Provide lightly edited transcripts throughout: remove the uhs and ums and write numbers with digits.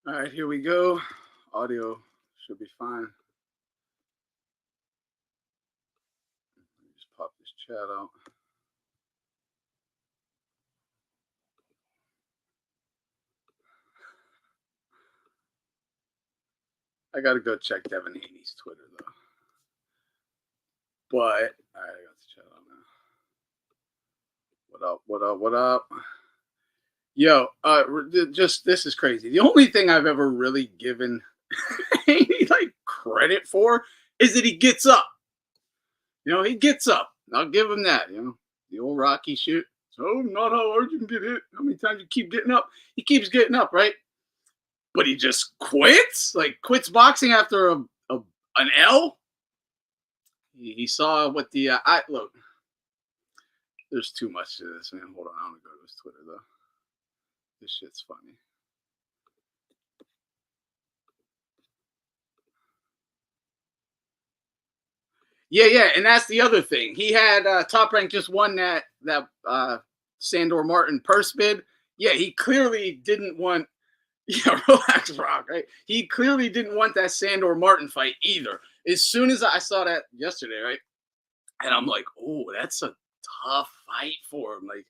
All right, here we go. Audio should be fine. Let me just pop this chat out. I gotta go check Devin Haney's Twitter though. But all right, I got the chat out now. What up? What up? What up? Yo, just this is crazy. The only thing I've ever really given Haney like credit for is that he gets up. You know, he gets up. I'll give him that. You know, the old Rocky shit. So not how hard you can get hit. How many times you keep getting up? He keeps getting up, right? But he just quits. Like quits boxing after an L. He saw what the I look. There's too much to this, man. Hold on, I'm gonna go to his Twitter though. This shit's funny. Yeah, and that's the other thing. He had Top Rank just won that Sandor Martin purse bid. Yeah, he clearly didn't want. Yeah, relax, Rock. Right? He clearly didn't want that Sandor Martin fight either. As soon as I saw that yesterday, right, and I'm like, oh, that's a tough fight for him. Like,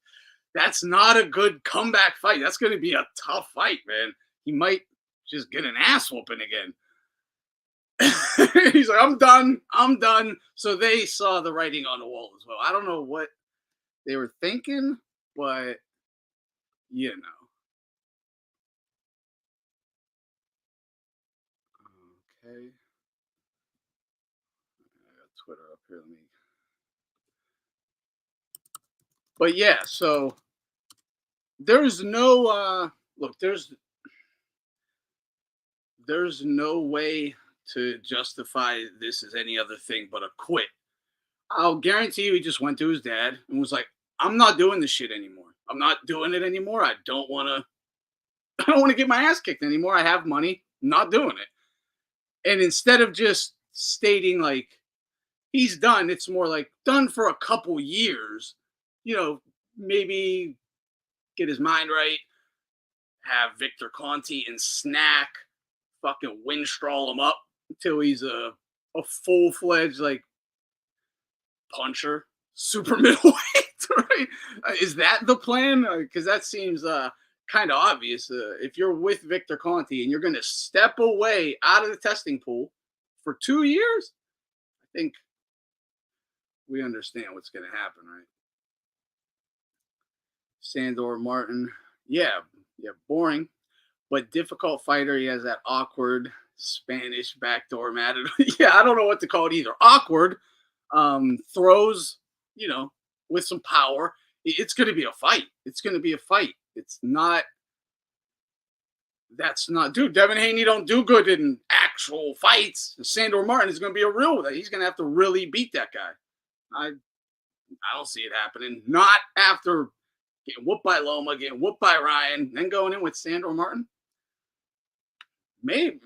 that's not a good comeback fight. That's going to be a tough fight, man. He might just get an ass whooping again. He's like, I'm done. I'm done. So they saw the writing on the wall as well. I don't know what they were thinking, but you know. Okay. I got Twitter up here. Let me. But yeah, so there's no look, there's no way to justify this as any other thing but a quit. I'll guarantee you he just went to his dad and was like, I'm not doing this shit anymore. I'm not doing it anymore. I don't wanna I don't want to get my ass kicked anymore. I have money. I'm not doing it. And instead of just stating like he's done, it's more like done for a couple years, you know, maybe get his mind right, have Victor Conti and SNAC fucking Winstraw him up until he's a full fledged like puncher, super middleweight, right? Is that the plan? Because that seems kind of obvious. If you're with Victor Conti and you're going to step away out of the testing pool for 2 years, I think we understand what's going to happen, right? Sandor Martin, yeah, boring, but difficult fighter. He has that awkward Spanish backdoor mat. Yeah, I don't know what to call it either. Awkward, throws, you know, with some power. It's going to be a fight. It's going to be a fight. It's not. That's not, dude. Devin Haney don't do good in actual fights. Sandor Martin is going to be a real. He's going to have to really beat that guy. I don't see it happening. Not after getting whooped by Loma, getting whooped by Ryan, then going in with Sandor Martin. Maybe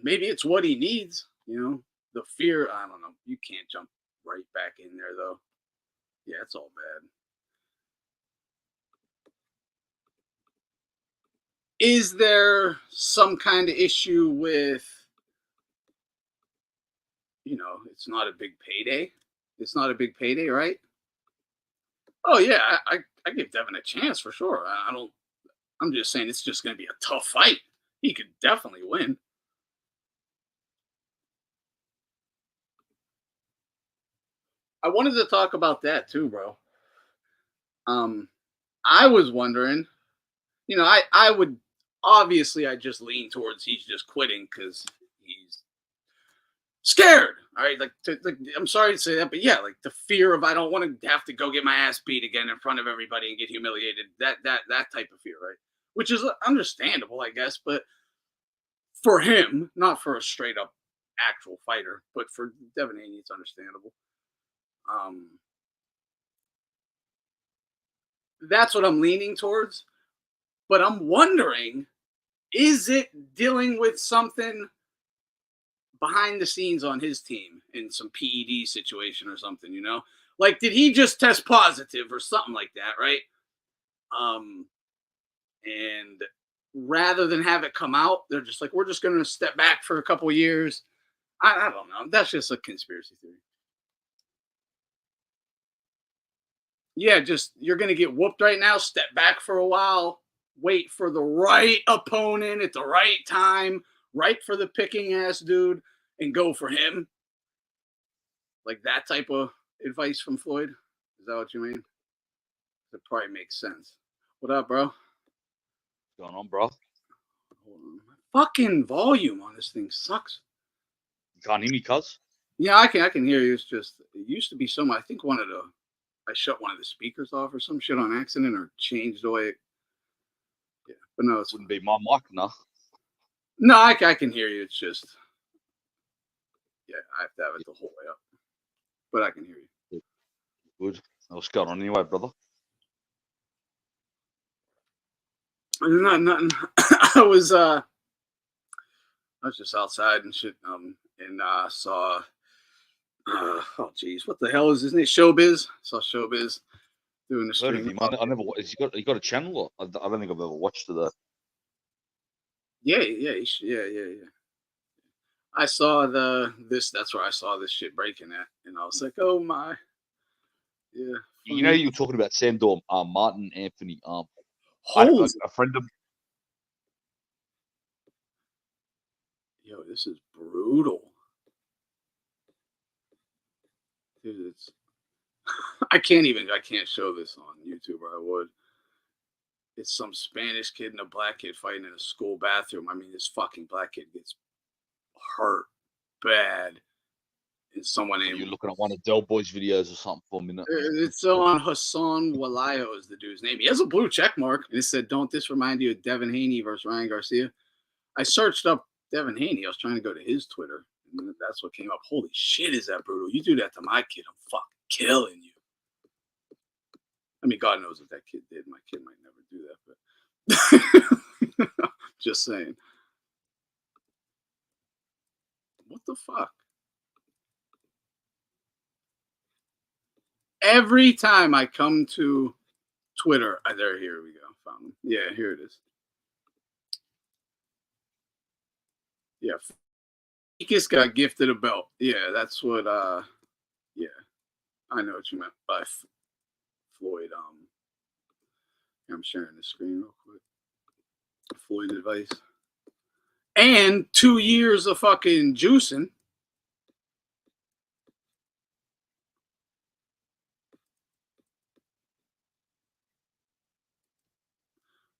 it's what he needs. You know, the fear. I don't know. You can't jump right back in there though. Yeah, it's all bad. Is there some kind of issue with, you know, it's not a big payday? It's not a big payday, right? Oh yeah, I give Devin a chance for sure. I don't. I'm just saying it's just going to be a tough fight. He could definitely win. I wanted to talk about that too, bro. I was wondering, you know, I would obviously I just lean towards he's just quitting because he's scared. All right, like I'm sorry to say that, but yeah, like the fear of I don't want to have to go get my ass beat again in front of everybody and get humiliated. That type of fear, right? Which is understandable, I guess, but for him, not for a straight up actual fighter, but for Devin Haney, it's understandable. Um, that's what I'm leaning towards. But I'm wondering, is it dealing with something behind the scenes on his team in some PED situation or something, you know? Like, did he just test positive or something like that, right? And rather than have it come out, they're just like, we're just going to step back for a couple years. I don't know. That's just a conspiracy theory. Yeah, just you're going to get whooped right now. Step back for a while. Wait for the right opponent at the right time. Right for the picking ass dude and go for him. Like that type of advice from Floyd. Is that what you mean? That probably makes sense. What up, bro? What's going on, bro? Hold on. My fucking volume on this thing sucks. You can't hear me, cuz? Yeah, I can hear you. It's just it used to be so much. I think I shut one of the speakers off or some shit on accident or changed the way. Yeah, but no, it wouldn't be my mic, no. No, I can hear you. It's just, yeah, I have to have it the whole way up, but I can hear you. Good. What's going on anyway, brother? Nothing. I was just outside and shit. And saw. Oh geez, what the hell is his name? Showbiz. Saw Showbiz doing the stream. I never. He got a channel. I don't think I've ever watched it. Yeah. I saw that's where I saw this shit breaking at, and I was like, oh my. Yeah. You know, you were talking about Sandor, Martin Anthony. A friend of. Yo, this is brutal. Dude, it's. I can't show this on YouTube, or I would. It's some Spanish kid and a black kid fighting in a school bathroom. I mean, this fucking black kid gets hurt bad. And someone named. You're looking at one of Del Boy's videos or something for a minute. It's on Hassan Walayo is the dude's name. He has a blue check mark. And it said, "Don't this remind you of Devin Haney versus Ryan Garcia?" I searched up Devin Haney. I was trying to go to his Twitter. And that's what came up. Holy shit, is that brutal? You do that to my kid, I'm fucking killing you. I mean, God knows if that kid did. My kid might never do that, but just saying. What the fuck? Every time I come to Twitter, here we go. Found him. Yeah, here it is. Yeah. Fikis got gifted a belt. Yeah, that's what yeah. I know what you meant by Floyd. I'm sharing the screen real quick. Floyd advice. And 2 years of fucking juicing.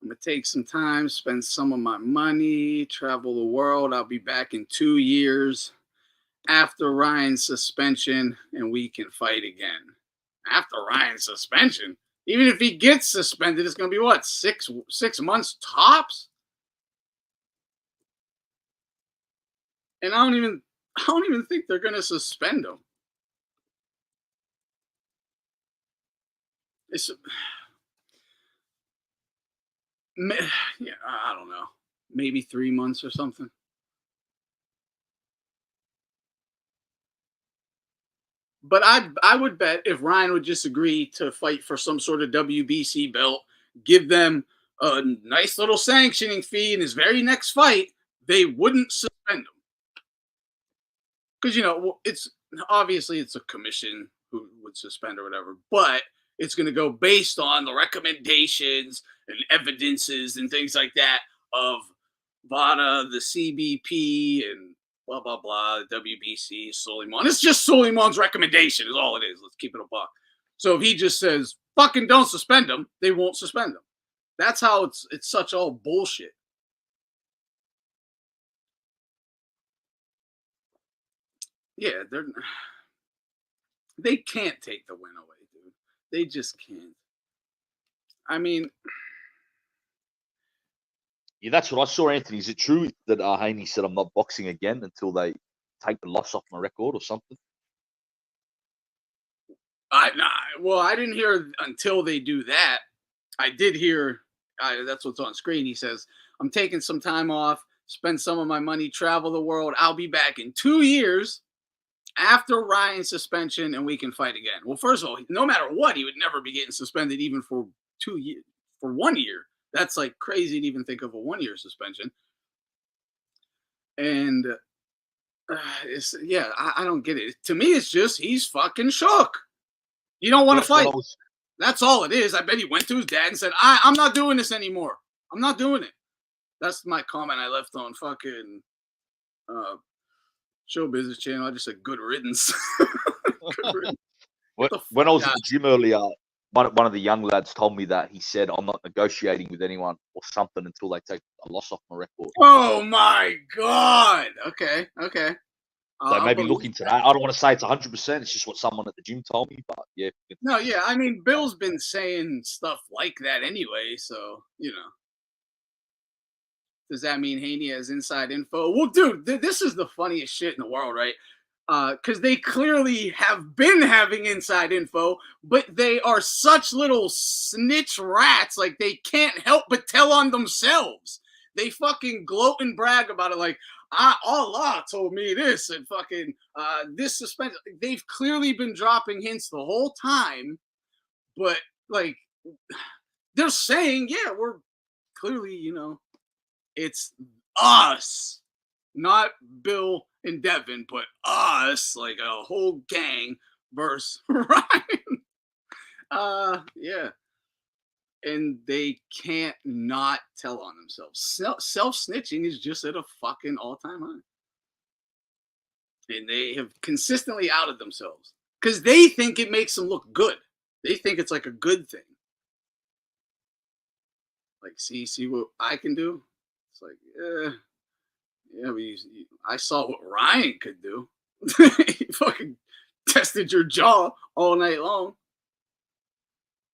I'm going to take some time, spend some of my money, travel the world. I'll be back in 2 years after Ryan's suspension, and we can fight again. After Ryan's suspension? Even if he gets suspended, it's going to be what, 6 months tops? And I don't even think they're going to suspend him. Yeah, I don't know. Maybe 3 months or something. But I would bet if Ryan would just agree to fight for some sort of WBC belt, give them a nice little sanctioning fee in his very next fight, they wouldn't suspend him. Because, it's obviously it's a commission who would suspend or whatever, but it's going to go based on the recommendations and evidences and things like that of VADA, the CBP, and blah, blah, blah, WBC, Suleiman. It's just Suleiman's recommendation is all it is. Let's keep it a buck. So if he just says, fucking don't suspend him, they won't suspend him. That's how it's such all bullshit. Yeah, they can't take the win away, dude. They just can't. I mean... Yeah, that's what I saw, Anthony. Is it true that Haney said I'm not boxing again until they take the loss off my record or something? I didn't hear until they do that. I did hear, that's what's on screen. He says, I'm taking some time off, spend some of my money, travel the world. I'll be back in 2 years after Ryan's suspension, and we can fight again. Well, first of all, no matter what, he would never be getting suspended even for 2 years, for 1 year. That's like crazy to even think of a 1-year suspension. And I don't get it. To me, it's just he's fucking shook. You don't want to fight. That's all it is. I bet he went to his dad and said, I'm not doing this anymore. I'm not doing it. That's my comment I left on fucking show business channel. I just said good riddance. Good riddance. When I was at the gym earlier, one of the young lads told me that he said, I'm not negotiating with anyone or something until they take a loss off my record. Oh my God. Okay. So maybe look into that. I don't want to say it's 100%. It's just what someone at the gym told me. But yeah. No, yeah. I mean, Bill's been saying stuff like that anyway. So, does that mean Haney has inside info? Well, dude, this is the funniest shit in the world, right? Because they clearly have been having inside info, but they are such little snitch rats. Like, they can't help but tell on themselves. They fucking gloat and brag about it like, Allah told me this and fucking this suspension. They've clearly been dropping hints the whole time, but like they're saying, yeah, we're clearly, it's us, not Bill and Devin, but us, like a whole gang versus Ryan. Yeah. And they can't not tell on themselves. Self-snitching is just at a fucking all-time high. And they have consistently outed themselves because they think it makes them look good. They think it's like a good thing. Like, see what I can do? It's like, yeah, I saw what Ryan could do. He fucking tested your jaw all night long.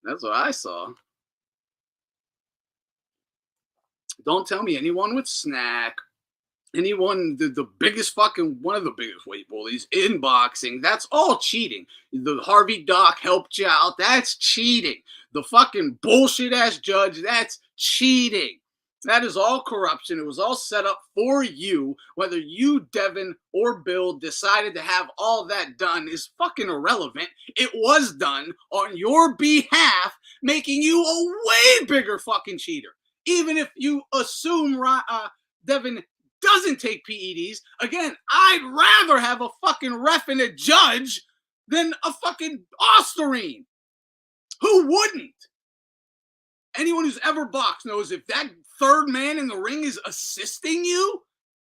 That's what I saw. Don't tell me anyone with SNAC, anyone, the biggest fucking, one of the biggest weight bullies in boxing, that's all cheating. The Harvey Doc helped you out, that's cheating. The fucking bullshit ass judge, that's cheating. That is all corruption. It was all set up for you. Whether you, Devin, or Bill decided to have all that done is fucking irrelevant. It was done on your behalf, making you a way bigger fucking cheater. Even if you assume Devin doesn't take PEDs, again, I'd rather have a fucking ref and a judge than a fucking Osterine. Who wouldn't? Anyone who's ever boxed knows if that third man in the ring is assisting you,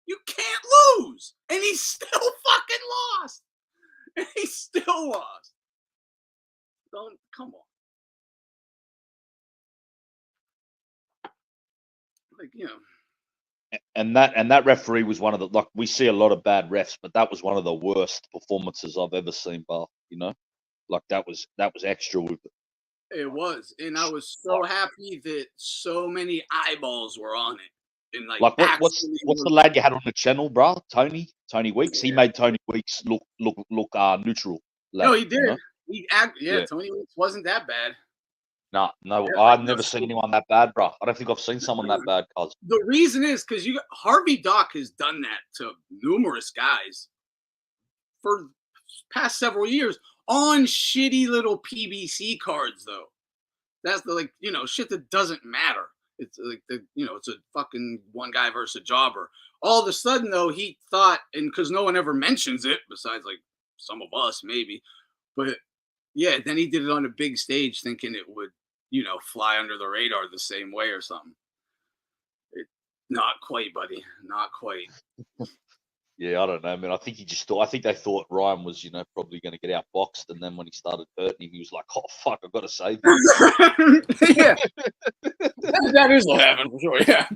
you can't lose. And he still fucking lost. And he still lost. Come on. Like, And that referee was one of the, like, we see a lot of bad refs, but that was one of the worst performances I've ever seen, Bar. Like that was extra with it. It was, and I was so happy that so many eyeballs were on it. And like what's the lad you had on the channel, bro? Tony Weeks. Yeah. He made Tony Weeks look neutral. No, he did. Tony Weeks wasn't that bad. No, I've never seen anyone that bad, bro. I don't think I've seen someone that bad, cuz. The reason is because Harvey Doc has done that to numerous guys for the past several years on shitty little PBC cards, though. That's the shit that doesn't matter. It's like it's a fucking one guy versus a jobber. All of a sudden, though, he thought, and because no one ever mentions it besides like some of us maybe, but yeah, then he did it on a big stage thinking it would, fly under the radar the same way or something. Not quite, buddy. Not quite. Yeah, I don't know, man. I think they thought Ryan was, probably going to get outboxed. And then when he started hurting him, he was like, oh, fuck, I've got to save him. Yeah. That is what happened for sure. Yeah.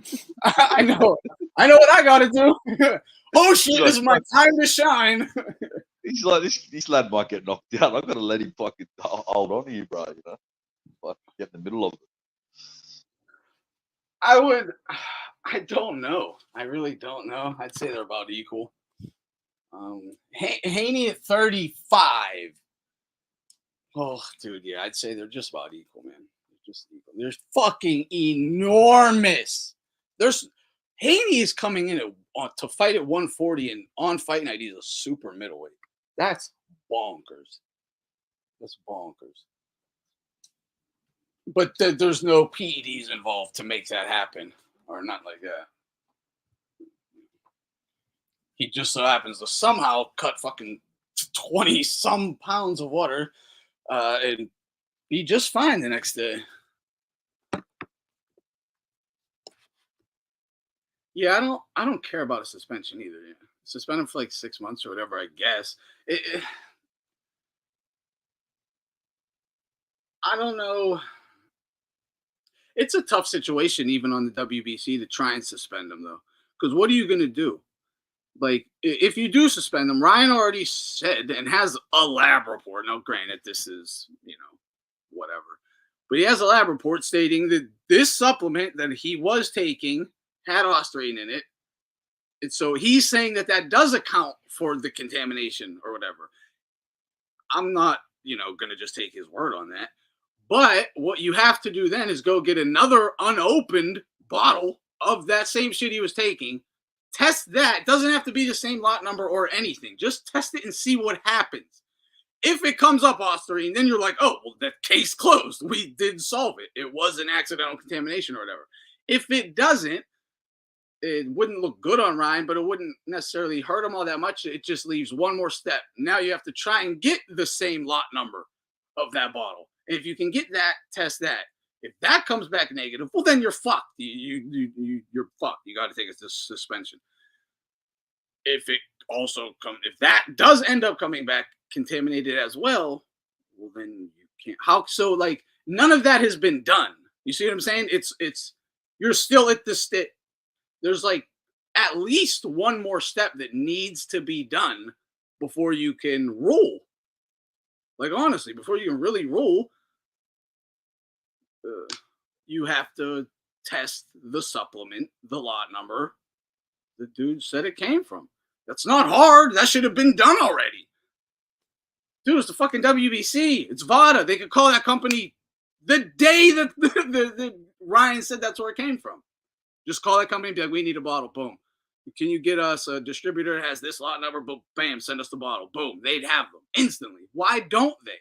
I know what I got to do. Oh, shit, this is my time to shine. He's like, this lad might get knocked out. I've got to let him fucking hold on to you, bro, Like, get in the middle of it. I don't know. I really don't know. I'd say they're about equal. Haney at 35. Oh, dude, yeah, I'd say they're just about equal, man. They're just equal. They're fucking enormous. Haney is coming in to fight at 140, and on fight night he's a super middleweight. That's bonkers. That's bonkers. But there's no PEDs involved to make that happen, or not like that. He just so happens to somehow cut fucking 20 some pounds of water and be just fine the next day. Yeah, I don't care about a suspension either. Yeah. Suspend him for like 6 months or whatever, I guess. I don't know. It's a tough situation even on the WBC to try and suspend him though. Because what are you gonna do? Like, if you do suspend him, Ryan already said and has a lab report. Now, granted, this is, whatever. But he has a lab report stating that this supplement that he was taking had ostarine in it. And so he's saying that that does account for the contamination or whatever. I'm not, going to just take his word on that. But what you have to do then is go get another unopened bottle of that same shit he was taking. Test that. It doesn't have to be the same lot number or anything. Just test it and see what happens. If it comes up ostarine, then you're like, oh, well, that case closed. We did solve it. It was an accidental contamination or whatever. If it doesn't, it wouldn't look good on Ryan, but it wouldn't necessarily hurt him all that much. It just leaves one more step. Now you have to try and get the same lot number of that bottle. And if you can get that, test that. If that comes back negative, well, then you're fucked. You're fucked. You got to take a suspension. If that does end up coming back contaminated as well, then you can't. How so? Like, none of that has been done. You see what I'm saying? It's you're still at this state. There's like at least one more step that needs to be done before you can rule. Like, honestly, before you can really rule, you have to test the supplement, the lot number the dude said it came from. That's not hard. That should have been done already. Dude, it's the fucking WBC. It's VADA. They could call that company the day that the Ryan said that's where it came from. Just call that company and be like, we need a bottle. Boom. Can you get us a distributor that has this lot number? Boom, bam, send us the bottle. Boom. They'd have them instantly. Why don't they?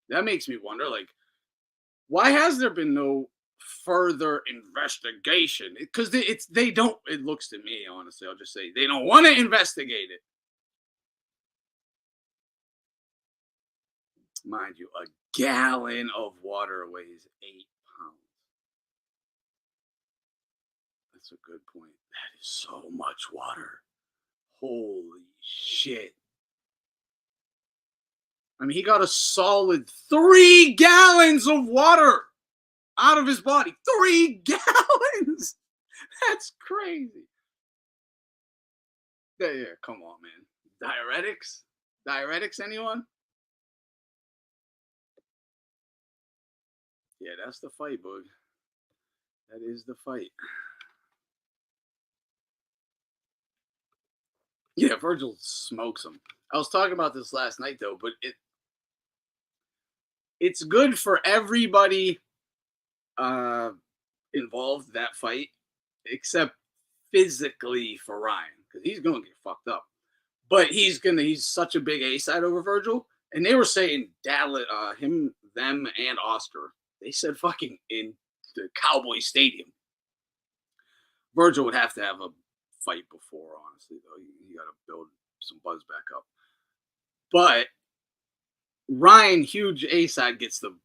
That makes me wonder, like, why has there been no further investigation? Because they don't, it looks to me, honestly, I'll just say, they don't want to investigate it. Mind you, a gallon of water weighs 8 pounds. That's a good point. That is so much water. Holy shit. I mean, he got a solid 3 gallons of water out of his body. 3 gallons! That's crazy. Yeah, come on, man. Diuretics? Diuretics, anyone? Yeah, that's the fight, Boog. That is the fight. Yeah, Vergil smokes him. I was talking about this last night, though, but it's good for everybody involved, that fight, except physically for Ryan, because he's going to get fucked up. But he's such a big A-side over Vergil. And they were saying him, them, and Oscar, they said fucking in the Cowboy Stadium. Vergil would have to have a fight before, honestly, though. You got to build some buzz back up. But Ryan, huge A-side, gets the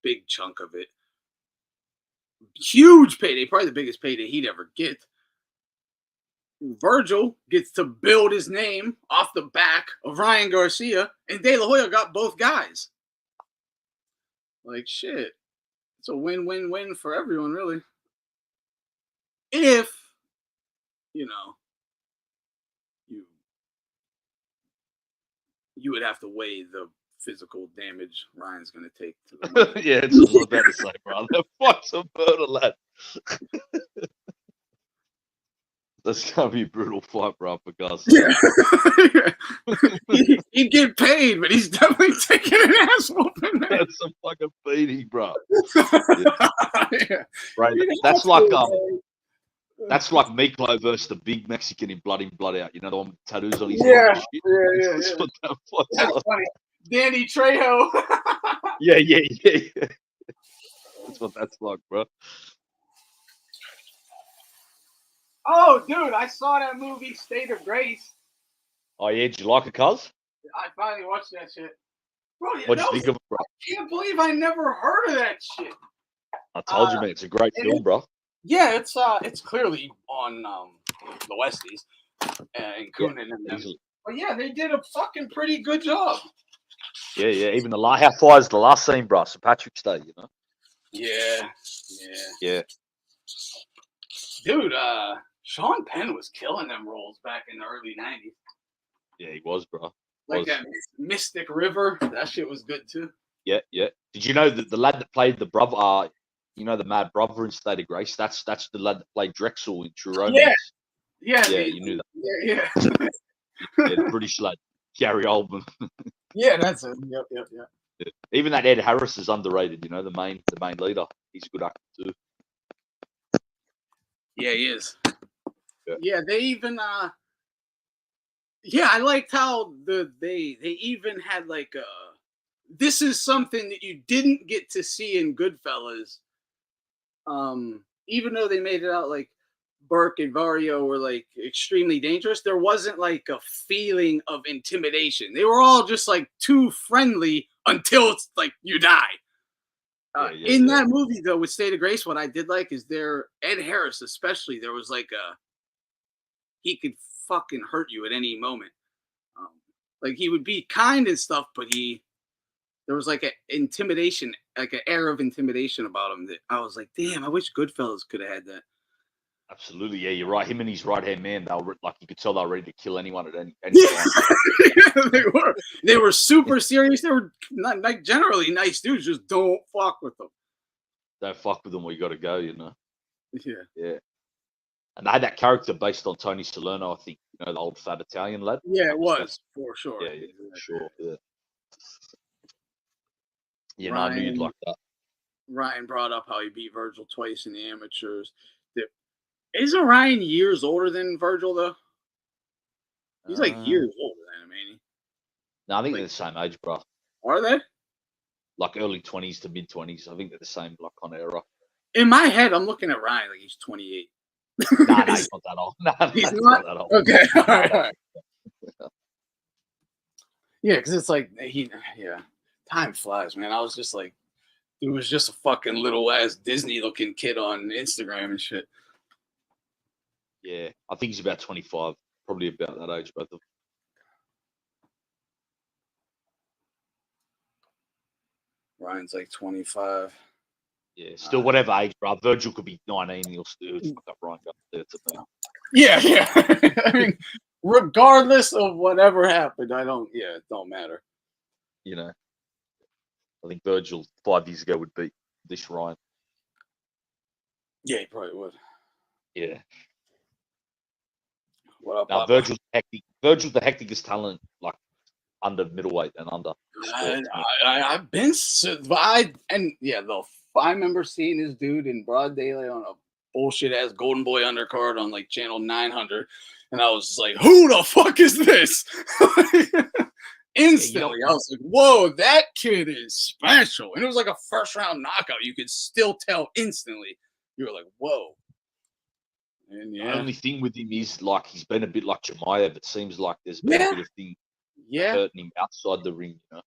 big chunk of it. Huge payday, probably the biggest payday he'd ever get. Vergil gets to build his name off the back of Ryan Garcia, and De La Hoya got both guys. Like, shit. It's a win-win-win for everyone, really. If, you would have to weigh the physical damage Ryan's going to take to the money. Yeah, it's all about to say, brother. Fuck some murder, lad. That's going to be a brutal fight, bro, for Garcia. He'd get paid, but he's definitely taking an ass whooping. That's a fucking beating, bro. Yeah. Right. That's like Miklo versus the big Mexican in Blood In, Blood Out. You know, the one with tattoos on his head. Yeah. That's funny. Danny Trejo. Yeah. That's what that's like, bro. Oh, dude, I saw that movie State of Grace. Oh yeah, did you like it, cuz? I finally watched that shit. Bro, What'd you think of it, bro? I can't believe I never heard of that shit. I told you, man, it's a great film, bro. Yeah, it's clearly on the Westies and Coonan and them. Easily. But yeah, they did a fucking pretty good job. Yeah. Even how far is the last scene, bro? St. Patrick's Day, you know? Yeah. Dude, Sean Penn was killing them roles back in the early 90s. Yeah, he was, bro. Like that Mystic River, that shit was good too. Yeah. Did you know that the lad that played the brother, you know, the mad brother in State of Grace? That's the lad that played Drexel in True Romance. Yeah, you knew that. Yeah. Yeah, the British lad, Gary Oldman. Yeah, that's it. Yep. Yeah. Even that Ed Harris is underrated. You know, the main leader. He's a good actor too. Yeah, he is. Yeah, they even I liked how they even had like this is something that you didn't get to see in Goodfellas. Even though they made it out like Burke and Vario were like extremely dangerous, there wasn't like a feeling of intimidation. They were all just like too friendly until it's like you die. In that movie though, with State of Grace, what I did like is Ed Harris especially, there was like he could fucking hurt you at any moment. Like he would be kind and stuff, but there was like an intimidation, like an air of intimidation about him that I was like, damn, I wish Goodfellas could have had that. Absolutely, yeah, you're right. Him and his right hand man, they were like, you could tell they were ready to kill anyone at any time. Yeah, they were super serious. They were not, like generally nice dudes. Just don't fuck with them. Don't fuck with them, or you got to go. You know. Yeah. And they had that character based on Tony Salerno, I think. You know, the old fat Italian lad. Yeah, it was for sure. Yeah, for sure. Yeah. Yeah, Ryan, no, I knew you'd like that. Ryan brought up how he beat Vergil twice in the amateurs. Isn't Ryan years older than Vergil though? He's like years older than him, ain't he? No, I think they're the same age, bro. Are they? Like early 20s to mid 20s. I think they're the same, like kind of era. In my head, I'm looking at Ryan like he's 28. Nah, he's not that old. He's not that old. Okay, all right. Yeah, because it's like time flies, man. I was just like, it was just a fucking little ass Disney looking kid on Instagram and shit. Yeah, I think he's about 25, probably about that age, both of them. Ryan's like 25. Yeah, still whatever age, bro. Vergil could be 19. He'll still fuck up Ryan Garcia to me. Yeah. I mean, regardless of whatever happened, it don't matter. You know, I think Vergil 5 years ago would beat this Ryan. Yeah, he probably would. Yeah. What up, now, Vergil's the hecticest talent, like under middleweight and under. I've been, I remember seeing this dude in broad daylight on a bullshit ass Golden Boy undercard on like channel 900, and I was just like, "Who the fuck is this?" Instantly, I was like, "Whoa, that kid is special!" And it was like a first round knockout. You could still tell instantly. You were like, "Whoa." And the only thing with him is like he's been a bit like Chimaev. It seems like there's been a bit of thing hurting him outside the ring, you know.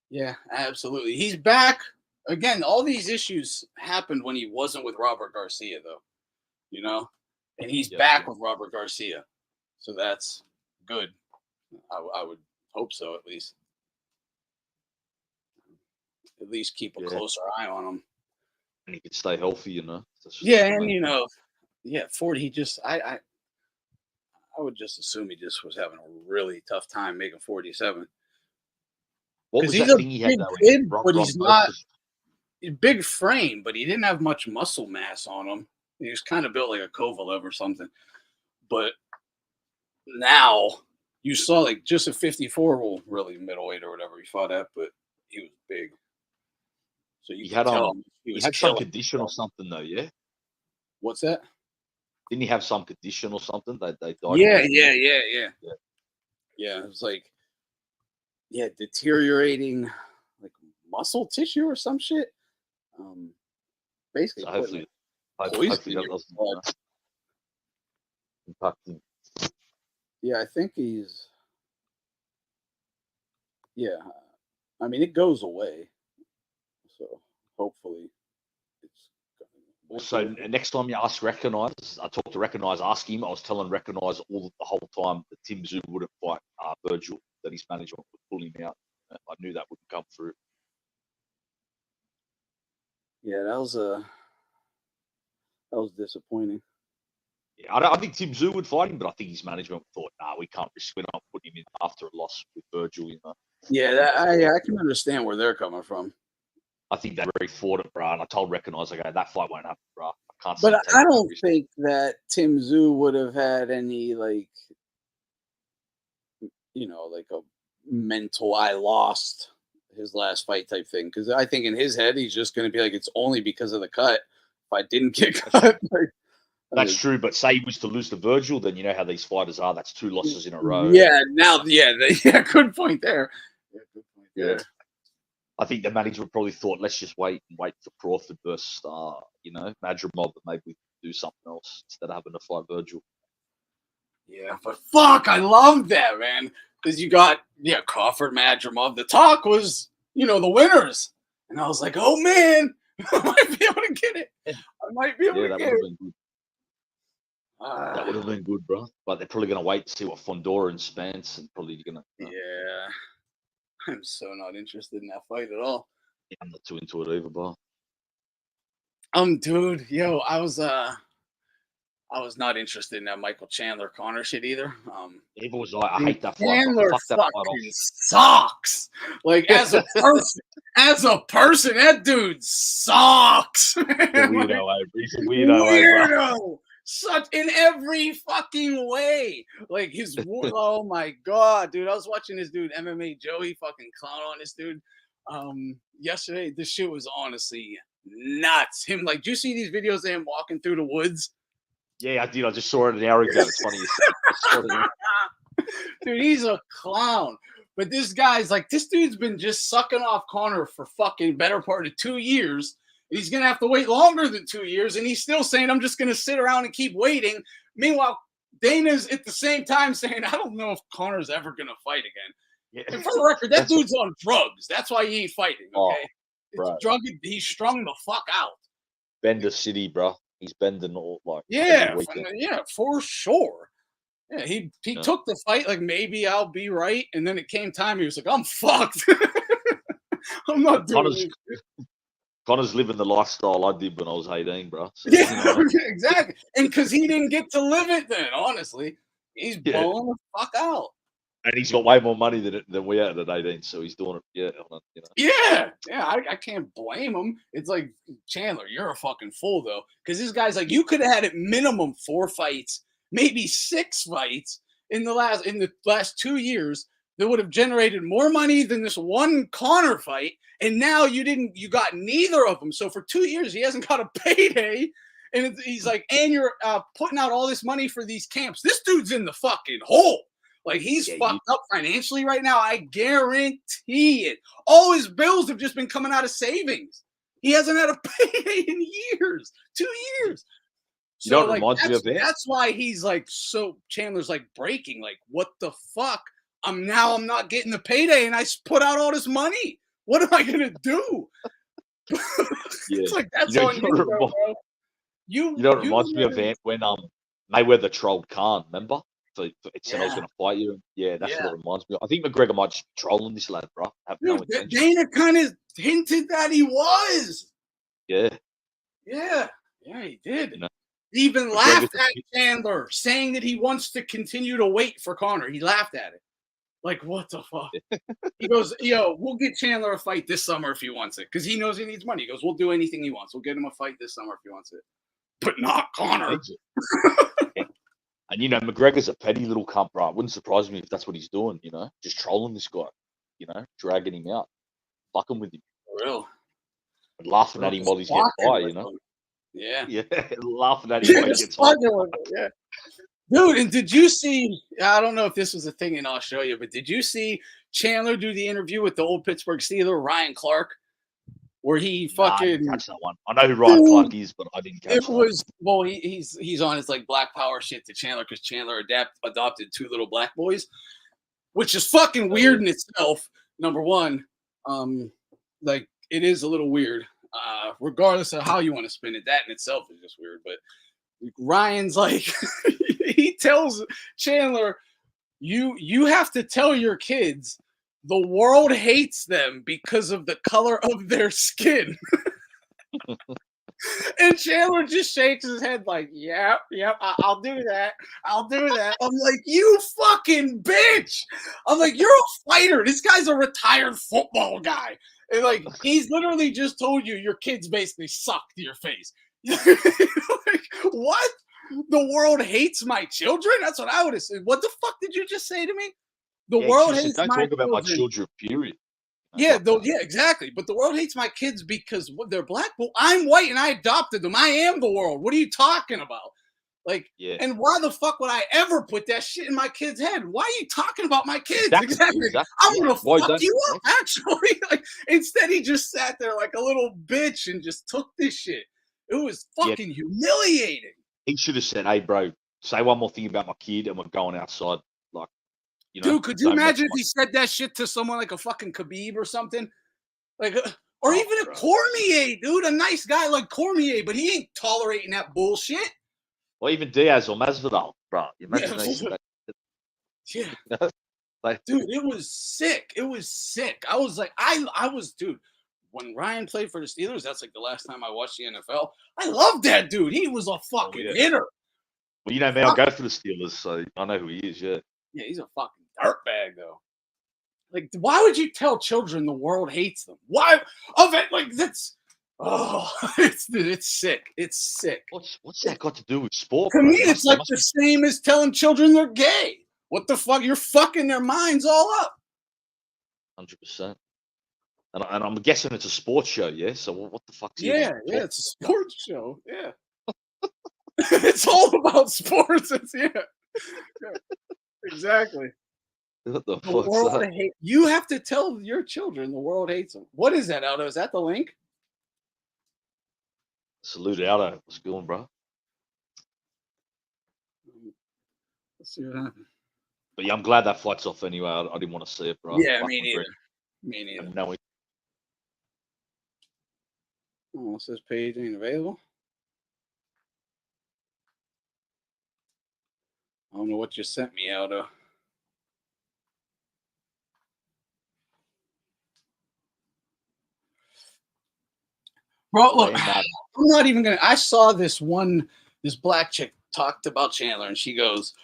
Yeah, absolutely. He's back again. All these issues happened when he wasn't with Robert Garcia, though. You know, and he's back with Robert Garcia, so that's good. I would hope so, at least. At least keep a closer eye on him. And he can stay healthy, you know. And you know. Yeah, 40. He just I would just assume he just was having a really tough time making 47. What was that thing he had? Kid, but he's not big frame, but he didn't have much muscle mass on him. He was kind of built like a Kovalev or something. But now you saw like just a 54, well, really middleweight or whatever he fought at, but he was big. So you had some condition or something though, yeah. What's that? Didn't he have some condition or something? They died. Yeah. It was like, deteriorating like muscle tissue or some shit. basically So putting hopefully poison in that your doesn't blood. impact him. Yeah, I think he's. Yeah, I mean it goes away, so hopefully it's. Also, next time you ask Recognize, I talked to Recognize, ask him. I was telling Recognize the whole time that Tim Tszyu wouldn't fight Vergil, that his management would pull him out. I knew that wouldn't come through. Yeah, that was disappointing. Yeah, I think Tim Tszyu would fight him, but I think his management thought, nah, we can't risk. We're not putting him in after a loss with Vergil. You know. Yeah, I can understand where they're coming from. I think they really fought it, bro. And I told Recognize, I go, that fight won't happen, bro. I can't. But I don't think that Tim Tszyu would have had any like a mental I lost his last fight type thing. Because I think in his head he's just going to be like, it's only because of the cut. If I didn't get cut, that's true. But say he was to lose to Vergil, then you know how these fighters are. That's 2 losses in a row. Yeah. Now, yeah, good point there. Yeah, good point there. Yeah. I think the management probably thought, let's just wait for Crawford versus Madrimov, that maybe we can do something else instead of having to fight Vergil. Yeah, but fuck, I love that, man. Because you got Crawford, Madrimov. The talk was, the winners. And I was like, oh man, I might be able to get it. I might be able to get it. Good. That would have been good, bro. But they're probably going to wait to see what Fondora and Spence and probably going to. Yeah. I'm so not interested in that fight at all. Yeah, I'm not too into it either, bro. Dude, I was not interested in that Michael Chandler Conor shit either. Neither was I. I hate that fight. Chandler Fuck that fucking sucks. Like as a person, that dude sucks. He's a weirdo, He's a weirdo. Such in every fucking way. Like his oh my god, dude. I was watching this dude MMA Joey fucking clown on this dude. Yesterday, this shit was honestly nuts. Him like, do you see these videos of him walking through the woods? Yeah, I did. I just saw it an hour ago. It's funny you said. Dude, he's a clown. But this guy's like, this dude's been just sucking off Conor for fucking better part of 2 years. He's going to have to wait longer than 2 years. And he's still saying, I'm just going to sit around and keep waiting. Meanwhile, Dana's at the same time saying, I don't know if Conor's ever going to fight again. Yeah. And for the record, that dude's on drugs. That's why he ain't fighting, okay? He's strung the fuck out. Bender City, bro. He's bending all like. Yeah, for sure. Yeah, he took the fight like, maybe I'll be right. And then it came time, he was like, I'm fucked. I'm not doing this. Connor's living the lifestyle I did when I was 18, bro. So, exactly. And because he didn't get to live it then, honestly. He's blowing the fuck out. And he's got way more money than we had at 18, so he's doing it. Yeah. I can't blame him. It's like, Chandler, you're a fucking fool, though. Because this guy's like, you could have had at minimum 4 fights, maybe 6 fights in the last 2 years that would have generated more money than this one Conor fight. And now you got neither of them. So for 2 years, he hasn't got a payday. And he's like, and you're putting out all this money for these camps. This dude's in the fucking hole. Like, he's fucked up financially right now. I guarantee it. All his bills have just been coming out of savings. He hasn't had a payday in years. 2 years. So, like, that's why he's like, so Chandler's like breaking. Like, what the fuck? I'm not getting the payday, and I put out all this money. What am I gonna do? It's like, that's all you know, bro. You know what reminds me of Ant when Mayweather trolled Khan, remember? So it said I was going to fight you. Yeah, that's what it reminds me of. I think McGregor might just be trolling this lad, bro. Dana kind of hinted that he was. Yeah. Yeah, he did. He even laughed at Chandler, saying that he wants to continue to wait for Conor. He laughed at it. Like, what the fuck? He goes, we'll get Chandler a fight this summer if he wants it. Because he knows he needs money. He goes, we'll do anything he wants. We'll get him a fight this summer if he wants it. But not Conor. And, McGregor's a petty little cunt, bro. It wouldn't surprise me if that's what he's doing, just trolling this guy, dragging him out, fucking with him. For real. And laughing at him while he's getting by, Yeah. Yeah, laughing at him while he gets by. Yeah. Dude, and did you see, I don't know if this was a thing in Australia, but did you see Chandler do the interview with the old Pittsburgh Steeler, Ryan Clark? where he Nah, I didn't fucking catch that one. I know who Ryan dude, Clark is, but I didn't it catch that. was well, he's on his like Black Power shit to Chandler because Chandler adopted 2 little black boys, which is fucking weird in itself. Number one, like it is a little weird. Regardless of how you want to spin it, that in itself is just weird. But Ryan's like, he tells Chandler, you have to tell your kids the world hates them because of the color of their skin. And Chandler just shakes his head like, yep, I'll do that. I'll do that. I'm like, you fucking bitch. I'm like, you're a fighter. This guy's a retired football guy. And like, he's literally just told you your kids basically suck to your face. Like, what? The world hates my children? That's what I would have said. What the fuck did you just say to me? The world hates don't my talk about my children. children, period. Yeah, yeah, exactly. But the world hates my kids because they're black. Well, I'm white and I adopted them. I am the world. What are you talking about? Like, Yeah. And why the fuck would I ever put that shit in my kid's head? Why are you talking about my kids? Exactly. I'm gonna fuck you up, actually. Like, instead, he just sat there like a little bitch and just took this shit. It was fucking humiliating. He should have said, "Hey, bro, say one more thing about my kid, and we're going outside." Like, you know, dude, could you imagine if he said that shit to someone like a fucking Khabib or something? Like, or even a Cormier, dude, a nice guy like Cormier, but he ain't tolerating that bullshit. Or even Diaz or Masvidal, bro. Imagine yeah. Like, dude, it was sick. It was sick. I was like, I was, dude, when Ryan played for the Steelers, that's like the last time I watched the NFL. I loved that dude. He was a fucking hitter. Well, you know me, I'll go for the Steelers, so I know who he is, yeah. Yeah, he's a fucking dirtbag, though. Like, why would you tell children the world hates them? Why? Of it, like, that's, oh, it's sick. It's sick. What's that got to do with sport? To me, it's like the same as telling children they're gay. What the fuck? You're fucking their minds all up. 100%. And I'm guessing it's a sports show, yeah? So what the fuck's yeah, it's a sports show. Yeah. It's all about sports. Yeah, exactly. What the world you have to tell your children the world hates them. What is that, Aldo? Is that the link? Salute Aldo. What's going, bro? Let's see what happens. But yeah, I'm glad that fight's off anyway. I didn't want to see it, bro. Yeah, me neither. Me neither. No, oh, it says page ain't available. I don't know what you sent me, Aldo. Bro, look, I'm not even gonna. I saw this black chick talked about Chandler, and she goes,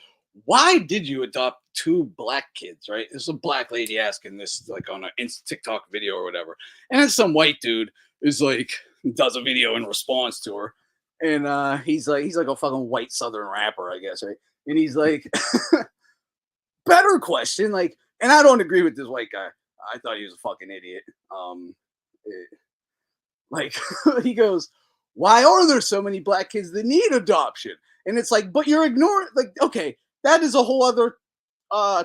"Why did you adopt 2 black kids?" Right? There's a black lady asking this, like on a TikTok video or whatever, and then some white dude is like does a video in response to her, and he's like a fucking white Southern rapper, I guess, right? And he's like, "Better question, like," and I don't agree with this white guy. I thought he was a fucking idiot. Like, he goes, why are there so many black kids that need adoption? And it's like, but you're ignoring, like, okay, that is a whole other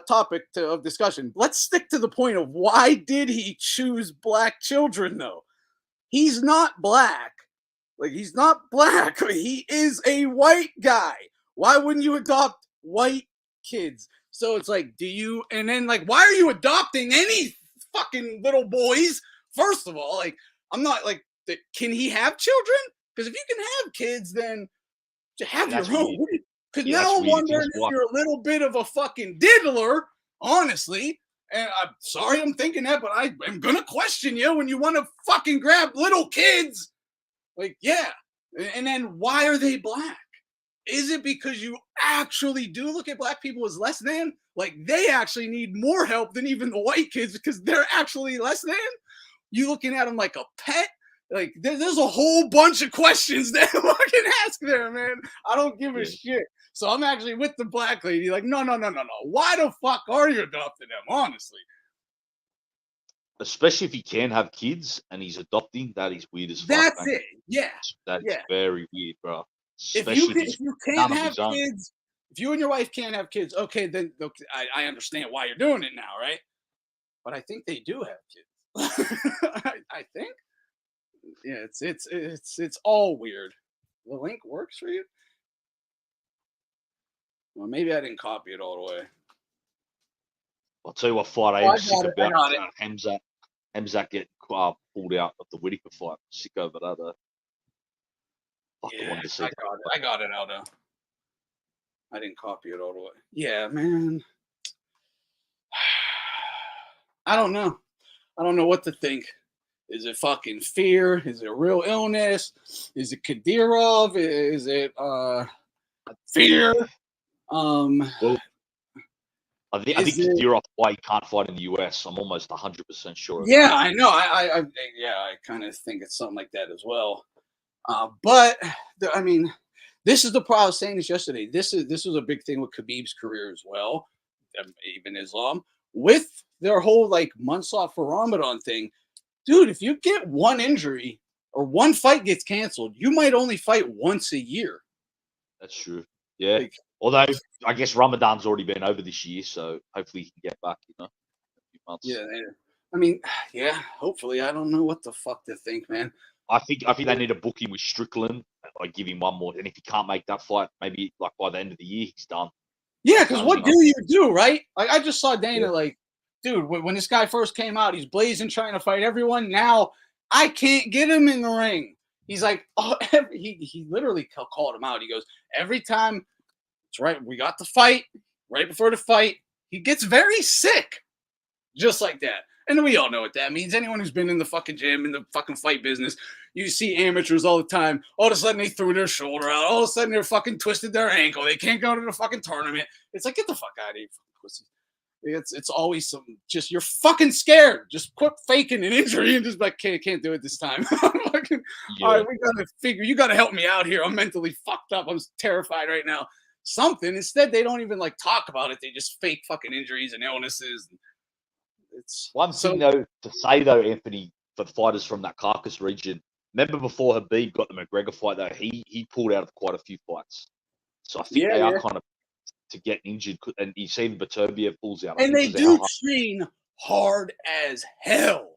topic of discussion. Let's stick to the point of why did he choose black children, though? He's not black. Like, he's not black. He is a white guy. Why wouldn't you adopt white kids? So it's like, and then, like, why are you adopting any fucking little boys? First of all, like, I'm not like, can he have children? Because if you can have kids, then have your own. Because now I'm wondering if you're a little bit of a fucking diddler, honestly. And I'm sorry I'm thinking that, but I am going to question you when you want to fucking grab little kids. Like, yeah. And then why are they black? Is it because you actually do look at black people as less than? Like, they actually need more help than even the white kids because they're actually less than? You looking at them like a pet? Like, there's a whole bunch of questions that I can ask there, man. I don't give a shit. So I'm actually with the black lady. Like, no. Why the fuck are you adopting them, honestly? Especially if he can have kids and he's adopting, that is weird as fuck. That's it. Yeah. That's very weird, bro. If you can't have kids, if you and your wife can't have kids, okay, then I understand why you're doing it now, right? But I think they do have kids. I think. Yeah, it's all weird. The link works for you? Well, maybe I didn't copy it all the way. I'll tell you what fight I Oh, am I sick got it. I about. got it. Hamzat getting pulled out of the Whittaker fight. Sick over that. Fucking Yeah, wanted to see I got it. I got it, Aldo. I didn't copy it all the way. Yeah, man. I don't know. I don't know what to think. Is it fucking fear? Is it real illness? Is it Kadyrov? Is it fear? Well, I think Is it? Kadyrov why he can't fight in the US. I'm almost 100% sure. Yeah, I know. I kind of think it's something like that as well. But I mean, this is the problem. I was saying this yesterday. This was a big thing with Khabib's career as well, even Islam, with their whole like months off for Ramadan thing. Dude, if you get one injury or one fight gets canceled, you might only fight once a year. That's true. Yeah. Like, Although I guess Ramadan's already been over this year, so hopefully he can get back. In a few months. yeah. I mean, yeah. Hopefully, I don't know what the fuck to think, man. I think they need to book him with Strickland. Like give him one more, and if he can't make that fight, maybe like by the end of the year he's done. Yeah, because what do you do, right? Like I just saw Dana, like, dude, when this guy first came out, he's blazing, trying to fight everyone. Now I can't get him in the ring. He's like, oh, he literally called him out. He goes, every time it's right, we got the fight, right before the fight, he gets very sick, just like that. And we all know what that means. Anyone who's been in the fucking gym, in the fucking fight business, you see amateurs all the time. All of a sudden, they threw their shoulder out. All of a sudden, they're fucking twisted their ankle. They can't go to the fucking tournament. It's like, get the fuck out of here, pussy. It's always some, just, you're fucking scared. Just quit faking an injury and just like, can't do it this time. All right, we got to figure, you got to help me out here. I'm mentally fucked up. I'm terrified right now. Something. Instead, they don't even like talk about it. They just fake fucking injuries and illnesses. It's one thing though to say though, Anthony, for fighters from that Carcass region. Remember before Habib got the McGregor fight though, he pulled out of quite a few fights. So I think they are kind of to get injured, and you see Baturbiev pulls out. And they do train hard as hell.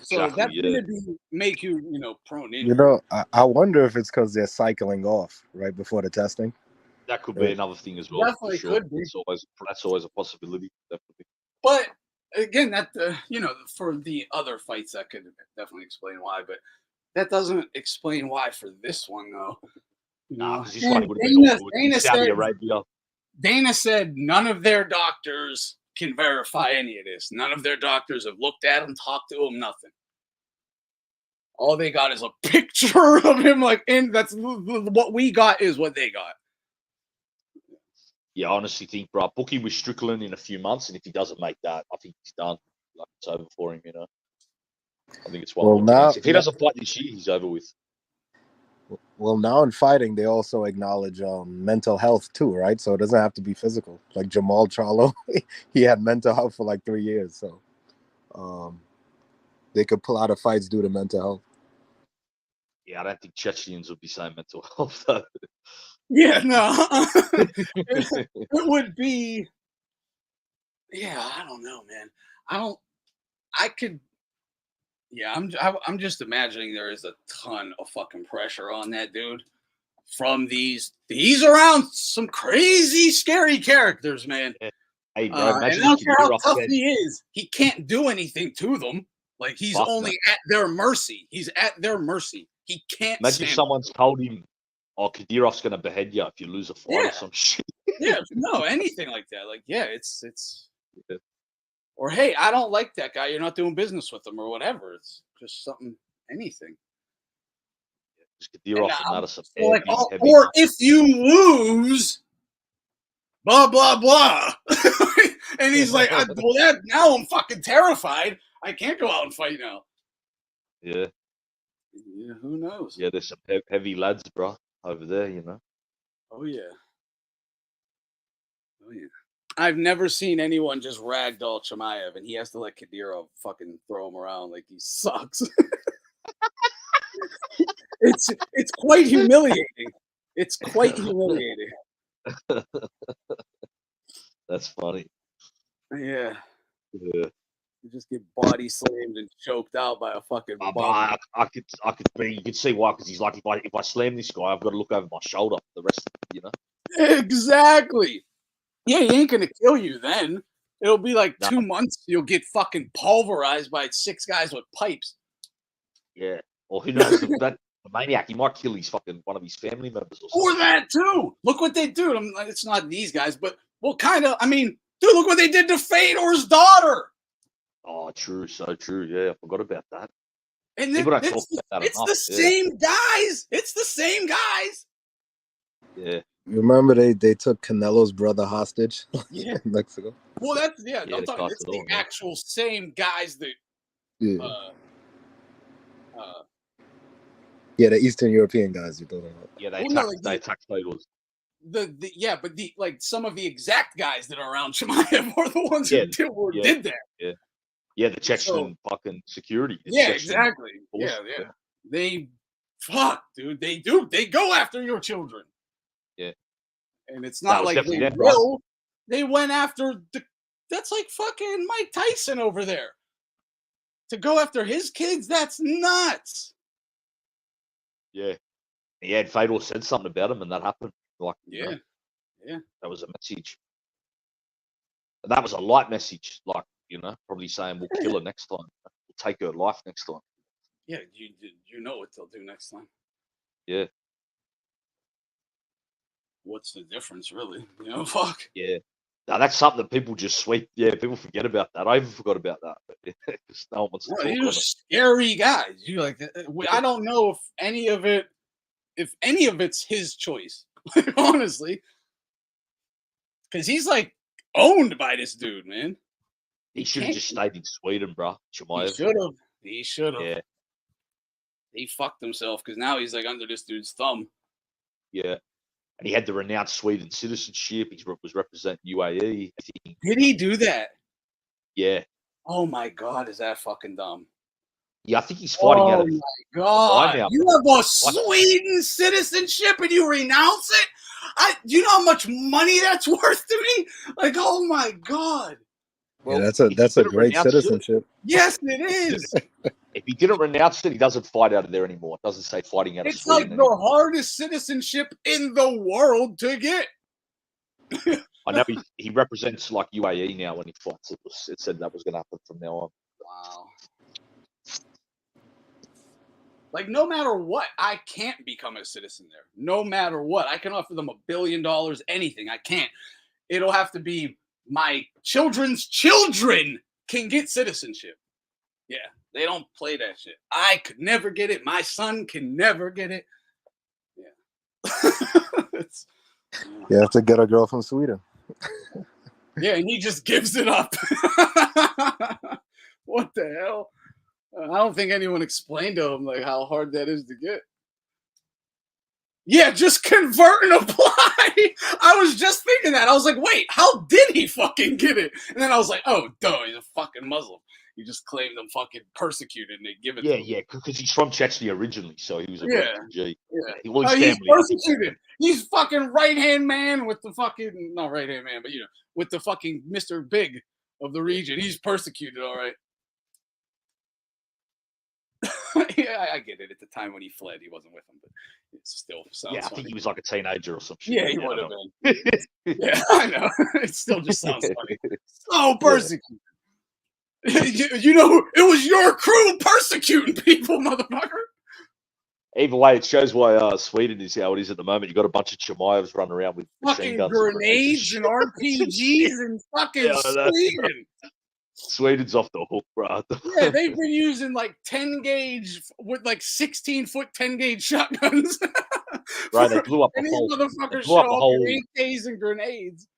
So that's going to make you, prone injury. You know, I wonder if it's because they're cycling off right before the testing. That could be another thing as well. Definitely could be. That's always a possibility. Definitely. But again, that for the other fights, that could definitely explain why. But that doesn't explain why for this one, though. Nah, because this one would have been all good in Saudi Arabia. Dana said none of their doctors can verify any of this. None of their doctors have looked at him, talked to him, nothing. All they got is a picture of him, that's what we got is what they got. Yeah, I honestly think, bro, book him with Strickland in a few months, and if he doesn't make that, I think he's done. Like, it's over for him, I think it's one more. If he doesn't fight this year, he's over with. Well, now in fighting, they also acknowledge mental health too, right? So it doesn't have to be physical. Like Jamal Charlo, he had mental health for like 3 years. So they could pull out of fights due to mental health. Yeah, I don't think Chechens would be saying mental health, though. Yeah, no. It would be... Yeah, I don't know, man. I'm just imagining there is a ton of fucking pressure on that dude from he's around some crazy, scary characters, man. Hey, bro, and I don't care how tough he is, he can't do anything to them. Like, he's only at their mercy. He's at their mercy. He can't. Imagine if someone's told him, "Oh, Kadyrov's going to behead you if you lose a fight or some shit." Yeah, no, anything like that. Like, yeah, it's. Yeah. Or, hey, I don't like that guy. You're not doing business with him, or whatever. It's just something, anything. Kadyrov and Madison. Or if you lose, blah blah blah, and he's like, now I'm fucking terrified. I can't go out and fight now. Yeah. Yeah, who knows? Yeah, there's some heavy lads, bro, over there, Oh, yeah. Oh, yeah. I've never seen anyone just ragdoll Chimaev, and he has to let Kadyrov fucking throw him around like he sucks. It's quite humiliating. It's quite humiliating. That's funny. Yeah. just get body slammed and choked out by a fucking But bum. I could, you could see why, because he's like, if I slam this guy, I've got to look over my shoulder the rest of it, you know? Exactly. Yeah, he ain't gonna kill you then. It'll be like No. 2 months. You'll get fucking pulverized by 6 guys with pipes. Yeah. Or who knows, the maniac, he might kill one of his family members or something. Or that too. Look what they do. It's not these guys, but well, kind of. I mean, dude, look what they did to Fedor's daughter. Oh, true. So true. Yeah, I forgot about that. And People don't talk about that it's enough. the same guys. It's the same guys. Yeah. You remember they took Canelo's brother hostage Yeah. in Mexico? Well, that's I'm the talking. It's the Cartel, actual same guys that. Yeah. Yeah, the Eastern European guys you're talking about. Yeah, they attacked Fedor's. But some of the exact guys that are around Chimaev are the ones who did that. Yeah. Yeah, the Chechen fucking security. Yeah, exactly. Yeah. They dude. They go after your children. Yeah. And it's not like they will. They went after that's like fucking Mike Tyson over there. To go after his kids, that's nuts. Yeah. Yeah, Fedor said something about him, and that happened. Like, yeah. That was a message. And that was a light message, like, probably saying we'll kill her next time. We'll take her life next time. Yeah, you know what they'll do next time. Yeah. What's the difference, really? Fuck. Yeah. Now, that's something that people just sweep. Yeah, people forget about that. I even forgot about that. Because no one wants to talk These on are it. scary guys. I don't know if any of it's his choice, honestly. Because he's like owned by this dude, man. He should have just stayed in Sweden, bro. Chimaev. He should have. Yeah. He fucked himself because now he's like under this dude's thumb. Yeah. And he had to renounce Sweden citizenship. He was representing UAE. Did he do that? Yeah. Oh my God, is that fucking dumb? Yeah, I think he's fighting out of. Oh my God! Now. You have a Sweden citizenship and you renounce it? Do you know how much money that's worth to me? Like, oh my God! Well, yeah, that's a great citizenship. Yes, it is. If he didn't renounce it, he doesn't fight out of there anymore. It doesn't say fighting out of Sweden. It's like the hardest citizenship in the world to get. I know he represents like UAE now when he fights. It said that was going to happen from now on. Wow. Like, no matter what, I can't become a citizen there. No matter what. I can offer them $1 billion, anything. I can't. It'll have to be my children's children can get citizenship. Yeah, they don't play that shit. I could never get it. My son can never get it. Yeah. You have to get a girl from Sweden. Yeah, and he just gives it up. What the hell? I don't think anyone explained to him like how hard that is to get. Yeah, just convert and apply. I was just thinking that. I was like, wait, how did he fucking get it? And then I was like, oh, duh, he's a fucking Muslim. You just claim them fucking persecuted and they give it to him. Yeah, because he's from Chechnya originally, so he was a refugee. Yeah. He's persecuted. He's fucking right-hand man with the fucking, not right-hand man, but with the fucking Mr. Big of the region. He's persecuted, all right. Yeah, I get it. At the time when he fled, he wasn't with him, but it still sounds funny. I think he was like a teenager or some shit. Yeah, he would have been. Yeah, I know. It still just sounds funny. So persecuted. It was your crew persecuting people, motherfucker. Either way, it shows why Sweden is how it is at the moment. You got a bunch of Chimaevs running around with fucking grenades and RPGs and fucking Sweden. Sweden's off the hook, bro. Yeah, they've been using like 10 gauge with like 16-foot 10 gauge shotguns. Right, they blew up a whole. Motherfuckers show up with AKs and grenades.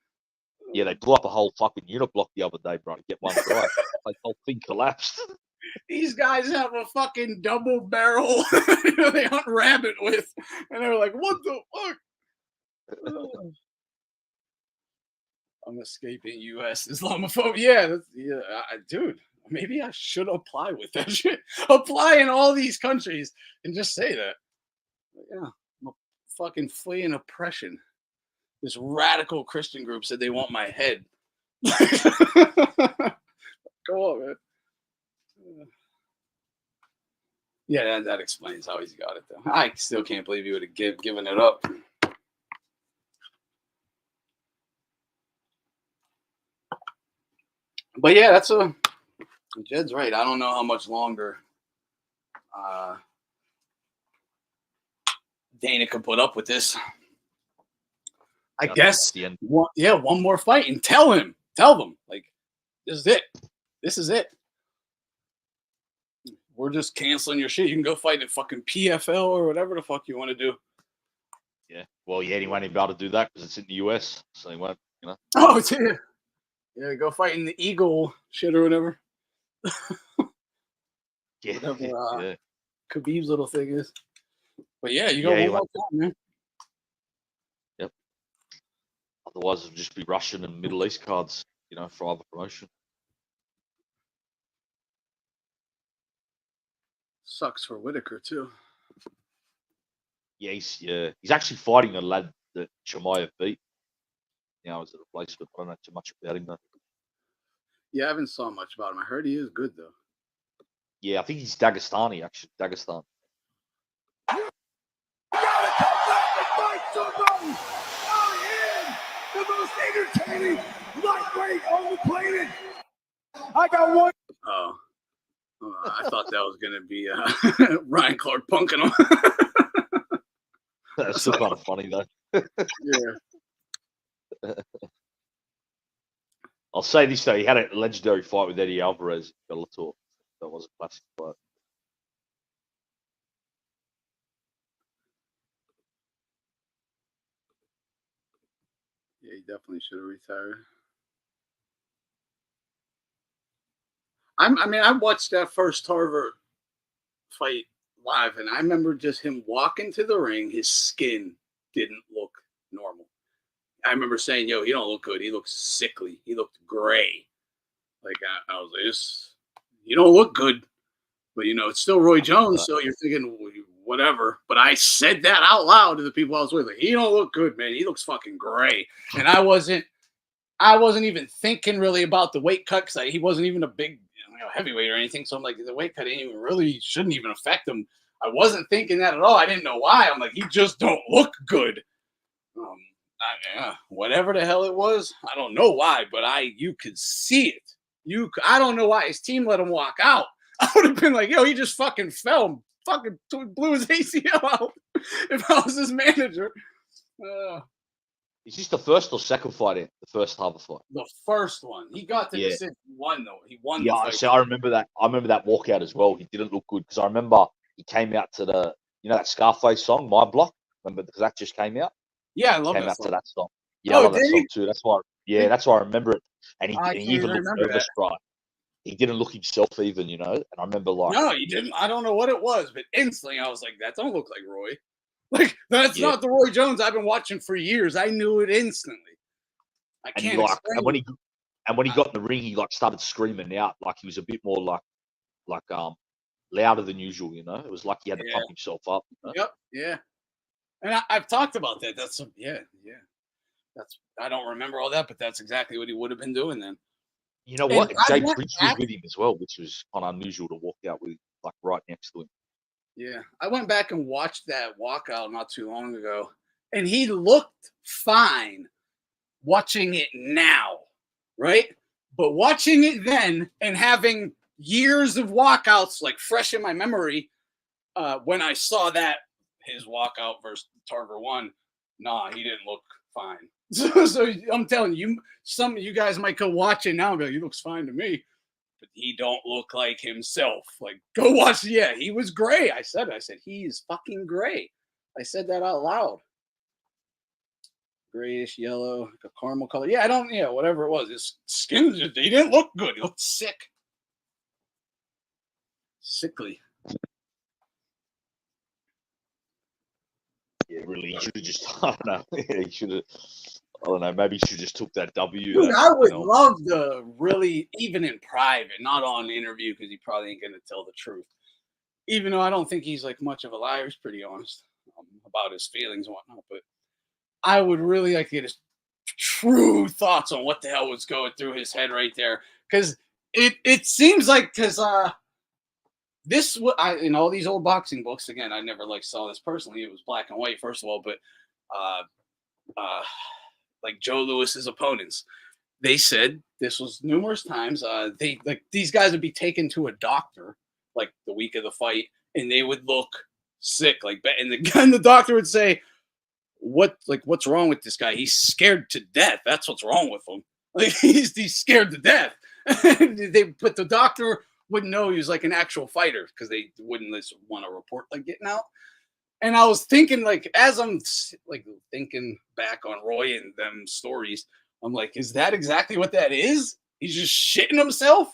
Yeah, they blew up a whole fucking unit block the other day, bro, to get one guy. Like, the whole thing collapsed. These guys have a fucking double barrel they hunt rabbit with. And they're like, what the fuck? I'm escaping U.S. Islamophobia. Yeah, dude, maybe I should apply with that shit. Apply in all these countries and just say that. Yeah, I'm fucking fleeing oppression. This radical Christian group said they want my head. Go on, man. Yeah, that explains how he's got it, though. I still can't believe he would have given it up. But yeah, Jed's right. I don't know how much longer Dana could put up with this. I guess the end. one more fight and tell them, like, this is it. This is it. We're just canceling your shit. You can go fight at fucking PFL or whatever the fuck you want to do. Yeah. Well, yeah, he won't be able to do that because it's in the US, so he won't. Oh, it's here. Yeah, go fight in the Eagle shit or whatever. Yeah. Whatever Khabib's little thing is. But yeah, you got one more time, man. Yep. Otherwise, it'll just be Russian and Middle East cards, for either promotion. Sucks for Whitaker too. Yeah, he's actually fighting a lad that Chimaev beat. Now as a replacement. I don't know too much about him though. Yeah, I haven't saw much about him. I heard he is good though. Yeah, I think he's Dagestani actually. Dagestan. You gotta come back and fight somebody! I am the most entertaining lightweight on the planet! I got one. Oh. I thought that was going to be Ryan Clark punking him. That's still kind of funny, though. Yeah. I'll say this, though. He had a legendary fight with Eddie Alvarez in Bellator. That was a classic fight. Yeah, he definitely should have retired. I watched that first Tarver fight live, and I remember just him walking to the ring. His skin didn't look normal. I remember saying, "Yo, he don't look good. He looks sickly. He looked gray." Like I was like, "You don't look good," but it's still Roy Jones. So you're thinking whatever. But I said that out loud to the people I was with. Like, he don't look good, man. He looks fucking gray. And I wasn't even thinking really about the weight cut because he wasn't even a big heavyweight or anything. So I'm like, the weight cut shouldn't even affect him. I wasn't thinking that at all. I didn't know why. I'm like, he just don't look good. Whatever the hell it was, I don't know why, but you could see it. I don't know why his team let him walk out. I would have been like, yo, he just fucking fell, fucking blew his ACL out if I was his manager. Is this the first or second fight in the first Harbour fight? The first one. He got the decision. He won, though. He won the fight. So I remember that. I remember that walkout as well. He didn't look good because I remember he came out to the, that Scarface song, My Block. Remember, because that just came out? Yeah, I love came that out song. to that song. Yeah, I love that song too. That's why. Yeah, that's why I remember it. And he even looked nervous, right? He didn't look himself even, And I remember no, he didn't. I don't know what it was, but instantly I was like, that don't look like Roy. Like that's not the Roy Jones I've been watching for years. I knew it instantly. I can't explain. And when he got in the ring, he started screaming out like he was a bit more like louder than usual. It was like he had to pump himself up. Yep, yeah. And I've talked about that. That's I don't remember all that, but that's exactly what he would have been doing then. You know what? Jay Prince was with him as well, which was kind of unusual to walk out with, like right next to him. Yeah, I went back and watched that walkout not too long ago, and he looked fine watching it now, right? But watching it then and having years of walkouts like fresh in my memory, when I saw that his walkout versus Tarver 1, he didn't look fine. So I'm telling you, some of you guys might go watch it now and be like, he looks fine to me. But he don't look like himself. Like, go watch. Yeah, he was gray. I said, he's fucking gray. I said that out loud. Grayish yellow, like a caramel color. Yeah, whatever it was. His skin, he didn't look good. He looked sick. Sickly. Yeah, really. He should have just, I don't know. He should have, I don't know. Maybe he should have just took that W. Dude, I would love to really, even in private, not on interview, because he probably ain't going to tell the truth. Even though I don't think he's like much of a liar. He's pretty honest about his feelings and whatnot. But I would really like to get his true thoughts on what the hell was going through his head right there. Because it seems like, this in all these old boxing books. Again, I never like saw this personally. It was black and white, first of all, but like Joe Lewis's opponents, they said this was numerous times. They like these guys would be taken to a doctor like the week of the fight, and they would look sick, and the doctor would say, what's wrong with this guy? He's scared to death. That's what's wrong with him. Like he's scared to death. But the doctor wouldn't know he was like an actual fighter because they wouldn't want to report like getting out. And I was thinking, like, as I'm like thinking back on Roy and them stories, I'm like, is that exactly what that is? He's just shitting himself.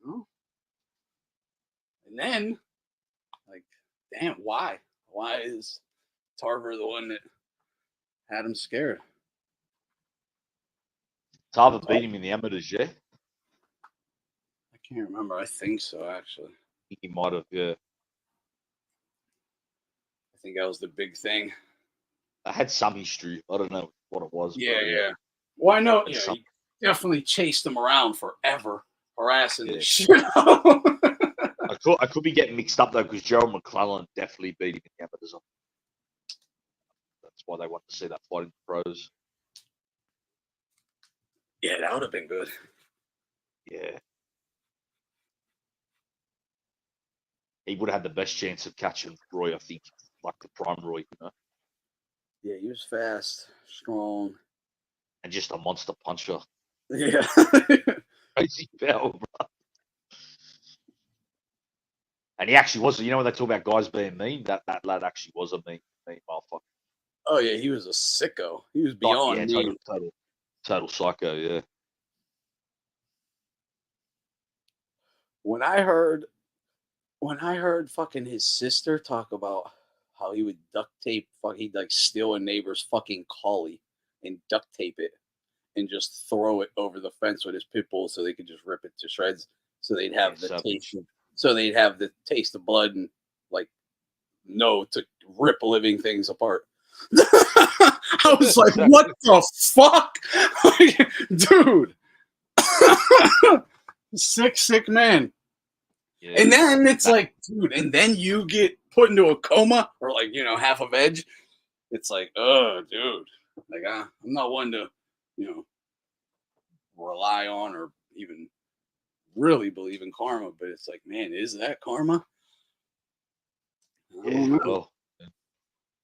Oh. And then, like, damn, why? Why is Tarver the one that had him scared? Tarver beat him in the amateurs, yeah? I can't remember. I think so, actually. I think he might have, yeah. I think that was the big thing. I had some history. I don't know what it was. Yeah, but, yeah. Well, I know. Yeah, he definitely chased him around forever, harassing the shit out. I could be getting mixed up though, because Gerald McClellan definitely beat him in the amateurs. That's why they want to see that fight in the pros. Yeah, that would have been good. Yeah. He would have had the best chance of catching Roy, I think, like the prime Roy, you know. Yeah, he was fast, strong, and just a monster puncher. Yeah. Crazy foul, bro. And he actually was. You know when they talk about guys being mean, that lad actually was a mean motherfucker. Oh yeah, he was a sicko. He was beyond mean. Total psycho. Yeah. When I heard fucking his sister talk about how he would duct tape, he'd like steal a neighbor's fucking collie and duct tape it and just throw it over the fence with his pit bull so they could just rip it to shreds, so they'd have the taste. So they'd have the taste of blood and like know to rip living things apart. I was like, what the fuck, dude? Sick man. Yeah. And then it's like, dude, and then you get put into a coma or like, half a veg. It's like, oh, dude, like I'm not one to, rely on or even really believe in karma, but it's like, man, is that karma? Yeah.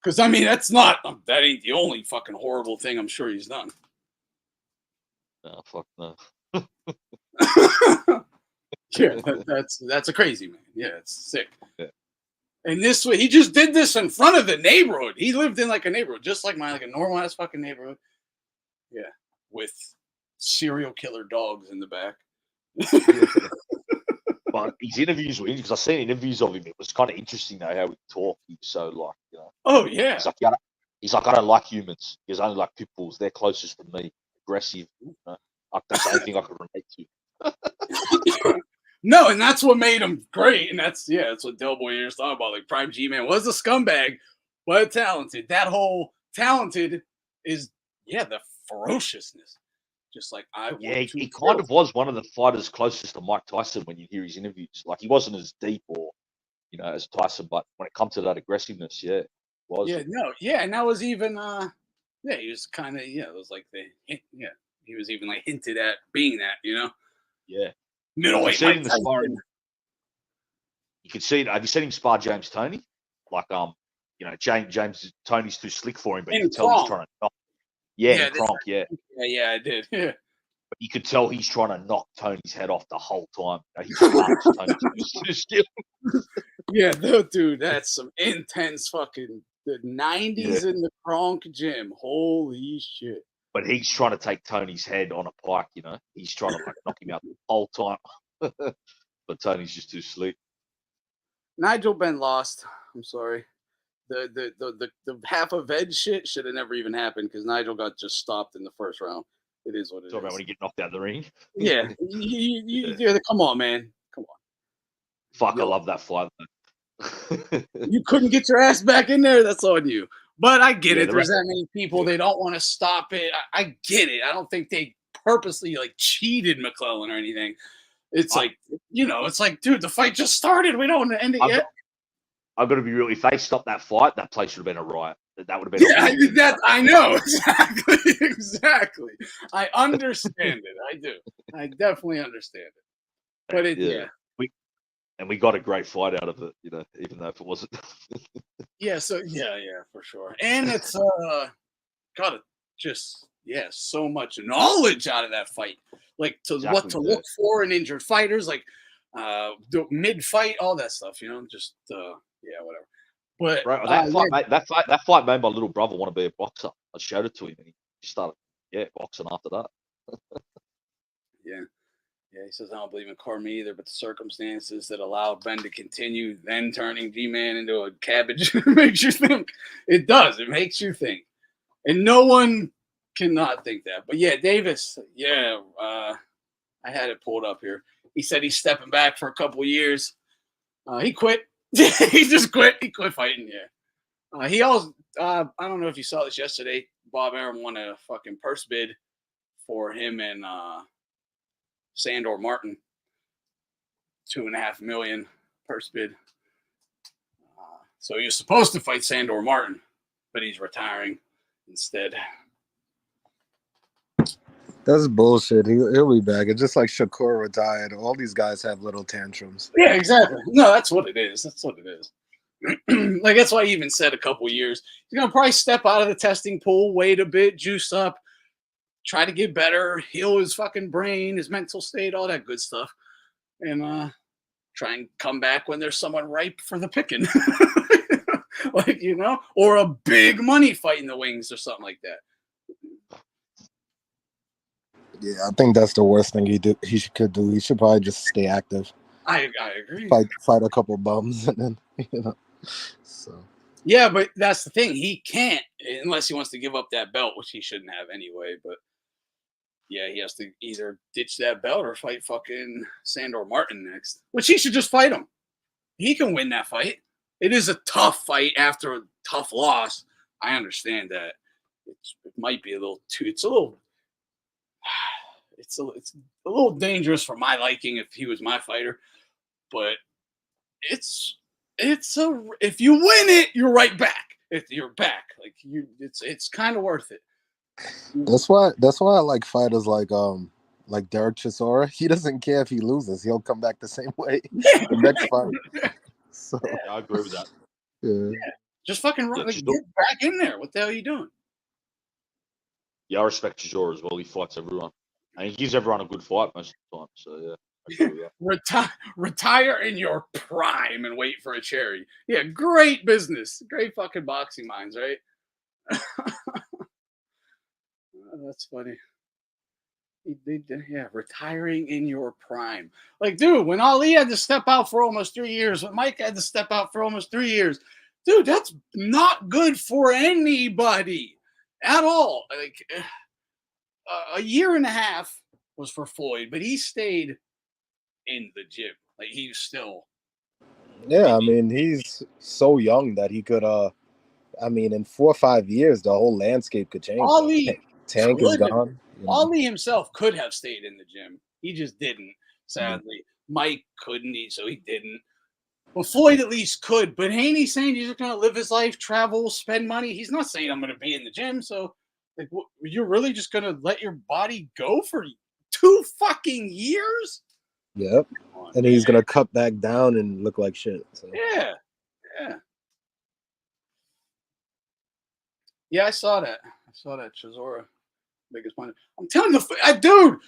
Because I mean, that ain't the only fucking horrible thing I'm sure he's done. No, fuck no. Yeah, that's a crazy man. Yeah, it's sick. Yeah. And this way, he just did this in front of the neighborhood. He lived in like a neighborhood, just like mine, like a normal ass fucking neighborhood. Yeah, with serial killer dogs in the back. But his interviews were interesting because I seen interviews of him. It was kind of interesting though how he talked. He was so like, Oh yeah. He's like, I don't like humans. He's only like pit bulls. They're closest to me. Aggressive. Like that's the only thing I could relate to. No, and that's what made him great. And that's what Del Boy here is talking about. Like Prime G Man was a scumbag, but talented. That whole talented is the ferociousness. Just like he kind of was one of the fighters closest to Mike Tyson when you hear his interviews. Like he wasn't as deep or as Tyson, but when it comes to that aggressiveness, it was. And that was even he was kind of it was like he was even like hinted at being that, Yeah. Middleweight. You can see it. Have you seen him spar James Toney? Like James Toney's too slick for him, but you can tell he's trying to knock. Yeah, Kronk, Yeah, I did. Yeah. But you could tell he's trying to knock Tony's head off the whole time. He's too skilled. Yeah, dude, that's some intense fucking the 90s in the Kronk gym. Holy shit. But he's trying to take Tony's head on a pike, He's trying to knock him out the whole time. But Tony's just too slick. Nigel Benn lost. I'm sorry. The half a veg shit should have never even happened because Nigel got just stopped in the first round. It is what it is. Talking about when he get knocked out of the ring. Yeah. Come on, man. Come on. Fuck, I love that fight. You couldn't get your ass back in there. That's on you. But I get it. There's that many people. They don't want to stop it. I get it. I don't think they purposely like cheated McClellan or anything. It's like, it's like, dude, the fight just started. We don't end it yet. I've got to be real. If they stopped that fight, that place would have been a riot. That would have been. Yeah, I know exactly. I understand it. I do. I definitely understand it. But We got a great fight out of it, even though if it wasn't. Yeah. So yeah, for sure. And it's got so much knowledge out of that fight. Like what to look for in injured fighters, like mid fight, all that stuff. Just whatever. But bro, that fight made my little brother want to be a boxer. I showed it to him, and he started boxing after that. Yeah, he says, I don't believe in karma either, but the circumstances that allowed Ben to continue, then turning G-Man into a cabbage, makes you think. It does. It makes you think. And no one cannot think that. But yeah, Davis, I had it pulled up here. He said he's stepping back for a couple of years. He quit. He just quit. He quit fighting, he also, I don't know if you saw this yesterday, Bob Arum won a fucking purse bid for him and Sandor Martin. $2.5 million purse bid. So he was supposed to fight Sandor Martin, but he's retiring instead. That's bullshit. He'll be back. It's just like Shakur retired. All these guys have little tantrums. Yeah, exactly. No, that's what it is. Like, that's why he even said a couple years. He's going to probably step out of the testing pool, wait a bit, juice up, try to get better, heal his fucking brain, his mental state, all that good stuff. And try and come back when there's someone ripe for the picking. Like, or a big money fight in the wings or something like that. Yeah, I think that's the worst thing he could do. He should probably just stay active. I agree. Fight a couple bums and then, So. Yeah, but that's the thing. He can't unless he wants to give up that belt, which he shouldn't have anyway. But yeah, he has to either ditch that belt or fight fucking Sandor Martin next, which he should just fight him. He can win that fight. It is a tough fight after a tough loss. I understand that. It might be a little too. It's a little dangerous for my liking if he was my fighter, but if you win it, you're right back. If you're back, it's kind of worth it. That's why I like fighters like Derek Chisora. He doesn't care if he loses; he'll come back the same way the next fight. So I agree with that. Yeah. Just fucking run, get back in there. What the hell are you doing? Yeah, I respect Chisora as well. He fights everyone. And he gives everyone a good fight most of the time. So, yeah. Retire in your prime and wait for a cherry. Yeah, great business. Great fucking boxing minds, right? That's funny. Retiring in your prime. Like, dude, when Ali had to step out for almost 3 years, when Mike had to step out for almost 3 years, dude, that's not good for anybody at all. Like, a year and a half was for Floyd, but he stayed in the gym. Like, he was still. Yeah, I mean, he's so young that he could. In 4 or 5 years, the whole landscape could change. Tank is gone. Ali himself could have stayed in the gym. He just didn't, sadly. Mike couldn't, so he didn't. Well, Floyd at least could, but Haney's saying he's just going to live his life, travel, spend money. He's not saying I'm going to be in the gym, so like, you're really just going to let your body go for 2 fucking years? Yep. And he's going to cut back down and look like shit. So. Yeah. Yeah, I saw that. Chisora, biggest point. I'm telling you, dude,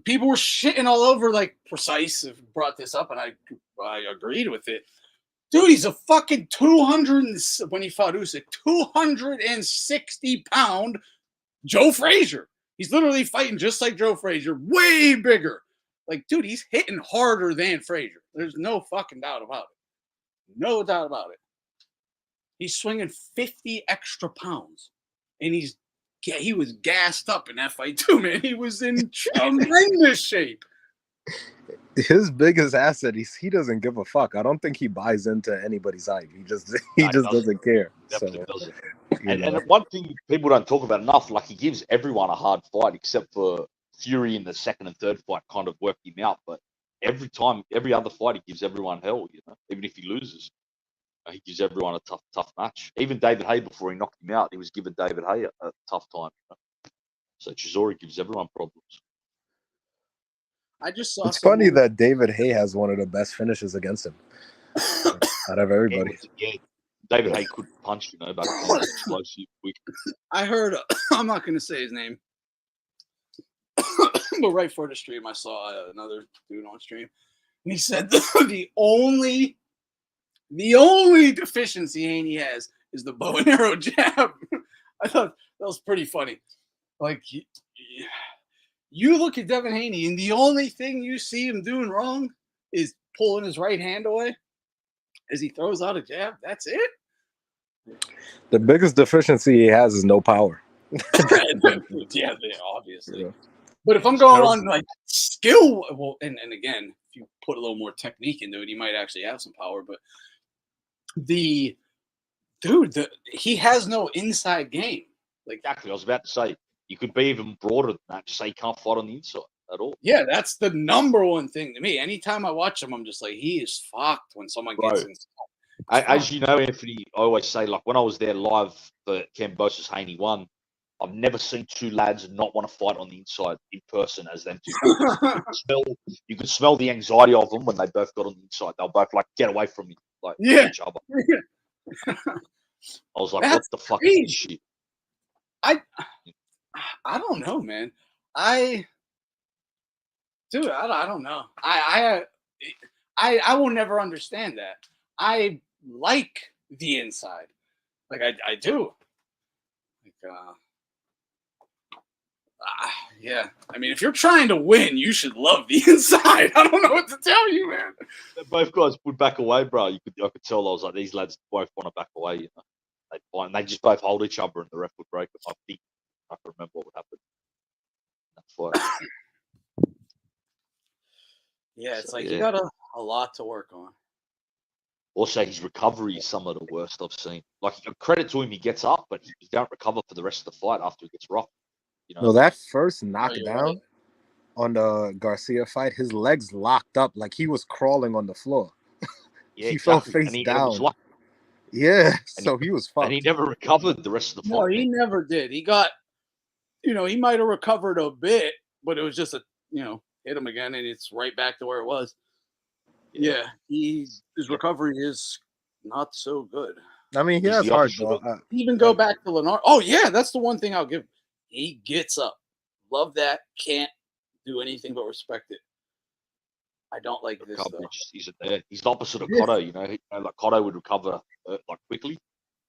people were shitting all over, like, Precise brought this up, and I agreed with it. Dude, he's a fucking 200, when he fought Usyk, 260-pound Joe Frazier. He's literally fighting just like Joe Frazier, way bigger. Like, dude, he's hitting harder than Frazier. There's no fucking doubt about it. No doubt about it. He's swinging 50 extra pounds. And he was gassed up in that fight too, man. He was in tremendous shape. His biggest asset, he doesn't give a fuck. I don't think he buys into anybody's hype. He just doesn't care. Definitely doesn't. And one thing people don't talk about enough, like, he gives everyone a hard fight except for Fury in the second and third fight kind of worked him out. But every time, every other fight, he gives everyone hell. You know, even if he loses, he gives everyone a tough match. Even David Haye, before he knocked him out, he was giving David Haye a tough time. You know? So Chisora gives everyone problems. I just saw. It's funny that David Haye has one of the best finishes against him out of everybody. Yeah, David Haye could punch, you know, back then, explosive, quick. I heard. I'm not going to say his name, but right before the stream, I saw another dude on stream, and he said the only deficiency Haney has is the bow and arrow jab. I thought that was pretty funny. Like, you look at Devin Haney, and the only thing you see him doing wrong is pulling his right hand away as he throws out a jab. That's it. The biggest deficiency he has is no power. Yeah, obviously. Yeah. But if I'm going on like skill, well, and again, if you put a little more technique into it, he might actually have some power. But he has no inside game. Like, exactly, I was about to say, you could be even broader than that. Just say you can't fight on the inside at all. Yeah, that's the number one thing to me. Anytime I watch him, I'm just like, he is fucked when someone gets inside. As you know, Anthony, I always say, like, when I was there live for Cambosis Haney 1, I've never seen two lads not want to fight on the inside in person as them two. You could smell the anxiety of them when they both got on the inside. They'll both like, get away from me, like each other. I was like, what the fuck is this shit? I don't know, man. I don't know. I will never understand that. I like the inside. Like, I do. Like, yeah. I mean, if you're trying to win, you should love the inside. I don't know what to tell you, man. Both guys would back away, bro. I could tell. I was like, these lads both want to back away. You know, they just both hold each other, and the ref would break them. I think I can remember what would happen. That's fight. Yeah, it's like you got a lot to work on. Also, his recovery is some of the worst I've seen. Like, credit to him, he gets up, but he don't recover for the rest of the fight after he gets rocked. You know? No, that first knockdown on the Garcia fight, his legs locked up like he was crawling on the floor. Yeah, he fell face down. Yeah, so he was fucked. And he never recovered the rest of the fight. No, he never did. He got, he might have recovered a bit, but it was just hit him again, and it's right back to where it was. Yeah, his recovery is not so good. I mean, he has hard. Even go back to Lennar. Oh yeah, that's the one thing I'll give him. He gets up. Love that. Can't do anything but respect it. I don't like this though. He's there. He's the opposite of Cotto. Like Cotto would recover like quickly.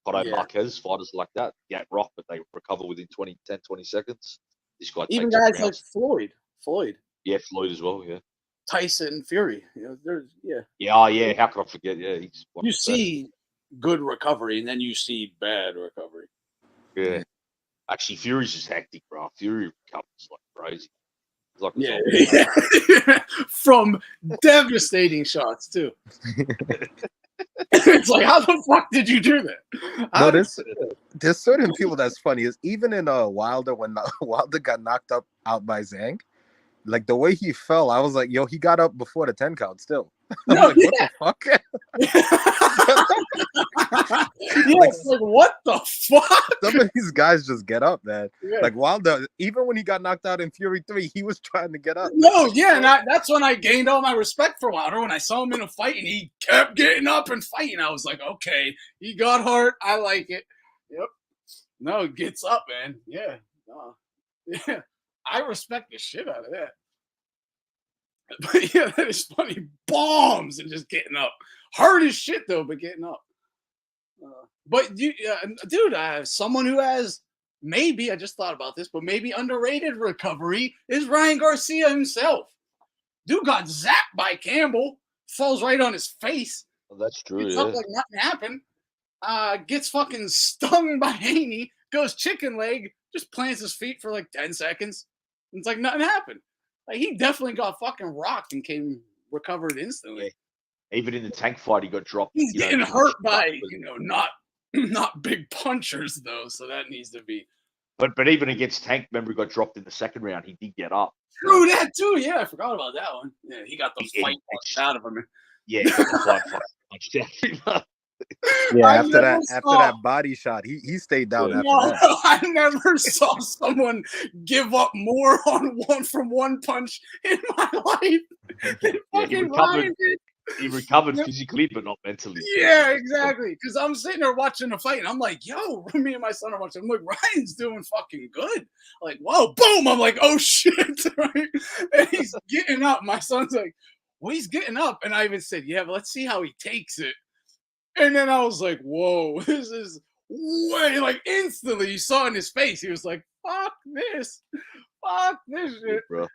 Cotto, Marquez, fighters like that get rocked, but they recover within 10, 20 seconds. This guy even guys like Floyd. Yeah, Floyd as well. Yeah. Tyson Fury. There's Yeah. How could I forget? Yeah, you see good recovery, and then you see bad recovery. Yeah. Actually, Fury's just hectic, bro. Fury recovers like crazy. Like from devastating shots too. It's like, how the fuck did you do that? No, there's certain people that's funny. Is even in Wilder, when Wilder got knocked out by Zhang, like the way he fell, I was like, yo, he got up before the 10 count still. No, like, what the fuck? It's like, what the fuck? Some of these guys just get up, man. Yeah. Like Wilder, even when he got knocked out in Fury 3, he was trying to get up. No, yeah, and that's when I gained all my respect for Wilder. When I saw him in a fight and he kept getting up and fighting, I was like, okay, he got hurt. I like it. Yep. No, it gets up, man. Yeah. No. Yeah. I respect the shit out of that. But yeah, that is funny. Bombs and just getting up. Hard as shit though, but getting up. But dude, someone who has maybe, I just thought about this, but maybe underrated recovery is Ryan Garcia himself. Dude got zapped by Campbell, falls right on his face. Well, that's true. Gets up like nothing happened. Gets fucking stung by Haney, goes chicken leg, just plants his feet for like 10 seconds. It's like nothing happened. Like, he definitely got fucking rocked and recovered instantly. Yeah. Even in the tank fight, he got dropped. He's getting hurt by, not big punchers though. So that needs to be. But even against Tank, remember he got dropped in the second round. He did get up. True that too. Yeah, I forgot about that one. Yeah, he got the fight out of him. Yeah, he got the fight punched out. Yeah, I after never that saw- body shot, he stayed down after No, that. I never saw someone give up more from one punch in my life than Yeah, fucking Ryan did. He recovered physically, but not mentally. Yeah, exactly. Because I'm sitting there watching the fight, and I'm like, "Yo," me and my son are watching. I'm like, "Ryan's doing fucking good." Like, whoa, boom! I'm like, "Oh shit!" Right? And he's getting up. My son's like, "Well, he's getting up," and I even said, "Yeah, but let's see how he takes it." And then I was like, "Whoa, this is way like instantly." You saw in his face, he was like, fuck this shit." Bro.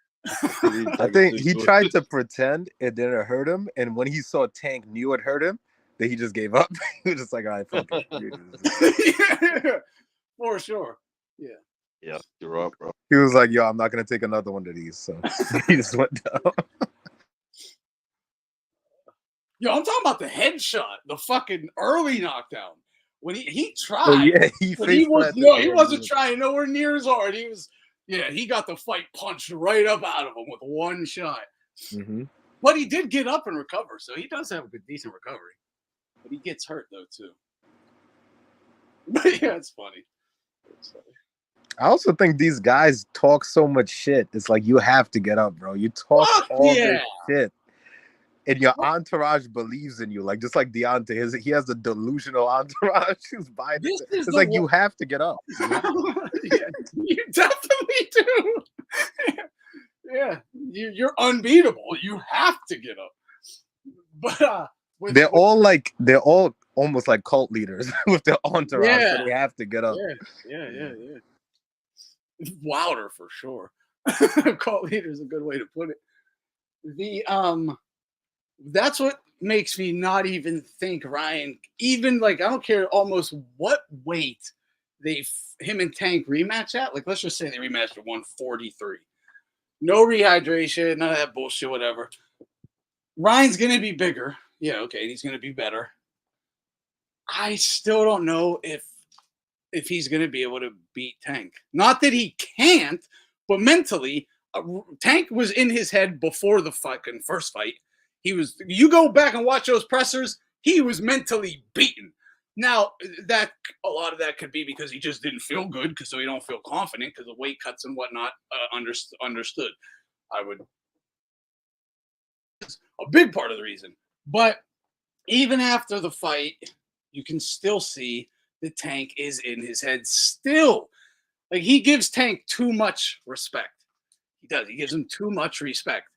I think he tried to pretend it didn't hurt him, and when he saw Tank knew it hurt him, then he just gave up. He was just like, "All right, fuck it." Yeah, for sure. Yeah, you're right, bro. He was like, "Yo, I'm not gonna take another one of these." So he just went down. Yo, I'm talking about the headshot, the fucking early knockdown. When he tried. Oh yeah, But he wasn't trying nowhere near as hard. He got the fight punched right up out of him with one shot. Mm-hmm. But he did get up and recover, so he does have a good, decent recovery. But he gets hurt though too. But yeah, it's funny. I also think these guys talk so much shit. It's like you have to get up, bro. You talk all this shit, and your entourage believes in you. Like just like Deontay, he has a delusional entourage who's buying it. It's like you have to get up. Yeah, you definitely do. Yeah, you're unbeatable. You have to get up. But they're all almost like cult leaders with their entourage, so they have to get up. Yeah. Wilder for sure. Cult leader is a good way to put it. That's what makes me not even think Ryan. Even like I don't care almost what weight him and Tank rematch at. Like let's just say they rematched at 143. No rehydration, none of that bullshit, whatever. Ryan's gonna be bigger. Yeah, okay, he's gonna be better. I still don't know if he's gonna be able to beat Tank. Not that he can't, but mentally, Tank was in his head before the fucking first fight. You go back and watch those pressers, he was mentally beaten. Now, that a lot of that could be because he just didn't feel good, so he don't feel confident because of weight cuts and whatnot. Understood. A big part of the reason. But even after the fight, you can still see the Tank is in his head still. Like he gives Tank too much respect. He does. He gives him too much respect.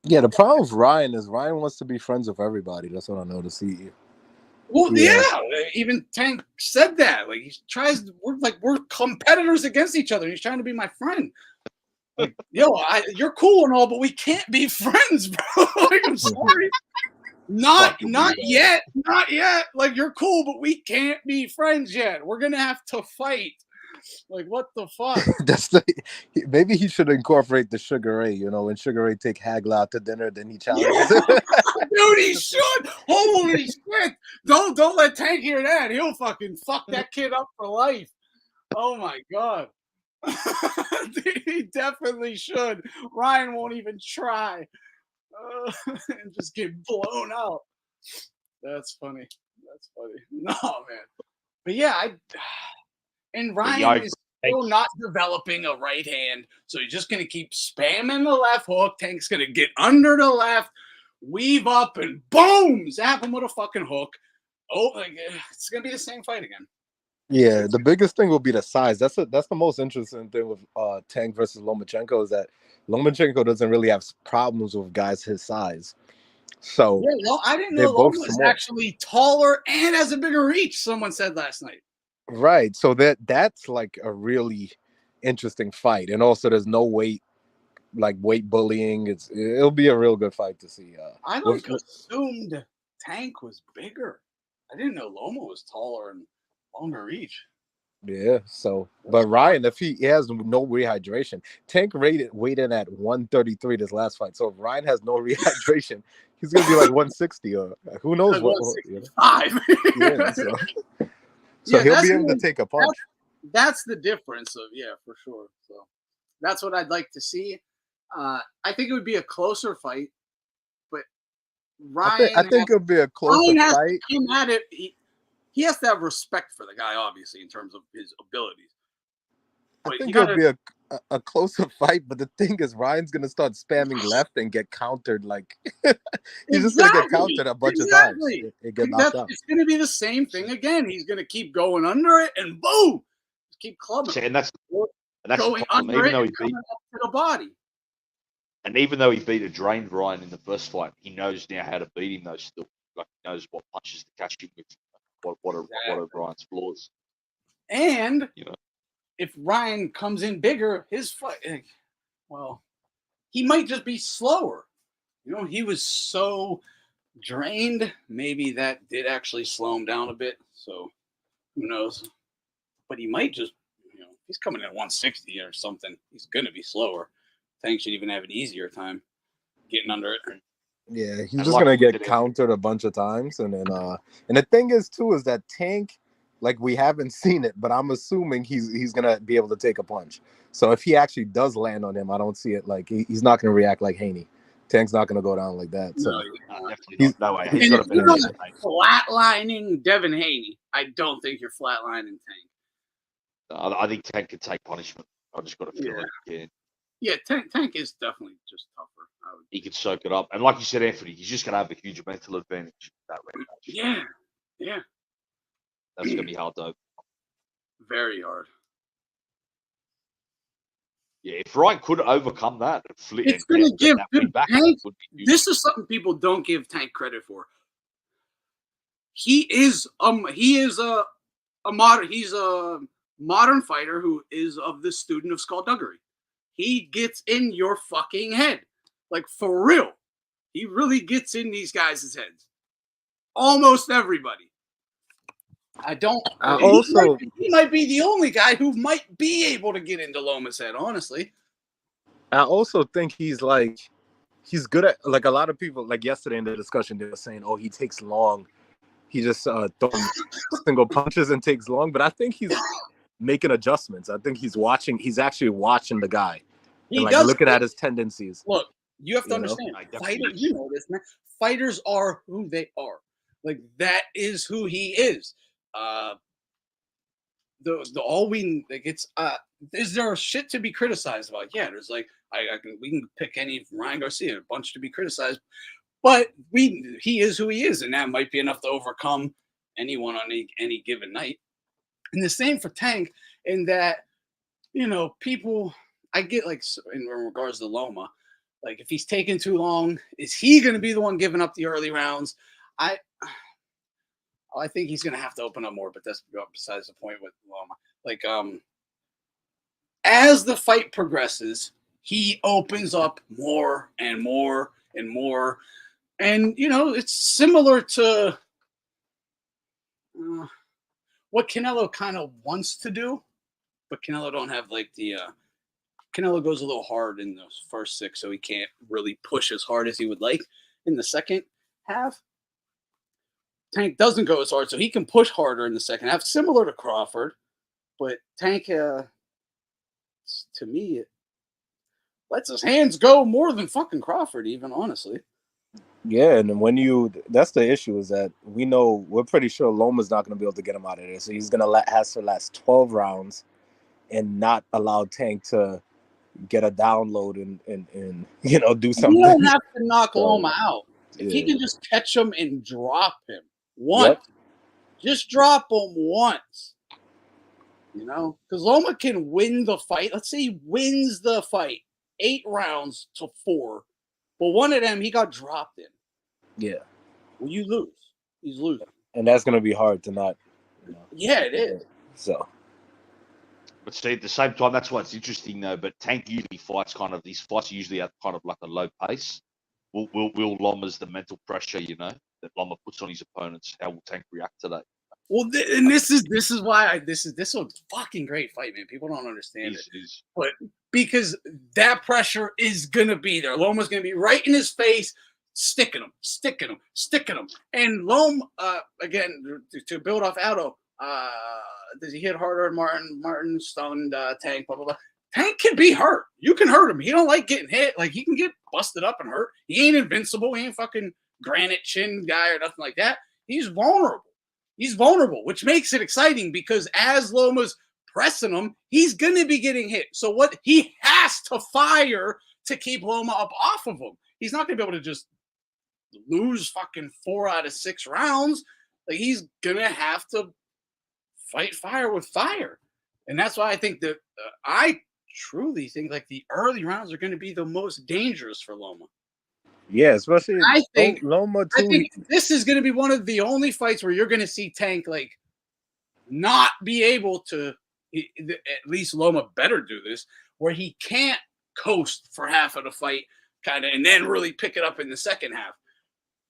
Yeah, the problem with Ryan is Ryan wants to be friends with everybody. That's what I noticed. Well, yeah. Even Tank said that. Like he tries. We're competitors against each other. He's trying to be my friend. Like, yo, you're cool and all, but we can't be friends, bro. Like, I'm sorry. Not yet. Like you're cool, but we can't be friends yet. We're gonna have to fight. Like what the fuck? Maybe he should incorporate the Sugar Ray. You know, when Sugar Ray take Hagler out to dinner, then he challenges. Yeah. Dude, he should. Holy shit! Don't let Tank hear that. He'll fucking fuck that kid up for life. Oh my god. He definitely should. Ryan won't even try. And just get blown out. That's funny. No, man. But yeah, and Ryan is still not developing a right hand, so he's just gonna keep spamming the left hook. Tank's gonna get under the left, weave up, and boom, zap him with a fucking hook. Oh, it's gonna be the same fight again. Yeah, the biggest thing will be the size. That's the most interesting thing with Tank versus Lomachenko is that Lomachenko doesn't really have problems with guys his size. So I didn't know Loma was actually taller and has a bigger reach. Someone said last night. Right. So that's like a really interesting fight, and also there's no weight bullying. It'll be a real good fight to see. I assumed Tank was bigger. I didn't know Loma was taller and longer reach. Yeah. So, but Ryan, if he has no rehydration, Tank weighed in at 133 this last fight. So if Ryan has no rehydration, he's gonna be like 160 or who knows what. 165. Yeah. So he'll be able to take a punch. that's the difference of for sure. So that's what I'd like to see. I think it would be a closer fight, but I think it'll be a closer Ryan has fight. to come at it. He has to have respect for the guy, obviously, in terms of his abilities. But I think it'll be a closer fight, but the thing is, Ryan's gonna start spamming left and get countered. Like he's just gonna get countered a bunch of times and get knocked out. It's gonna be the same thing again. He's gonna keep going under it and boom, keep clubbing. And that's going under it and coming up to the body. And even though he beat a drained Ryan in the first fight, he knows now how to beat him. Though still, like he knows what punches to catch him with. What are Ryan's flaws? And if Ryan comes in bigger, his fight, well, he might just be slower. He was so drained. Maybe that did actually slow him down a bit. So who knows? But he might just, he's coming in at 160 or something. He's going to be slower. Tank should even have an easier time getting under it. Yeah, he's just gonna get countered a bunch of times, and then and the thing is too is that Tank, like we haven't seen it, but I'm assuming he's gonna be able to take a punch. So if he actually does land on him, I don't see it like he's not gonna react like Haney. Tank's not gonna go down like that. So definitely not. No way. He's got to flatlining Devin Haney. I don't think you're flatlining Tank. I think Tank could take punishment. I just got to feel it again. Yeah, Tank is definitely just tougher. He could soak it up. And like you said, Anthony, he's just going to have a huge mental advantage. That yeah. That's going to be hard, though. Very hard. Yeah, if Ryan could overcome that, it's going to give Tank. This is something people don't give Tank credit for. He is a modern fighter who is of the student of skullduggery. He gets in your fucking head. Like, for real. He really gets in these guys' heads. Almost everybody. He might be the only guy who might be able to get into Loma's head, honestly. I also think he's good at, like, a lot of people, like yesterday in the discussion, they were saying, oh, he takes long. He just throws single punches and takes long. But I think he's making adjustments. I think he's actually watching the guy. Looking at his tendencies. Look, you have to understand, fighters, this, man. Fighters are who they are. Like, that is who he is. Is there shit to be criticized about? Yeah, there's like we can pick any Ryan Garcia, a bunch to be criticized, but he is who he is, and that might be enough to overcome anyone on any given night. And the same for Tank, in that people. I get, like, in regards to Loma, like, if he's taking too long, is he going to be the one giving up the early rounds? I think he's going to have to open up more, but that's besides the point with Loma. Like, as the fight progresses, he opens up more and more and more. And, it's similar to what Canelo kind of wants to do, but Canelo don't have, like, Canelo goes a little hard in the first 6, so he can't really push as hard as he would like in the second half. Tank doesn't go as hard, so he can push harder in the second half, similar to Crawford. But Tank, to me, it lets his hands go more than fucking Crawford, even, honestly. Yeah, and that's the issue, is that we're pretty sure Loma's not going to be able to get him out of there. So he's going to has to last 12 rounds and not allow Tank to get a download and do something. You don't have to knock Loma out. If he can just catch him and drop him once, just drop him once. Because Loma can win the fight. Let's say he wins the fight 8 rounds to 4, but one of them he got dropped in. Yeah. Well, you lose. He's losing, and that's going to be hard to not. Yeah, it is. So. But Steve, at the same time, that's why it's interesting, though. But Tank usually fights these fights usually at kind of like a low pace. Will Loma's the mental pressure, that Loma puts on his opponents? How will Tank react to that? Well, and this is why this is a fucking great fight, man. People don't understand it, but because that pressure is gonna be there. Loma's gonna be right in his face, sticking him, and Loma again to build off Aldo. Does he hit harder than Martin? Martin stunned Tank, blah, blah, blah. Tank can be hurt. You can hurt him. He don't like getting hit. Like, he can get busted up and hurt. He ain't invincible. He ain't fucking granite chin guy or nothing like that. He's vulnerable. He's vulnerable, which makes it exciting because as Loma's pressing him, he's going to be getting hit. So what he has to fire to keep Loma up off of him. He's not going to be able to just lose fucking 4 out of 6 rounds. Like, he's going to have to fight fire with fire. And that's why I think that I truly think like the early rounds are going to be the most dangerous for Loma. Yeah, especially I think Loma too. I think this is going to be one of the only fights where you're going to see Tank like not be able to, at least Loma better do this, where he can't coast for half of the fight kind of and then really pick it up in the second half.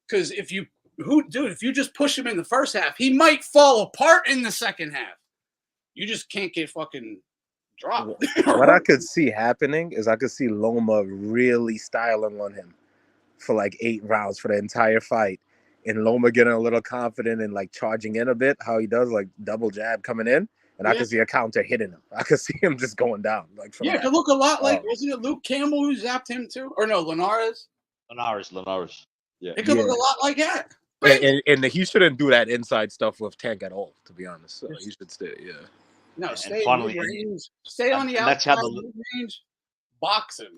Because if you just push him in the first half, he might fall apart in the second half. You just can't get fucking dropped. What I could see happening is I could see Loma really styling on him for like 8 rounds for the entire fight. And Loma getting a little confident and like charging in a bit, how he does, like double jab coming in. And I could see a counter hitting him. I could see him just going down. Like it could look a lot like, wasn't it Luke Campbell who zapped him too? Or no, Linares? Linares. Yeah. It could look a lot like that. And he shouldn't do that inside stuff with Tank at all, to be honest. So he should stay, No, stay mid-range. Stay on the outside mid-range. Box him.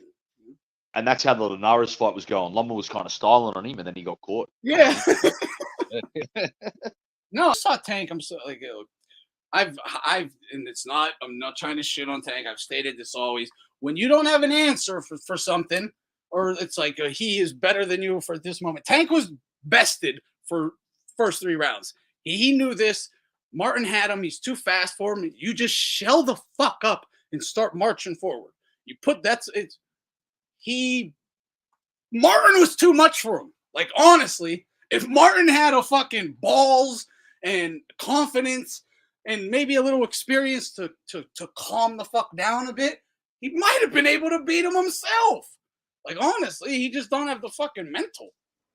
And that's how the Linares fight was going. Loma was kind of styling on him, and then he got caught. Yeah. No, I saw Tank. I'm so like, and it's not. I'm not trying to shit on Tank. I've stated this always. When you don't have an answer for something, or it's like he is better than you for this moment. Tank was bested for first 3 rounds. He knew this. Martin had him. He's too fast for him. You just shell the fuck up and start marching forward. You put Martin was too much for him. Like, honestly, if Martin had a fucking balls and confidence and maybe a little experience to calm the fuck down a bit, he might have been able to beat him himself. Like, honestly, he just don't have the fucking mental.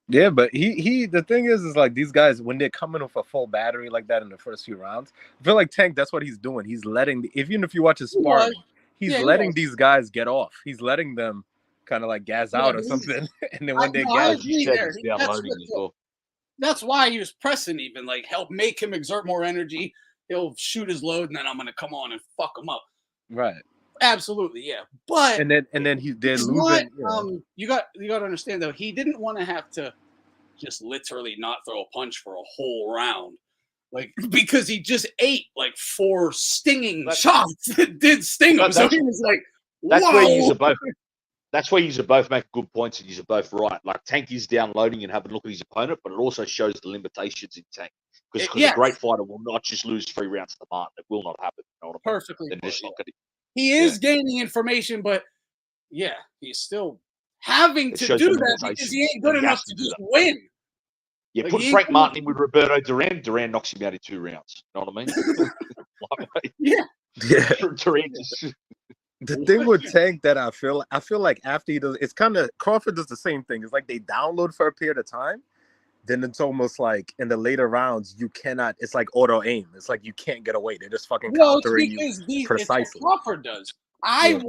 Yeah, but he the thing is like these guys, when they're coming with a full battery like that in the first few rounds, I feel like Tank, that's what he's doing. He's letting, even if you watch his sparring, he's letting these guys get off. He's letting them kind of like gas out or something. And then when they gas, that's why he was pressing, even like help make him exert more energy. He'll shoot his load, and then I'm gonna come on and fuck him up. Right. Absolutely, yeah. But and then they're losing. You got to understand though, he didn't want to have to just literally not throw a punch for a whole round, like because he just ate like 4 stinging shots that did sting him. So he was like, that's where you both. That's where you both make good points and you're both right. Like Tank is downloading and having a look at his opponent, but it also shows the limitations in Tank. Because a great fighter will not just lose 3 rounds to Martin. It will not happen. You know what I mean? Perfectly. He is gaining information, but he's still having to do that because he ain't good enough to just win. Yeah, put Frank Martin in with Roberto Duran. Duran knocks him out in 2 rounds. You know what I mean? Duran just... The thing with Tank that I feel like after he does, it's kind of Crawford does the same thing. It's like they download for a period of time, then it's almost like in the later rounds you cannot. It's like auto aim. It's like you can't get away. They're just fucking countering you precisely. It's what Crawford does. I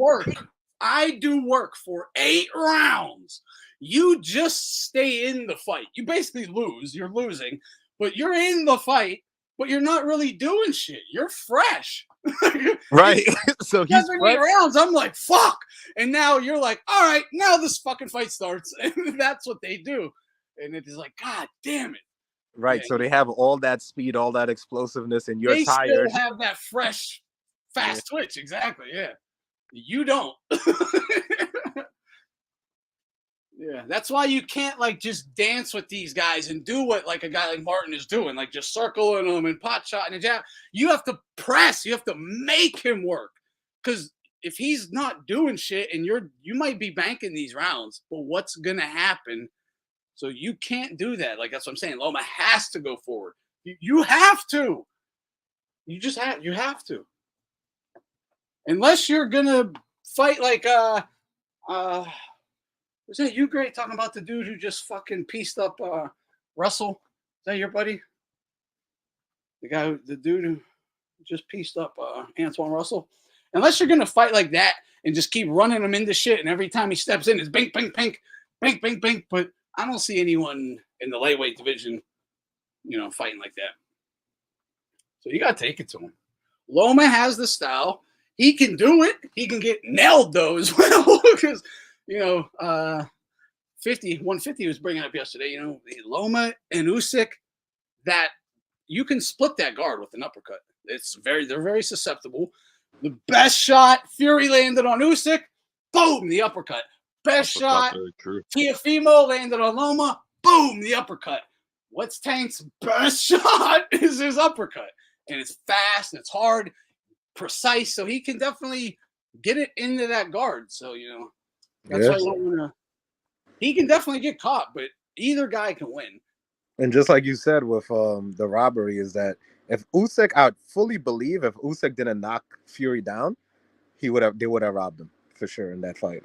do work for 8 rounds. You just stay in the fight. You basically lose. You're losing, but you're in the fight. But you're not really doing shit. You're fresh. Right. So he's 7 rounds. I'm like, fuck. And now you're like, all right, now this fucking fight starts. And that's what they do. And it is like, God damn it. Right. So they have all that speed, all that explosiveness, and you're tired. They still have that fresh, fast twitch. Exactly. Yeah. You don't. Yeah, that's why you can't like just dance with these guys and do what like a guy like Martin is doing, like just circling them and pot shotting and jab. You have to press. You have to make him work, because if he's not doing shit and you might be banking these rounds, but what's gonna happen? So you can't do that. Like that's what I'm saying. Loma has to go forward. You have to. You have to. Unless you're gonna fight like was that you, Great, talking about the dude who just fucking pieced up Russell? Is that your buddy? the dude who just pieced up Antoine Russell. Unless you're gonna fight like that and just keep running him into shit, and every time he steps in, it's bink, bink, bink, bink, bink, bink. But I don't see anyone in the lightweight division, fighting like that. So you gotta take it to him. Loma has the style. He can do it. He can get nailed though as well because 150 was bringing up yesterday. Loma and Usyk, that you can split that guard with an uppercut. They're very susceptible. The best shot Fury landed on Usyk, boom, the uppercut. Best shot Teofimo landed on Loma, boom, the uppercut. What's Tank's best shot is his uppercut. And it's fast, it's hard, precise, so he can definitely get it into that guard. So, that's why he can definitely get caught, but either guy can win. And just like you said with the robbery, is that if Usyk, I fully believe if Usyk didn't knock Fury down, they would have robbed him for sure in that fight.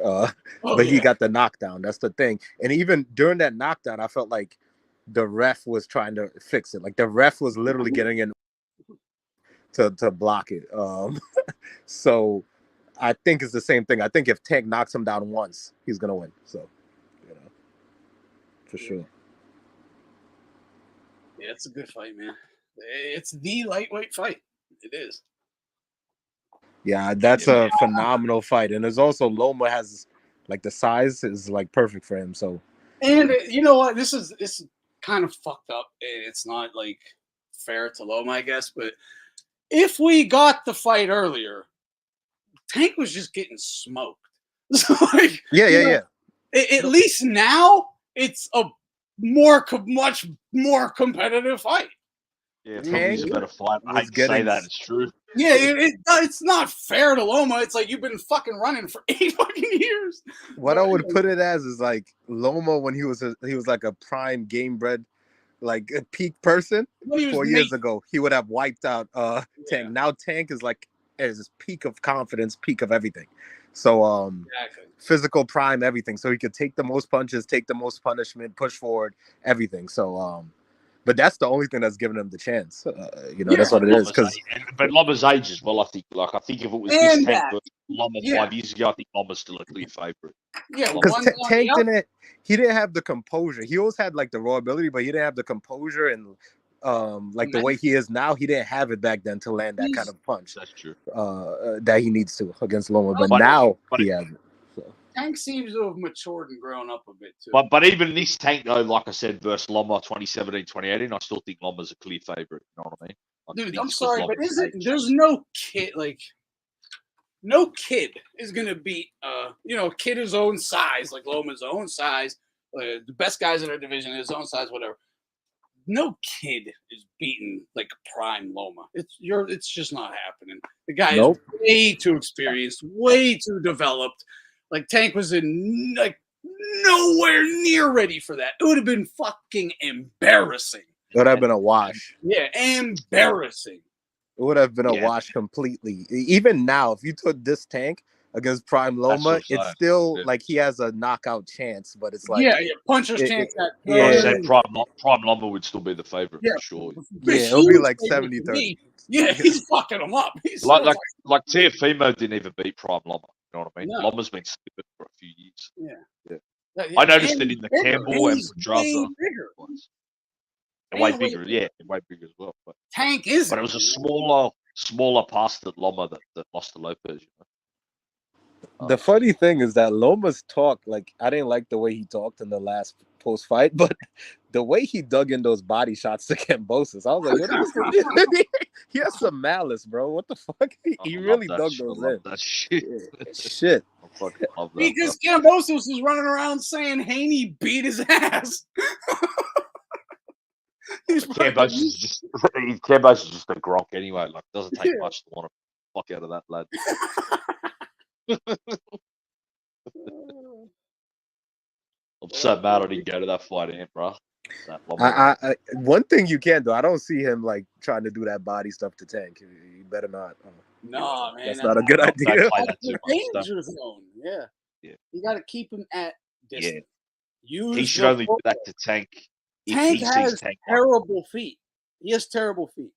He got the knockdown. That's the thing. And even during that knockdown, I felt like the ref was trying to fix it. Like the ref was literally getting in to block it. So I think it's the same thing. I think if Tank knocks him down once, he's gonna win. So, for sure. Yeah, it's a good fight, man. It's the lightweight fight. It is. Yeah, that's a phenomenal fight. And there's also Loma has like the size is like perfect for him. So, and you know what? This is kind of fucked up. It's not like fair to Loma, I guess. But if we got the fight earlier, Tank was just getting smoked. So like, yeah. At least now it's a much more competitive fight. Yeah, Tank's a better fight. I hate to say that, it's true. Yeah, it's not fair to Loma. It's like you've been fucking running for 8 fucking years. What I would put it as is like Loma when he was like a prime game bred, like a peak person 4 years ago. He would have wiped out Tank. Now Tank is like at his peak of confidence, peak of everything. So physical prime, everything. So he could take the most punches, take the most punishment, push forward, everything. So but that's the only thing that's giving him the chance. That's what it is. But Loma's age as well, I think. Like, I think if it was this Tank versus Loma 5 years ago, I think Loma's still a clear favorite. Yeah, because Tank didn't have the composure. He always had like the raw ability, but he didn't have the composure and the way he is now. He didn't have it back then to land that kind of punch. That's true. That he needs to against Loma, but now he has it. So. Tank seems to have matured and grown up a bit too. But even this Tank though, like I said, versus Loma 2017, 2018, I still think Loma's a clear favorite. You know what I mean? Dude, I'm sorry, but there's no kid no kid is gonna beat a kid his own size, like Loma's own size, the best guys in our division his own size, whatever. No kid is beating like prime Loma. It's just not happening. The guy is way too experienced, way too developed. Like Tank was like nowhere near ready for that. It would have been fucking embarrassing. It would have been a wash. Yeah, embarrassing. It would have been a wash completely. Even now, if you took this Tank against prime Loma, it's still like he has a knockout chance, but it's like puncher's chance. I'd say prime Loma would still be the favorite for sure. Yeah, it'll be like 70-30. Yeah, he's fucking him up. He's like Teofimo didn't even beat prime Loma. You know what I mean? No. Loma's been sleeping for a few years. Yeah. I noticed it in the Campbell and Pedraza. Way bigger, way bigger as well. But Tank is, but it was a smaller pass that Loma that lost to Lopez. The funny thing is that Loma's talk, like I didn't like the way he talked in the last post fight, but the way he dug in those body shots to Kambosos, I was like, what is this? He has some malice, bro. What the fuck? He really dug those in. That shit. Shit. Because Kambosos is running around saying Haney beat his ass. Kambosos is just a Gronk anyway. Like, doesn't take much to want to fuck out of that lad. I'm so mad I didn't go to that fight, bro. One thing you can't do, I don't see him like trying to do that body stuff to Tank. You better not. No, man, that's not a good idea. That's the danger zone. Yeah. You got to keep him at distance. Yeah. He should only do that to Tank. Tank has terrible feet. He has terrible feet.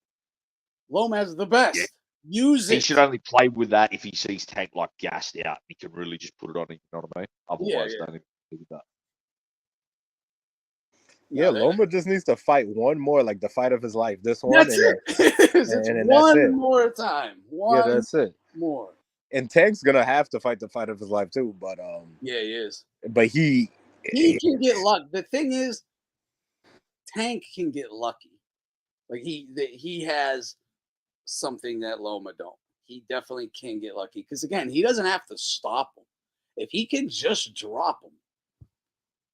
Loma is the best. Yeah. Use He it. should only play with that if he sees Tank like gassed out. He can really just put it on him. You know what I mean? Otherwise, Yeah. don't even do that. Yeah, No, Loma just needs to fight one more, like the fight of his life. This one, that's and it. It's and that's it. one more time. Yeah, that's it. More. And Tank's gonna have to fight the fight of his life too. But Yeah, he is. but He can get lucky. The thing is, Tank can get lucky. Like he has something that Loma don't. He definitely can get lucky because again, he doesn't have to stop him. If he can just drop him,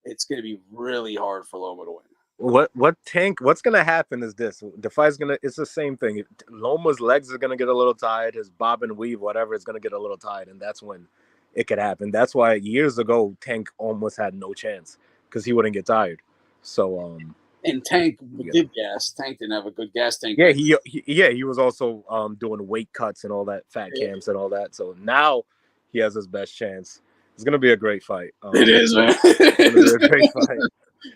it's going to be really hard for Loma to win. what's gonna happen is this: the fight's gonna. It's the same thing. Loma's legs are gonna get a little tired. His bob and weave, whatever, is gonna get a little tired, and that's when it could happen. That's why years ago Tank almost had no chance because he wouldn't get tired. So And Tank did gas. Tank didn't have a good gas tank. yeah, he was also doing weight cuts and all that, fat camps and all that. So now he has his best chance. It's gonna be a great fight. It is, man. It's gonna be a great fight.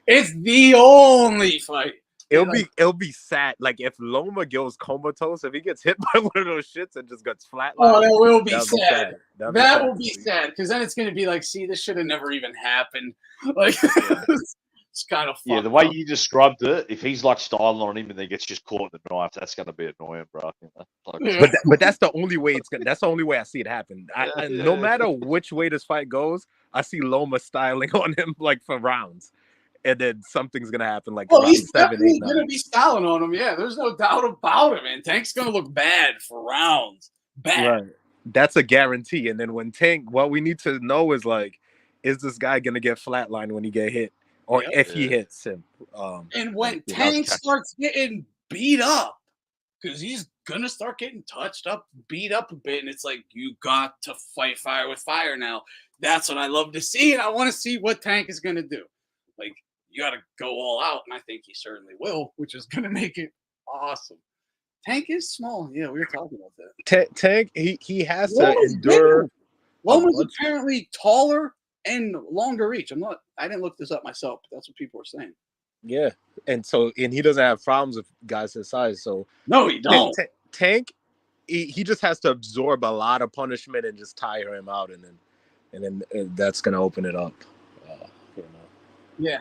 It's the only fight. It'll be sad. Like if Loma goes comatose, if he gets hit by one of those shits and just gets flatlined. Oh, that will be that'll sad. That'll That will be sad because then it's going to be like, see, this should have never even happened. Like, it's kind of fun. Yeah, the way you described it, if he's like styling on him and he gets just caught in the knife, that's going to be annoying, bro. You know? Like, but that's the only way that's the only way I see it happen. No matter which way this fight goes, I see Loma styling on him like for rounds. And then something's gonna happen. Like he's 7, 8, definitely 9. gonna be styling on him. Yeah, there's no doubt about it, man. Tank's gonna look bad for rounds. Bad. Right. That's a guarantee. And then when Tank, what we need to know is like, is this guy gonna get flatlined when he get hit, or if he hits him? And when Tank starts getting beat up, because he's gonna start getting touched up, beat up a bit, and it's like you got to fight fire with fire now. That's what I love to see, and I want to see what Tank is gonna do. Like, you got to go all out, and I think he certainly will, which is going to make it awesome. Tank is small. Yeah, we were talking about that. Tank, he has to endure. Loma's apparently taller and longer reach. I didn't look this up myself, but that's what people were saying. Yeah, and he doesn't have problems with guys his size. So no, he don't. Tank, he just has to absorb a lot of punishment and just tire him out, and then that's going to open it up. Yeah,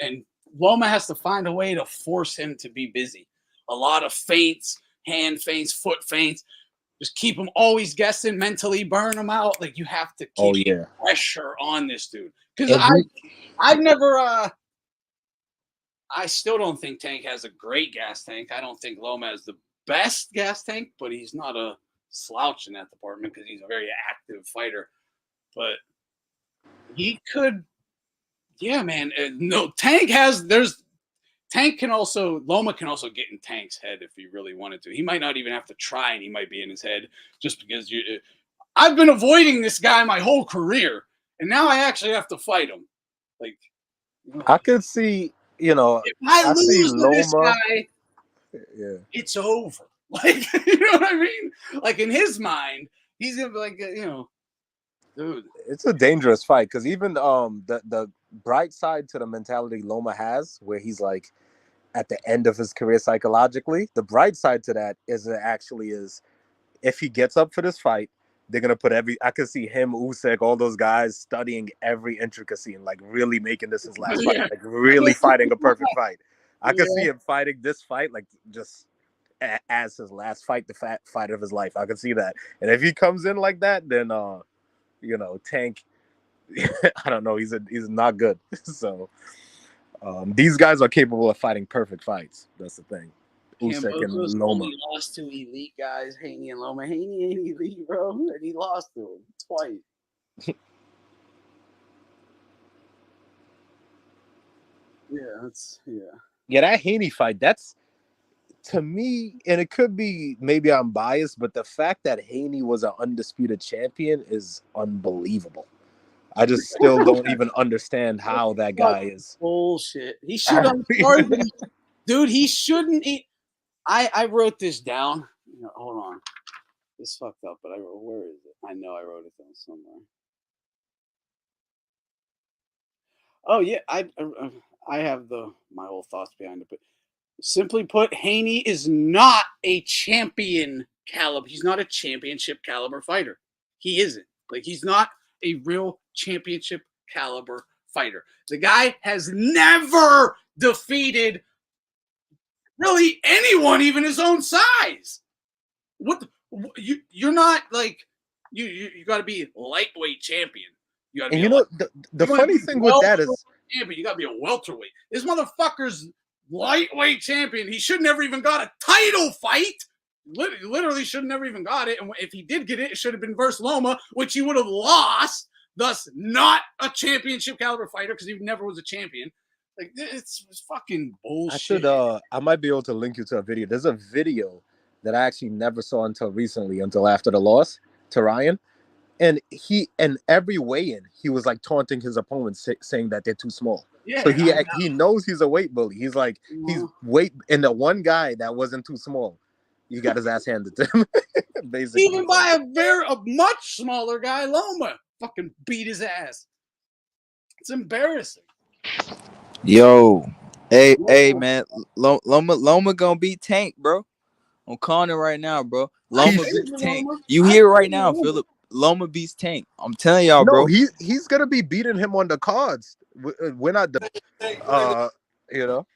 and Loma has to find a way to force him to be busy. A lot of feints, hand feints, foot feints. Just keep him always guessing, mentally burn him out. Like you have to keep pressure on this dude. Because I've never I still don't think Tank has a great gas tank. I don't think Loma has the best gas tank, but he's not a slouch in that department because he's a very active fighter. But he could. Yeah, man. No, Loma can also get in Tank's head if he really wanted to. He might not even have to try, and he might be in his head just because I've been avoiding this guy my whole career, and now I actually have to fight him. Like, I could see, if I lose Loma, this guy, it's over. Like, you know what I mean? Like in his mind, he's gonna be like, dude. It's a dangerous fight because even the bright side to the mentality Loma has, where he's like at the end of his career psychologically, the bright side to that is if he gets up for this fight, they're gonna put I could see him, Usyk, all those guys studying every intricacy and like really making this his last fight, like really fighting a perfect fight. I could see him fighting this fight like just as his last fight, the fight of his life. I could see that, and if he comes in like that, then Tank, I don't know, he's not good. So these guys are capable of fighting perfect fights. That's the thing. Usyk and Loma only lost to elite guys, Haney and Loma. Haney ain't elite, bro, and he lost to him twice. Yeah, that Haney fight, that's to me, and it could be maybe I'm biased, but the fact that Haney was an undisputed champion is unbelievable. I just still don't even understand how that guy is. Bullshit. He should have dude, he shouldn't eat. I wrote this down. Hold on. This fucked up, but where is it? I know I wrote it down somewhere. Oh yeah, I have my whole thoughts behind it, but Simply put, Haney is not a champion caliber. He's not a championship caliber fighter. He isn't. Like, he's not a real championship caliber fighter. The guy has never defeated really anyone, even his own size. You're not like you got to be lightweight champion. You got to be. And the funny thing with that is, champion. You got to be a welterweight. This motherfucker's lightweight champion. He should never even got a title fight. Literally should never even got it. And if he did get it, it should have been versus Loma, which he would have lost. Thus, not a championship caliber fighter because he never was a champion. Like, it's fucking bullshit. I might be able to link you to a video. There's a video that I actually never saw until recently, until after the loss to Ryan. And every weigh-in, he was like taunting his opponents, saying that they're too small. Yeah, so he knows he's a weight bully. He's like, he's weight, and the one guy that wasn't too small, he got his ass handed to him. Basically. Even by a much smaller guy, Loma fucking beat his ass. It's embarrassing. Yo, hey, man, Loma gonna beat Tank, bro. On Conor right now, bro. Loma beats Tank. You hear it right now, Philip. Loma beats Tank. I'm telling y'all, bro. He's gonna be beating him on the cards. We're not you know.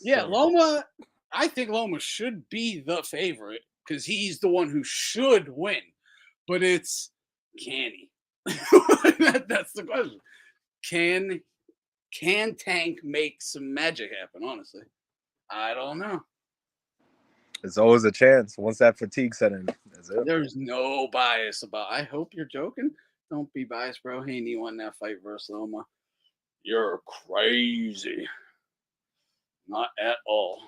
Yeah, Loma. I think Loma should be the favorite because he's the one who should win. But it's can he? That's the question. Can Tank make some magic happen? Honestly, I don't know. There's always a chance once that fatigue set in. That's it. There's no bias about. I hope you're joking. Don't be biased, bro. Haney won that fight versus Loma. You're crazy. Not at all.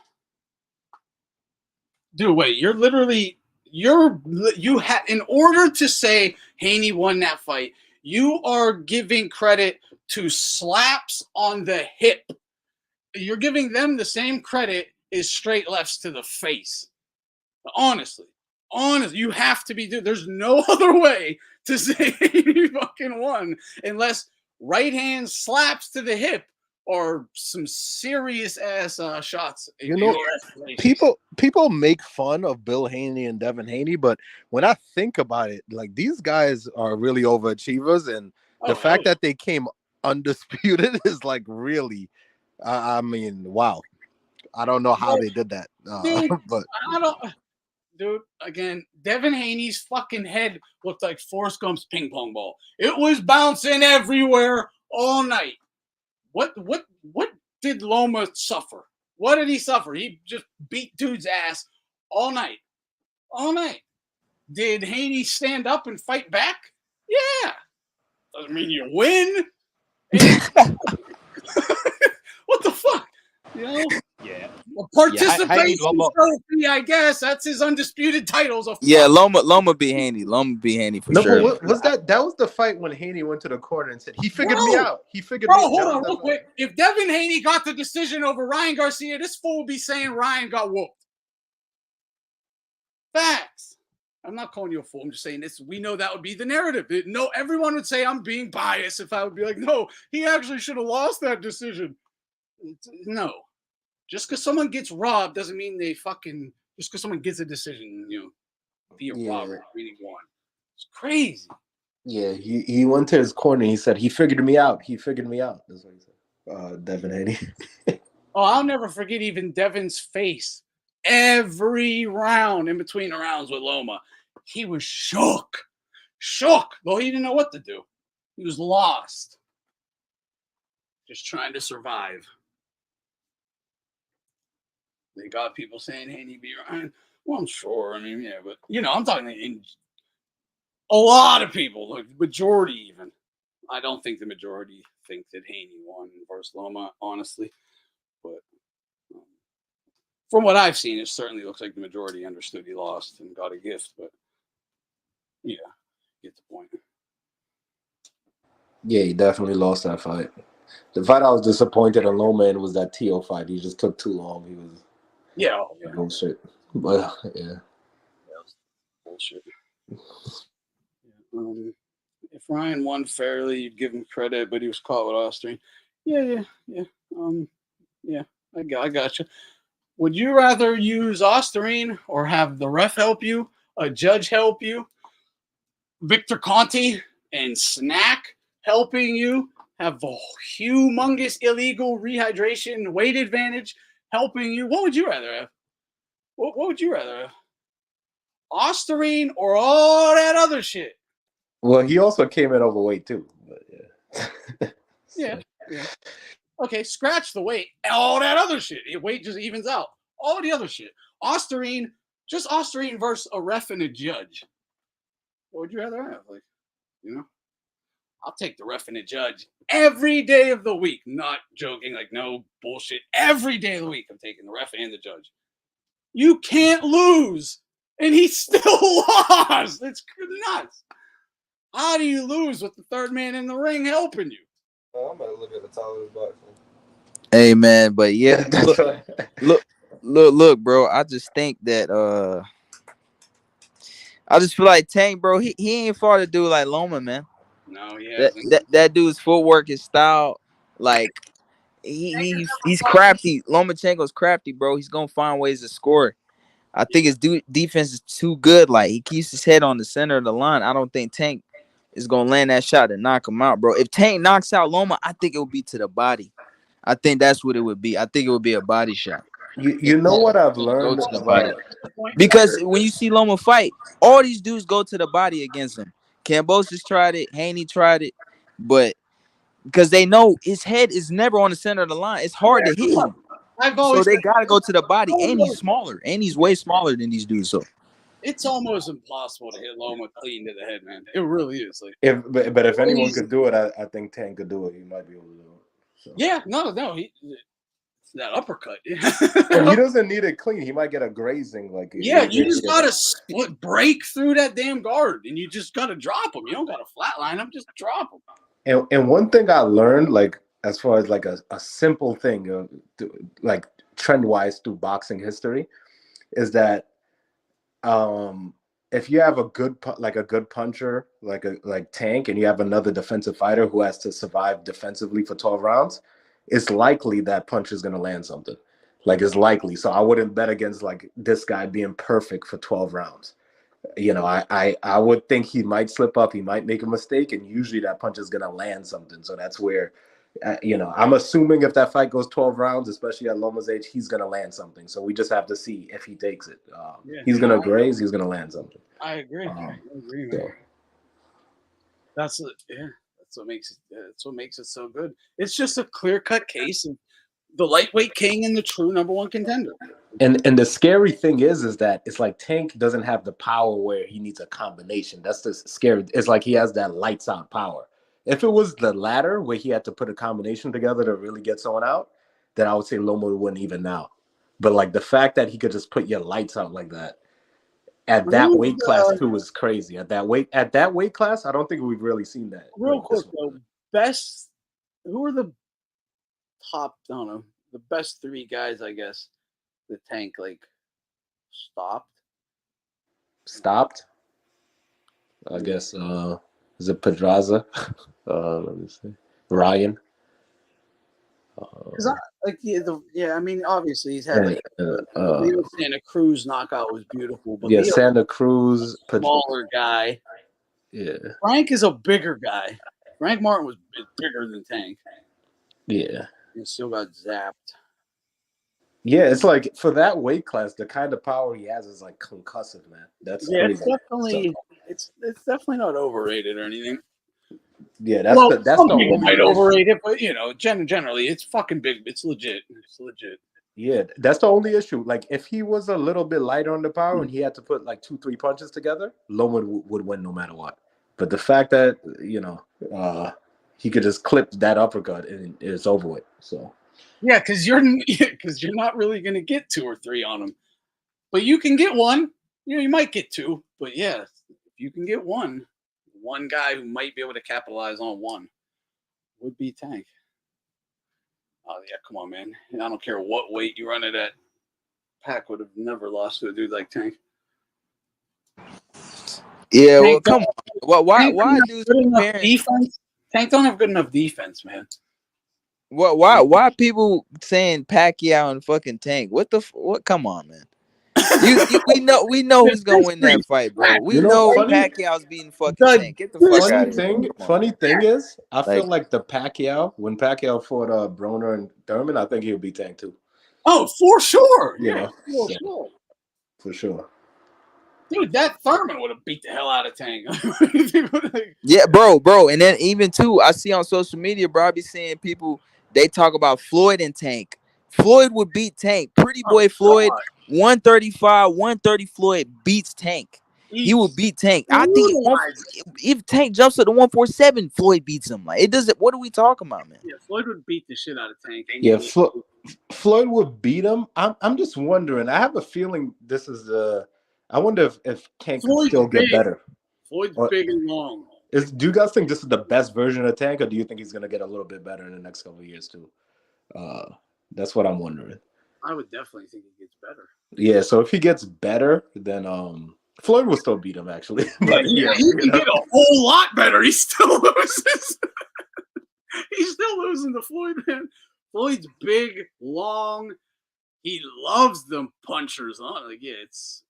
Dude, wait. You're literally you had in order to say Haney won that fight, you are giving credit to slaps on the hip. You're giving them the same credit as straight lefts to the face. Honestly, you have to be. There's no other way to say he fucking won unless right hand slaps to the hip or some serious ass shots. You know, people make fun of Bill Haney and Devin Haney, but when I think about it, like these guys are really overachievers, and the fact that they came undisputed is like really, I mean, wow. I don't know how they did that, but I don't. Dude, again, Devin Haney's fucking head looked like Forrest Gump's ping pong ball. It was bouncing everywhere all night. What did Loma suffer? What did he suffer? He just beat dude's ass all night. All night. Did Haney stand up and fight back? Yeah. Doesn't mean you win. What the fuck? You know? Yeah. A participation trophy, I guess. That's his undisputed titles. Yeah, Loma beat Haney. Loma beat Haney for sure. What was that? That was the fight when Haney went to the corner and said, he figured me out. He figured me out. Hold on real quick. If Devin Haney got the decision over Ryan Garcia, this fool would be saying Ryan got whooped. Facts. I'm not calling you a fool. I'm just saying this. We know that would be the narrative. No, everyone would say I'm being biased if I would be like, no, he actually should have lost that decision. No. Just because someone gets robbed doesn't mean they fucking. Just because someone gets a decision, you know, be a robber, meaning one. It's crazy. Yeah, he went to his corner. And he said he figured me out. He figured me out. That's what he said. Devin Haney. Oh, I'll never forget even Devin's face. Every round in between the rounds with Loma, he was shook. Well, he didn't know what to do. He was lost. Just trying to survive. They got people saying Haney beat Ryan. Well, I'm sure. I mean, yeah, but, you know, I'm talking in a lot of people, the majority even. I don't think the majority think that Haney won versus Loma, honestly. But from what I've seen, it certainly looks like the majority understood he lost and got a gift. But, yeah, get the point. Yeah, he definitely lost that fight. The fight I was disappointed in Loma in was that Tio fight. He just took too long. He was bullshit. But yeah, bullshit. If Ryan won fairly, you'd give him credit, but he was caught with Austrian. Yeah. I got you. Would you rather use Osterine or have the ref help you, a judge help you, Victor Conti and SNAC helping you, have a humongous illegal rehydration weight advantage helping you? What would you rather have? What would you rather have? Osterine or all that other shit? Well, he also came in overweight too. But yeah. Yeah. Okay, scratch the weight. All that other shit. Weight just evens out. All the other shit. Osterine, just Osterine versus a ref and a judge. What would you rather have? Like, you know? I'll take the ref and the judge every day of the week. Not joking, like no bullshit. Every day of the week, I'm taking the ref and the judge. You can't lose. And he still lost. It's nuts. How do you lose with the third man in the ring helping you? I'm about to look at the top of his box. Hey man, but yeah, look, bro. I just think that I just feel like Tank, bro. He ain't fought a dude like Loma, man. No, he hasn't. That dude's footwork, his style, like he's crafty. Lomachenko's crafty, bro. He's gonna find ways to score. I think his defense is too good. Like he keeps his head on the center of the line. I don't think Tank is gonna land that shot and knock him out, bro. If Tank knocks out Loma, I think it would be to the body. I think that's what it would be. I think it would be a body shot. You know what I've learned? Go to the body. Because when you see Loma fight, all these dudes go to the body against him. Kambosos tried it, Haney tried it, but because they know his head is never on the center of the line, it's hard to hit him. So they gotta go to the body, and he's smaller, and he's way smaller than these dudes. So it's almost impossible to hit Loma clean to the head, man. It really is. Like, but if anyone could do it, I think Tank could do it. He might be able to do it. So. Yeah, no, it's that uppercut. And he doesn't need it clean. He might get a grazing. Like you just gotta break through that damn guard, and you just gotta drop him. You don't gotta flatline him, just drop him. And one thing I learned, like as far as like a simple thing, like trend wise through boxing history, is that if you have a good puncher like Tank, and you have another defensive fighter who has to survive defensively for 12 rounds, it's likely that punch is going to land something. Like, it's likely. So I wouldn't bet against like this guy being perfect for 12 rounds. You know, I would think he might slip up, he might make a mistake, and usually that punch is going to land something. So that's where, you know, I'm assuming if that fight goes 12 rounds, especially at Loma's age, he's going to land something. So we just have to see if he takes it. He's going to graze, he's going to land something. I agree. I agree, man. That's what makes it. That's what makes it so good. It's just a clear-cut case of the lightweight king and the true number one contender. And the scary thing is that it's like Tank doesn't have the power where he needs a combination. That's the scary. It's like he has that lights out power. If it was the latter where he had to put a combination together to really get someone out, then I would say Loma wouldn't even now. But like the fact that he could just put your lights out like that at that weight class too is crazy. At that weight class, I don't think we've really seen that. Real quick though, who are the top? I don't know, the best three guys, I guess. The Tank like stopped. I guess is it Pedraza? Let me see. Ryan. I mean, obviously he's had Leo Santa Cruz knockout was beautiful, but Santa Cruz, smaller guy. Yeah, Frank is a bigger guy. Frank Martin was bigger than Tank. Yeah, he still got zapped. Yeah, it's like for that weight class, the kind of power he has is like concussive, man. That's crazy. It's definitely not overrated or anything. Yeah, that's the only might overrate it, but you know, generally, it's fucking big. It's legit. It's legit. Yeah, that's the only issue. Like, if he was a little bit lighter on the power and he had to put like 2-3 punches together, Loma would win no matter what. But the fact that he could just clip that uppercut and it's over with. So. Yeah, because you're not really gonna get 2 or 3 on him, but you can get one. You know, you might get 2, but yeah, if you can get one guy who might be able to capitalize on one would be Tank. Oh yeah, come on, man! I don't care what weight you run it at. Pac would have never lost to a dude like Tank. Yeah, well, come on. Why dudes comparing? Defense? Tank don't have good enough defense, man. Why people saying Pacquiao and fucking Tank? What? Come on, man. We know who's gonna win that fight, bro. We You know, know funny Pacquiao's beating fucking The Tank. Get the fuck out funny of here, bro. thing, Come on. funny thing is, I feel Like, like when Pacquiao fought Broner and Thurman, I think he'll beat Tank too. Oh, for sure. You Yeah, know, for so, sure. for sure. Dude, that Thurman would have beat the hell out of Tang. yeah, bro. And then even too, I see on social media, bro, I be seeing people, they talk about Floyd and Tank. Floyd would beat Tank. Pretty boy Floyd, 135, 130 Floyd beats Tank. He will beat Tank. I think if Tank jumps at the 147, Floyd beats him. Like, it doesn't. What are we talking about, man? Yeah, Floyd would beat the shit out of Tank. Yeah, Floyd would beat him. I'm just wondering. I have a feeling this is I wonder if Tank can still get better. Floyd's big and long. Do you guys think this is the best version of Tank, or do you think he's gonna get a little bit better in the next couple of years too? That's what I'm wondering. I would definitely think he gets better. Yeah, so if he gets better, then Floyd will still beat him actually. But, he can get a whole lot better. He still loses. He's still losing to Floyd, man. Floyd's big, long. He loves them punchers. Like, yeah,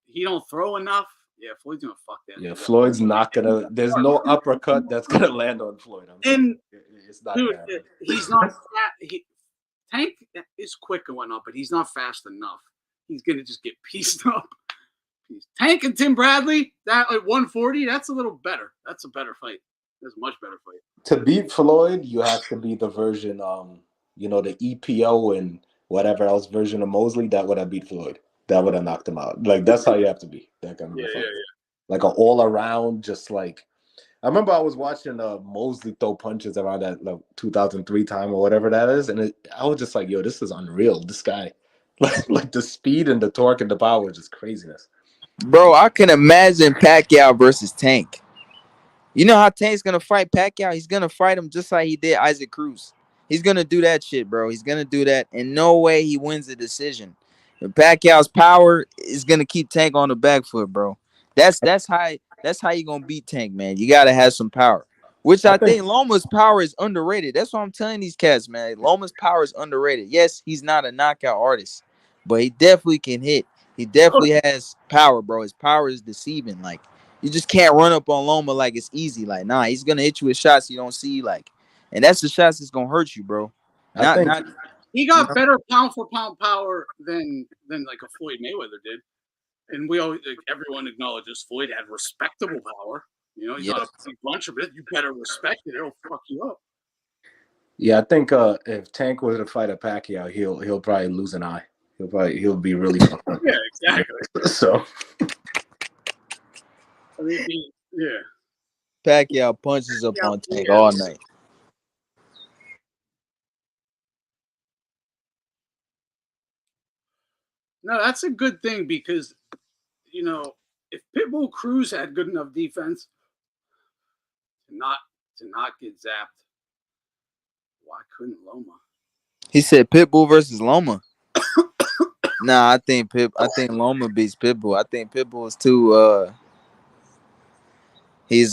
he don't throw enough. Yeah, Floyd's gonna fuck that. Yeah, Floyd's not gonna. There's no uppercut that's gonna land on Floyd. It's not. Dude, he's not fat. Tank is quick and whatnot, but he's not fast enough. He's gonna just get pieced up. Tank and Tim Bradley, that at 140, that's a little better. That's a better fight. That's a much better fight. To beat Floyd, you have to be the version, the EPO and whatever else version of Mosley that would have beat Floyd. That would have knocked him out. Like, that's how you have to be. That kind of fight. Like an all around, just like. I remember I was watching Mosley throw punches around that 2003 time or whatever that is, and I was just like, yo, this is unreal. This guy, like the speed and the torque and the power is just craziness. Bro, I can imagine Pacquiao versus Tank. You know how Tank's gonna fight Pacquiao? He's gonna fight him just like he did Isaac Cruz. He's gonna do that shit, bro. He's gonna do that. And no way he wins the decision. And Pacquiao's power is gonna keep Tank on the back foot, bro. That's how you gonna beat Tank, man. You gotta have some power. Which I think Loma's power is underrated. That's what I'm telling these cats, man. Loma's power is underrated. Yes, he's not a knockout artist, but he definitely can hit. He definitely has power, bro. His power is deceiving. Like, you just can't run up on Loma like it's easy. Like, nah, he's gonna hit you with shots you don't see. Like, and that's the shots that's gonna hurt you, bro. He got better pound for pound power than like a Floyd Mayweather did, and everyone acknowledges Floyd had respectable power. You know, he's not a big bunch of it. You better respect it; it'll fuck you up. Yeah, I think if Tank were to fight a Pacquiao, he'll probably lose an eye. He'll be really fucked up. Yeah, exactly. So. I mean, yeah. Pacquiao punches up on Tank all night. No, that's a good thing because, if Pitbull Cruz had good enough defense to not get zapped, why couldn't Loma? He said Pitbull versus Loma. Nah, I think Loma beats Pitbull. I think Pitbull is too he's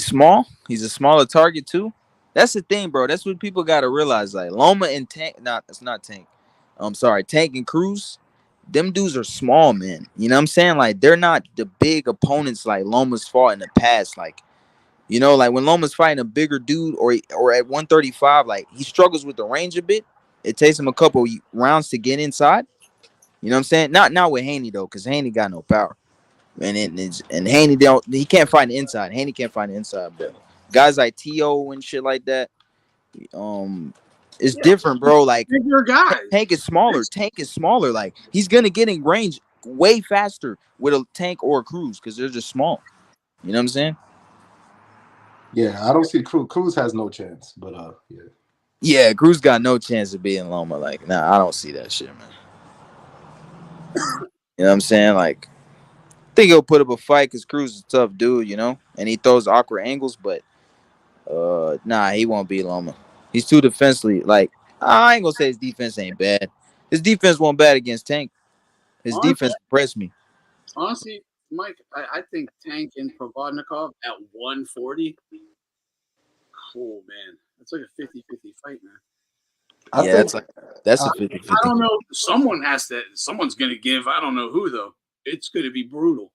small. He's a smaller target too. That's the thing, bro. That's what people gotta realize. Like, Loma and Tank, it's not Tank. I'm sorry, Tank and Cruz, them dudes are small, man. You know what I'm saying? Like, they're not the big opponents like Loma's fought in the past. Like, like when Loma's fighting a bigger dude or at 135, like, he struggles with the range a bit. It takes him a couple rounds to get inside. You know what I'm saying? Not with Haney though, because Haney got no power. And Haney he can't find the inside. Haney can't find the inside, but guys like T.O. and shit like that, it's different, bro. Like, bigger guys. Tank is smaller. Like, he's gonna get in range way faster with a Tank or a Cruz because they're just small. You know what I'm saying? Yeah, I don't see Cruz has no chance, but yeah. Yeah, Cruz got no chance of beating Loma. Like, nah, I don't see that shit, man. You know what I'm saying? Like, I think he'll put up a fight because Cruz is a tough dude, and he throws awkward angles, but nah, he won't beat Loma. He's too defensively. Like, I ain't gonna say his defense ain't bad. His defense wasn't bad against Tank. His defense impressed me. Honestly, Mike, I think Tank and Provodnikov at 140. Cool, man. That's like a 50-50 fight, man. I Yeah, think that's uh, a I 50-50. don't know. Someone has to. Someone's going to give. I don't know who though. It's going to be brutal.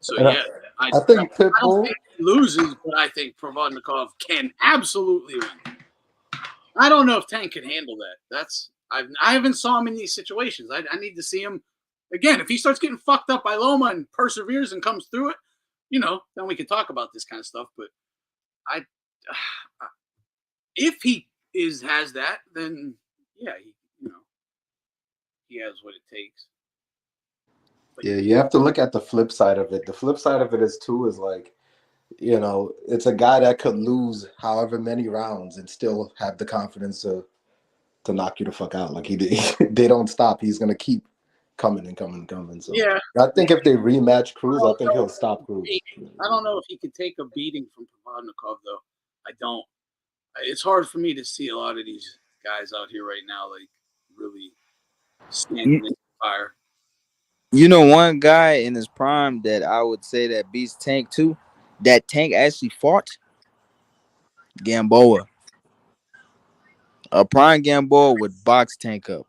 So and yeah, I I think I don't Pitbull. think he loses, but I think Provodnikov can absolutely win. I don't know if Tank can handle that. I haven't saw him in these situations. I need to see him again. If he starts getting fucked up by Loma and perseveres and comes through it, then we can talk about this kind of stuff. But I, if he has that, then yeah, he has what it takes. But Yeah, you have to look at the flip side of it. The flip side of it is like, it's a guy that could lose however many rounds and still have the confidence to knock you the fuck out. Like they don't stop. He's gonna keep coming and coming and coming. So yeah, I think if they rematch Cruz, I think he'll stop Cruz. I don't know if he could take a beating from Provodnikov though. I don't. It's hard for me to see a lot of these guys out here right now, like really standing in the fire. You know, one guy in his prime that I would say that beats Tank too, that Tank actually fought, Gamboa. A prime Gamboa would box Tank up,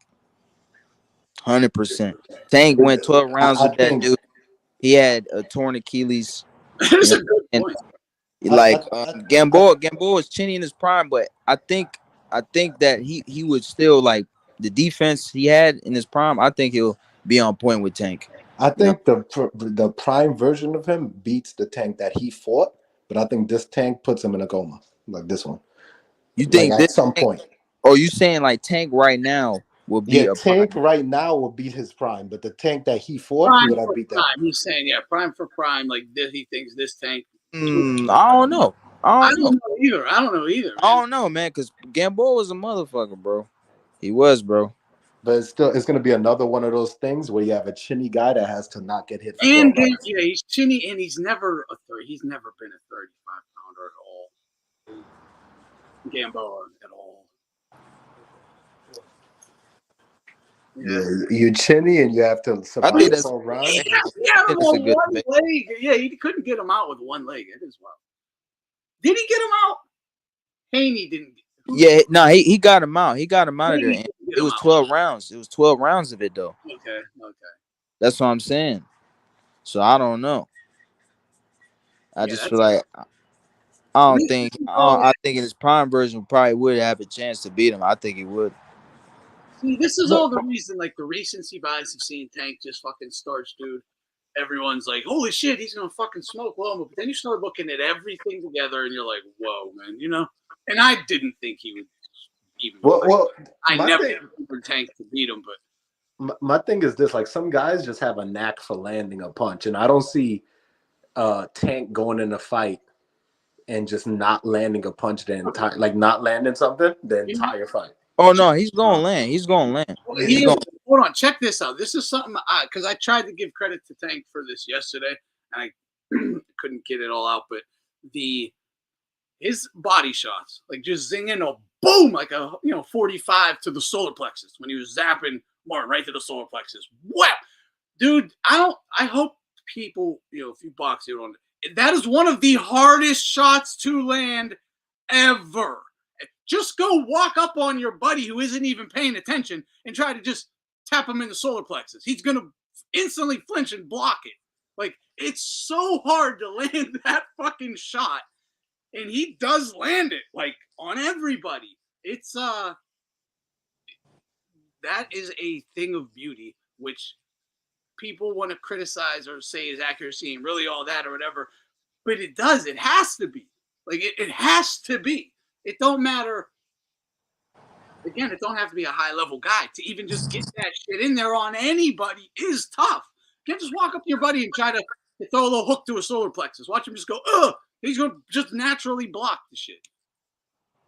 100%. Tank went 12 rounds I with that think dude. He had a torn Achilles. That's You a know, good and point. like I Gamboa is chinny in his prime, but I think that he would still like the defense he had in his prime. I think he'll be on point with Tank. I You know, think the prime version of him beats the Tank that he fought, but I think this Tank puts him in a coma, like this one, you like think at this some Tank? point. Or you saying like Tank right now will Yeah, be a Tank prime? right now would beat his prime, but the Tank that he fought, he Prime would have for beat that. prime. He's saying, yeah, prime for prime. Like this, he thinks this Tank. I don't know. I I don't know. don't know either. I don't know either, I man. don't know, man. Because Gamboa was a motherfucker, bro. He was, bro. But it's going to be another one of those things where you have a chinny guy that has to not get hit for And 12 rounds. yeah, he's chinny, and he's never a 30. He's never been a 35-pounder at all. Gamboa at all. Yeah. Yeah, you chinny and you have to I survive think that's 12 Yeah, rounds. he had I him think that's a on good one debate. leg. Yeah, he couldn't get him out with one leg. It is wild. Did he get him out? Haney didn't. Yeah, no, he got him out. He got him out of there. Haney And didn't get it him was out. 12 rounds. It was 12 rounds of it though. Okay. That's what I'm saying. So I don't know. I Yeah, just feel that's. like This is all. I think in his prime version probably would have a chance to beat him. I think he would. See, this is Look, all the reason. Like the recency bias of seeing Tank just fucking starch, dude. Everyone's like, "Holy shit, he's gonna fucking smoke Loma," but then you start looking at everything together, and you're like, "Whoa, man," And I didn't think he would even fight. well, I my never thing, for Tank to beat him, but my thing is this: like some guys just have a knack for landing a punch, and I don't see Tank going in a fight and just not landing a punch the entire, like not landing something the you know, entire fight. Oh no, he's gonna land. He's gonna land. He's he gonna. hold on, check this out. This is something because I tried to give credit to Tank for this yesterday, and I couldn't get it all out, but his body shots, like just zinging a boom, like a 45 to the solar plexus when he was zapping Martin right to the solar plexus. Wow, dude, I hope people, if you box it on, that is one of the hardest shots to land ever. Just go walk up on your buddy who isn't even paying attention and try to just tap him in the solar plexus. He's gonna instantly flinch and block it. Like it's so hard to land that fucking shot, and he does land it like on everybody. It's that is a thing of beauty, which people want to criticize or say is accuracy and really all that or whatever, but it does. It has to be. Like it has to be. It don't matter. Again, it don't have to be a high level guy to even just get that shit in there on anybody is tough. You can't just walk up to your buddy and try to throw a little hook to a solar plexus. Watch him just go, ugh. He's gonna just naturally block the shit.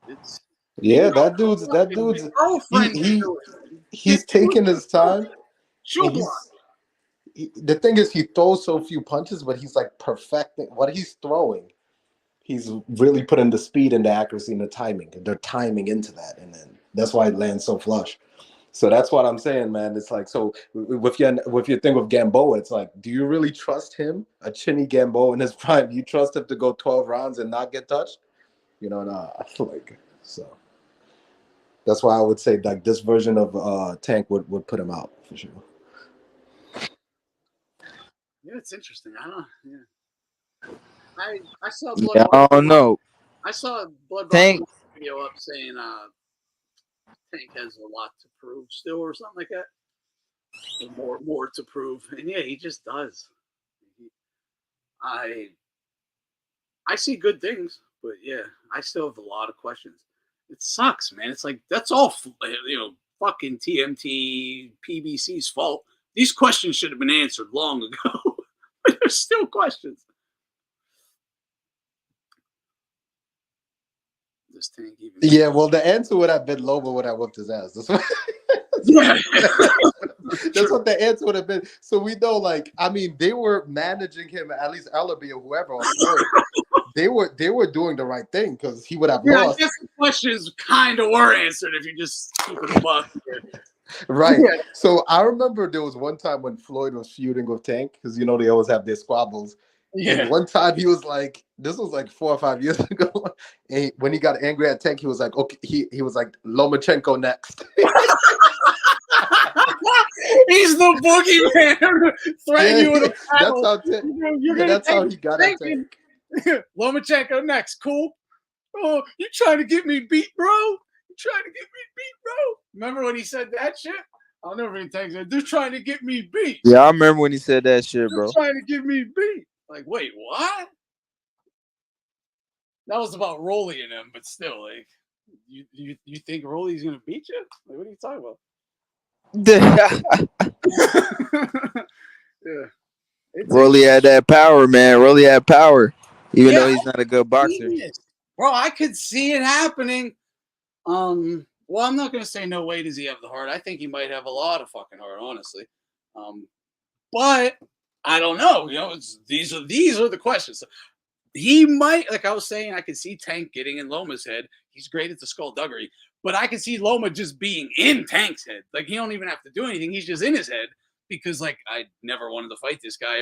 It's Yeah, that dude's my girlfriend can he do it. he's taking his time, She'll and block. the thing is he throws so few punches, but he's like perfecting what he's throwing. He's really putting the speed and the accuracy and the timing. They're timing into that, and then that's why it lands so flush. So that's what I'm saying, man. It's like, so with your thing with Gamboa, it's like, do you really trust him, a chinny Gamboa in his prime? Do you trust him to go 12 rounds and not get touched? Nah, like so. That's why I would say like this version of Tank would put him out for sure. Yeah, it's interesting. I don't. Yeah, I saw Yeah, I don't know. I saw Blood Tank. video up saying Tank has a lot to prove still, or something like that. Or more to prove, and yeah, he just does. I see good things, but yeah, I still have a lot of questions. It sucks, man. It's like that's all fucking TMT PBC's fault. These questions should have been answered long ago. But there's still questions. This Tank even. Yeah, well, the answer would have been Loma would have whipped his ass. That's what. Yeah. That's what the answer would have been. So we know, like, I mean, they were managing him, at least Ellaby or whoever on Twitter. They were doing the right thing because he would have lost. I guess the questions kind of were answered if you just keep it a buck. Right. Yeah. So I remember there was one time when Floyd was feuding with Tank because they always have their squabbles. Yeah. And one time he was like, this was like 4 or 5 years ago. And when he got angry at Tank, he was like, okay, he was like, Lomachenko next. He's the boogeyman threatening you with a paddle. That's how he got at Tank. Lomachenko next, cool. Oh, you trying to get me beat, bro? You trying to get me beat, bro? Remember when he said that shit? I'll never even think that. They're trying to get me beat. Yeah, I remember when he said that shit, bro. They're trying to get me beat. Like, wait, what? That was about Rolly and him, but still, like, you think Rolly's gonna beat you? Like, what are you talking about? Yeah. Rolly had that power, man. Rolly had power, even though he's not a good boxer. Bro, I could see it happening. Well, I'm not gonna say no way does he have the heart. I think he might have a lot of fucking heart, honestly. But I don't know. These are the questions. He might, like I was saying, I could see Tank getting in Loma's head. He's great at the skullduggery, but I could see Loma just being in Tank's head. Like, he don't even have to do anything. He's just in his head because, like, I never wanted to fight this guy.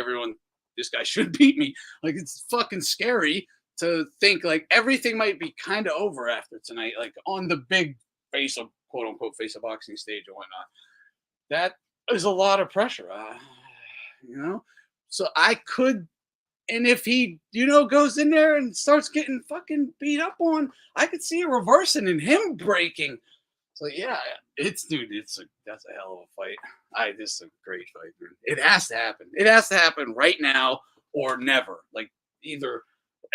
This guy should beat me. Like, it's fucking scary to think, like, everything might be kind of over after tonight, like, on the big face of, quote-unquote, face of boxing stage or whatnot. That is a lot of pressure, So I could, and if he, goes in there and starts getting fucking beat up on, I could see it reversing and him breaking. So yeah, that's a hell of a fight. This is a great fight, man. It has to happen. It has to happen right now or never. Like, either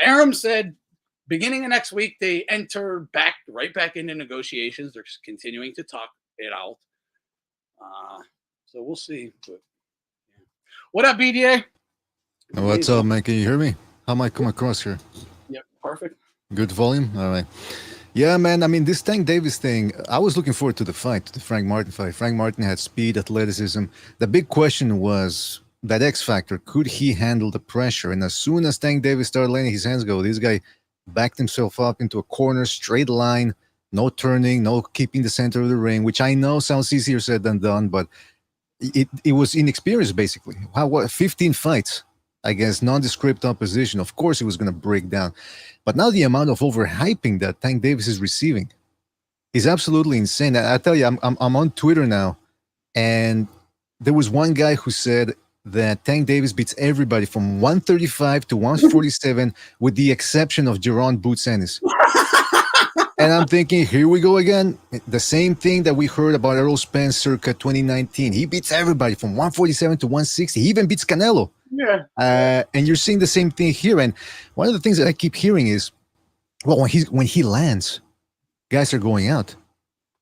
Aram said beginning of next week they enter right back into negotiations. They're continuing to talk it out. So we'll see. But yeah. What up, BDA? What's up, man? Can you hear me? How am I come across here? Yep, perfect. Good volume? All right. Yeah, man, I mean, this Tank Davis thing, I was looking forward to the fight, to the Frank Martin fight. Frank Martin had speed, athleticism. The big question was that X factor. Could he handle the pressure? And as soon as Tank Davis started letting his hands go, this guy backed himself up into a corner, straight line, no turning, no keeping the center of the ring, which I know sounds easier said than done, but it was inexperience, basically. 15 fights against nondescript opposition. Of course, he was going to break down. But now the amount of overhyping that Tank Davis is receiving is absolutely insane. I tell you, I'm on Twitter now, and there was one guy who said that Tank Davis beats everybody from 135 to 147 with the exception of Jaron Boots Ennis. And I'm thinking, here we go again. The same thing that we heard about Errol Spence circa 2019. He beats everybody from 147 to 160. He even beats Canelo. Yeah. And you're seeing the same thing here. And one of the things that I keep hearing is, well, when he lands, guys are going out.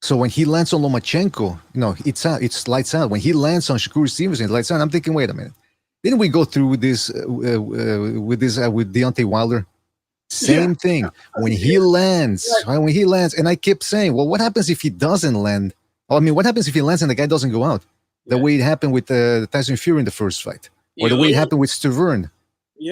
So when he lands on Lomachenko, it's lights out. When he lands on Shakur Stevenson, it's lights out. I'm thinking, wait a minute. Didn't we go through this with Deontay Wilder? Same thing. When he lands, and I kept saying, well, what happens if he doesn't land? Well, I mean, what happens if he lands and the guy doesn't go out? The way it happened with Tyson Fury in the first fight. Or the way it happened with Stavern,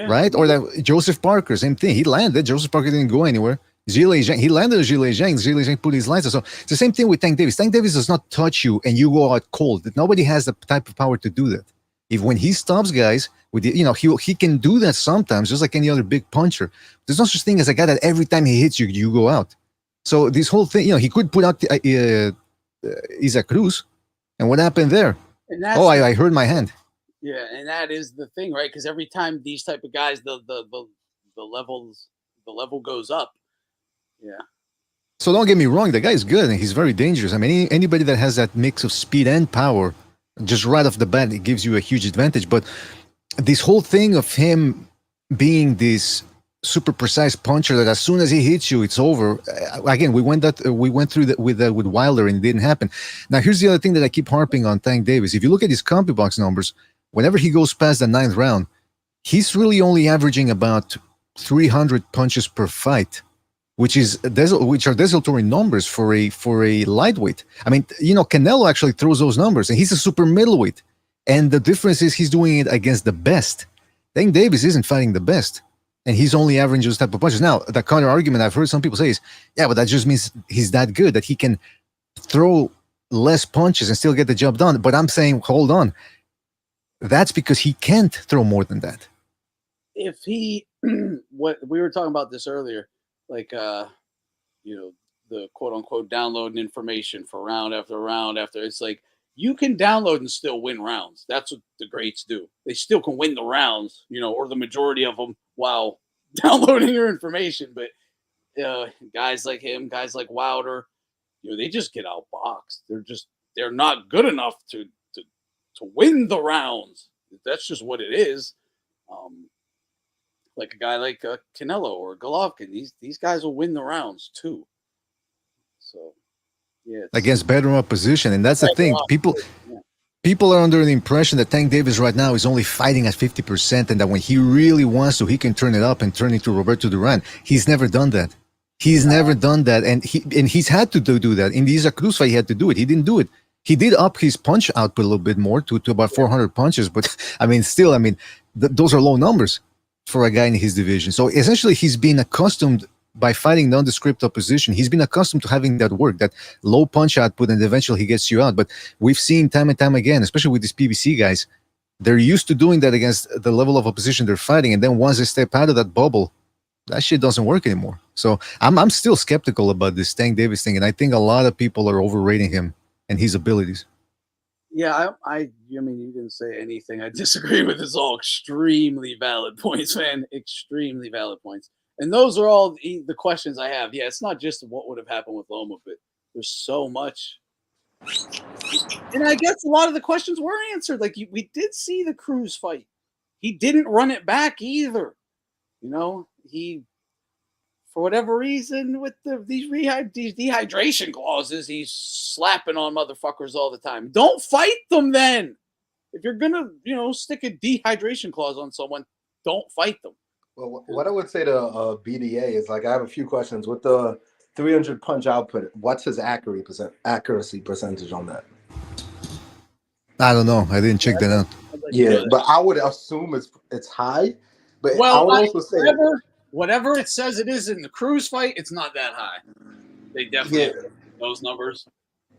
right? Or that Joseph Parker, same thing. He landed. Joseph Parker didn't go anywhere. He landed on Zhilei Zhang put his lines. So it's the same thing with Tank Davis. Tank Davis does not touch you and you go out cold. Nobody has the type of power to do that. When he stops guys, he can do that sometimes, just like any other big puncher. There's no such thing as a guy that every time he hits you, you go out. So this whole thing, he could put out Isaac Cruz, and what happened there? And that's I hurt my hand. Yeah, and that is the thing, right? Because every time these type of guys, the level goes up. Yeah. So don't get me wrong, the guy is good and he's very dangerous. I mean, anybody that has that mix of speed and power, just right off the bat, it gives you a huge advantage. But this whole thing of him being this super precise puncher that as soon as he hits you, it's over. Again, we went through that with Wilder and it didn't happen. Now, here's the other thing that I keep harping on Tank Davis. If you look at his CompuBox numbers, whenever he goes past the 9th round, he's really only averaging about 300 punches per fight, which are desultory numbers for a lightweight. I mean, Canelo actually throws those numbers, and he's a super middleweight. And the difference is he's doing it against the best. Tank Davis isn't fighting the best, and he's only averaging those type of punches. Now, the counter argument I've heard some people say is, yeah, but that just means he's that good that he can throw less punches and still get the job done. But I'm saying, hold on. That's because he can't throw more than that. If he, what we were talking about this earlier, like, the quote unquote downloading information for round after round after, it's like, you can download and still win rounds. That's what the greats do. They still can win the rounds, or the majority of them while downloading your information. But guys like him, guys like Wilder, they just get outboxed. They're not good enough to win the rounds. That's just what it is. Like a guy like Canelo or Golovkin, these guys will win the rounds too. So, yeah, against better opposition, and that's the thing. People are under the impression that Tank Davis right now is only fighting at 50%, and that when he really wants to, he can turn it up and turn into Roberto Duran. He's never done that. He's never done that, and he's had to do that. In the Isaac Cruz fight, he had to do it. He didn't do it. He did up his punch output a little bit more to about 400 punches, but those are low numbers for a guy in his division. So essentially, he's been accustomed by fighting nondescript opposition. He's been accustomed to having that work, that low punch output, and eventually he gets you out. But we've seen time and time again, especially with these PBC guys, they're used to doing that against the level of opposition they're fighting, and then once they step out of that bubble, that shit doesn't work anymore. So I'm still skeptical about this Tank Davis thing, and I think a lot of people are overrating him and his abilities. Yeah, I mean, you didn't say anything I disagree with. It's all extremely valid points, man. Extremely valid points. And those are all the questions I have. Yeah, it's not just what would have happened with Loma, but there's so much. And I guess a lot of the questions were answered. Like, we did see the Cruz fight. He didn't run it back either. He, for whatever reason, with these dehydration clauses, he's slapping on motherfuckers all the time. Don't fight them then. If you're going to, stick a dehydration clause on someone, don't fight them. Well, what I would say to BDA is, like, I have a few questions. With the 300 punch output, what's his accuracy percentage on that? I don't know. I didn't check that out. Yeah, but I would assume it's high. But well, I would also say whatever it says it is in the Cruz fight, it's not that high. They definitely those numbers.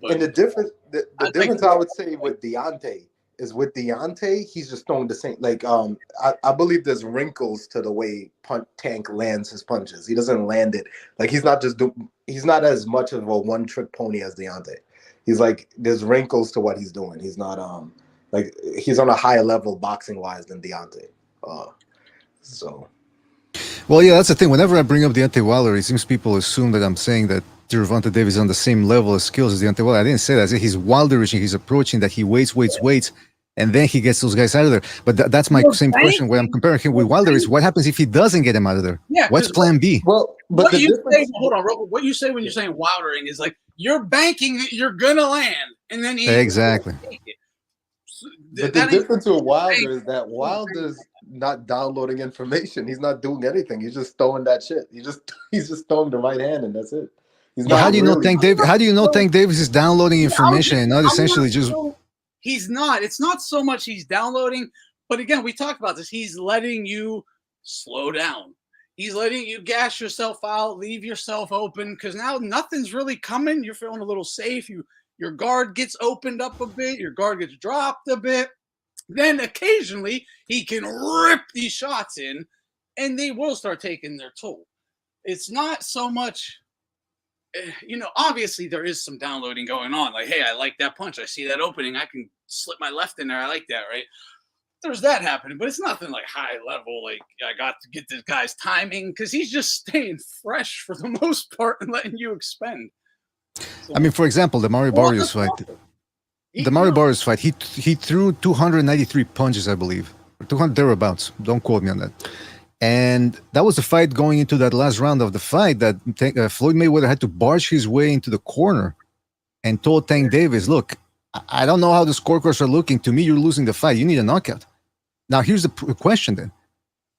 But and the difference I would say with Deontay is, with Deontay, he's just throwing the same. Like, I believe there's wrinkles to the way Tank lands his punches. He doesn't land it like he's not as much of a one-trick pony as Deontay. He's like, there's wrinkles to what he's doing. He's not like, he's on a higher level boxing wise than Deontay. So. Well, yeah, that's the thing. Whenever I bring up Deontay Wilder, it seems people assume that I'm saying that Gervonta Davis is on the same level of skills as Deontay Wilder. I didn't say that. I said he's Wilderish and he's approaching that. He waits, and then he gets those guys out of there. But that's my same question when I'm comparing him with Wilder is, what happens if he doesn't get him out of there? Yeah, what's plan B? Well, but hold on, Robert. What you say when you're saying Wildering is like, you're banking that you're going to land, and then he exactly. But the difference with Wilder is that Wilder's not downloading information. He's not doing anything. He's just throwing that shit. He's just throwing the right hand, and that's it. How do you know Tank Davis? How do you know Tank Davis is downloading information and not essentially just? He's not. It's not so much he's downloading, but again, we talked about this. He's letting you slow down. He's letting you gas yourself out, leave yourself open, because now nothing's really coming. You're feeling a little safe. Your guard gets opened up a bit. Your guard gets dropped a bit. Then occasionally he can rip these shots in, and they will start taking their toll. It's not so much. obviously there is some downloading going on. Like, hey, I like that punch. I see that opening. I can slip my left in there. I like that, right? There's that happening, but it's nothing like high level. Like, I got to get this guy's timing because he's just staying fresh for the most part and letting you expend. So, I mean, for example, the Mario Barrios fight. The Mario Barrios fight, he threw 293 punches, I believe, or 200 thereabouts. Don't quote me on that. And that was the fight going into that last round of the fight that Floyd Mayweather had to barge his way into the corner and told Tank Davis, look, I don't know how the scorecards are looking. To me, you're losing the fight. You need a knockout. Now, here's the question then.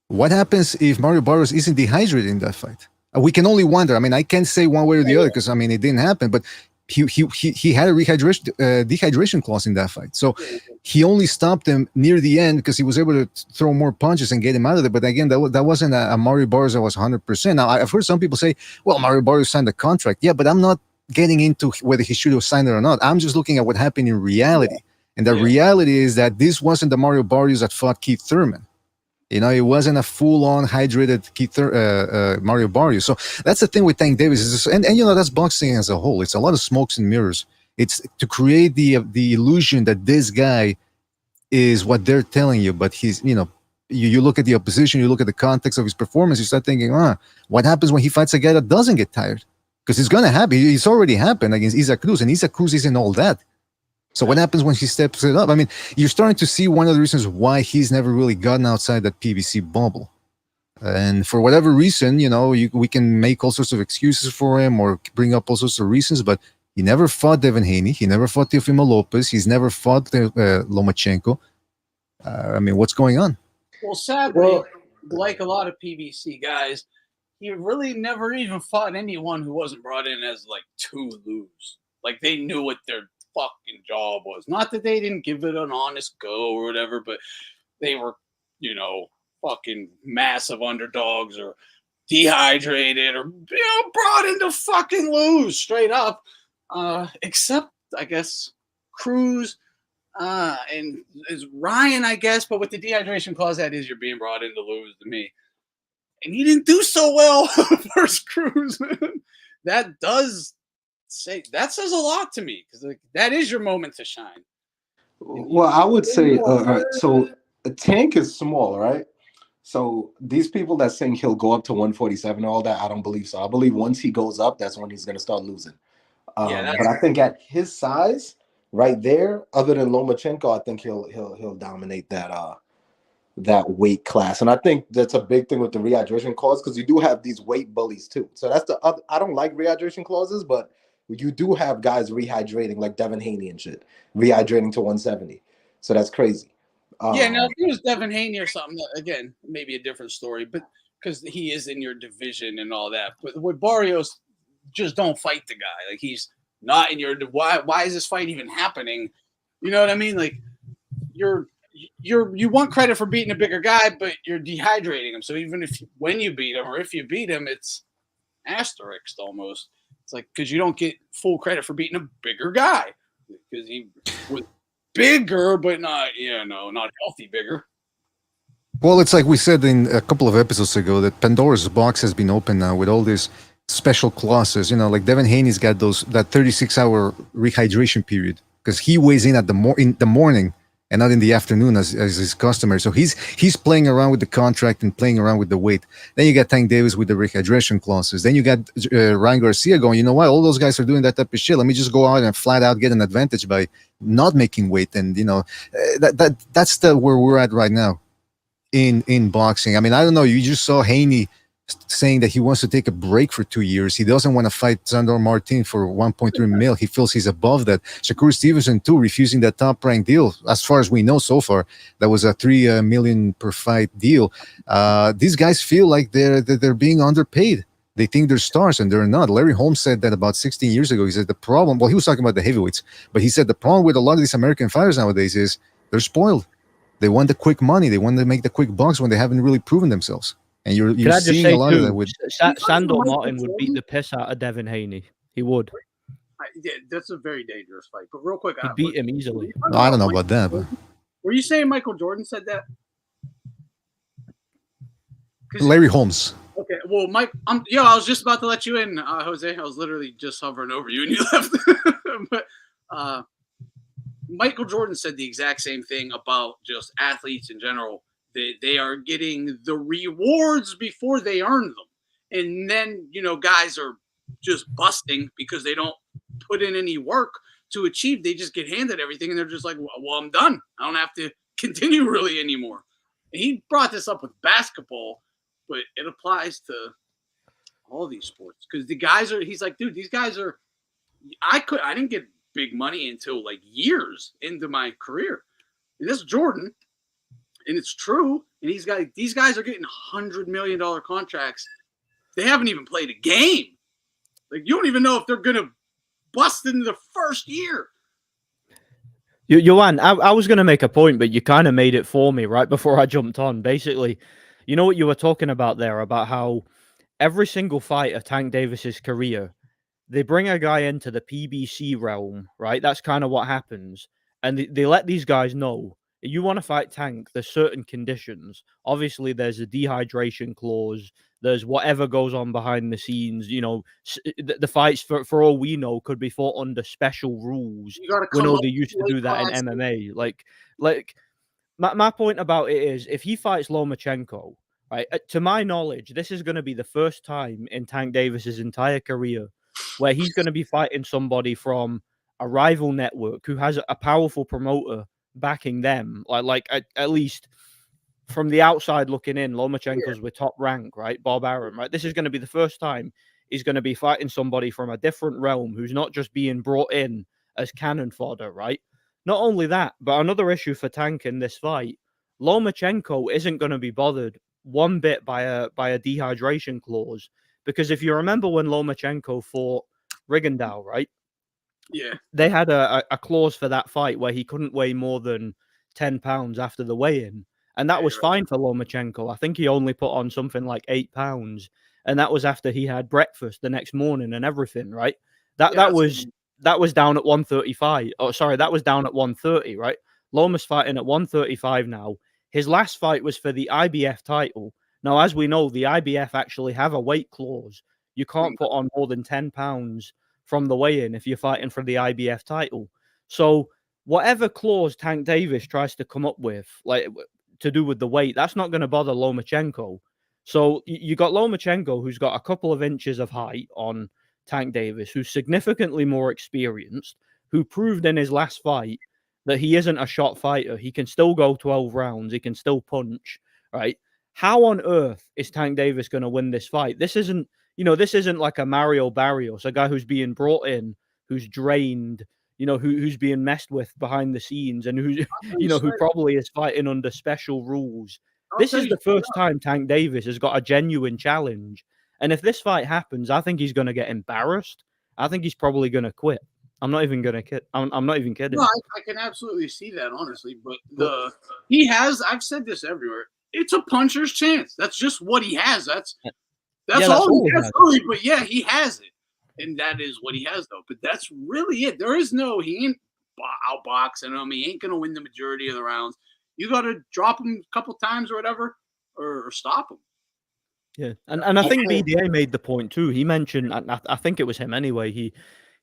What happens if Mario Barrios isn't dehydrated in that fight? We can only wonder. I mean, I can't say one way or the other because, I mean, it didn't happen, but he had a dehydration clause in that fight. So he only stopped him near the end because he was able to throw more punches and get him out of there. But again, that wasn't a Mario Barrios that was 100%. Now, I've heard some people say, well, Mario Barrios signed the contract. Yeah, but I'm not getting into whether he should have signed it or not. I'm just looking at what happened in reality. And the reality is that this wasn't the Mario Barrios that fought Keith Thurman. You know, it wasn't a full-on hydrated Mario Barrios. So that's the thing with Tank Davis. And you know, that's boxing as a whole. It's a lot of smokes and mirrors. It's to create the illusion that this guy is what they're telling you. But he's, you know, you look at the opposition, you look at the context of his performance, you start thinking, what happens when he fights a guy that doesn't get tired? Because it's going to happen. It's already happened against Isaac Cruz, and Isaac Cruz isn't all that. So what happens when he steps it up? I mean, you're starting to see one of the reasons why he's never really gotten outside that PBC bubble. And for whatever reason, you know, we can make all sorts of excuses for him or bring up all sorts of reasons, but he never fought Devin Haney. He never fought Teofimo Lopez. He's never fought Lomachenko. I mean, what's going on? Well, sadly, like a lot of PBC guys, he really never even fought anyone who wasn't brought in as like to lose. Like they knew what their fucking job was. Not that they didn't give it an honest go or whatever, but they were, you know, fucking massive underdogs or dehydrated or, you know, brought in to fucking lose straight up. Except, I guess, Cruz and is Ryan, I guess, but with the dehydration clause, that is you're being brought in to lose to me. And he didn't do so well versus Cruz. That says a lot to me because like, that is your moment to shine. Well, I would say, so Tank is small, right? So these people that saying he'll go up to 147 and all that, I don't believe so. I believe once he goes up, that's when he's going to start losing. But I think at his size, right there, other than Lomachenko, I think he'll dominate that weight class. And I think that's a big thing with the rehydration clause because you do have these weight bullies too. So that's the other. I don't like rehydration clauses, but you do have guys rehydrating like Devin Haney and shit, rehydrating to 170. So that's crazy. Now if it was Devin Haney or something, again, maybe a different story, but because he is in your division and all that. But with Barrios, just don't fight the guy. Like he's not in your. Why is this fight even happening? You know what I mean? Like you want credit for beating a bigger guy, but you're dehydrating him. So even when you beat him or if you beat him, it's asterisked almost. It's like because you don't get full credit for beating a bigger guy because he was bigger, but not not healthy bigger. Well, it's like we said in a couple of episodes ago that Pandora's box has been opened now with all these special clauses. You know, like Devin Haney's got that 36-hour rehydration period because he weighs in in the morning and not in the afternoon as his customary. So he's playing around with the contract and playing around with the weight. Then you got Tank Davis with the rehydration clauses. Then you got Ryan Garcia going, you know what, all those guys are doing that type of shit. Let me just go out and flat out get an advantage by not making weight. And, you know, that's where we're at right now in boxing. I mean, I don't know. You just saw Haney saying that he wants to take a break for 2 years. He doesn't want to fight Sandor Martin for 1.3 mil. He feels he's above that. Shakur Stevenson too, refusing that top rank deal. As far as we know so far, that was a $3 million per fight deal. These guys feel like they're being underpaid. They think they're stars and they're not. Larry Holmes said that about 16 years ago. He said the problem, well, he was talking about the heavyweights, but he said the problem with a lot of these American fighters nowadays is they're spoiled. They want the quick money. They want to make the quick bucks when they haven't really proven themselves. And you're seeing a lot of that with Sandor Martin would beat the piss out of Devin Haney. He would. Yeah, that's a very dangerous fight. But real quick, he beat him easily. No, I don't know about that. But were you saying Michael Jordan said that? Larry Holmes. Okay, Well, Mike, I was just about to let you in, Jose. I was literally just hovering over you and you left. But Michael Jordan said the exact same thing about just athletes in general. They are getting the rewards before they earn them. And then, guys are just busting because they don't put in any work to achieve. They just get handed everything and they're just like, well, I'm done. I don't have to continue really anymore. And he brought this up with basketball, but it applies to all these sports because he's like, dude, these guys are, I didn't get big money until like years into my career. And this is Jordan, and it's true. And these guys are getting $100 million contracts. They haven't even played a game. Like, you don't even know if they're going to bust in the first year. Johan, I was going to make a point, but you kind of made it for me right before I jumped on. Basically, you know what you were talking about there, about how every single fight of Tank Davis's career, they bring a guy into the PBC realm, right? That's kind of what happens. And they let these guys know, you want to fight Tank, there's certain conditions. Obviously, there's a dehydration clause. There's whatever goes on behind the scenes. The fights, for all we know, could be fought under special rules. We know they used to do that in MMA. Like my point about it is, if he fights Lomachenko, right, to my knowledge, this is going to be the first time in Tank Davis's entire career where he's going to be fighting somebody from a rival network who has a powerful promoter backing them. Like at least from the outside looking in, Lomachenko's with Top Rank, right? Bob Arum, right? This is going to be the first time he's going to be fighting somebody from a different realm who's not just being brought in as cannon fodder, right? Not only that, but another issue for Tank in this fight, Lomachenko isn't going to be bothered one bit by a dehydration clause, because if you remember when Lomachenko fought Rigondeaux, right? Yeah. They had a clause for that fight where he couldn't weigh more than 10 pounds after the weigh-in. And that was fine for Lomachenko. I think he only put on something like 8 pounds. And that was after he had breakfast the next morning and everything, right? That was down at 135. Oh, sorry, that was down at 130, right? Loma's fighting at 135 now. His last fight was for the IBF title. Now, as we know, the IBF actually have a weight clause. You can't put on more than 10 pounds from the weigh-in if you're fighting for the IBF title. So whatever clause Tank Davis tries to come up with, like to do with the weight, that's not going to bother Lomachenko. So you got Lomachenko, who's got a couple of inches of height on Tank Davis, who's significantly more experienced, who proved in his last fight that he isn't a shot fighter. He can still go 12 rounds. He can still punch, right? How on earth is Tank Davis going to win this fight? This isn't like a Mario Barrios, a guy who's being brought in, who's drained, who's being messed with behind the scenes, and who probably is fighting under special rules. This is the first time Tank Davis has got a genuine challenge. And if this fight happens, I think he's going to get embarrassed. I think he's probably going to quit. I'm not even going to kid. I'm not even kidding. No, I can absolutely see that, honestly. But I've said this everywhere. It's a puncher's chance. That's just what he has. That's all he has, really. But yeah, he has it. And that is what he has, though. But that's really it. There is he ain't outboxing him. He ain't going to win the majority of the rounds. You got to drop him a couple times or whatever, or stop him. Yeah, and I think BDA made the point too. He mentioned, I think it was him anyway,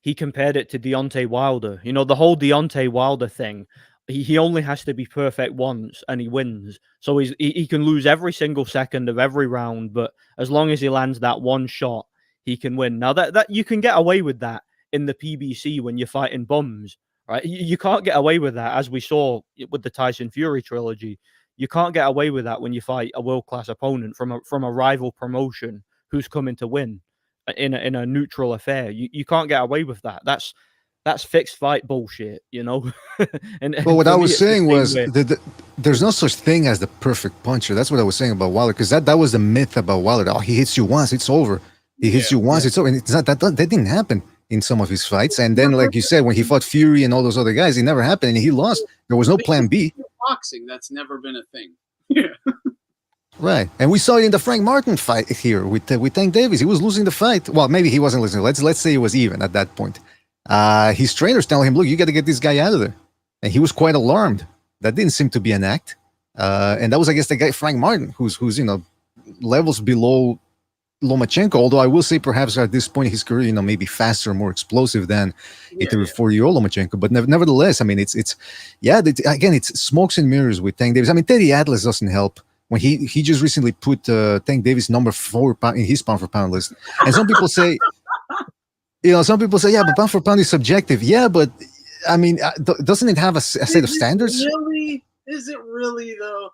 he compared it to Deontay Wilder. The whole Deontay Wilder thing, he only has to be perfect once and he wins. So he can lose every single second of every round, but as long as he lands that one shot, he can win. Now that you can get away with that in the PBC when you're fighting bums, right? You can't get away with that, as we saw with the Tyson Fury trilogy. You can't get away with that when you fight a world-class opponent from a rival promotion who's coming to win in a neutral affair. You can't get away with that. That's fixed fight bullshit, And well, what I was saying was there's no such thing as the perfect puncher. That's what I was saying about Wilder, because that was the myth about Wilder. Oh, he hits you once, it's over. He hits you once, it's over. And it's not that didn't happen in some of his fights. And then, like you said, when he fought Fury and all those other guys, it never happened, and he lost. There was no plan B. Boxing, that's never been a thing. Yeah. Right, and we saw it in the Frank Martin fight here with Tank Davis. He was losing the fight. Well, maybe he wasn't losing. Let's say it was even at that point. His trainers telling him, "Look, you got to get this guy out of there," and he was quite alarmed. That didn't seem to be an act, and that was, I guess, the guy Frank Martin, who's levels below Lomachenko, although I will say perhaps at this point in his career, maybe faster, more explosive than a 34-year-old Lomachenko. But nevertheless, I mean, it's again, it's smokes and mirrors with Tank Davis. I mean, Teddy Atlas doesn't help when he just recently put Tank Davis number 4 in his pound for pound list. And some people say, yeah, but pound for pound is subjective. Yeah, but I mean, doesn't it have a set of standards? Is it really though?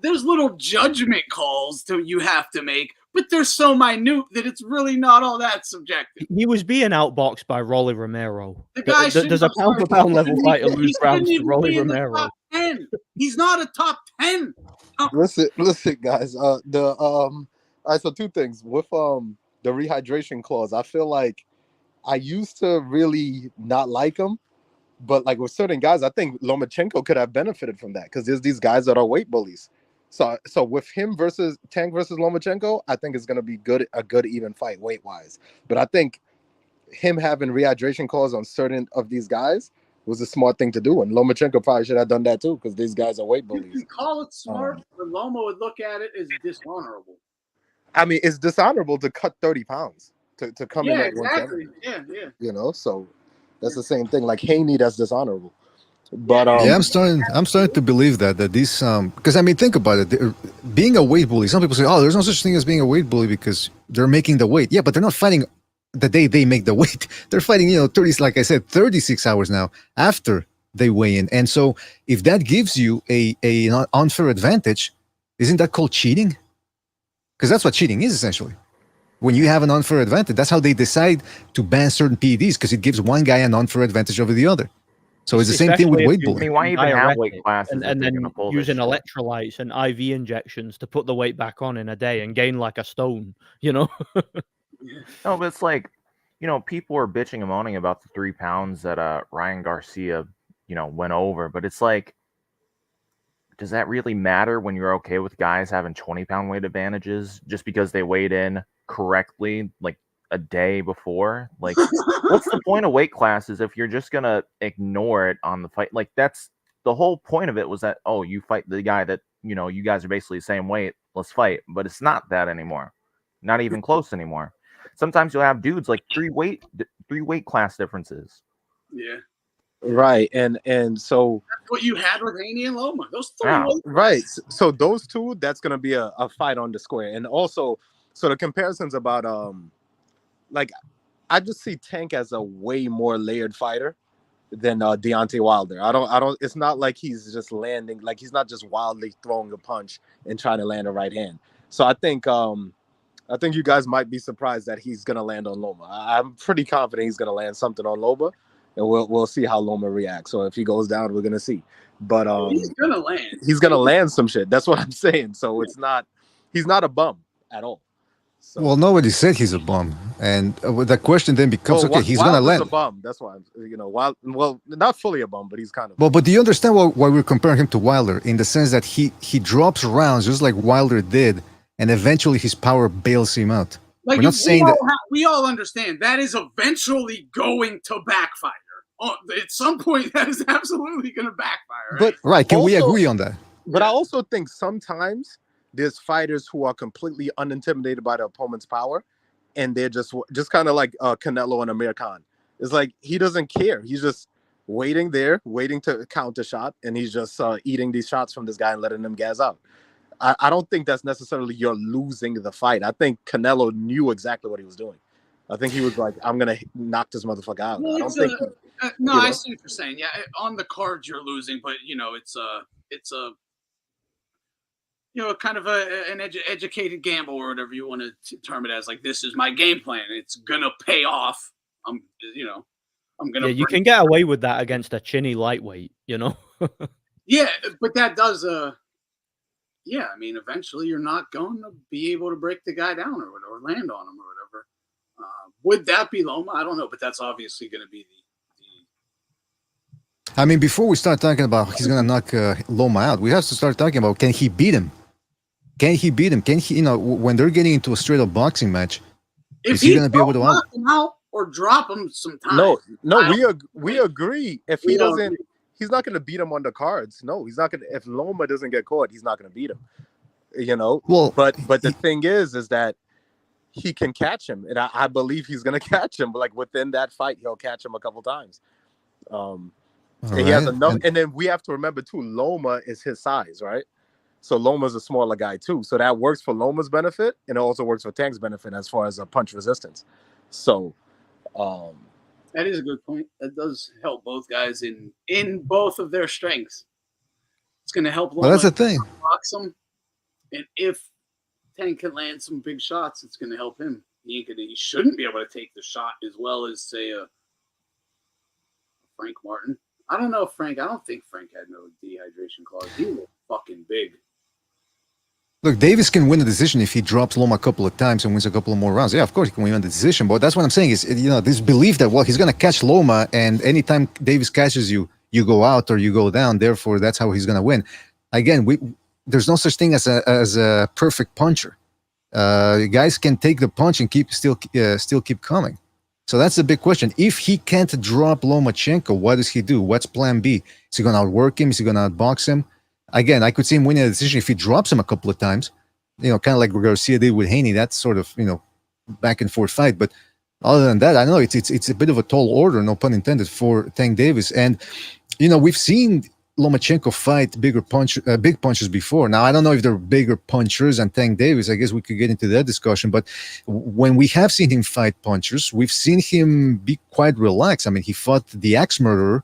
There's little judgment calls that you have to make, but they're so minute that it's really not all that subjective. He was being outboxed by Rolly Romero. The guy There's a pound for pound level fight to lose rounds to Rolly Romero. He's not a top 10. Listen, guys. All right, so 2 things with the rehydration clause. I feel like I used to really not like him, but like with certain guys, I think Lomachenko could have benefited from that because there's these guys that are weight bullies. So with him versus Tank versus Lomachenko, I think it's gonna be a good even fight weight wise. But I think him having rehydration clause on certain of these guys was a smart thing to do, and Lomachenko probably should have done that too because these guys are weight bullies. You can call it smart, but Loma would look at it as dishonorable. I mean, it's dishonorable to cut 30 pounds to come in at exactly. 170. Yeah. So that's the same thing. Like Haney, that's dishonorable. But I'm starting to believe that these because I mean, think about it. Being a weight bully, some people say, oh, there's no such thing as being a weight bully because they're making the weight. Yeah, but they're not fighting the day they make the weight. They're fighting like I said, 36 hours now after they weigh in. And so if that gives you an unfair advantage, isn't that called cheating? Because that's what cheating is essentially. When you have an unfair advantage, that's how they decide to ban certain PEDs because it gives one guy an unfair advantage over the other. So it's the same thing with weight bullying. I mean, why even have weight classes? And then using electrolytes and IV injections to put the weight back on in a day and gain like a stone, No, but it's like, people are bitching and moaning about the 3 pounds that Ryan Garcia, went over. But it's like, does that really matter when you're okay with guys having 20-pound weight advantages just because they weighed in correctly, like a day before? Like, what's the point of weight classes if you're just gonna ignore it on the fight? Like, that's the whole point of it, was that, oh, you fight the guy that you guys are basically the same weight, let's fight. But it's not that anymore, not even close anymore. Sometimes you'll have dudes like three weight class differences. Yeah, right. And so that's what you had with Haney and Loma. Those 3 right. So those 2, that's gonna be a fight on the square. And also, so the comparisons about like, I just see Tank as a way more layered fighter than Deontay Wilder. I don't. It's not like he's just landing. Like, he's not just wildly throwing a punch and trying to land a right hand. So I think you guys might be surprised that he's gonna land on Loma. I'm pretty confident he's gonna land something on Loma, and we'll see how Loma reacts. So if he goes down, we're gonna see. But he's gonna land. He's gonna land some shit. That's what I'm saying. So he's not a bum at all. So. Well, nobody said he's a bum, and the question then becomes, okay, he's gonna land. A bum. That's why well, not fully a bum, but he's kind of. Well, but do you understand why we're comparing him to Wilder in the sense that he drops rounds just like Wilder did, and eventually his power bails him out. Like, we're not saying that we all understand that is eventually going to backfire. At some point, that is absolutely going to backfire. Right? But can we agree on that? But I also think sometimes there's fighters who are completely unintimidated by the opponent's power, and they're just kind of like Canelo and Amir Khan. It's like he doesn't care. He's just waiting to counter shot, and he's just eating these shots from this guy and letting them gas out. I don't think that's necessarily you're losing the fight. I think Canelo knew exactly what he was doing. I think he was like, I'm going to knock this motherfucker out. Well, I don't think... I see what you're saying. Yeah, on the cards you're losing, but, it's a kind of an educated gamble or whatever you want to term it as. Like, this is my game plan. It's going to pay off. I'm going to... Yeah, you can get away with that against a chinny lightweight, Yeah, but that does... Yeah, I mean, eventually you're not going to be able to break the guy down or land on him or whatever. Would that be Loma? I don't know, but that's obviously going to be the... I mean, before we start talking about he's going to knock Loma out, we have to start talking about, can he beat him? Can he beat him? Can he, when they're getting into a straight-up boxing match, is he going to be able to knock him out or drop him sometime? No, we agree. If he doesn't... He's not going to beat him on the cards. No, he's not going to. If Loma doesn't get caught, he's not going to beat him. you know. Well, but the thing is that he can catch him, and I believe he's gonna catch him. But like within that fight, he'll catch him a couple times. And he has enough. And then we have to remember too, Loma is his size, right? So Loma's a smaller guy too. So that works for Loma's benefit, and it also works for Tank's benefit as far as a punch resistance. So that is a good point. That does help both guys in both of their strengths. It's going to help Loma. Well, that's the thing. Box him, and if Tank can land some big shots, it's going to help him. He shouldn't be able to take the shot as well as say a Frank Martin. I don't think Frank had no dehydration clause. He was fucking big. Look, Davis can win a decision if he drops Loma a couple of times and wins a couple of more rounds. Yeah, of course he can win the decision, but that's what I'm saying is, this belief that, well, he's going to catch Loma, and anytime Davis catches you, you go out or you go down. Therefore, that's how he's going to win. Again, there's no such thing as a perfect puncher. Guys can take the punch and still keep coming. So that's the big question. If he can't drop Lomachenko, what does he do? What's plan B? Is he going to outwork him? Is he going to outbox him? Again, I could see him winning a decision if he drops him a couple of times, kind of like Garcia did with Haney. That's sort of, back and forth fight. But other than that, I know it's a bit of a tall order, no pun intended, for Tank Davis. And, we've seen Lomachenko fight big punches before. Now, I don't know if they're bigger punchers than Tank Davis. I guess we could get into that discussion. But when we have seen him fight punchers, we've seen him be quite relaxed. I mean, he fought the axe murderer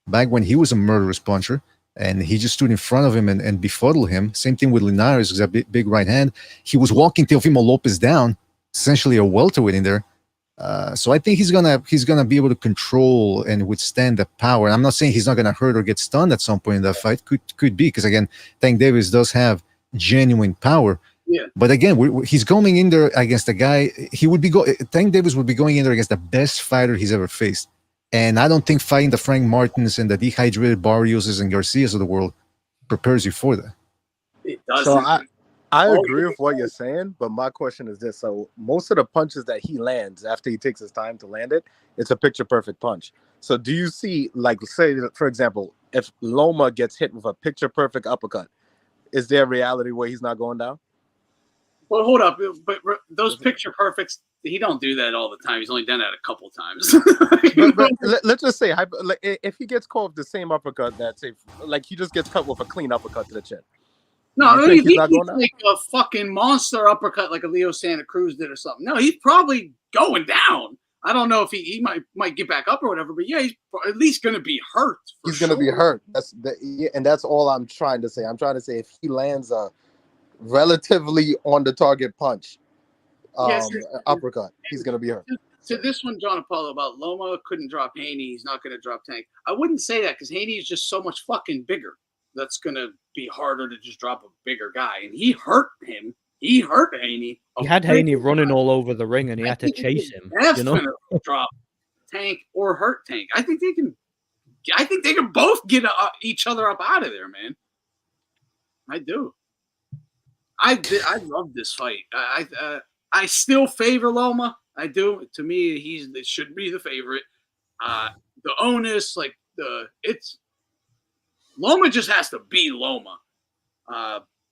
back when he was a murderous puncher, and he just stood in front of him and befuddled him. Same thing with Linares, who's a big right hand. He was walking Teofimo Lopez down, essentially a welterweight in there. So I think he's gonna be able to control and withstand the power. And I'm not saying he's not gonna hurt or get stunned at some point in that fight. Could be, because again, Tank Davis does have genuine power. Yeah. But again, he's going in there against a guy. Tank Davis would be going in there against the best fighter he's ever faced. And I don't think fighting the Frank Martins and the dehydrated Barrioses and Garcias of the world prepares you for that. It does. So I agree with what you're saying, but my question is this. So most of the punches that he lands after he takes his time to land it, it's a picture-perfect punch. So do you see, like, say, for example, if Loma gets hit with a picture-perfect uppercut, is there a reality where he's not going down? Well, hold up. But those picture perfects, he don't do that all the time. He's only done that a couple times. but let's just say, if he gets caught with the same uppercut, that's like he just gets cut with a clean uppercut to the chin. No, he's like a fucking monster uppercut like a Leo Santa Cruz did or something. No, he's probably going down. I don't know if he might get back up or whatever, but yeah, he's at least going to be hurt. He's going to be hurt. That's all I'm trying to say. I'm trying to say if he lands a relatively on the target punch, uppercut, he's going to be hurt. To this one, John Apollo, about Loma couldn't drop Haney. He's not going to drop Tank. I wouldn't say that because Haney is just so much fucking bigger. That's going to be harder to just drop a bigger guy. And he hurt him. He hurt Haney. He had Haney running all over the ring, and he had to chase him. That's going to drop Tank or hurt Tank. I think they can both get each other up out of there, man. I do. I love this fight. I still favor Loma. I do. To me, it should be the favorite. The onus, Loma just has to be Loma.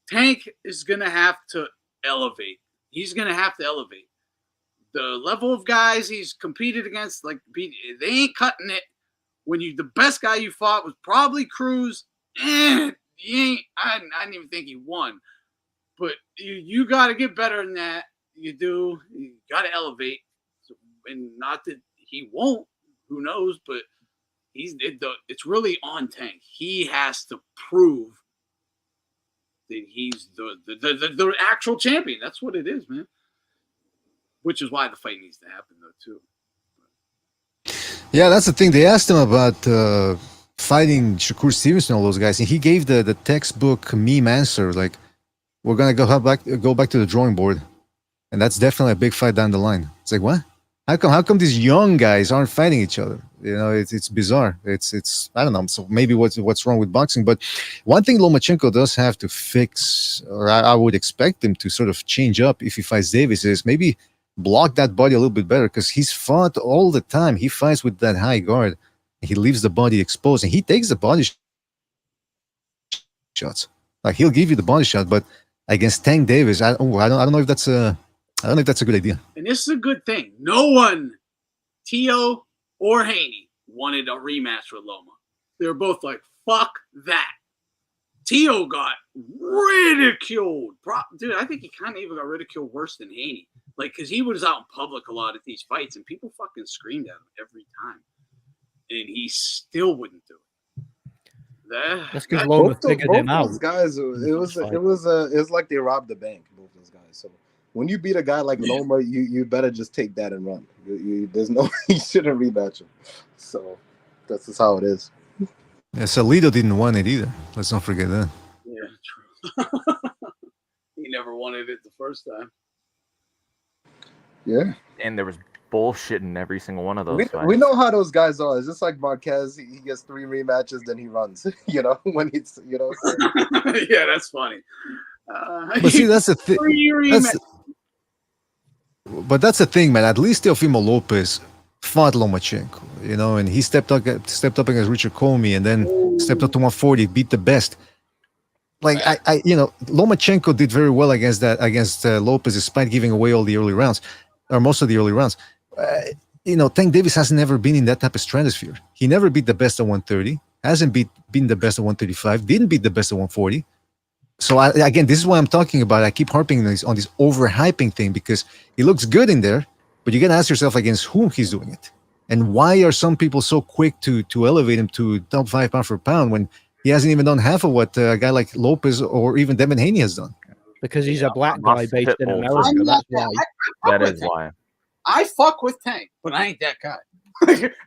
Tank is going to have to elevate. He's going to have to elevate. The level of guys he's competed against, they ain't cutting it. When the best guy you fought was probably Cruz, I didn't even think he won. But you got to get better than that. You do. You got to elevate. And not that he won't. Who knows? But it's really on Tank. He has to prove that he's the actual champion. That's what it is, man. Which is why the fight needs to happen, though, too. Yeah, that's the thing. They asked him about fighting Shakur Stevenson, all those guys, and he gave the textbook meme answer, like, we're gonna go back to the drawing board, and that's definitely a big fight down the line. It's like, what? How come these young guys aren't fighting each other? It's bizarre. It's I don't know. So maybe what's wrong with boxing? But one thing Lomachenko does have to fix, or I would expect him to sort of change up if he fights Davis, is maybe block that body a little bit better, because he's fought all the time. He fights with that high guard. He leaves the body exposed, and he takes the body shots. Like, he'll give you the body shot, but against Tank Davis. I don't know if that's a good idea. And this is a good thing. No one, Tszyu or Haney, wanted a rematch with Loma. They were both like, fuck that. Tszyu got ridiculed. Dude, I think he kind of even got ridiculed worse than Haney. Like, because he was out in public a lot at these fights, and people fucking screamed at him every time. And he still wouldn't do it. That's because Loma figured him out. Those guys, it was like they robbed the bank. Both those guys. So when you beat a guy like Loma, you better just take that and run. There's no, you shouldn't rematch him. So that's just how it is. Yeah, Salido didn't want it either. Let's not forget that. Yeah, true. He never wanted it the first time. Yeah. And there was bullshit in every single one of those fights. We know how those guys are. It's just like Marquez. He gets 3 rematches, then he runs. When he's, Yeah, that's funny. But see, that's the thing. But that's the thing, man. At least Teofimo Lopez fought Lomachenko, and he stepped up against Richard Comey, and then stepped up to 140, beat the best. Like Lomachenko did very well against Lopez, despite giving away all the early rounds, or most of the early rounds. Tank Davis has never been in that type of stratosphere. He never beat the best at 130, hasn't been the best at 135, didn't beat the best at 140. So again, this is what I'm talking about. I keep harping on this overhyping thing because he looks good in there, but you got to ask yourself against whom he's doing it, and why are some people so quick to elevate him to top 5 pound for pound when he hasn't even done half of what a guy like Lopez or even Devin Haney has done? Because he's a black guy based in America. That's why. That is why. I fuck with Tank, but I ain't that guy.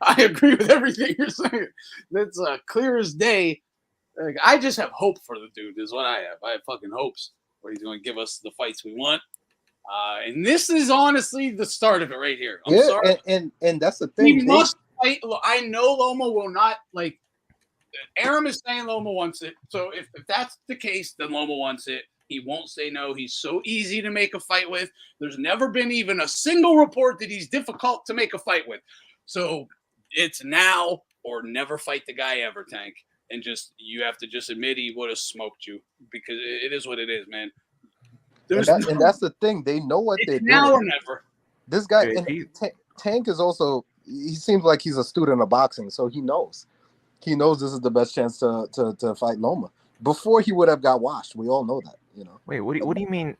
I agree with everything you're saying. That's clear as day. Like, I just have hope for the dude is what I have. I have fucking hopes where he's going to give us the fights we want. And this is honestly the start of it right here. I'm sorry. And that's the thing. He must fight. I know Loma will not, like, Aram is saying Loma wants it. So if that's the case, then Loma wants it. He won't say no. He's so easy to make a fight with. There's never been even a single report that he's difficult to make a fight with. So it's now or never fight the guy ever, Tank. And you have to just admit he would have smoked you because it is what it is, man. And that's the thing. They know what they're doing. Now or never. This guy, Tank is also, he seems like he's a student of boxing, so he knows. He knows this is the best chance to fight Loma. Before he would have got washed. We all know that, Wait, what do you mean?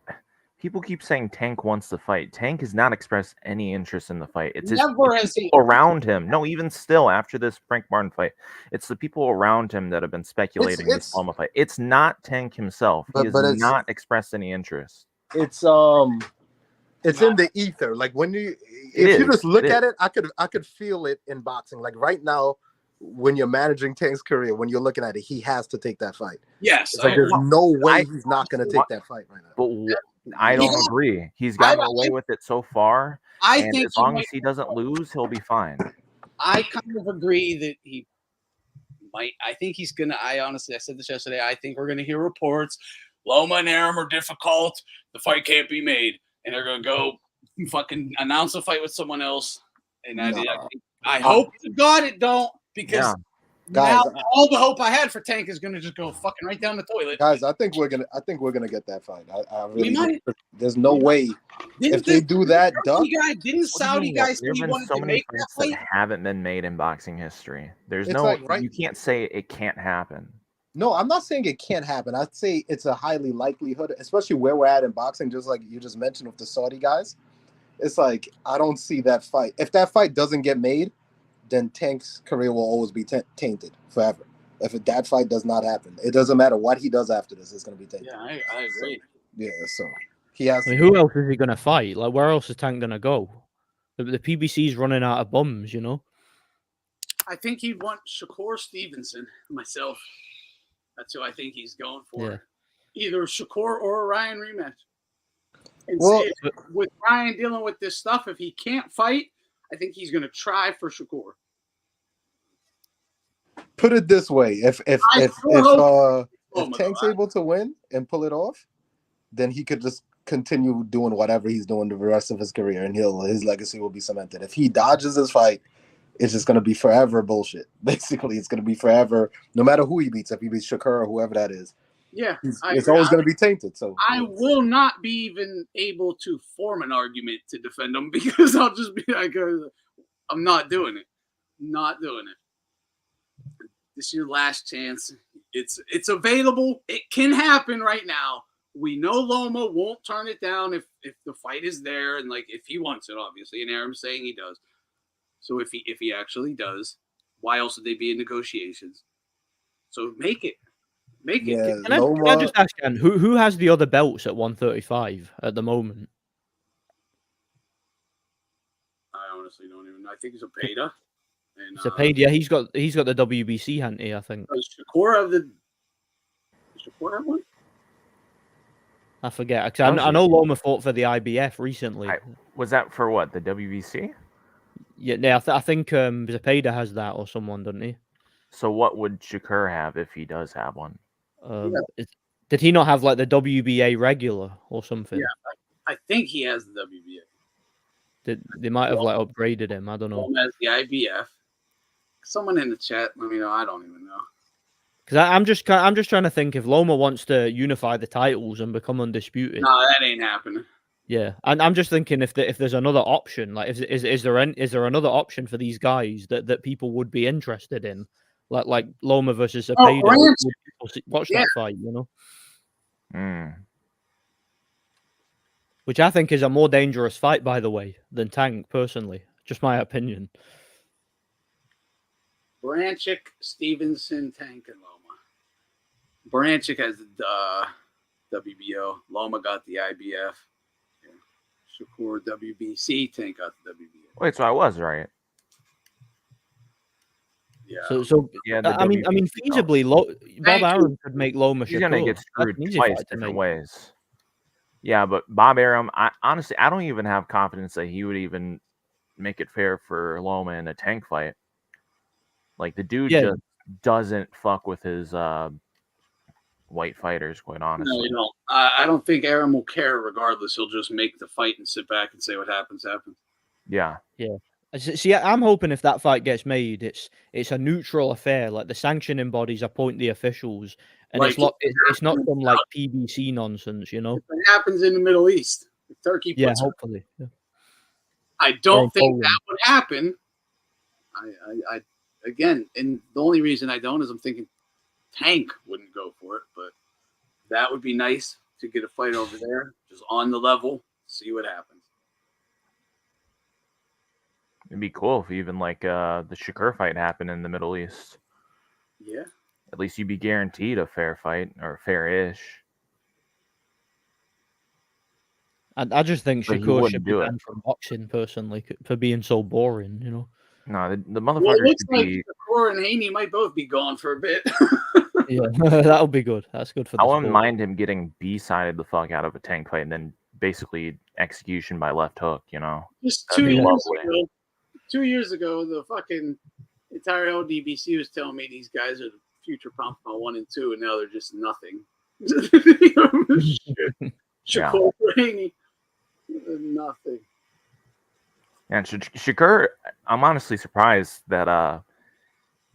People keep saying Tank wants to fight. Tank has not expressed any interest in the fight. It's people around him. No, even still after this Frank Martin fight, it's the people around him that have been speculating this Loma fight. It's not Tank himself. He has not expressed any interest. It's in the ether. Like if you just look at it, I could feel it in boxing. Like right now, when you're managing Tank's career, when you're looking at it, he has to take that fight. Yes, like there's no way he's not going to take that fight right now. But I don't agree. He's gotten away with it so far. I think as long as he doesn't lose, he'll be fine. I kind of agree that he might. I think he's gonna. I said this yesterday. I think we're gonna hear reports. Loma and Aram are difficult. The fight can't be made, and they're gonna go fucking announce a fight with someone else. And I hope to God it don't, because now all the hope I had for Tank is gonna just go fucking right down the toilet. Guys, I think we're gonna get that fight. I really there's no way if they do that. Didn't Saudi guys say he wanted to make that fight? That haven't been made in boxing history. There's you can't say it can't happen. No, I'm not saying it can't happen. I'd say it's a highly likelihood, especially where we're at in boxing, just like you just mentioned with the Saudi guys. It's like, I don't see that fight. If that fight doesn't get made, then Tank's career will always be tainted forever. If that fight does not happen, it doesn't matter what he does after this, it's going to be tainted. Yeah, I agree. So he has. Who else is he going to fight? Like, where else is Tank going to go? The PBC's running out of bums, I think he'd want Shakur Stevenson, myself. That's who I think he's going for. Yeah. Either Shakur or a Ryan rematch. And with Ryan dealing with this stuff, if he can't fight, I think he's going to try for Shakur. Put it this way: if Tank's able to win and pull it off, then he could just continue doing whatever he's doing the rest of his career, and his legacy will be cemented. If he dodges this fight, it's just going to be forever bullshit. Basically, it's going to be forever, no matter who he beats. If he beats Shakur or whoever that is, Yeah, It's always going to be tainted. So I will not be even able to form an argument to defend him because I'll just be like, I'm not doing it. Not doing it. This is your last chance. It's available. It can happen right now. We know Loma won't turn it down if the fight is there and like if he wants it, obviously. And Aaron's saying he does. So if he actually does, why else would they be in negotiations? So make it. Make it. yeah, Can I just ask, Ken, who has the other belts at 135 at the moment? I honestly don't even know. I think it's Zepeda. And Zepeda, yeah, he's got the WBC, hasn't he? I think. Shakura Does Shakura have one? I forget. Because I know Loma fought for the IBF recently. Was that for what? The WBC? Yeah, I think Zepeda has that or someone, doesn't he? So what would Shakur have if he does have one? Did he not have like the WBA regular or something? Yeah, I think he has the WBA. They might have like upgraded him. I don't know. Loma has the IBF. Someone in the chat, let me know. I don't even know. Because I'm just trying to think if Loma wants to unify the titles and become undisputed. No, that ain't happening. Yeah, and I'm just thinking if there's another option, like is there another option for these guys that people would be interested in, like Loma versus Zepeda? Watch that fight, you know. Which I think is a more dangerous fight, by the way, than Tank. Personally, just my opinion. Branchik, Stevenson, Tank, and Loma. Branchik has the WBO. Loma got the IBF. Shakur WBC. Tank got the WBA. Wait, so I was right. Yeah. So yeah, I mean, feasibly, Bob Arum could make Loma. He's gonna get screwed twice different ways. Yeah, but Bob Arum, I don't even have confidence that he would even make it fair for Loma in a Tank fight. Like the dude just doesn't fuck with his white fighters, quite honestly. No, you don't. I don't think Arum will care regardless. He'll just make the fight and sit back and say what happens. Yeah. Yeah. See, I'm hoping if that fight gets made, it's a neutral affair. Like the sanctioning bodies appoint the officials, and right. it's not some like PBC nonsense, you know. If it happens in the Middle East, if Turkey puts hopefully. Yeah. I don't think that would happen. I again, and the only reason I don't is I'm thinking Tank wouldn't go for it, but that would be nice to get a fight over there, just on the level, see what happens. It'd be cool if even like the Shakur fight happened in the Middle East. Yeah. At least you'd be guaranteed a fair fight or fair-ish. I just think Shakur should be banned from boxing personally for being so boring, you know. No, the motherfucker. Well, it looks like Shakur and Haney might both be gone for a bit. Yeah, that'll be good. That's good for the I wouldn't mind him getting B-sided the fuck out of a Tank fight and then basically execution by left hook, you know. Just 2 years ago, the fucking entire LDBC was telling me these guys are the future Pampa 1 and 2, and now they're just nothing. Shakur, Haney, nothing. And Shakur, I'm honestly surprised that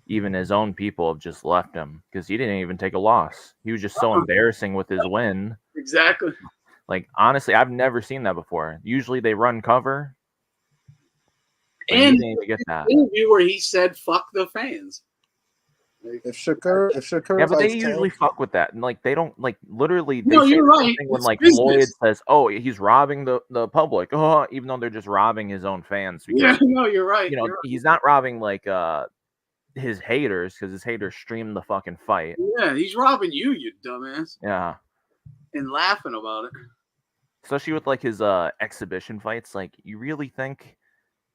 even his own people have just left him because he didn't even take a loss. He was just so embarrassing with his win. Exactly. Like, honestly, I've never seen that before. Usually they run cover. And get that interview where he said, "Fuck the fans." Like, if Shakur, yeah, but they usually fuck with that, and like they don't like literally. No, you're right. When like Floyd says, "Oh, he's robbing the public," even though they're just robbing his own fans. Because, yeah, no, you're right. You know, he's not robbing like his haters because his haters stream the fucking fight. Yeah, he's robbing you, you dumbass. Yeah, and laughing about it. Especially with like his exhibition fights. Like, you really think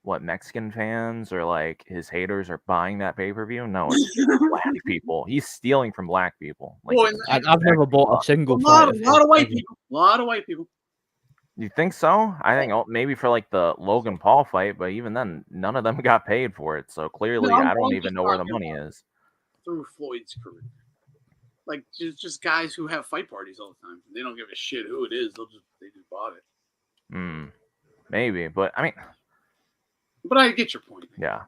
what Mexican fans or like his haters are buying that pay-per-view? No, it's black people. He's stealing from black people. Like, well, I've never bought a single fight. A lot of white people. A lot of white people. You think so? I think maybe for like the Logan Paul fight, but even then, none of them got paid for it. So clearly, I don't even know where the money is. Through Floyd's career, like just guys who have fight parties all the time. They don't give a shit who it is. They just bought it. Maybe, but I mean. But I get your point. Yeah.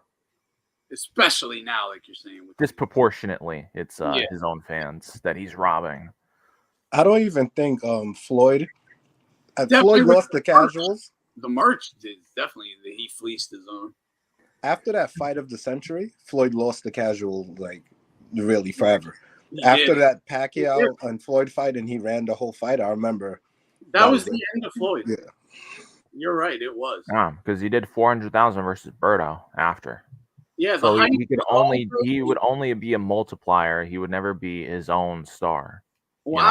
Especially now, like you're saying. Disproportionately, it's his own fans that he's robbing. I don't even think Floyd Definitely Floyd with lost the casuals. The merch did definitely. He fleeced his own. After that fight of the century, Floyd lost the casual like really forever. He After did. that Pacquiao and Floyd fight, and he ran the whole fight. I remember that was the end of Floyd. Yeah, you're right. It was. Because he did 400,000 versus Berto after. Yeah, so he would only be a multiplier. He would never be his own star. Well,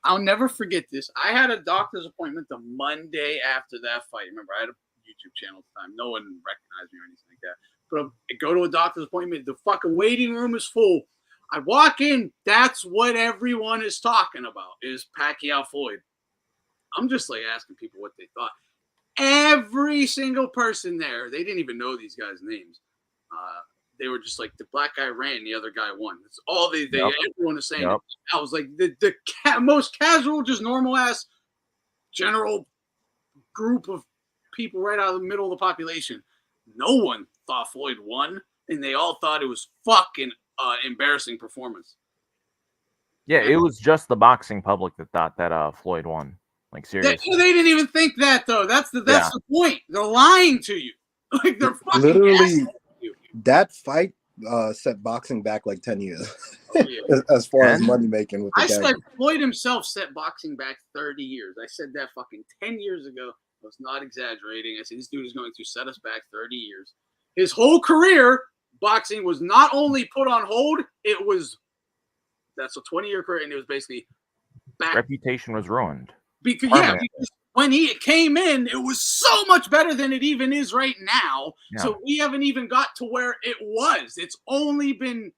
I'll never forget this. I had a doctor's appointment the Monday after that fight. Remember, I had a YouTube channel at the time. No one recognized me or anything like that. But I go to a doctor's appointment. The fucking waiting room is full. I walk in. That's what everyone is talking about is Pacquiao Floyd. I'm just like asking people what they thought. Every single person there, they didn't even know these guys' names. They were just like, the black guy ran, the other guy won. That's all everyone is saying. Yep. I was like, the most casual, just normal ass general group of people right out of the middle of the population. No one thought Floyd won, and they all thought it was fucking embarrassing performance. Yeah, it was just the boxing public that thought that Floyd won. Like seriously, they didn't even think that though. That's the point. They're lying to you. Like they're fucking literally. That fight set boxing back like 10 years as far as money making. I said Floyd himself set boxing back 30 years. I said that fucking 10 years ago. I was not exaggerating. I said this dude is going to set us back 30 years. His whole career, boxing was not only put on hold, that's a 20-year career, and it was basically back. Reputation was ruined. Because when he came in, it was so much better than it even is right now. Yeah. So we haven't even got to where it was. It's only been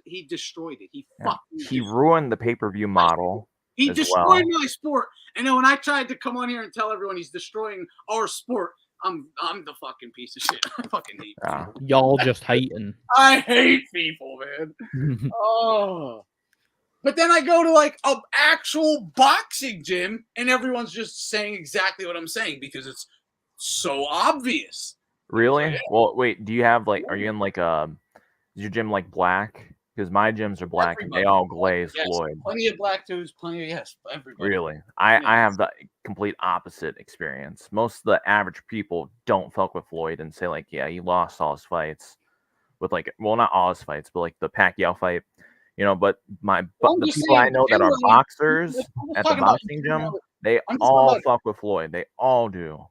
he destroyed it. He ruined the pay-per-view model. He destroyed my sport. And then when I tried to come on here and tell everyone he's destroying our sport, I'm the fucking piece of shit. I fucking hate people. Y'all just hating. I hate people, man. Oh. But then I go to like an actual boxing gym and everyone's just saying exactly what I'm saying because it's so obvious. Really? Yeah. Well, wait, do you have are you in is your gym like black? Because my gyms are black and they all glaze Floyd. Plenty of black dudes, everybody. Really? I have the complete opposite experience. Most of the average people don't fuck with Floyd and say he lost all his fights with not all his fights, but the Pacquiao fight. But the people I know that are boxers at the boxing gym, they all fuck with Floyd. They all do.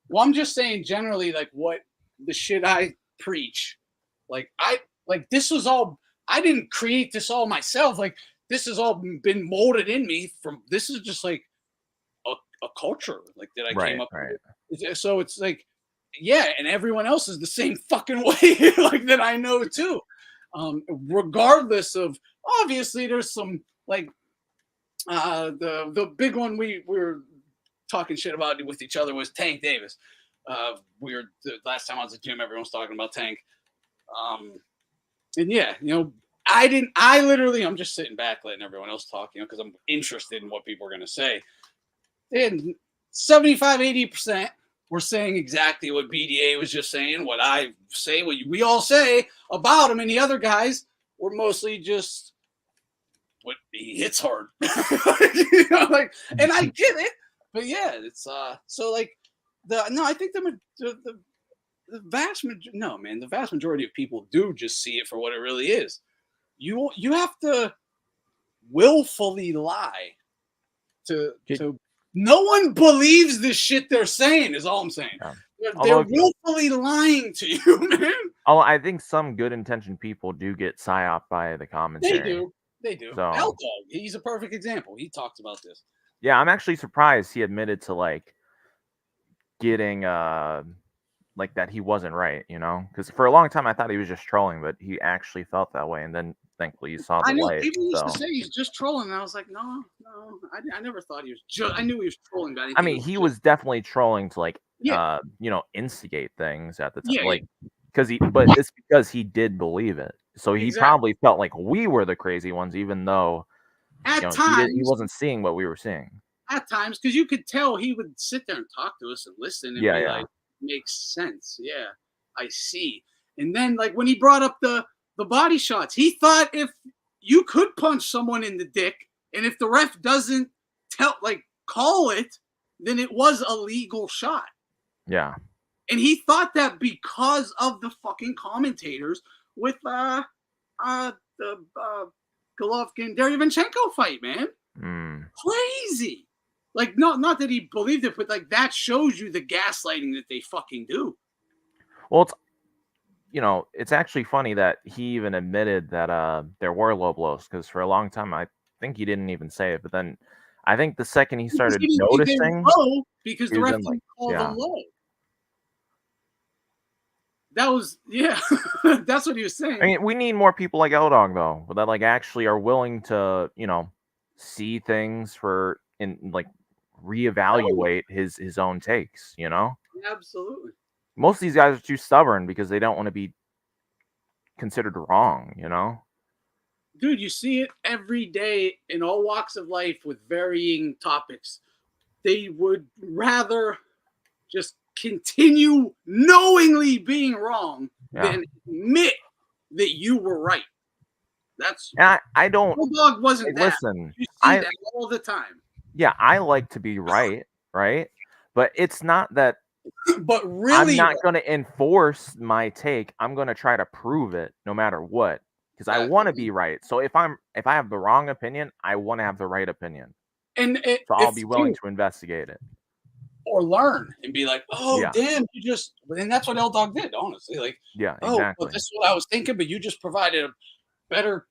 Well, I'm just saying generally, what the shit I preach, this was all. I didn't create this all myself. This has all been molded in me from. This is just a culture that I came up with. So it's and everyone else is the same fucking way that I know too. Regardless of. Obviously, there's some the big one we were talking shit about with each other was Tank Davis. The last time I was at the gym, everyone was talking about Tank. I'm just sitting back letting everyone else talk, because I'm interested in what people are going to say. And 75-80% were saying exactly what BDA was just saying, what I say, what we all say about him, and the other guys were mostly just. But he hits hard, and I get it. But yeah, it's I think the vast majority of people do just see it for what it really is. You have to willfully lie to no one believes the shit they're saying is all I'm saying. Yeah. They're willfully lying to you, man. I think some good intentioned people do get psyoped by the commentary. They do. So, L-Dog, he's a perfect example. He talks about this. Yeah, I'm actually surprised he admitted to getting that he wasn't right, because for a long time I thought he was just trolling, but he actually felt that way, and then thankfully you saw the light. People used to say he's just trolling, and I was like, no, I never thought he was. I knew he was trolling, but I mean, he was definitely trolling to instigate things at the time, but it's because he did believe it. So he probably felt like we were the crazy ones, even though at times he wasn't seeing what we were seeing. At times, because you could tell he would sit there and talk to us and listen and be like, makes sense. Yeah, I see. And then when he brought up the body shots, he thought if you could punch someone in the dick And if the ref doesn't call it, then it was a legal shot. Yeah. And he thought that because of the fucking commentators with the Golovkin Derevyanchenko fight, man. Crazy. Like, not that he believed it, but like that shows you the gaslighting that they fucking do. Well, it's actually funny that he even admitted that there were low blows, because for a long time I think he didn't even say it, but then I think the second he started noticing, low because the ref didn't didn't call yeah. them low. That was that's what he was saying. I mean, we need more people like L-Dog though, that like actually are willing to, see things and reevaluate his own takes, Absolutely. Most of these guys are too stubborn because they don't want to be considered wrong, Dude, you see it every day in all walks of life with varying topics. They would rather just continue knowingly being wrong than admit that you were right. That's I don't. Bulldog wasn't that. Listen, You see that all the time. Yeah, I like to be right, but it's not that. But really, I'm not going to enforce my take. I'm going to try to prove it no matter what, because I want to be right. So if I have the wrong opinion, I want to have the right opinion, so I'll be willing to investigate it or learn and be like, oh damn, you just. And that's what L-Dog did, honestly. Like, exactly. Well, this is what I was thinking, but you just provided a better,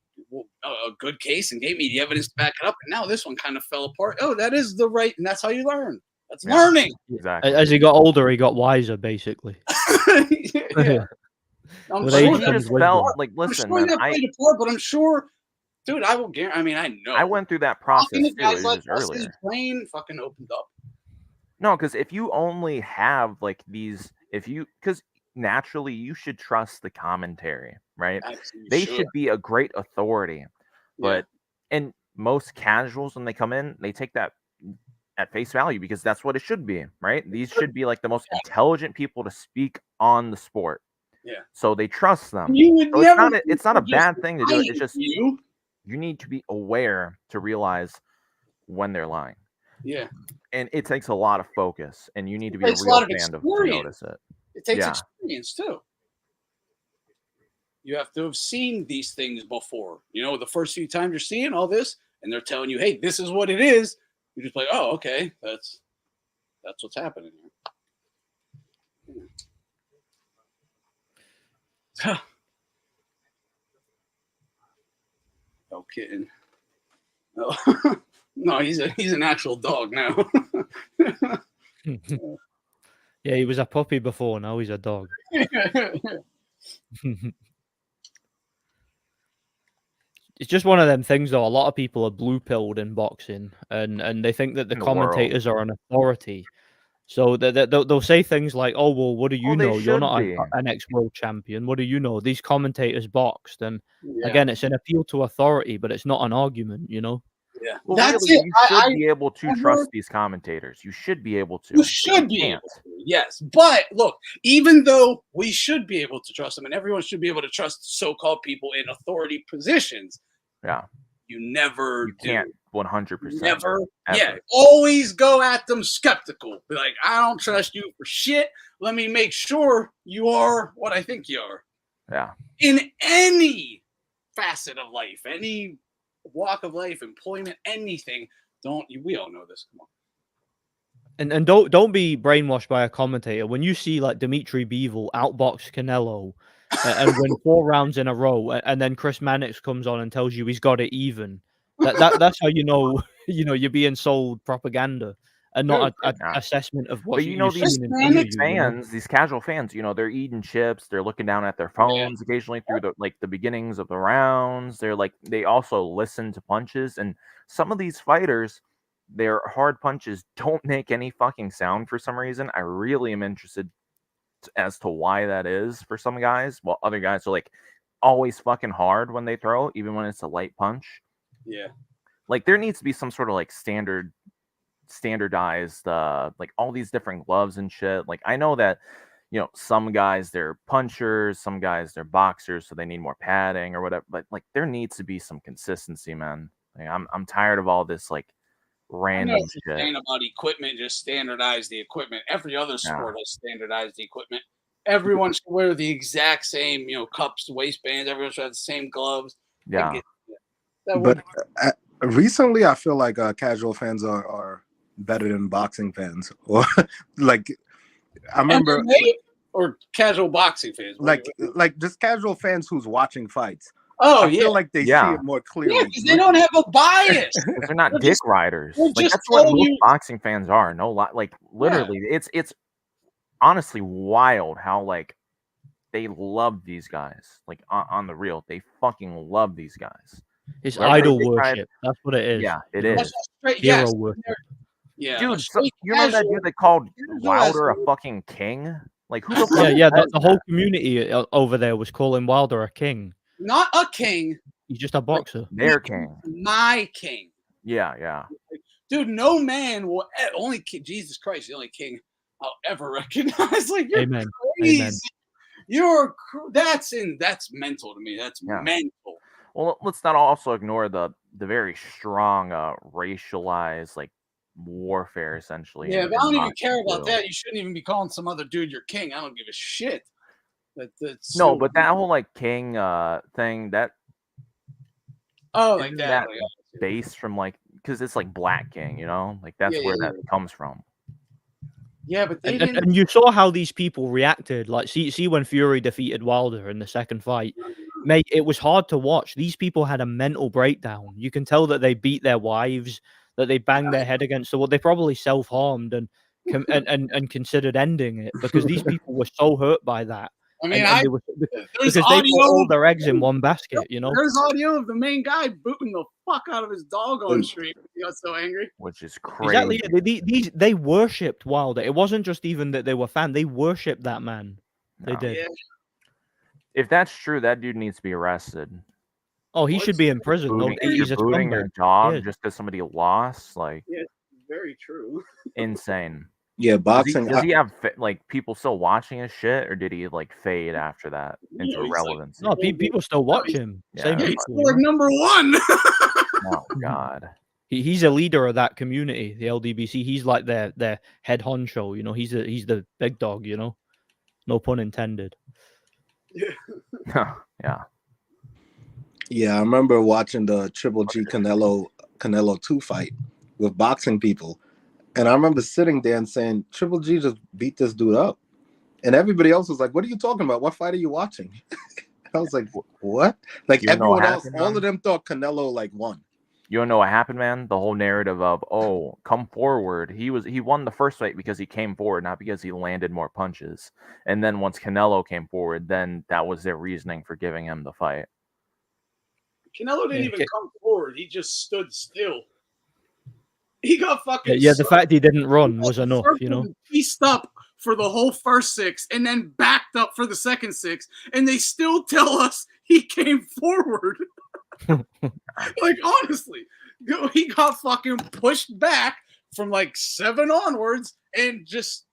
a good case and gave me the evidence to back it up. And now this one kind of fell apart. Oh, that is the right, and that's how you learn. That's learning. Exactly. As he got older, he got wiser, basically. Yeah. I'm sure he just felt like, listen, I'm sure man, played a part, but I'm sure, dude, I will guarantee. I mean, I know. I went through that process too. Guys like earlier. His brain fucking opened up. No, because if you only have like these, because naturally you should trust the commentary, right? They should be a great authority, but and most casuals when they come in, they take that at face value because that's what it should be, right? These should be like the most intelligent people to speak on the sport. Yeah. So they trust them. You would So never it's not a bad thing to do it. It's just you need to be aware to realize when they're lying. Yeah. And it takes a lot of focus, and you need to be a real fan to notice it. It takes experience too. You have to have seen these things before. The first few times you're seeing all this, and they're telling you, "Hey, this is what it is." You're just like, "Oh, okay, that's what's happening here." No kidding. Oh. No, he's an actual dog now. Yeah, he was a puppy before. Now he's a dog. It's just one of them things, though. A lot of people are blue-pilled in boxing, and they think that the commentators are an authority. So they'll say things like, "Oh, well, what do you know? You're not an ex-world champion. What do you know? These commentators boxed." And again, it's an appeal to authority, but it's not an argument, Yeah, well, that's really, it. You should be able to trust these commentators. You should be able to. You should be able to. Yes, but look, even though we should be able to trust them, and everyone should be able to trust so-called people in authority positions, you never can't 100%. Never. Ever. Yeah, always go at them skeptical. Be like, I don't trust you for shit. Let me make sure you are what I think you are. Yeah. In any facet of life, any walk of life, employment, anything. We all know this. Come on. And don't be brainwashed by a commentator. When you see like Dimitri Bivol outbox Canelo and win 4 rounds in a row, and then Chris Mannix comes on and tells you he's got it even, that's how you're being sold propaganda and not an assessment of what these fans, these casual fans, they're eating chips, they're looking down at their phones occasionally through the beginnings of the rounds. They also listen to punches, and some of these fighters, their hard punches don't make any fucking sound for some reason. I really am interested as to why that is for some guys, while other guys are like always fucking hard when they throw, even when it's a light punch. Yeah. Like there needs to be some sort of like standardized like all these different gloves and shit. Like I know that some guys they're punchers, some guys they're boxers, so they need more padding or whatever, but like there needs to be some consistency, man. Like, I'm tired of all this like I know random what you're shit. saying about equipment. Just standardize the equipment. Every other sport has standardized the equipment. Everyone should wear the exact same, cups, waistbands. Everyone should have the same gloves. Yeah. But recently, I feel like casual fans are better than boxing fans. Or like, I remember, MMA or casual boxing fans. like just casual fans who's watching fights. Oh, I feel like they see it more clearly. Yeah, because they don't have a bias. They're not dick riders. Like just that's what telling most you- boxing fans are. No lie. Like literally, it's honestly wild how like they love these guys. Like on the real, they fucking love these guys. It's Wherever idol they try- worship. That's what it is. Yeah, it You know? is. That's just straight, Hero yes. worship. Yeah, Dude, a so, straight you remember that casual- dude they called casual Wilder as- a fucking king? Like who the fuck Yeah, yeah. says The whole that? community over there was calling Wilder a king. Not a king. He's just a boxer. Their king. My king. Yeah, yeah. Dude, no man will Jesus Christ, the only king I'll ever recognize. Like you're Amen. crazy. That's mental to me. That's mental. Well, let's not also ignore the very strong racialized like warfare essentially. Yeah, in- but I don't in even care boxing, about too. that. You shouldn't even be calling some other dude your king. I don't give a shit. That's No, so but that whole like king thing that like isn't that. based from like because it's like Black King, like that's Yeah, where yeah, that comes from. Yeah, but they And, didn't. and you saw how these people reacted. Like, see when Fury defeated Wilder in the second fight, mate. It was hard to watch. These people had a mental breakdown. You can tell that they beat their wives, that they banged their head against the wall. They probably self-harmed and considered ending it because these people were so hurt by that. I mean, and they were, there's because they audio. put all their eggs in one basket. There's audio of the main guy booting the fuck out of his dog on stream. He got so angry. Which is crazy. Exactly. They worshipped Wilder. It wasn't just even that they were fan. They worshipped that man. They did. Yeah. If that's true, that dude needs to be arrested. Oh, he should be in prison. No, he's a booting your scumbag. dog Yeah. just because somebody lost, like Yeah, very true. insane. Yeah, boxing. Does he have like people still watching his shit, or did he like fade after that into irrelevance? No, people still watch him. Same Yeah, people. He's like number one. Oh God. He's a leader of that community, the LDBC. He's like their head honcho. He's the big dog. No pun intended. Yeah. Yeah, I remember watching the Triple G Canelo 2 fight with boxing people. And I remember sitting there and saying, Triple G just beat this dude up. And everybody else was like, what are you talking about? What fight are you watching? I was like, what? Like everyone else, all of them thought Canelo like won. You don't know what happened, man? The whole narrative of, oh, come forward. He won the first fight because he came forward, not because he landed more punches. And then once Canelo came forward, then that was their reasoning for giving him the fight. Canelo didn't even come forward. He just stood still. He got fucking. Yeah, the fact he didn't run was enough, Pieced up for the whole first 6 and then backed up for the second 6, and they still tell us he came forward. Like honestly, he got fucking pushed back from like 7 onwards and just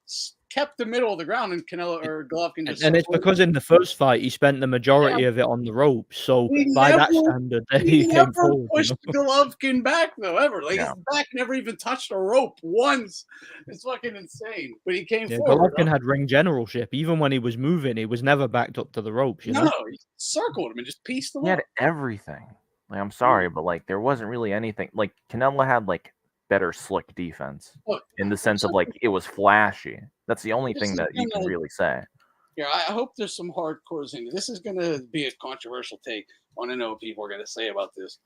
kept the middle of the ground, and Canelo or Golovkin just. And it's because in the first fight he spent the majority of it on the ropes. So by that standard, he came forward. Pushed Golovkin back though ever. Like his back never even touched a rope once. It's fucking insane. But he came forward. Golovkin had ring generalship. Even when he was moving, he was never backed up to the ropes. No, he circled him and just pieced him He had up. everything. Like, I'm sorry, but like there wasn't really anything. Like Canelo had like better slick defense in the sense of like it was flashy. That's the only thing that you can really say. Yeah, I hope there's some hardcore thing. This is gonna be a controversial take. I want to know what people are gonna say about this.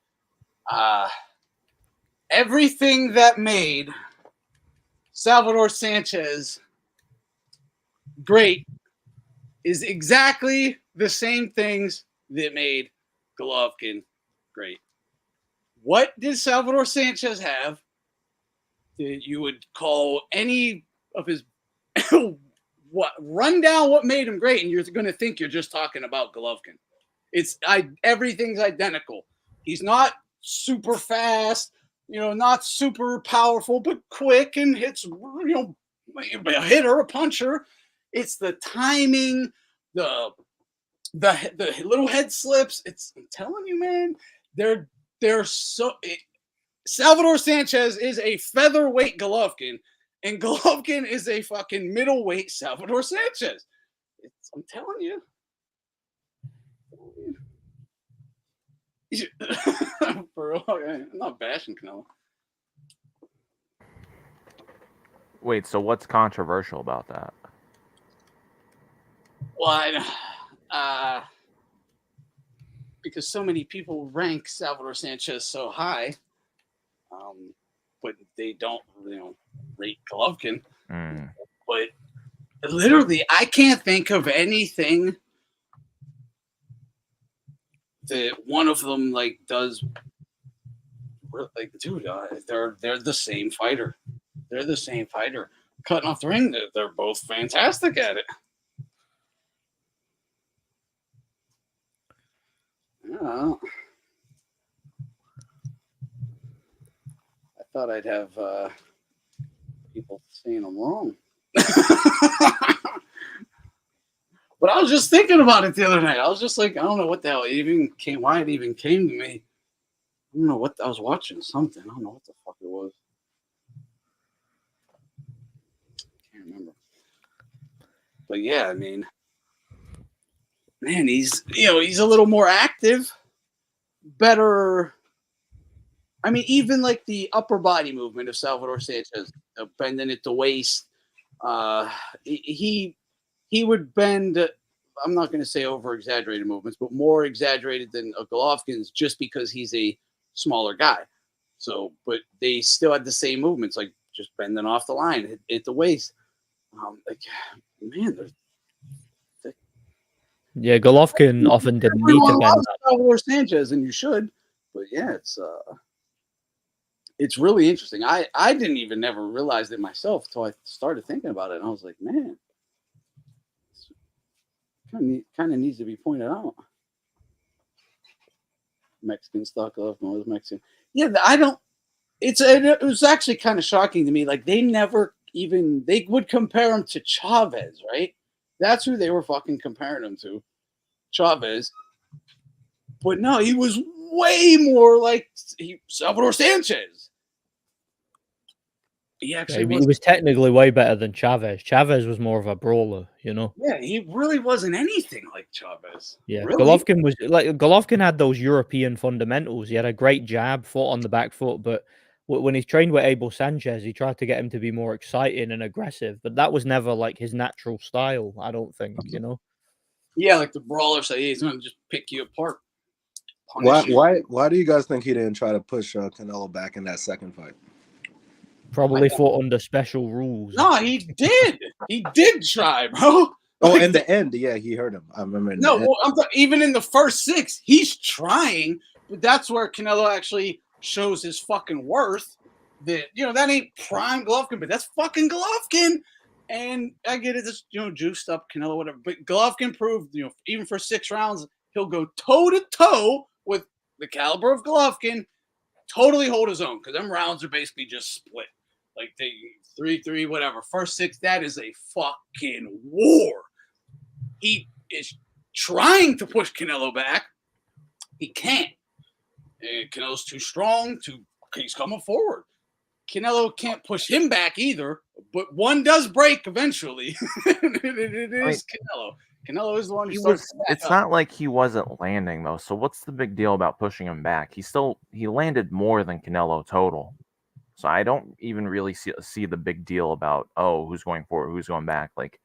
Everything that made Salvador Sanchez great is exactly the same things that made Golovkin great. What did Salvador Sanchez have that you would call any of his run down what made him great, and you're going to think you're just talking about Golovkin. Everything's identical. He's not super fast, not super powerful, but quick and hits, a hitter, a puncher. It's the timing, the little head slips. I'm telling you, man, they're so. Salvador Sanchez is a featherweight Golovkin, and Golovkin is a fucking middleweight Salvador Sanchez. I'm telling you. For real, I'm not bashing Canelo. Wait, so what's controversial about that? Well, because so many people rank Salvador Sanchez so high, but they don't, rate Golovkin. But literally, I can't think of anything that one of them like does. Like, dude, they're the same fighter. They're the same fighter. Cutting off the ring, they're both fantastic at it. Yeah. I thought I'd have people saying I'm wrong. But I was just thinking about it the other night. I was just like, I don't know what the hell why it even came to me. I don't know what I was watching. Something. I don't know what the fuck it was. Can't remember. But yeah, I mean, man, he's a little more active, better. I mean, even like the upper body movement of Salvador Sanchez, bending at the waist, he would bend. I'm not going to say over exaggerated movements, but more exaggerated than a Golovkin's, just because he's a smaller guy. So, but they still had the same movements, like just bending off the line at the waist. Like, man, yeah, Golovkin often didn't need to bend. Salvador Sanchez, and you should, but yeah, it's really interesting. I didn't even never realize it myself until I started thinking about it, and I was like, man, kind of needs to be pointed out. Mexican stock Golovkin was Mexican. Yeah, I don't. It was actually kind of shocking to me. Like, they would compare him to Chavez, right? That's who they were fucking comparing him to, Chavez. But no, he was way more like Salvador Sanchez. He was technically way better than Chavez. Chavez was more of a brawler, Yeah, he really wasn't anything like Chavez. Yeah, really? Golovkin had those European fundamentals. He had a great jab, fought on the back foot, but when he trained with Abel Sanchez, he tried to get him to be more exciting and aggressive, but that was never like his natural style, I don't think, Yeah, like the brawler say, he's going to just pick you apart. Why do you guys think he didn't try to push Canelo back in that second fight? Probably fought under special rules. No, he did. He did try, bro. Oh, in the end, yeah, he hurt him. I remember. Even in the first 6, he's trying, but that's where Canelo actually shows his fucking worth. That that ain't prime Golovkin, but that's fucking Golovkin. And I get it, this juiced up Canelo, whatever. But Golovkin proved, even for 6 rounds, he'll go toe to toe with the caliber of Golovkin, totally hold his own, because them rounds are basically just split. Like they 3-3, whatever. First 6, that is a fucking war. He is trying to push Canelo back. He can't. Canelo's too strong. He's coming forward. Canelo can't push him back either, but one does break eventually. it is Canelo. Canelo is the one who starts. It's not like he wasn't landing though. So what's the big deal about pushing him back? He landed more than Canelo total. So I don't even really see the big deal about who's going forward, who's going back. Like,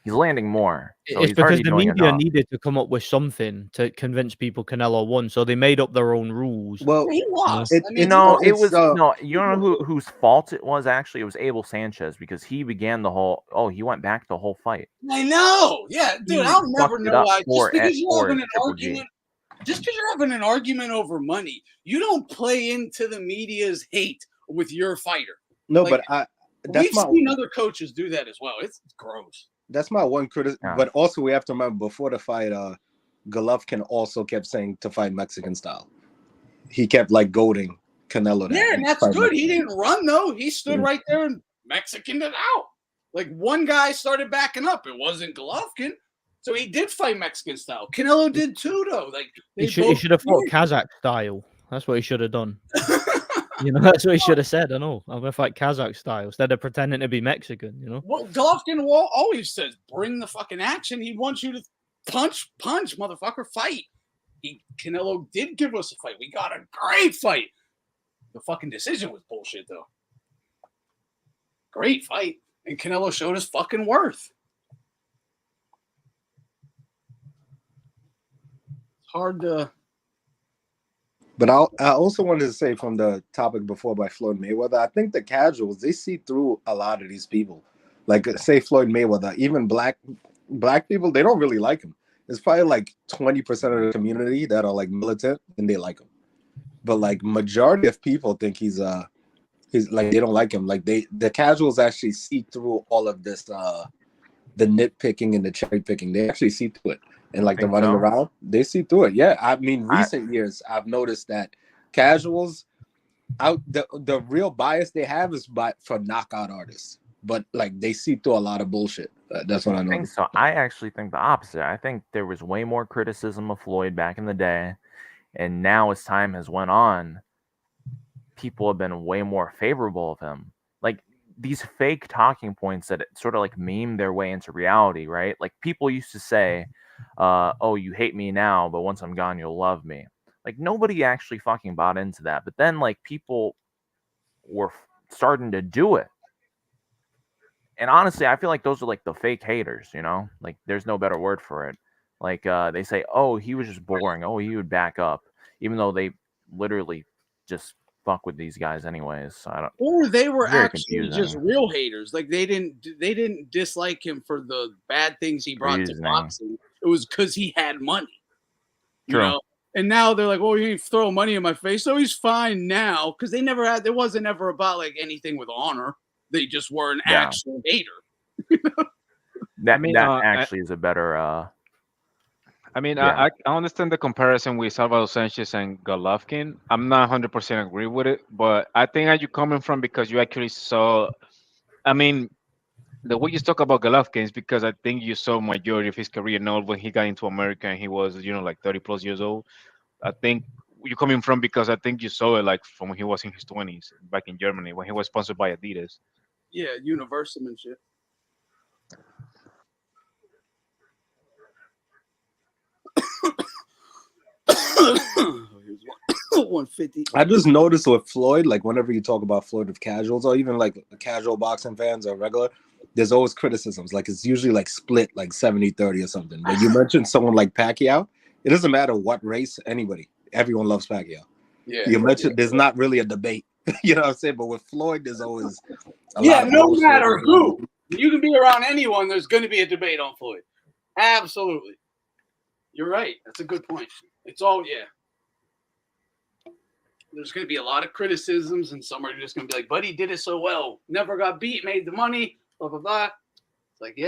he's landing more. So it's because the media needed to come up with something to convince people Canelo won, so they made up their own rules. Well, he lost. You know whose fault it was actually? It was Abel Sanchez, because he began the whole. He went back the whole fight. I know. Yeah, dude, I'll never know why. Just because you're having an argument over money, you don't play into the media's hate with your fighter. No, but we've seen other coaches do that as well. It's gross. That's my one criticism. Yeah. But also, we have to remember, before the fight, Golovkin also kept saying to fight Mexican style. He kept goading Canelo. Yeah, and that's good. He didn't run though. He stood right there and Mexicaned it out. Like, one guy started backing up. It wasn't Golovkin. So he did fight Mexican style. Canelo did too, though. Like, he should have fought Kazakh style. That's what he should have done. You know, that's what he should have said. I know. I'm gonna fight Kazakh style instead of pretending to be Mexican. You know. Well, Golovkin always says, "Bring the fucking action." He wants you to punch, motherfucker, fight. Canelo did give us a fight. We got a great fight. The fucking decision was bullshit, though. Great fight, and Canelo showed his fucking worth. It's hard to. But I also wanted to say from the topic before by Floyd Mayweather, I think the casuals, they see through a lot of these people. Like, say Floyd Mayweather, even black people, they don't really like him. There's probably like 20% of the community that are like militant and they like him. But like majority of people think he's like, they don't like him. Like the casuals actually see through all of this, the nitpicking and the cherry picking. They actually see through it. And like the running around, they see through it. Yeah, I mean, recent years, I've noticed that casuals, the real bias they have is for knockout artists. But like they see through a lot of bullshit. That's what I know. I think so. I actually think the opposite. I think there was way more criticism of Floyd back in the day, and now as time has went on, people have been way more favorable of him. Like these fake talking points that sort of like meme their way into reality, right? Like people used to say, oh, you hate me now, but once I'm gone, you'll love me. Like nobody actually fucking bought into that. But then like people were starting to do it. And honestly, I feel like those are like the fake haters, you know? Like there's no better word for it. Like they say, oh, he was just boring. Oh, he would back up. Even though they literally just fuck with these guys anyways. So I don't, or they were actually confusing. just real haters. Like they didn't dislike him for the bad things he brought to boxing. It was because he had money. True. You know? And now they're like, oh, you ain't throw money in my face, so he's fine now. Because they never had, there wasn't ever about like anything with honor. They just were an actual hater. That actually is a better. I understand the comparison with Salvador Sanchez and Golovkin. I'm not 100% agree with it, but I think that you're coming from because you actually saw. I mean, the way you talk about Golovkin is because I think you saw majority of his career not when he got into America and he was, like 30 plus years old. I think you're coming from because I think you saw it like from when he was in his 20s back in Germany when he was sponsored by Adidas. Yeah, Universum and shit. Here's 150. I just noticed with Floyd, like whenever you talk about Floyd with casuals or even like casual boxing fans or regular, there's always criticisms. Like it's usually like split like 70-30 or something. But you mentioned someone like Pacquiao. It doesn't matter what race, anybody. Everyone loves Pacquiao. Yeah. You mentioned there's not really a debate. You know what I'm saying? But with Floyd, there's always no matter who. You can be around anyone, there's going to be a debate on Floyd. Absolutely. You're right. That's a good point. It's all, there's going to be a lot of criticisms, and some are just going to be like, buddy did it so well. Never got beat, made the money, blah, blah, blah. It's like,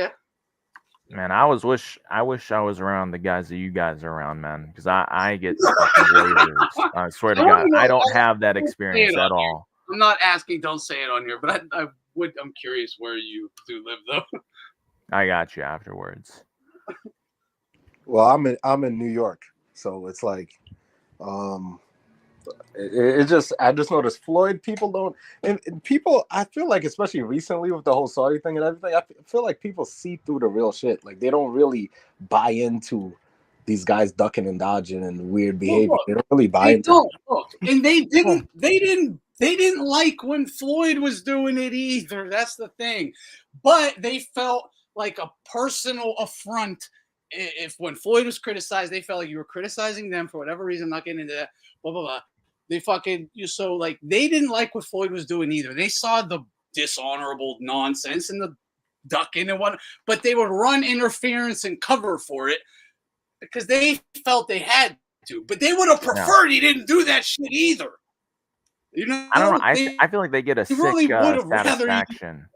Man, I wish I was around the guys that you guys are around, man, because I get fucking lasers. I swear to God, I don't have that experience at all. I'm not asking, don't say it on here, but I'm curious where you do live, though. I got you afterwards. Well, I'm in New York, so it's like, I just noticed Floyd. People don't, and people. I feel like, especially recently with the whole Saudi thing and everything, I feel like people see through the real shit. Like they don't really buy into these guys ducking and dodging and weird behavior. They don't really buy into it. And they didn't like when Floyd was doing it either. That's the thing. But they felt like a personal affront. If when Floyd was criticized, they felt like you were criticizing them for whatever reason. I'm not getting into that. Blah blah blah. They they didn't like what Floyd was doing either. They saw the dishonorable nonsense and the ducking and what, but they would run interference and cover for it because they felt they had to. But they would have preferred he didn't do that shit either. You know, I don't know. I feel like they get a sick satisfaction.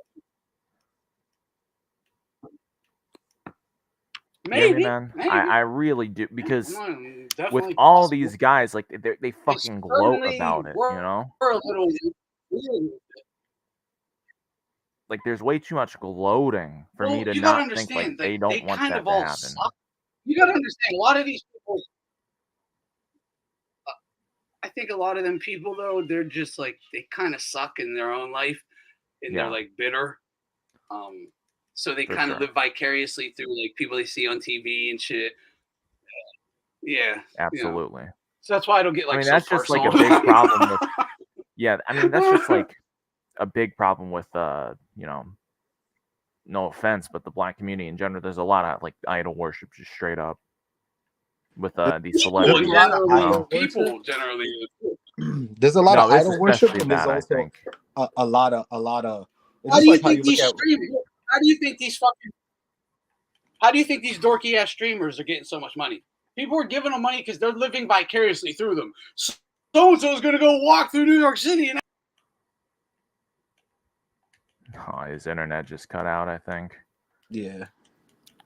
Maybe, man. I really do, because with definitely all possible. these guys, like they fucking gloat about it, you know. We're a little weird. Like there's way too much gloating for me to not think like they don't want that to happen. Suck. You gotta understand, a lot of these people. I think a lot of them people though, they're just like they kind of suck in their own life, and they're like bitter. So they kind of live vicariously through like people they see on TV and shit. Yeah, absolutely. You know. So that's why I don't get like. I mean, that's just like a big problem with. Yeah, I mean that's just like a big problem with you know, no offense, but the black community in general. There's a lot of like idol worship, just straight up, with these celebrities. People generally. There's a lot of idol worship, and there's also a lot of. How do you think these streamers? How do you think these fucking? How do you think these dorky ass streamers are getting so much money? People are giving them money because they're living vicariously through them. So and so is going to go walk through New York City and. Oh, his internet just cut out, I think. Yeah.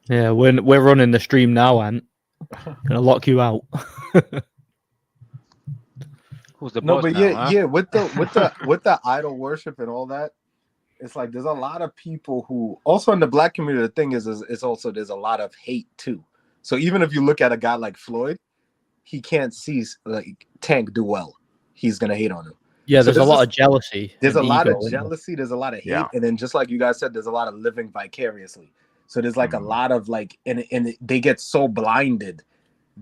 Yeah, we're running the stream now, Ant. Gonna lock you out. Who's the no, boss but now, yeah, with the idol worship and all that, it's like there's a lot of people who also in the black community. The thing is it's also there's a lot of hate too. So even if you look at a guy like Floyd, he can't see like Tank do well. He's gonna hate on him. Yeah, there's a lot of jealousy. There's a lot of jealousy. There's a lot of hate, and then just like you guys said, there's a lot of living vicariously. So there's like a lot of like, and they get so blinded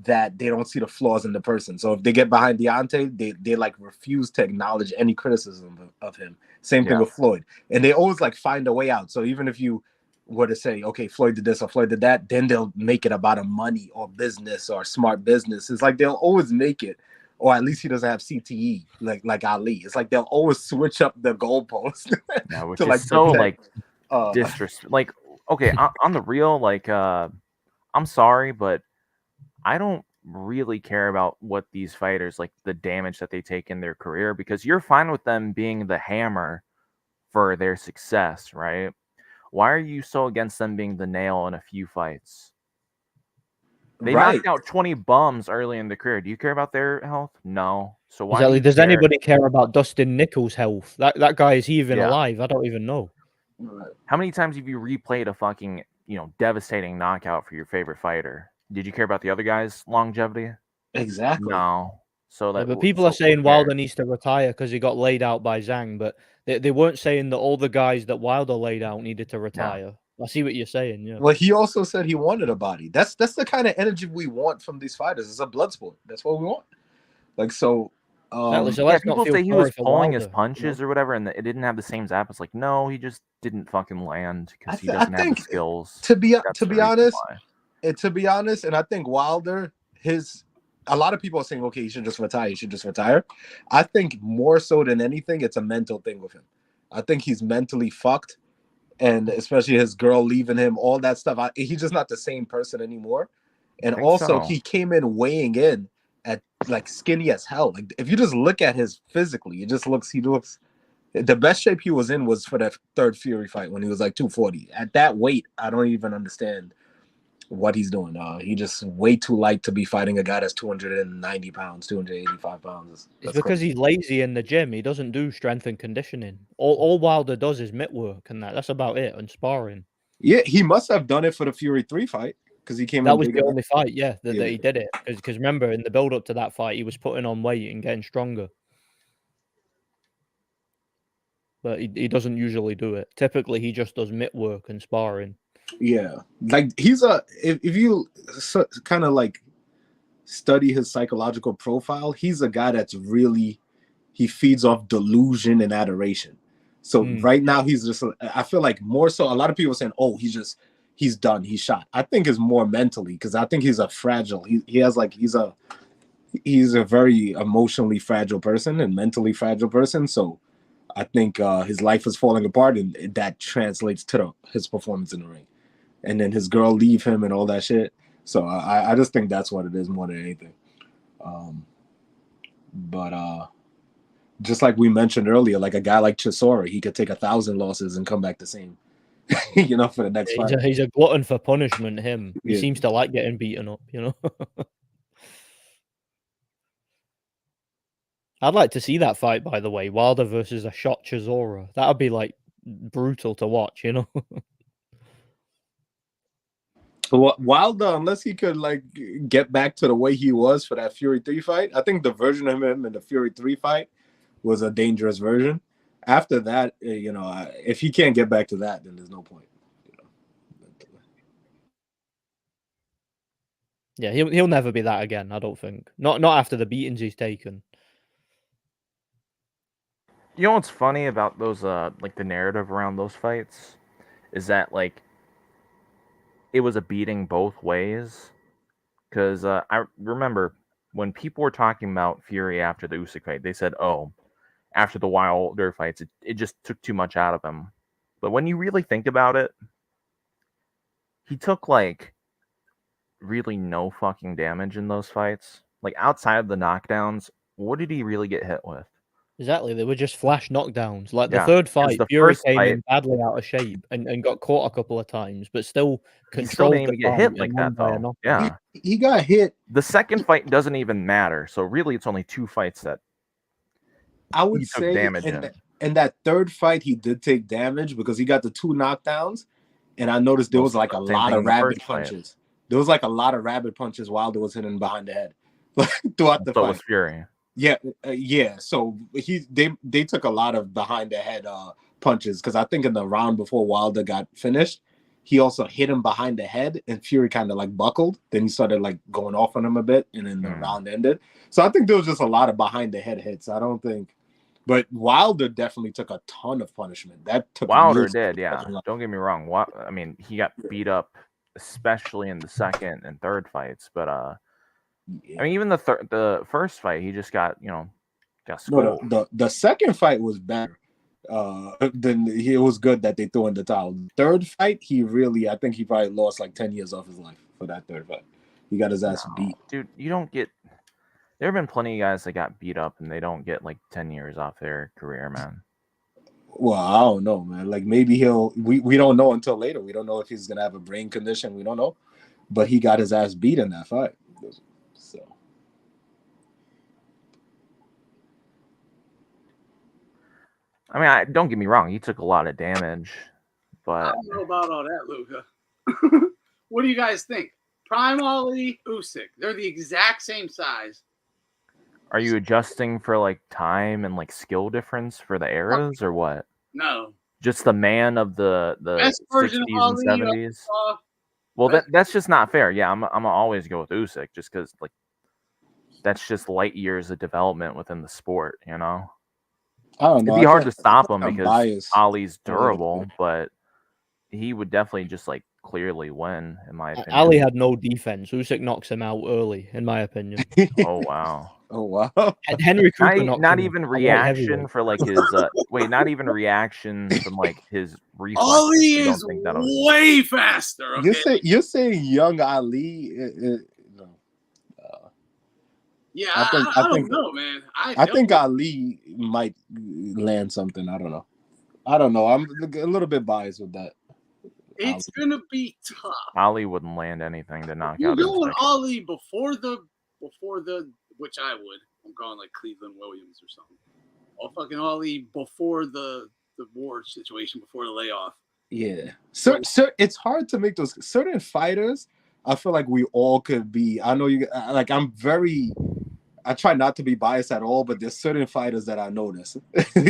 that they don't see the flaws in the person. So if they get behind Deontay, they like refuse to acknowledge any criticism of him. Same thing with Floyd, and they always like find a way out. So even if you were to say, okay, Floyd did this or Floyd did that, then they'll make it about a money or business or smart business. It's like they'll always make it. Or at least he doesn't have CTE like Ali. It's like they'll always switch up the goalpost. Yeah, which is like so like disrespect. Like, okay, on the real, like, I'm sorry, but I don't really care about what these fighters like the damage that they take in their career, because you're fine with them being the hammer for their success, right? Why are you so against them being the nail in a few fights? They knocked out 20 bums early in the career. Do you care about their health? No. So why exactly. Does anybody care about Dustin Nichols' health? That guy, is he even alive? I don't even know. How many times have you replayed a fucking, you know, devastating knockout for your favorite fighter? Did you care about the other guy's longevity? Exactly. No. So that. But people are saying Wilder needs to retire because he got laid out by Zhang, but they weren't saying that all the guys that Wilder laid out needed to retire. I see what you're saying. Yeah. Well, he also said he wanted a body. That's the kind of energy we want from these fighters. It's a blood sport. That's what we want. Like so. So people say he was pulling his punches or whatever, and it didn't have the same zap. It's like, no, he just didn't fucking land because he doesn't have the skills. To be honest, and I think Wilder, a lot of people are saying, okay, he should just retire. He should just retire. I think more so than anything, it's a mental thing with him. I think he's mentally fucked. And especially his girl leaving him, all that stuff. He's just not the same person anymore. And also, he came in weighing in at like skinny as hell. Like if you just look at his physically, he looks. The best shape he was in was for that third Fury fight when he was like 240. At that weight, I don't even understand what he's doing. He just way too light to be fighting a guy that's 290 pounds, 285 pounds. It's because he's lazy in the gym. He doesn't do strength and conditioning. All Wilder does is mitt work, and that's about it, and sparring. Yeah, he must have done it for the Fury 3 fight because he came. That was the only fight, that he did it. Because remember, in the build up to that fight, he was putting on weight and getting stronger. But he doesn't usually do it. Typically, he just does mitt work and sparring. Yeah, like if you kind of like study his psychological profile, he's a guy that's really, he feeds off delusion and adoration. So right now he's just, I feel like more so a lot of people are saying, oh, he's done, he's shot. I think it's more mentally, because I think he's a fragile, he's a very emotionally fragile person and mentally fragile person. So I think his life is falling apart, and that translates to his performance in the ring. And then his girl leave him and all that shit. So I just think that's what it is more than anything. But just like we mentioned earlier, like a guy like Chisora, he could take 1,000 losses and come back the same, for the next fight. He's a glutton for punishment, him. He seems to like getting beaten up, I'd like to see that fight, by the way. Wilder versus a shot Chisora. That would be like brutal to watch, Wilder, unless he could like get back to the way he was for that Fury 3 fight, I think the version of him in the Fury 3 fight was a dangerous version. After that, if he can't get back to that, then there's no point. Yeah, he'll never be that again. I don't think. Not after the beatings he's taken. You know what's funny about those like the narrative around those fights is that like it was a beating both ways. Because I remember when people were talking about Fury after the Usyk fight, they said, "Oh, after the Wilder fights, it just took too much out of him." But when you really think about it, he took like really no fucking damage in those fights. Like outside of the knockdowns, what did he really get hit with? Exactly, they were just flash knockdowns. Like the Yeah, third 'cause fight, the Fury first came fight- in badly out of shape and got caught a couple of times, but still He controlled still didn't the even get fight hit and like won that by a though. knockout. Yeah, He got hit. the second fight doesn't even matter. So really, it's only two fights that I would he took say damage in that third fight he did take damage because he got the 2 knockdowns, and I noticed there was like a lot of rabbit punches. There was like a lot of rabbit punches Wilder was hitting behind the head throughout the So fight. was Fury. Yeah, yeah. So they took a lot of behind the head punches because I think in the round before Wilder got finished, he also hit him behind the head, and Fury kind of like buckled. Then he started like going off on him a bit, and then the round ended. So I think there was just a lot of behind the head hits. I don't think, but Wilder definitely took a ton of punishment. That took Wilder years. did, yeah. Don't get me wrong. I mean, he got beat up, especially in the second and third fights. But I mean, even the first fight, he just got got schooled. No, the second fight was better. Then it was good that they threw in the towel. The third fight, I think he probably lost like 10 years off his life for that third fight. He got his ass beat. Dude, you don't get. There have been plenty of guys that got beat up and they don't get like 10 years off their career, man. Well, I don't know, man. Like maybe we don't know until later. We don't know if he's gonna have a brain condition. We don't know. But he got his ass beat in that fight. So I mean, don't get me wrong. He took a lot of damage, but I don't know about all that, Luca. What do you guys think? Prime Ali, Usyk, they're the exact same size. are you adjusting for like time and like skill difference for the eras or what? No. Just the man of the Best 60s version of and Ali you ever 70s. saw. Well, that's just not fair. Yeah, I'm gonna always go with Usyk just because like that's just light years of development within the sport. You know, I don't know. it'd be hard to stop him I'm because biased. Ali's durable, but he would definitely just like clearly win, in my opinion. Ali had no defense. Usyk knocks him out early, in my opinion. Oh wow. Oh wow. Henry Cooper Not even reaction for like his not even reaction from like his reflex. Ali You don't is think that was- way faster. Okay? You're saying young Ali? No. Yeah, I I don't think know, man. I think Ali might land something. I don't know. I'm a little bit biased with that. it's gonna be tough. Ali wouldn't land anything to knock You're out going Usyk. Ali before the which I would. I'm going like Cleveland Williams or something. Or fucking Ali before the war situation, before the layoff. Yeah. So it's hard to make those certain fighters. I feel like we all could be. I know you like. I try not to be biased at all, but there's certain fighters that I notice.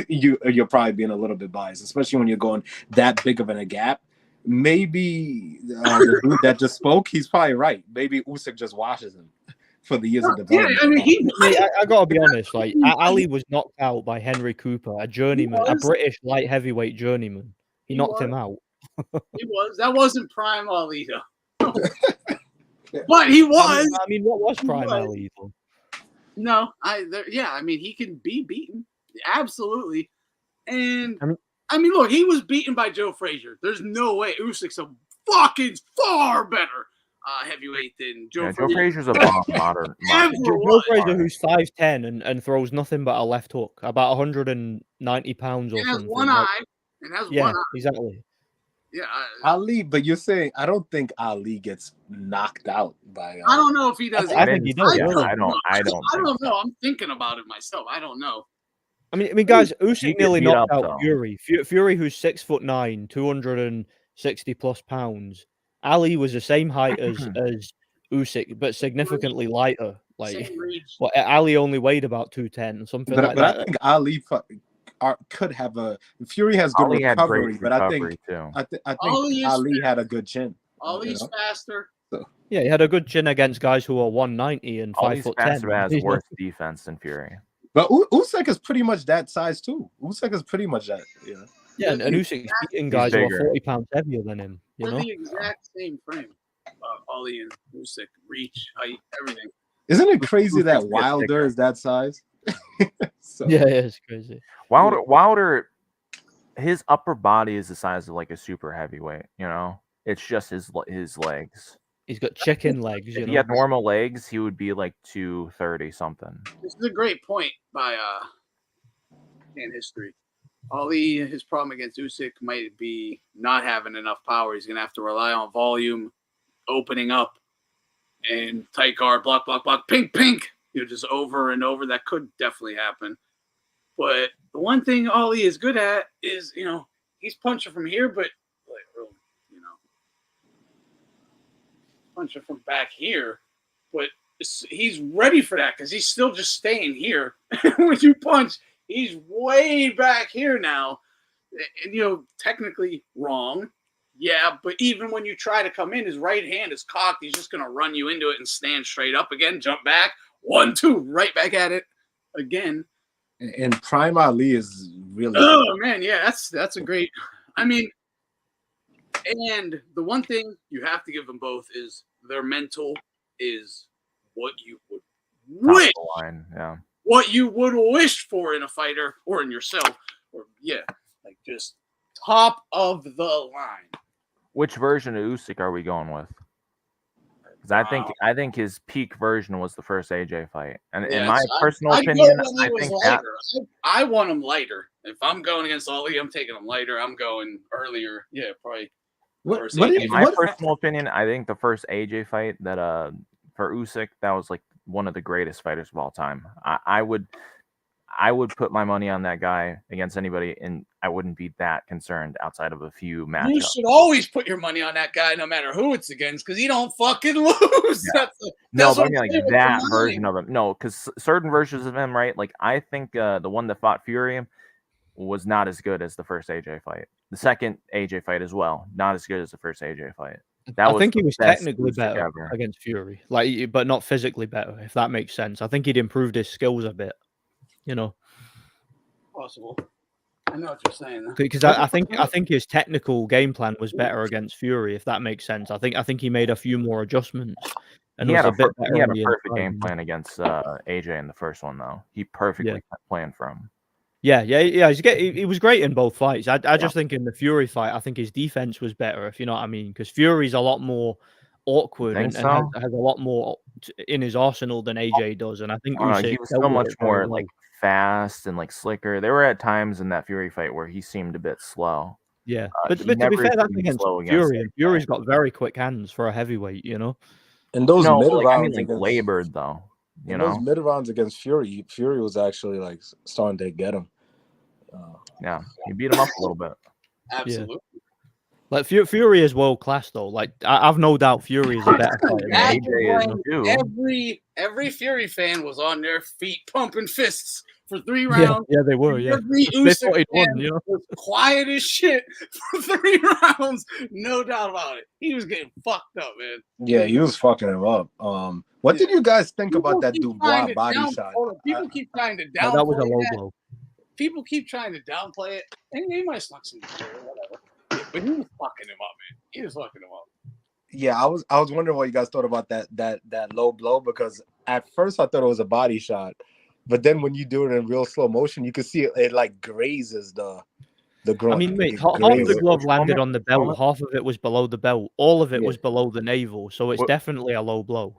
You're probably being a little bit biased, especially when you're going that big of a gap. Maybe the dude that just spoke, he's probably right. Maybe Usyk just washes him for the years of development. Yeah, I mean, I gotta be honest. Like Ali was knocked out by Henry Cooper, a journeyman, a British light heavyweight journeyman. He knocked him out. He was. That wasn't prime Ali though. But he was. I mean, what was prime Ali though? No, I mean, he can be beaten, absolutely. And I mean, look, he was beaten by Joe Frazier. There's no way Usyk's a fucking far better heavyweight than Joe Frazier. Joe Frazier's a bomb modern. Joe Frazier, who's 5'10" and throws nothing but a left hook, about 190 pounds or He has something. one eye. And has yeah, one eye. exactly. Yeah, Ali, but you're saying I don't think Ali gets knocked out by. I don't know if he does. I think he does. I don't know. I'm thinking about it myself. I don't know. I mean, guys, Usyk nearly beat knocked up, out though. Fury. Fury, who's 6'9", 260 plus pounds, Ali was the same height as Usyk, but significantly lighter. Like, Same reach. well, Ali only weighed about 210, something But, like but that. I think Ali could have a Fury has good Ali had great recovery, but I think too. I think Ali is Ali had a good chin. Ali's you know? faster. Yeah, he had a good chin against guys who are 190 and Ali's 5'10". faster, has worse defense than Fury. But Usyk is pretty much that size too. Usyk is pretty much that. Yeah, and Usyk's beating guys who are 40 pounds heavier than him. You They're know, the exact same frame. Ali and Usyk, reach, height, everything. Isn't it crazy that Wilder is that size? Yeah, it's crazy. Wilder, his upper body is the size of like a super heavyweight. You know, it's just his legs. He's got chicken legs. If he had normal legs, he would be like 230 something. This is a great point by in history. Ali, his problem against Usyk might be not having enough power. He's gonna have to rely on volume, opening up, and tight guard, block, pink. Just over and over. That could definitely happen. But the one thing Ali is good at is, he's punching from here, but punching from back here. But he's ready for that because he's still just staying here. When you punch, he's way back here now. And, technically wrong. Yeah, but even when you try to come in, his right hand is cocked. He's just going to run you into it and stand straight up again, jump back. 1, 2, right back at it again. And Prime Ali is really. Oh, man, yeah, that's a great. I mean, and the one thing you have to give them both is their mental is what you would wish. Yeah. What you would wish for in a fighter or in yourself. Like just top of the line. Which version of Usyk are we going with? Because I think his peak version was the first AJ fight, and in my personal opinion, I think I want him lighter. If I'm going against Ali, I'm taking him lighter. I'm going earlier. Yeah, probably. In my personal opinion, I think the first AJ fight that for Usyk, that was like one of the greatest fighters of all time. I would put my money on that guy against anybody, and I wouldn't be that concerned outside of a few matchups. You should always put your money on that guy, no matter who it's against, because he don't fucking lose. Yeah. But I mean, like that version of him. No, because certain versions of him, right? Like I think the one that fought Fury was not as good as the first AJ fight. The second AJ fight as well, not as good as the first AJ fight. I think he was technically better against Fury, but not physically better, if that makes sense. I think he'd improved his skills a bit. Possible. I know what you're saying. Because I think his technical game plan was better against Fury, if that makes sense. I think he made a few more adjustments. And he had a perfect game plan against AJ in the first one, though. He perfectly planned for him. Yeah. He was great in both fights. I just think in the Fury fight, I think his defense was better, if you know what I mean. Because Fury's a lot more awkward and has a lot more in his arsenal than AJ does. And I think he was so much more like fast and like slicker. There were at times in that Fury fight where he seemed a bit slow. Yeah, but to be fair, that's against Fury. And Fury's got very quick hands for a heavyweight, And those mid rounds, I mean, like labored though. Those mid rounds against Fury was actually like starting to get him. Yeah, he beat him up a little bit. Absolutely. Yeah. Like Fury is world class though. Like I've no doubt Fury is a better fighter. Every Fury fan was on their feet pumping fists for 3 rounds. Yeah, they were. Yeah, every Usyk fan was quiet as shit for 3 rounds. No doubt about it. He was getting fucked up, man. Yeah, he was fucking him up. What did you guys think about that Dubois body shot? People keep trying to downplay that was a low blow. People keep trying to downplay it, and they might snuck some or whatever. But he was fucking him up, man. He was fucking him up. Yeah, I was wondering what you guys thought about that low blow, because at first I thought it was a body shot, but then when you do it in real slow motion, you can see it like grazes the groin. I mean, mate, half of the glove landed on the belt, half of it was below the belt, all of it was below the navel, so it's definitely a low blow.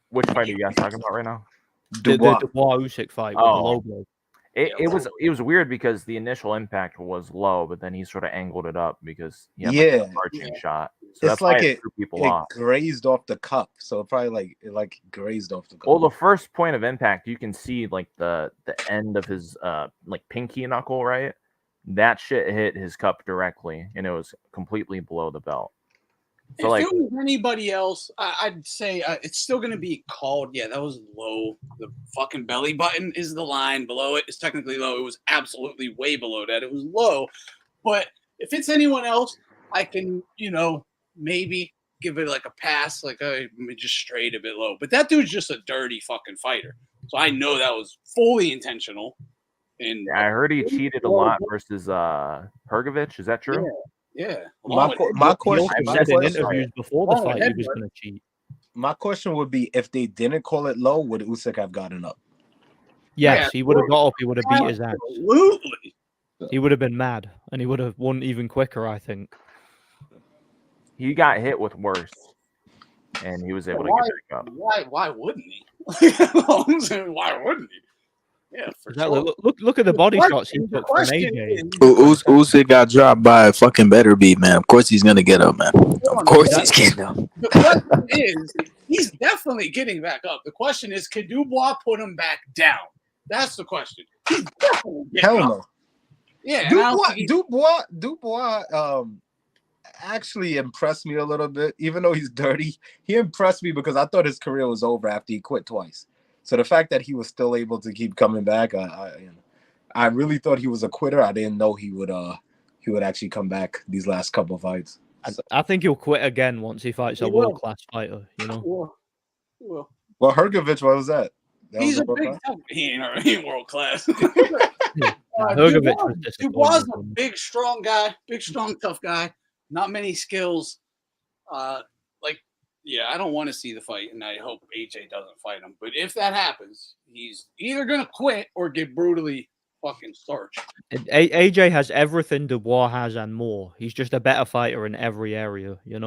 Which fight are you guys talking about right now? The Dubois Usyk fight with the low blow. It was weird because the initial impact was low, but then he sort of angled it up because he had an arching shot. So it's like it grazed off the cup, so it probably like grazed off the cup. Well, the first point of impact, you can see like the end of his like pinky knuckle, right? That shit hit his cup directly, and it was completely below the belt. So if like, it was anybody else, I'd say it's still going to be called. Yeah, that was low. The fucking belly button is the line. Below it is technically low. It was absolutely way below that. It was low. But if it's anyone else, I can, maybe give it like a pass, like just straight a bit low. But that dude's just a dirty fucking fighter. So I know that was fully intentional. And I heard he cheated a lot versus Hergovich. Is that true? Yeah. My He question. also My said in question, interviews before the fight he was going to cheat. my question would be, if they didn't call it low, would Usyk have gotten up? Yes, he would have got up. He would have beat his ass. Absolutely. He would have been mad, and he would have won even quicker, I think. He got hit with worse, and he was able to get back up. Why wouldn't he? Why wouldn't he? Yeah, for Exactly. sure. Look at the body shots he took from AJ. Usyk got dropped by a fucking better beat, man. Of course he's gonna get up, man. Of course he's getting up. The question is, he's definitely getting back up. The question is, can Dubois put him back down? That's the question. He's definitely getting Hell up. no. Yeah, Dubois actually impressed me a little bit. Even though he's dirty, he impressed me because I thought his career was over after he quit twice. So the fact that he was still able to keep coming back, I really thought he was a quitter. I didn't know he would actually come back these last couple of fights. I think he'll quit again once he fights a world-class fighter, Well, Well, Hergovich, what was that? he's a big tough. He ain't world class. Hergovich was Dubois is a disappointing. big, strong guy. Big, strong, tough guy. Not many skills. I don't want to see the fight, and I hope AJ doesn't fight him. But if that happens, he's either going to quit or get brutally fucking starched. AJ has everything Dubois has and more. He's just a better fighter in every area, Yeah.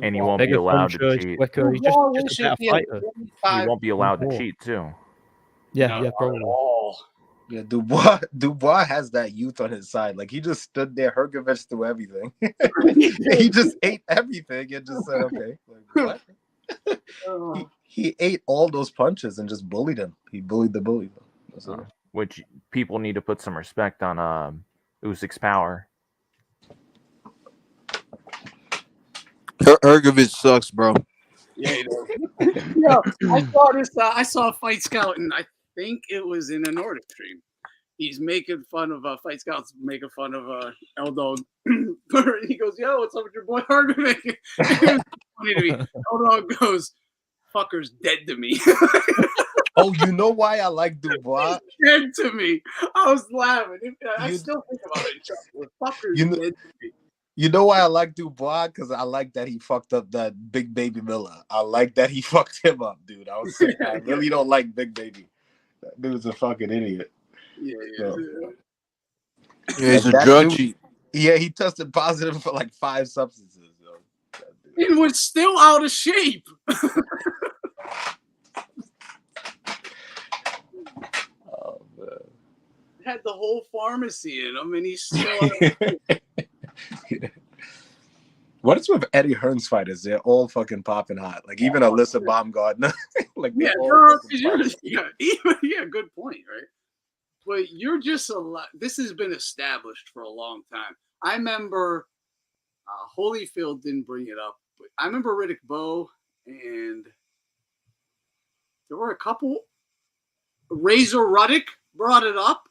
And he won't be Bigger allowed to puncher, cheat. quicker. He's just a better fighter. He won't be allowed to cheat too. Yeah, probably. Yeah, Dubois has that youth on his side. Like, he just stood there, Hergovich through everything. He just ate everything and just said, okay. Like, what? He ate all those punches and just bullied him. He bullied the bully. Which people need to put some respect on Usyk's power. Hergovich sucks, bro. Yeah, he does. Yeah, I saw this. I saw a Fight Scout, and I think it was in a Nordic stream. He's making fun of Fight Scouts, making fun of L Dog. He goes, "Yo, what's up with your boy Hergovich?" It was funny to me. L Dog goes, "Fucker's dead to me." Oh, you know why I like Dubois? Dead to me. I was laughing. I still think about it. Fucker's dead to me. You know why I like Dubois? Because I like that he fucked up that Big Baby Miller. I like that he fucked him up, dude. I really don't like Big Baby. That dude's a fucking idiot. Yeah. Yeah, he's a drug cheat. Yeah, he tested positive for like 5 substances. He was still out of shape. Oh, man. Had the whole pharmacy in him, and he's still out of shape. What is with Eddie Hearn's fighters? They're all fucking popping hot. Like, even Alyssa Baumgartner. Like, yeah, good point, right? But you're just a lot. This has been established for a long time. I remember Holyfield didn't bring it up, but I remember Riddick Bowe, and there were a couple. Razor Ruddock brought it up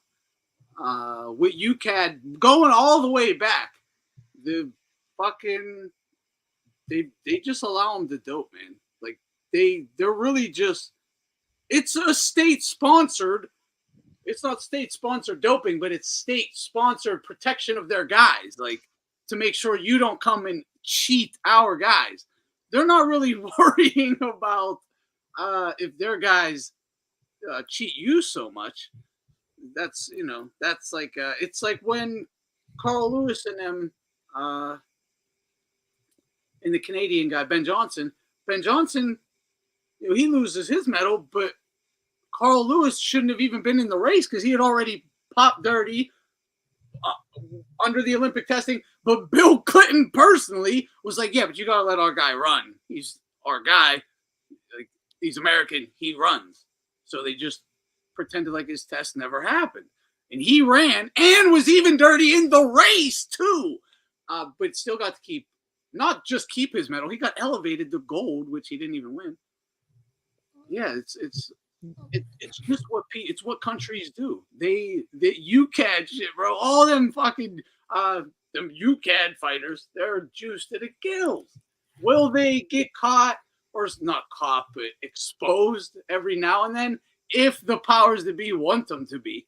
with UCAD going all the way back. The fucking they just allow them to dope, man. Like they're really just, it's a state sponsored. It's not state sponsored doping, but it's state sponsored protection of their guys, like to make sure you don't come and cheat our guys. They're not really worrying about if their guys cheat you so much. That's like it's like when Carl Lewis and them and the Canadian guy Ben Johnson, he loses his medal, but Carl Lewis shouldn't have even been in the race because he had already popped dirty under the Olympic testing. But Bill Clinton personally was like, yeah, but you gotta let our guy run. He's our guy. Like, he's American. He runs. So they just pretended like his test never happened. And he ran and was even dirty in the race too. but still got to keep, not just keep his medal. He got elevated to gold, which he didn't even win. Yeah, it's just it's what countries do. They UCAD shit, bro. All them fucking them UCAD fighters, they're juiced to the gills. Will they get caught, or not caught, but exposed every now and then if the powers that be want them to be?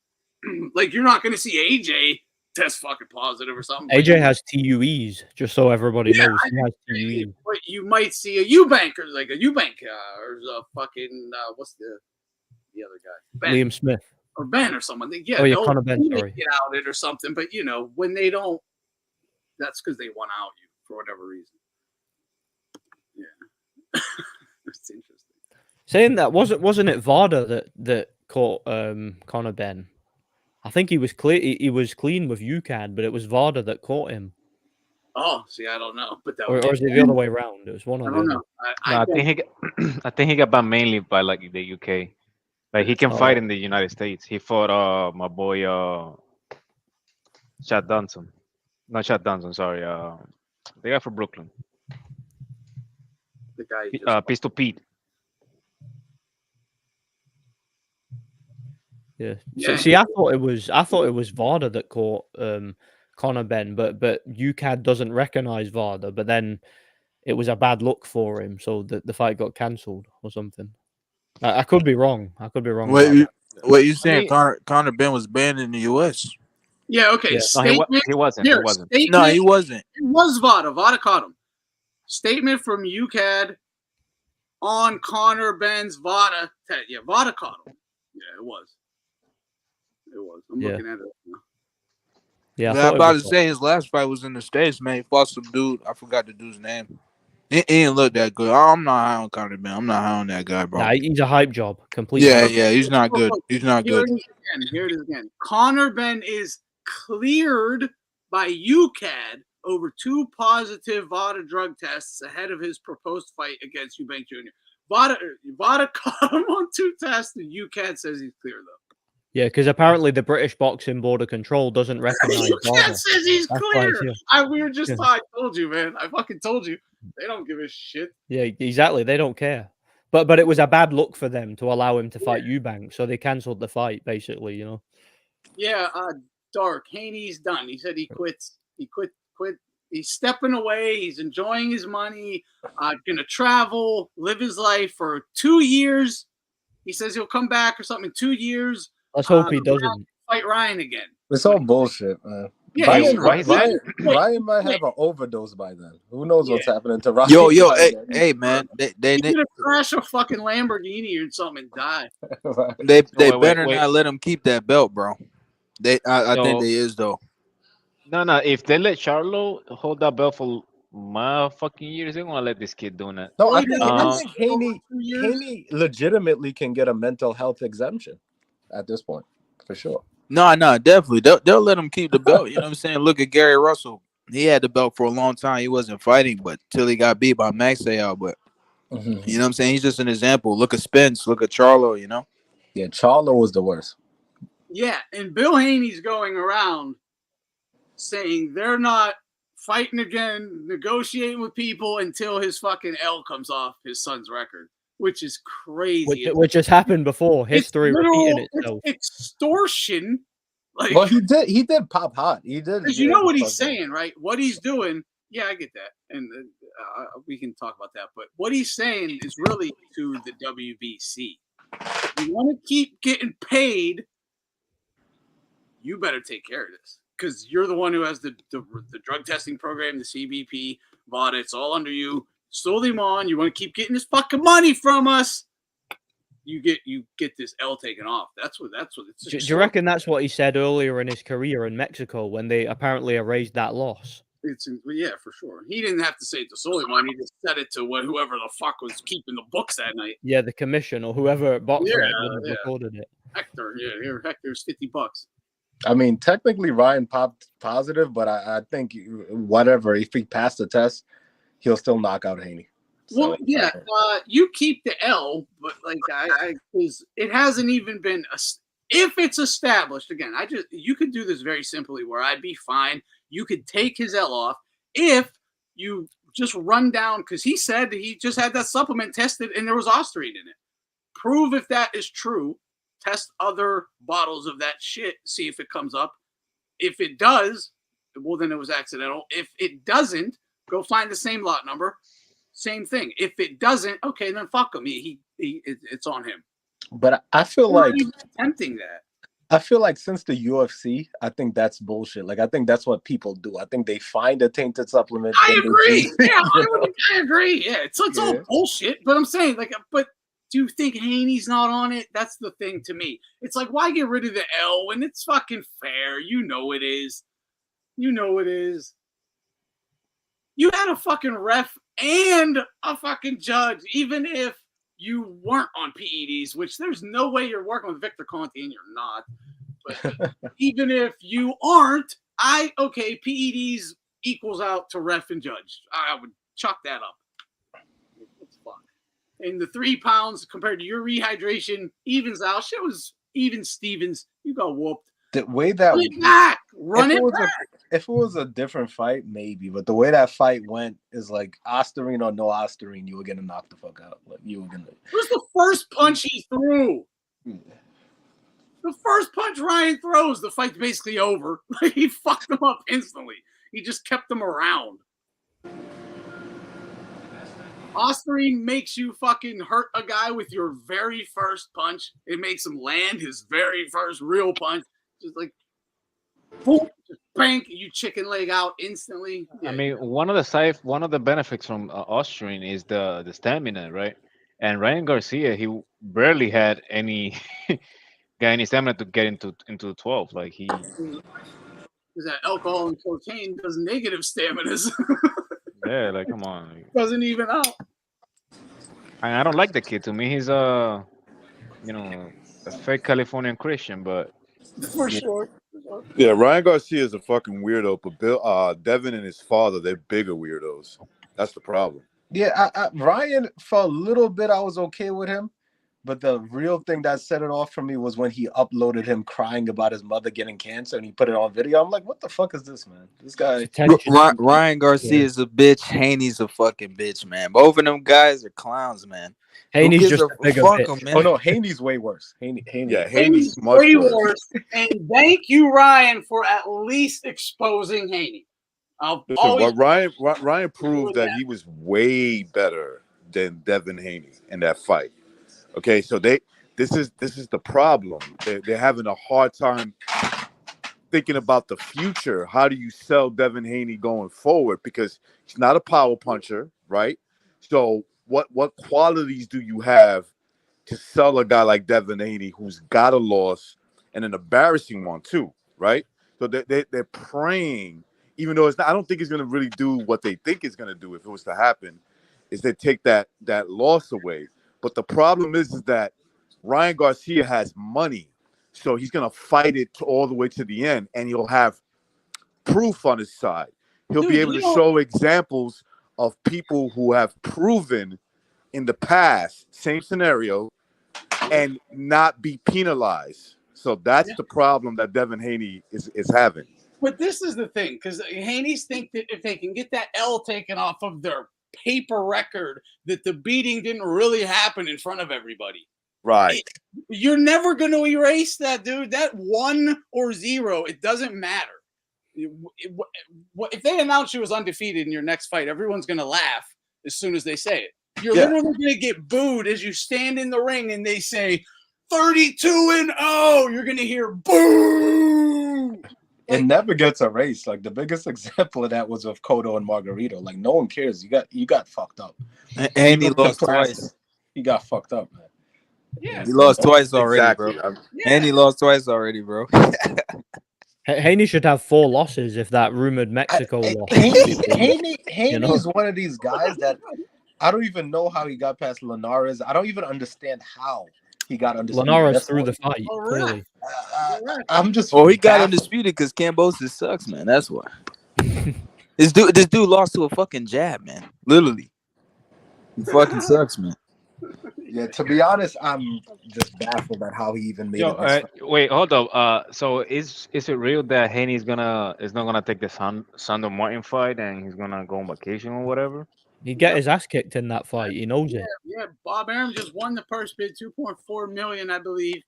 Like, you're not going to see AJ test fucking positive or something. AJ has TUEs, just so everybody knows. He has TUEs. But you might see a Eubank, or like a Eubank, or a fucking what's the other guy? Ben. Liam Smith or Ben or someone. Yeah, oh yeah, Conor Ben. Sorry, get out it or something. But when they don't, that's because they want out you for whatever reason. Yeah, it's interesting. Saying that, wasn't it Varda that caught Conor Ben? I think he was clear. He was clean with UCAD, but it was Varda that caught him. Oh, see, I don't know, but or is it the other way around? It was one of them. I think he got banned mainly by like the UK. Like, he can fight in the United States. He fought my boy Chad Dunson. Not Chad Dunson, sorry. The guy from Brooklyn. The guy Pistol Pete. Yeah. See, I thought it was Varda that caught Conor Ben, but UCAD doesn't recognize Varda, but then it was a bad look for him, so the fight got cancelled or something. I could be wrong. What you saying? Conor Ben was banned in the US? Yeah, okay. Yeah. No, he wasn't. No, he wasn't. It was Varda. Varda caught him. Statement from UCAD on Conor Ben's Varda. Yeah, Varda caught him. Yeah, it was. I'm looking at it now. Yeah, I'm about to say his last fight was in the States, man. He fought some dude. I forgot the dude's name. He didn't look that good. I'm not high on Conor Ben. I'm not high on that guy, bro. Nah, he's a hype job. Completely. Yeah, he's not good. He's not good. Here it is again. Conor Ben is cleared by UCAD over 2 positive Varda drug tests ahead of his proposed fight against Eubank Jr. Varda caught him on 2 tests, and UCAD says he's clear, though. Yeah, because apparently the British Boxing Board of Control doesn't recognize UCAD says he's clear. We were just I told you, man. I fucking told you. They don't give a shit. Yeah, exactly. They don't care. But it was a bad look for them to allow him to fight Eubank, so they cancelled the fight, basically, Yeah, Dark. Haney's done. He said he quits. He quit. He's stepping away. He's enjoying his money. Gonna travel, live his life for 2 years. He says he'll come back or something in 2 years. Let's hope he doesn't fight Ryan again. It's all bullshit, man. Yeah, Ryan might have an overdose by then. Who knows what's happening to Ryan? Yo, hey, man. They gonna crash a fucking Lamborghini or something and die. They better not let him keep that belt, bro. I think they is though. No. If they let Charlo hold that belt for my fucking years, they're gonna let this kid doing that. No, I think Haney legitimately can get a mental health exemption at this point, for sure. No, definitely. They'll let him keep the belt. You know what I'm saying? Look at Gary Russell. He had the belt for a long time. He wasn't fighting, but till he got beat by Maxwell. But you know what I'm saying? He's just an example. Look at Spence. Look at Charlo. Yeah, Charlo was the worst. Yeah, and Bill Haney's going around saying they're not fighting again, negotiating with people until his fucking L comes off his son's record, which is crazy. Which has happened before. History repeating itself. It's extortion. Like, well, he did pop hot. He did. Because you know what he's saying, right? What he's doing. Yeah, I get that, and we can talk about that. But what he's saying is really to the WBC. You want to keep getting paid. You better take care of this because you're the one who has the drug testing program, the CBP, VADA. It's all under you. Slow them on. You want to keep getting this fucking money from us. You get this L taken off. That's what it's. Do you reckon that's what he said earlier in his career in Mexico when they apparently erased that loss? Yeah, for sure. He didn't have to say it to Suleiman. He just said it to whoever the fuck was keeping the books that night. Yeah, the commission or whoever recorded it. Hector, here, Hector's $50. I mean, technically Ryan popped positive, but I think whatever, if he passed the test, he'll still knock out Haney. Well, yeah, you keep the L, but like because it hasn't even been if it's established again. You could do this very simply, where I'd be fine. You could take his L off, if you just run down, because he said he just had that supplement tested and there was ostarine in it. Prove if that is true. Test other bottles of that shit. See if it comes up. If it does, well, then it was accidental. If it doesn't, go find the same lot number. Same thing. If it doesn't, okay, then fuck him. It's on him. But I feel like attempting that. I feel like since the UFC, I think that's bullshit. Like I think that's what people do. I think they find a tainted supplement. I agree. I agree. Yeah, it's all bullshit. But I'm saying, like, but do you think Haney's not on it? That's the thing to me. It's like, why get rid of the L when it's fucking fair? You know it is. You know it is. You had a fucking ref and a fucking judge, even if you weren't on PEDs, which there's no way you're working with Victor Conti and you're not. But even if you aren't, PEDs equals out to ref and judge. I would chalk that up. It's fun. And the 3 pounds compared to your rehydration evens out. Shit was even Stevens. You got whooped. The way that run it back. If it was a different fight, maybe. But the way that fight went is like ostarine or no ostarine, you were gonna knock the fuck out. Like you were gonna. It was the first punch he threw. The first punch Ryan throws, the fight's basically over. He fucked him up instantly. He just kept him around. Ostarine makes you fucking hurt a guy with your very first punch. It makes him land his very first real punch. Just like, boom, just bang, you chicken leg out instantly. Yeah. I mean, one of the benefits from ostarine is the stamina, right? And Ryan Garcia, he barely had any stamina to get into 12. Like he, because that alcohol and cocaine does negative staminas. Yeah, like come on, doesn't even out. I don't like the kid. To me, he's a fake Californian Christian, but. For sure. Yeah, Ryan Garcia is a fucking weirdo, but Devin and his father, they're bigger weirdos. That's the problem. Yeah, Ryan, for a little bit, I was okay with him. But the real thing that set it off for me was when he uploaded him crying about his mother getting cancer and he put it on video. I'm like, what the fuck is this, man? This guy. Ryan Garcia is a bitch. Haney's a fucking bitch, man. Both of them guys are clowns, man. Haney's just a bigger bitch. Man. Oh, no, Haney's way worse. Haney. Yeah, Haney's much way worse. And thank you, Ryan, for at least exposing Haney. Listen, Ryan proved that he was way better than Devin Haney in that fight. Okay, so this is the problem. They're having a hard time thinking about the future. How do you sell Devin Haney going forward? Because he's not a power puncher, right? So what qualities do you have to sell a guy like Devin Haney who's got a loss and an embarrassing one too, right? So they're praying, even though it's not, I don't think he's going to really do what they think he's going to do if it was to happen, is they take that loss away. But the problem is that Ryan Garcia has money, so he's going to fight it all the way to the end, and he'll have proof on his side. He'll be able to show examples of people who have proven in the past, same scenario, and not be penalized. So that's the problem that Devin Haney is having. But this is the thing, because Haney's think that if they can get that L taken off of their paper record, that the beating didn't really happen in front of everybody. Right. You're never going to erase that, dude. That 1 or 0, it doesn't matter. If they announce you as undefeated in your next fight, everyone's going to laugh as soon as they say it. You're literally going to get booed as you stand in the ring and they say 32-0. You're going to hear boo. It never gets erased. Like the biggest example of that was with Cotto and Margarito. Like no one cares. You got fucked up. And he lost twice. He got fucked up, man. Yeah, he lost twice already, exactly. Bro. And he lost twice already, bro. Haney should have 4 losses if that rumored Mexico loss. Haney's one of these guys that I don't even know how he got past Linares. I don't even understand how he got undisputed. Linares through the fight, clearly. I'm just. Oh, he got undisputed because Cambosis sucks, man. That's why. This dude lost to a fucking jab, man. Literally, he fucking sucks, man. Yeah, to be honest, I'm just baffled at how he even made it this far. Wait, hold up. So is it real that Haney is not gonna take the Sandor Martin fight and he's gonna go on vacation or whatever? He'd get his ass kicked in that fight. He knows it. Yeah, Bob Arum just won the purse bid, 2.4 million, I believe.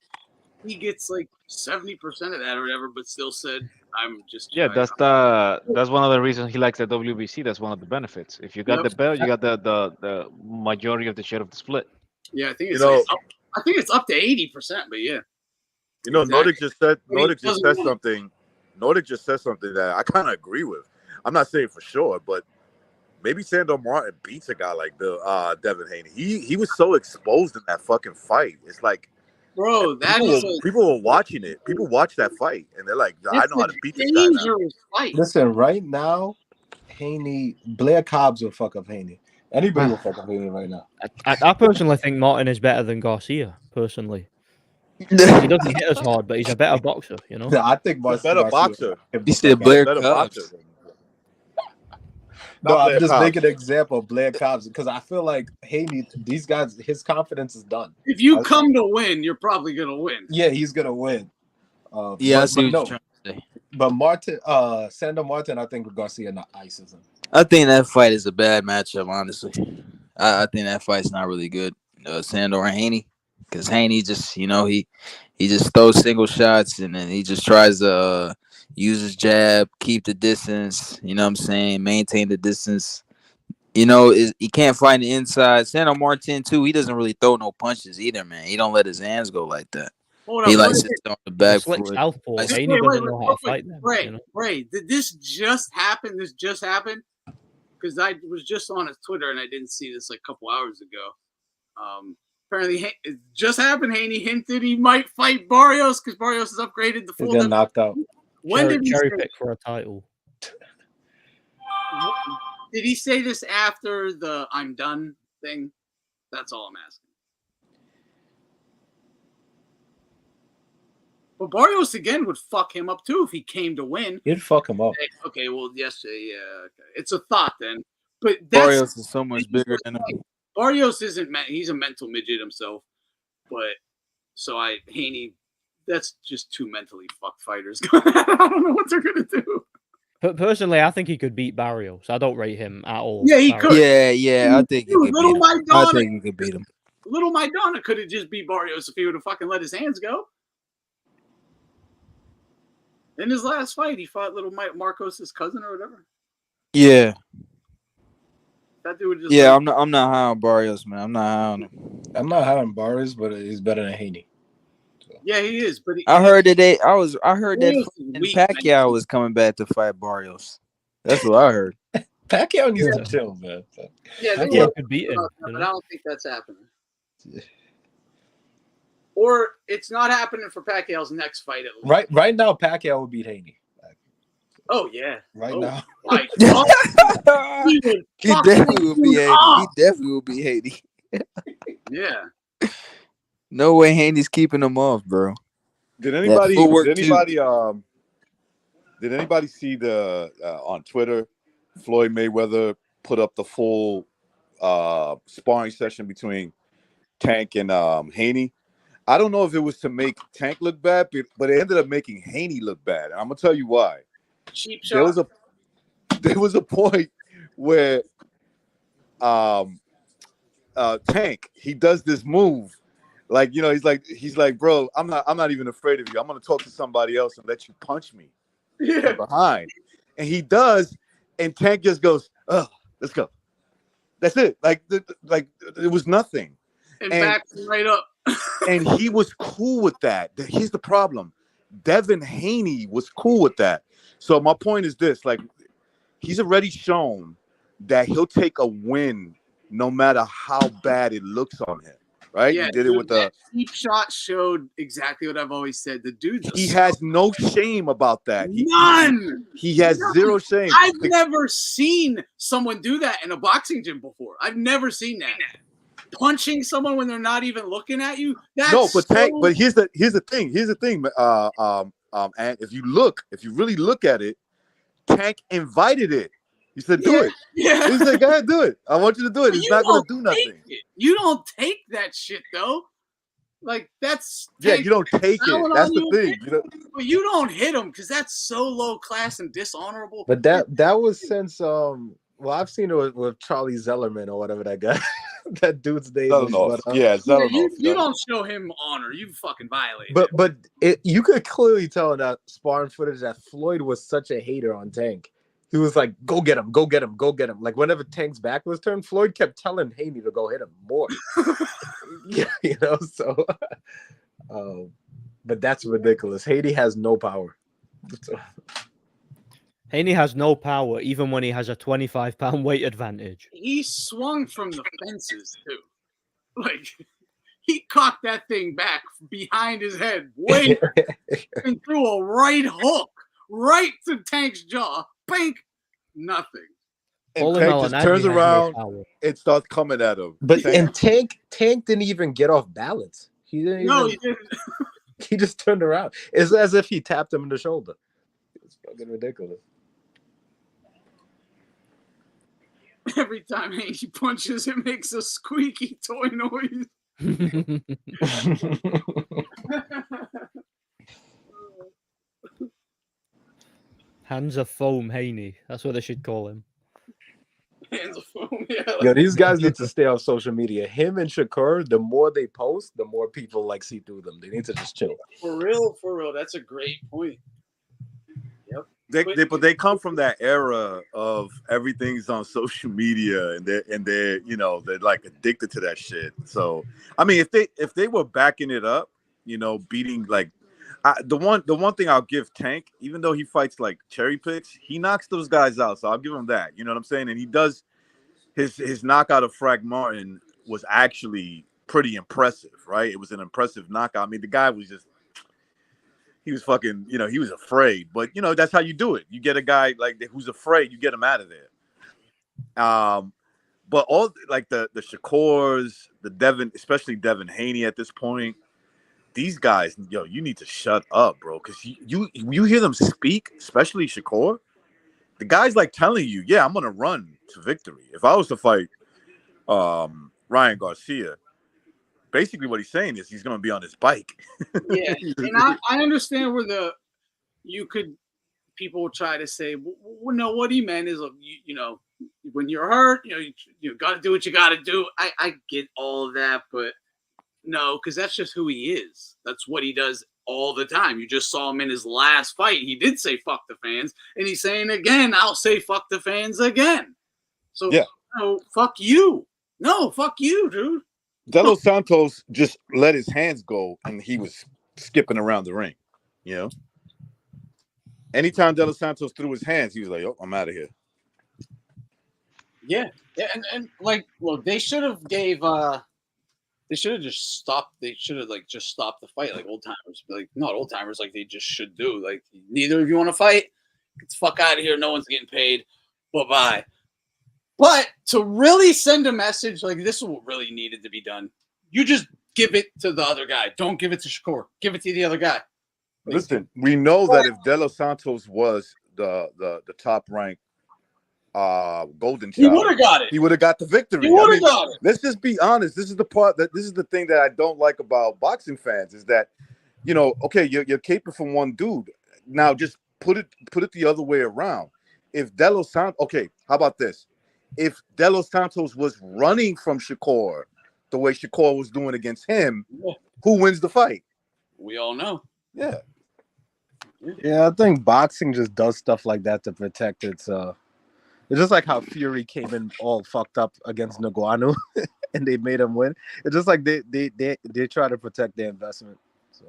He gets like 70% of that or whatever, but still said, "I'm just." Yeah, that's one of the reasons he likes the WBC. That's one of the benefits. If you got the belt, you got the majority of the share of the split. Yeah, I think it's I think it's up to 80%, but yeah. You know, Exactly. Nordic just said something. Nordic just said something that I kind of agree with. I'm not saying for sure, but maybe Sandor Martin beats a guy like Devin Haney. He was so exposed in that fucking fight. It's like, bro, people were watching it. People watch that fight, and they're like, I know how to beat this guy now. Fight. Listen, right now, Blair Cobbs will fuck up Haney. Anybody will fuck up Haney right now. I personally think Martin is better than Garcia. Personally, he doesn't hit as hard, but he's a better boxer. You know. I think He's a better boxer. He said Blair Cobbs. No, I'm just making an example of Blair Cobbs because I feel like Haney, these guys, his confidence is done. If you come to win, you're probably gonna win. Yeah, he's gonna win. Yeah, I see what you're trying to say. But Sandor Martin, I think Garcia not ices him. I think that fight is a bad matchup, honestly. I think that fight's not really good. Sandor and Haney, because Haney just, he just throws single shots and then he just tries to use his jab, keep the distance. You know what I'm saying? Maintain the distance. He can't find the inside. Sandor Martin too. He doesn't really throw no punches either, man. He don't let his hands go like that. He likes to sit on the back foot. Haney doesn't know how to fight them. Ray, did this just happen? This just happened? Because I was just on his Twitter and I didn't see this like a couple hours ago. Apparently, it just happened. Haney hinted he might fight Barrios because Barrios has upgraded the full. He got knocked out. When did he cherry pick for a title? Did he say this after the "I'm done" thing? That's all I'm asking. But Barrios again would fuck him up too if he came to win. He'd fuck him up. Okay, well, yes, yeah, okay. It's a thought then. But Barrios is so much bigger than him. Barrios isn't. He's a mental midget himself. But Haney, that's just two mentally fucked fighters. I don't know what they're gonna do. But personally, I think he could beat Barrios. I don't rate him at all. Yeah, he could. Yeah, I think he could beat him. I think he could beat him. Little Maidana could have just beat Barrios if he would have fucking let his hands go. In his last fight, he fought little Marcos' cousin or whatever. Yeah. That dude just I'm not high on Barrios, man. I'm not high on him. I'm not high on Barrios, but he's better than Haney. So. Yeah, he is. But I heard that Pacquiao was coming back to fight Barrios. That's what I heard. Pacquiao needs to chill, man. Yeah, Pacquiao could beat him. But I don't think that's happening. Or it's not happening for Pacquiao's next fight at least. Right now, Pacquiao will beat Haney. Oh yeah. Now. He definitely will be Haney. He definitely will be Haney. Yeah. No way Haney's keeping him off, bro. Did anybody see the on Twitter Floyd Mayweather put up the full sparring session between Tank and Haney? I don't know if it was to make Tank look bad, but it ended up making Haney look bad. And I'm gonna tell you why. Cheap shot. There was a point where Tank, he does this move. Like, he's like, bro, I'm not even afraid of you. I'm gonna talk to somebody else and let you punch me from behind. And he does, and Tank just goes, oh, let's go. That's it. Like it was nothing. And backs right up. And he was cool with that. Here's the problem. Devin Haney was cool with that. So my point is this, like, he's already shown that he'll take a win no matter how bad it looks on him. Right? Yeah, he did it with the deep shot showed exactly what I've always said. The dude, he has no shame about that. None. He has zero shame. I've never seen someone do that in a boxing gym before. I've never seen that. Punching someone when they're not even looking at you. But here's the thing. And if you really look at it, Tank invited it. He said, "Do it." Yeah. He said, "Go ahead, do it. I want you to do it. But It's you not going don't to do nothing." take it. You don't take that shit though. Like that's Yeah, you don't take it. fouling That's on the you. thing. You know, But you don't hit him because that's so low class and dishonorable. But that was since well, I've seen it with Charlie Zellerman or whatever that guy, that dude's name is. Zelenoff. But, Yeah, Yeah, Zelenoff. you don't show him honor. You fucking violate. but you could clearly tell in that sparring footage that Floyd was such a hater on Tank. He was like, "Go get him, go get him, go get him." Like whenever Tank's back was turned, Floyd kept telling Haney to go hit him more. Yeah, you know. So, but that's ridiculous. Haney has no power. Haney has no power, even when he has a 25-pound weight advantage. He swung from the fences too. Like he cocked that thing back behind his head, way and threw a right hook right to Tank's jaw. Bank, nothing. And Tank just turns around and starts coming at him. But and Tank didn't even get off balance. He didn't. No, even, he didn't. He just turned around. It's as if he tapped him in the shoulder. It's fucking ridiculous. Every time he punches, it makes a squeaky toy noise. Hands of foam Haney. That's what they should call him. Hands of foam, yeah. Yo, these guys need to stay off social media. Him and Shakur, the more they post, the more people like see through them. They need to just chill. For real. That's a great point. Yep. But they come from that era of everything's on social media, and they're you know, they're like addicted to that shit. So I mean, if they were backing it up, you know, beating like the one thing I'll give Tank, even though he fights like cherry picks, he knocks those guys out. So I'll give him that. You know what I'm saying? And he does his knockout of Frank Martin was actually pretty impressive, right? It was an impressive knockout. I mean, the guy was just. He was fucking, you know, he was afraid. But, you know, that's how you do it. You get a guy like who's afraid, you get him out of there. But all like the Shakurs, the Devin, especially Devin Haney at this point, these guys, yo, you need to shut up, bro. Because you hear them speak, especially Shakur. The guy's like telling you, yeah, I'm going to run to victory. If I was to fight Ryan Garcia, basically what he's saying is he's going to be on his bike. Yeah, and I understand where people will try to say, well, no, what he meant is, you know, when you're hurt, you know, you got to do what you got to do. I get all of that, but no, because that's just who he is. That's what he does all the time. You just saw him in his last fight. He did say fuck the fans, and he's saying again, I'll say fuck the fans again. So, yeah. No, fuck you. No, fuck you, dude. De Los Santos just let his hands go, and he was skipping around the ring. You know, anytime De Los Santos threw his hands, he was like, "Oh, I'm out of here." Yeah, and like, well, they should have they should have just stopped. They should have just stopped the fight, like old timers, like not old timers, like they just should do. Like, neither of you want to fight, get the fuck out of here. No one's getting paid. Bye. But to really send a message, like this is what really needed to be done. You just give it to the other guy. Don't give it to Shakur. Give it to the other guy. Listen, we know that if De Los Santos was the top ranked golden child, he would have got it. He would have got the victory. He would have got it. Let's just be honest. This is the thing that I don't like about boxing fans is that, you know, okay, you're caping from one dude. Now just put it the other way around. If De Los Santos, okay, how about this? If De Los Santos was running from Shakur the way Shakur was doing against him, who wins the fight? We all know. Yeah. Yeah, I think boxing just does stuff like that to protect its it's just like how Fury came in all fucked up against Ngannou and they made him win. It's just like they try to protect their investment. So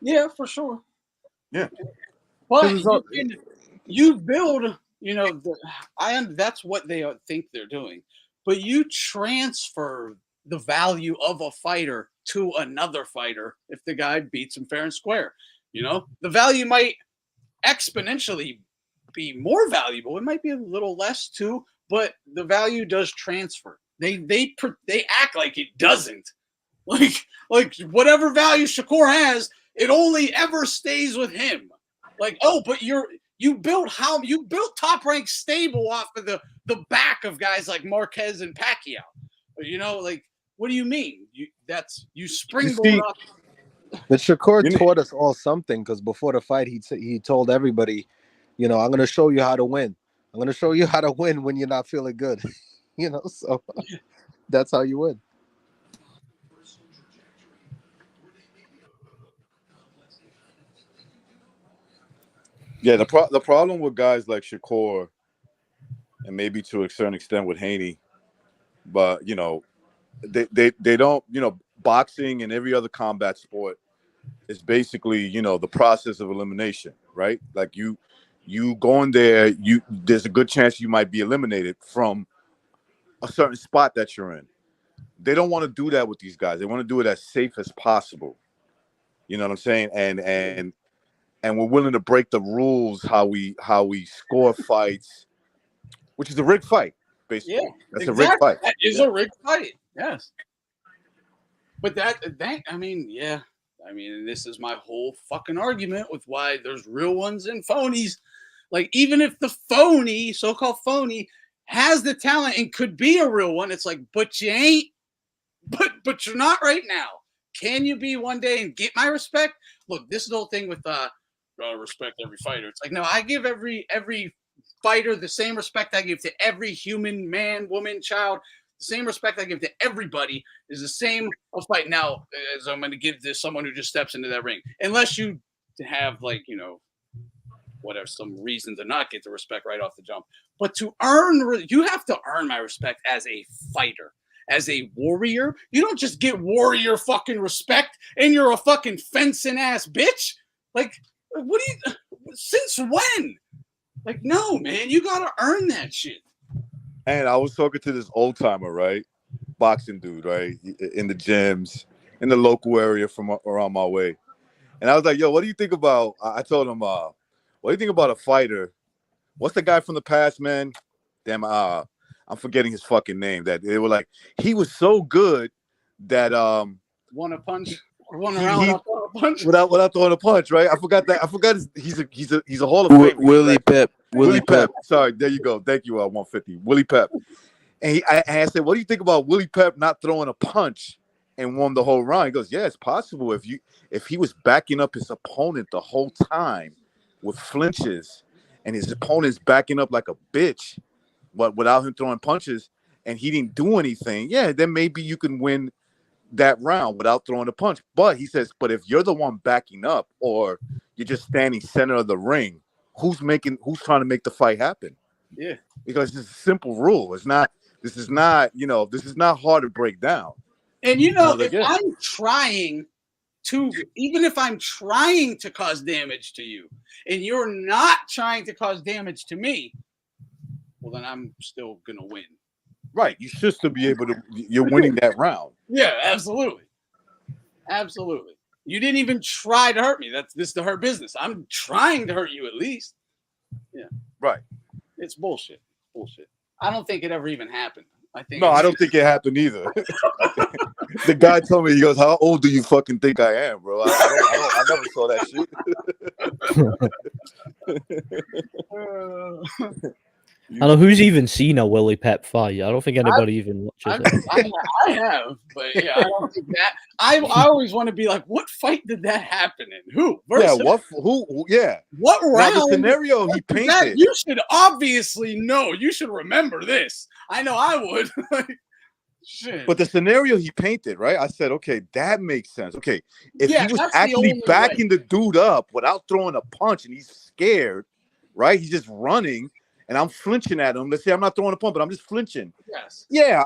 yeah, for sure. Yeah. But you build, you know, that's what they think they're doing. But you transfer the value of a fighter to another fighter if the guy beats him fair and square. You know, the value might exponentially be more valuable. It might be a little less too, but the value does transfer. They act like it doesn't. Like whatever value Shakur has, it only ever stays with him. Like, oh, but You built Top Rank stable off of the back of guys like Marquez and Pacquiao. You know, like, what do you mean? You springboard off. But Shakur taught us all something, because before the fight, he told everybody, you know, I'm going to show you how to win. I'm going to show you how to win when you're not feeling good. You know, so that's how you win. Yeah, the problem with guys like Shakur, and maybe to a certain extent with Haney, but you know, they don't, you know, boxing and every other combat sport is basically, you know, the process of elimination, right? Like you go in there, there's a good chance you might be eliminated from a certain spot that you're in. They don't want to do that with these guys. They want to do it as safe as possible. You know what I'm saying? And we're willing to break the rules how we score fights, which is a rigged fight, basically. Yeah, that's exactly. a rigged fight. That is a rigged fight. Yes. But that I mean, yeah. I mean, this is my whole fucking argument with why there's real ones and phonies. Like, even if the phony, so-called phony, has the talent and could be a real one, it's like, but you ain't. But you're not right now. Can you be one day and get my respect? Look, this is the whole thing with respect every fighter. It's like, no, I give every fighter the same respect I give to every human, man, woman, child. The same respect I give to everybody is the same of fight now as I'm going to give to someone who just steps into that ring. Unless you have, like, you know, whatever, some reason to not get the respect right off the jump. But to earn, you have to earn my respect as a fighter. As a warrior, you don't just get warrior fucking respect and you're a fucking fencing ass bitch. Like, what do you, since when? Like, no, man, you gotta earn that shit. And I was talking to this old timer, right? Boxing dude, right? In the gyms, in the local area from around my way. And I was like, yo, what do you think about, I told him, what do you think about a fighter? What's the guy from the past, man? Damn, I'm forgetting his fucking name. That they were like, he was so good that One around a punch without throwing a punch, right? I forgot that. I forgot he's a Hall of Famer. Willie Pep. Willie Pep. Sorry, there you go. Thank you, 150. Willie Pep. And I said, what do you think about Willie Pep not throwing a punch and won the whole round? He goes, yeah, it's possible if he was backing up his opponent the whole time with flinches, and his opponent's backing up like a bitch, but without him throwing punches, and he didn't do anything, yeah, then maybe you can win that round without throwing a punch. But he says, but if you're the one backing up or you're just standing center of the ring, who's trying to make the fight happen? Yeah. Because it's a simple rule. This is not hard to break down. And you know, I'm trying to, even if I'm trying to cause damage to you and you're not trying to cause damage to me, well, then I'm still going to win. Right. You should still be able to, you're winning that round. Yeah, absolutely. Absolutely. You didn't even try to hurt me. This is the hurt business. I'm trying to hurt you at least. Yeah. Right. It's bullshit. Bullshit. I don't think it ever even happened. I don't think it happened either. The guy told me, he goes, how old do you fucking think I am, bro? I never saw that shit. I know who's even seen a Willie Pep fight. I don't think anybody even watches it. I have, but yeah, I don't think that. I always want to be like, what fight did that happen in? Who? Yeah, who? Yeah. What round? Now, the scenario he painted. You should obviously know. You should remember this. I know I would. Shit. But the scenario he painted, right? I said, okay, that makes sense. Okay, if he was actually backing the dude up without throwing a punch and he's scared, right? He's just running. And I'm flinching at him. Let's say I'm not throwing a punch, but I'm just flinching. Yes. Yeah,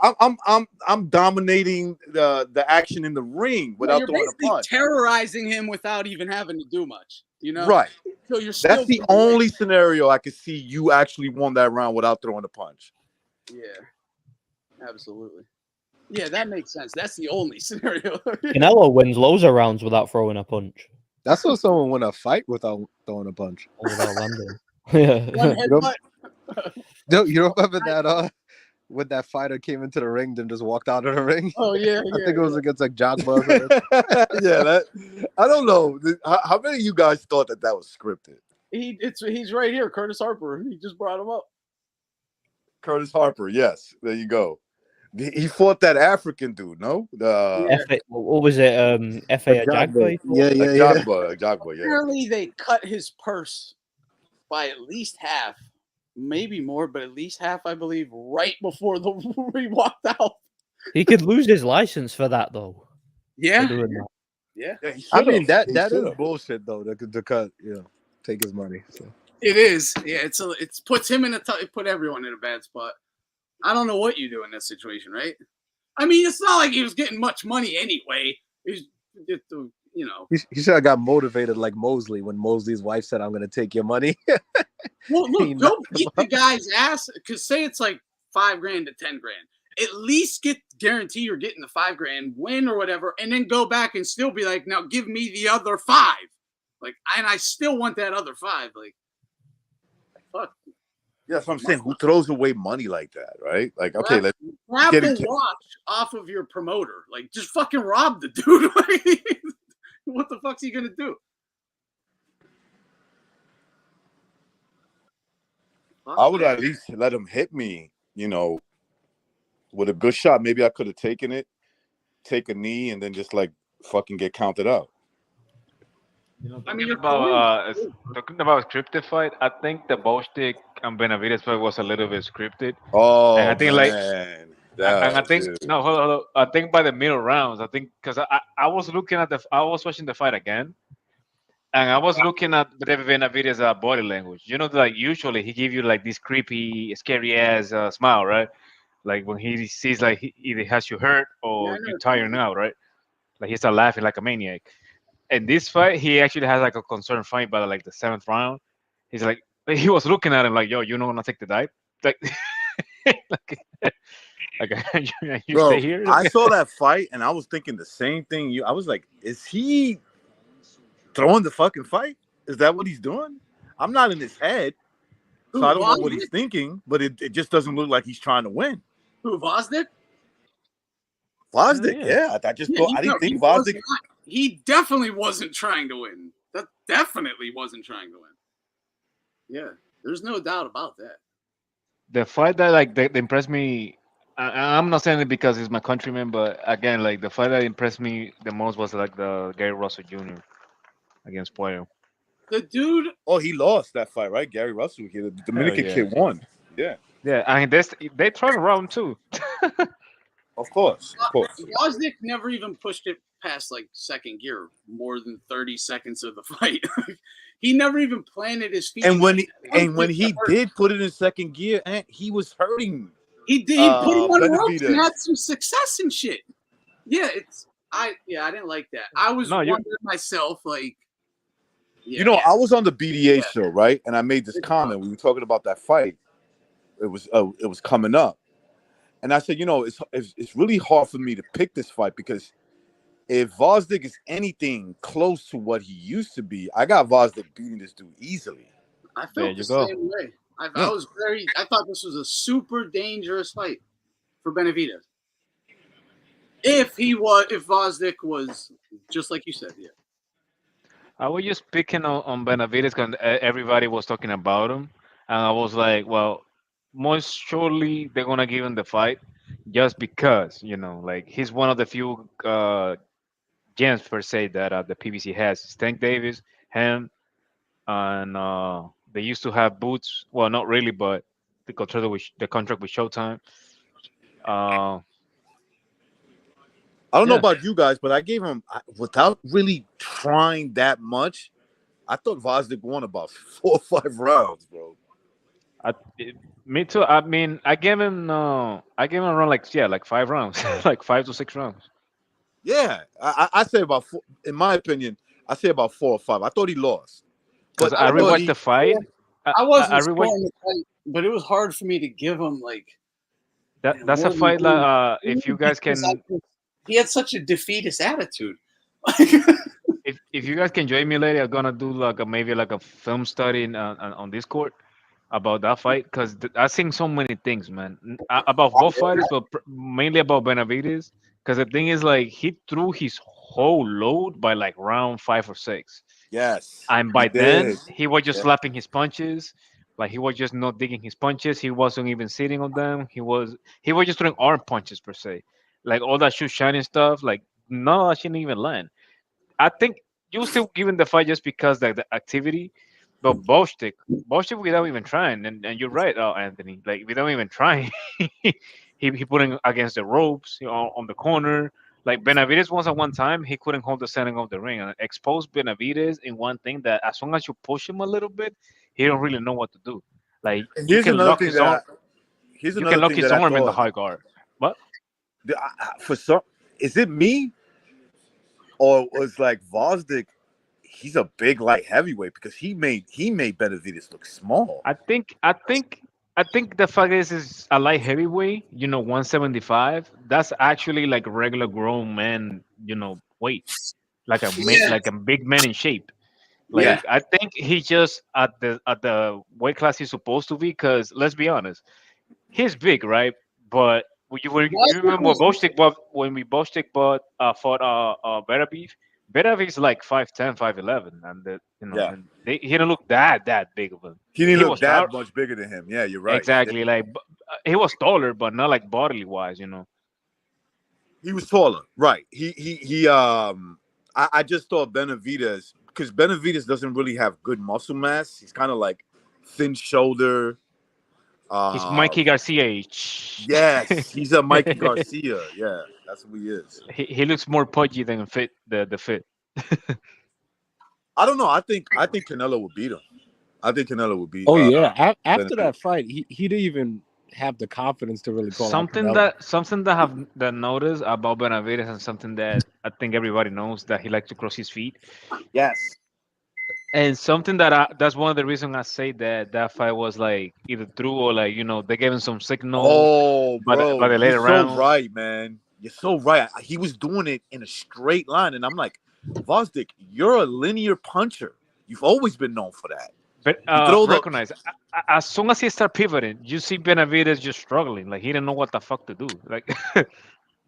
I'm dominating the action in the ring without throwing a punch. Terrorizing him without even having to do much. You know. Right. So you're That's the only scenario I could see you actually won that round without throwing a punch. Yeah. Absolutely. Yeah, that makes sense. That's the only scenario. Canelo wins loads of rounds without throwing a punch. That's what someone win a fight without throwing a punch. Without landing. Yeah. You remember that when that fighter came into the ring then just walked out of the ring? Oh yeah, I think it was against like Jock Buzz. Yeah, I don't know. How many of you guys thought that was scripted? He's right here, Curtis Harper. He just brought him up. Curtis Harper, yes. There you go. He fought that African dude, no? What was it? F.A. Ajagba? Ajagba, yeah. Apparently, they cut his purse by at least half, maybe more, but at least half, I believe, right before he walked out. He could lose his license for that, though. Yeah. For doing that. Yeah. I mean that is bullshit though. To cut, take his money. So. It is. Yeah. It puts him in it put everyone in a bad spot. I don't know what you do in that situation, right? I mean, it's not like he was getting much money anyway. He should have got motivated like Mosley when Mosley's wife said, "I'm going to take your money." Well, look, don't beat the guy's ass. Because say it's like $5,000 to $10,000. At least guarantee you're getting the $5,000, win or whatever, and then go back and still be like, now give me the other 5. Like, and I still want that other 5. Like, fuck. Yeah, that's what I'm saying. Who throws away money like that, right? Like, okay, let's grab get the it. watch off of your promoter. Like, just fucking rob the dude. What the fuck's he gonna do? I would at least let him hit me, with a good shot. Maybe I could have taken it, take a knee, and then just like fucking get counted out. I mean, talking about scripted fight, I think the Bostick and Benavidez fight was a little bit scripted. Oh, and I think man. I think hold on. I think by the middle rounds, I think because I was looking at I was watching the fight again, and I was looking at Benavidez' body language. Like usually he give you like this creepy, scary ass smile, right? Like when he sees like he either has you hurt or you're tired now, right? Like he start laughing like a maniac. In this fight, he actually has like a concerned fight by like the 7th round. He's like, he was looking at him like, yo, you're not gonna take the dive? Like, you Bro, stay here? I saw that fight and I was thinking the same thing. I was like, is he throwing the fucking fight? Is that what he's doing? I'm not in his head, so I don't know what he's thinking, but it just doesn't look like he's trying to win. Who, Vosdick? Vosdick, yeah. I didn't think Vosdick. He definitely wasn't trying to win. That definitely wasn't trying to win. Yeah, there's no doubt about that. The fight that that impressed me, I'm not saying it because he's my countryman, but again, like the fight that impressed me the most was like the Gary Russell Jr. against Puello. The dude. Oh, he lost that fight, right? Gary Russell, the Dominican kid won. Yeah. Yeah, I mean they tried to round too. Of course. Vosdick never even pushed it past like second gear, more than 30 seconds of the fight. He never even planted his feet. And when he did put it in second gear, and he was hurting. He did. He put him on ropes and had some success and shit. Yeah, I didn't like that. I was wondering myself, like, I was on the BDA show, right? And I made this comment. We were talking about that fight. It was coming up, and I said, it's really hard for me to pick this fight because if Vosdick is anything close to what he used to be, I got Vosdick beating this dude easily. I felt the same way. I thought this was a super dangerous fight for Benavidez. If Vosdick was just like you said, yeah. I was just picking on Benavidez because everybody was talking about him, and I was like, well, most surely they're gonna give him the fight just because like he's one of the few gems per se that the PBC has. It's Tank Davis, him, and they used to have Boots. Well, not really, but the contract with Showtime. I don't know about you guys, but I gave him without really trying that much. I thought Vosdick won about 4 or 5 rounds, bro. Me too. I mean, I gave him around like 5 rounds, like 5 to 6 rounds. Yeah, I say about 4. In my opinion, I say about 4 or 5. I thought he lost. But I rewatched the fight. I wasn't scoring the fight, but it was hard for me to give him like. That's a fight that if you guys can. He had such a defeatist attitude. if you guys can join me later, I'm gonna do maybe a film study on Discord about that fight because I've seen so many things, man, about both fighters, but mainly about Benavidez. Because the thing is, like, he threw his whole load by like round 5 or 6. Yes. And by He then, did. he was just Yeah. slapping his punches. Like he was just not digging his punches. He wasn't even sitting on them. He was just throwing arm punches per se. Like all that shoe shining stuff. Like no, I shouldn't even land. I think you still giving the fight just because like the activity, but Bostick without even trying, and you're right, Anthony. Like without even trying, he put him against the ropes, on the corner. Like Benavides once at one time, he couldn't hold the center of the ring and exposed Benavides in one thing that as long as you push him a little bit, he don't really know what to do. Like And here's another thing you can lock his that I arm in the thought. high guard. What? For some, is it me or was like Vosdick? He's a big light heavyweight because he made Benavides look small. I think the fact is a light heavyweight, 175. That's actually like regular grown man, weight, like Yeah. like a big man in shape. Yeah. Like I think he just at the weight class he's supposed to be. Because let's be honest, he's big, right? But you remember when we Bostick fought Better Beef? Better Beef's like 5'10", 5'11", and Yeah. and he didn't look that big of him. He didn't He look was tall, that much bigger than him. Yeah, you're right. exactly. Like he was taller, but not like bodily wise. He was taller, right? I just thought Benavides, because Benavides doesn't really have good muscle mass. He's kind of like thin shoulder. He's Mikey Garcia. Yes, he's a Mikey Garcia. Yeah, that's who he is. He looks more pudgy than fit. The fit. I don't know. I think Canelo would beat him. I think Canelo would beat. Oh yeah, after Benavidez. that fight, he didn't even have the confidence to really call out Something Canelo. that have that noticed about Benavides, and something that I think everybody knows, that he likes to cross his feet. Yes. And something that's one of the reasons I say that fight was like either true or like they gave him some signal Oh, by bro, the later you're so rounds. right, man. You're so right. He was doing it in a straight line, and I'm like, Vosdick, you're a linear puncher. You've always been known for that. But You throw the recognize as soon as he start pivoting, you see Benavides just struggling, like he didn't know what the fuck to do. Like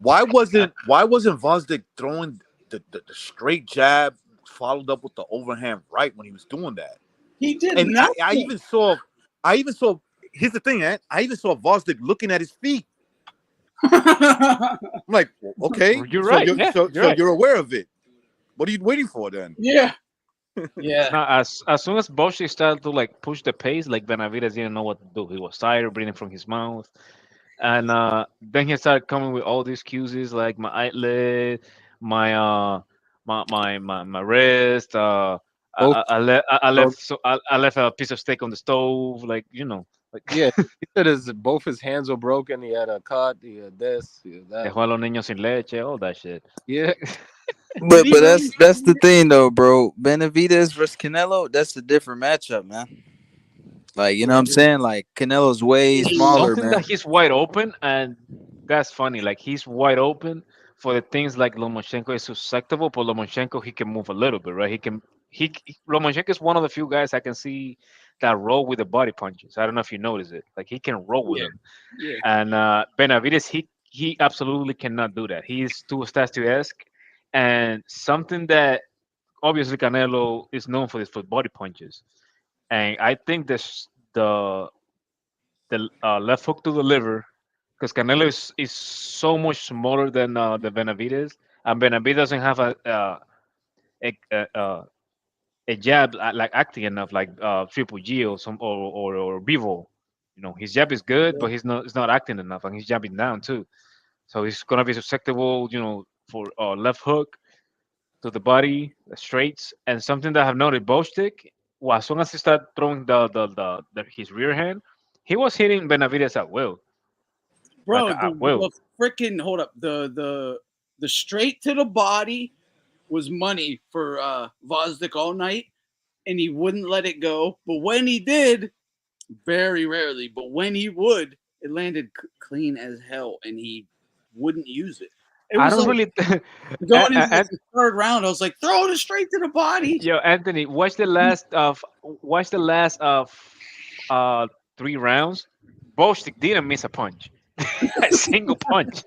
why wasn't Vosdick throwing the straight jab followed up with the overhand right when he was doing that? He did And not. I even saw. Here's the thing, Ant. I even saw Vosdick looking at his feet. I'm like, okay, You're right. So You're right. you're aware of it. What are you waiting for then? Yeah. Yeah. Now, as soon as Boshi started to like push the pace, like Benavides didn't know what to do. He was tired, breathing from his mouth, and then he started coming with all these excuses like my eyelid, my wrist. I left a piece of steak on the stove. Like like Yeah, he said both his hands were broken. He had a cut. He had this. He had that. dejó a los niños sin leche, all that shit. Yeah. But that's the thing though, bro. Benavides versus Canelo, that's a different matchup, man. Like, you know what I'm saying? Like Canelo's way smaller, Something man. that he's wide open, and that's funny. Like he's wide open for the things like Lomachenko is susceptible, but Lomachenko he can move a little bit, right? Lomachenko is one of the few guys I can see that roll with the body punches. I don't know if you notice it. Like he can roll with them. Yeah. And Benavides he absolutely cannot do that. He's too statuesque, and something that obviously Canelo is known for this for body punches. And I think the left hook to the liver, because Canelo is so much smaller than the Benavides, and Benavides doesn't have a, a, a a jab like acting enough, like Triple G or or Bevo. His jab is good, but it's not acting enough, and he's jabbing down too. So he's gonna be susceptible, for left hook to the body, straights, and something that I have noted, Bostick, well, as soon as he started throwing his rear hand, he was hitting Benavides at will. Bro, Like, at will. the freaking hold up. The straight to the body was money for Vosdick all night, and he wouldn't let it go. But when he did, very rarely, but when he would, it landed clean as hell, and he wouldn't use it. It I was don't like, really. going into the third round, I was like, throw it straight to the body. Yo, Anthony, watch the last of 3 rounds. Bostick didn't miss a punch, a single punch.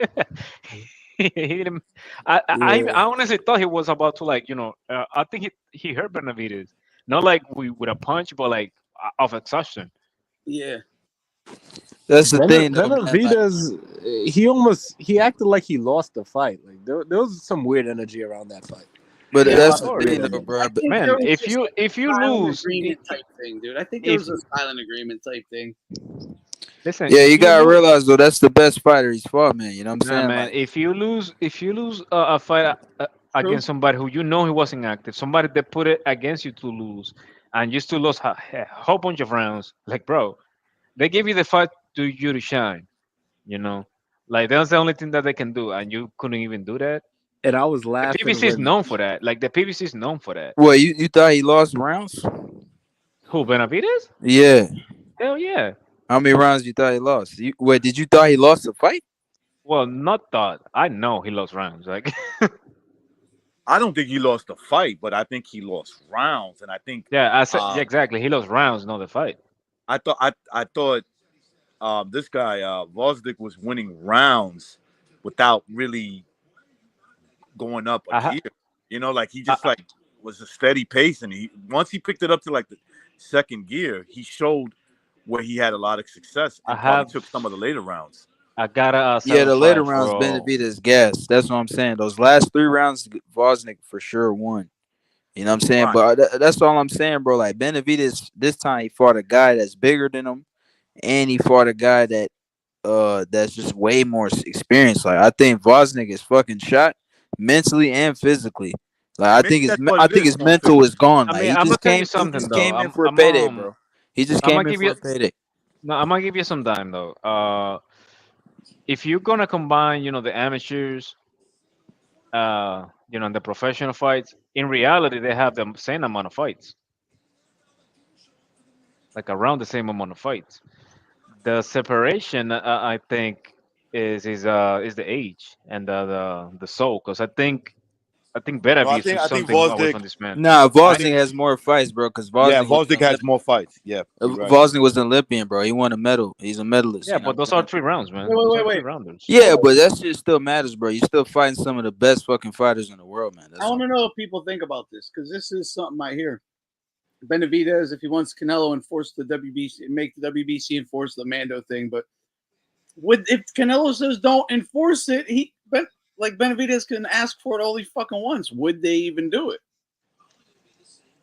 he didn't. I honestly thought he was about to like I think he hurt Benavidez, not like with a punch, but like of exhaustion. Yeah. That's the thing, though, man. Like, Benavidez, he acted like he lost the fight. Like there was some weird energy around that fight. but Yeah, that's of the course. thing, though, bro. I think Man, there was if just you like if a you silent lose, agreement type thing, dude. I think there if was a silent agreement type thing. listen, Yeah, if you you gotta lose, realize though, that's the best fighter he's fought, man. You know what I'm nah, saying? man, Like, if you lose a fight True. against somebody who you know he wasn't active, somebody that put it against you to lose, and you still lost a whole bunch of rounds, like bro, they gave you the fight to you to shine. You know, like that's the only thing that they can do, and you couldn't even do that. And I was The laughing PBC is when known for that. Like the PBC is known for that. what you thought he lost rounds? Who Benavidez? Yeah. Hell yeah. How many rounds you thought he lost? Wait, did you thought he lost the fight? Well, not thought. I know he lost rounds. Like I don't think he lost the fight, but I think he lost rounds, and I think yeah, I said yeah, exactly. He lost rounds, not the fight. I thought this guy Vosdick was winning rounds without really going up I a ha- gear. You know, like he just like was a steady pace, and he once he picked it up to like the second gear, he showed where he had a lot of success I and probably have took some of the later rounds. I got a Yeah, the later 7-5 rounds, for Benavidez gas. That's what I'm saying. Those last 3 rounds, Vosnick for sure won. You know what I'm saying? Right. But that's all I'm saying, bro. Like Benavidez, this time he fought a guy that's bigger than him, and he fought a guy that's just way more experienced. Like I think Vosnick is fucking shot mentally and physically. Like Maybe that's what I it think is, his mental is gone. I Like mean, I'm gonna tell you he something just though. came in for a payday, bro. He just I'm gonna came in give for you a payday. no. I'm gonna give you some time though. If you're gonna combine, the amateurs, and the professional fights, in reality, they have the same amount of fights, like around the same amount of fights. The separation, I think, is the age and the soul. Because I think No, I Benavidez think took I think something away Vosdick. from this man. Nah, I Vosnick think has more fights, bro. Because yeah, Vosnick was Vosdick has more fights. Yeah, you're right. Vosnick was an Olympian, bro. He won a medal. He's a medalist. Yeah, You know but what those I'm are saying? 3 rounds, man. Wait, Those wait, are wait, three wait. rounders. Yeah, but that shit still matters, bro. You still fighting some of the best fucking fighters in the world, man. I That's all. want to know if people think about this because this is something I hear. Benavidez, if he wants Canelo enforce the WBC, make the WBC enforce the Mando thing, but if Canelo says don't enforce it, Benavidez can ask for it all he fucking wants. Would they even do it?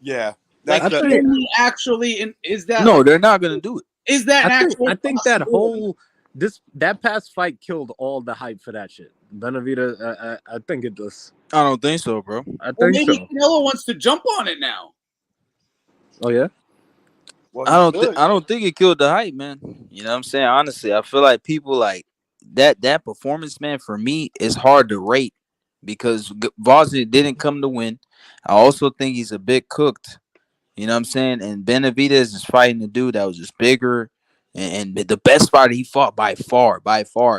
Yeah, Like, that's the. can he actually? And is that No, they're not gonna do it. Is that an actual? I think that that past fight killed all the hype for that shit. Benavidez, I think it does. I don't think so, bro. I Well, think maybe so. Canelo wants to jump on it now. Oh yeah. Well, I don't think it killed the hype, man. You know what I'm saying? Honestly, I feel like people like that performance, man, for me is hard to rate because Vosnick didn't come to win. I also think he's a bit cooked. You know what I'm saying? And Benavidez is fighting a dude that was just bigger and the best fighter he fought by far.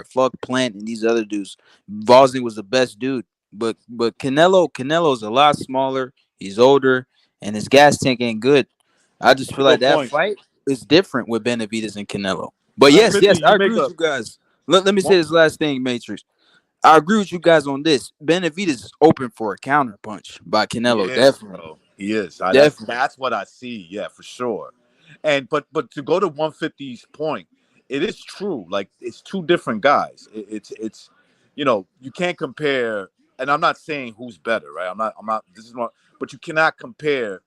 Fuck Plant and these other dudes. Vosnick was the best dude. But Canelo's a lot smaller. He's older and his gas tank ain't good. I just feel like good that point. fight is different with Benavidez and Canelo. But yes, Chrissy, I you agree make with a you guys. Let me say this last thing, Matrix. I agree with you guys on this. Benavidez is open for a counter punch by He Canelo, is, definitely. bro. He is. Definitely. That's what I see. Yeah, for sure. And but to go to 150's point, it is true. Like it's two different guys. It's you can't compare. And I'm not saying who's better, right? I'm not. This is not. But you cannot compare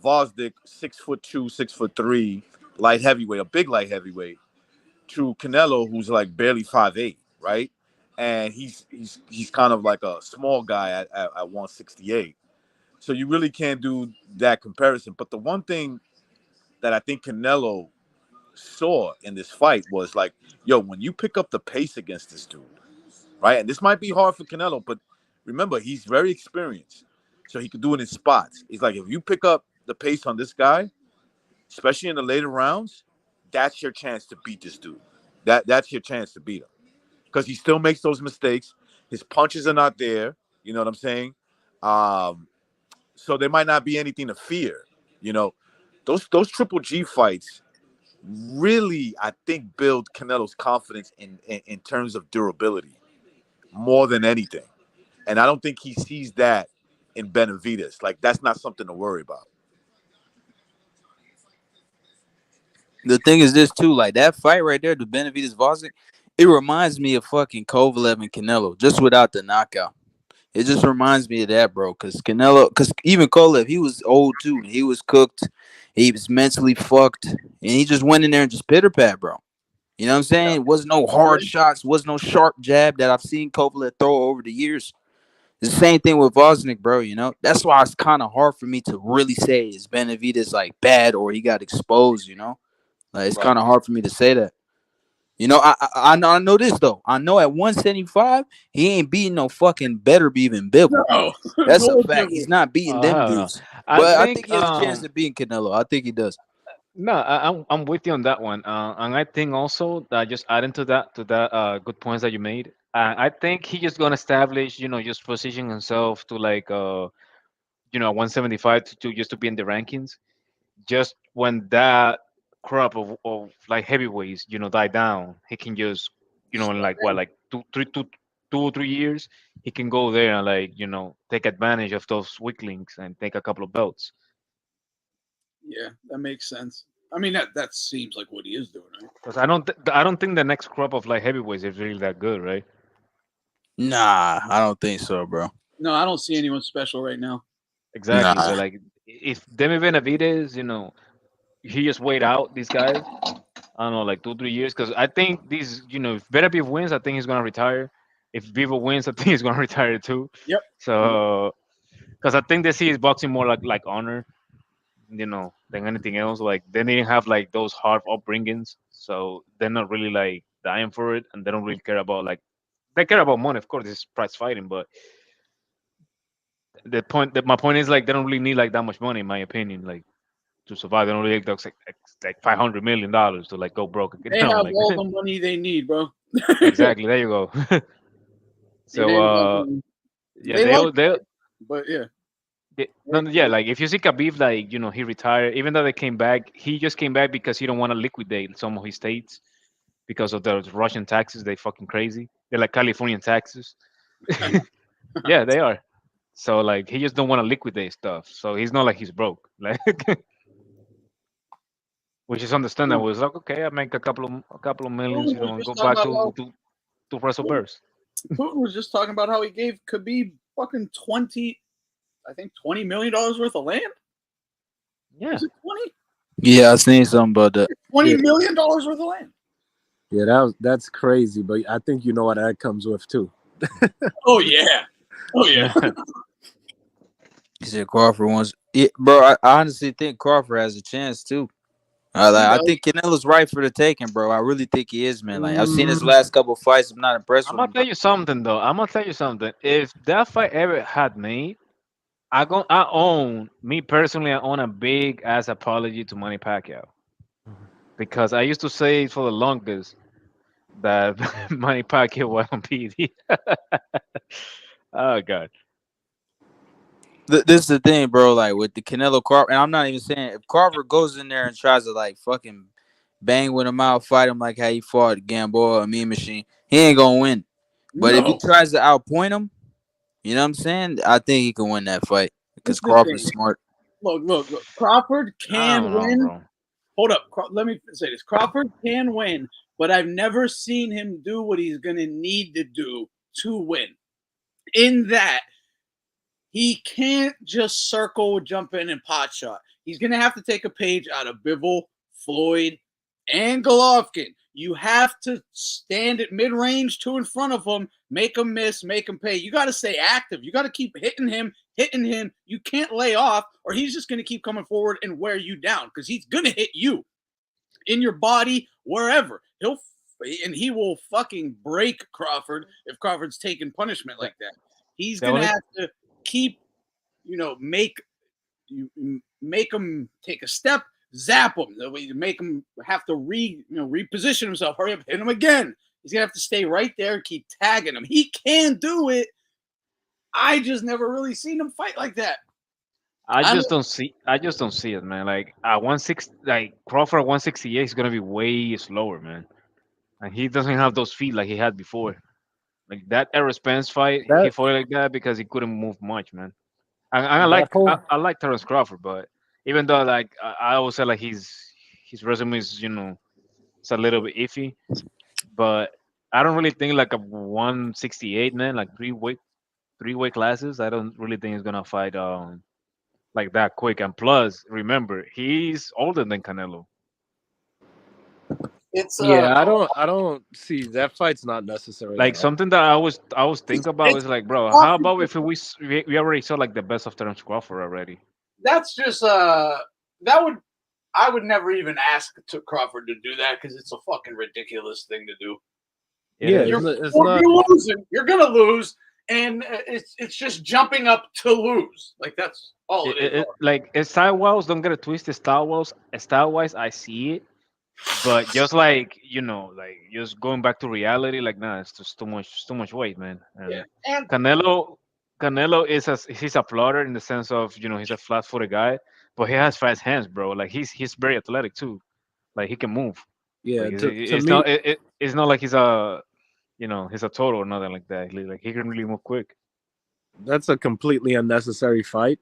Vosdick 6'2", 6'3", light heavyweight, a big light heavyweight, to Canelo, who's like barely 5'8", right? And he's kind of like a small guy at 168. So you really can't do that comparison. But the one thing that I think Canelo saw in this fight was like, yo, when you pick up the pace against this dude, right? And this might be hard for Canelo, but remember, he's very experienced. So he could do it in spots. He's like, if you pick up the pace on this guy, especially in the later rounds, that's your chance to beat this dude. That's your chance to beat him. Because he still makes those mistakes. His punches are not there. You know what I'm saying? So there might not be anything to fear. You know, those Triple G fights really, I think, build Canelo's confidence in terms of durability. more than anything. And I don't think he sees that in Benavidez. Like, that's not something to worry about. The thing is this too, like that fight right there, the Benavidez Vozic, it reminds me of fucking Kovalev and Canelo, just without the knockout. It just reminds me of that, bro. Because even Kovalev, he was old too. And he was cooked. He was mentally fucked. And he just went in there and just pitter pat, bro. You know what I'm saying? It was no hard shots, was no sharp jab that I've seen Kovalev throw over the years. It's the same thing with Vosnik, bro. You know, that's why it's kind of hard for me to really say is Benavidez like bad or he got exposed. You know, like it's kind of hard for me to say that. You know, I know this though. I know at 175 he ain't beating no fucking better even Bivol. No. That's a fact. He's not beating them dudes. But I think he has a chance um, of beating Canelo. I think he does. No, I'm with you on that one, and I think also that just adding to that good points that you made. I think he just gonna establish, just position himself to like 175 to just to be in the rankings. Just when that crop of like heavyweights, die down, he can just in like what like 2 or 3 years, he can go there and like take advantage of those weaklings and take a couple of belts. Yeah, that makes sense. I mean, that seems like what he is doing, right? Because I don't think the next crop of like heavyweights is really that good, right? Nah, I don't think so, bro. No, I don't see anyone special right now. Exactly. Nah. So like, if Demi Benavidez, he just wait out these guys. I don't know, like 2 3 years, because I think these, if Benavidez wins, I think he's gonna retire. If Vivo wins, I think he's gonna retire too. Yep. So, because I think they see his boxing more like honor, than anything else. Like they didn't have like those hard upbringings, so they're not really like dying for it, and they don't really care about like they care about money, of course. This is prize fighting, but my point is like they don't really need like that much money, in my opinion, like to survive. They don't really need like $500 million to like go broke. They have Like all the money they need, bro. exactly. There you go. So yeah, they like they but yeah. yeah, like if you see Khabib, like he retired. Even though they came back, he just came back because he don't want to liquidate some of his states because of the Russian taxes. They fucking crazy. They're like Californian taxes. Yeah, they are. So like he just don't want to liquidate stuff. So he's not like he's broke, like which is understandable. It's like okay, I make a couple of millions, Putin was and go just talking back about to Russell Burst. Putin was just talking about how he gave Khabib fucking $20 million worth of land. Yeah. Was it 20? Yeah, I seen something about that. $20 million worth of land. Yeah, that's crazy. But I think you know what that comes with too. Oh yeah. Oh yeah. He said Crawford wants. Yeah, bro, I honestly think Crawford has a chance too. I think Canelo's right for the taking, bro. I really think he is, man. Like I've seen his last couple fights. I'm not impressed I'm with gonna him. tell you something though. I'm gonna tell you something. If that fight ever had made, I own me personally. I own a big ass apology to Manny Pacquiao because I used to say for the longest that Manny Pacquiao was on PD. Oh god. This is the thing, bro. Like with the Canelo Crawford, and I'm not even saying if Crawford goes in there and tries to like fucking bang with him out, fight him like how he fought Gamboa or Mean Machine, he ain't gonna win. But if he tries to outpoint him, you know what I'm saying? I think he can win that fight because Crawford's smart. Look. Crawford I can don't know, win. bro. Hold up. Let me say this. Crawford can win, but I've never seen him do what he's going to need to do to win. In that, he can't just circle, jump in, and pot shot. He's going to have to take a page out of Bivol, Floyd, and Golovkin. You have to stand at mid-range two in front of him, make him miss, make him pay. You got to stay active. You got to keep hitting him. You can't lay off, or he's just going to keep coming forward and wear you down because he's going to hit you in your body, wherever. He will fucking break Crawford if Crawford's taking punishment like that. He's going to have to keep, make him take a step, zap him. Make him have to reposition himself. Hurry up, hit him again. He's gonna have to stay right there and keep tagging him. He can do it. I just never really seen him fight like that. I just don't see it, man. Like at 160, like Crawford at 168 is gonna be way slower, man. And he doesn't have those feet like he had before. Like that Errol Spence fight, he That fought like that because he couldn't move much, man. And I that like whole I like Terence Crawford, but even though like I always say like his resume is it's a little bit iffy, but I don't really think like a 168 man like three weight classes. I don't really think he's gonna fight like that quick. And plus, remember he's older than Canelo. It's yeah, I don't see that fight's not necessary Like at all. something that I was think about it's is like, bro, how about if we already saw like the best of Terence Crawford already? that's just that would I would never even ask to Crawford to do that because it's a fucking ridiculous thing to do. Yeah, It is. it's not. You're losing. You're gonna lose, and it's just jumping up to lose. Like that's all it is. Like style wise, don't get it twisted. Style wise, I see it, but just like like just going back to reality, like nah, it's just too much weight, man. And Yeah, and Canelo he's a plotter in the sense of he's a flat-footed guy, but he has fast hands, bro. Like he's very athletic too. Like he can move. Yeah, Like to it's me, it's not like he's a total or nothing like that. Like he can really move quick. that's a completely unnecessary fight.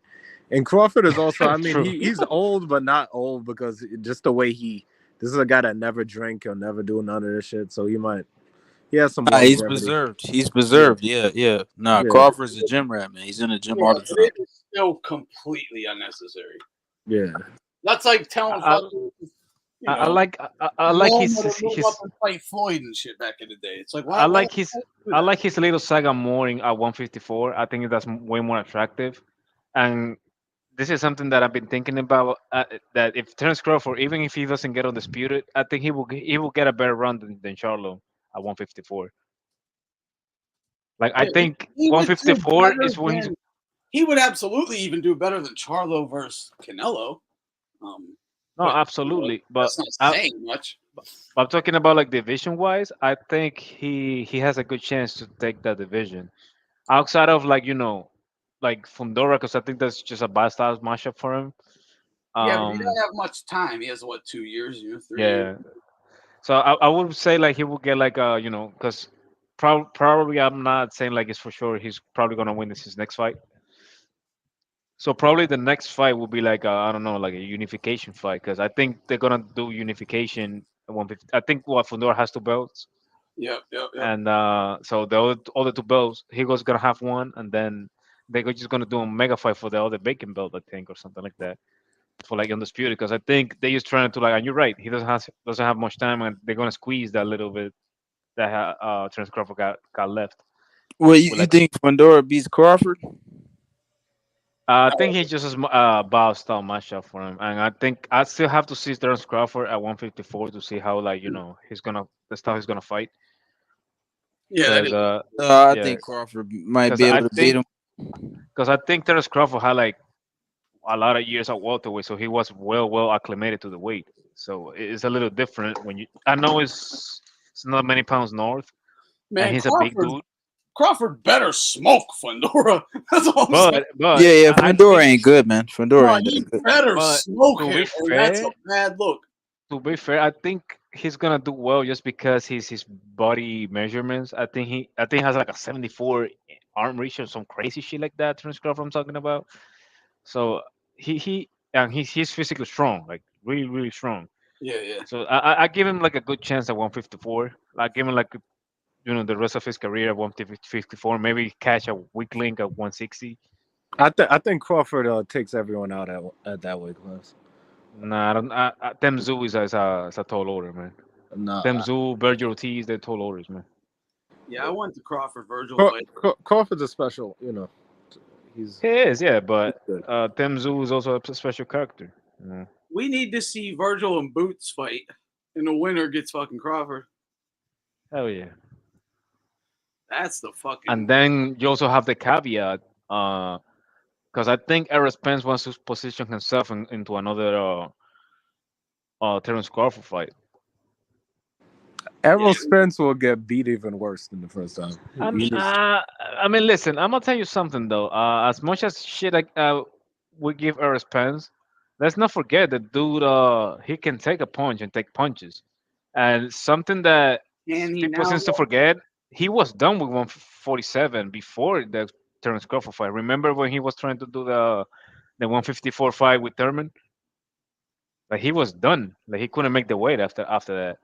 And Crawford is also, I mean, True. he's old, but not old because just the way this is a guy that never drink, he'll never do none of this shit. So he has some Nah, he's longevity. preserved. He's preserved. Yeah. Nah, Yeah. Crawford's a gym rat, man. He's in the gym all the but time. it is still completely unnecessary. Yeah. That's like telling fucking. I like Loma his to move up and fight Floyd and shit back in the day. It's like I like his little saga more in at 154. I think that's way more attractive, and this is something that I've been thinking about. That if Terence Crawford, even if he doesn't get undisputed, I think he will get a better run than Charlo at 154. Like I think he would do 154 better is when he's. than- He would absolutely even do better than Charlo versus Canelo. No, But, absolutely, but that's not saying much. I'm talking about like division wise. I think he has a good chance to take that division. Outside of like Fundora, because I think that's just a bad style matchup for him. Yeah, but he doesn't have much time. He has 2 years, 3 years. Yeah. So I would say like he will get like because probably I'm not saying like it's for sure he's probably gonna win his next fight. So probably the next fight will be like I don't know, like a unification fight, because I think they're gonna do unification at 150. I think what Fundora has 2 belts, Yep. and so the other 2 belts, he was gonna have one, and then they're just gonna do a mega fight for the other bacon belt, I think, or something like that, for like undisputed. Because I think they just trying to like, and you're right, he doesn't have much time, and they're gonna squeeze that little bit that Terence Crawford got left. Well, you Like, think Fundora beats Crawford? I think he's just a bow style matchup for him, and I think I still have to see Terence Crawford at 154 to see how the style he's gonna fight. Yeah, Because I yeah, think Crawford might 'cause be I able to beat think him. because I think Terence Crawford had like a lot of years at welterweight, so he was well acclimated to the weight. So it's a little different when you. I know it's not many pounds north, and man, he's a big dude. Crawford better smoke Fundora. That's all I'm saying. But Yeah, I Fundora think, ain't good, man. Fundora No, ain't he that good. better but smoke to him, be or that's a fair, bad look. I think he's gonna do well just because his body measurements. I think he has like a 74 arm reach or some crazy shit like that. Terence Crawford I'm talking about. So he's physically strong, like really strong. Yeah. So I give him like a good chance at 154. I give him like the rest of his career at 154. Maybe catch a weak link at 160. I think Crawford takes everyone out at that weight class. Nah, I don't. Tim Tszyu is a tall order, man. No, Tim Tszyu, Vergil Ortiz, they're tall orders, man. Yeah, I went to Crawford Vergil fight. Crawford's a special, he's He is, yeah, but good. Tim Tszyu is also a special character. We need to see Vergil and Boots fight, and the winner gets fucking Crawford. Hell yeah. That's the fucking. And then you also have the caveat, because I think Errol Spence wants to position himself into another Terence Crawford fight. Errol Spence will get beat even worse than the first time. I mean, listen, I'm gonna tell you something though. As much as shit we give Errol Spence, let's not forget the dude. He can take a punch and take punches, and something that And he people now seems to forget he was done with 147 before the Terence Crawford fight. Remember when he was trying to do the 154 fight with Thurman? Like he was done. Like he couldn't make the weight after that.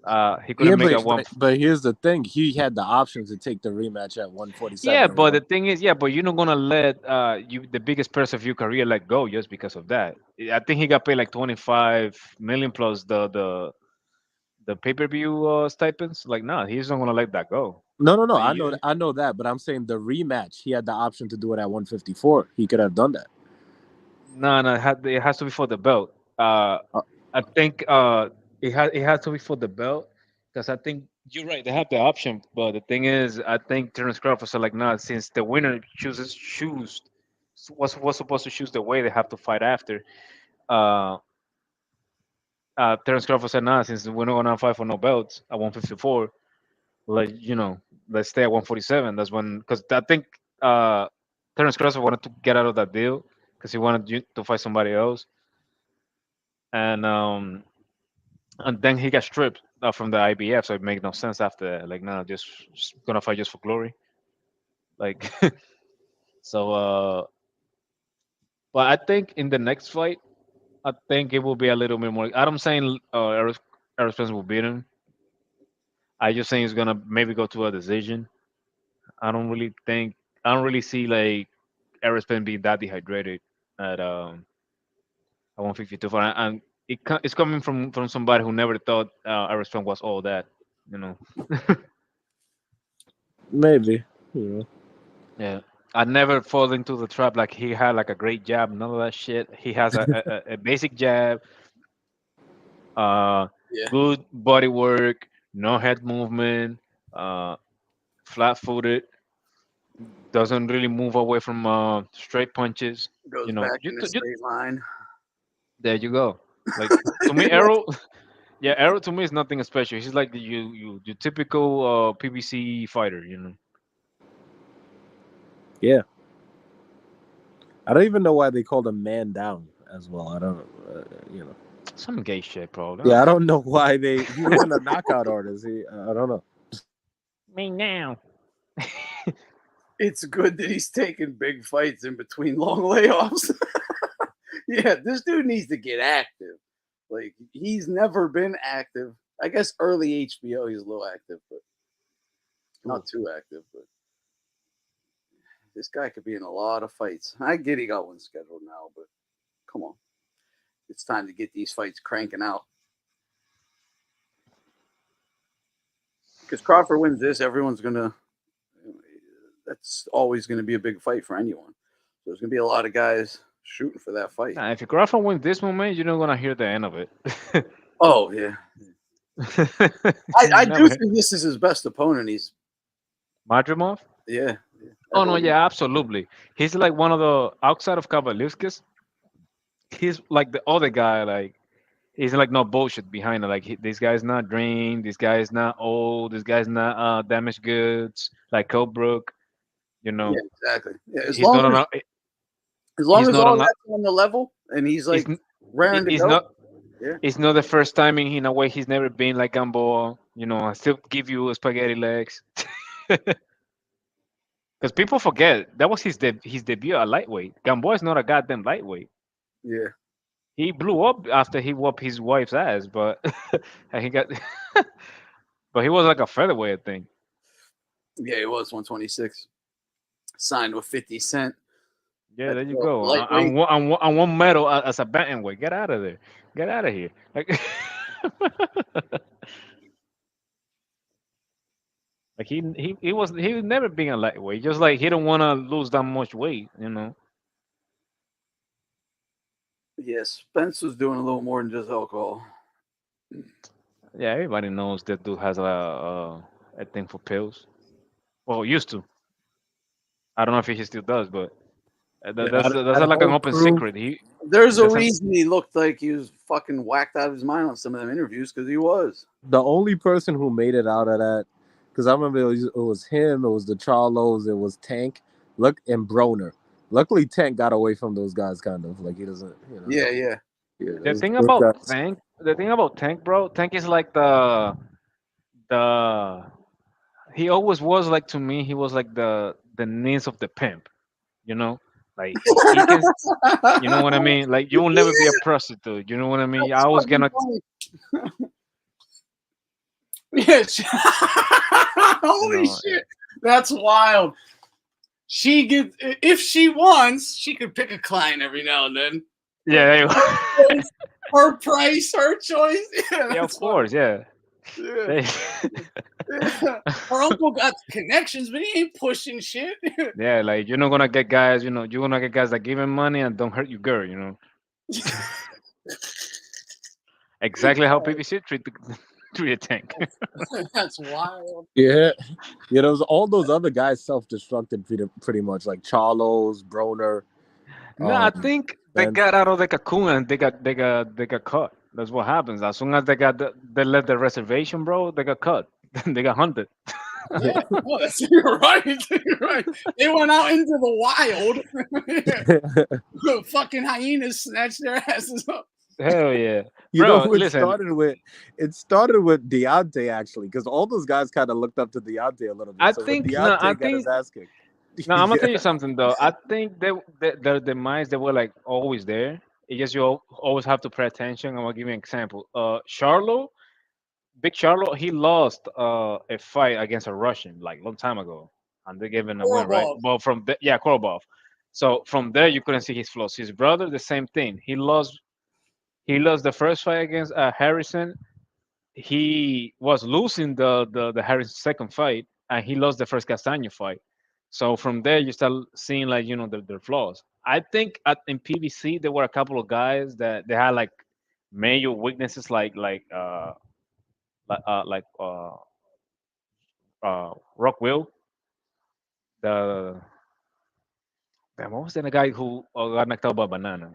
He Yeah, couldn't make a one. but here's the thing: he had the option to take the rematch at 147. Yeah, but the Remember? thing is, yeah, but you're not gonna let the biggest person of your career let go just because of that. I think he got paid like 25 million plus the pay per view stipends. Like, nah, he's not gonna let that go. No. Like, I know that, but I'm saying the rematch. He had the option to do it at 154. He could have done that. no, it has to be for the belt. I think it has to be for the belt because I think you're right. They have the option, but the thing is, I think Terence Crawford said like, nah, since the winner choose was supposed to choose the way they have to fight after. Uh, Terence Crawford said, nah, since we're not gonna fight for no belts at 154, like let's stay at 147. That's when because I think Terence Crawford wanted to get out of that deal because he wanted to fight somebody else, and then he got stripped from the IBF, so it made no sense after that. Like, nah, just gonna fight just for glory. Like, so, but I think in the next fight, I think it will be a little bit more. I'm saying Errol Spence will beat him. I just think he's gonna maybe go to a decision. I don't really think, I don't really see like Errol Spence being that dehydrated at 152. And it's coming from somebody who never thought Errol Spence was all that, you know. Maybe. Yeah. Yeah, I never fall into the trap like he had like a great jab, none of that shit. He has a basic jab, Yeah. good body work, no head movement, flat footed, doesn't really move away from straight punches. Goes You know, back in a straight line. there you go. Like to me, Arrow, yeah, Arrow to me is nothing special. He's like your typical PBC fighter. You know. Yeah. I don't even know why they called him Man Down as well. I don't, Some gay shit, bro. Yeah, I don't know why he wasn't a knockout artist. I don't know. Me now. It's good that he's taking big fights in between long layoffs. Yeah, this dude needs to get active. Like he's never been active. I guess early HBO he's a little active, but not too active. But this guy could be in a lot of fights. I get he got one scheduled now, but come on, it's time to get these fights cranking out. Because Crawford wins this, everyone's gonna. That's always going to be a big fight for anyone. So there's going to be a lot of guys shooting for that fight. Nah, if Crawford wins this moment, you're not gonna hear the end of it. Oh yeah, I do think this is his best opponent. He's Madrimov. Yeah. Oh no, yeah, absolutely. He's like one of the outside of Kavalivskis. He's like the other guy. Like he's like no bullshit behind it. Like this guy's not drained. This guy is not old. This guy's not damaged goods. Like Colebrook, you know. Yeah, exactly. Yeah, as He's long not as, on. as long he's as not all on. that's on the level, and he's like raring to It's go. not. Yeah. It's not the first time in a way he's never been like Gamboa. You know, I still give you spaghetti legs. Because people forget that was his debut at lightweight. Gamboa is not a goddamn lightweight. Yeah. He blew up after he whooped his wife's ass, but and he got. But he was like a featherweight, I think. Yeah, he was 126. Signed with 50 Cent. Yeah, there you the go. lightweight. On one medal as a bantamweight. Get out of there. Get out of here. Like, like he was never being a lightweight. Just like he don't want to lose that much weight, you know. Yeah, Spence was doing a little more than just alcohol. Yeah, everybody knows that dude has a thing for pills. Well, used to. I don't know if he still does, but that's like an open secret. There's a reason he looked like he was fucking whacked out of his mind on some of them interviews because he was. The only person who made it out of that, because I remember it was him, it was the Charlos, it was Tank, and Broner. Luckily, Tank got away from those guys, kind of like he doesn't. Yeah. The thing about Tank, bro, Tank is like the he always was like, to me, he was like the niece of the pimp, you know, like he can, you know what I mean? Like you will never be a prostitute, you know what I mean? I That's was fucking gonna, funny. Yes. you Holy know, shit. That's wild. She gets, if she wants, she could pick a client every now and then. yeah, there you go. Her price, her choice. Yeah, Yeah, of that's course, yeah. yeah. They- Yeah. Her uncle got the connections, but he ain't pushing shit. yeah, like you're not gonna get guys, you know, you're gonna get guys that give him money and don't hurt your girl, you know. Exactly how PVC treat a tank. That's wild. Yeah, yeah. Those all those other guys self-destructed pretty much, like Charlos, Broner. No, I think they Spence. got out of the cocoon and they got caught. That's what happens. As soon as they left the reservation, bro, they got caught. They got hunted. Yeah, no, you're right. You're right. They went out into the wild. Fucking hyenas snatched their asses up. Hell yeah, You bro. know, Listen, it started with Deontay actually, because all those guys kind of looked up to Deontay a little bit. I So think when no, Deontay I got his think ass kicked. no. I'm gonna tell Yeah. you something though. I think their demise, they were like always there. It just you always have to pay attention. I'm gonna give you an example. Charlo, Big Charlo, he lost a fight against a Russian like long time ago, and they gave him a win, right? Korobov. But yeah, Korobov. So from there, you couldn't see his flaws. His brother, the same thing. He lost. He lost the first fight against Harrison. He was losing the Harrison second fight, and he lost the first Castaño fight. So from there, you start seeing like their flaws. I think in PVC there were a couple of guys that they had like major weaknesses, like Rock Will, the damn, what was the guy who got knocked out by Banana?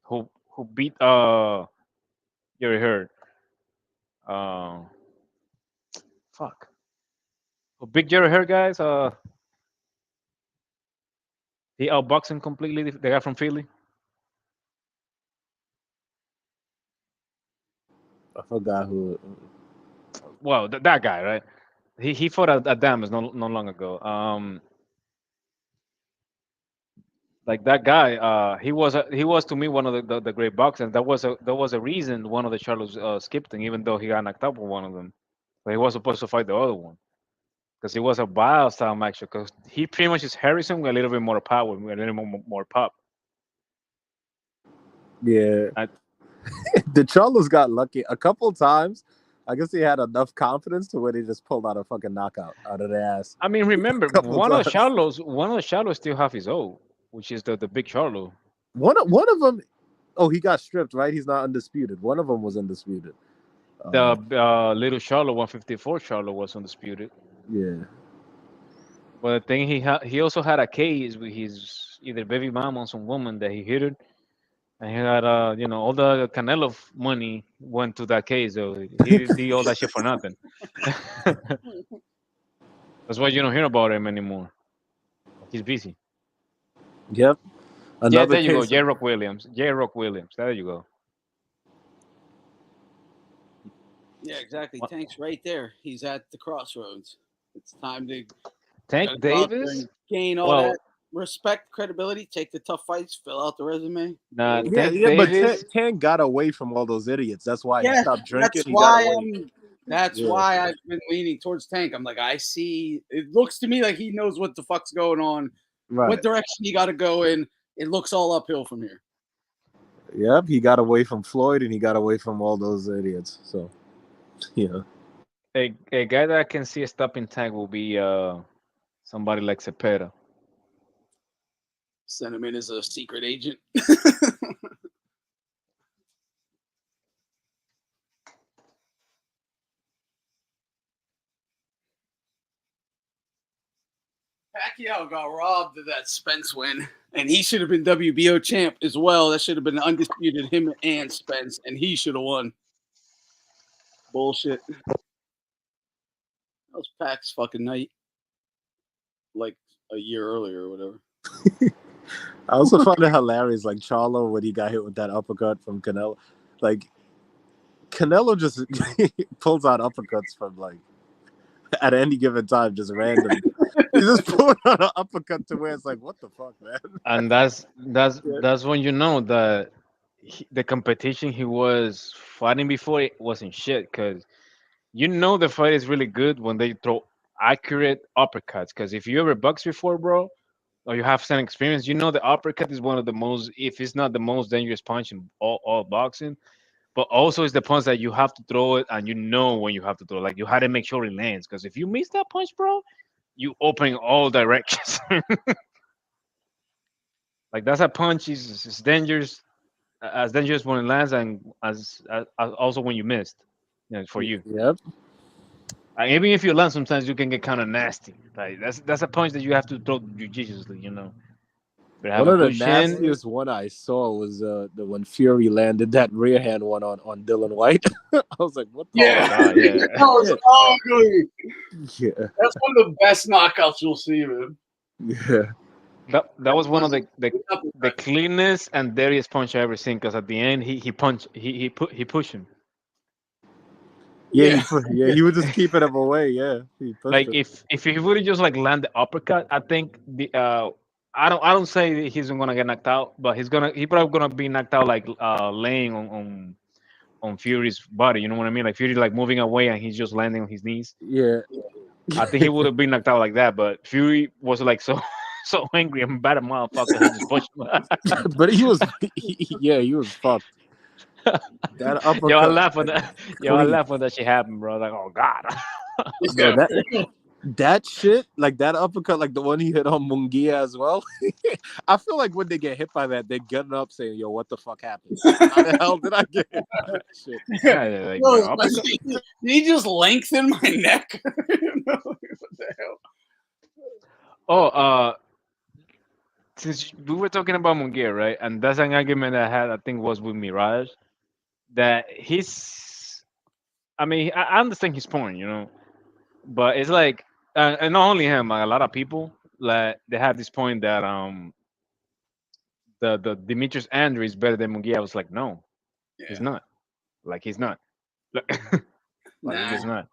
Who beat you already heard fuck, who beat Jerry Hurt guys? He outboxed him completely. The guy from Philly. I forgot who. Well, that guy, right? He fought at Damas not long ago. Like that guy, he was to me one of the great boxers. That was a reason one of the Charlos skipped him, even though he got knocked out with one of them. But he was supposed to fight the other one because he was a wild style match. Because he pretty much is Harrison with a little bit more power, with a little more pop. Yeah, I, the Cholos got lucky a couple times. I guess he had enough confidence to where they just pulled out a fucking knockout out of their ass. I mean, remember Couple one of the times. Charlos still have his own, which is the big Charlo. One of them. Oh, he got stripped, right? He's not undisputed. One of them was undisputed. The little Charlo 154 Charlo was undisputed. Yeah. But the thing he also had a case with his either baby mom or some woman that he hit her, and he had all the Canelo money went to that case. So he did all that shit for nothing. That's why you don't hear about him anymore. He's busy. Yep. Yeah, Another there you go. case. J. Rock Williams. J. Rock Williams. There you go. Yeah, exactly. Tank's right there. He's at the crossroads. It's time to Tank gotta go out there Davis. and gain all Well, that respect, credibility, take the tough fights, fill out the resume. nah, Yeah, Tank yeah, but Davis. Tank got away from all those idiots. That's why he Yeah, stopped drinking. that's He got why away. that's Yeah. why I've been leaning towards Tank. I'm like, I see. It looks to me like he knows what the fuck's going on, Right. what direction he got to go in. It looks all uphill from here. Yep, he got away from Floyd and he got away from all those idiots. So, yeah. A guy that I can see stopping Tank will be somebody like Cepeda. Send him in as a secret agent. Pacquiao got robbed of that Spence win, and he should have been WBO champ as well. That should have been undisputed, him and Spence, and he should have won. Bullshit. That was Pac's fucking night, like a year earlier or whatever. I also found it hilarious, like Charlo when he got hit with that uppercut from Canelo. Like Canelo just pulls out uppercuts from like at any given time, just random. He just put on an uppercut to where it's like, what the fuck, man? And that's when you know that the competition he was fighting before it wasn't shit. Because you know the fight is really good when they throw accurate uppercuts. Because if you ever boxed before, bro, or you have some experience, you know the uppercut is one of the most, if it's not the most dangerous punch in all boxing. But also it's the punch that you have to throw it, and you know when you have to throw. Like you had to make sure it lands. Because if you miss that punch, bro, you open all directions. Like that's a punch is dangerous, as dangerous when it lands, and as also when you missed. You know, for you. Yep. Even if you land, sometimes you can get kind of nasty. Like that's a punch that you have to throw judiciously. You know, but have One a of the good shin. nastiest one I saw was the when Fury landed that rear hand one on Dylan White. I was like, what the Yeah, Oh, yeah. that was ugly. Yeah. That's one of the best knockouts you'll see, man. Yeah. That was one of the cleanest and dirtiest punch I ever seen. Because at the end, he punched he pushed him. Yeah, he would just keeping him away. Yeah, he pushed Like him. if he would just like land the uppercut, I think the I don't say he's gonna get knocked out, but he probably gonna be knocked out like laying on Fury's body. You know what I mean? Like Fury like moving away and he's just landing on his knees. Yeah. I think he would have been knocked out like that, but Fury was like so so angry and bad a motherfucker. He just pushed him. But he was fucked. That uppercut. Yo, I laugh when that. Yo, I laugh when that shit happened, bro. Like, oh god. No, that shit, like that uppercut, like the one he hit on Munguia as well. I feel like when they get hit by that, they're getting up saying, "Yo, what the fuck happened? How the hell did I get hit by that shit?" Yeah, like, No, did he just lengthen my neck? What the hell? Oh, since we were talking about Munguia, right? And that's an argument I had, I think, was with Mirage, that I mean, I understand his point, you know, but it's like, and not only him, like, a lot of people, like, they have this point that the Demetrius Andrew is better than Munguia. I was like, no, he's not. Like, he's not. Like, he's just not.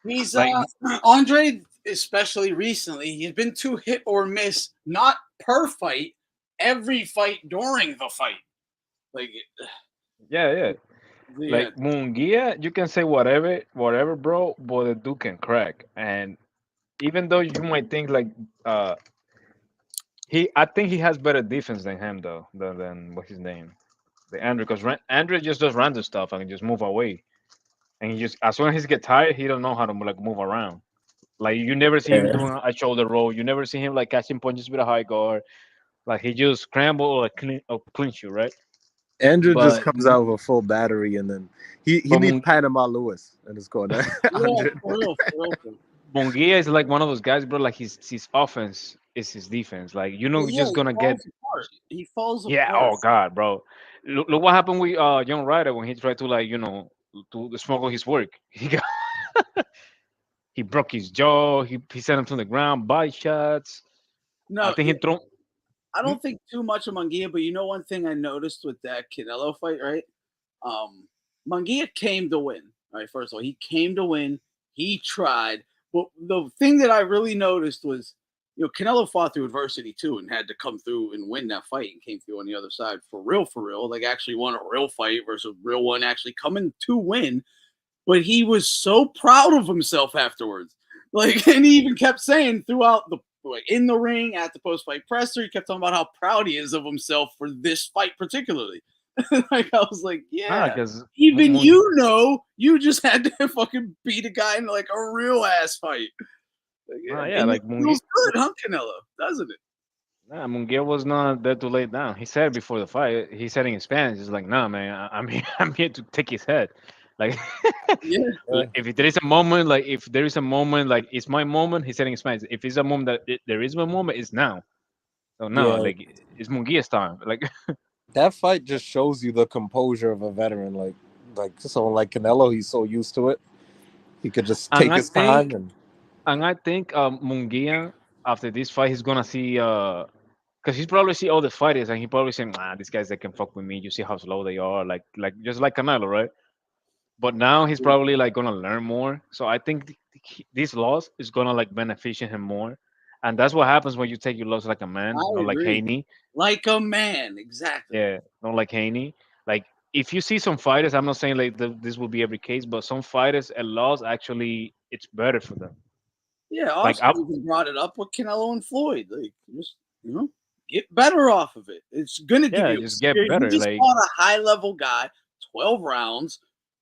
He's Like, Andre, especially recently, he's been too hit or miss, not per fight, every fight during the fight. Like, yeah. Like Munguia, you can say whatever, bro, but the dude can crack. And even though you might think like I think he has better defense than him though, than what's his name, the Andrew, because Andrew just does random stuff and just move away. And he just, as soon as he get tired, he don't know how to like move around. Like you never see him doing a shoulder roll. You never see him like catching punches with a high guard. Like he just scramble or clinch you, right? Andrew just comes out with a full battery, and then he needs Panama Lewis in his corner. Munguia is like one of those guys, bro. Like his offense is his defense. Like you know, just gonna get. He falls apart. Yeah. Oh God, bro. Look what happened with John Ryder when he tried to like to smuggle his work. He broke his jaw. He sent him to the ground. Body shots. No, I think he threw. I don't think too much of Munguia, but you know one thing I noticed with that Canelo fight, right? Munguia came to win. Right, first of all, he came to win. He tried, but the thing that I really noticed was, Canelo fought through adversity too, and had to come through and win that fight, and came through on the other side for real. Like actually won a real fight versus a real one, actually coming to win. But he was so proud of himself afterwards. Like, and he even kept saying throughout in the ring, at the post-fight presser, he kept talking about how proud he is of himself for this fight particularly. Like, I was like, yeah, even you just had to fucking beat a guy in like a real ass fight. Like, it feels good, huh, Canelo? Doesn't it? Nah, Munguia was not there to lay down. He said before the fight, he said in Spanish, he's like, nah, man, I'm here to take his head. Like, if there is a moment, like it's my moment. He said in Spanish, if it's a moment there is a moment, it's now. So no, like it's Munguia's time. Like that fight just shows you the composure of a veteran. Like someone like Canelo, he's so used to it. He could just take his time. And I think Munguia, after this fight, he's gonna see because he's probably see all the fighters and he probably saying, these guys that can fuck with me. You see how slow they are, like just like Canelo, right? But now he's probably like gonna learn more. So I think this loss is gonna like beneficia him more, and that's what happens when you take your loss like a man, I not like agree. Haney. Like a man, exactly. Yeah, not like Haney. Like if you see some fighters, I'm not saying like this will be every case, but some fighters a loss actually it's better for them. Yeah, Like Oscar even brought it up with Canelo and Floyd. Like, just get better off of it. It's gonna give yeah, you just get experience. You better. just Like fought a high level guy, 12 rounds.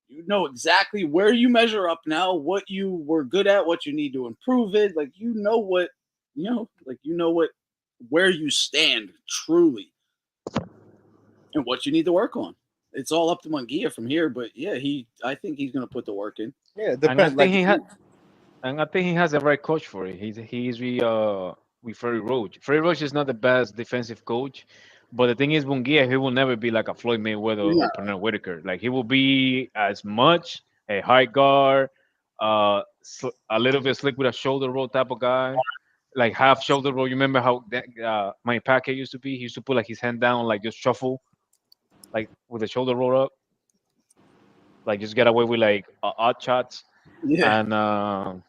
You know exactly where you measure up now, what you were good at, what you need to improve it. Like you know what, where you stand truly, and what you need to work on. It's all up to Munguia from here, but yeah, I think he's gonna put the work in. Yeah, it and I depends. think Like, he had and I think he has the right coach for it. He's with Ferry Roach. Ferry Roach is not the best defensive coach, but the thing is, Munguia he will never be like a Floyd Mayweather Yeah. or Pernell Whitaker. Like he will be as much a high guard, a little bit slick with a shoulder roll type of guy, like half shoulder roll. You remember how that Manny Pacquiao used to be? He used to put like his hand down, like just shuffle, like with the shoulder roll up, like just get away with like odd shots, Yeah. and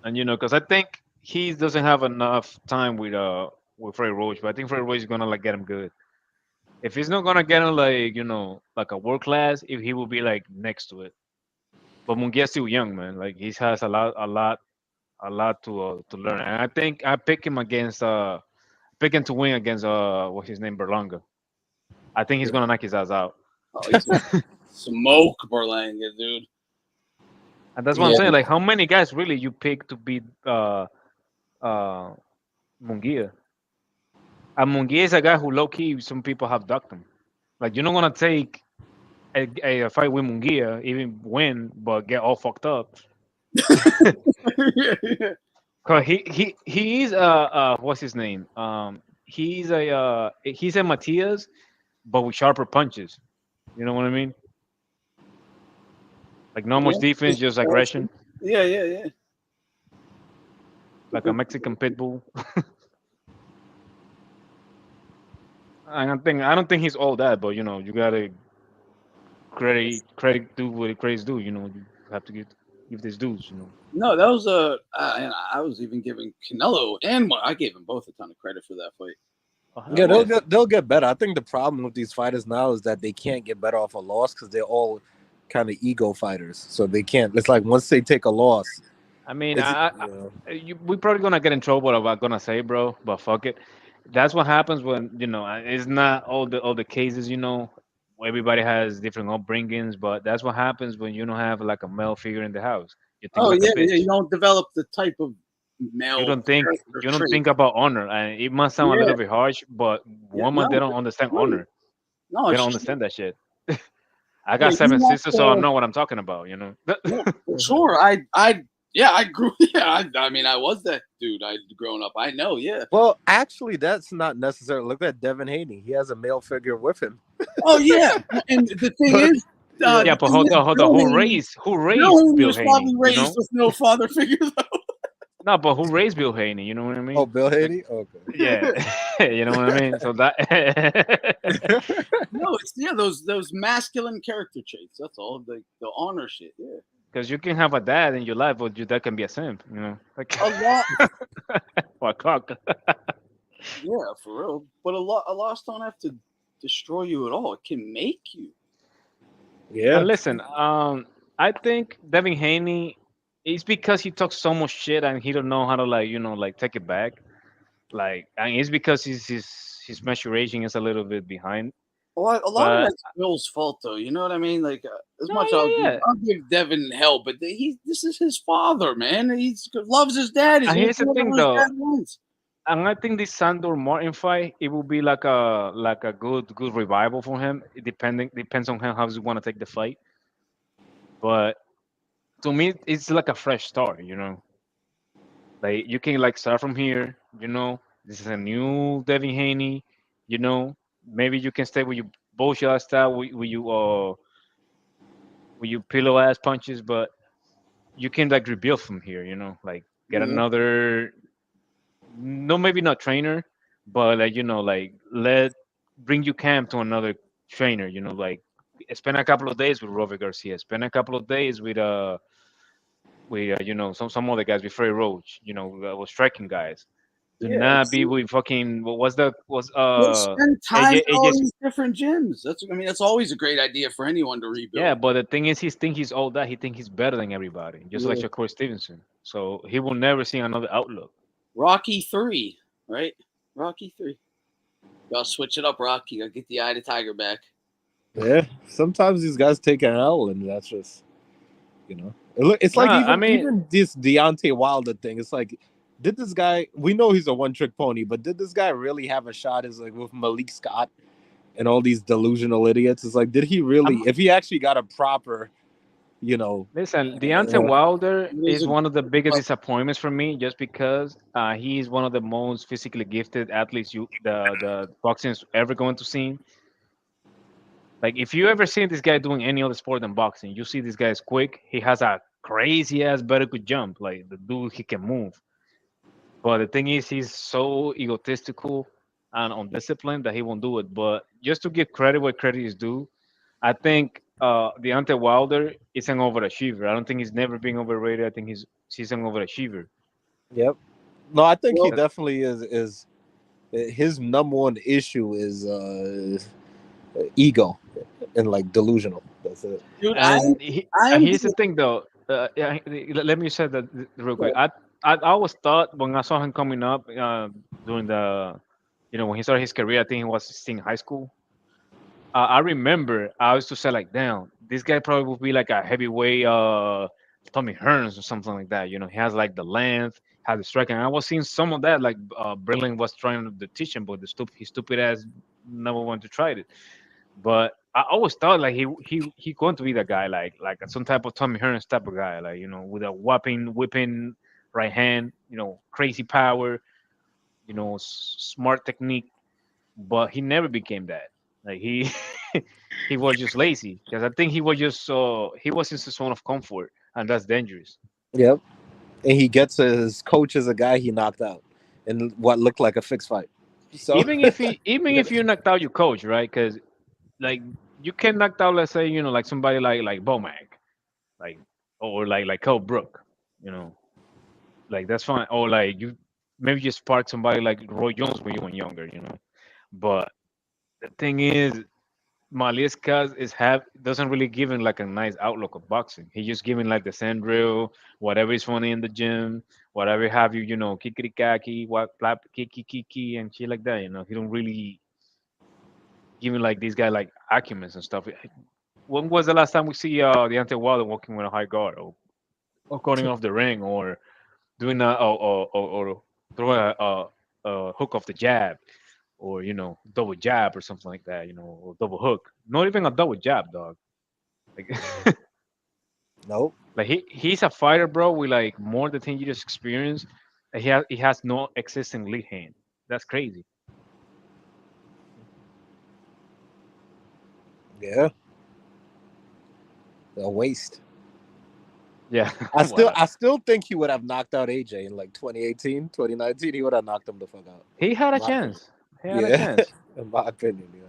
because I think he doesn't have enough time with Freddie Roach, but I think Freddie Roach is gonna like get him good. If he's not gonna get him like like a world class, if he will be like next to it. But Munguia's still young, man. Like he has a lot to learn. And I think I pick him against pick him to win against what's his name, Berlanga. I think he's gonna knock his ass out. Oh, he's gonna smoke Berlanga, dude. And that's what I'm saying. Like, how many guys really you pick to beat Munguia? And Munguia is a guy who low key some people have ducked him. Like you're not gonna take a fight with Munguia, even win, but get all fucked up. Cause he's what's his name? He's a Matias, but with sharper punches. You know what I mean? Like not much defense, just aggression. Yeah. Like a Mexican pit bull. I don't think he's all that, but you gotta credit do what credit's due. You have to give this dudes. No, that was and I was even giving Canelo and I gave them both a ton of credit for that fight. Yeah, they'll get better. I think the problem with these fighters now is that they can't get better off a loss because they're all kind of ego fighters. So they can't. It's like once they take a loss. I mean, we're probably gonna get in trouble what I'm gonna say, bro. But fuck it. That's what happens when it's not all the cases. Where everybody has different upbringings, but that's what happens when you don't have like a male figure in the house. You think like a bitch. You don't develop the type of male. You don't think about honor, and it must sound a little bit harsh, but women they don't understand honor. No, they don't understand that shit. I got 7 sisters, so I know what I'm talking about. For sure. I grew. Yeah, I mean, I was that dude. I'd grown up. I know. Yeah. Well, actually, that's not necessary. Look at Devin Haney. He has a male figure with him. Oh yeah, and the thing is, but hold on. Who raised Bill Haney? Raised with no father figure though. No, but who raised Bill Haney? You know what I mean? Oh, Bill Haney. Okay. Yeah, you know what I mean. So that no, it's those masculine character traits. That's all the honor shit. Yeah. Because you can have a dad in your life, but your dad can be a simp. Like a lot. Or a cock. Yeah, for real. But a loss don't have to destroy you at all. It can make you. Yeah. And listen, I think Devin Haney, it's because he talks so much shit and he don't know how to like take it back. Like, and it's because his maturation is a little bit behind. A lot of that's Bill's fault, though. You know what I mean? Like, I'll give Devin hell, but this is his father, man. He loves his dad. Here's the thing, though. And I think this Sandor Martin fight, it will be like a good revival for him. It depends on him how he want to take the fight. But to me, it's like a fresh start. Like you can like start from here. This is a new Devin Haney. Maybe you can stay with your bullshit ass style, with you pillow ass punches, but you can like rebuild from here. Like get another. No, maybe not trainer, but like bring you camp to another trainer. Like spend a couple of days with Robert Garcia. Spend a couple of days with you know, some other guys with Freddie Roach, you know, was striking guys. Do Yeah, not be with fucking was We'll spend time AJ in all AJ. these different gyms. That's always a great idea for anyone to rebuild. Yeah, but the thing is, he think he's all that. He think he's better than everybody, just like Yeah. Shakur Stevenson. So he will never see another outlook. Rocky 3, right? Rocky 3. Y'all switch it up, Rocky. I'll get the eye to Tiger back. Yeah, sometimes these guys take an L, and that's just, you know, it's like even this Deontay Wilder thing. It's like, did this guy? We know he's a one-trick pony, but did this guy really have a shot? Is like with Malik Scott and all these delusional idiots. It's like, did he really? If he actually got a proper, you know, listen, Deontay Wilder is one of the biggest disappointments for me, just because he is one of the most physically gifted athletes the boxing's ever going to see. Like, if you ever seen this guy doing any other sport than boxing, you see this guy is quick. He has a crazy ass vertical jump. Like, the dude, he can move. But the thing is, he's so egotistical and undisciplined that he won't do it. But just to give credit where credit is due, I think Deontay Wilder is an overachiever. I don't think he's never been overrated. I think he's an overachiever. Yep. No, I think he definitely is. His number one issue is ego and like delusional. That's it. Dude, here's the thing, though. Let me say that real quick. I always thought when I saw him coming up during the, you know, when he started his career, I think he was still in high school. I remember I used to say like, damn, this guy probably would be like a heavyweight Tommy Hearns or something like that. You know, he has like the length, has the striking. I was seeing some of that, like Brilliant was trying to teach him, but his stupid ass never wanted to try it. But I always thought like he going to be the guy, like some type of Tommy Hearns type of guy, like, you know, with a whipping right hand, you know, crazy power, you know, smart technique. But he never became that. Like he he was just lazy, because I think he was just he was in the zone of comfort, and that's dangerous. Yep. And he gets his coach as a guy he knocked out in what looked like a fixed fight. So even if you knocked out your coach, right? Because like you can knock out, let's say, you know, like somebody like Bomac, like, or like Cole Brook, you know, like that's fine. Or like you maybe just spark somebody like Roy Jones when you were younger, you know. But the thing is, Maliska doesn't really give him like a nice outlook of boxing. He just giving like the sand drill, whatever is funny in the gym, whatever have you, you know, kikiri kaki, what clap kiki and shit like that. You know, he don't really giving like these guys like acumen and stuff. When was the last time we see Deontay Wilder walking with a high guard, or cutting off the ring, or doing or throwing a hook off the jab, or, you know, double jab or something like that, you know, or double hook. Not even a double jab, dog. Like, nope. Like he's a fighter, bro, with like more than 10 years experience. And he has no existing lead hand. That's crazy. Yeah. A waste. Yeah. I still think he would have knocked out AJ in like 2018, 2019. He would have knocked him the fuck out. He had a chance. He had a chance. In my opinion, yeah.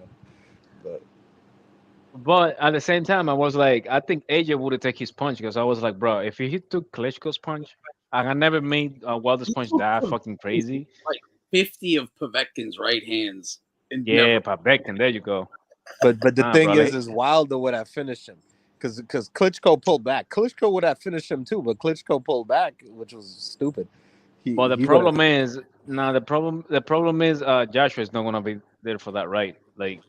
But at the same time, I was like, I think AJ would have taken his punch, because I was like, bro, if he took Klitschko's punch, I never made Wilder's punch that fucking crazy. Like 50 of Povetkin's right hands. Yeah, Povetkin, there you go. But the thing is Wilder would have finished him, because Klitschko pulled back. Klitschko would have finished him too, but Klitschko pulled back, which was stupid. The problem is Joshua is not gonna be there for that, right? Like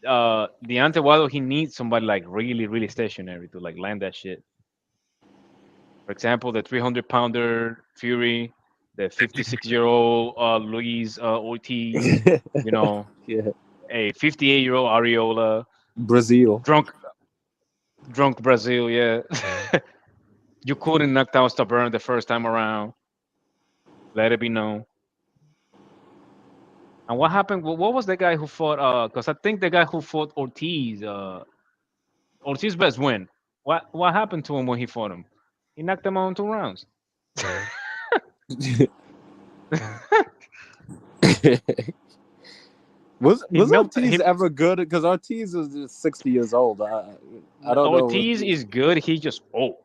Deontay Wilder, he needs somebody like really, really stationary to like land that shit. For example, the 300-pounder Fury, the 56-year-old Luis Ortiz, you know, yeah, a 58-year-old Ariola, Brazil, drunk Brazil, yeah. You couldn't knock down Stubborn the first time around. Let it be known. And what happened? What was the guy who fought? Because I think the guy who fought Ortiz, Ortiz best win. What happened to him when he fought him? He knocked him out in 2 rounds. Was Ortiz ever good? Because Ortiz is just 60 years old. I don't know. Ortiz is good. He's just old.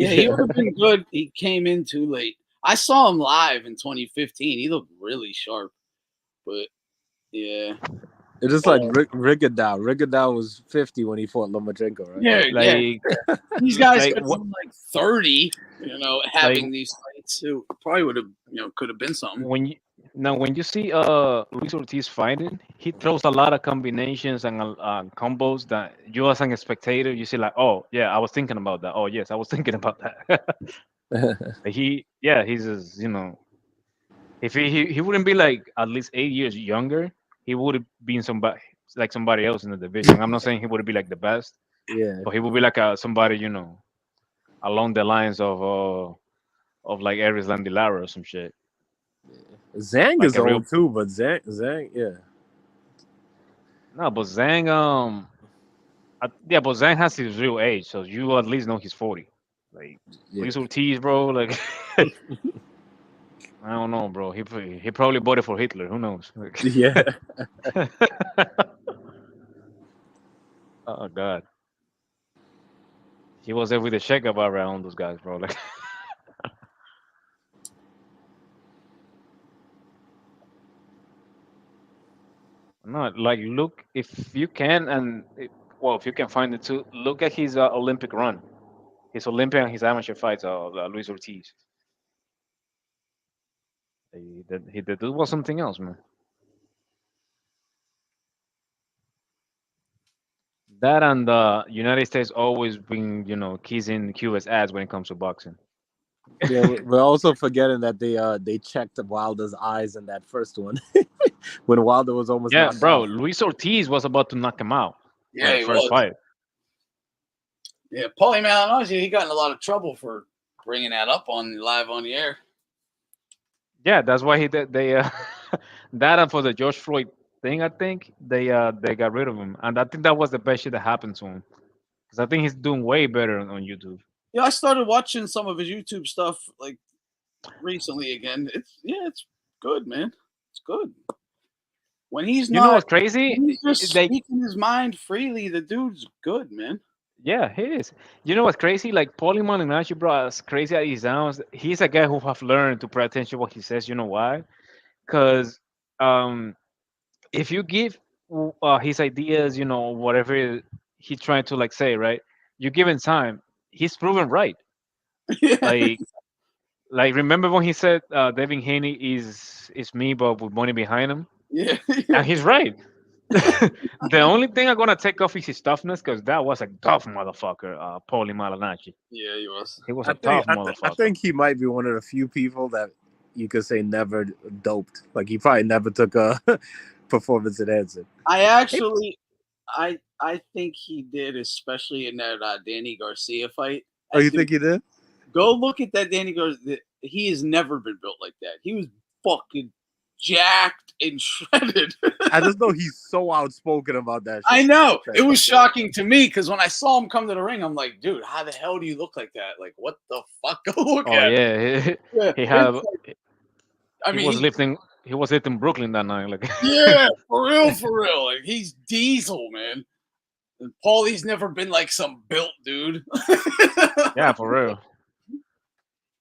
Yeah, he would have been good. He came in too late. I saw him live in 2015. He looked really sharp, but yeah. It's just like Rigondeaux. Rigondeaux was 50 when he fought Lomachenko, right? Yeah, Like, These guys like could what? be like 30, having Like these fights too. Probably would have, could have been something. when you see Luis Ortiz fighting, he throws a lot of combinations and combos that you as a spectator you see like, oh yeah, I was thinking about that. Oh yes, I was thinking about that. He's just if he wouldn't be like at least 8 years younger, he would have been somebody else in the division. I'm not saying he would be like the best, Yeah. but he would be like somebody along the lines of like Aries Landilara or some shit. Zhang Like is a real old too, but Zhang, yeah. no, but Zhang but Zhang has his real age, so you at least know he's 40. Like Luis Ortiz, bro, like I don't know, bro. He probably voted for Hitler. Who knows? Like, Yeah. oh God. He was there with the Che Guevara on those guys, bro. Like, no, like look if you can, if you can find it too, look at his Olympic run, his Olympic and his amateur fights of Luis Ortiz. He did was something else, man. That and the United States always been, kissing Cuba's ass when it comes to boxing. Yeah, we're also forgetting that they checked Wilder's eyes in that first one when Wilder was almost Yeah, knocked bro. out. Luis Ortiz was about to knock him out. Yeah, the he first was. fight. Yeah, Paulie Malignaggi, he got in a lot of trouble for bringing that up live on the air. Yeah, that's why he did. They that and for the George Floyd thing, I think they got rid of him, and I think that was the best shit that happened to him because I think he's doing way better on YouTube. Yeah, I started watching some of his YouTube stuff like recently again. It's good, man. It's good. When he's You know not, what's crazy? when he's just Like, speaking his mind freely, the dude's good, man. yeah, he is. You know what's crazy? Like Paulie Malignaggi, bro, as crazy as he sounds, he's a guy who have learned to pay attention to what he says. You know why? Because if you give his ideas, whatever he's trying to like say, right? You give him time, he's proven right. Like, remember when he said Devin Haney is me, but with money behind him, Yeah, and he's right. The only thing I'm gonna take off is his toughness, because that was a tough motherfucker, Paulie Malignaggi. Yeah, he was. He was I a think tough motherfucker. I think he might be one of the few people that you could say never doped. Like he probably never took a performance enhancing. I think he did, especially in that Danny Garcia fight. Oh, you think he did? Go look at that Danny Garcia. He has never been built like that. He was fucking jacked and shredded. I just know he's so outspoken about that shit. I know. It was shocking to me because when I saw him come to the ring, I'm like, dude, how the hell do you look like that? Like, what the fuck? Go look at him. Yeah, he had. I mean, he was lifting Brooklyn that night. Like, yeah, for real. Like, he's diesel, man. And Paulie's never been like some built dude. yeah, for real.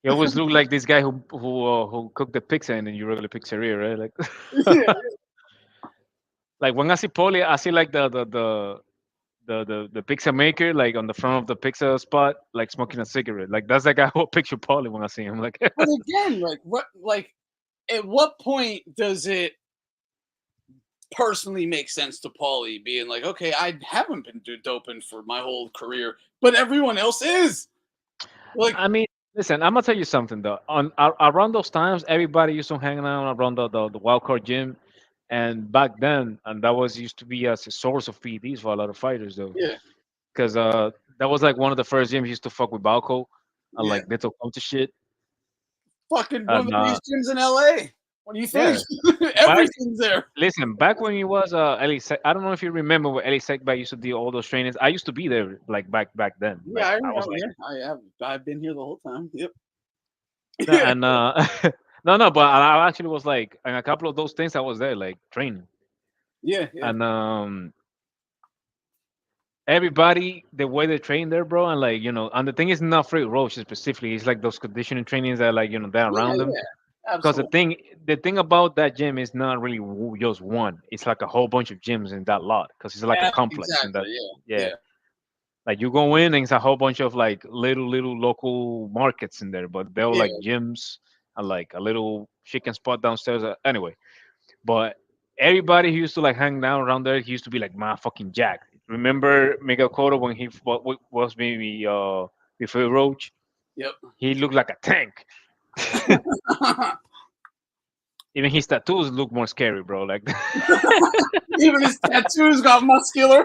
He always looked like this guy who cooked the pizza in the regular pizzeria, right? Like, like when I see Paulie, I see like the pizza maker like on the front of the pizza spot, like smoking a cigarette. Like that's the guy who picture Paulie when I see him. Like, but again, at what point does it personally make sense to Paulie being like, okay, I haven't been doping for my whole career, but everyone else is. Like, I mean, listen, I'm gonna tell you something though. Around those times, everybody used to hang out around the wild card gym, and back then, and that was used to be as a source of PEDs for a lot of fighters though. Yeah. Because that was like one of the first gyms used to fuck with Balco and like little counter shit. Fucking one of the biggest gyms in LA. What do you think? Yeah. Everything's there. Listen, back when he was I don't know if you remember when Eli Sekba used to do all those trainings. I used to be there like back then. Yeah, Like, I remember. was like, I've been here the whole time. Yep. and no, but I actually was like, in a couple of those things I was there like training. Yeah. And everybody the way they train there, bro, and like and the thing is not Freak Roach specifically. It's like those conditioning trainings that like they're around them. Because Absolutely. the thing about that gym is not really just one. It's like a whole bunch of gyms in that lot. Because it's like a complex in that. Exactly. Yeah. Yeah. Like you go in and it's a whole bunch of like little local markets in there, but they're Yeah. like gyms and like a little chicken spot downstairs. Anyway, but everybody who used to like hang down around there, he used to be like my fucking jack. Remember Miguel Cotto when he was maybe before Roach? Yep. He looked like a tank. Even his tattoos look more scary, bro. Like Even his tattoos got muscular.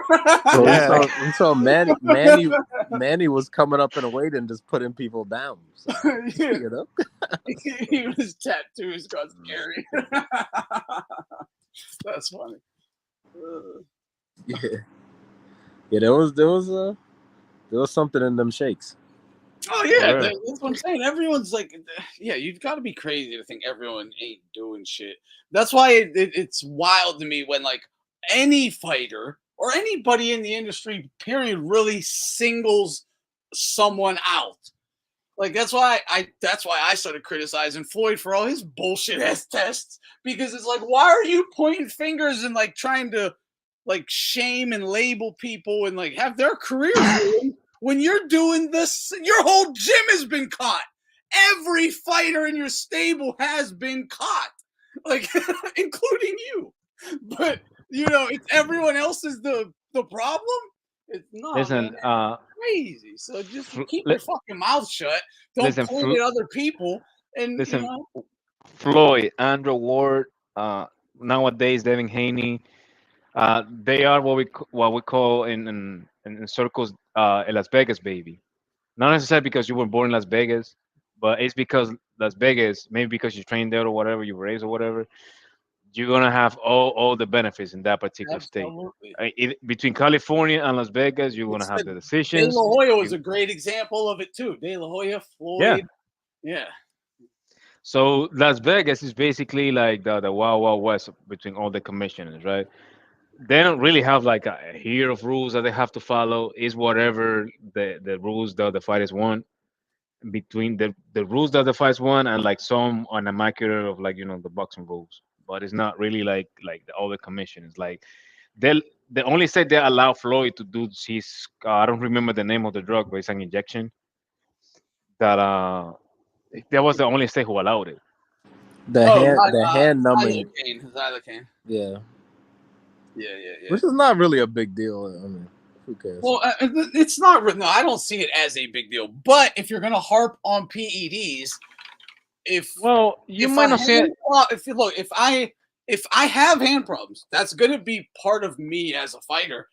So we saw Manny was coming up in a weight and just putting people down. So, Even his tattoos got scary. That's funny. Yeah, there was something in them shakes. Oh yeah, that's what I'm saying. Everyone's like, yeah, you've got to be crazy to think everyone ain't doing shit. That's why it's wild to me when like any fighter or anybody in the industry, period, really singles someone out. Like that's why I started criticizing Floyd for all his bullshit ass tests, because it's like, why are you pointing fingers and like trying to like shame and label people and like have their careers ruined when you're doing this? Your whole gym has been caught. Every fighter in your stable has been caught, like including you. But it's everyone else is the problem. It's not. Listen, man, crazy. So just keep your fucking mouth shut. Don't point at other people. And listen, Floyd, Andrew Ward, nowadays Devin Haney, they are what we call in circles a Las Vegas baby. Not necessarily because you were born in Las Vegas, but it's because Las Vegas, maybe because you trained there or whatever, you were raised or whatever, you're gonna have all the benefits in that particular state. Between California and Las Vegas, you're gonna have the De decisions. La Hoya was a great example of it too. De La Hoya, Floyd, yeah. So Las Vegas is basically like the Wild Wild West between all the commissioners, right? They don't really have like a here of rules that they have to follow. Is whatever the rules that the fighters want. Between the rules that the fighters want and like some on a marker of like the boxing rules, but it's not really like all the commissioners. Like they only said they allow Floyd to do his I don't remember the name of the drug, but it's an injection that that was the only state who allowed it. The hand numbing. Xylocaine. Yeah. Yeah. Which is not really a big deal. I mean, who cares? Well, it's not. No, I don't see it as a big deal. But if you're gonna harp on PEDs, you might not see it. If I have hand problems, that's gonna be part of me as a fighter.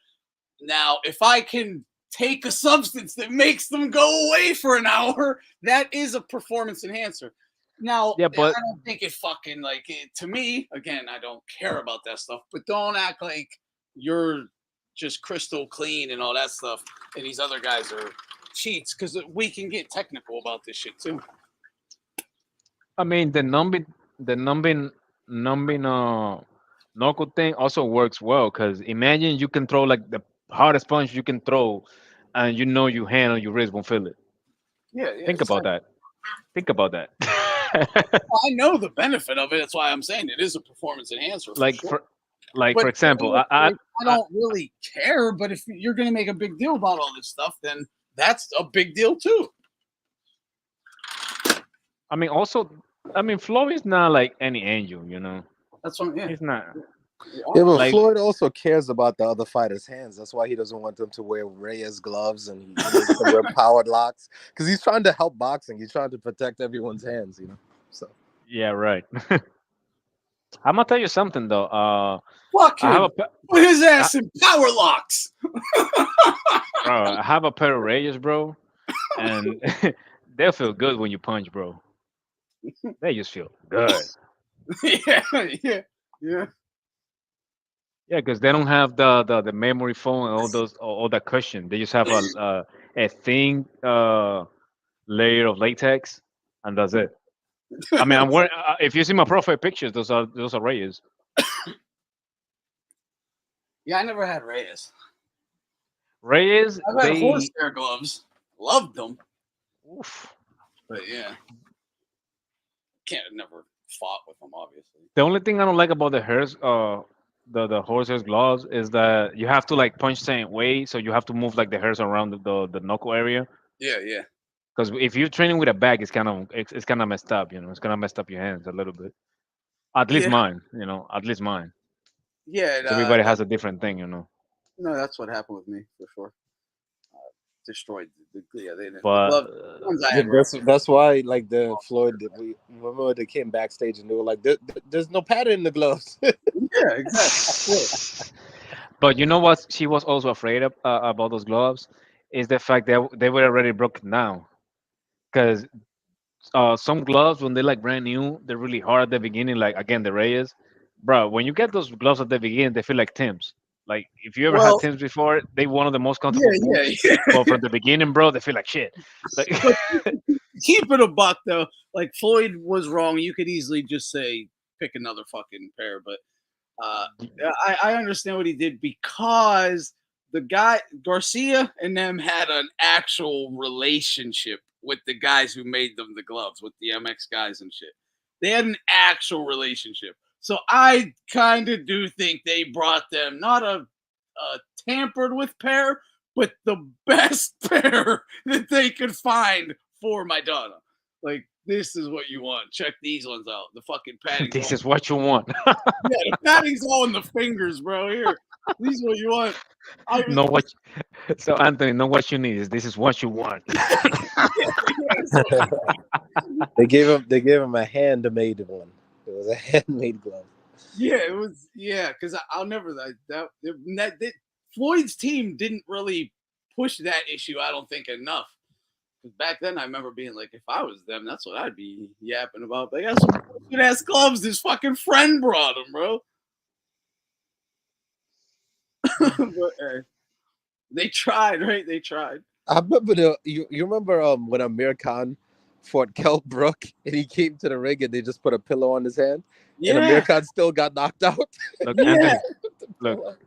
Now, if I can take a substance that makes them go away for an hour, that is a performance enhancer. Now, yeah, but I don't think it fucking to me, again, I don't care about that stuff, but don't act like you're just crystal clean and all that stuff and these other guys are cheats, because we can get technical about this shit too. I mean, the numbing knuckle thing also works well, because imagine you can throw like the hardest punch you can throw and your hand or your wrist won't feel it. Yeah. Think about that. I know the benefit of it. That's why I'm saying it is a performance enhancer. For example, I don't really care, but if you're going to make a big deal about all this stuff, then that's a big deal too. I mean, Floyd is not like any angel, That's what. Yeah. He's not. Yeah, but Floyd also cares about the other fighters' hands. That's why he doesn't want them to wear Reyes gloves and he needs to wear powered locks, because he's trying to help boxing. He's trying to protect everyone's hands, So. Yeah, right. I'm gonna tell you something though. Fuck him. Put his ass in power locks. Bro, I have a pair of Reyes, bro, and they'll feel good when you punch, bro. They just feel good. Yeah. Yeah, because they don't have the memory foam and all that cushion. They just have a thin layer of latex, and that's it. I mean, I'm wearing. If you see my profile pictures, those are Reyes. Yeah, I never had Reyes. Reyes, I've had horsehair gloves. Loved them. Oof. But yeah, can't never fought with them, obviously. The only thing I don't like about the hairs, the horsehair's gloves is that you have to like punch same way, so you have to move like the hairs around the knuckle area. Yeah, yeah. Because if you're training with a bag, it's kind of messed up. It's gonna mess up your hands a little bit. At least Yeah. mine. At least mine. Yeah. So everybody has a different thing. No, that's what happened with me for sure. Destroyed the But glove. Ones I had were- That's why, like the Floyd, we remember they came backstage and they were like, "There's no pattern in the gloves." Yeah, exactly. But you know what? She was also afraid of, about those gloves is the fact that they were already broken down. Because some gloves when they're like brand new, they're really hard at the beginning. Like again, the Reyes, bro. When you get those gloves at the beginning, they feel like Tim's. Like if you ever had Tim's before, they one of the most comfortable boots. Yeah. But from the beginning, bro, they feel like shit. Like, keep it a buck though. Like Floyd was wrong. You could easily just say pick another fucking pair, but I understand what he did because the guy Garcia and them had an actual relationship with the guys who made them the gloves, with the MX guys and shit. They had an actual relationship. So I kind of do think they brought them not a tampered with pair, but the best pair that they could find for my daughter. Like, this is what you want. Check these ones out. The fucking padding. this is what you want. Yeah, the padding's all in the fingers, bro. Here, these are what you want. Know what? So Anthony, know what you need. This is what you want. They gave him a handmade one. It was a handmade glove. Yeah, it was. Yeah, because I'll never that Floyd's team didn't really push that issue. I don't think enough. Because back then, I remember being like, if I was them, that's what I'd be yapping about. They got some good ass gloves. His fucking friend brought them, bro. But they tried, right? They tried. I remember you remember when Amir Khan fought Kell Brook and he came to the ring and they just put a pillow on his hand, and Amir Khan still got knocked out. Look, Anthony, look.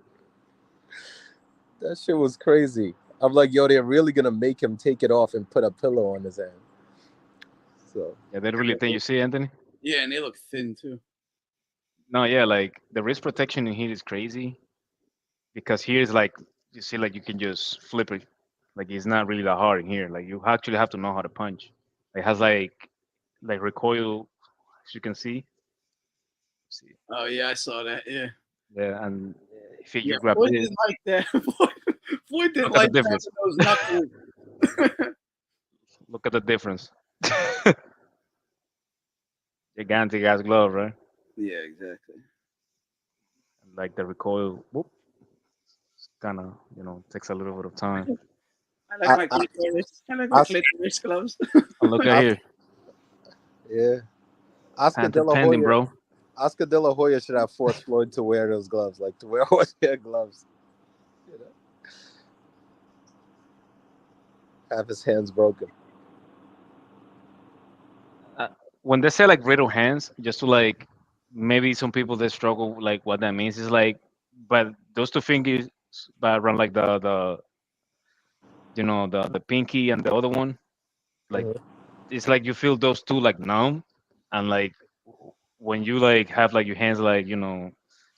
That shit was crazy. I'm like, yo, they're really gonna make him take it off and put a pillow on his hand. So Yeah, they really think you see, Anthony. Yeah, and they look thin too. No, yeah, like the wrist protection in here is crazy because here is like you see, like you can just flip it. Like it's not really that hard in here. Like you actually have to know how to punch. It has like recoil, as you can see. See. Oh yeah, I saw that. Yeah. Yeah, and if you grab Floyd this, didn't like that. Floyd didn't look at like the that difference. with those knuckles. Look at the difference. Gigantic ass glove, right? Yeah, exactly. Like the recoil, whoop, kind of takes a little bit of time. I like my clitoris. I like my clitoris gloves. Oh, look at here. Yeah. Oscar De La Pending, Hoya, bro. Oscar De La Hoya should have forced Floyd to wear those gloves, like to wear horsehair gloves. Have his hands broken. When they say like brittle hands, just to like maybe some people that struggle like what that means is like, but those two fingers around like the pinky and the other one, like it's like you feel those two like numb, and like when you like have like your hands like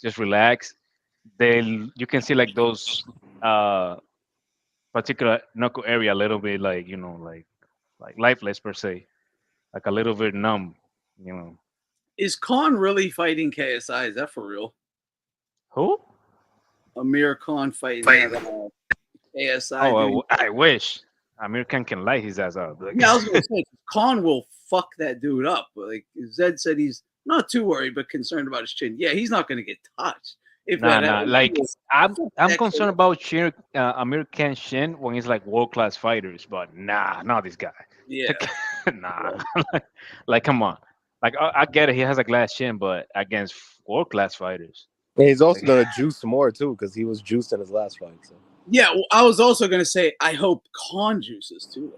just relax, then you can see like those particular knuckle area a little bit like like lifeless per se, like a little bit numb. Is Khan really fighting KSI? Is that for real? Who? Amir Khan fighting KSI. Oh, I wish Amir Khan can light his ass up. Like, Yeah, I was gonna say Khan will fuck that dude up. But like Zed said, he's not too worried, but concerned about his chin. Yeah, he's not gonna get touched. If that nah. happens, Like I'm that concerned about Amir Khan's shin when he's like world class fighters, but not this guy. Yeah. Nah. Like come on. Like I get it, he has a glass chin, but against world class fighters. And he's also gonna juice more too, because he was juiced in his last fight. So. Yeah, well, I was also gonna say I hope Khan juices too.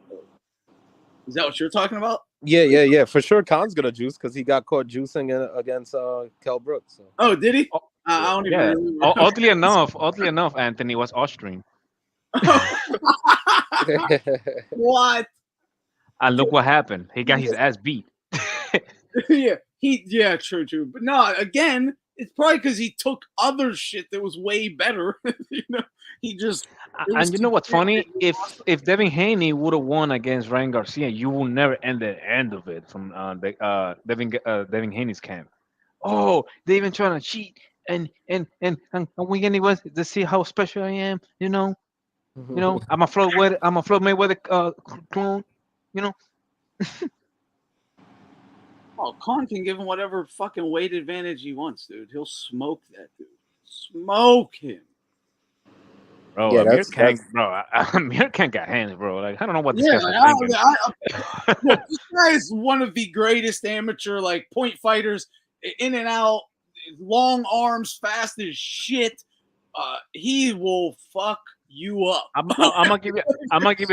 Is that what you're talking about? Yeah. For sure, Khan's gonna juice because he got caught juicing against Kell Brooks. So. Oh, did he? I don't even remember. Oddly enough, Anthony was Austrian. What? And look what happened. He got his ass beat. Yeah, true. But no, again, it's probably because he took other shit that was way better. He just. And you know what's funny? If Devin Haney would have won against Ryan Garcia, you will never end the end of it from Devin Haney's camp. Oh, they even trying to cheat and we anyway to see how special I am. I'm a Floyd Mayweather clone. Oh, Con can give him whatever fucking weight advantage he wants, dude. He'll smoke that dude. Smoke him. Bro, Yeah, Amir Khan got hands, bro. Like, I don't know what this guy's thinking. Look, this guy is one of the greatest amateur point fighters, in and out, long arms, fast as shit. He will fuck you up. I'm gonna give you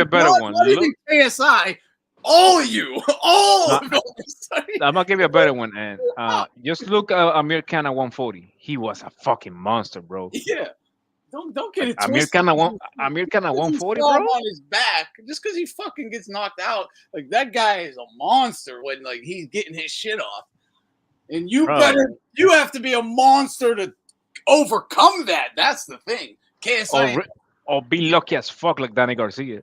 a better one. Not even KSI. All of you, of them. I'm gonna give you a better one, and just look at Amir Khan at 140. He was a fucking monster, bro. Yeah, don't get it Amir twisted. Khan at 140, bro. On his back, just because he fucking gets knocked out, that guy is a monster when he's getting his shit off, and you have to be a monster to overcome that. That's the thing. KSI. Or be lucky as fuck like Danny Garcia.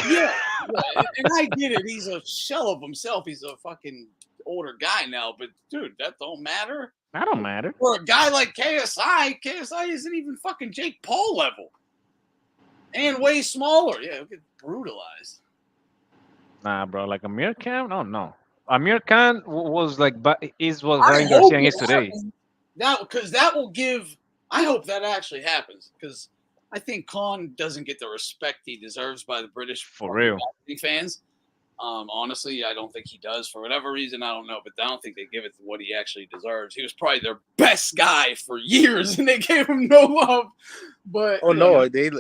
Yeah, and I get it. He's a shell of himself. He's a fucking older guy now. But, dude, that don't matter. That don't matter. For a guy like KSI isn't even fucking Jake Paul level. And way smaller. Yeah, he'll get brutalized. Nah, bro. Like Amir Khan? No. Amir Khan was what Ryan Garcia is today. Because that will give... I hope that actually happens. Because... I think Khan doesn't get the respect he deserves by the British for real fans. Honestly, I don't think he does for whatever reason. I don't know, but I don't think they give it what he actually deserves. He was probably their best guy for years, and they gave him no love. But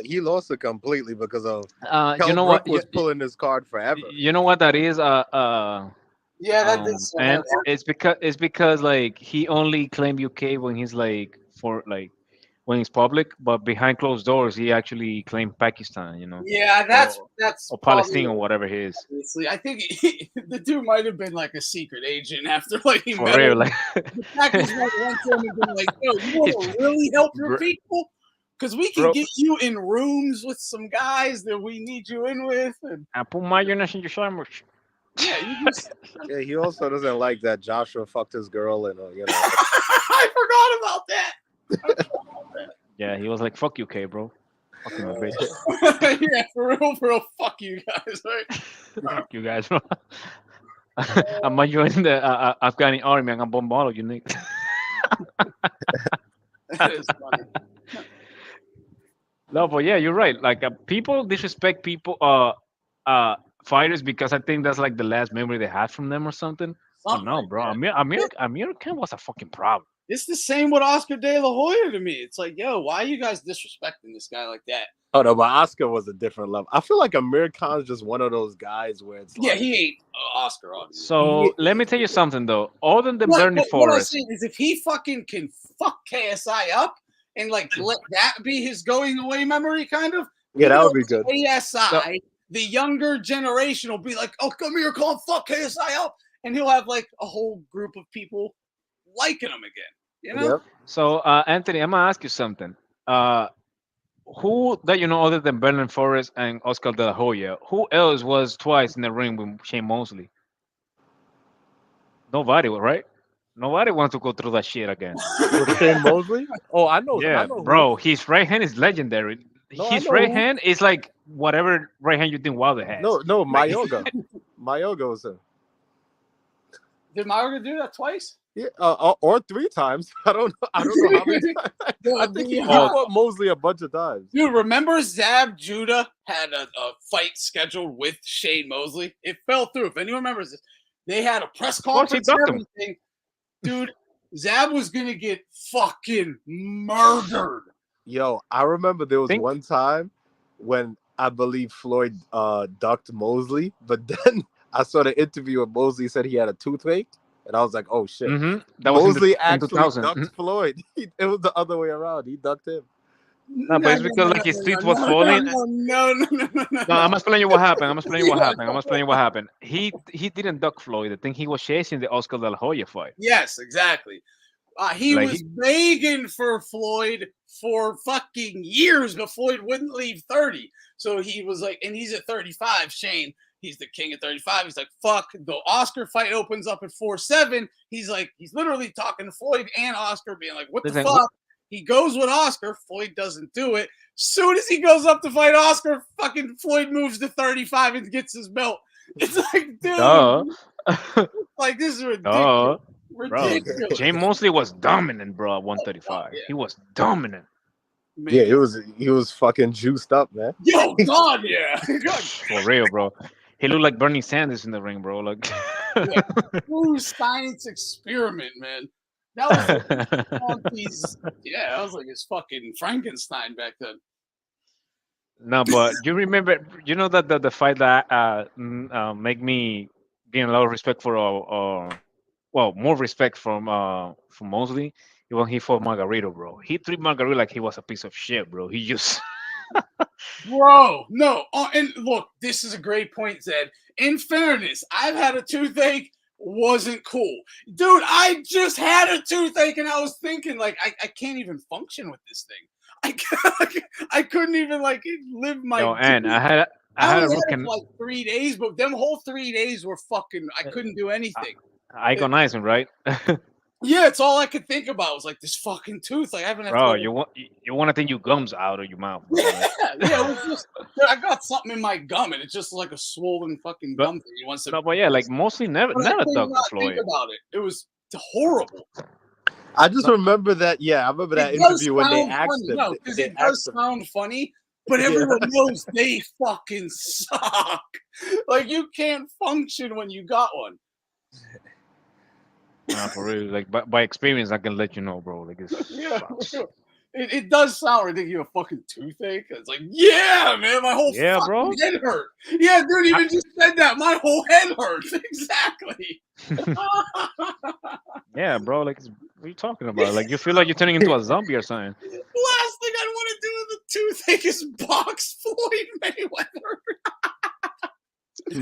he lost it completely because of was pulling his card forever. You know what that is? Yeah, that is. And it's because he only claimed UK when he's when he's public, but behind closed doors, he actually claimed Pakistan, Yeah, that's or Palestine or whatever he is. Obviously, I think the dude might have been a secret agent after he For met real, him. The Packers might have went to him and been yo, you want to really help your people? Because we can get you in rooms with some guys that we need you in with. And I put mayonnaise in your sandwich. Yeah, yeah, he also doesn't like that Joshua fucked his girl and I forgot about that. Yeah, he was like, "Fuck UK, bro." Fucking bitch. Yeah, for real, fuck you guys, right? Fuck you guys, bro. I'm not joining the Afghani army. I'm gonna bomb all of you, niggas. That is funny. No, but yeah, you're right. People disrespect fighters because I think that's the last memory they had from them or something. Oh no, bro. Amir Khan was a fucking problem. It's the same with Oscar De La Hoya to me. It's yo, why are you guys disrespecting this guy like that? Oh no, but Oscar was a different level. I feel like Amir Khan's just one of those guys where it's he ain't Oscar, obviously. So let me tell you something though. Other than Burning Forest, what I'm saying is if he fucking can fuck KSI up and let that be his going away memory, kind of. Yeah, that would be good. KSI, the younger generation will be like, "Oh, come here, call fuck KSI up," and he'll have a whole group of people liking him again. Yep. So Anthony, I'm gonna ask you something. Who that other than Burning Forest and Oscar De La Hoya, who else was twice in the ring with Shane Mosley? Nobody, right? Nobody wants to go through that shit again. With Shane Mosley? Oh, I know. Yeah, I know bro. His right hand is legendary. His right hand is like whatever right hand you think Wilder has. No, Mayoga. Mayoga was him. Did Mayoga do that twice? Yeah, or 3 times. I don't know how many times. I think he fought Mosley a bunch of times. Dude, remember Zab Judah had a fight scheduled with Shane Mosley? It fell through. If anyone remembers this, they had a press conference and everything. Dude, Zab was gonna get fucking murdered. Yo, I remember there was one time when I believe Floyd ducked Mosley, but then I saw the interview with Mosley said he had a toothache. And I was like, "Oh shit!" That Mosley was in actually 2000. ducked Floyd. It was the other way around. He ducked him. No, but it's because like his teeth was falling. No. I'm explaining you what happened. I'm explaining what happened. He didn't duck Floyd. I think he was chasing the Oscar De La Hoya fight. Yes, exactly. He Like was begging for Floyd for fucking years, but Floyd wouldn't leave 30. So he was like, and he's at 35, Shane. He's the king at 35. He's like, fuck. The Oscar fight opens up at 4-7. He's like, he's literally talking to Floyd and Oscar, being like, what the fuck? He goes with Oscar. Floyd doesn't do it. Soon as he goes up to fight Oscar, fucking Floyd moves to 35 and gets his belt. It's like, dude, like this is ridiculous. Bro, Jay Mosley was dominant, bro, at 135. He was dominant. Man. Yeah, he was fucking juiced up, man. Yo, God, yeah. For real, bro. He looked like Bernie Sanders in the ring, bro. Like true science experiment, man. That was that was like his fucking Frankenstein back then. No, but you remember, you know that the fight that make me gain a lot of respect for well, more respect from Mosley when he fought Margarito, bro. He treated Margarito like he was a piece of shit, bro. He just bro, no. And look, this is a great point, Zed. In fairness, I've had a toothache, wasn't cool. Dude, I just had a toothache and I was thinking, like, I can't even function with this thing. I couldn't even like live my and I had a for like 3 days, but them whole 3 days were fucking I couldn't do anything. Agonizing, right? Yeah, it's all I could think about was like this fucking tooth. Like I haven't. Bro, you want to take your gums out of your mouth. Bro, right? Yeah. It was just I got something in my gum, and it's just like a swollen fucking gum thing. No, but yeah, like mostly never dug the Floyd. Think about it. It was horrible. I just remember that. Yeah, I remember that interview when they asked him. No, because it does sound funny, but everyone knows they fucking suck. Like you can't function when you got one. Nah, for real. Like by experience, I can let you know, bro. Like it's it does sound ridiculous. You have a fucking toothache. It's like, yeah, man, my whole fucking head hurt. Yeah, dude, even just said that. My whole head hurts. Exactly. Yeah, bro. Like, what are you talking about? Like, you feel like you're turning into a zombie or something. Last thing I want to do with a toothache is box Floyd Mayweather.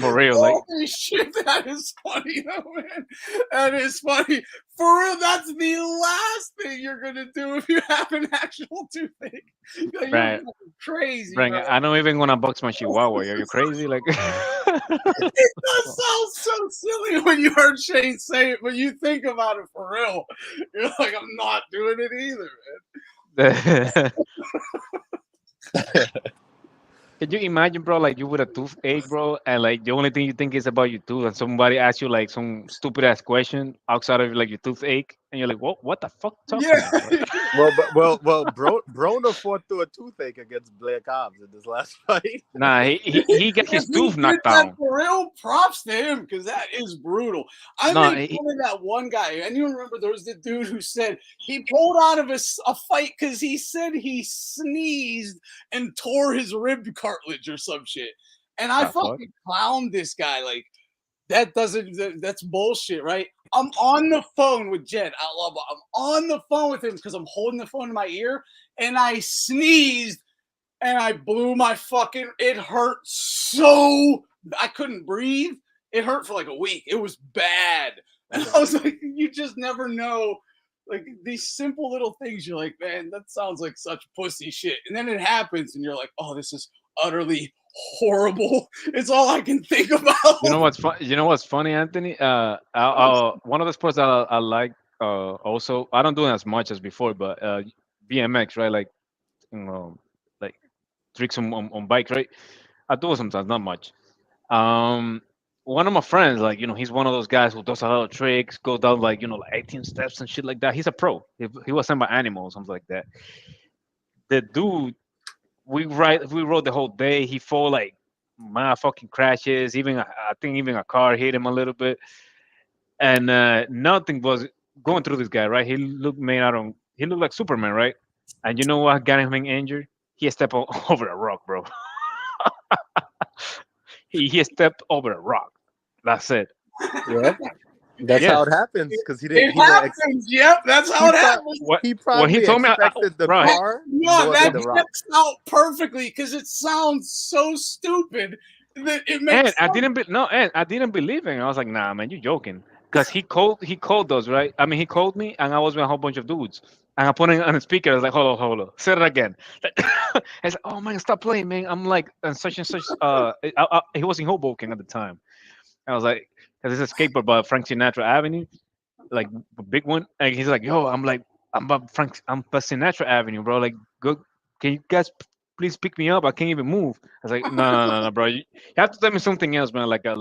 For real, like holy shit, that is funny though, man. That is funny. For real, that's the last thing you're gonna do if you have an actual toothache. Like, right. Crazy. Right. I'm not even gonna box my chihuahua. Are you crazy? Like it does sound so silly when you heard Shane say it, but you think about it for real. You're like, I'm not doing it either, man. Can you imagine, bro, like you with a toothache, bro, and like the only thing you think is about your tooth, and somebody asks you like some stupid ass question outside of like your toothache, and you're like, what the fuck? Well, Broner fought through a toothache against Blair Cobbs in this last fight. Nah, he got his tooth knocked out. For real, props to him because that is brutal. I made fun of that one guy, and you remember there was the dude who said he pulled out of a fight because he said he sneezed and tore his rib cartilage or some shit, and I fucking clowned this guy like. That's bullshit, right? I'm on the phone with Jed. I'm on the phone with him because I'm holding the phone in my ear and I sneezed and I blew my fucking, it hurt so, I couldn't breathe. It hurt for like a week. It was bad. And I was like, you just never know. Like these simple little things, you're like, man, that sounds like such pussy shit. And then it happens and you're like, oh, this is utterly horrible. It's all I can think about. You know what's funny, Anthony? One of the sports that I like also, I don't do it as much as before, but BMX, right? Like, like tricks on bikes, right? I do it sometimes, not much. One of my friends, like, he's one of those guys who does a lot of tricks, goes down like, like 18 steps and shit like that. He's a pro. He was sent by Animal or something like that. The dude, we rode the whole day. He fought like fucking crashes. Even I think even a car hit him a little bit, and nothing was going through this guy. Right? He looked like Superman, right? And you know what got him injured? He stepped over a rock, bro. he stepped over a rock. That's it. Yeah. That's Yeah. how it happens because he It didn't. happens. Yep, that's how it happens. He When probably he told me, expected the right. car No, more that than the rock. checks out perfectly because it sounds so stupid that it makes And I didn't believe him. I was like, nah, man, you joking. Because he called us, right? I mean, he called me, and I was with a whole bunch of dudes. And I put it on the speaker. I was like, hold on. Say it again. He's like, oh, man, stop playing, man. I'm like, and such. He was in Hoboken at the time. I was like, because it's a skateboard by Frank Sinatra Avenue, like a big one. And he's like, yo, I'm by Sinatra Avenue, bro. Like, go, can you guys please pick me up? I can't even move. I was like, no, bro. You have to tell me something else, man. Like a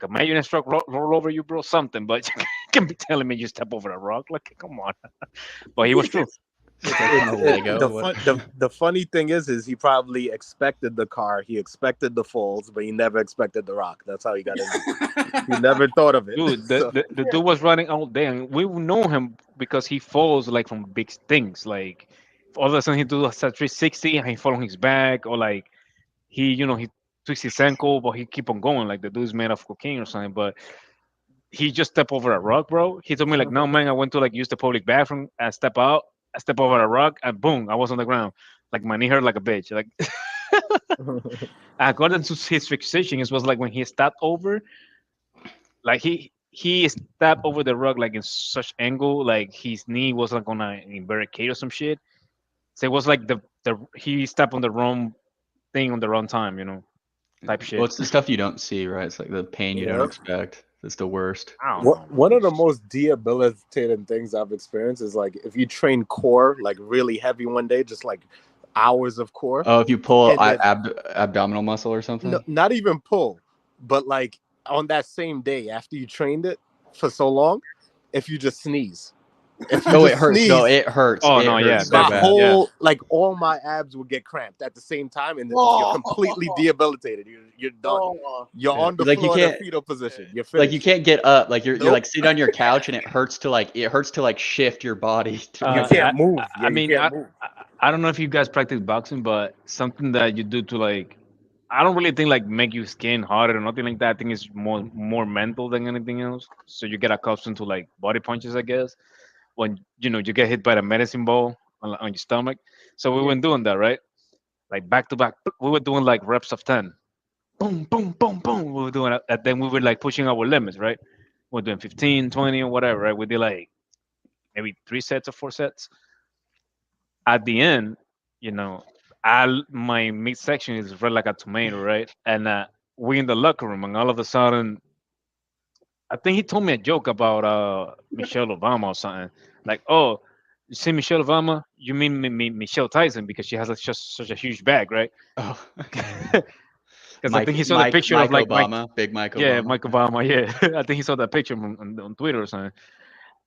marionette truck roll over you, bro. Something, but you can't be telling me you step over a rock. Like, come on. But he was true. The funny thing is he probably expected the car, he expected the falls, but he never expected the rock. That's how he got in. He never thought of it. Dude, So- the dude was running all day, and we know him because he falls like from big things. Like all of a sudden he do a 360 and he fall on his back, or like he twists his ankle, but he keep on going. Like the dude's made of cocaine or something. But he just stepped over a rug, bro. He told me like, no man, I went to like use the public bathroom. I step over a rug, and boom, I was on the ground. Like my knee hurt like a bitch. Like according to his fixation, it was like when he stepped over, like he stepped over the rug like in such angle, like his knee was like on a barricade or some shit. So it was like the he stepped on the wrong thing on the wrong time, type shit. Well, it's the stuff you don't see, right? It's like the pain you don't expect. It's the worst. I don't know. One of the most debilitating things I've experienced is like if you train core like really heavy one day, just like hours of core. Oh, if you pull and then- abdominal muscle or something? No, not even pull, but like on that same day after you trained it for so long, if you just sneeze. If you No, just it hurts. sneeze, No, it hurts. Oh, It no, yeah, hurts so that my bad. whole like all my abs would get cramped at the same time, and you're completely debilitated. You're done. You're on the Like, you floor in a can't- fetal position. You're Like you finished. can't get up. Like you're Nope. like sitting on your couch and it hurts to shift your body. You can't move. I mean, you can't move. I don't know if you guys practice boxing, but something that you do to like, I don't really think like make you skin harder or nothing like that. I think it's more mental than anything else. So you get accustomed to like body punches, I guess. When you get hit by the medicine ball on your stomach. So we were doing that, right? Like back to back. We were doing like reps of 10. Boom, boom, boom, boom. We were doing it. And then we were like pushing our limits, right? We're doing 15, 20, or whatever, right? We did like maybe 3 sets or 4 sets. At the end, my midsection is red like a tomato, right? And we in the locker room, and all of a sudden, I think he told me a joke about Michelle Obama or something. Like, oh, you see Michelle Obama? You mean Michelle Tyson because she has such a huge bag, right? Oh. Because I think he saw the picture of like Obama, big Mike Obama. Yeah, Mike Obama. Yeah, I think he saw that picture on Twitter or something,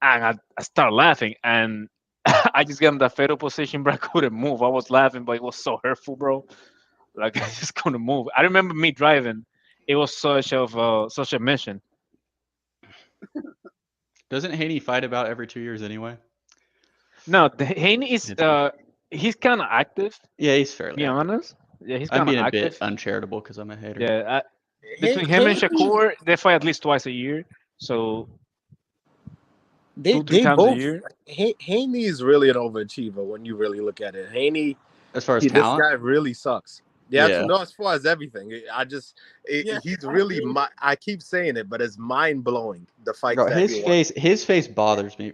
and I started laughing, and I just got in that fetal position, bro. I couldn't move. I was laughing, but it was so hurtful, bro. Like I just couldn't move. I remember me driving. It was such a mission. Doesn't Haney fight about every 2 years anyway? No, Haney is he's kind of active. Yeah, he's fairly. To be honest, yeah, he's I'm kind of being a active. bit uncharitable because I'm a hater. Yeah, between him and Shakur, they fight at least twice a year. So They 2-3 times both. a year. Haney is really an overachiever when you really look at it. Haney, as far as this talent, guy really sucks. Yeah, Yeah. no, as far as everything, he's really. I keep saying it, but it's mind blowing. The fight. Bro, his face bothers me.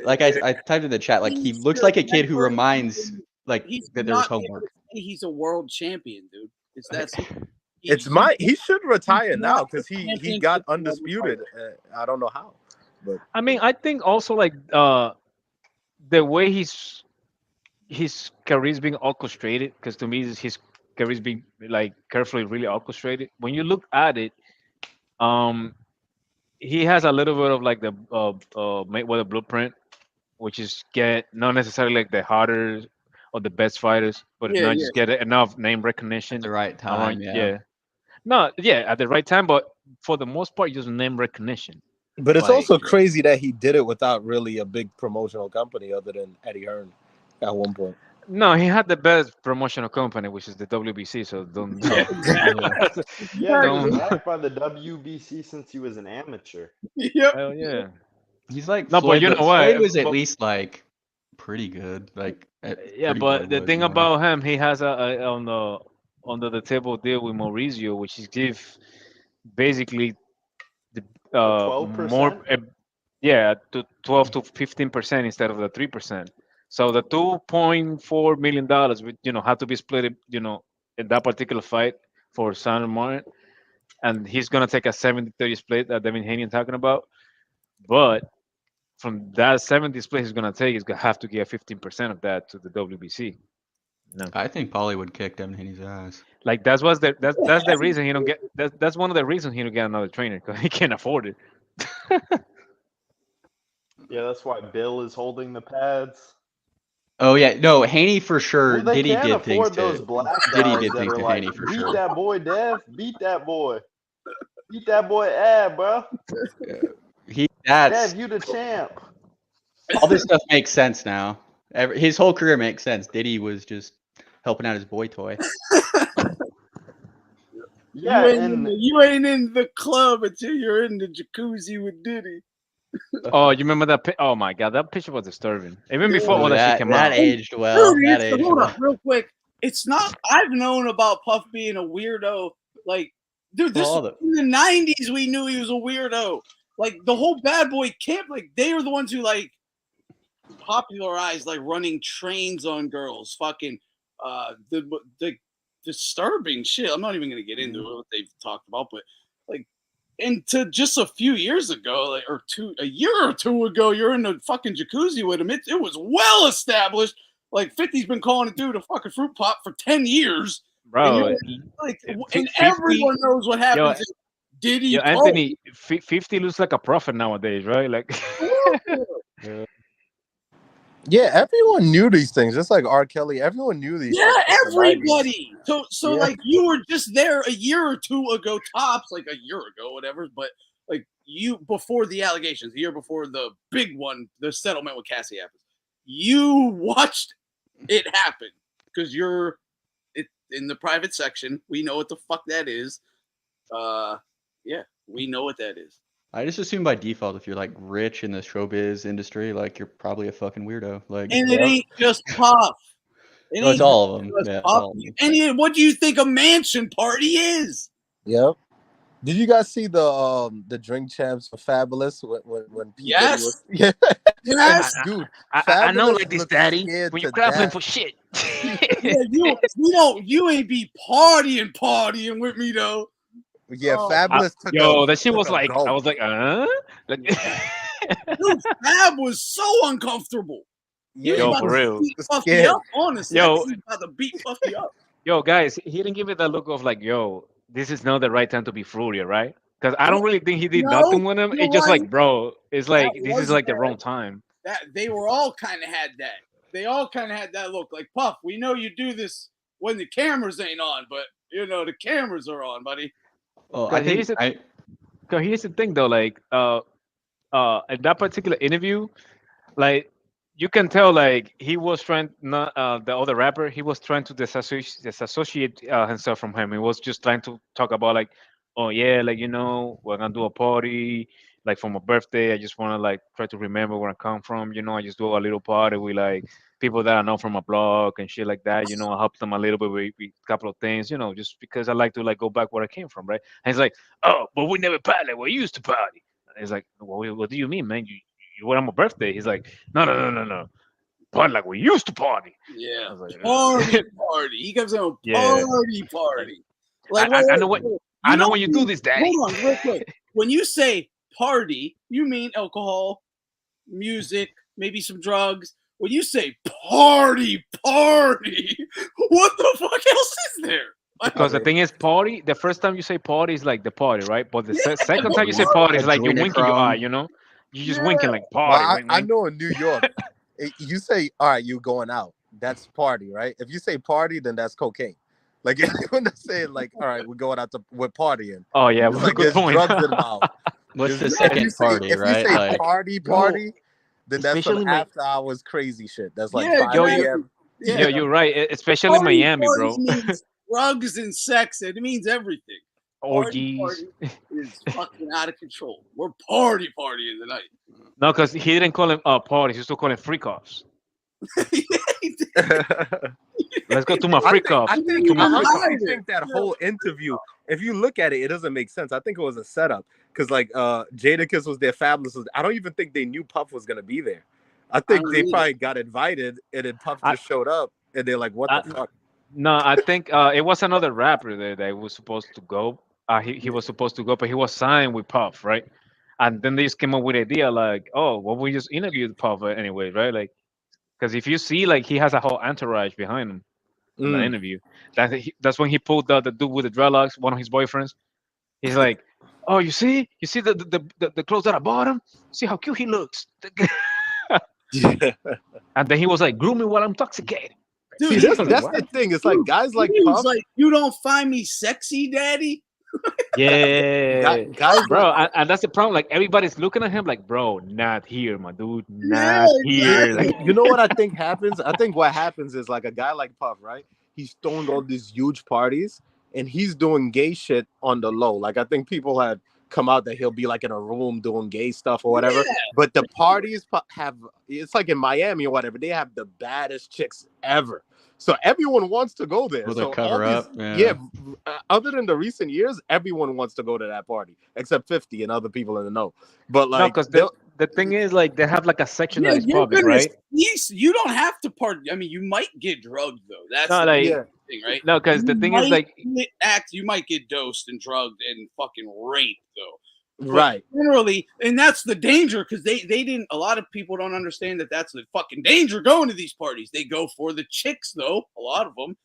Like I typed in the chat, like he looks like a kid who reminds like that there was homework. He's a world champion, dude. It's that simple. He should retire now because he got undisputed. I don't know how, but I mean, I think also like the way his career is being orchestrated, because to me his career is being like carefully really orchestrated. When you look at it, he has a little bit of like the Mayweather blueprint, which is get not necessarily like the harder or the best fighters, but just get enough name recognition at the right time. At the right time, but for the most part, just name recognition. But it's also crazy that he did it without really a big promotional company other than Eddie Hearn at one point. No, he had the best promotional company, which is the WBC. So don't. Yeah, he was don't. backed by the WBC since he was an amateur. Yep. Hell yeah. He's like No, but Floyd. you know Floyd what? was at But, least like pretty good. Like yeah, pretty but the boy thing you know? about him, he has a on the under the table deal with Mauricio, which is give basically the more 12%? yeah to 12 to 15% instead of the 3%. So the $2.4 million would have to be split in that particular fight for Sandor Martin, and he's gonna take a 70-30 split that Devin Haney talking about. But from that 70 split he's gonna take, he's gonna have to give 15% of that to the WBC. No. I think Paulie would kick Devin Haney's ass. Like that's the reason he don't get that's one of the reasons he don't get another trainer, because he can't afford it. Yeah, that's why Bill is holding the pads. Oh yeah, no, Haney for sure. Well, they Diddy can't did things afford those to black Diddy guys did that things are to like, Haney for beat sure. that boy, Dev. Beat that boy. Beat that boy, Ab, bro. That's Dev, you the champ. all this stuff makes sense now. His whole career makes sense. Diddy was just helping out his boy toy. Yeah, you ain't in the club until you're in the jacuzzi with Diddy. Oh, you remember that? Oh my god, that picture was disturbing. Even before all that shit came that out. aged well. Dude, That aged hold well. up, real quick. It's not. I've known about Puff being a weirdo. Like, dude, this Well, in the '90s. We knew he was a weirdo. Like the whole bad boy camp. Like they were the ones who like popularized like running trains on girls. Fucking the disturbing shit. I'm not even gonna get into what they've talked about, but like. And to just a few years ago, like, or a year or two ago, you're in the fucking jacuzzi with him. It was well established. Like 50's been calling it dude a fucking fruit pop for 10 years. Bro, And, like, 50, everyone knows what happens. If Diddy, yo, Anthony, 50 looks like a prophet nowadays, right? Like, Yeah, everyone knew these things. Just like R. Kelly, everyone knew these. yeah, things in the 90s. everybody. So Yeah. like you were just there a year or two ago, tops, like a year ago, whatever. But like you before the allegations, the year before the big one, the settlement with Cassie happens. You watched it happen because you're in the private section. We know what the fuck that is. Yeah, we know what that is. I just assume by default, if you're like rich in the showbiz industry, like you're probably a fucking weirdo. Like, And it ain't just Puff. No, it's all of them. Yeah, it's all of them. And what do you think a mansion party is? Yep. Did you guys see the drink champs for Fabulous when P. Yes. Diddy was, yeah. Yes, dude. I know Fabulous like this, looked daddy. scared When you to grappling death. for shit. Yeah, you ain't be partying with me though. Yeah, Fabulous took Yo, that shit took was a like, gulp. I was like, Like, Dude, Fab was so uncomfortable. He was Yo, about for to real. beat Puffy Scared. up, honestly. Yo. He was about to beat Puffy up. Yo, guys, he didn't give it that look of like, yo, this is not the right time to be fruity, right? Because I don't really think he did No, nothing with him. you're It's just right. like, bro, it's like That this is was like the bad. wrong time. That they were all kind of had that. They all kind of had that look. Like Puff, we know you do this when the cameras ain't on, but you know the cameras are on, buddy. Well, Because here's the thing though, like in that particular interview, like you can tell like he was trying not the other rapper, he was trying to disassociate himself from him. He was just trying to talk about like, oh yeah, like we're gonna do a party like for my birthday. I just wanna like try to remember where I come from, I just do a little party with like people that I know from my blog and shit like that, I help them a little bit with a couple of things, just because I like to like go back where I came from, right? And he's like, oh, but we never party like we used to party. And he's like, well, what do you mean, man? You went on my birthday. He's like, no. Party like we used to party. Yeah, I was like, party. He comes in a party. Like I know what I know when you do this, daddy. Hold on, real quick. When you say party, you mean alcohol, music, maybe some drugs. When you say party, what the fuck else is there? Because the thing is, party. The first time you say party is like the party, right? But the second time you say party is like you're winking your eye. You just winking like party. Well, wink, I wink. know in New York, you say, all right, you going out. That's party, right? If you say party, then that's cocaine. Like if you want to say like, all right, we're going out we're partying. Oh yeah, It's like good there's point. drugs involved. What's the If second you say- party, if right? you say Like, party, then that's especially some my- after hours crazy shit. That's like Yeah, 5 yo, p.m. Yeah, you're right. Especially Party Miami, bro. means drugs and sex. It means everything. Orgies. Is fucking out of control. We're partying tonight. No, because he didn't call him parties. He used to call him freak offs. Let's go to my freak off. I honestly think that whole interview, if you look at it, it doesn't make sense. I think it was a setup because like Jadakiss was there, Fabulous was. I don't even think they knew Puff was gonna be there. I think they probably got invited and then Puff just showed up and they're like, "What the fuck?" No, I think it was another rapper there that was supposed to go. He was supposed to go, but he was signed with Puff, right? And then they just came up with the idea like, oh, well, we just interviewed Puff anyway, right? Like, because if you see, like, he has a whole entourage behind him in the interview. That's when he pulled the dude with the dreadlocks, one of his boyfriends. He's like, oh, you see the clothes that I bought him? See how cute he looks. And then he was like, groom me while I'm intoxicated. Dude, see, that's the thing. It's like guys like Puff. Like, you don't find me sexy, daddy? Yeah, guys, bro, and that's the problem. Like, everybody's looking at him like, bro, not here, my dude, not here. Like, you know what I think happens? I think what happens is like a guy like Puff, right? He's throwing all these huge parties and he's doing gay shit on the low. Like, I think people had come out that he'll be like in a room doing gay stuff or whatever. Yeah. But the parties have, it's like in Miami or whatever, they have the baddest chicks ever. So everyone wants to go there. Will so cover up? Other than the recent years, everyone wants to go to that party except 50 and other people in the know. But like, because the thing is, like, they have like a section that is public, right? You don't have to party. I mean, you might get drugged though. That's no, the thing, right? No, because the thing is, like, you might get dosed and drugged and fucking raped though. But right. Generally, and that's the danger because they didn't. A lot of people don't understand that that's the fucking danger going to these parties. They go for the chicks though, a lot of them,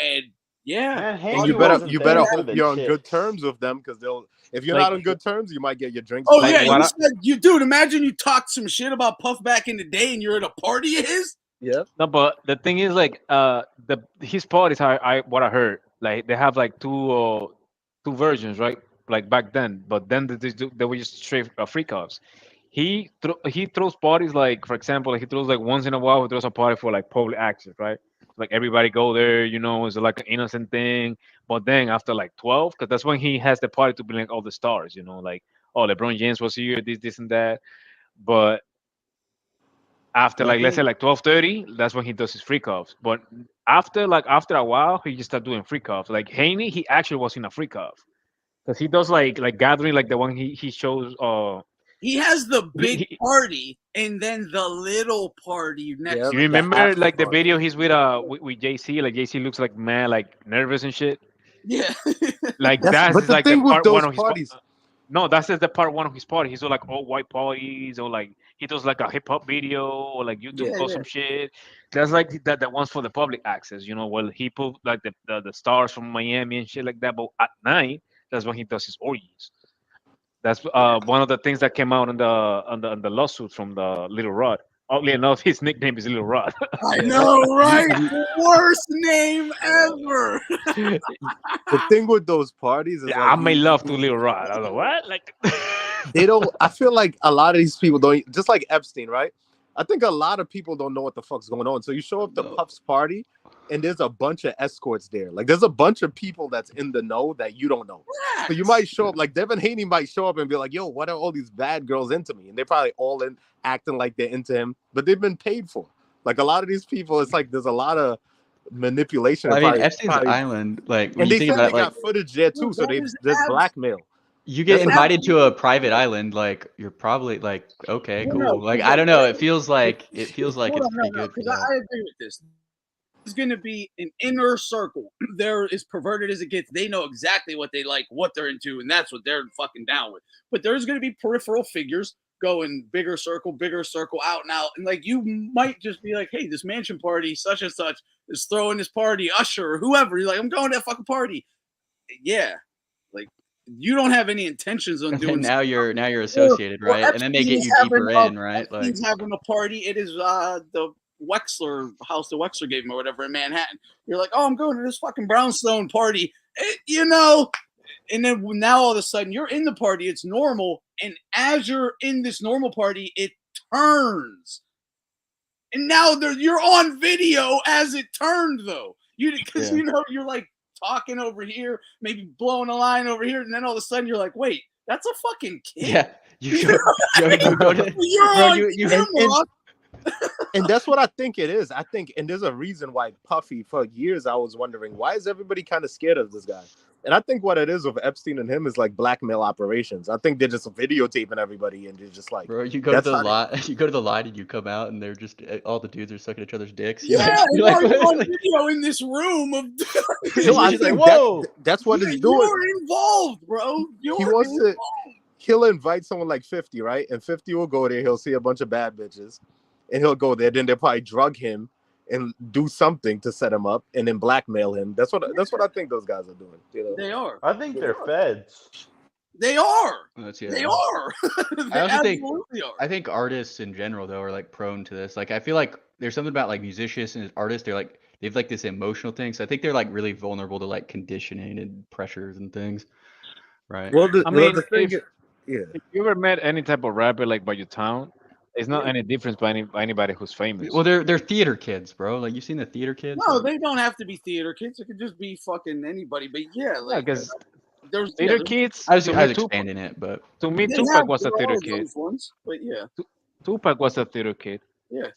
and and you better hope you're on good terms with them because they'll. If you're not on good terms, you might get your drinks. Oh yeah, dude. Imagine you talk some shit about Puff back in the day, and you're at a party of his. Yeah. No, but the thing is, like, his parties. What I heard, like, they have like two versions, right? Like back then, but then they were just straight freak offs. He throws parties, like, for example, he throws like once in a while he throws a party for like public access, right? Like everybody go there, it's like an innocent thing. But then after like 12, because that's when he has the party to bring like all the stars, like, oh, LeBron James was here, this and that. But after like let's say like 12:30, that's when he does his freak offs. But after a while, he just started doing freak offs. Like Haney, he actually was in a freak off. Because he does like gathering, like the one he shows. He has the big party and then the little party next. You remember like the video he's with JC? Like JC looks like mad, like nervous and shit. Yeah. Like that's like the part one of his parties. No, that's just the part one of his party. He's all like all white parties, or like he does like a hip hop video, or like YouTube or some shit. That's like that one's for the public access. Well, he put like the stars from Miami and shit like that. But at night, that's when he does his orgies. That's one of the things that came out on the lawsuit from the Little Rod. Oddly enough, his nickname is Little Rod. I know, right? Worst name ever. The thing with those parties is, I made love to Little Rod. I was like, what? Like, they don't. I feel like a lot of these people don't. Just like Epstein, right? I think a lot of people don't know what the fuck's going on. So you show up to Puff's party, and there's a bunch of escorts there. Like, there's a bunch of people that's in the know that you don't know. So you might show up, like Devin Haney might show up and be like, yo, what are all these bad girls into me? And they're probably all in acting like they're into him, but they've been paid for. Like, a lot of these people, it's like there's a lot of manipulation. I mean, Epstein's Island, like, when and you they think about, got footage there too, so there's blackmail. You get invited to a private island, like, you're probably like, okay, cool. Like, I don't know. It feels like it's pretty good. Because I agree with this. It's going to be an inner circle. They're as perverted as it gets. They know exactly what they like, what they're into, and that's what they're fucking down with. But there's going to be peripheral figures going bigger circle out and out. And like, you might just be like, hey, this mansion party, such and such, is throwing this party, Usher or whoever. You're like, I'm going to that fucking party. Yeah. Like, you don't have any intentions on doing. Now you're associated, right? And then they get you deeper in, right? Like, he's having a party. It is the Wexler house, the Wexler gave him or whatever in Manhattan. You're like, oh, I'm going to this fucking brownstone party, And then now all of a sudden you're in the party. It's normal, and as you're in this normal party, it turns And now you're on video as it turned, though. Because you're like talking over here, maybe blowing a line over here, and then all of a sudden you're like, wait, that's a fucking kid. Yeah, you go to you're on camera. And that's what I think it is. I think, and there's a reason why Puffy, for years, I was wondering, why is everybody kind of scared of this guy? And I think what it is with Epstein and him is like blackmail operations. I think they're just videotaping everybody and they're just like, bro, you go to the line, you go to the line and you come out and they're just all the dudes are sucking each other's dicks. Yeah, you're on video in this room of. I think whoa, that's what it's doing. You're involved, bro. He'll invite someone like 50, right? And 50 will go there. He'll see a bunch of bad bitches, and he'll go there. Then they'll probably drug him and do something to set him up, and then blackmail him. That's what I think those guys are doing. You know? They are. I think they're feds. They are. They are. I also think artists in general though are like prone to this. Like I feel like there's something about like musicians and artists. They've like this emotional thing. So I think they're like really vulnerable to like conditioning and pressures and things. Right. Well, if you ever met any type of rapper like by your town, it's not any difference by anybody who's famous. Well, they're theater kids, bro. Like you seen the theater kids? No, they don't have to be theater kids. It could just be fucking anybody. But yeah, like because there's theater kids. I was expanding it, but to me, Tupac was a theater kid. But yeah, Tupac was a theater kid. Yeah.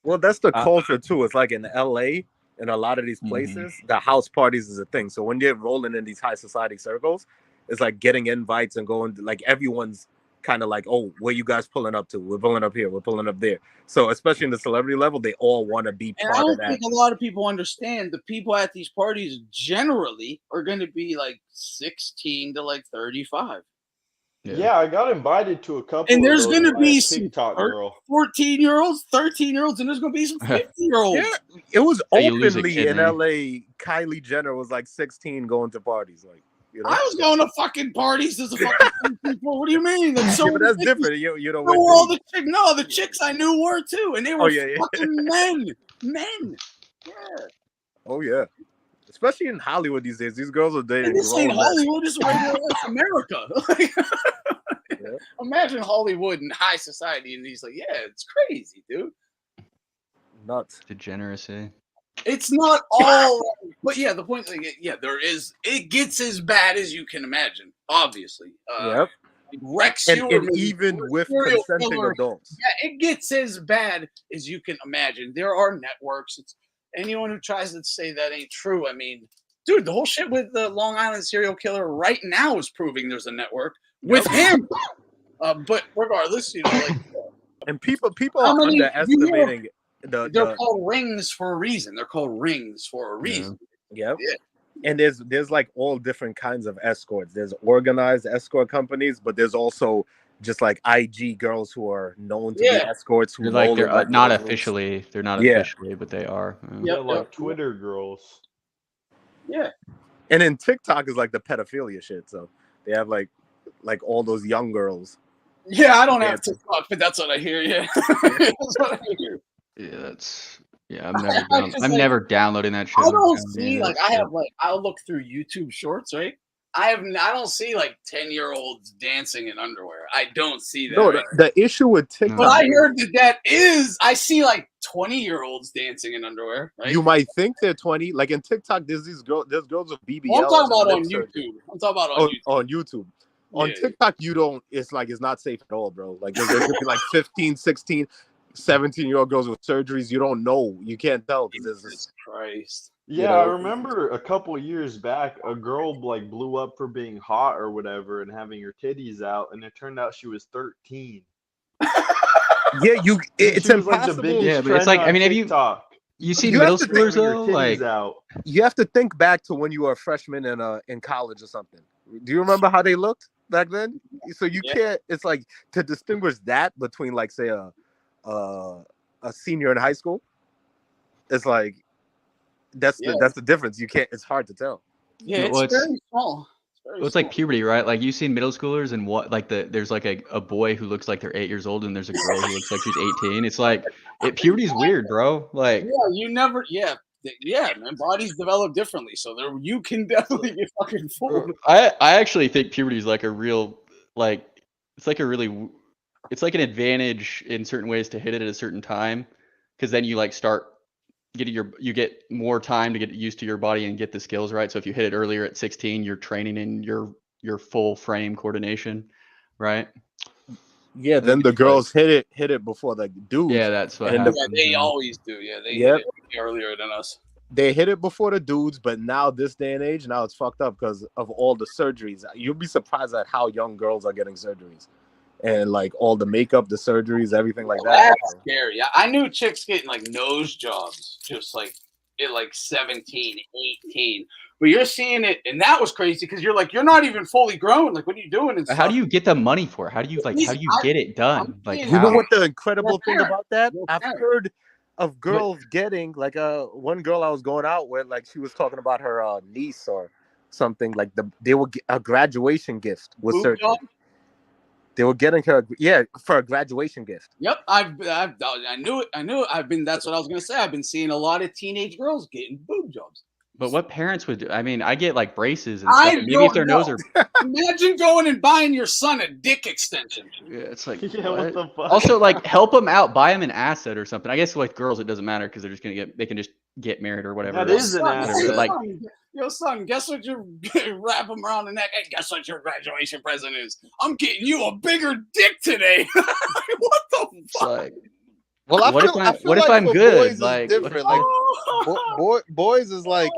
Well, that's the culture too. It's like in LA and a lot of these places, the house parties is a thing. So when you're rolling in these high society circles, it's like getting invites and going like everyone's kind of like, oh, where you guys pulling up to? We're pulling up here. We're pulling up there. So especially in the celebrity level, they all want to be part and I don't of that. think a lot of people understand the people at these parties generally are going to be like 16 to like 35. Yeah, I got invited to a couple. And there's going to be some TikTok 14-year-olds, 13-year-olds, and there's going to be some 50-year-olds. Yeah, it was openly in LA. Kylie Jenner was like 16 going to parties. Like, you know? I was going to fucking parties as a fucking people. What do you mean? Like, so but that's different. You don't. All the chicks I knew were too, and they were fucking men. Yeah. Oh yeah. Especially in Hollywood these days, these girls are dating. And this ain't Hollywood. This is regular America. Imagine Hollywood and high society, and he's like, "Yeah, it's crazy, dude." Nuts. Degeneracy. It's not all, but yeah, the point, like, yeah, there is. It gets as bad as you can imagine. Obviously, yep. Rex and even with consenting adults. Yeah, it gets as bad as you can imagine. There are networks. It's anyone who tries to say that ain't true. I mean, dude, the whole shit with the Long Island serial killer right now is proving there's a network with him. But regardless, you know, like, and people are underestimating. They're called rings for a reason. They're called rings for a reason. Yep. Yeah. And there's like all different kinds of escorts. There's organized escort companies, but there's also just like IG girls who are known to be escorts. Who they're not officially. They're not officially, but they are. Yeah, like Twitter girls. Yeah. And then TikTok is like the pedophilia shit. So they have like all those young girls. Yeah, I don't have TikTok, but that's what I hear. Yeah. That's what I hear. Yeah, I'm never downloading that shit. I don't see I'll look through YouTube Shorts, right? I don't see like 10-year-olds dancing in underwear. I don't see that. No, the issue with TikTok. But I heard I see like 20-year-olds dancing in underwear. Right? You might think they're 20. Like in TikTok, there's girls with BBL. Well, I'm talking about on YouTube. I'm talking about on YouTube. On YouTube. On TikTok, it's not safe at all, bro. Like there's gonna be like 15, 16. 17-year-old girls with surgeries. You don't know. You can't tell. Jesus Christ. Yeah, I remember a couple years back, a girl like blew up for being hot or whatever and having her titties out, and it turned out she was 13. Yeah, it's impossible. Yeah, but it's like, I mean, have you seen middle schoolers though? Like, you have to think back to when you were a freshman in college or something. Do you remember how they looked back then? So you can't. It's like to distinguish that between like say a senior in high school. It's like that's the difference. You can't. It's hard to tell. Yeah, it's very small. It's like puberty, right? Like you've seen middle schoolers and there's like a boy who looks like they're 8 years old and there's a girl who looks like she's 18. It's like puberty's weird, bro. Like man, bodies develop differently, so you can definitely get fucking fooled. I actually think puberty is like a real it's like an advantage in certain ways to hit it at a certain time, because then you like start getting you get more time to get used to your body and get the skills right. So if you hit it earlier at 16, you're training in your full frame coordination, right? Yeah, then the girls hit it before the dudes. Yeah, that's what Yeah, happens. they always do. Yeah, they hit it earlier than us. They hit it before the dudes, but now this day and age, now it's fucked up because of all the surgeries. You'll be surprised at how young girls are getting surgeries, and like all the makeup, the surgeries, everything like that. That's scary. Yeah, I knew chicks getting like nose jobs, just like at like 17, 18. But you're seeing it, and that was crazy because you're like, you're not even fully grown. Like, what are you doing? And How do you get the money for it? How do you get it done? Like, you know what the incredible thing about that? Your I've parent. heard of girls getting like one girl I was going out with, like she was talking about her niece or something, like they will get a graduation gift with Boob surgery. job? They were getting her for a graduation gift. Yep, I knew it. That's what I was gonna say. I've been seeing a lot of teenage girls getting boob jobs. But what parents would do? I mean, I get like braces and stuff. And maybe if their nose are. Imagine going and buying your son a dick extension. Yeah, it's like what the fuck? Also, like, help them out, buy them an asset or something. I guess with girls it doesn't matter because they're just gonna they can just get married or whatever. That is an asset. But, like, Yo, son, guess what you wrap him around the neck? Hey, guess what your graduation present is? I'm getting you a bigger dick today. What the fuck? Like, well, what if I'm good? Boys like, is different. Like boys is like,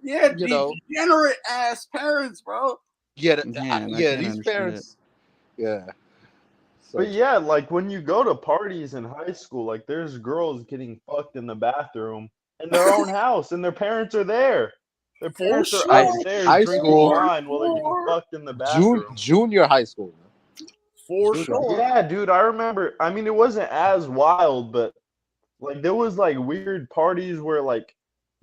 yeah, you know, degenerate ass parents, bro. Yeah, Man, these parents. Yeah. So, But yeah, like when you go to parties in high school, like there's girls getting fucked in the bathroom in their own house, and their parents are there. Their parents are upstairs high drinking school, wine while they're getting fucked in the bathroom. junior high school. For sure. Yeah, dude, I remember. I mean, it wasn't as wild, but like there was like weird parties where like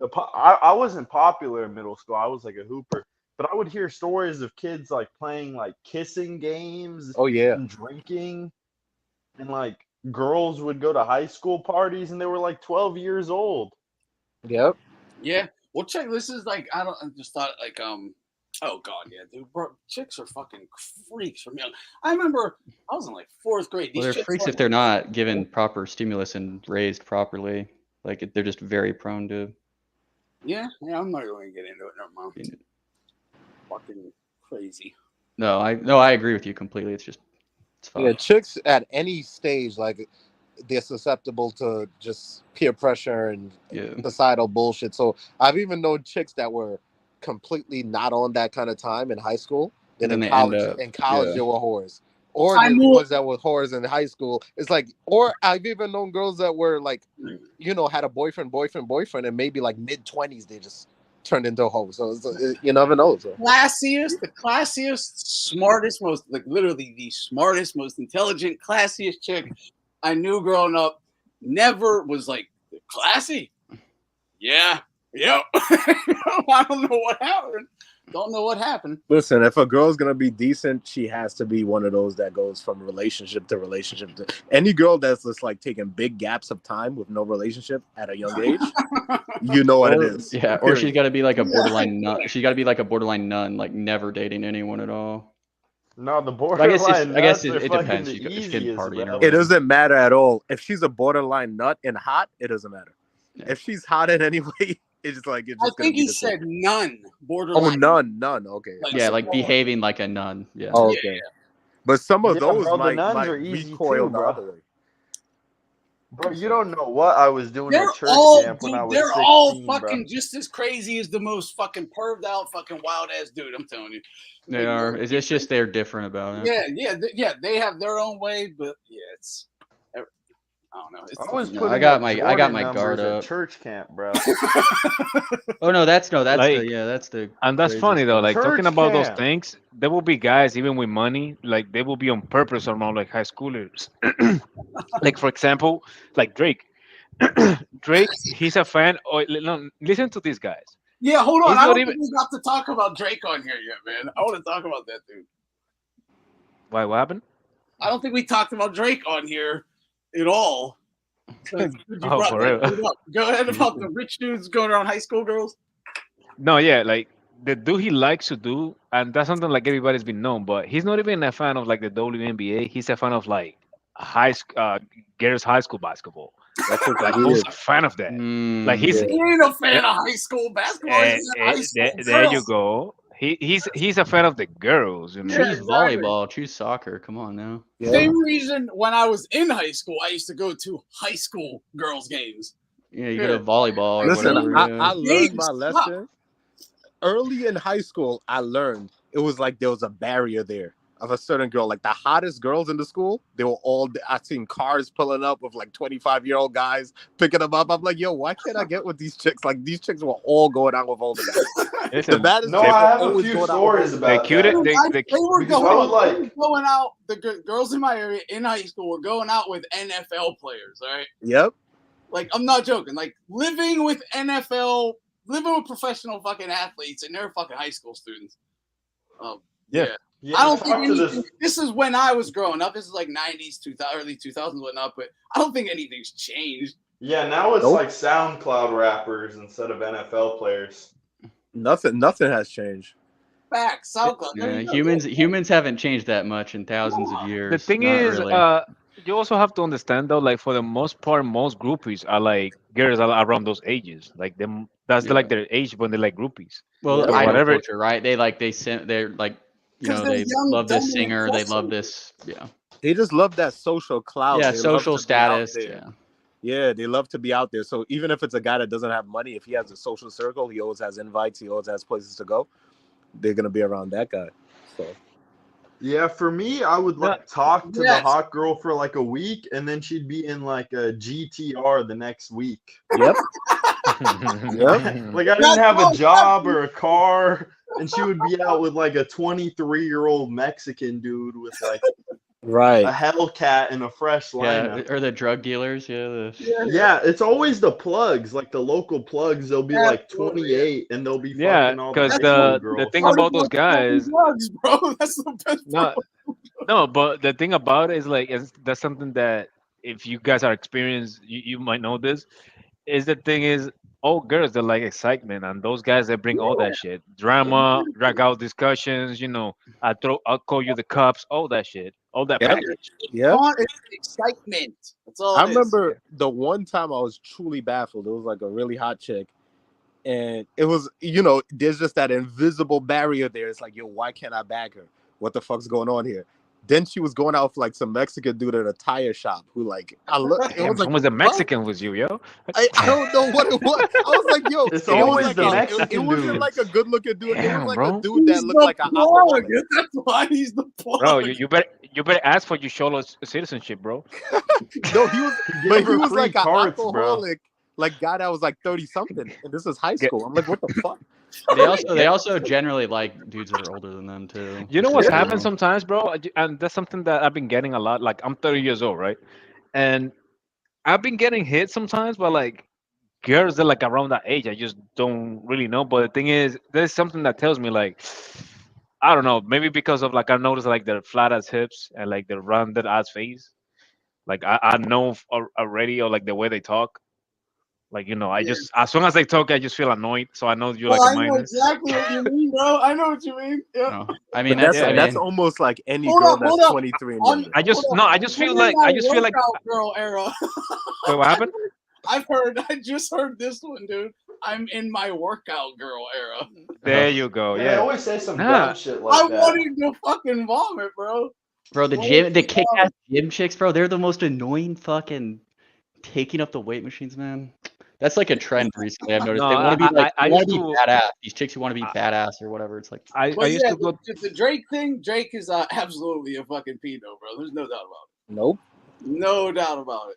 I wasn't popular in middle school. I was like a hooper, but I would hear stories of kids like playing like kissing games. Oh yeah, and drinking, and like girls would go to high school parties and they were like 12 years old. Yep. Yeah. Well, check. This is like I just thought like oh god, yeah, dude, bro, chicks are fucking freaks from young. I remember I was in like 4th grade. Well, they're freaks if they're not given proper stimulus and raised properly. Like they're just very prone to. Yeah, I'm not going to get into it. Never mind. Fucking crazy. No, I agree with you completely. It's fun. Yeah, chicks at any stage, like they're susceptible to just peer pressure and societal bullshit. So I've even known chicks that were completely not on that kind of time in high school. Then in college, they were whores. Or the ones that were whores in high school. It's like, or I've even known girls that were like, had a boyfriend, and maybe like mid-20s they just turned into a hoe. So you never know. So. The classiest, smartest, literally the smartest, most intelligent, classiest chick I knew growing up never was like classy. Yeah. Yep. I don't know what happened. Don't know what happened. Listen, if a girl's gonna be decent, she has to be one of those that goes from relationship to relationship. Any girl that's just like taking big gaps of time with no relationship at a young age, you know what it is. Yeah, or she's got to be like a borderline nun. She's got to be like a borderline nun, like never dating anyone at all. No, the borderline. I guess it depends. She can party. It doesn't matter at all. If she's a borderline nut and hot, it doesn't matter. Yeah. If she's hot in any way. It's just like I think he said none. Borderline. Oh, none. Okay. Like behaving like a nun. Yeah. Oh, okay. But some of those might recoil the other way. Bro, you don't know what I was doing at church camp when I was 16, they're all fucking just as crazy as the most fucking perved out, fucking wild ass dude. I'm telling you. They are. It's just they're different about it. Yeah. They have their own way, but yeah, I don't know. I got my guard up. Church camp, bro. that's like, that's the. And that's funny though. Like church talking about camp. those things, there will be guys even with money, like they will be on purpose around like high schoolers. Like for example, like Drake. Drake, he's a fan. No, listen to these guys. Yeah, hold on. I don't think we got to talk about Drake on here yet, man. I want to talk about that dude. Why? What happened? I don't think we talked about Drake on here at all. For real. Go ahead about the rich dudes going around high school girls. No, yeah, like the dude he likes to do, and that's something like everybody's been known. But he's not even a fan of like the WNBA. He's a fan of like girls' high school basketball. That's just Like, weird. who's a fan of that? Like, he's He ain't a fan of high school basketball. He's a high school there you girl. go. He's a fan of the girls. You know? Choose exactly. volleyball. Choose soccer. Come on now. Same reason when I was in high school, I used to go to high school girls' games. Yeah, you go to volleyball or Listen, whatever. I learned my Stop. lesson early in high school. I learned it was like there was a barrier there of a certain girl. Like the hottest girls in the school, they were all. I seen cars pulling up with like 25-year-old guys picking them up. I'm like, yo, why can't I get with these chicks? Like these chicks were all going out with older guys. The baddest No, chicks I were have a always few going out stories with about that. Dude, they were because I would like going out. The girls in my area in high school were going out with NFL players. All right. Yep. Like, I'm not joking. Like, living with professional fucking athletes, and they're fucking high school students. Yeah. I don't think anything. This is when I was growing up. This is like 90s, 2000, early 2000s, whatnot. But I don't think anything's changed. Yeah, now it's like SoundCloud rappers instead of NFL players. Nothing has changed. Facts. SoundCloud. Yeah, humans haven't changed that much in thousands of years. The thing Not is, really. you also have to understand though, like for the most part, most groupies are like girls are around those ages. Like them, that's like their age when they like groupies. Well, So idol whatever. culture, right? They're like you know, they love this singer, they love this, They just love that social clout. Yeah, They social love to be out status. there. Yeah, they love to be out there. So even if it's a guy that doesn't have money, if he has a social circle, he always has invites, he always has places to go. They're gonna be around that guy. So Yeah, for me, I would like talk to the hot girl for like a week, and then she'd be in like a GTR the next week. Yep. Like I didn't have a job or a car, and she would be out with like a 23-year-old Mexican dude with like a Hellcat and a fresh lineup. Or the drug dealers, Yeah, it's always the plugs, like the local plugs. They'll be like 28, and they'll be fucking all because the thing about those guys, drugs, bro. That's the best. no, but the thing about it is like that's something that if you guys are experienced, you might know this. Is the thing is all girls they like excitement, and those guys they bring all that shit, drama, drag out discussions. You know, I'll call you the cops, all that shit, all that package. Yeah. It's excitement. That's all. I remember the one time I was truly baffled. It was like a really hot chick. And it was, there's just that invisible barrier there. It's like, yo, why can't I bag her? What the fuck's going on here? Then she was going out for like some Mexican dude at a tire shop who like It was a Mexican with you, yo. I don't know what it was. I was like, yo, it's always like the Mexican it wasn't dude. like a good looking dude. Damn, it was like bro. a dude that looked like an alcoholic. That's why he's the plug. Bro, you better ask for your Cholo citizenship, bro. No, he was free like an carts, bro. alcoholic, like guy that was like 30 something, and this is high school. I'm like, what the fuck? They also generally like dudes that are older than them too. You know what's happened sometimes, bro? And that's something that I've been getting a lot. Like I'm 30 years old, right? And I've been getting hit sometimes by like girls that like around that age. I just don't really know. But the thing is, there's something that tells me like I don't know, maybe because of like I noticed like their flat ass hips and like their rounded ass face. Like I know already, or like the way they talk. Like, I just, as soon as they talk, I just feel annoyed. So I know you're like a I know minus. exactly what you mean, bro. I know what you mean. Yeah. No. I mean, that's almost like any girl that's 23 and younger. I just feel like girl era. Wait, what happened? I just heard this one, dude. I'm in my workout girl era. There you go. They Yeah. always say some dumb shit like that. I wanted to fucking vomit, bro. Bro, the kick-ass gym chicks, bro, they're the most annoying fucking taking up the weight machines, man. That's like a trend recently. I've noticed. No, they want to be like, I want to used be to- badass. These chicks who want to be badass or whatever. It's like I used to go. The Drake thing. Drake is absolutely a fucking pedo, bro. There's no doubt about it. Nope. No doubt about it.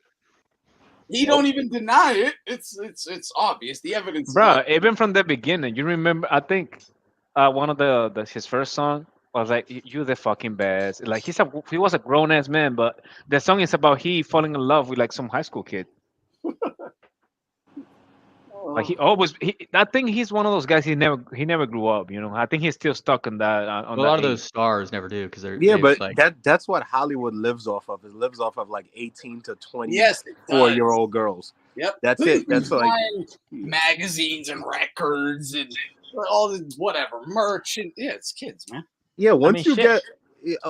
He don't even deny it. It's obvious. The evidence. Bro, even from the beginning, you remember? I think one of his first song was like, "You the fucking best." Like he was a grown ass man, but the song is about he falling in love with like some high school kid. Like I think he's one of those guys. He never grew up. I think he's still stuck in that. a lot of those stars never do because they're but like, that's what Hollywood lives off of. It lives off of like 18 to 24-year-old girls. Yep. That's it. That's like magazines and records and all the whatever merch and it's kids, man. Yeah, once you get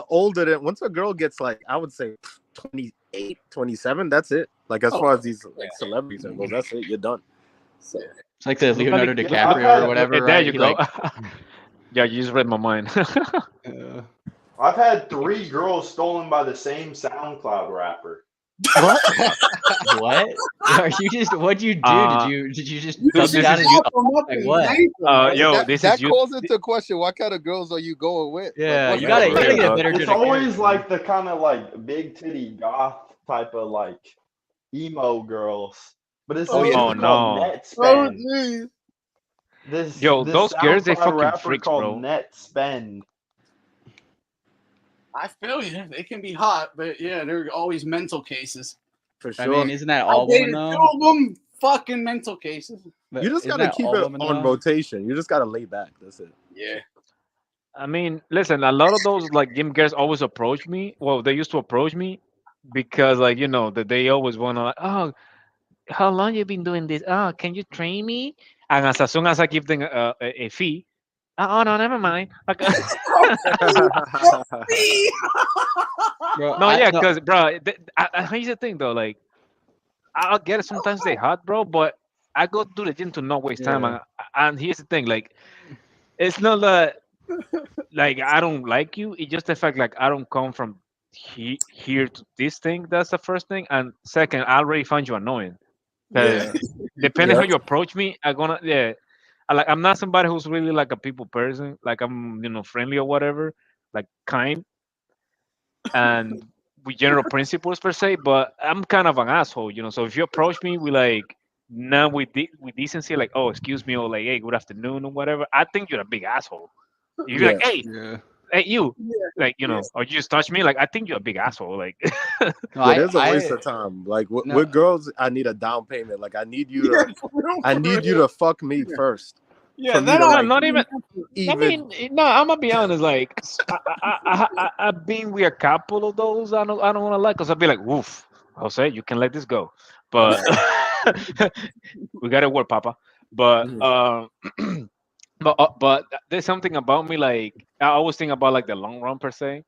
older, once a girl gets like I would say 28, 27, that's it. Like as far as these like celebrities and goes, that's it. You're done. So It's like the Leonardo Yeah, DiCaprio or whatever, There right? you He, go. like, Yeah, you just read my mind. I've had 3 girls stolen by the same SoundCloud rapper. what? What? Are you just? What'd you do? Did you just this come down is and you. like what? Yo, this that is you. calls into question what kind of girls are you going with? Yeah, Like, you what- gotta get a dog. better. It's always like the kind of like big titty goth type of like emo girls. But it's Oh, this yeah. Oh dude called no. Net Oh, Spend. jeez. This Yo, those girls, they SoundCloud fucking rapper freaks, called bro. Net Spend. I feel you. They can be hot, but yeah, they're always mental cases. for I sure. mean, isn't that I all dated women 2 though? of them. Fucking mental cases. But You just isn't gotta that keep all it women, on though? rotation. You just gotta lay back. That's it. Yeah. I mean, listen, a lot of those like gym girls always approach me. Well, they used to approach me because, like, you know, that they always want to, like, oh, how long you been doing this? Oh, can you train me? And as soon as I give them a fee, oh no, never mind. Like, Bro, no, yeah, no, because bro, here's the thing though, like I'll get it. Sometimes they hot, bro, but I go to the gym to not waste time. yeah. And here's the thing, like it's not that like I don't like you. It's just the fact like I don't come from here to this thing. That's the first thing. And second, I already find you annoying. Because Yeah. depending Yeah. how you approach me, I'm not somebody who's really like a people person. Like I'm, you know, friendly or whatever, like kind and with general principles per se. But I'm kind of an asshole, you know. So if you approach me with like not with decency, like oh excuse me or like hey good afternoon or whatever, I think you're a big asshole. If you're Yeah. like hey Yeah. hey you, Yeah. like you know, or you just touch me, like I think you're a big asshole. Like No, Yeah, there's a waste I of time. Like no. with girls, I need a down payment. Like I need you to, I need you to fuck me first. Yeah, For me that to no, like not even. I even. mean, no, I'm gonna be honest. Like, I've been with a couple of those. I don't want to like, cause I'll be like, "Woof, Jose, you can let this go," but we got to work, Papa. But Mhm. but there's something about me. Like, I always think about like the long run per se.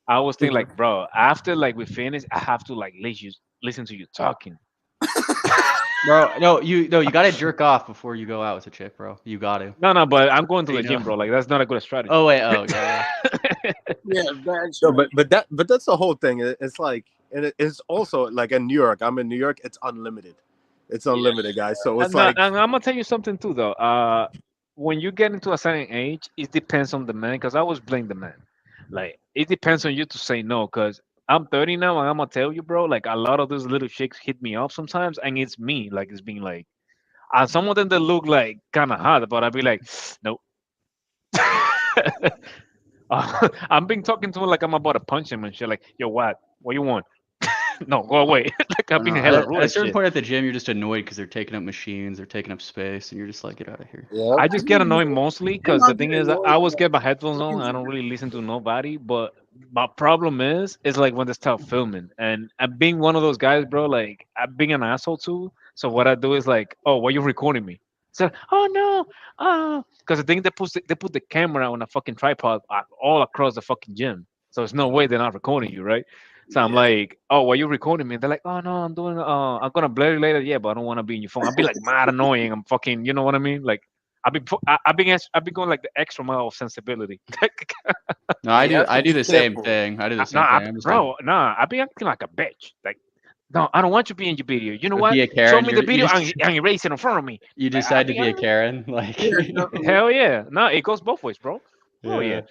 I always think like, bro, after like we finish, I have to like listen to you talking. Bro, no, you gotta jerk off before you go out with a chick, bro. You got to. No, but I'm going to You the gym, know. bro. Like, that's not a good strategy. Oh wait, oh yeah. Yeah, bad No, shit. but that's the whole thing. It's like, and it's also like in New York. I'm in New York. It's unlimited. It's unlimited, guys. So it's And, like, and I'm gonna tell you something too, though. When you get into a certain age, it depends on the man. Because I always blame the man. Like it depends on you to say no. Because I'm 30 now, and I'm gonna tell you, bro. Like a lot of those little chicks hit me up sometimes, and it's me. Like it's being like, and some of them that look like kind of hot, but I'd be like, nope. I'm being talking to him like I'm about to punch him and shit. Like, yo, what? What you want? No, go away. Like I've been hella rude At a and certain shit. point at the gym, you're just annoyed because they're taking up machines, they're taking up space, and you're just like, get out of here. yeah, I just get annoyed mostly because I'm the not thing getting is, I annoyed, always bro. get my headphones on. I don't really listen to nobody. But my problem is like when they start filming, and I'm being one of those guys, bro. Like I'm being an asshole too. So what I do is like, oh, why you recording me? So, oh no, because I think they put the camera on a fucking tripod all across the fucking gym. So there's no way they're not recording you, right? So I'm Yeah. like, oh, why you recording me? They're like, oh no, I'm doing, I'm gonna blur you later. Yeah, but I don't want to be in your phone. I'll be like mad annoying. I'm fucking, you know what I mean? Like, I've been going like the extra mile of sensibility. No, I you do. have to I do be the same careful. thing. I do the No, same thing. I'm just like, bro, nah, I be acting like a bitch. Like, no, I don't want you to be in your video. You know what? be a Show Karen. me the You video just and erase it in front of me. you Like, I decide to be a Karen, like. Yeah, definitely. hell yeah. No, it goes both ways, bro. Oh yeah. Yeah.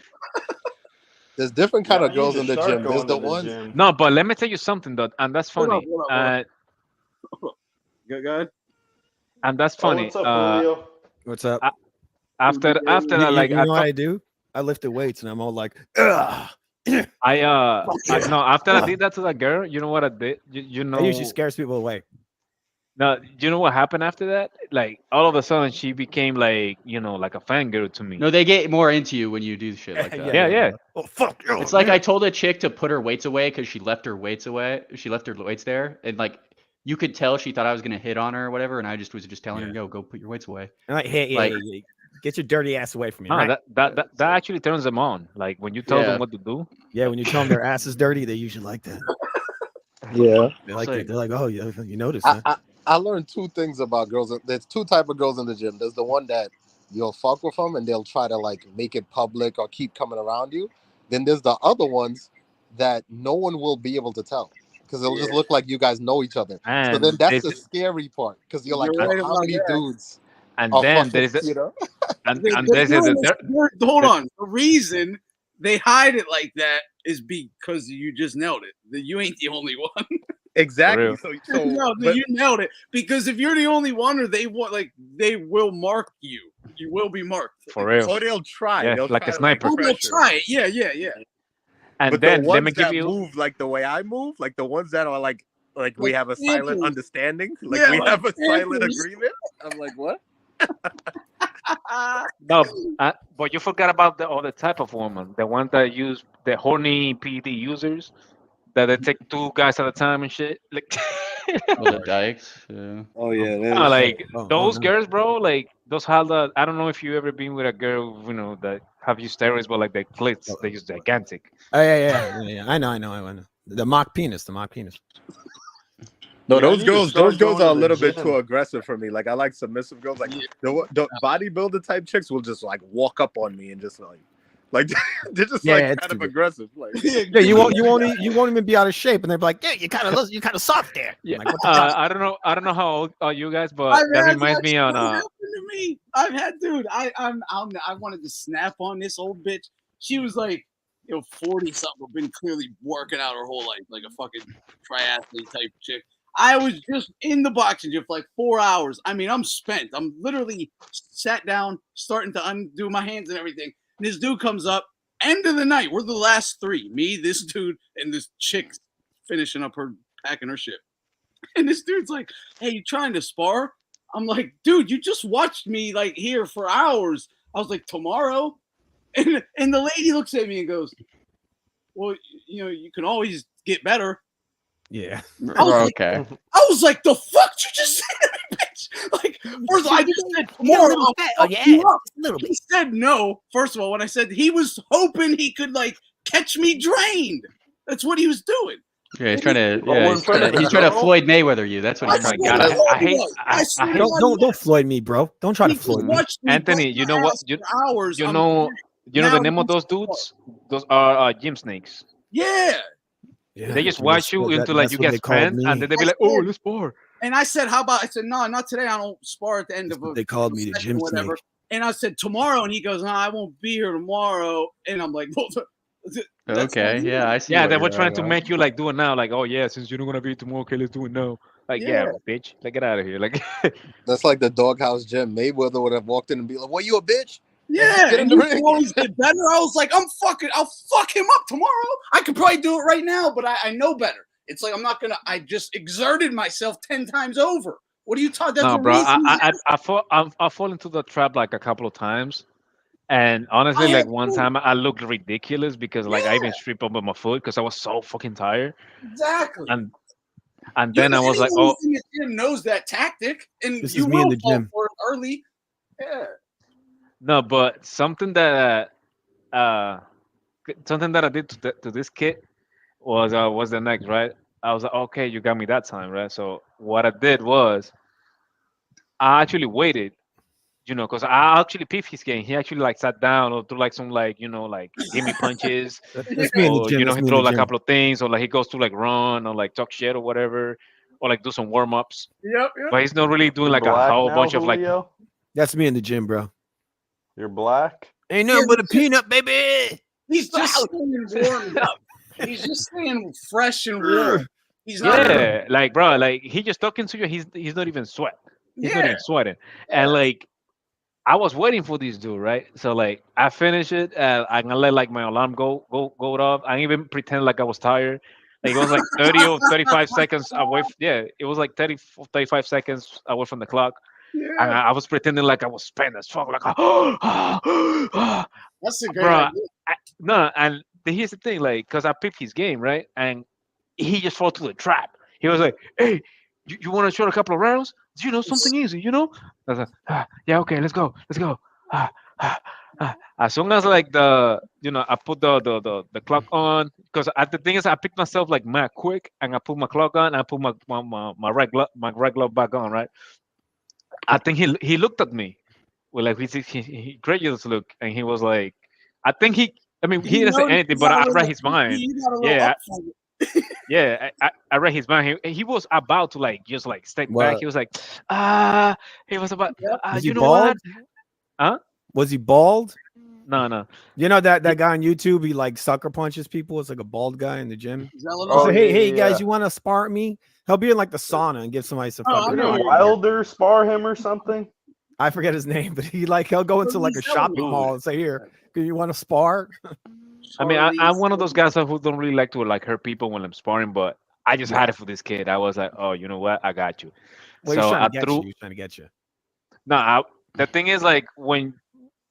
There's different kind Yeah, of I need girls to in the start gym. There's going the to the ones. gym. No, but let me tell you something though, and that's Hold up, funny. hold up, hold up. Go ahead. And that's Oh, funny. what's up, Julio? What's up? After You, that, like you know what I do? I lift the weights and I'm all like, ugh. no, after I did that to that girl, you know what I did? You That usually know, scares people away. no, you know what happened after that? Like all of a sudden, she became like, you know, like a fangirl to me. No, they get more into you when you do shit like that. Yeah. Oh fuck you! It's like I told a chick to put her weights away because she left her weights away. She left her weights there, and like you could tell she thought I was gonna hit on her or whatever, and I was just telling her, "Yo, go put your weights away." I'm like, hey, Like, get your dirty ass away from me. No, Right? that actually turns them on. Like when you tell them what to do. Yeah, when you tell them their ass is dirty, they usually like that. Yeah. They're like, oh, you noticed, I, huh? I learned two things about girls. There's two type of girls in the gym. There's the one that you'll fuck with them and they'll try to like make it public or keep coming around you. Then there's the other ones that no one will be able to tell because it'll just look like you guys know each other. So then And that's the scary part because you're like, You're well, right how about many that. dudes and are then fucking, there is the, you know? and They're there's doing the, this- hold on. The reason they hide it like that is because you just nailed it. That you ain't the only one. Exactly. So No, but, you nailed it. Because if you're the only one, or they want, like, they will mark you. You will be marked. for real. or they'll try. Yeah, They'll like try a to, like, sniper. Oh, they'll pressure. try it. Yeah. And But then the let me ones give that you. move like the way I move, like the ones that are like we Like have a silent champions. understanding, like Yeah, we like have a silent champions. agreement. I'm like, what? No, but you forgot about the other type of woman, the one that use the horny PD users, that they take two guys at a time and shit. Like, All the dykes. Yeah. Oh yeah, like Oh, those no. girls, bro. Like those have the. I don't know if you ever been with a girl, that have used steroids, but like their clits, they use gigantic. Oh yeah. I know. The mock penis. No, Yeah, I those need to girls start going are a to the little bit gym. too aggressive for me. Like I like submissive girls. Like the bodybuilder type chicks will just like walk up on me and just like they're just Yeah, like it's kind of stupid. aggressive. Like Yeah, you won't even be out of shape, and they're like, yeah, you kind of soft there. Yeah, Like, what the fuck? I don't know how old are you guys, but I've that had reminds me on happened to me. I've had, dude. I wanted to snap on this old bitch. She was like, 40 something, been clearly working out her whole life, like a fucking triathlete type chick. I was just in the boxing gym for like 4 hours. I mean, I'm spent. I'm literally sat down, starting to undo my hands and everything. And this dude comes up. End of the night. We're the last three. Me, this dude, and this chick finishing up her packing her shit. And this dude's like, hey, you trying to spar? I'm like, dude, you just watched me like here for hours. I was like, tomorrow? And the lady looks at me and goes, well, you can always get better. Yeah. Okay. I was like, the fuck you just said, bitch? Like, first of all, I just said tomorrow. I'll fuck you up. He said no. First of all, when I said he was hoping he could like catch me drained. That's what he was doing. Yeah, he's trying to. Yeah, he's trying to Floyd Mayweather you. That's what he's trying to God, do. I hate. Don't Floyd me, bro. Don't try to Floyd me. Anthony, you know what? Hours. You know the name of those dudes? Those are gym snakes. Yeah. They just watch you until like you get spent, and then they be like, "Oh, let's spar." And I said, "How about?" I said, "No, not today. I don't spar at the end of a." They called me the session, gym whatever. snake. And I said tomorrow, and he goes, "No, I won't be here tomorrow." And I'm like, well, Okay, yeah, I see. Yeah, what they were you're trying at, to huh? make you like do it now. Like, oh yeah, since you're not gonna be tomorrow, okay, let's do it now. Like, yeah, bitch, like get out of here. Like, that's like the doghouse gym. Mayweather would have walked in and be like, "What, you a bitch?" Yeah, Get in and the you ring. can always get better. I was like, I'll fuck him up tomorrow. I could probably do it right now, but I know better. It's like I just exerted myself 10 times over. What are you talking? That's no, the bro, reason. I fall into the trap like a couple of times, and honestly, I like have one too. time I looked ridiculous because like I even stripped up my foot because I was so fucking tired, Exactly. and then I was like, oh, in the gym knows that tactic, and This you is me in will the fall gym. for it early. Yeah. no, but something that I did to this kid was the next, right? I was like, okay, you got me that time, right? So what I did was I actually waited, because I actually peeped his game. He actually like sat down or do like some like like give me punches, That's me in the or gym. he That's me in throw the like a gym. couple of things, or like he goes to like run or like talk shit or whatever, or like do some warm ups. Yep. But he's not really doing You're like a black whole now, bunch of like. Julio? That's me in the gym, bro. You're black? Ain't nothing but a peanut, baby. He's just staying warmed up. He's just staying fresh and warm. He's not. Yeah, like bro, like he just talking to you. He's not even sweat. He's not even sweating. And like I was waiting for this dude, right? So like I finish it. I'm gonna let like my alarm go off. I even pretend like I was tired. Like it was like 30 or 35 seconds away. It was like 30, 35 seconds away from the clock. And I was pretending like I was spent as fuck. Like, That's a great bro. idea. No, and here's the thing, like, cause I picked his game, right? And he just fell to the trap. He was like, "Hey, you want to short a couple of rounds? Something easy, I was like, yeah, okay, let's go. as soon as like I put the clock on, because the thing is I picked myself like mad quick, and I put my clock on, and I put my regular back on, right? I think he looked at me with like he gracious look, and he was like, I think I mean he You didn't say know, anything, you but got a I little, read his mind. you got a little Yeah, up from it. yeah, I read his mind. He was about to like just like step back. What? He was like, he was about, Was he you know what? bald? Huh? Was he bald? No. You know that guy on YouTube, he like sucker punches people. It's like a bald guy in the gym. Oh, So hey, hey yeah, guys, yeah. you want to spar me? He'll be in like the sauna and give somebody some fucking. Didn't Wilder spar him or something? I forget his name, but he'll go into like a shopping mall and say, "Here, do you want to spar?" I mean, I'm one of those guys who don't really like to like hurt people when I'm sparring, but I just had it for this kid. I was like, oh, you know what? I got you. Well, he's So trying I to get threw. you. He's trying to get you. No, the thing is like when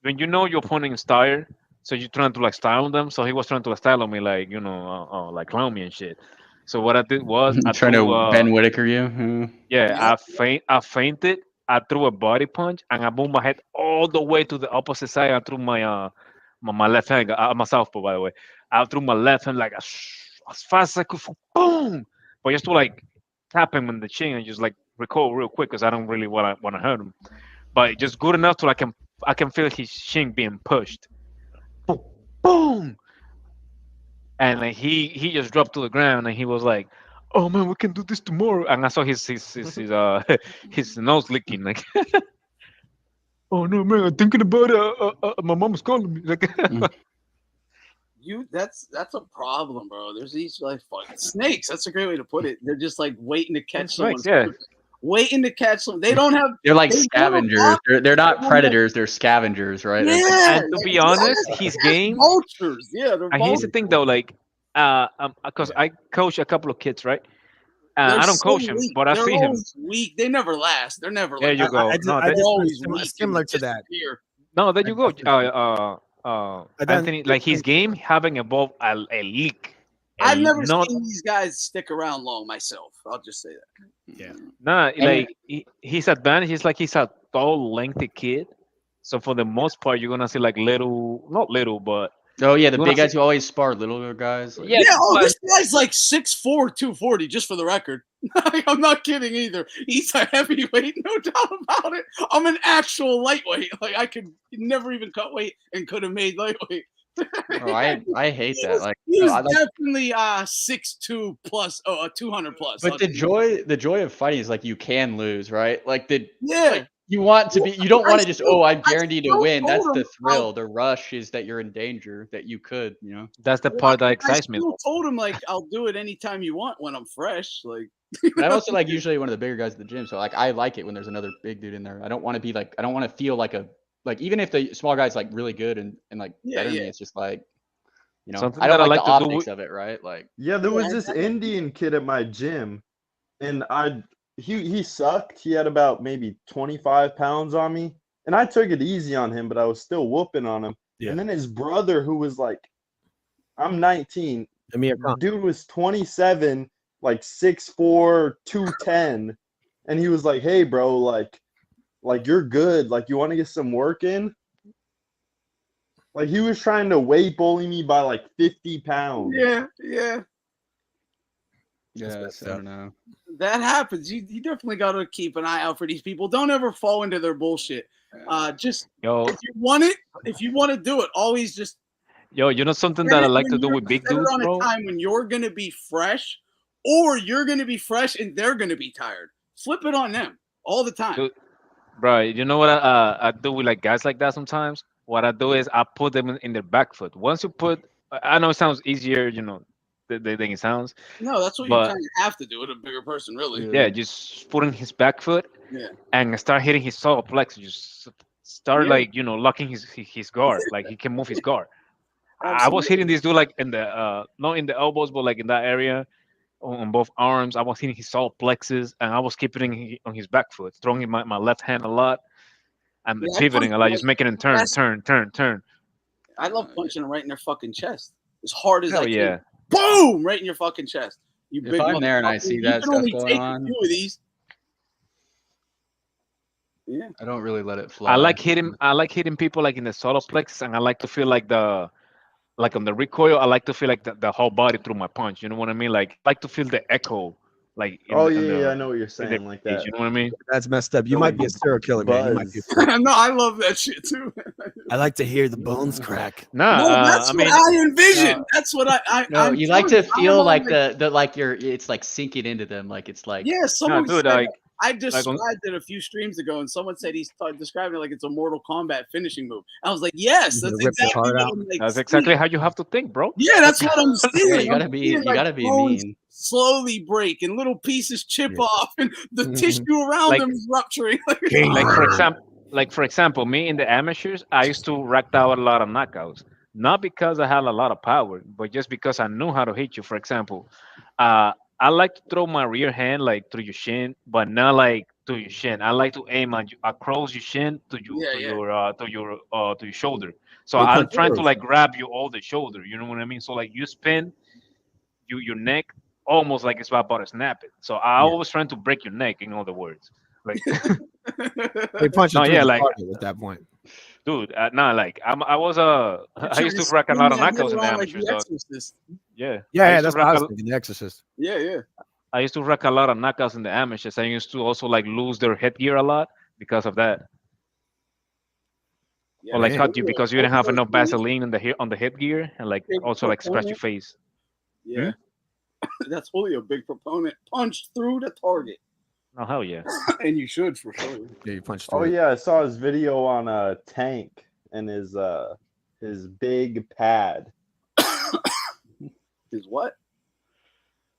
you know your opponent is tired, so you're trying to like style them. So he was trying to like style me like like clown me and shit. So what I did was I Trying threw. to Ben Whitaker you. Yeah, I fainted. I threw a body punch and I moved my head all the way to the opposite side. I threw my left hand. I'm a southpaw, by the way. I threw my left hand like as fast as I could. Boom! But just to like tap him in the chin and just like recoil real quick because I don't really want to hurt him. But just good enough to like I can feel his shin being pushed. Boom! Boom! And like, he just dropped to the ground and he was like, "Oh man, we can do this tomorrow." And I saw his his nose licking like, "Oh no, man, I'm thinking about my mom's calling me." Like, That's a problem, bro. There's these like fucking snakes. That's a great way to put it. They're just like waiting to catch someone. snakes, yeah. Waiting to catch them. They don't have. They're like they don't scavengers. have- They're not don't predators. They're scavengers, right? It's like- Yeah, and to be honest, his game. vultures. Yeah, they're And here's the vultures. thing though, like, because I coach a couple of kids, right? They're I don't so coach him, weak. but I They're see him. always weak. They never last. They're never. There like, you go. No, I that- just always similar, weak similar and to that. disappear. No, there you go. I done- Anthony, like his game having evolved a leak. I've never not, seen these guys stick around long myself. I'll just say that. Yeah. Nah, like his advantage is like he's a tall, lengthy kid. So for the most part, you're gonna see like not little, but Oh yeah, the you big wanna guys see- who always spar little guys. Like, Yeah, This guy's like 6'4", 240, just for the record. I'm not kidding either. He's a heavyweight, no doubt about it. I'm an actual lightweight. Like I could never even cut weight and could have made lightweight. oh, I hate that. Like, He was I like- definitely 6'2" plus, 200 plus. but the joy of fighting is like you can lose, right? Like Yeah. like, you want to be. You don't want to just I'm guaranteed to still win. That's told the him thrill. The rush is that you're in danger. That you could, that's the part that I excites me. still told him like I'll do it anytime you want when I'm fresh. Like But I'm also like usually one of the bigger guys at the gym, so like I like it when there's another big dude in there. I don't want to be like I don't want to feel like even if the small guy's like really good and like better than me, it's just like Something I don't that I like the like to do optics with- of it, right? Like Yeah, there was this Indian kid at my gym, and he sucked. He had about maybe 25 pounds on me, and I took it easy on him, but I was still whooping on him. Yeah. And then his brother, who was like, I'm 19, Amir Khan. dude was 27, like 6'4", 210, and he was like, "Hey, bro, like you're good. Like, you want to get some work in?" Like he was trying to weight bully me by like 50 pounds. yeah. I don't know. That happens. You definitely got to keep an eye out for these people. Don't ever fall into their bullshit. Just Yo, if you want to do it, always just you know something that I like to do with big set it dudes, on bro. a time when you're gonna be fresh, or you're gonna be fresh and they're gonna be tired. Flip it on them all the time. Dude, bro, you know what I do with like guys like that sometimes? What I do is I put them in their back foot. Once you put, I know it sounds easier, than it sounds. No, that's what you But- kind of have to do with a bigger person, really. Yeah, just put in his back foot Yeah. and start hitting his solar plexus. Just start Yeah. like locking his guard, like he can move his guard. I was hitting this dude like in the not in the elbows, but like in that area on both arms. I was hitting his solar plexus, and I was keeping on his back foot, throwing my left hand a lot, and Yeah, I pivoting a lot, punch just making him turn. I love punching them right in their fucking chest as hard as Hell I can. yeah. Boom! Right in your fucking chest. You If big I'm there and I motherfucker. see You that can stuff only going take on- a few of these. Yeah. I don't really let it fly. I like hitting people like in the solar plexus, and I like to feel like like on the recoil. I like to feel like the whole body through my punch. You know what I mean? Like I like to feel the echo, like Oh yeah, I know what you're saying, like that. You know what I mean? That's messed up. You So, might like, be a serial killer, man. You might be. No, I love that shit too. I like to hear the bones crack. Nah, No, that's I what mean, I envision. That's what No, I'm you like to telling you, I feel don't like like- the like you're it's like sinking into them, like it's like Yeah, someone dude, said like- that. I like described it a few streams ago, and someone said he started describing it like it's a Mortal Kombat finishing move. I was like, yes, that's Rip the exactly heart what out. I'm like. that's seeing. exactly how you have to think, bro. Yeah, that's what I'm seeing. Yeah, you gotta I'm be seeing, you gotta be bones mean. slowly break and little pieces chip off, and the tissue around Like- them is rupturing. Like for example, me in the amateurs, I used to rack out a lot of knockouts, not because I had a lot of power, but just because I knew how to hit you. For example, I like to throw my rear hand like through your shin, but not like to your shin. I like to aim at you across your shin to your shoulder. So Hey, I'm trying to Controversies. like grab you all the shoulder. You know what I mean? So like you spin your neck almost like it's about to snap it. So I always trying to break your neck. In other words, like They punch you no, through yeah, the like target at that point. dude, nah, like I was I used to rack a lot of knockouts in the amateurs, dog. Yeah, Yeah, I yeah, used to that's what rack I was a- thinking. The Exorcist. Yeah, yeah. I used to rack a lot of knockouts in the amateurs. I used to also like lose their headgear a lot because of that. Yeah, Or like man. cut you because you didn't have enough Vaseline on the headgear, and like Big also like scratch your proponent. face. Yeah. That's Julio, big proponent. Punch through the target. Oh hell yeah! And you should for sure. Yeah, you punch Oh through. it. yeah, I saw his video on Tank and his big pad. Is what?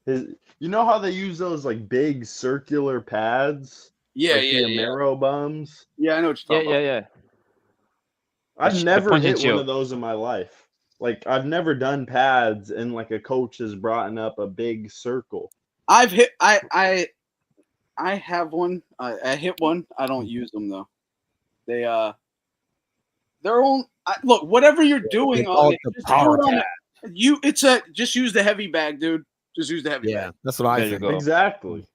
You know how they use those like big circular pads? Yeah, like yeah, the yeah. Amero bums. Yeah, I know what you're talking about. Yeah. I've The never punching hit one shield. of those in my life. Like I've never done pads and like a coach has brought up a big circle. I've hit. I have one. I hit one. I don't use them though. They're on. Look, whatever you're doing They on call it, it the just power do it on pad. just use the heavy bag, dude. Just use the heavy Yeah, bag. that's what I There you think. go. Exactly.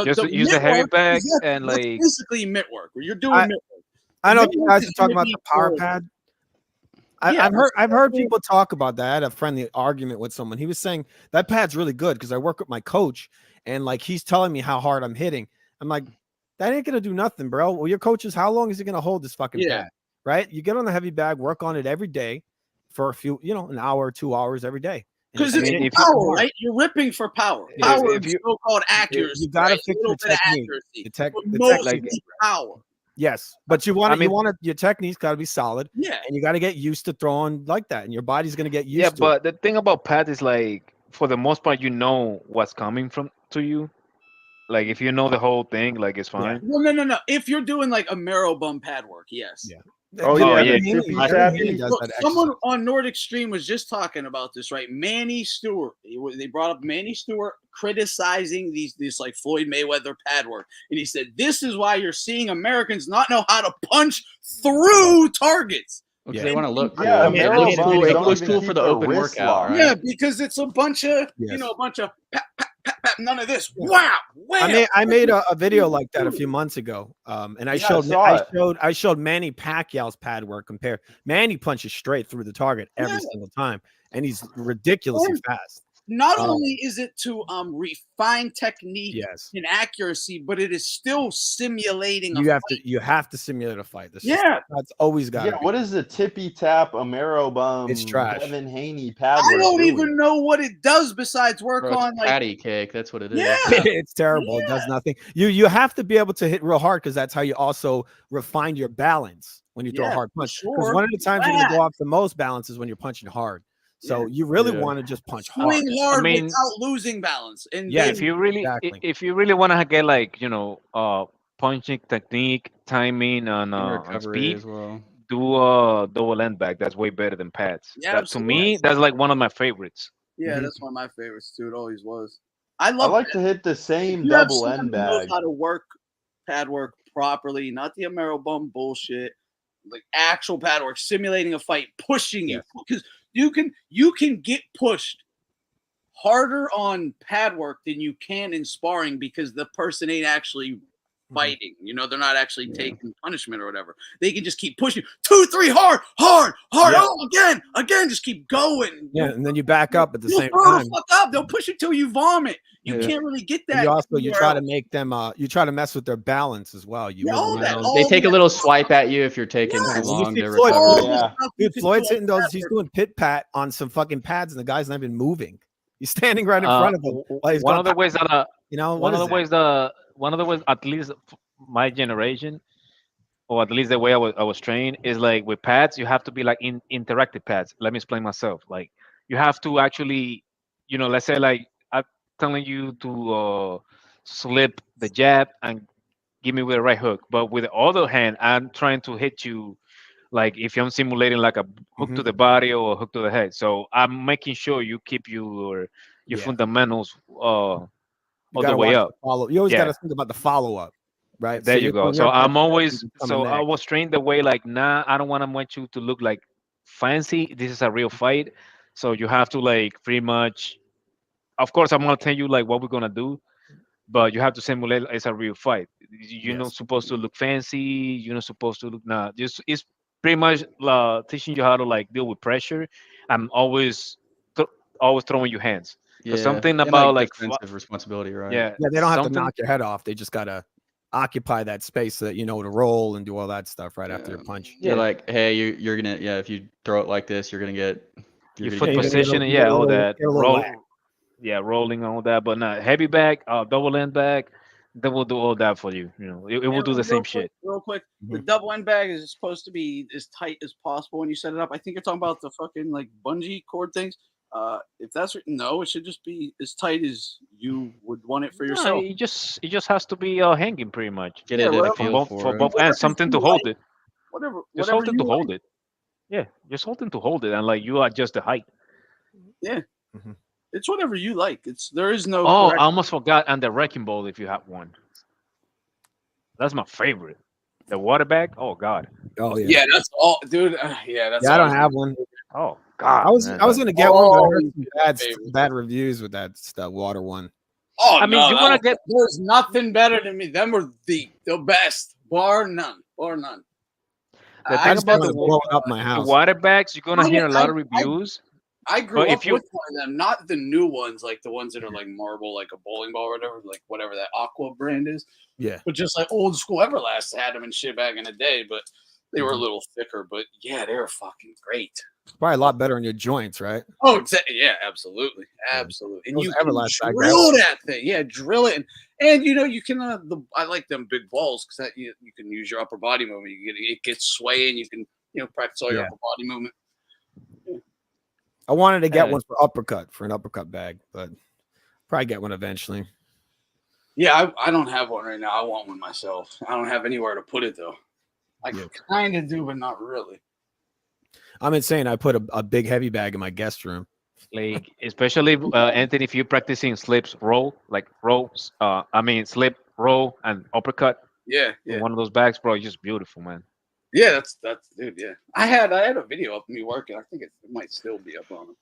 Just use the mitt heavy work bag is and that's like basically mitt work. Where you're doing I- mitt work. I know Mitt you work guys is are talking gonna about be the power for- pad. Yeah, I've heard people talk about that. I had a friendly argument with someone. He was saying that pad's really good because I work with my coach and like he's telling me how hard I'm hitting. I'm like, that ain't gonna do nothing, bro. Well, your coach is how long is he gonna hold this fucking Yeah. pad? Right? You get on the heavy bag, work on it every day for a few, an hour or 2 hours every day. And Because I it's mean, for if you- power, right? You're ripping for power. Yeah. Power If is you- so-called accuracy. you gotta right? fix a little your bit technique. of accuracy. The but technique, mostly power. Yes, but you want I mean- your technique's got to be solid, Yeah. and you got to get used to throwing like that, and your body's going to get used Yeah, to it. but the thing about pad is like for the most part you know what's coming from to you. Like if you know the whole thing, like it's fine. Well, no. If you're doing like a marrow bum pad work, yes. Yeah. Oh, yeah, Devin yeah, Haney- tippy Devin Haney tappy. does Look, that someone exercise. on Nordic Stream was just talking about this, right? Manny Stewart. They brought up Manny Stewart criticizing these like Floyd Mayweather pad work, and he said this is why you're seeing Americans not know how to punch through targets. Because Yeah. they want to look cool. Yeah, It Amero looks bums cool. It don't looks even cool for keep the their open wrists workout, locked. right? Yeah, because it's a bunch of Yes. a bunch of pat, none of this. Wow, I made a video like that a few months ago, and I Yeah, I saw I showed Manny Pacquiao's pad work compared. Manny punches straight through the target every Yeah. single time, and he's ridiculously And fast. Not only is it to refine technique Yes. and accuracy, but it is still simulating a You have to simulate a fight. That's always got to Yeah, be. what is the tippy tap Amero bum It's trash. Devin Haney pad I work don't doing? even know what it does besides work Bro, it's on like patty cake. That's what it is. Yeah. It's terrible. It does nothing. You have to be able to hit real hard because that's how you also refine your balance when you throw a Yeah, hard for punch. Because sure. one of the times you're going to go off the most balance is when you're punching hard. So you really Yeah. want to just punch hard. swing hard I mean, without losing balance. And Yeah, then if you really exactly. if you really want to get like punching technique, timing, And on recovery speed, as well. do a double end back. That's way better than pads. Yeah, That to me, absolutely. that's like one of my favorites. yeah, Mhm. that's one of my favorites too. It always was. I I love like to hit the same if you have double someone end who knows bag. how to work pad work properly, not the Amero bum bullshit, like actual pad work, simulating a fight, pushing you, because you can get pushed harder on pad work than you can in sparring because the person ain't actually fighting. You know, they're not actually taking punishment or whatever. They can just keep pushing 2, 3, hard. Oh, again, just keep going. Yeah, and then you back up at the You'll same throw time. the fuck up. They'll push it till you vomit. You can't really get that. And you try to make them. You try to mess with their balance as well. You they take a little swipe at you if you're taking too long to recover. Dude, Floyd's hitting those. He's doing pit pat on some fucking pads, and the guy's not even moving. He's standing right in front of him. One of the ways that one of the ways at least my generation, or at least the way I was trained, is like with pads, you have to be like in interactive pads. Let me explain myself. Like you have to actually, let's say like I'm telling you to slip the jab and give me with the right hook, but with the other hand, I'm trying to hit you. Like if I'm simulating like a hook to the body or a hook to the head, so I'm making sure you keep your fundamentals all the way up. You always got to think about the follow up, right? There you go. So I'm always I was trained the way like, nah, I don't want you to look like fancy. This is a real fight, so you have to like pretty much. Of course, I'm gonna tell you like what we're gonna do, but you have to simulate it's a real fight. You're not supposed to look fancy. You're not supposed to look Just it's pretty much teaching you how to like deal with pressure. I'm always throwing you hands. Something about like defensive responsibility, right? Yeah, they don't have to knock your head off. They just gotta occupy that space so that you know to roll and do all that stuff right after your punch. Yeah, like hey, you're gonna if you throw it like this, you're gonna get your foot position and all that rolling all that, but not heavy back, double end back. They will do all that for you. It will do the same shit. Real quick, the double end bag is supposed to be as tight as possible when you set it up. I think you're talking about the fucking like bungee cord things. If that's no, it should just be as tight as you would want it for yourself. It just has to be hanging pretty much. Get it for both ends, something to hold it. Whatever. Just something to hold it. Yeah, just something to hold it, and like you adjust the height. Yeah. It's whatever you like. There is no. Oh, I almost forgot. And the wrecking ball, if you have one. That's my favorite. The water bag. Oh God. Oh yeah. Yeah, that's all, dude. That's. I don't have one. Oh God. I was gonna get one, but I heard some bad reviews with that stuff water one. Oh, I mean, you want to get? There's nothing better than me. Them were the best, bar none. The thing about the water bags, you're gonna hear a lot of reviews. I grew up with one of them, not the new ones, like the ones that are like marble, like a bowling ball or whatever, like whatever that Aqua brand is. Yeah. But just like old school Everlast had them and shit back in the day, but they were a little thicker. But yeah, they were fucking great. Probably a lot better on your joints, right? Oh, yeah, absolutely. And you can drill that thing. Yeah, drill it. And you can, I like them big balls because you can use your upper body movement. It gets swaying. You can, practice all your upper body movement. I wanted to get one for an uppercut bag, but probably get one eventually. Yeah, I don't have one right now. I want one myself. I don't have anywhere to put it though. I kind of do, but not really. I'm insane. I put a big heavy bag in my guest room. Like especially Anthony, if you're practicing slips, roll, like rolls. Slip, roll, and uppercut. Yeah. One of those bags, bro, is just beautiful, man. Yeah, that's dude. Yeah, I had a video of me working. I think it might still be up on it.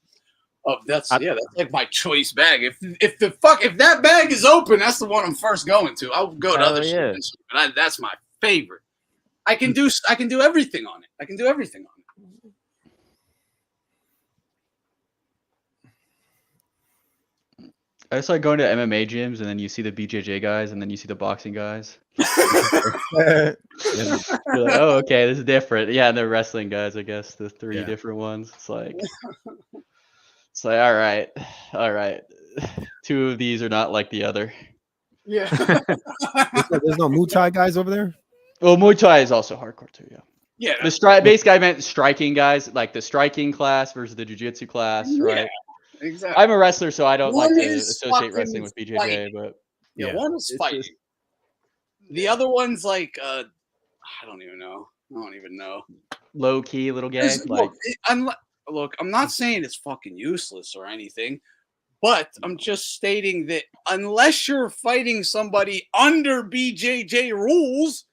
Oh, that's like my choice bag. If that bag is open, that's the one I'm first going to. I'll go to other shit, but that's my favorite. I can do everything on it. I just like going to MMA gyms and then you see the BJJ guys and then you see the boxing guys. You're like, oh, okay, this is different. Yeah, and the wrestling guys, I guess, the three different ones. It's like all right. Two of these are not like the other. Yeah. There's no Muay Thai guys over there? Well, Muay Thai is also hardcore too, yeah. Yeah. Basically, I meant striking guys, like the striking class versus the jiu-jitsu class, right? Exactly. I'm a wrestler, so I don't like to associate wrestling with BJJ, fighting. but one is fighting. The other one's like I don't even know. Low key little guy. Look, I'm not saying it's fucking useless or anything, but I'm just stating that unless you're fighting somebody under BJJ rules,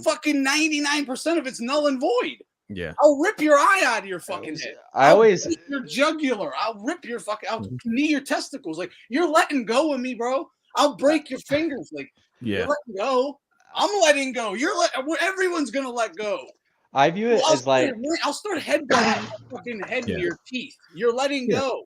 fucking 99% of it's null and void. Yeah. I'll rip your eye out of your fucking head. I'll rip your jugular. I'll rip your fucking. I'll knee your testicles. Like you're letting go of me, bro. I'll break your fingers. Like you're letting go. I'm letting go. Everyone's gonna let go. I view it as like I'll start headbutting your fucking head in your teeth. You're letting go.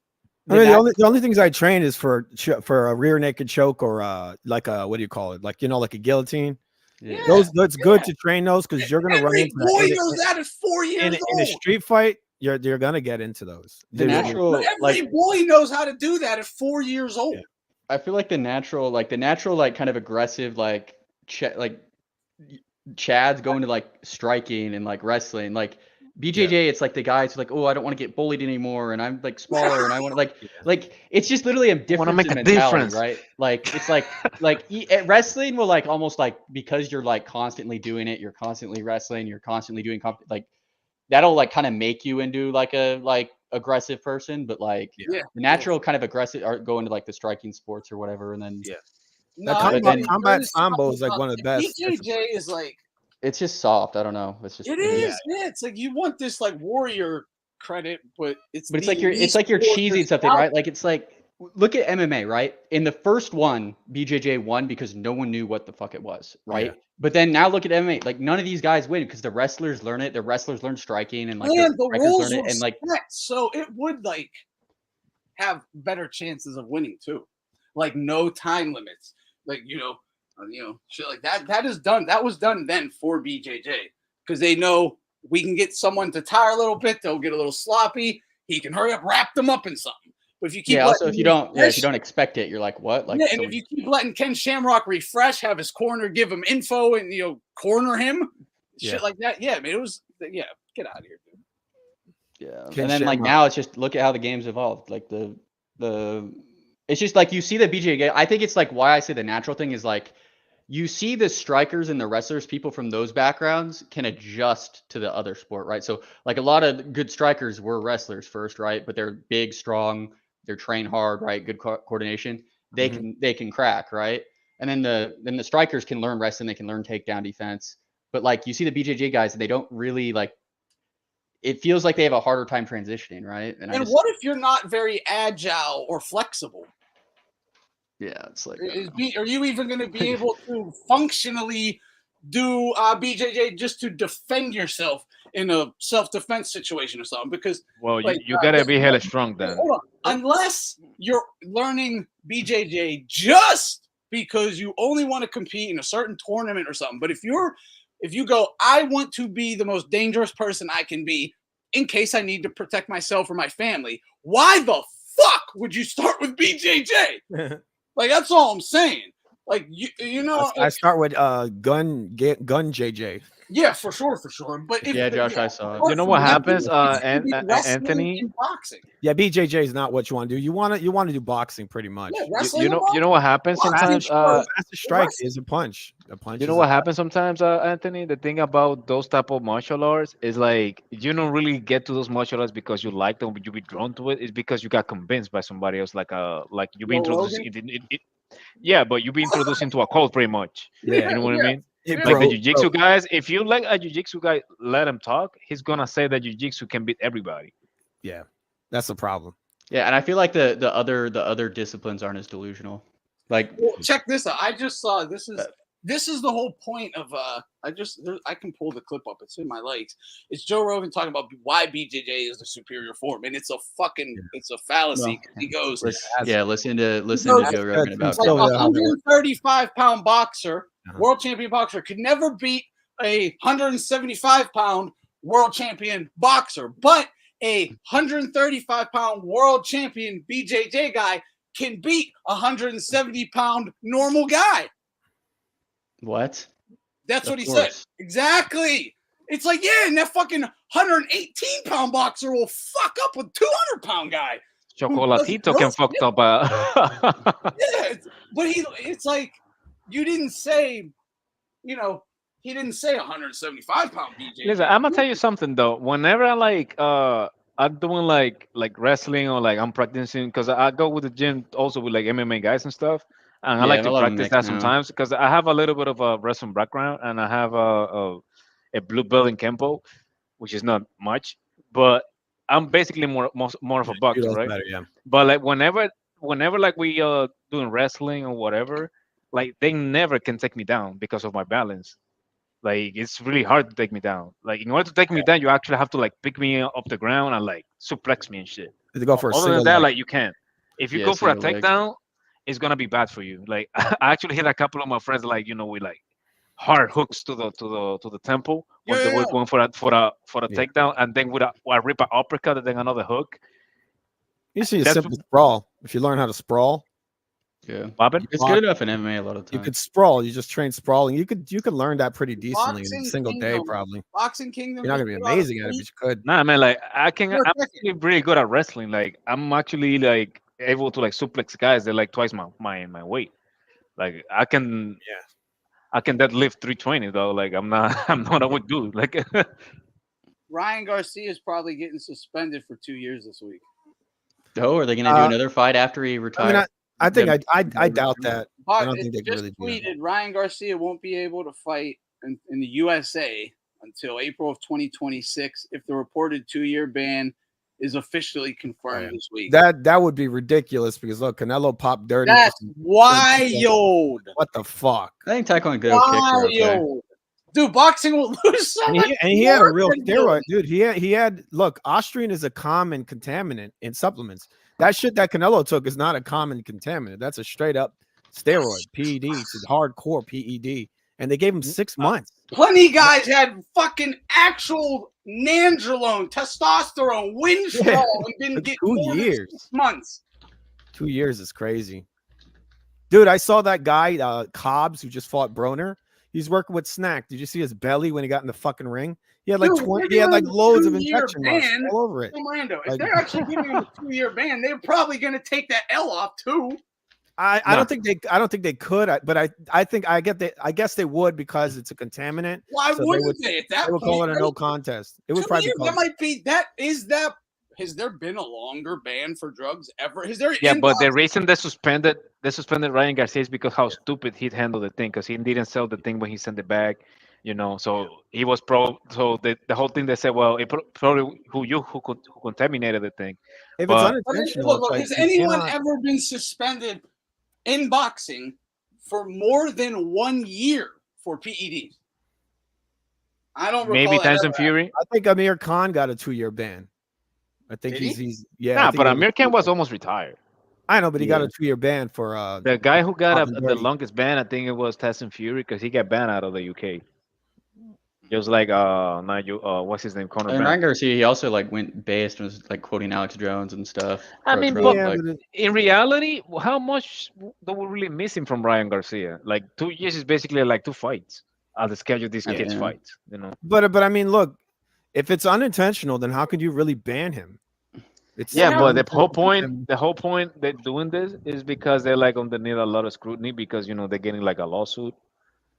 I mean, the only things I train is for a rear naked choke or like a what do you call it? Like like a guillotine. Yeah. That's good to train those because you're gonna run into boy knows that at 4 years in old. a street fight. You're gonna get into those. The natural, every boy knows how to do that at 4 years old. I feel like the natural, kind of aggressive, Chad's going to like striking and like wrestling, like BJJ. It's like the guys who like, oh, I don't want to get bullied anymore, and I'm like smaller, and I want to like it's just literally a difference make in a mentality, difference. right? Like it's like wrestling will like almost like because you're like constantly doing it, you're constantly wrestling, you're constantly doing like that'll like kind of make you into like a aggressive person, but like the natural kind of aggressive are go into like the striking sports or whatever, and then combat sambo is like one of the best. BJJ is like it's just soft. I don't know. It's just it is. Yeah, it's like you want this like warrior credit, but it's like you're cheesing something, right? Like it's like look at MMA, right? In the first one, BJJ won because no one knew what the fuck it was, right? Yeah. But then now look at MMA, like none of these guys win because the wrestlers learn it. The wrestlers learn striking and like the rules learn it, and like so it would like have better chances of winning too, like no time limits, like shit like that. That was done then for BJJ because they know we can get someone to tire a little bit. They'll get a little sloppy. He can hurry up, wrap them up in something. But if you keep also if you don't expect it, you're like what? Like and if you keep letting Ken Shamrock refresh, have his corner give him info and corner him, shit like that. Yeah, man, it was get out of here, dude. Yeah, Ken and then Shamrock. Like now it's just look at how the game's evolved. Like the it's just like you see the BJJ game. I think it's like why I say the natural thing is like you see the strikers and the wrestlers, people from those backgrounds can adjust to the other sport, right? So like a lot of good strikers were wrestlers first, right? But they're big, strong, they're trained hard, right? Good coordination. They can crack, right? And then the strikers can learn wrestling, they can learn takedown defense. But like you see the BJJ guys, they don't really like. It feels like they have a harder time transitioning, right? And what if you're not very agile or flexible? Yeah, it's like are you even going to be able to functionally do BJJ just to defend yourself in a self-defense situation or something? Because you gotta be hella strong then. Hold on. Unless you're learning BJJ just because you only want to compete in a certain tournament or something. But if you go, I want to be the most dangerous person I can be in case I need to protect myself or my family, why the fuck would you start with BJJ? Like, that's all I'm saying. Like, I start with gun JJ. Yeah, for sure. But Josh, I saw it. You know what happens, Anthony? Boxing. Yeah, BJJ is not what you want to do. You want to do boxing pretty much. Yeah, you know what happens sometimes. Fastest strike is a punch. A punch. You know what happens sometimes, Anthony? The thing about those type of martial arts is like you don't really get to those martial arts because you like them, but you be drawn to it. It's because you got convinced by somebody else, like you've been introduced. Yeah, but you've been introduced into a cult pretty much. Yeah, you know what I mean. Like the jiu-jitsu guys, if you let a jiu-jitsu guy let him talk, he's gonna say that jiu-jitsu can beat everybody. Yeah, that's the problem. Yeah, and I feel like the other disciplines aren't as delusional. Like, check this out. I just saw this is the whole point of I can pull the clip up. It's in my legs. It's Joe Rogan talking about why BJJ is the superior form, and it's a fallacy. No. He goes, listen to Joe Rogan about like a 135-pound boxer, world champion boxer, could never beat a 175-pound world champion boxer, but a 135-pound world champion BJJ guy can beat a 170-pound normal guy. What? That's what he said. Exactly. It's like, yeah, and that fucking 118-pound boxer will fuck up with 200-pound guy. Chocolatito can fuck up. Yeah, but it's like you didn't say, he didn't say 175-pound BJ. Listen, I'm gonna tell you something though. Whenever I'm doing like wrestling or like I'm practicing, because I go with the gym also with like MMA guys and stuff. And I like to practice that sometimes because I have a little bit of a wrestling background and I have a blue belt in Kempo, which is not much, but I'm basically more of a boxer, right? Better, yeah. But like whenever like we doing wrestling or whatever, like they never can take me down because of my balance. Like it's really hard to take me down. Like in order to take me down, you actually have to like pick me up the ground and like suplex me and shit. To go for a Other than single that, leg. like you can't. If you Yeah, go for a single leg. takedown, it's gonna be bad for you. Like I actually hit a couple of my friends, like with like hard hooks to the temple when they were going for a takedown, and then with a rip an uppercut and then another hook. You see a That's simple sprawl. If you learn how to sprawl, Yeah, Bobbin? it's good enough in MMA a lot of you times. could sprawl. You just train sprawling. You could learn that pretty decently in a Boxing single day, Kingdom. probably. Boxing Kingdom. You're not gonna be amazing at it, but you could. Nah, man, like I'm You're actually really good at wrestling. Like I'm actually like able to like suplex guys that like twice my weight. Like I can deadlift 320 though. Like I'm not a weak dude. Like Ryan Garcia is probably getting suspended for 2 years this week. Oh, are they going to do another fight after he retires? I think I doubt that. I But don't it think they can just really do that. tweeted Ryan Garcia won't be able to fight in the USA until April of 2026 if the reported 2-year ban is officially confirmed this week. That would be ridiculous because look, Canelo popped dirty. That's wild. What the fuck? I think Taekwondo kicked her okay. Wild. Dude, boxing will lose so And much he had a more real than steroid, you. dude. He had look, Austrian is a common contaminant in supplements. That shit that Canelo took is not a common contaminant. That's a straight up steroid, PED. It's a hardcore PED. And they gave him 6 months. Plenty guys had fucking actual nandrolone, testosterone, Winstrol, and didn't get 2 more than years. 6 months. 2 years is crazy. Dude, I saw that guy, Cobbs, who just fought Broner. He's working with SNAC. Did you see his belly when he got in the fucking ring? He had like Dude, 20, they're he had like doing a loads of 2-year injection marks ban all over it. from Rando. If Like- they're actually giving him a 2-year ban, they're probably going to take that L off too. I don't think they could, but I guess they would because it's a contaminant. Why so wouldn't they? At that they would call point, it a no contest. It would 2 probably years, be that called, might be has there been a longer ban for drugs ever? Is there yeah, in but the boxing- reason they suspended Ryan Garcia is because how stupid he handled the thing, because he didn't sell the thing when he sent it back. So he was so the whole thing they said, well, it probably who contaminated the thing. if But it's unintentional. Look, it's like has you anyone cannot- ever been suspended in boxing for more than 1 year for PEDs? I don't recall maybe that Tyson ever Fury. I think Amir Khan got a 2-year ban. I think Did he? he's yeah. I Nah, think but he Amir was- Khan was almost retired. I know, but he got Yeah. a 2-year ban for The guy who got Popping the dirty. longest ban, I think it was Tyson Fury, because he got banned out of the UK. It was like what's his name, Conor. And Benn. Ryan Garcia, he also like went based and was like quoting Alex Jones and stuff. I pro mean, Trump, but like- in reality, how much they were really missing from Ryan Garcia? Like 2 years is basically like 2 fights. I'll schedule these kids' Yeah. fights. but I mean, look, if it's unintentional, then how could you really ban him? It's Yeah, but the whole unintentional. point they're doing this is because they're like underneath a lot of scrutiny because they're getting like a lawsuit.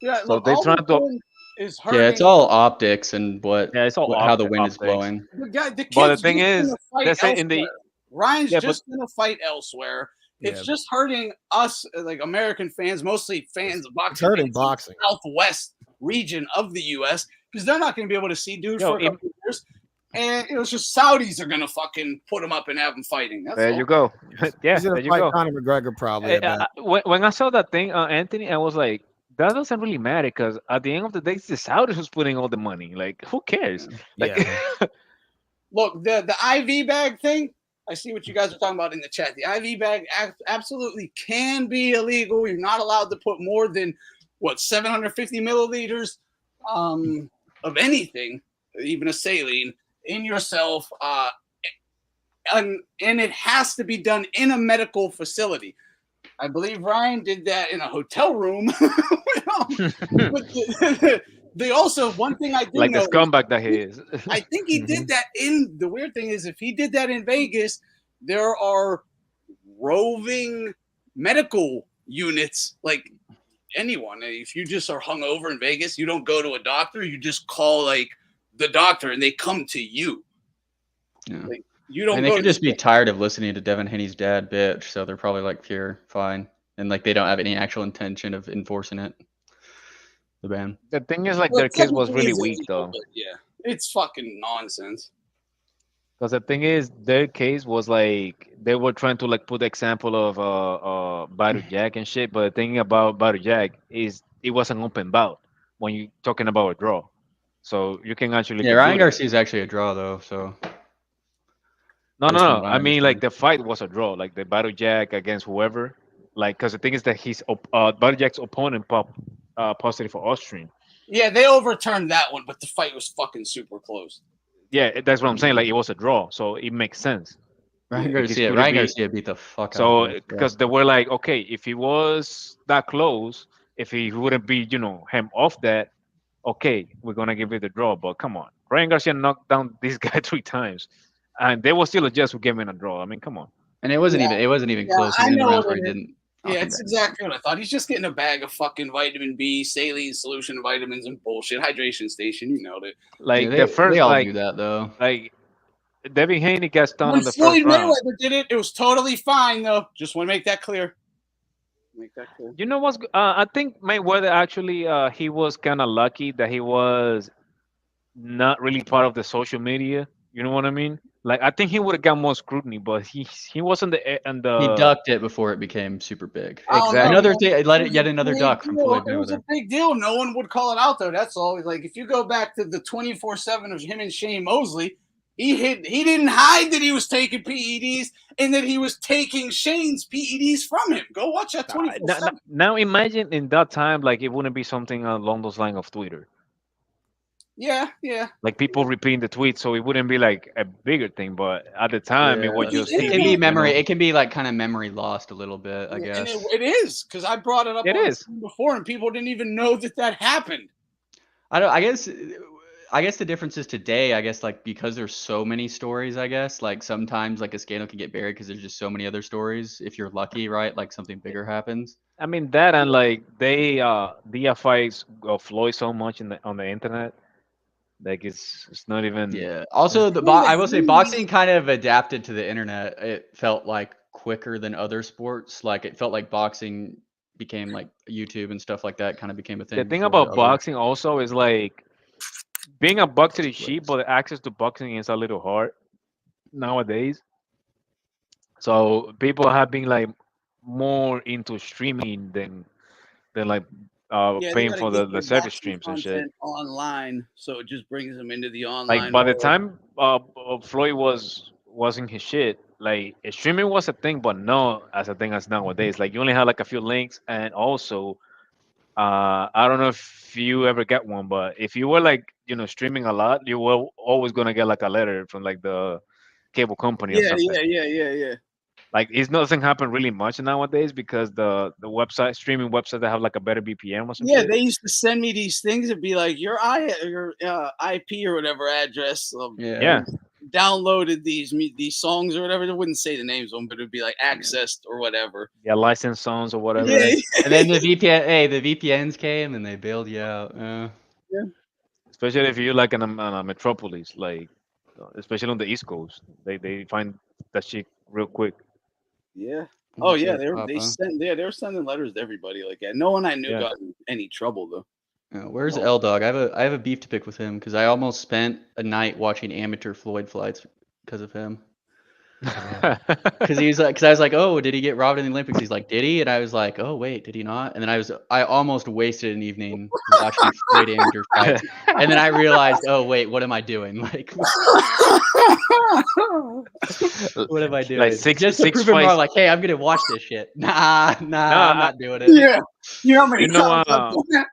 Yeah, So look, they all trying we're to. doing is hurting. Yeah, it's all optics and It's all how the wind is optics. blowing. The guy, the But the kid's thing just is, gonna fight that's it in the. elsewhere. Ryan's Yeah, just going to fight elsewhere. It's Yeah. just hurting us, like American fans, mostly fans of boxing. It's hurting fans in the boxing. Southwest region of the U.S. because they're not going to be able to see dude for a couple of years. And it's just Saudis are going to fucking put him up and have him fighting. That's There all. you go. Yeah, He's there gonna you fight go. Conor McGregor probably. I bet. When I saw that thing, Anthony, I was like, that doesn't really matter because at the end of the day, it's the Saudis who's putting all the money. Like, who cares? Like, Yeah. Look, the IV bag thing, I see what you guys are talking about in the chat. The IV bag absolutely can be illegal. You're not allowed to put more than, 750 milliliters of anything, even a saline, in yourself. And it has to be done in a medical facility. I believe Ryan did that in a hotel room. But they also, one thing I did like the know, scumbag that he is. I think he did that in, the weird thing is if he did that in Vegas, there are roving medical units like anyone. If you just are hungover in Vegas, you don't go to a doctor, you just call like the doctor and they come to you. Yeah. Like, you don't And they go could to just be tired of listening to Devin Haney's dad bitch, so they're probably like, "Here, fine," and like they don't have any actual intention of enforcing it. The ban. The thing is, like, Well, their case was technically really it's weak, illegal, though. but yeah, it's fucking nonsense. Because the thing is, their case was like they were trying to like put the example of Battle Jack and shit. But the thing about Battle Jack is it was an open bout when you talking about a draw, so you can actually Yeah, conclude Ryan it. Garcia is actually a draw though. So No, no, based on no. what I I mean, like understand. the fight was a draw, like the Battle Jack against whoever. Like, because the thing is that Battle Jack's opponent positive for Austrian. Yeah, they overturned that one, but the fight was fucking super close. Yeah, that's what I'm saying. Like, it was a draw, so it makes sense. Ryan Because Garcia, could it Ryan be Garcia beat the fuck out of so? him. Yeah. Because they were like, okay, if he was that close, if he wouldn't be, him off that, okay, we're gonna give it a draw. But come on, Ryan Garcia knocked down this guy 3 times, and they were still a judge who gave him a draw. I mean, come on. And it wasn't even Yeah, close. I Even in the know rounds what where he it is. didn't. Yeah, it's exactly what I thought. He's just getting a bag of fucking vitamin B, saline solution vitamins and bullshit. Hydration station, you know it. Like Yeah, the first, they all like, do that though. like Devin Haney got stunned When on the Floyd first round. Mayweather did it, it was totally fine though. Just want to make that clear. Make that clear. You know what's? I think Mayweather actually, he was kind of lucky that he was not really part of the social media. You know what I mean? Like, I think he would have got more scrutiny, but he wasn't He the ducked it before it became super big. I don't know, Another man. thing, let It it was yet a another big duck from deal. Floyd It was a Mayweather. big deal. No one would call it out though. That's all. Like if you go back to the 24/7 of him and Shane Mosley, he didn't hide that he was taking PEDs and that he was taking Shane's PEDs from him. Go watch that 24/7. now imagine in that time, like it wouldn't be something along those lines of Twitter. Yeah, yeah. Like people repeating the tweet, so it wouldn't be like a bigger thing. But at the time, it was just it can TV, be memory. It can be like kind of memory lost a little bit, I And guess. it is because I brought it up It on is. the stream before, and people didn't even know that happened. I guess the difference is today. I guess like because there's so many stories. I guess like sometimes like a scandal can get buried because there's just so many other stories. If you're lucky, right? Like something bigger happens. I mean that, and like they DFIs Floyd so much on the internet, like it's not even. Yeah. Also, I will say boxing kind of adapted to the internet. It felt like quicker than other sports. Like it felt like boxing became like YouTube and stuff like that kind of became a thing. The thing before about boxing also is like being a boxer is cheap, but the access to boxing is a little hard nowadays. So people have been like more into streaming than like Yeah, they paying gotta for get the their service boxing streams and shit. content online, so it just brings them into the online. Like by the world. time Floyd wasn't his shit, like streaming was a thing, but no as a thing as nowadays. Like you only had like a few links, and also I don't know if you ever get one, but if you were like streaming a lot, you were always gonna get like a letter from like the cable company or Yeah, something. yeah. Like it doesn't happen really much nowadays because the website streaming websites that have like a better BPM or something. Yeah, they used to send me these things and be like, your IP or whatever address. Yeah. Downloaded these songs or whatever. They wouldn't say the names of them, but it'd be like accessed or whatever. Yeah, licensed songs or whatever. Yeah. And then the VPNs came and they bailed you out. Yeah. Especially if you're like in a metropolis, like especially on the East Coast, they find that shit real quick. Yeah. Oh yeah, they were sending letters to everybody like that. No one I knew Yeah. got in any trouble though. Where's L Dog? I have a beef to pick with him because I almost spent a night watching amateur Floyd fights because of him. Because I was like, oh, did he get robbed in the Olympics? He's like, did he? And I was like, oh wait, did he not? And then I almost wasted an evening watching Floyd amateur fights. And then I realized, oh wait, what am I doing? Like, what am I doing? Like just to prove him wrong. Like, hey, I'm gonna watch this shit. Nah, I'm not doing it. Yeah. You know how many You know, times I've done that?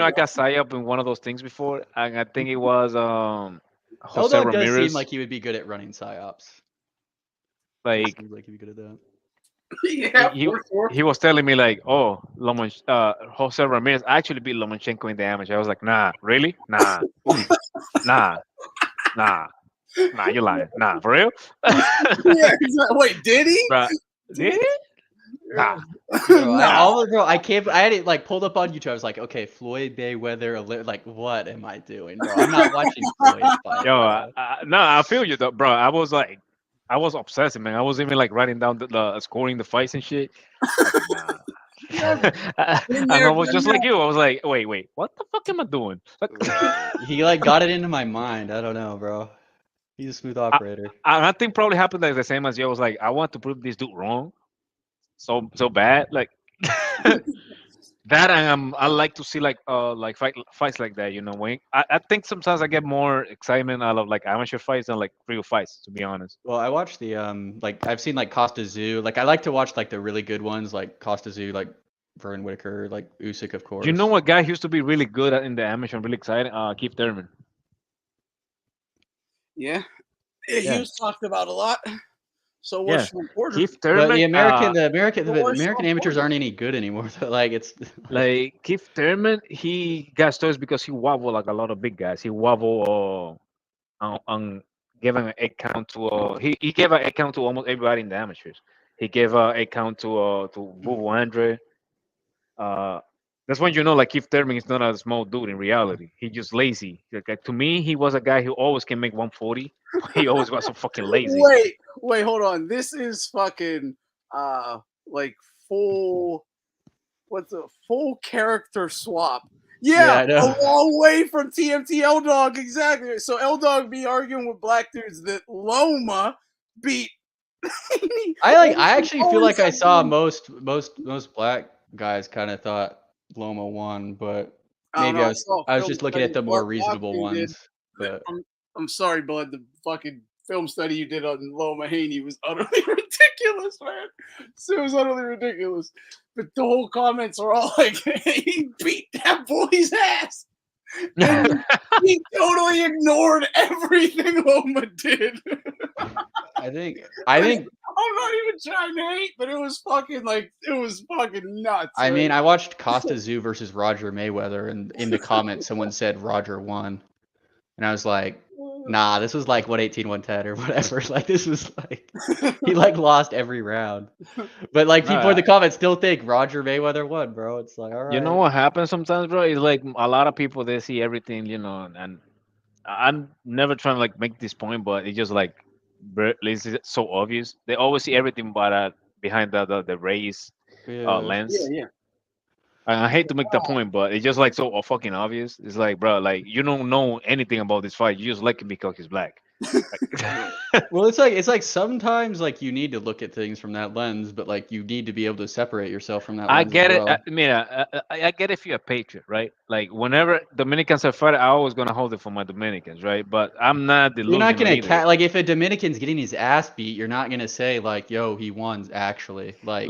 I got signed up in one of those things before, and I think it was L Jose Dog does Ramirez. seem like he would be good at running psyops. Like Seems like he'd be good at that. Yeah, he was telling me like, oh, Jose Ramirez actually beat Lomachenko in the amateur. I was like, nah, really? Nah, nah, you're lying. Nah, for real? Yeah, wait, did he? Bruh, did he? Nah. Bro, I can't. I had it like pulled up on YouTube. I was like, okay, Floyd Mayweather. Like, what am I doing, bro? I'm not watching Floyd fight. Yo, no, I feel you though, bro. I was obsessive, man. I was even like writing down the scoring the fights and shit. And I was just like you. I was like, wait, what the fuck am I doing? He like got it into my mind. I don't know, bro. He's a smooth operator. I think probably happened like the same as you. I was like, I want to prove this dude wrong, so bad. Like that, and I like to see like fights like that. You know, when I think sometimes I get more excitement out of like amateur fights than like real fights. To be honest. Well, I watched the like I've seen like Costa Zoo. Like I like to watch like the really good ones, like Costa Zoo, like Vernon Whitaker, like Usyk, of course. You know what guy who used to be really good in the amateur, really exciting? Keith Thurman. Yeah. He Yeah. was talked about a lot. So what's important? Keith But Thurman. the American what's American so amateurs important? aren't any good anymore. So, like it's Like Keith Thurman, he got stories because he wobbled like a lot of big guys. He wobbled on giving an 8 count to he gave an 8 count to almost everybody in the amateurs. He gave a 8 count to Bubu Andre. That's when you know like Keith Thurman is not a small dude in reality. He just lazy. Like, to me, he was a guy who always can make 140. He always got so fucking lazy. Wait, hold on. This is fucking like full what's a full character swap. Yeah, I know. a long way from TMT L Dog, exactly. So L Dog be arguing with black dudes that Loma beat. I actually feel like I saw most black guys kind of thought Loma won, but maybe I was just looking at the more reasonable ones. But I'm sorry, bud. The fucking film study you did on Lomachenko-Haney was utterly ridiculous, man. It was utterly ridiculous. But the whole comments are all like, he beat that boy's ass. And he totally ignored everything Loma did. I think I'm not even trying to hate, but it was fucking nuts. I mean, I watched Costa Zoo versus Roger Mayweather, and in the comments, someone said Roger won, and I was like, nah, this was like 118, 110 or whatever. Like this was like he like lost every round, but like people in the comments still think Roger Mayweather won, bro. It's like, all right. You know what happens sometimes, bro? It's like a lot of people they see everything, you know, and I'm never trying to like make this point, but it's just like it's so obvious. They always see everything but behind the race lens. Yeah. And I hate to make that point, but it's just like so fucking obvious. It's like, bro, like you don't know anything about this fight. You just like him because he's black. Well, it's like sometimes like you need to look at things from that lens, but like you need to be able to separate yourself from that. I lens get as it. well. I mean, I get if you're a patriot, right? Like whenever Dominicans are fighting, I always gonna hold it for my Dominicans, right? But I'm not delusional. You're not gonna either. like if a Dominican's getting his ass beat, you're not gonna say like, "Yo, he won." Actually, like.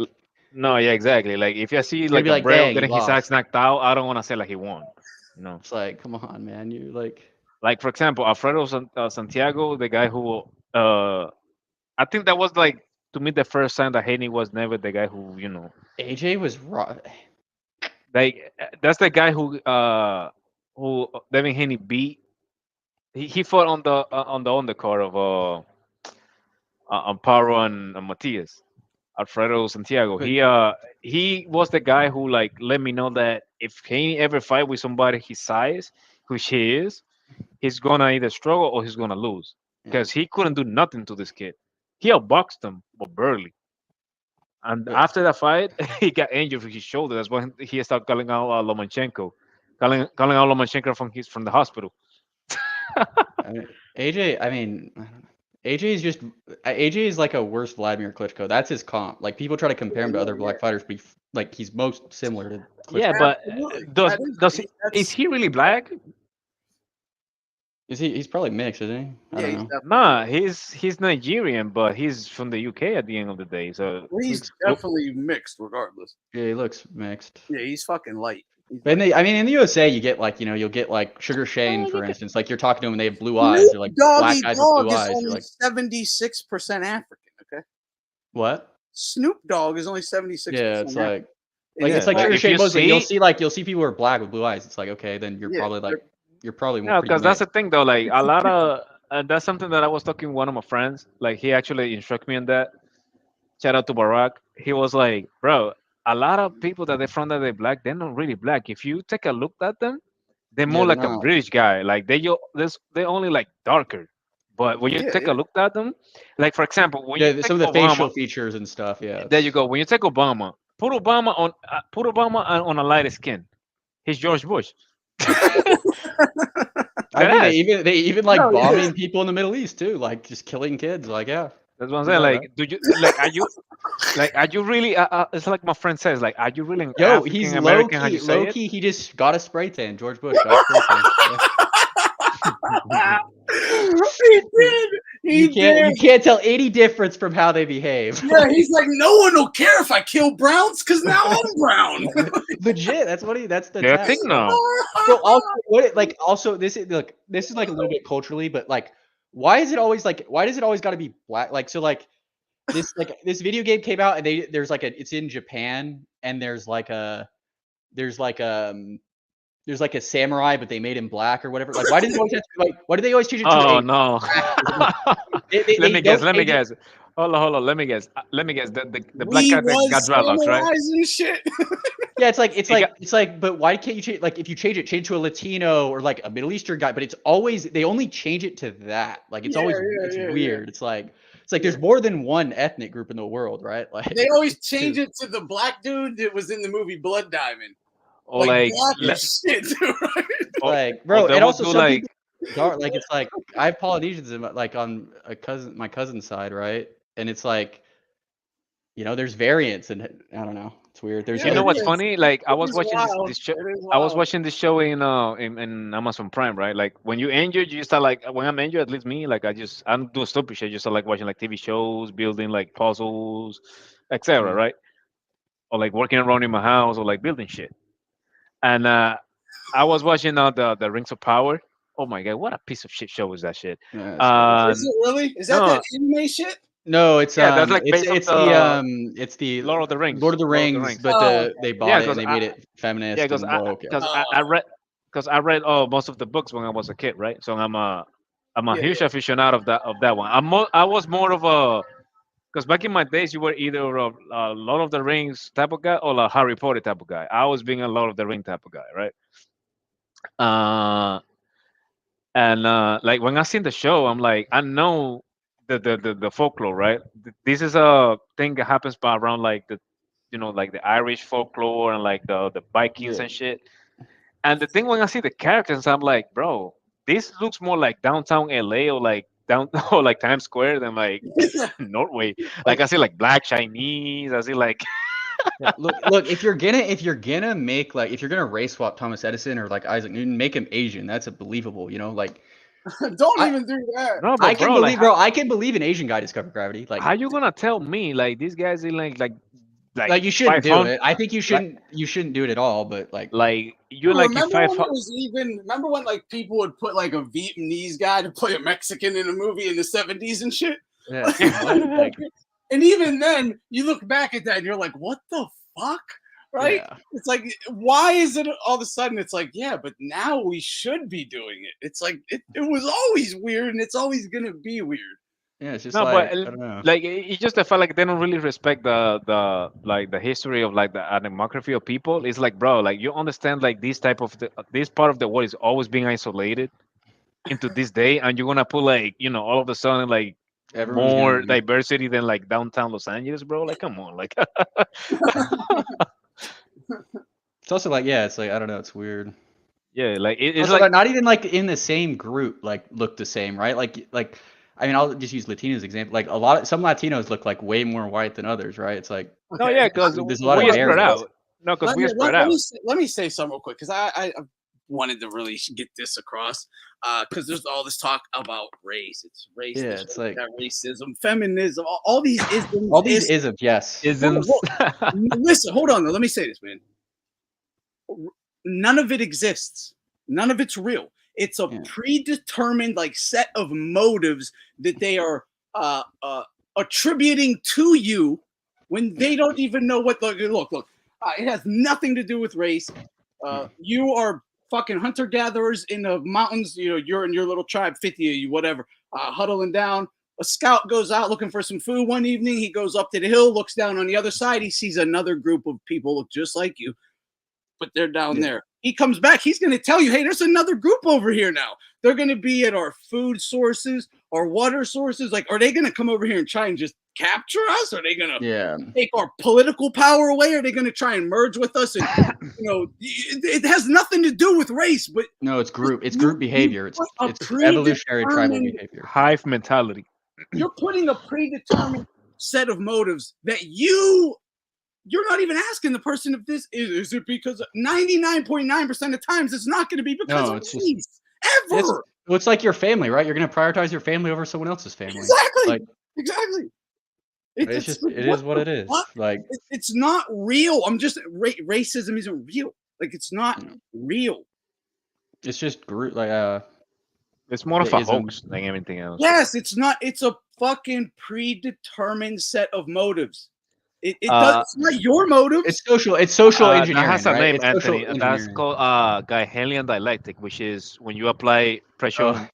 No, yeah, exactly. Like if I see like a Braille getting his ass knocked out, I don't want to say like he won. You know, it's like, come on, man, you like for example, Alfredo Santiago, the guy who I think that was like to me the first time that Haney was never the guy who AJ was raw. Like that's the guy who Devin Haney beat. He fought on the undercard of Amparo and Matias. Alfredo Santiago. He was the guy who like let me know that if Haney ever fight with somebody his size, which he is, he's gonna either struggle or he's gonna lose because he couldn't do nothing to this kid. He outboxed him, but barely. And after that fight, he got injured with his shoulder. That's when he started calling out Lomachenko, calling out Lomachenko from the hospital. AJ, I mean, AJ is like a worse Vladimir Klitschko. That's his comp. Like people try to compare him to other black fighters, but like he's most similar to Klitschko. Yeah, but is he really black? Is he? He's probably mixed, isn't he? I don't know. Nah, he's Nigerian, but he's from the UK at the end of the day. So he's definitely mixed, regardless. Yeah, he looks mixed. Yeah, he's fucking light. But in the USA, you get like you'll get like Sugar Shane, for instance. Like you're talking to him and they have blue eyes. They're like black guys with blue eyes. You're like 76% African. Okay. What? Snoop Dogg is only 76%. Yeah, it's like African. it's like Sugar Shane Mosley. You'll see people who are black with blue eyes. It's like, okay, then you're probably more. No, because that's the thing though. Like a lot of that's something that I was talking to one of my friends. Like he actually instructed me on that. Shout out to Barack. He was like, bro, a lot of people that they're from that they're black, they're not really black. If you take a look at them, they're more like a British guy. Like they're only like darker. But when you take a look at them, like for example, when you take some of the Obama, facial features and stuff. Yeah. There you go. When you take Obama, put Obama on a lighter skin. He's George Bush. I mean, they even like No, yeah. bombing people in the Middle East too, like just killing kids. Like, yeah, That's what I'm Is saying. that Like, right? do you are you really? It's like my friend says. Like, are you really an Yo, African he's American? How you say low it? key. He just got a spray tan. George Bush got a spray tan. He did. He You can't tell any difference from how they behave. Yeah, he's like, no one will care if I kill browns because now I'm brown. Legit. That's what that's the Yeah, I tag. think no. So also this is like a little bit culturally, but like why does it always got to be black? Like so like this video game came out and it's in Japan and there's like a samurai, but they made him black or whatever. Like, why did they always have to, why do they always change it to Oh a no. Let me guess. Hold on. Let me guess. The black We guy that got was dreadlocks, right? samurais and shit. Yeah, it's like, but why can't you change? Like, if you change to a Latino or like a Middle Eastern guy, but they only change it to that. Like, it's always weird. It's like there's more than one ethnic group in the world, right? Like They always change it to the black dude that was in the movie Blood Diamond. Or like black as shit, dude, right? Like, bro, they and will also do, some like- people dark. Like, it's like I have Polynesians in like on my cousin's side, right? And it's like, there's variants, and I don't know, it's weird. There's You know what's is. funny? Like I It was is watching wild. this show. It is I was wild. watching this show in Amazon Prime, right? Like when you injured, you start like when I'm injured, at least me, like I'm doing stupid shit. You start like watching like TV shows, building like puzzles, etc. Right? Or like working around in my house or like building shit. And I was watching the Rings of Power. Oh my god, what a piece of shit show is that shit? Is it really? Is that no. that anime shit? No, it's that's like based it's the Lord of the Rings. Lord of the Rings, but they bought it and they made it feminist. Yeah, because I read most of the books when I was a kid, right? So I'm a huge aficionado of that one. I was more of a because back in my days you were either a Lord of the Rings type of guy or a Harry Potter type of guy. I was being a Lord of the Ring type of guy, right? And like when I seen the show, I'm like, I know the folklore, right? This is a thing that happens by around like like the Irish folklore and like the Vikings and shit. And the thing when I see the characters, I'm like, bro, this looks more like downtown LA or like or like Times Square than like Norway. Like I see like black Chinese. I see like Yeah, look, if you're gonna make like if you're gonna race swap Thomas Edison or like Isaac Newton, make him Asian. That's believable, like Don't even do that. no, I but can bro, believe, like, bro. I can believe an Asian guy discovered gravity. Like, how you gonna tell me like these guys in like you shouldn't do 500 it. I think you shouldn't do it at all. But like you're like in remember when 500. it was even? Remember when like people would put like a Vietnamese guy to play a Mexican in a movie in the 70s and shit? Yeah, like, and even then, you look back at that and you're like, what the fuck? Right? Yeah. It's like, why is it all of a sudden? It's like, yeah, but now we should be doing it. It's like it was always weird, and it's always gonna be weird. Yeah, it's just No, like but I don't know. like it just I felt like they don't really respect the history of like the demography of people. It's like, bro, like you understand like this part of the world is always being isolated into this day, and you're gonna put like all of a sudden like Everyone's more gonna be- diversity than like downtown Los Angeles, bro. Like, come on, like. It's also like it's like I don't know. It's weird. Yeah, like it's Also, like they're not even like in the same group. Like look the same, right? Like I mean, I'll just use Latinos example. Like some Latinos look like way more white than others, right? It's like no, yeah, because there's a lot of we are spread variance. out. No, because we are spread out. Let me say something real quick because I wanted to really get this across because there's all this talk about race. It's race. Yeah, it's like racism, feminism, all these isms. All these isms, yes. Isms. Listen, hold on. Let me say this, man. None of it exists. None of it's real. It's a predetermined like set of motives that they are attributing to you when they don't even know what the look. It has nothing to do with race. You are fucking hunter gatherers in the mountains. You're in your little tribe, 50 of you, whatever, huddling down. A scout goes out looking for some food one evening. He goes up to the hill, looks down on the other side. He sees another group of people look just like you, but they're down there. He comes back. He's going to tell you, hey, there's another group over here now. They're going to be at our food sources, our water sources. Like, are they going to come over here and try and just capture us? Are they gonna Yeah. take our political power away? Are they gonna try and merge with us? And it has nothing to do with race, but No, it's group behavior. It's put a evolutionary tribal predetermined- behavior. Hive mentality. You're putting a predetermined set of motives that you're not even asking the person if this is it because 99.9% of times it's not going to be because No, of it's just race ever. It's like your family, right? You're going to prioritize your family over someone else's family. Exactly. Like, Exactly. it's just it is what it is. Like it's not real. I'm just racism isn't real. Like it's not real. It's just like it's more of a ism. hoax than anything else. Yes, it's not. It's a fucking predetermined set of motives. It's not your motives. It's social engineering. That has a right? name, It's Anthony. social And that's engineering. called Gehelian dialectic, which is when you apply pressure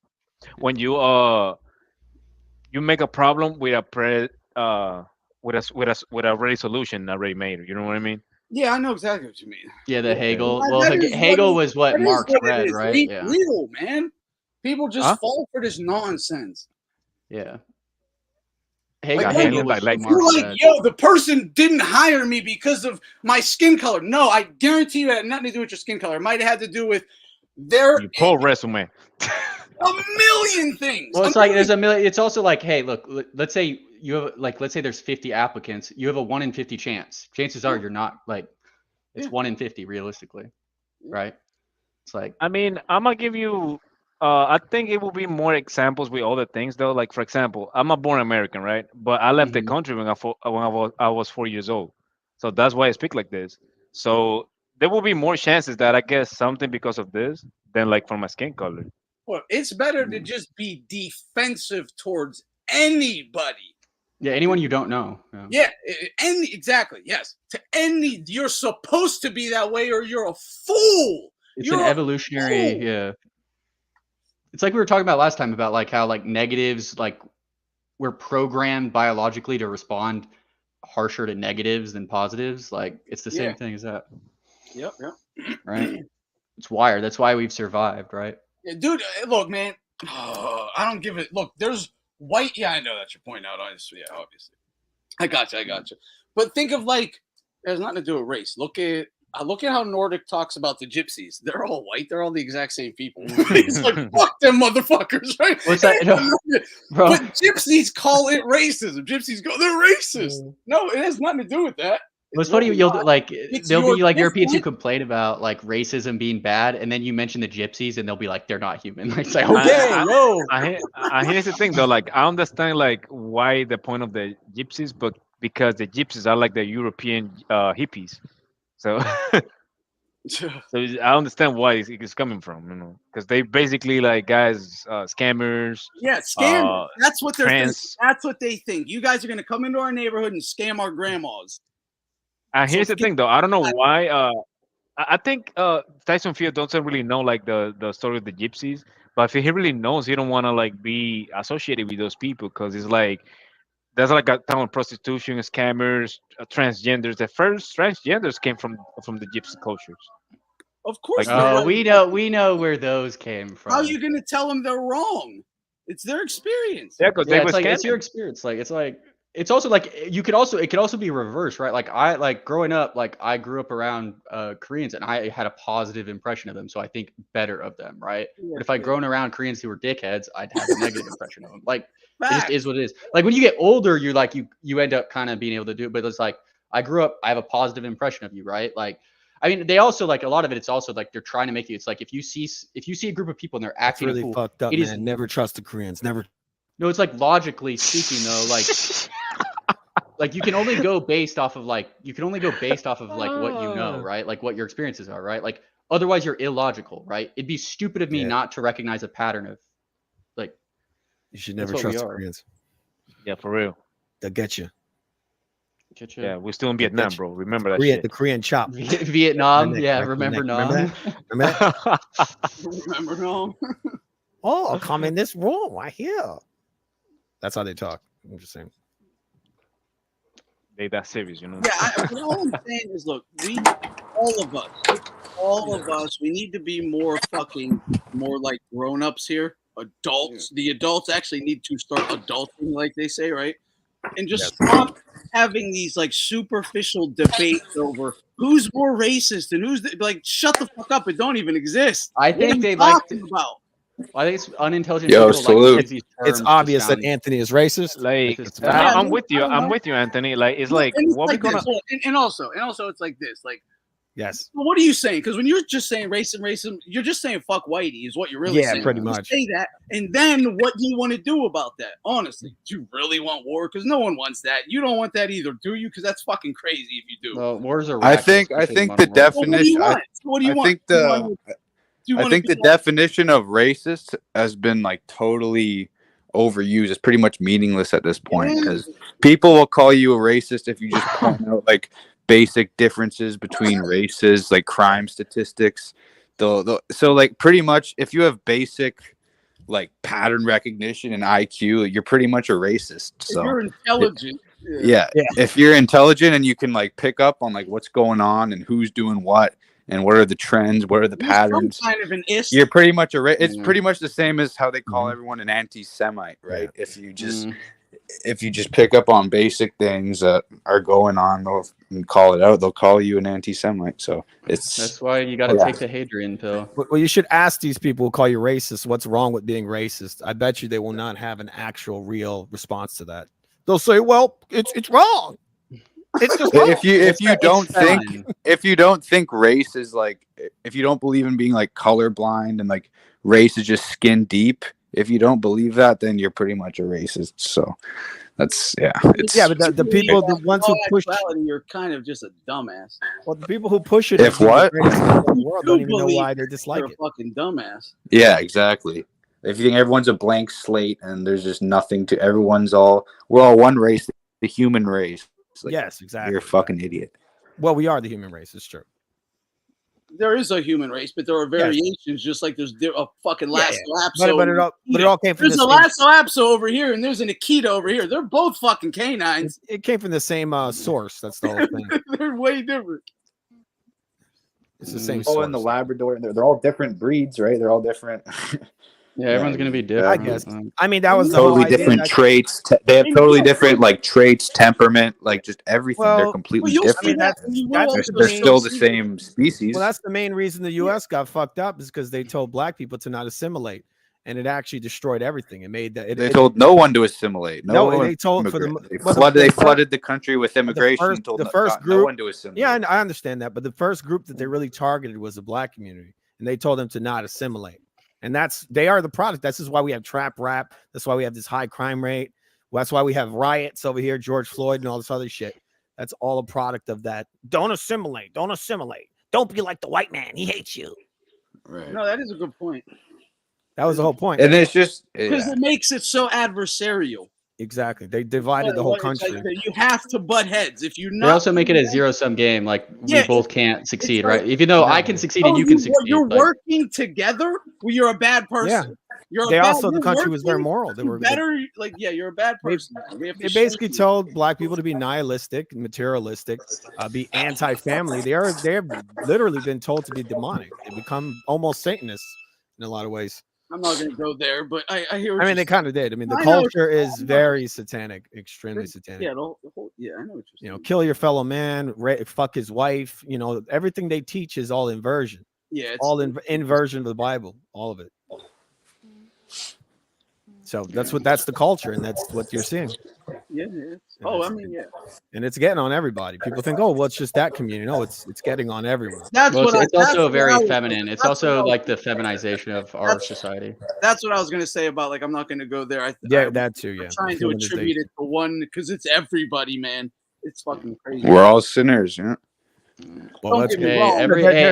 when you make a problem with a already solution already made. You know what I mean? Yeah, I know exactly what you mean. Yeah, the Hegel. That- Well, that is Hegel was what that is Marx what it read, is. right? Ain't Yeah. real, man. People just Huh? fall for this nonsense. Yeah. Like, Hegel was what you're Marx like, read. yo, the person didn't hire me because of my skin color. No, I guarantee you it had nothing to do with your skin color. It might have had to do with their Your poor resume. a million things. Well, it's like there's a million. It's also like, hey, look, let's say you have let's say there's 50 applicants. You have a 1 in 50 chance. Chances are you're not it's 1 in 50 realistically, right? It's like I mean, I'm gonna give you. I think it will be more examples with other things though. Like for example, I'm a born American, right? But I left the country when I was 4 years old. So that's why I speak like this. So there will be more chances that I get something because of this than like from my skin color. Well, it's better to just be defensive towards anybody. yeah, anyone you don't know. Yeah, exactly. Yes, to any you're supposed to be that way, or you're a fool. It's You're an a evolutionary. fool. Yeah. It's like we were talking about last time about like how like negatives we're programmed biologically to respond harsher to negatives than positives. Like it's the same thing as that. Yep. Right? It's wired. That's why we've survived, right? Yeah, dude, look, man. I don't give it. Look, there's white. Yeah, I know that you're pointing out. Obviously, yeah, obviously. I got you. But think of like, it has nothing to do with race. Look at how Nordic talks about the gypsies. They're all white. They're all the exact same people. He's like, fuck them motherfuckers, right? What's that? No, bro. But gypsies call it racism. Gypsies go, they're racist. No, it has nothing to do with that. What's funny, there'll be like Europeans who different. complain about like racism being bad, and then you mention the gypsies, and they'll be like, they're not human. Like, it's like, Here's the thing though, like I understand like why the point of the gypsies, but because the gypsies are like the European hippies, so I understand why it's coming from, because they basically like guys, scammers. Yeah, scam. That's what they're thinking. trans- That's what they think. You guys are gonna come into our neighborhood and scam our grandmas. And here's the thing though, I don't know why. I think Tyson Fury doesn't really know like the story of the gypsies, but if he really knows, he don't want to like be associated with those people because it's like there's like a ton of prostitution, scammers, transgenders. The first transgenders came from the gypsy cultures. Of course. oh, we know where those came from. How are you gonna tell them they're wrong? It's their experience. Yeah, because Yeah, it's your experience. Like it's also like it could also be reversed, right? Like I growing up, like I grew up around Koreans and I had a positive impression of them, so I think better of them, right? But if I'd grown around Koreans who were dickheads, I'd have a negative impression of them. Like it just is what it is. Like when you get older, you're like you end up kind of being able to do it, but it's like I grew up, I have a positive impression of you, right? Like I mean, they also like a lot of it. It's also like they're trying to make you. It's like if you see a group of people and they're That's acting really cool, fucked up, it man. is Never trust the Koreans. Never. No, it's like logically speaking though, like you can only go based off of like what you know, right? Like what your experiences are, right? Like otherwise you're illogical, right? It'd be stupid of me not to recognize a pattern of like You should never that's what we trust the are. Koreans. Yeah, for real. They'll get you. Yeah, we're still in Vietnam, bro. Remember that Korea, shit. the Korean chop. Vietnam, Neck, yeah, back of the remember neck. Nam? Remember that? Remember no? Oh, come in this room. I hear. That's how they talk. I'm just saying. They that serious, Yeah, all I'm saying is, look, all of us, we need to be more like grown-ups here. Adults. The adults actually need to start adulting, like they say, right? and just stop having these like superficial debates over who's more racist and who's like shut the fuck up. It don't even exist. I What think are they you like talking about? I think it's unintelligent Yo, people like to salute. use these It's terms to obvious that sound- Anthony is racist. Like, It's Yeah, fact. I'm with you. I don't I'm know. with you, Anthony. Like, it's No, like, and it's what we like gonna? this. And also it's like this. Like, Yes. what are you saying? Because when you're just saying racism, you're just saying fuck whitey is what you're really Yeah, saying. pretty You much. say that, and then what do you want to do about that? Honestly, do you really want war? Because no one wants that. You don't want that either, do you? Because that's fucking crazy if you do. Well, wars are I racket, think especially in the modern world. Well, what do you definition. want? What do you I want? think Do you the want- do you I want to think be the like- definition of racist has been like totally overused. It's pretty much meaningless at this point because people will call you a racist if you just point out like basic differences between races, like crime statistics. So like pretty much if you have basic like pattern recognition and IQ, you're pretty much a racist. if So you're intelligent. yeah, if you're intelligent and you can like pick up on like what's going on and who's doing what and what are the trends, what are the You're some patterns, kind of an ist. you're pretty much it's Yeah. pretty much the same as how they call Mhm. everyone an anti-Semite, right? If you just Mm. if you just pick up on basic things that are going on and call it out, they'll call you an anti-Semite. So it's That's why you got to Yeah. take the Hadrian pill. Well, you should ask these people who call you racist what's wrong with being racist. I bet you they will not have an actual real response to that. They'll say, "Well, it's wrong. It's just wrong." if you don't think fine. if you don't think race is like if you don't believe in being like colorblind and like race is just skin deep, if you don't believe that, then you're pretty much a racist. So that's it's Yeah, but the people, the ones who push, actuality, you're kind of just a dumbass. well, the people who push it, If as being the what? greatest thing in the world, don't You even know believe why they dislike You're a it. fucking dumbass. Yeah, exactly. If you think everyone's a blank slate and there's just nothing to we're all one race, the human race. It's like, Yes, exactly. you're a fucking idiot. Well, we are the human race. It's true. There is a human race, but there are variations, just like there's a fucking Lasso Apso. But it all came from There's the a same. Lasso Apso over here, and there's an Akita over here. They're both fucking canines. It came from the same source. That's the whole thing. They're way different. It's the same Oh, source. and the Labrador, they're all different breeds, right? They're all different. Yeah, everyone's gonna be I different. guess. I mean, that was the whole totally idea. different That- traits. They have totally different like traits, temperament, like just everything. They're Well, completely you'll see different. that. You will that's also They're see- still the same species. Well, that's the main reason the U.S. got fucked up is because they told black people to not assimilate, and it actually destroyed everything. It made that. They told no one to assimilate. No, one they told for the- immigrant. They well, flooded. They the- flooded the country with immigration. first- and told the no- first no group- one to assimilate. Yeah, I understand that, but the first group that they really targeted was the black community, and they told them to not assimilate. And they are the product. This is why we have trap rap. That's why we have this high crime rate. Well, that's why we have riots over here, George Floyd, and all this other shit. That's all a product of that. Don't assimilate. Don't assimilate. Don't be like the white man. He hates you. Right. No, that is a good point. That was the whole point. And it's just Because it makes it so adversarial. Exactly. They divided the whole It's like country. that you have to butt heads. If you They not, also make it a zero-sum game. Like Yeah, we both can't succeed, like- right? If you know I can succeed and Oh, you can succeed. You're like- working together. Well, you're a bad person. Yeah. You're a They bad, also the you're country was very working moral. They were better. Like, yeah, you're a bad person. We have to They show basically you. told black people to be nihilistic, materialistic, be anti-family. They've literally been told to be demonic. They become almost Satanists in a lot of ways. I'm not going to go there, but I hear. What I mean, you're they kind of did. I mean, the I know what culture you're is talking very satanic, extremely satanic. Yeah, the whole, yeah, I know what you're saying. You know, kill your fellow man, fuck his wife. You know, everything they teach is all inversion. Yeah, it's all inversion of the Bible, all of it. So that's the culture, and that's what you're seeing. Yeah. Oh, I mean, yeah. And it's getting on everybody. People think, oh, well, it's just that community. No, it's getting on everyone. That's Well, what it's that's also what very I was- feminine. It's that's also what I was- like the feminization of our society. That's what I was going to say about like I'm not going to go there. Yeah, that too. Yeah, I'm trying to attribute it to one because it's everybody, man. It's fucking crazy. We're all sinners, yeah. Well, Don't get me Hey, wrong.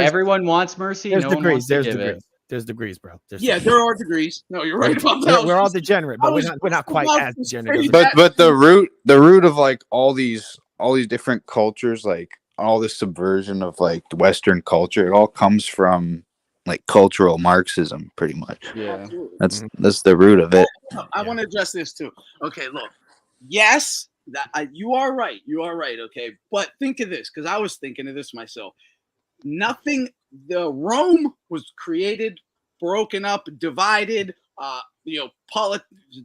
everyone wants mercy. There's No one degrees. wants to There's give degrees. it. There's degrees, bro. There's Yeah, there are degrees. No, you're right about that. We're all degenerate, but I we're not quite was as just degenerate. crazy. But the root of like all these different cultures, like all this subversion of like Western culture, it all comes from like cultural Marxism, pretty much. Yeah, that's the root of it. I want to address this too. Okay, look. Yes, you are right. You are right. Okay, but think of this because I was thinking of this myself. Rome was created, broken up, divided,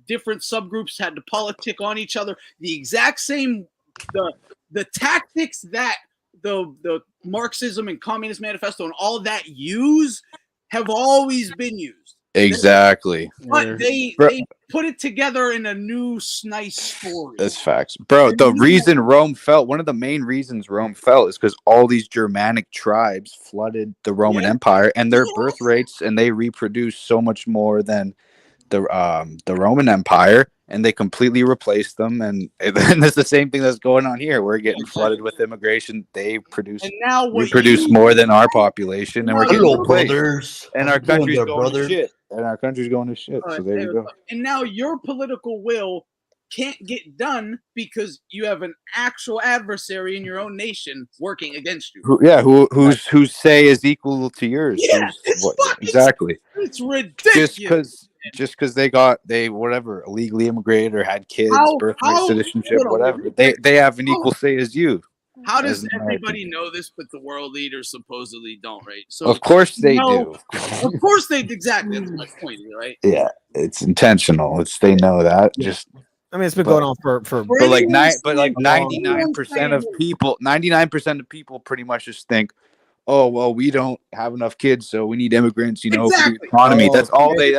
different subgroups had to politic on each other. The exact same, the tactics that the Marxism and Communist Manifesto and all that use have always been used. Exactly. But they put it together in a new nice story. That's facts, bro. The reason Rome fell, one of the main reasons Rome fell, is because all these Germanic tribes flooded the Roman Empire, and their birth rates, and they reproduce so much more than the Roman Empire, and they completely replaced them. And that's the same thing that's going on here. We're getting flooded with immigration. They reproduce more than our population, and we're getting replaced. And our country's going to shit. So there you go. And now your political will can't get done because you have an actual adversary in your own nation working against you. Whose say is equal to yours? Yeah, exactly. It's ridiculous. Just because they illegally immigrated or had kids, birthright, citizenship, whatever, they have an equal say as you. How does everybody know this, but the world leaders supposedly don't, right? So of course they do. Of course they exactly. That's my point, right? Yeah, it's intentional. They know that. I mean, it's been going on for but like 99% of people pretty much just think, oh well, we don't have enough kids, so we need immigrants, for the economy. That's all they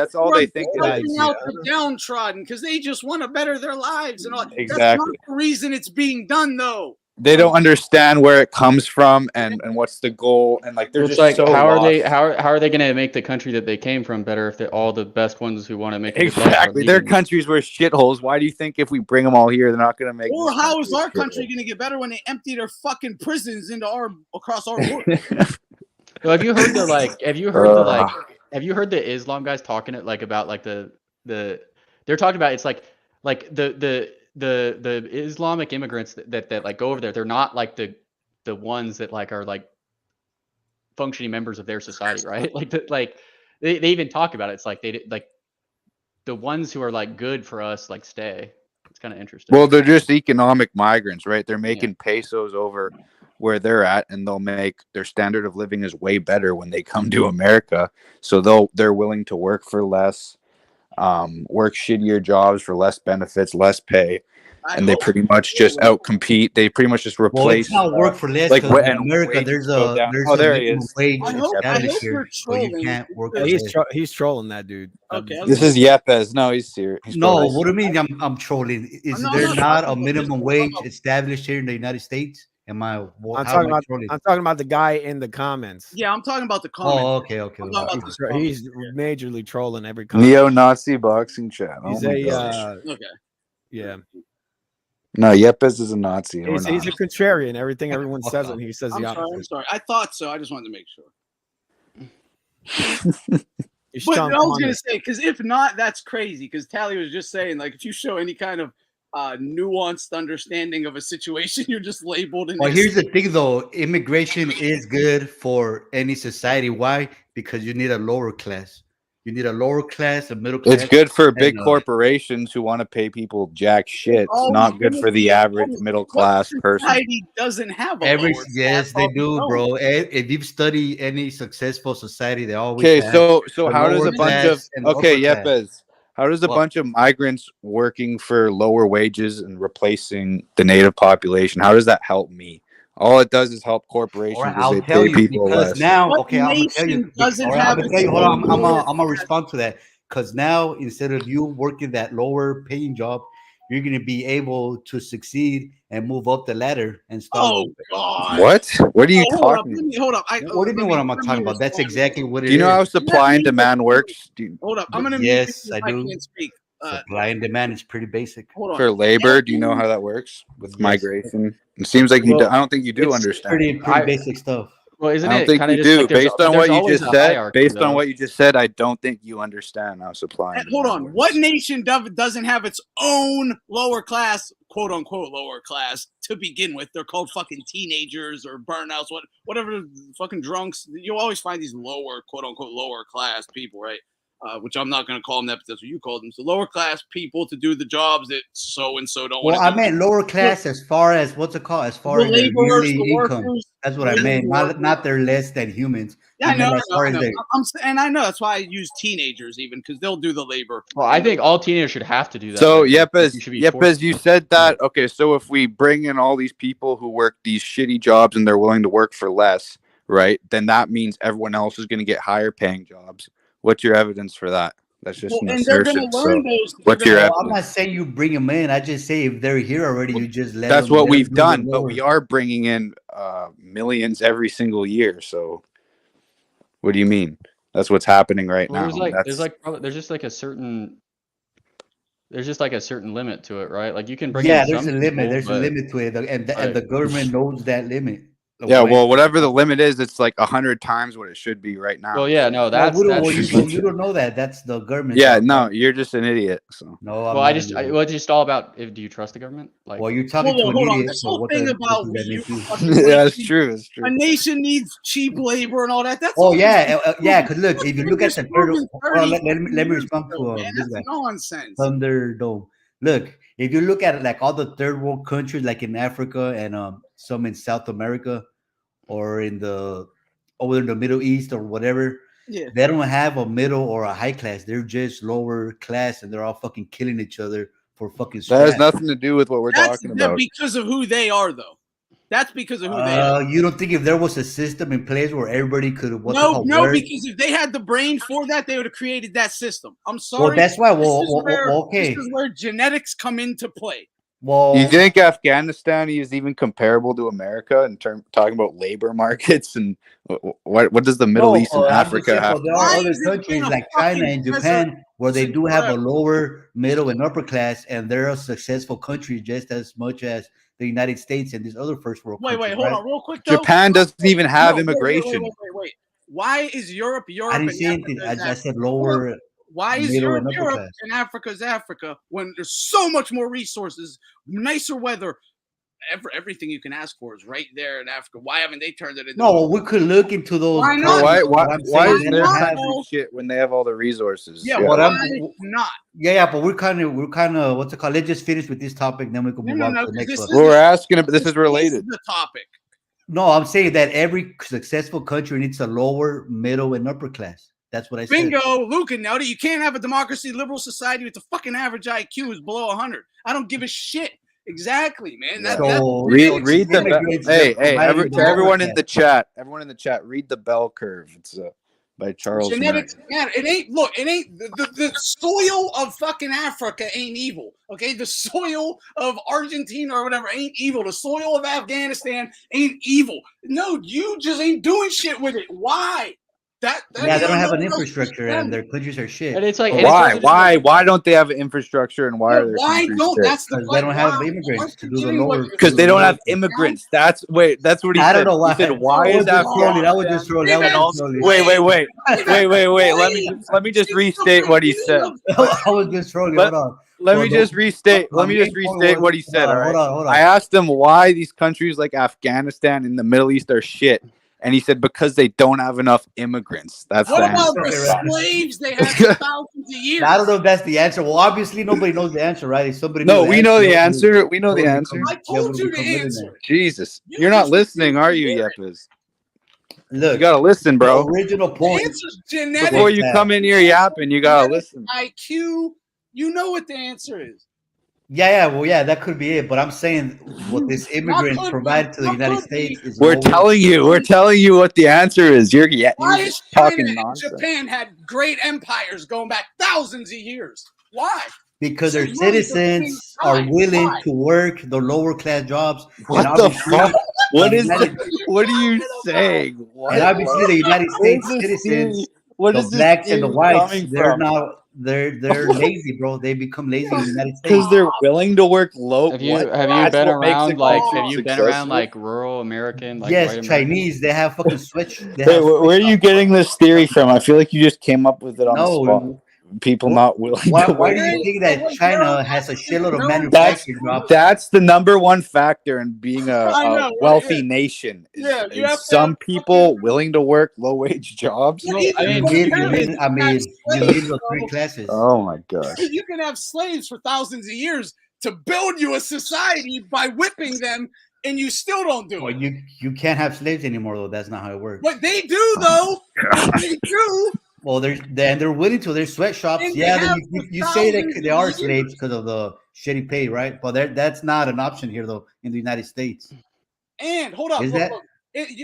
think. Out the downtrodden because they just want to better their lives and all. Exactly. That's not the reason it's being done, though. They don't understand where it comes from and what's the goal, and they're it's just like, so how are lost. they how are they going to make the country that they came from better if they're all the best ones who want to make it Exactly. Their countries were shitholes. Why do you think if we bring them all here, they're not going to make? Or how is our country going to get better when they empty their fucking prisons across our border? Well, have you heard the Islam guys talking about they're talking about it's like the Islamic immigrants that go over there, they're not like the ones that are functioning members of their society, right? They even talk about it. It's like the ones who are good for us stay. It's kind of interesting. Well, they're just economic migrants, right? They're making pesos over where they're at, and they'll make their standard of living is way better when they come to America. So they're willing to work for less, work shittier jobs for less benefits, less pay, and they pretty much just outcompete. They pretty much just replace. Well, it's not work for less. In America, there's a minimum wage established here, so you can't work. He's trolling that dude. Okay, this is Yepes. No, he's serious. No, what do you mean? I'm trolling. Is there not a minimum wage established here in the United States? I'm talking about the guy in the comments. Yeah, I'm talking about the comments. Oh, okay. He's majorly trolling every comment. Neo-Nazi boxing chat. He's okay. Yeah. No, Yepes is a Nazi. He's a contrarian. Everyone says it. He says the opposite. I'm sorry. I thought so. I just wanted to make sure. But I was going to say, because if not, that's crazy. Because Tally was just saying, if you show any kind of nuanced understanding of a situation, you're just labeled. Well, here's the thing, though. Immigration is good for any society. Why? Because you need a lower class. You need a lower class, a middle class. It's good for big corporations who want to pay people jack shit. It's not good for the average middle class person. Society doesn't have a yes, they do, bro. If you've studied any successful society, they always have so how does a bunch of Yepes? How does a bunch of migrants working for lower wages and replacing the native population? How does that help me? All it does is help corporations because they pay people less. Now, I'm gonna tell you. Hold on, I'm gonna respond to that because now instead of you working that lower paying job, you're gonna be able to succeed and move up the ladder and start. Oh God! What? What are you talking? Hold up. What do you mean? What am I talking about? That's exactly what it is. Do you know how supply and demand works? Hold up. I'm gonna. Yes, I do. Can't speak. Supply and demand is pretty basic. For labor, do you know how that works with migration? It seems like you do. I don't think you do understand. Pretty basic stuff. Well, isn't I don't think you do. Based on what you just said, what you just said, I don't think you understand how supply. And hold on. What nation doesn't have its own lower class, quote unquote, lower class to begin with? They're called fucking teenagers or burnouts, whatever, fucking drunks. You'll always find these lower, quote unquote, lower class people, right? which I'm not going to call them that, but that's what you called them. So lower class people to do the jobs that so and so don't want Well, to I do. meant lower class as far as what's it called? As far The as their laborers, yearly the income. workers. That's what I meant. Not they're less than humans. Yeah, I know. As far as their, And I know that's why I use teenagers even because they'll do the labor. Well, I think all teenagers should have to do that. So, then. Like, Yepes, you said that. Okay, so if we bring in all these people who work these shitty jobs and they're willing to work for less, right? Then that means everyone else is going to get higher paying jobs. What's your evidence for that? That's just an assertion. So, what's your evidence? I'm not saying you bring them in. I just say if they're here already, you just let That's them. what we've done, but we are bringing in millions every single year. So, what do you mean? That's what's happening right now. There's just like a certain limit to it, right? Like you can bring Yeah, in there's some a limit. people, There's a limit to it, and the government knows that limit. Yeah, well, whatever the limit is, it's like 100 times what it should be right now. Well, yeah, no, you don't know that. That's the government. Yeah, no, you're just an idiot. So. No, well, it's just all about do you trust the government? Like, well, you're talking to an idiot. This whole thing about yeah, it's true. It's true. A nation needs cheap labor and all that. That's yeah. Because look, if you look at the third, let me respond to this guy. Nonsense. Thunderdome. Look, if you look at it, like all the third world countries, like in Africa and some in South America, or over in the Middle East or whatever, they don't have a middle or a high class. They're just lower class, and they're all fucking killing each other for fucking. That has nothing to do with what we're talking about. Because of who they are, though. That's because of who they are. You don't think if there was a system in place where everybody could work? Because if they had the brain for that, they would have created that system. I'm sorry. Well, that's why. This is where genetics come into play. Well, you think Afghanistan is even comparable to America in talking about labor markets and what does the Middle East and Africa have? There are other countries like China and Japan where they do have a lower, middle, and upper class, and they're a successful country just as much as the United States and these other first world countries. Wait, hold on, real quick. Though. Japan doesn't even have immigration. Wait. Why is Europe? I didn't say anything. I said lower. Why is Europe and Africa's Africa when there's so much more resources, nicer weather, everything you can ask for is right there in Africa? Why haven't they turned it into? No, we could look into those. Why not? Why is there having shit when they have all the resources? Yeah, why not? Yeah, but we're kind of what's it called? Let's just finish with this topic, then we can move on to the next one. We're asking, but this is related. This is the topic. No, I'm saying that every successful country needs a lower, middle, and upper class. That's what I said. Bingo, Luca. Now you can't have a democracy, liberal society with the fucking average IQ is below 100. I don't give a shit. Exactly, man. Read the everyone in the chat. Everyone in the chat, read the bell curve. It's by Charles. Genetics, man. It ain't the soil of fucking Africa ain't evil. Okay, the soil of Argentina or whatever ain't evil. The soil of Afghanistan ain't evil. No, you just ain't doing shit with it. Why? They don't have an infrastructure and their countries are shit. And it's like why don't they have an infrastructure and why are their countries shit? That's they don't have immigrants to do the lower. Because they don't have immigrants. That's what he said. I don't know why. He said why is that? I was just trolling. Wait. Let me just restate what he said. I was just trolling. Hold on. Let me just restate what he said. All right. Hold on. I asked him why these countries like Afghanistan and the Middle East are shit. And he said because they don't have enough immigrants. That's what about the slaves they had for thousands of years? I don't know if that's the answer. Well, obviously nobody knows the answer, right? If somebody we know the answer. We know the answer. I told you the answer. Jesus, you're not listening, are you, Yepes? Look, you gotta listen, bro. The original point. The answer's genetic. Before you come in here yapping, you gotta listen. IQ, you know what the answer is. Yeah, that could be it. But I'm saying what this immigrants provide to the United States is we're telling you what the answer is. You're just talking nonsense. Japan had great empires going back thousands of years. Why? Because their citizens are willing to work the lower class jobs. What the fuck? What are you saying? And obviously the United States citizens, the blacks and the whites, they're lazy, bro. They become lazy in the United States because they're willing to work low. Have you been around like rural American? Like yes, Chinese. They have fucking switch. Where are you getting this theory from? I feel like you just came up with it on the spot. people not willing to Why work. do you think that China has a shitload of That's manufacturing jobs? that's the number one factor in being I a know, wealthy nation. Yeah, you have Is to have some people willing to work low wage jobs? No, I mean, you need those three classes. Oh my gosh. You can have slaves for thousands of years to build you a society by whipping them, and you still don't do Well, it. you can't have slaves anymore, though. That's not how it works. But they do, though. They do. Well, they're willing to. There's sweatshops. And they Yeah, have you for say that thousands they are of slaves because of the shitty pay, right? But that's not an option here, though, in the United States. And hold up, Is look, that- look.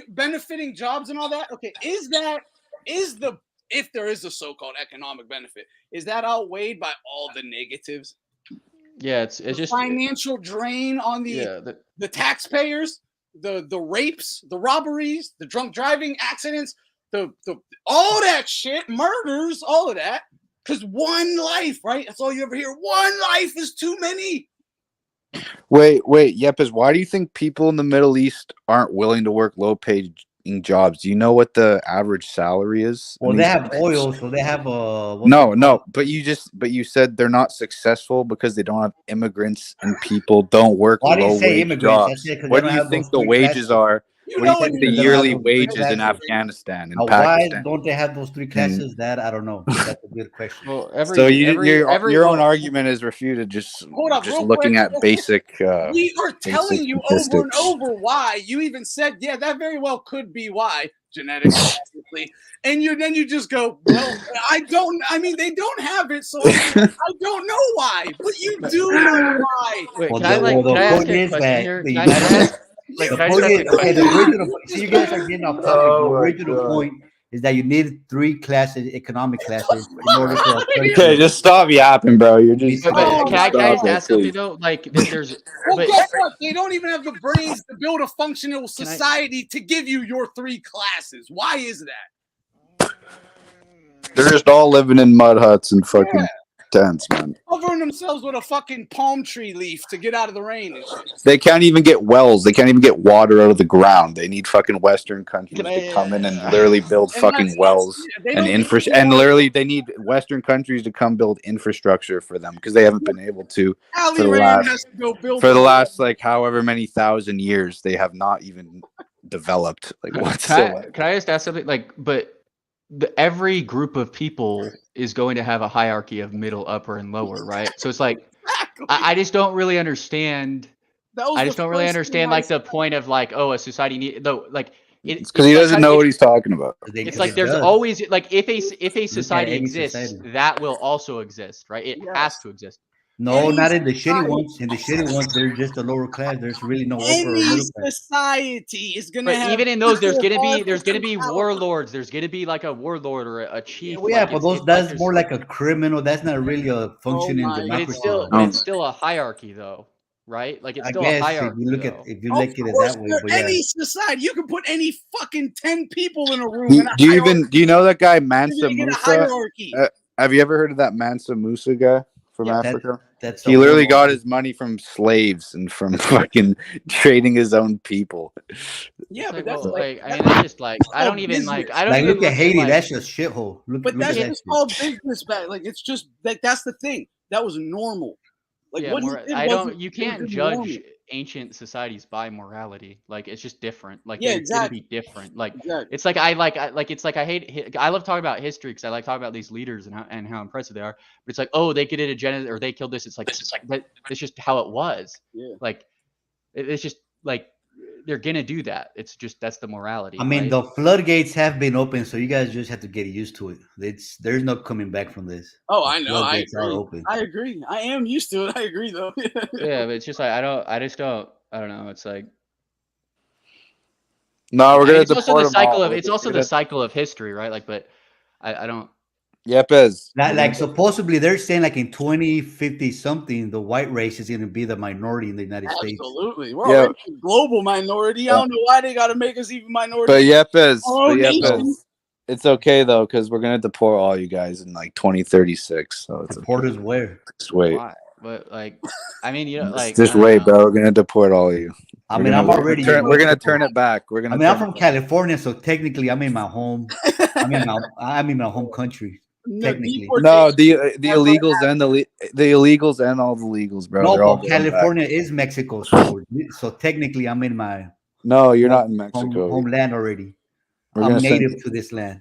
Benefiting jobs and all that? Okay, if there is a so-called economic benefit, is that outweighed by all the negatives? Yeah, it's just Financial drain on the taxpayers, the rapes, the robberies, the drunk driving accidents, the all that shit, murders, all of that. Because one life, right? That's all you ever hear. One life is too many. Wait, Yepes, why do you think people in the Middle East aren't willing to work low paid jobs? Do you know what the average salary is? Well, they have oil, so they have No, but you said they're not successful because they don't have immigrants and people don't work Why do you low say wage immigrants? I jobs. said 'cause What they do don't you have think those the three wages classes. are? You What do you know think when the they don't have yearly those three wages in classes. Afghanistan and Why Pakistan? don't they have those three classes? That I don't know. That's a good question. Well, your own argument is refuted just Hold up, real looking quick, at real quick. basic We are telling basic you over and statistics. over why. You even said, yeah, that very well could be why. Genetics, obviously. And then you just go, well, they don't have it, so I don't know why. But you do know why. Wait, Well, can I the ask point a is question that here? the Can I United ask? Like, the can I point just ask is, a okay, the question? original. See, you guys are getting off topic. Oh The my original God. point is that you need three classes, economic classes, in order for a country. Okay, just stop yapping, bro. You're just But can I stop just it, ask something please. though? Like, there's Well, but guess what? They don't even have the brains to build a functional society to give you your three classes. Why is that? They're just all living in mud huts and fucking tents, man. Covering themselves with a fucking palm tree leaf to get out of the rain and shit. They can't even get wells. They can't even get water out of the ground. They need fucking Western countries to come in and literally build fucking wells and infrastructure. And literally, they need Western countries to come build infrastructure for them because they haven't been able to for the last like however many thousand years. They have not even developed like whatsoever. Can I just ask something? Like, but every group of people is going to have a hierarchy of middle, upper, and lower, right? So it's like I just don't really understand. I just don't really understand like the point of like, oh, a society though, like it's because he doesn't know what he's talking about. It's like there's always like if a society exists, that will also exist, right? It has to exist. No, not in the shitty ones. In the shitty ones, they're just a lower class. There's really no upper or Any middle class. society is gonna But have even in those, there's gonna people be warlords. There's gonna be like a warlord or a chief. Yeah, but that's more like a criminal. That's not really a functioning democracy. But it's still a hierarchy, though, right? Like it's still a hierarchy. If you look at it that way, but any society, you can put any fucking 10 people in a room. Do you know that guy Mansa You get a Musa? hierarchy. Have you ever heard of that Mansa Musa guy from Africa? That's he literally got his money from slaves and from fucking trading his own people. Yeah, but that's that's like I mean, that's just like I don't even like I don't even look at Haiti. Like, that's just shithole. But that's just all business back. Like it's just like that's the thing. That was normal. Like yeah, what I don't. You can't judge ancient societies by morality. Like it's just different. Like it's gonna be different. Like it's like I hate. I love talking about history because I like talking about these leaders and how impressive they are. But it's like, oh, they did a genocide or they killed this. It's like but it's just how it was. Yeah. Like it's just like they're gonna do that. It's just that's the morality. I mean, right? the floodgates have been open, so you guys just have to get used to it. There's no coming back from this. Oh, I know. I Floodgates are agree. open. I agree. I am used to it. I agree, though. Yeah, but it's just like I don't know. It's like no, we're gonna it's also deport the them cycle all. of it's also the cycle of history, right? Like, but I don't. Yepes. Like supposedly they're saying like in 2050 something, the white race is going to be the minority in the United States. Absolutely. We're already a global minority. I don't know why they got to make us even minority. But Yepes, nation. it's okay though because we're gonna deport all you guys in like 2036. So it's deport us where? Just wait. Why? But like, I mean, you know, like just wait, bro. We're gonna deport all of you. I mean, I'm already. We're gonna turn it back. We're gonna. I mean, I'm from California, so technically, I'm in my home. I'm in my home country. technically. No, the illegals and the illegals and all the legals, bro. No, They're all but going back. California is Mexico, so technically I'm in my No, you're not in Mexico. homeland already. We're I'm gonna send native to this land.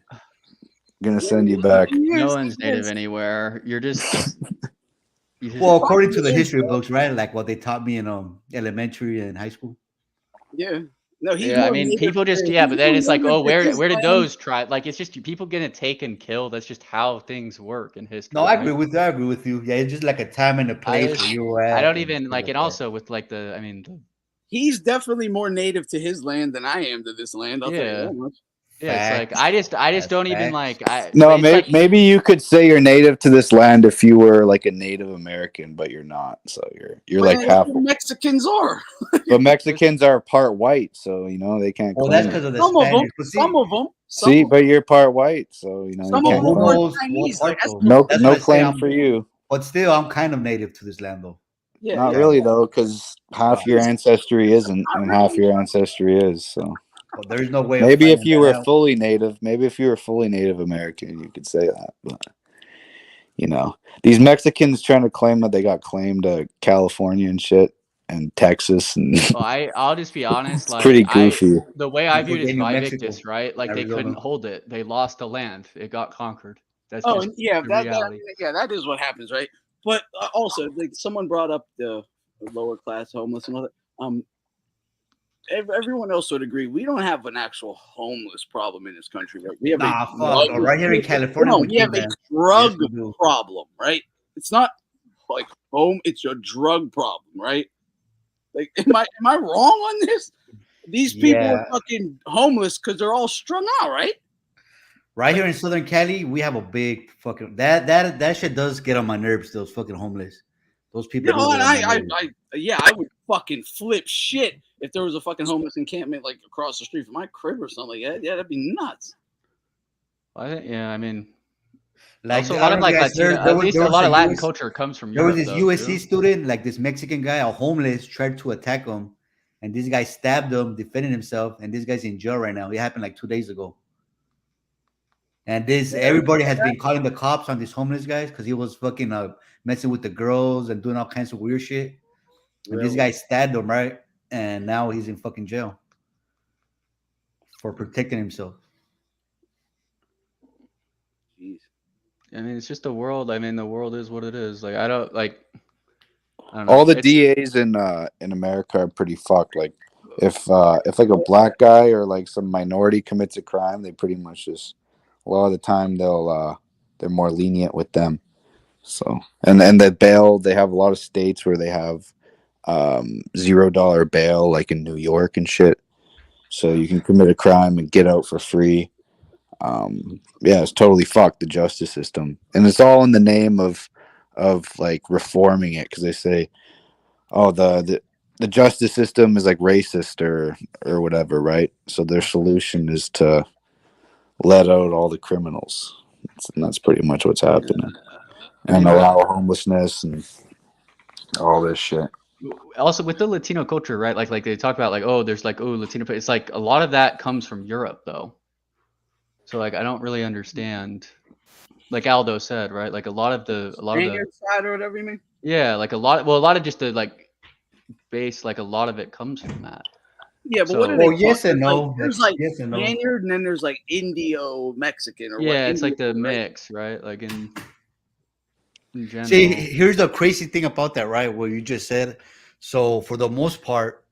Gonna send you back. No one's native anywhere. You're just. Well, according to the history books, right? Like what they taught me in elementary and high school. Yeah. No, he's Yeah, I more mean, native people just to- yeah, he's but then more it's like, native oh, to where his did land. those try? Like, it's just people getting taken, and killed. That's just how things work in history. No, I right? agree with you. I agree with you. Yeah, it's just like a time and a place where you were at. I don't and even shit like, and that. also with like I mean, He's definitely more native to his land than I am to this land. I'll tell you yeah, that much. yeah. It's like I just don't even like. No, it's like, maybe you could say you're native to this land if you were like a Native American, but you're not. So you're But like that's half. what Mexicans are. But Mexicans are part white, so they can't. Well, claim that's it. because of the Some of them. Spanish. But see, Some of them. See, but you're part white, so you Some can't of them claim are it. Chinese. Like, that's No, That's no what I say, claim for you. But still, I'm kind of native to this land, though. Yeah, Not yeah. really though, because half your ancestry isn't, and half your ancestry is. So Well, there's no way. maybe of if you were finding that out. fully native, maybe if you were fully Native American, you could say that. But these Mexicans trying to claim that they got claimed to California and shit, and Texas, and well, I'll just be honest. it's Like pretty goofy. the way I viewed it is New Mexico, Invictus, right? Like they couldn't Arizona. hold it. They lost the land. It got conquered. That's Oh, just and yeah, the that reality. that is what happens, right? But also, like someone brought up the lower class homeless and all that. Everyone else would agree. We don't have an actual homeless problem in this country, right? We have Nah, a fuck, drug, no, right here in California, we we have do, a man. drug Yes, we do. problem, right? It's not like home; it's a drug problem, right? Like, am I wrong on this? These people Yeah. are fucking homeless because they're all strung out, right? Right here in Southern Cali, we have a big fucking that shit does get on my nerves. Those fucking homeless, those people. No, do and get on my nerves. I would fucking flip shit if there was a fucking homeless encampment like across the street from my crib or something like that. Yeah, that'd be nuts. Yeah, I mean, Like, also a I lot don't of know if like you guys Latino, heard, there at was- least there a was lot a of Latin US culture comes from There was Europe. this though, USC too. student, like this Mexican guy, a homeless, tried to attack him, and this guy stabbed him, defended himself, and this guy's in jail right now. It happened like 2 days ago. And everybody has been calling the cops on these homeless guys because he was fucking messing with the girls and doing all kinds of weird shit. And this Really? guy stabbed him, right? And now he's in fucking jail for protecting himself. Jeez. I mean, it's just the world. I mean, the world is what it is. Like, I don't know. All the It's- DAs in America are pretty fucked. Like if like a black guy or like some minority commits a crime, they pretty much just a lot of the time they're more lenient with them. So and the bail, they have a lot of states where they have $0 bail, like in New York and shit. So you can commit a crime and get out for free. Yeah, it's totally fucked, the justice system, and it's all in the name of like reforming it, because they say, oh, the justice system is like racist or whatever, right? So their solution is to let out all the criminals, and that's pretty much what's happening, and allow homelessness and all this shit. also with the Latino culture, right? Like they talk about like, oh, there's like, oh, Latino. It's like a lot of that comes from Europe, though. So like, I don't really understand. Like Aldo said, right? Like a lot of the Spaniard side or whatever you mean? yeah, like a lot of just the like base, like a lot of it comes from that. Yeah, but So- what are they? Well, yes called? and no. There's like Yes and no. Spaniard, and then there's like Indio Mexican or what? Yeah, it's like the Indian, right? mix, right? Like in general. See, here's the crazy thing about that, right? What you just said. So for the most part,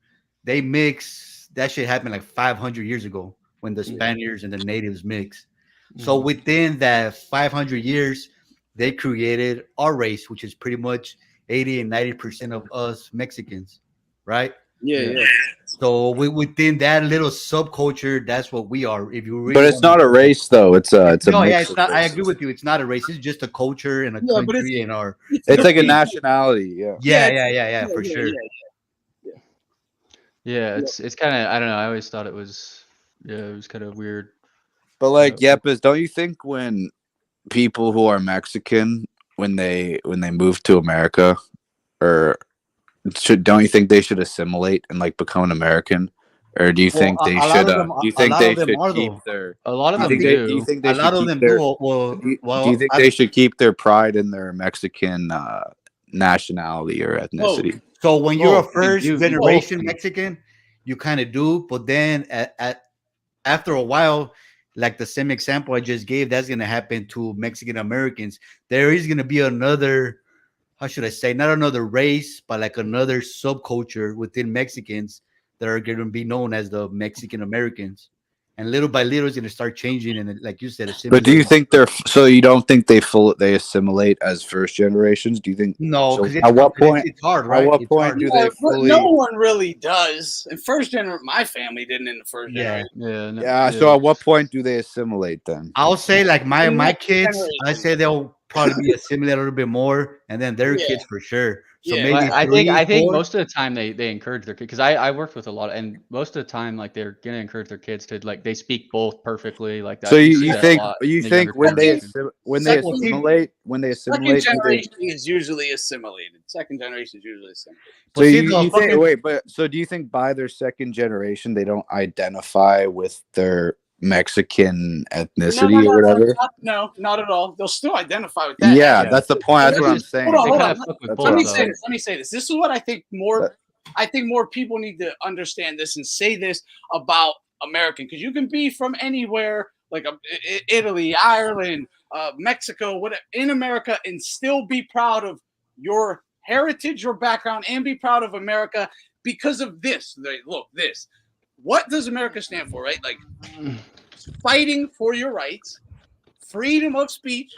they mix. That shit happened like 500 years ago when the Spaniards and the natives mixed. So within that 500 years, they created our race, which is pretty much 80 and 90% of us Mexicans, right? Yeah. So within that little subculture, that's what we are. If you really But it's wanna- not a race, though. It's a no, yeah, mix it's of not. I races. agree with you. It's not a race. It's just a culture and a Yeah, but country and our. It's like a nationality. Yeah. Yeah, for sure. Yeah, it's kind of, I don't know. I always thought it was kind of weird. But like, Yepes, don't you think when people who are Mexican, when they move to America, or don't you think they should assimilate and like become an American Or do you think they should? Do you think they should keep though. their? A lot of Do them you think do. do you think they A should lot of keep them their? do. Do you think they should keep their pride in their Mexican nationality or ethnicity? So when you're a Both. first You generation both. Mexican, you kind of do, but then after a while, like the same example I just gave, that's gonna happen to Mexican Americans. There is gonna be another, how should I say, not another race, but like another subculture within Mexicans that are gonna be known as the Mexican Americans. And little by little, it's gonna start changing, and like you said, But do you assimilating. think they're so? You don't think they assimilate as first generations? Do you think No, so? because At what point? it's hard, right? At what It's point hard. do they fully? No one really does. And my family didn't in the first Yeah. generation. Yeah. So at what point do they assimilate then? I'll say like my In next kids, I generation. say they'll probably be assimilated a little bit more, and then their Yeah. kids for sure. So Yeah. maybe I three, think four. most of the time they encourage their kids, because I worked with a lot, and most of the time like they're gonna encourage their kids to like they speak both perfectly like that. So see you that a think lot in the think younger when they generation. assimilate Second do they, generation is usually assimilated. Second generation is usually assimilated. so you think wait, but so do you think by their second generation they don't identify with their Mexican ethnicity or whatever? No, not at all. They'll still identify with that. Yeah, that's the point. That's what I'm saying. Hold on. That's Let me what I'm say saying. this. Let me say this. This is what I think more. I think more people need to understand this and say this about American, because you can be from anywhere, like Italy, Ireland, Mexico, whatever, in America, and still be proud of your heritage, your background, and be proud of America because of this. Look, this. What does America stand for, right? Like fighting for your rights, freedom of speech,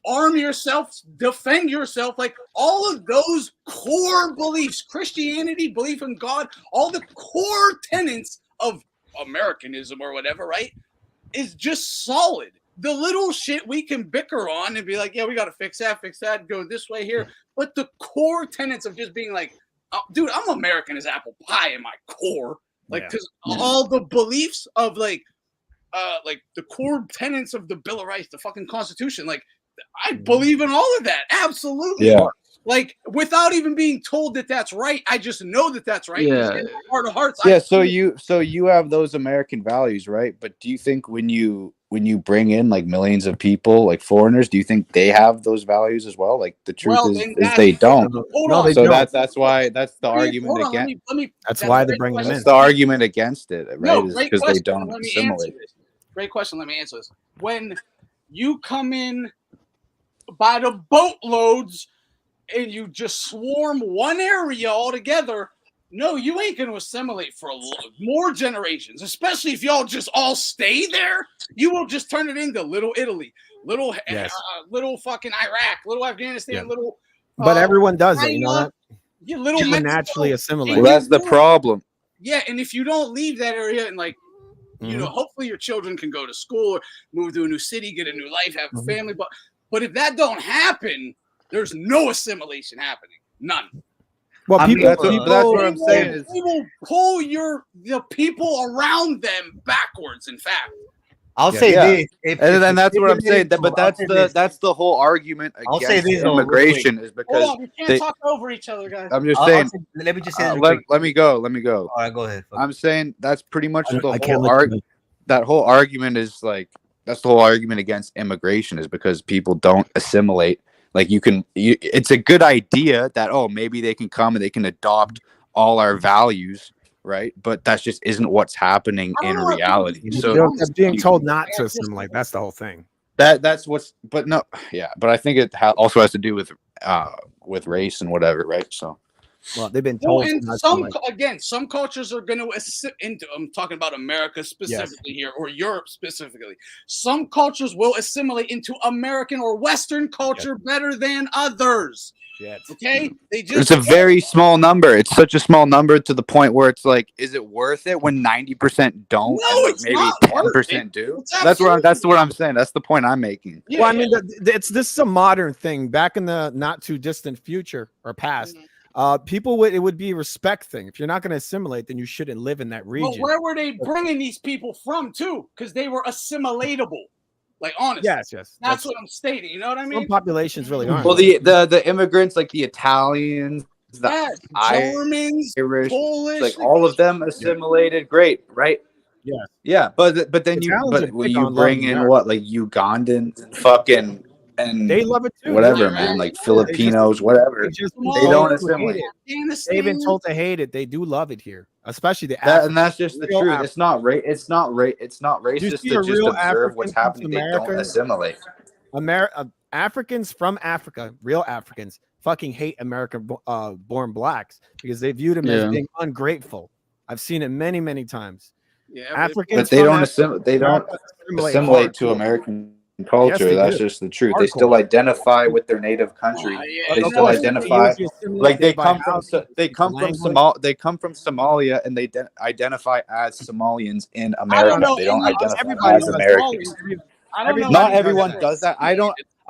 arm yourself, defend yourself, like all of those core beliefs, Christianity, belief in God, all the core tenets of Americanism or whatever, right, is just solid. The little shit we can bicker on and be like, yeah, we got to fix that, go this way here. But the core tenets of just being like, oh, dude, I'm American as apple pie in my core. Like, because all the beliefs of like the core tenets of the Bill of Rights, the fucking Constitution, like I believe in all of that. Absolutely. Yeah. Like without even being told that that's right, I just know that that's right. Yeah. In my heart of hearts. Yeah, so you have those American values, right? But do you think when you bring in like millions of people, like foreigners, do you think they have those values as well? Like the truth is they don't. So that's why that's the argument against. That's why they're bringing them in. That's the argument against it, right? No, is great because they question. don't Let me answer assimilate. this. Great question. Let me answer this. When you come in by the boatloads and you just swarm one area altogether, no, you ain't going to assimilate for more generations, especially if y'all just all stay there. You will just turn it into little Italy, little fucking Iraq, little Afghanistan, little. But everyone does it, you know that? Yeah, little People Mexico. naturally assimilate. Well, that's the problem. Yeah, and if you don't leave that area and like, you know, hopefully your children can go to school or move to a new city, get a new life, have a family. But if that don't happen, there's no assimilation happening. None. Well, that's what I'm saying. They will pull the people around them backwards. In fact, I'll say this, and then that's what I'm saying. But that's the whole argument I'll say against this, though, real immigration quick. is because hold on, we can't talk over each other, guys. I'm just saying. Let me just say this real quick. Let me go. Let me go. All right, go ahead. I'm saying that's pretty much I the can't whole let you argument. That whole argument is like that's the whole argument against immigration is because people don't assimilate. Like it's a good idea that maybe they can come and they can adopt all our values, right? But that just isn't what's happening in reality. So They're being told not to assimilate. That's the whole thing. That's what's. But no, yeah. But I think it also has to do with race and whatever, right? So. Well, they've been Well, told. and some cultures are going to into. I'm talking about America specifically here, or Europe specifically. Some cultures will assimilate into American or Western culture better than others. Okay, It's a very small number. It's such a small number to the point where it's like, is it worth it when 90% don't? No, and like it's maybe not 10% do. That's what I'm saying. That's the point I'm making. Well, I mean, this is a modern thing. Back in the not too distant future or past, people it would be a respect thing. If you're not going to assimilate, then you shouldn't live in that region. But where were they bringing these people from too? Because they were assimilatable. Like honestly, yes. That's what I'm stating. You know what I mean? Some populations really aren't. Well, the immigrants, like the Italians, the Germans, Irish, Polish, like all of them assimilated. Great, right? Yeah. Yeah, but then Italians are when big you on loving bring in America. what, like Ugandans and fucking They love it too. whatever, They- man, like they just- Filipinos, whatever, They just they told don't to assimilate. hate it. They've been told to hate it. They do love it here, especially the That, Africans. and that's just the Real truth. Africans. It's not it's not You racist see to a just real observe what's African come to happening. They don't America. assimilate. Africans from Africa, real Africans, fucking hate American born blacks because they view them as Yeah. being ungrateful. I've seen it many, many times. Yeah, Africans, But they from don't Africa, they don't America assimilate to hardcore. American Yes, culture. they That's do. just the truth. They Hardcore. still identify with their native country. They Of still course, they identify usually assimilate, like they they buy come from houses, they speak the come from language. they come from Somalia and they identify as Somalians in I don't America. know They don't any identify Everybody as does. Americans. I don't know Not any everyone that. does that. I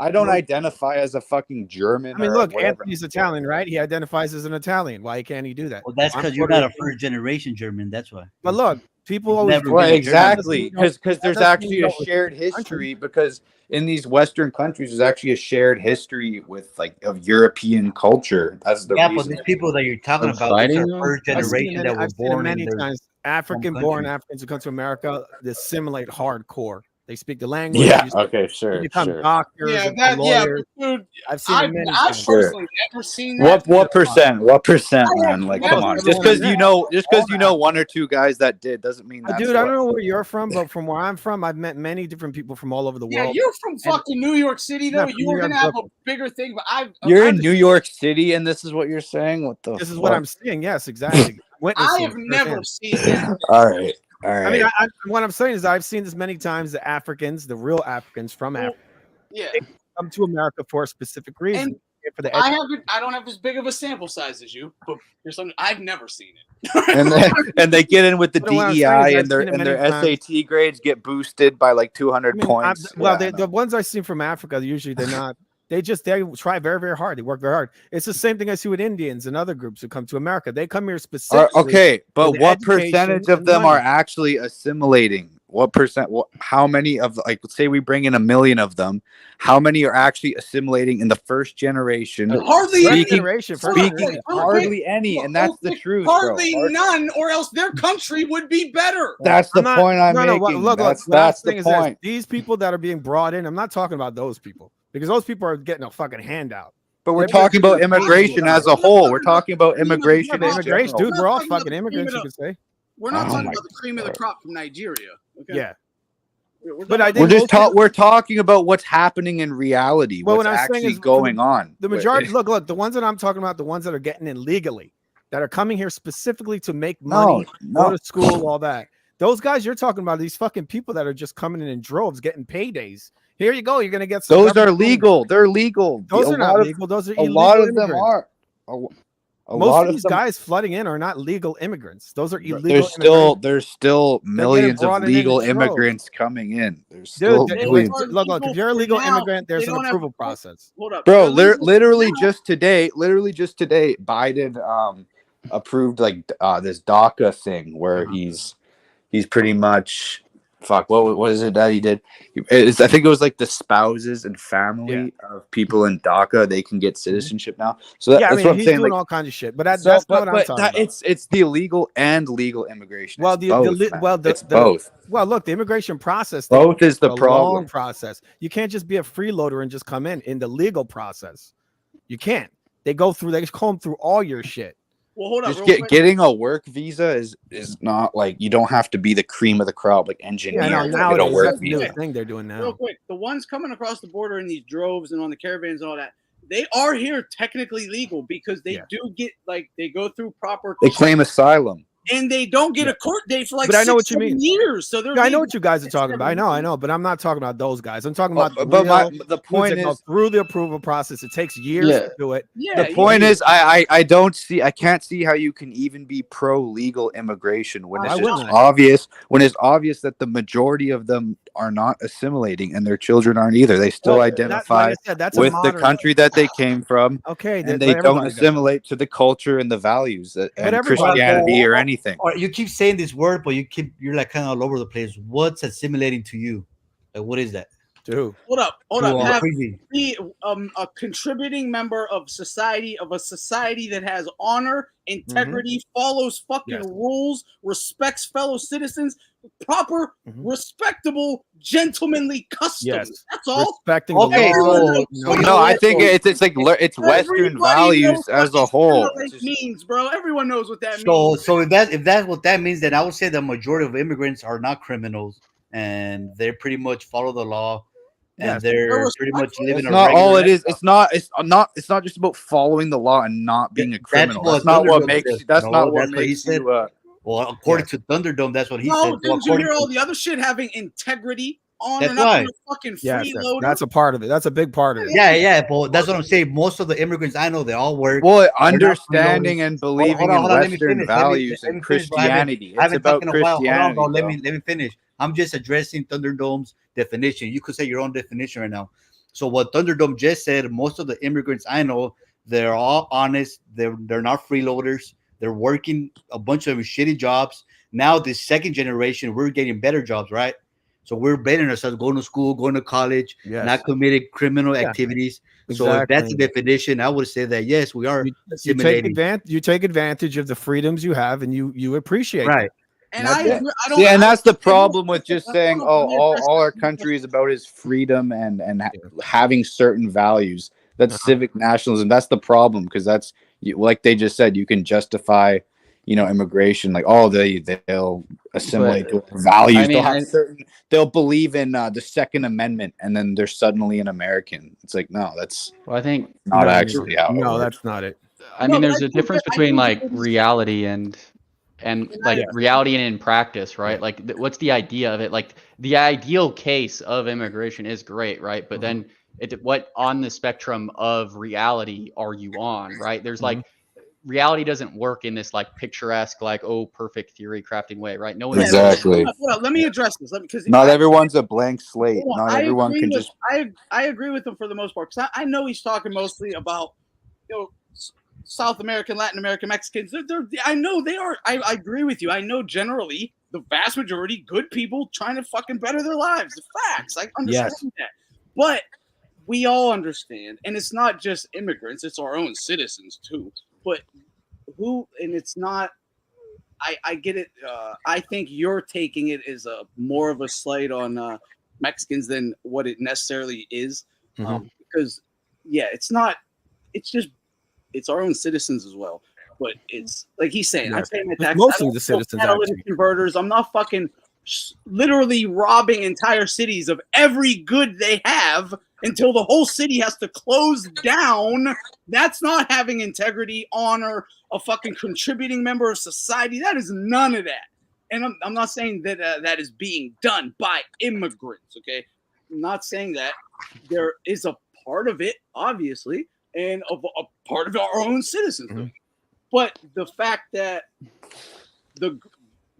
don't identify as a fucking German I mean, or look, whatever. Anthony's Italian, right? He identifies as an Italian. Why can't he do that? Well, that's I'm because you're Puerto not a Rican. first generation German. That's why. But look, people You've always never Well, been a German. exactly, because there's actually a shared history. Because in these Western countries, there's actually a shared history with like of European culture. That's the Yeah, but reason. these people that you're talking Of about, these fighting, are though? first generation that were I've seen it born in many their times. home African-born country. Africans who come to America, they assimilate hardcore. They speak the language. Yeah. You Okay. they Sure. become Sure. doctors Yeah, and that lawyers. dude. I've seen it many I've times. personally never seen that. What percent? What percent, I have man? Like, never come on. Most Just everyone because I met. you know one or two guys that did doesn't mean that's Dude, I what. don't know where you're from, but from where I'm from, I've met many different people from all over the Yeah, world. you're from And fucking New York City, though. not from You New were York, gonna have a Brooklyn. bigger thing, but You're in New York City, and this is what you're saying. What the? This is fuck? what I'm seeing. Yes, exactly. I Witnessing have it never firsthand. seen that. All right. All I right. mean, what I'm saying is I've seen this many times. The Africans, the real Africans from Africa, Yeah, they come to America for a specific reason. and For the I don't have as big of a sample size as you, but there's something I've never seen it. and they get in with the But what I'm saying is DEI I've and their seen it many times. SAT grades get boosted by like 200 I mean, points. well, Yeah, I the ones I've seen from Africa, usually they're not. They try very, very hard. They work very hard. It's the same thing I see with Indians and other groups who come to America. They come here specifically. okay, but for the what education percentage of and them money. are actually assimilating? What percent? How many of like, let's say we bring in 1 million of them, how many are actually assimilating in the first generation? Hardly any. Hardly any, and that's the truth, Hardly bro. none, or else their country would be better. That's the point I'm making. Look, that's what I'm the saying is this. point. These people that are being brought in, I'm not talking about those people because those people are getting a fucking handout. But we're They're being talking about paid immigration as a whole. We're talking about immigration the in immigration, general. dude. We're all fucking immigrants, you could say. We're not Oh talking my about the cream of the crop from Nigeria. Okay? Yeah. But I think we're talking about what's happening in reality. Well, What's what I'm saying actually is going on. The majority, look, the ones that I'm talking about, the ones that are getting in legally, that are coming here specifically to make money, go to school, all that. Those guys you're talking about, these fucking people that are just coming in droves, getting paydays. Here you go. You're gonna get some. Those are government money. legal. They're legal. Those A are not lot of- legal. Those are a illegal lot of them immigrants. are. A Most lot of of these them- guys flooding in are not legal immigrants. Those are illegal. There's still millions of brought in legal droves. immigrants coming in. There's still Dude, millions. look, if you're a legal immigrant, there's an approval process. Hold up, Bro, literally just today, Biden approved like this DACA thing where he's pretty much what is it that he did? I think it was like the spouses and family of people in DACA, they can get citizenship now. So that's what I'm he's saying. doing Like, all kinds of shit, but that's not what I'm talking about. It's the illegal and legal immigration. Well, It's both, man. It's both. Well, look, the immigration process. Both is the a problem. long process. You can't just be a freeloader and just come in the legal process. You can't. They comb through all your shit. Well, hold on. Just getting a work visa is not like you don't have to be the cream of the crop, like engineer. Yeah, to now get a work that's the visa. new thing they're doing now. Real quick, the ones coming across the border in these droves and on the caravans and all that, they are here technically legal because they do get they go through proper. They claim asylum. And they don't get a court date for like But I know 6, what you 7 mean. years. So they're I know what you guys are talking about. I know, but I'm not talking about those guys. I'm talking about the point go is through the approval process. It takes years to do it. The point is, I can't see how you can even be pro legal immigration when it's just obvious. When it's obvious that the majority of them are not assimilating and their children aren't either. They still identify with the country that they came from. Okay, and they don't assimilate to the culture and the values and Christianity or anything. Or you keep saying this word, but you're like kind of all over the place. What's assimilating to you? Like, what is that? Dude. Hold up. Crazy. Be a contributing member of society, of a society that has honor, integrity, follows fucking rules, respects fellow citizens, proper, respectable, gentlemanly customs. That's all. Respecting Okay, no, I think it's like it's Western values as a whole. Means, bro. Everyone knows what that means. So if that's what that means, then I would say the majority of immigrants are not criminals and they pretty much follow the law. And they're pretty much living It's a not regular all it is. lifestyle. It's not just about following the law and not being a criminal. That's That's not what Thunderdome makes said. you. That's No, not what that's what he makes said. you. Well, according to Thunderdome, that's what he said. No, So didn't you hear all the other shit having integrity, honor, That's not right. being a fucking Yes, freeloader? that's a part of it. That's a big part of it. Yeah, but that's what I'm saying. Most of the immigrants I know, they all work. Well, They're not understanding freeloaders. and believing Hold in on, let me Western finish. values Let and me finish, bro. I Christianity. haven't It's about talked in a while. Hold on, Christianity, bro. bro. Let me finish. I'm just addressing Thunderdome's definition. You could say your own definition right now. So what Thunderdome just said, most of the immigrants I know, they're all honest. They're not freeloaders. They're working a bunch of shitty jobs. Now, this second generation, we're getting better jobs, right? So we're bettering ourselves, going to school, going to college, not committing criminal activities. So if that's the definition, I would say that yes, we are assimilating. You take advantage of the freedoms you have, and you appreciate right. And and that's the problem with just saying, "Oh, all our country is about is freedom and having certain values." That's civic nationalism. That's the problem, because that's like they just said. You can justify, immigration, like they'll assimilate to our values. I mean, they'll have they'll believe in the Second Amendment, and then they're suddenly an American. It's like, no, that's I think not actually how. No, it works. that's not it. I mean, there's a difference between like reality and like reality and in practice, right? Like what's the idea of it? Like the ideal case of immigration is great, right? But then what on the spectrum of reality are you on, right? There's like reality doesn't work in this like picturesque, like, oh, perfect theory crafting way, right? No one Exactly. Well, let me address this. Because Not everyone's a blank slate. Not everyone can just. I agree with him for the most part, because I know he's talking mostly about South American, Latin American, Mexicans. I know they are. I agree with you. I know generally the vast majority good people trying to fucking better their lives. The facts. I understand that, but we all understand, and it's not just immigrants; it's our own citizens too. But and it's not. I get it. I think you're taking it as a more of a slight on Mexicans than what it necessarily is, because it's not. It's just. It's our own citizens as well, but it's like he's saying. I pay my taxes. Mostly the citizens. Catalytic converters. I'm not fucking literally robbing entire cities of every good they have until the whole city has to close down. That's not having integrity, honor, a fucking contributing member of society. That is none of that. And I'm not saying that that is being done by immigrants. Okay, I'm not saying that. There is a part of it, obviously, and a part of our own citizens. But the fact that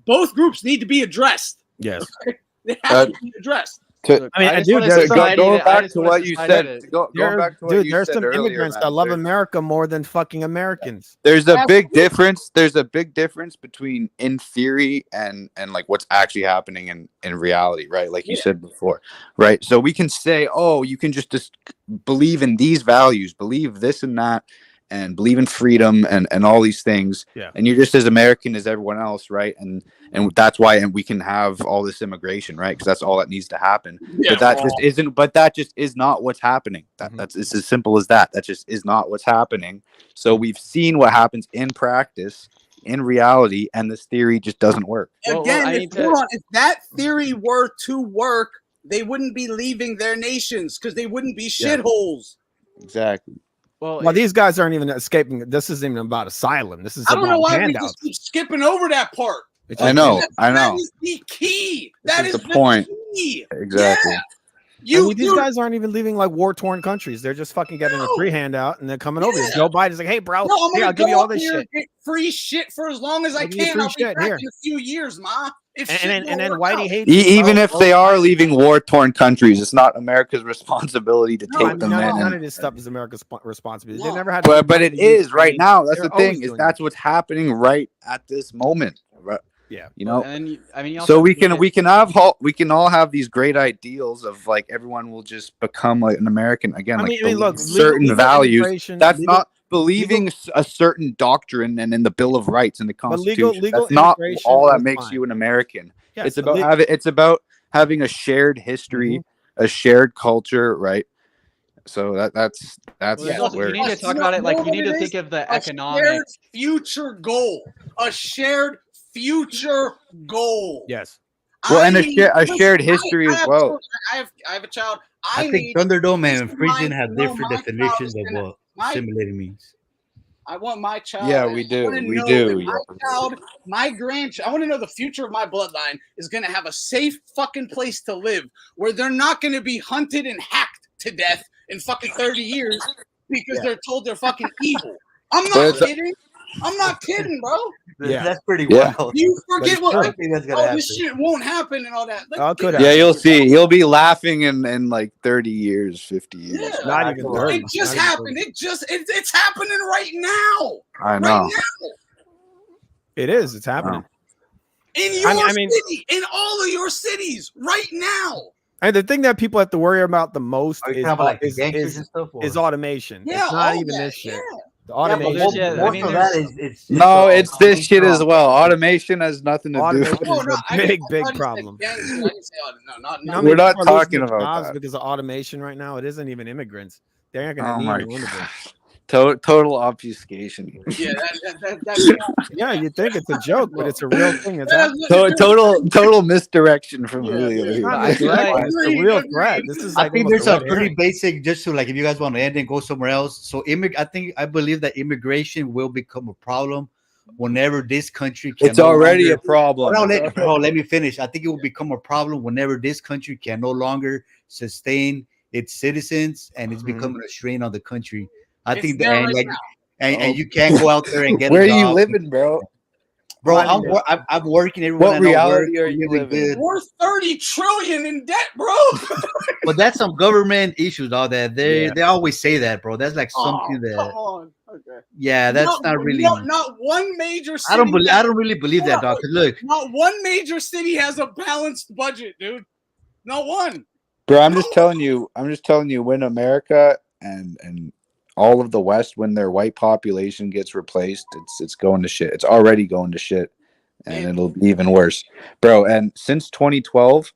both groups need to be addressed. Yes. Okay? They have to be addressed. Going back to what you said. There's some immigrants that love America more than fucking Americans. There's a big difference. There's a big difference between in theory and like what's actually happening in reality, right? Like you said before, right? So we can say, oh, you can just believe in these values, believe this and that, and believe in freedom and all these things. Yeah. And you're just as American as everyone else, right? And that's why we can have all this immigration, right? Because that's all that needs to happen. Yeah, but that just is not what's happening. That's it's as simple as that. That just is not what's happening. So we've seen what happens in practice, in reality, and this theory just doesn't work. Again, if that theory were to work, they wouldn't be leaving their nations because they wouldn't be shitholes. Exactly. Well, these guys aren't even escaping. This isn't even about asylum. This is I don't know about why we handouts. just keep skipping over that part. I know. That is the key. That is the point. key. Exactly. Yeah. These guys aren't even leaving like war-torn countries. They're just fucking getting a free handout and they're coming over here. Joe Biden's like, hey, bro, No, I'll give you all this shit. Get free shit for as long as I give you can. free I'll be shit back here. in a few years, ma. And then Whitey hates Even if they are leaving war-torn countries, it's not America's responsibility to take them in. None of this stuff is America's responsibility. They never had. But it is right now. That's the thing. That's what's happening right at this moment. Right? Yeah. And then you also So have to we can all have these great ideals of like everyone will just become like an American again. I Like mean, look, certain legal values. immigration, That's legal- not believing a certain doctrine and in the Bill of Rights and the But legal Constitution. That's not immigration all that is makes fine. you an American. Yes, It's about having a shared history, a shared culture, right? So that's where you need to talk about it like you need to think of the economic shared future goal. A shared future goal. Yes. well, and a shared history as well. I have a child. I think Thunderdome and Frisian have different definitions of what assimilating means. I want my child. Yeah, we do. I want to We know do, that yeah. my child, my grandchild. I want to know the future of my bloodline is going to have a safe fucking place to live where they're not going to be hunted and hacked to death in fucking 30 years because they're told they're fucking evil. I'm not kidding. I'm not kidding, bro. Yeah, that's pretty Yeah. wild. You forget what? I think that's gonna happen. This shit won't happen and all that. Like, Yeah, you'll see. You'll be laughing in like 30 years, 50 years. Yeah. Not even 30. It just happened. It's happening right now. I know. Right now. It is. It's happening. In your I mean, city, in all of your cities, right now. And the thing that people have to worry about the most Are you is, talking about, like, the gangsters and stuff, or- is automation. Yeah, it's not all even that, this shit. yeah. The automation. Most of that is it's No, it's this shit as well. Automation has nothing to do Automation with is a big problem. We're not talking about jobs that. because of automation right now. It isn't even immigrants. They're not going Oh to my need no immigrants. Total obfuscation. Yeah, that's Yeah, you think it's a joke, but it's a real thing. It's happening. Total misdirection from Julio. It's here. not misdirection. It's a real threat. This is I like think almost there's a red pretty herring. basic, just to like if you guys want to end and go somewhere else. So I believe that immigration will become a problem whenever this country can It's already a problem. Let me finish. I think it will become a problem whenever this country can no longer sustain its citizens and it's becoming a strain on the country. I think that and you can't go out there and get Where a are you job. living, bro? Bro, I'm working. Everyone What I know reality works, are you living living in? good. We're 30 trillion in debt, bro. But that's some government issues, all that they always say that, bro. That's like something that. Come on. Okay. Yeah, that's not really. Not one major city. I don't really believe that, dog. 'Cause look, Not one major city has a balanced budget, dude. Not one. Bro, I'm just telling you, when America and all of the West, when their white population gets replaced, it's going to shit. It's already going to shit. And it'll be even worse. Bro, and since 2012,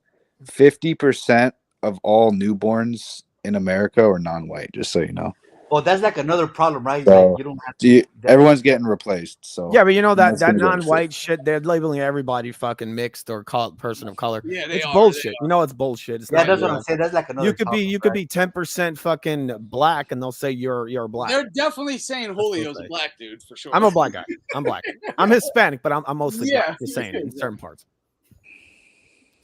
50% of all newborns in America are non-white, just so you know. well, that's like another problem, right? So, Like, you don't have to. everyone's getting replaced. So Yeah, but you know that that's gonna go to shit. non-white shit, they're labeling everybody fucking mixed or person of color. Yeah, it's bullshit. You know it's bullshit. It's Yeah, not that's what real. I'm saying. That's like another. You could be 10% fucking black, and they'll say you're black. They're definitely saying Julio's a black dude for sure. I'm a black guy. I'm black. I'm Hispanic, but I'm mostly Yeah. black. Just saying in certain parts.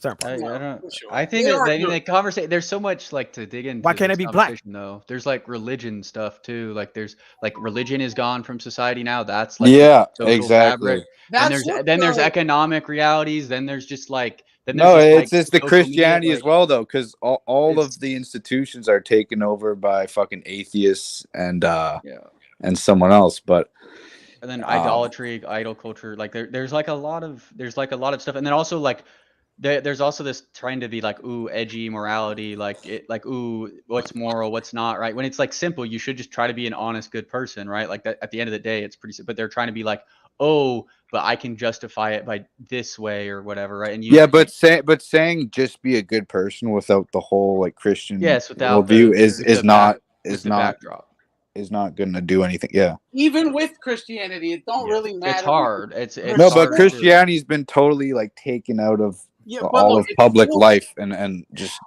I think that the conversation, there's so much like to dig into. Why can't I this be black? conversation, though? There's like religion stuff too. Like there's like religion is gone from society now. That's like Yeah, social exactly. fabric. Then there's economic realities. Then there's just like No, there's it's the social Christianity media, as well, though, because all of the institutions are taken over by fucking atheists and someone else. But and then idolatry, idol culture. Like there's like a lot of stuff, and then also like. There's also this trying to be like, ooh, edgy morality, ooh, what's moral, what's not, right? When it's like simple, you should just try to be an honest, good person, right? Like that, at the end of the day, it's pretty simple. But they're trying to be like, oh, but I can justify it by this way or whatever, right? And but saying just be a good person without the whole like Christian without worldview the is not going to do anything. Yeah. Even with Christianity, it don't really matter. It's hard. It's no, but Christianity's been totally like taken out of all of public life and just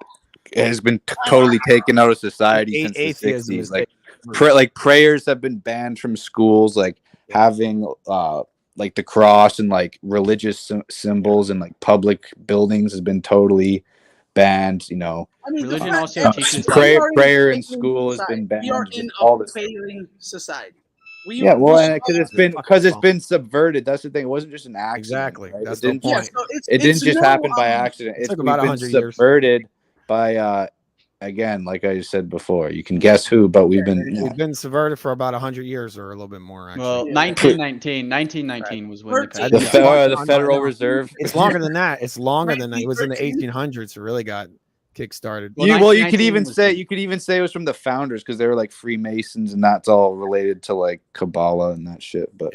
has been totally taken out of society since the 60s. Like prayers have been banned from schools, like having like the cross and like religious symbols and like public buildings has been totally banned. You know, religion also teaches prayer in school has been banned. We are in all a this. failing society. Because it's been subverted. That's the thing. It wasn't just an accident. Exactly. Right? That's It the point. didn't just happen by accident. It took We've about been 100 years. subverted by again, like I said before, you can guess who, but we've been We've been subverted for about 100 years or a little bit more. Actually, Well, 1919 was when the country. the Federal Reserve. It's longer than that. It's longer than that. It was in the 1800s. It really got kick-started. You could even say it was from the founders because they were like Freemasons, and that's all related to like Kabbalah and that shit. But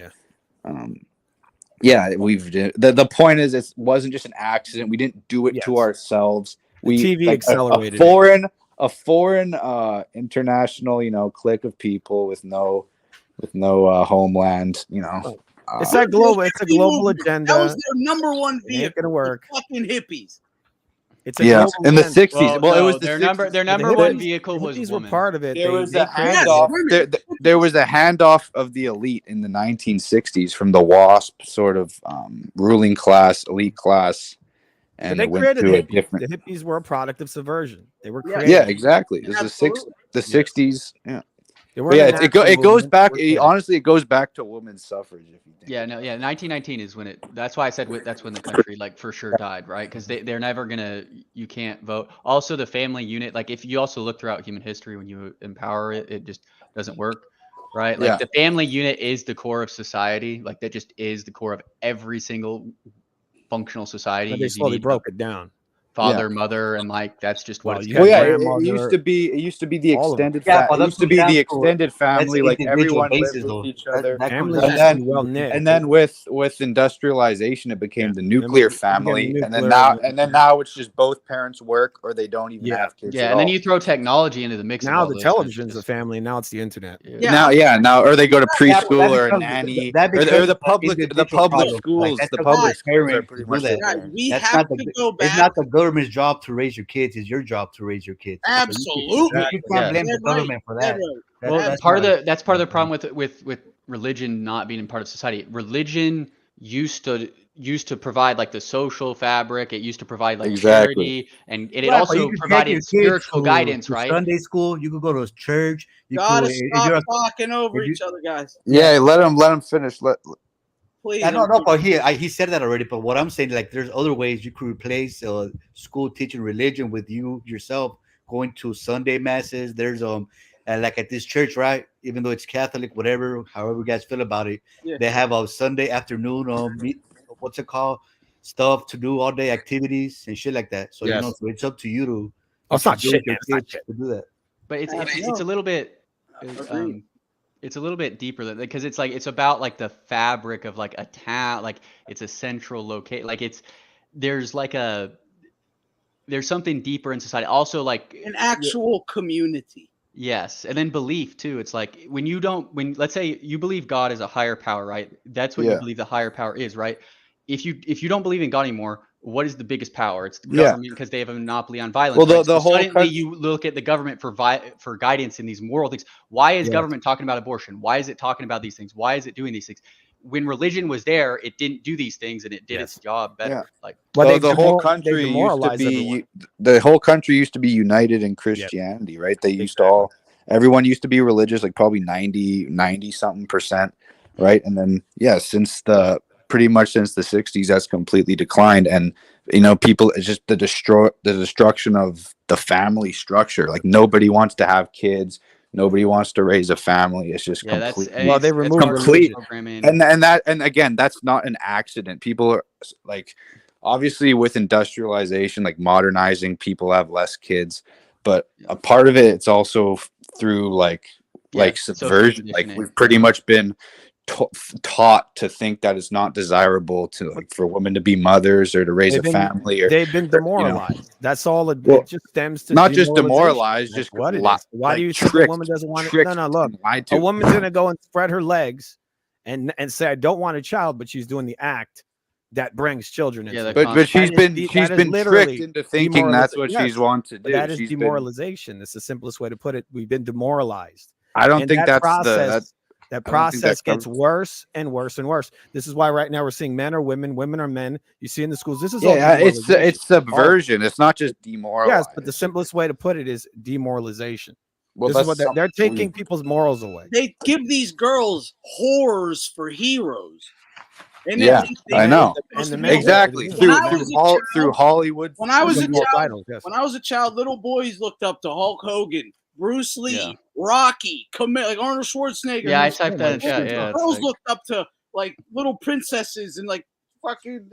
the point is, it wasn't just an accident. We didn't do it to ourselves. TV accelerated a foreign international, clique of people with no homeland, It's a global agenda. That was their number one It ain't vehicle. gonna work. Fucking hippies. It's in the 60s. Well, it was their number one vehicle was these women. were part of it. There was a handoff. There was a handoff of the elite in the 1960s from the WASP sort of ruling class, elite class, and they it went created to a hippies. different. The hippies were a product of subversion. They were created. Yeah, exactly. It was the 60s. Yeah. They But weren't yeah, an it actual goes movement. back. Honestly, it goes back to women's suffrage. If you think. Yeah, 1919 is when it. That's why I said that's when the country like for sure died, right? Because they're never gonna. You can't vote. Also, the family unit. Like if you also look throughout human history, when you empower it, it just doesn't work, right? Like the family unit is the core of society. Like that just is the core of every single functional society. But they slowly broke it down. Father, mother, and like that's just what it's. It used to be. It used to be the extended. It used to be the extended family. Like everyone lived with each other. And then with industrialization, it became the nuclear family. And then now it's just both parents work or they don't even have kids. Yeah, and then you throw technology into the mix. Now the television's a family. Now it's the internet. Now, or they go to preschool or a nanny, or the public schools. The public schools are pretty much. We have to go back. It's not the government's job to raise your kids. It's your job to raise your kids. Absolutely. You can't blame the government for that. Well, that's part of the problem with religion not being part of society. Religion used to provide like the social fabric. It used to provide like charity, and it also provided spiritual guidance, right? Sunday school, you could go to church. You gotta could, stop talking over each other, guys. Yeah, let him finish. Please. But he said that already. But what I'm saying, like, there's other ways you could replace school teaching religion with you yourself going to Sunday masses. There's like at this church, right? Even though it's Catholic, whatever, however you guys feel about it, they have a Sunday afternoon what's it called? Stuff to do all day, activities and shit like that. So so it's up to you to. It's not shit. To do that. But it's a little bit. It's a little bit deeper because it's like it's about like the fabric of like a town, like it's a central location, like there's something deeper in society. Also, like an actual community. Yes, and then belief too. It's like when let's say you believe God is a higher power, right? That's what you believe the higher power is, right? If you don't believe in God anymore, what is the biggest power? It's the government because they have a monopoly on violence. Well, right? the whole suddenly you look at the government for guidance in these moral things. Why is government talking about abortion? Why is it talking about these things? Why is it doing these things? When religion was there, it didn't do these things and it did its job better. Like the whole country used to be united in Christianity, right? They used to everyone used to be religious, like probably 90 something percent, right? And then pretty much since the 60s that's completely declined, and people, it's just the destruction of the family structure. Like nobody wants to have kids, nobody wants to raise a family. It's just complete. They removed complete, and again, that's not an accident. People are like, obviously with industrialization, like modernizing, people have less kids, but a part of it, it's also through like subversion. Like we've pretty much been taught to think that it's not desirable for women to be mothers or to raise a family, or they've been demoralized. That's all it just stems to. Not just demoralized, just what it is. Why do you think a woman doesn't want it? No, look, a woman's gonna go and spread her legs and say I don't want a child, but she's doing the act that brings children. But she's been tricked into thinking that's what she's wanted to do. That is demoralization. It's the simplest way to put it. We've been demoralized. I don't think that's that process gets worse and worse and worse. This is why right now we're seeing men are women, women are men. You see in the schools, this is it's subversion. It's not just demoralization. Yes, but the simplest way to put it is demoralization. This is what they're taking people's morals away. They give these girls whores for heroes. And Yeah, I know. Exactly. Through Hollywood. When I was a child, idols, yes. when I was a child, little boys looked up to Hulk Hogan, Bruce Lee, Rocky, like Arnold Schwarzenegger. Yeah, I typed that in chat. Yeah, it's girls like- looked up to like little princesses and like fucking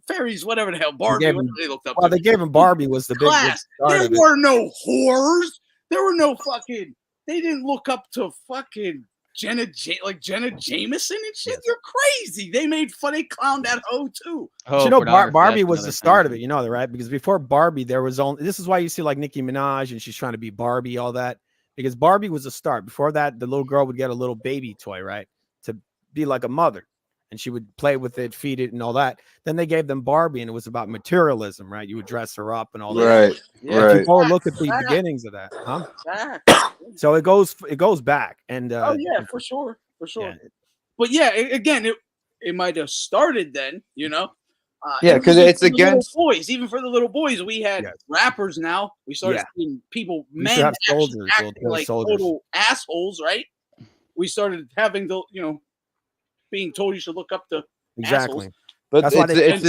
fairies, whatever the hell, Barbie. Gave Whatever him- they looked up well, to. they gave him Barbie was the big Class. start There of it. were no whores. There were no fucking. They didn't look up to fucking Jenna Jameson and shit. You're crazy. They made fun. They clowned that hoe too. But you know, Barbie was the start of it. You know that, right? Because before Barbie, there was only. This is why you see like Nicki Minaj and she's trying to be Barbie, all that. Because Barbie was the start. Before that, the little girl would get a little baby toy, right, to be like a mother, and she would play with it, feed it, and all that. Then they gave them Barbie, and it was about materialism, right? You would dress her up and all that. Right, If you go and look at the beginnings of that, huh? So it goes back, and Oh yeah, for sure. But yeah, again, it might have started then, you know. Yeah, and 'cause even it's for the little against- boys. Even for the little boys, we had rappers. Now we started Yeah. seeing people, We used men, to have actually soldiers, acting little boy like soldiers. total assholes, right? We started having the, being told you should look up to Exactly. assholes. But That's why they- it's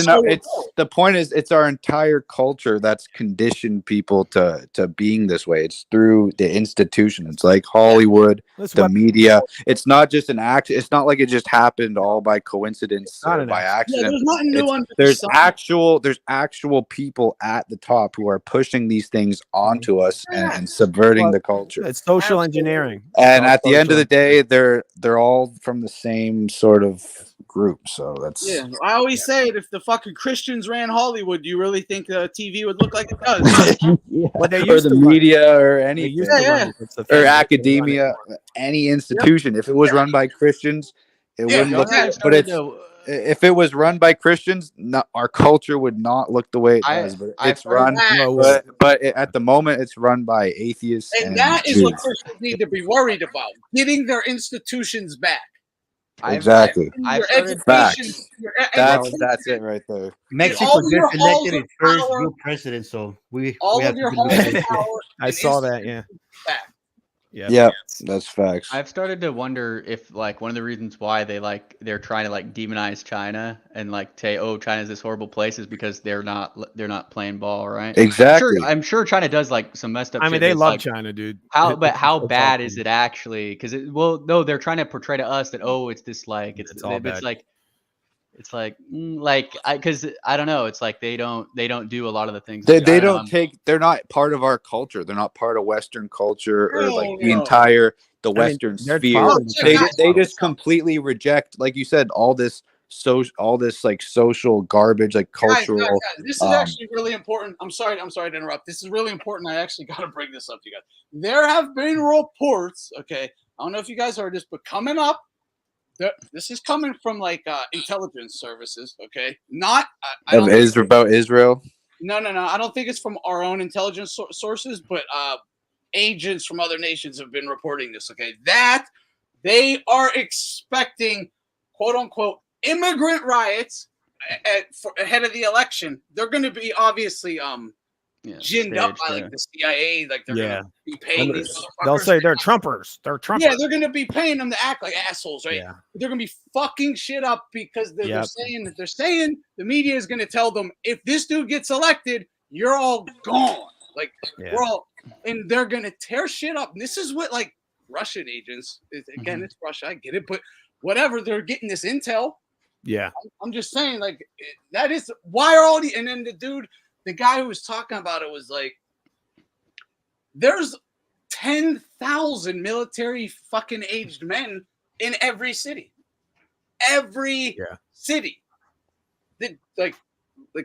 the point is it's our entire culture that's conditioned people to being this way. It's through the institution. It's like Hollywood, That's the what- media. It's not just an act. It's not like it just happened all by coincidence Not or an by accident. Yeah, accident. there's nothing new under the There's sun. actual people at the top who are pushing these things onto us and subverting the culture. It's social engineering. And It's at the end of social the day, they're all from the same sort of group. So that's Yeah, I always say it. If the fucking Christians ran Hollywood, do you really think TV would look like it does? Well, they or used the to run it. media or They anything, used to run it. That's the or thing. They run it. academia, any institution. If it was run by Christians, it Yeah, wouldn't look. exactly. But if it was run by Christians, our culture would not look the way it does. But it's run. At the moment, it's run by atheists And that is what Jews. Christians need to be worried about: getting their institutions back. Exactly. Your education, Facts. your That's it right there. Mexico all just your halls elected of its first power- new president, so we all have of to your do halls that. of power. I saw that. Yeah. Back. Yeah, that's facts. I've started to wonder if like one of the reasons why they're trying to like demonize China and like say, oh, China's this horrible place is because they're not playing ball, right? Exactly. I'm sure China does like some messed up I shit, mean, but they it's love like, China, dude. how It's bad awesome. is it actually? Because no, they're trying to portray to us that it's this like It's all bad. it's like because I don't know. It's like they don't do a lot of the things. They I don't know, don't take. They're not part of our culture. They're not part of Western culture or like the No. entire the I mean, Western they're sphere. following the They Chinese they model. just completely reject, like you said, all this like social garbage, like cultural. Guys, this is actually really important. I'm sorry to interrupt. This is really important. I actually got to bring this up to you guys. There have been reports. Okay, I don't know if you guys heard this, but coming up. This is coming from like intelligence services, okay? Not I Of Israel, about Israel. No. I don't think it's from our own intelligence sources, but agents from other nations have been reporting this, okay? That they are expecting, quote unquote, immigrant riots ahead of the election. They're going to be obviously ginned up by like the CIA, like they're going to be paying these motherfuckers. They'll say they're Trumpers. They're Trumpers. Yeah, they're going to be paying them to act like assholes, right? Yeah. They're going to be fucking shit up because they're Yep. saying the media is going to tell them if this dude gets elected, you're all gone. Like Yeah. we're all, and they're going to tear shit up. And this is what like Russian agents. Again, it's Russia. I get it, but whatever. They're getting this intel. Yeah. I'm just saying, like that is why are all the and then the guy who was talking about it was like, there's 10,000 military fucking aged men in every city. Every city. Like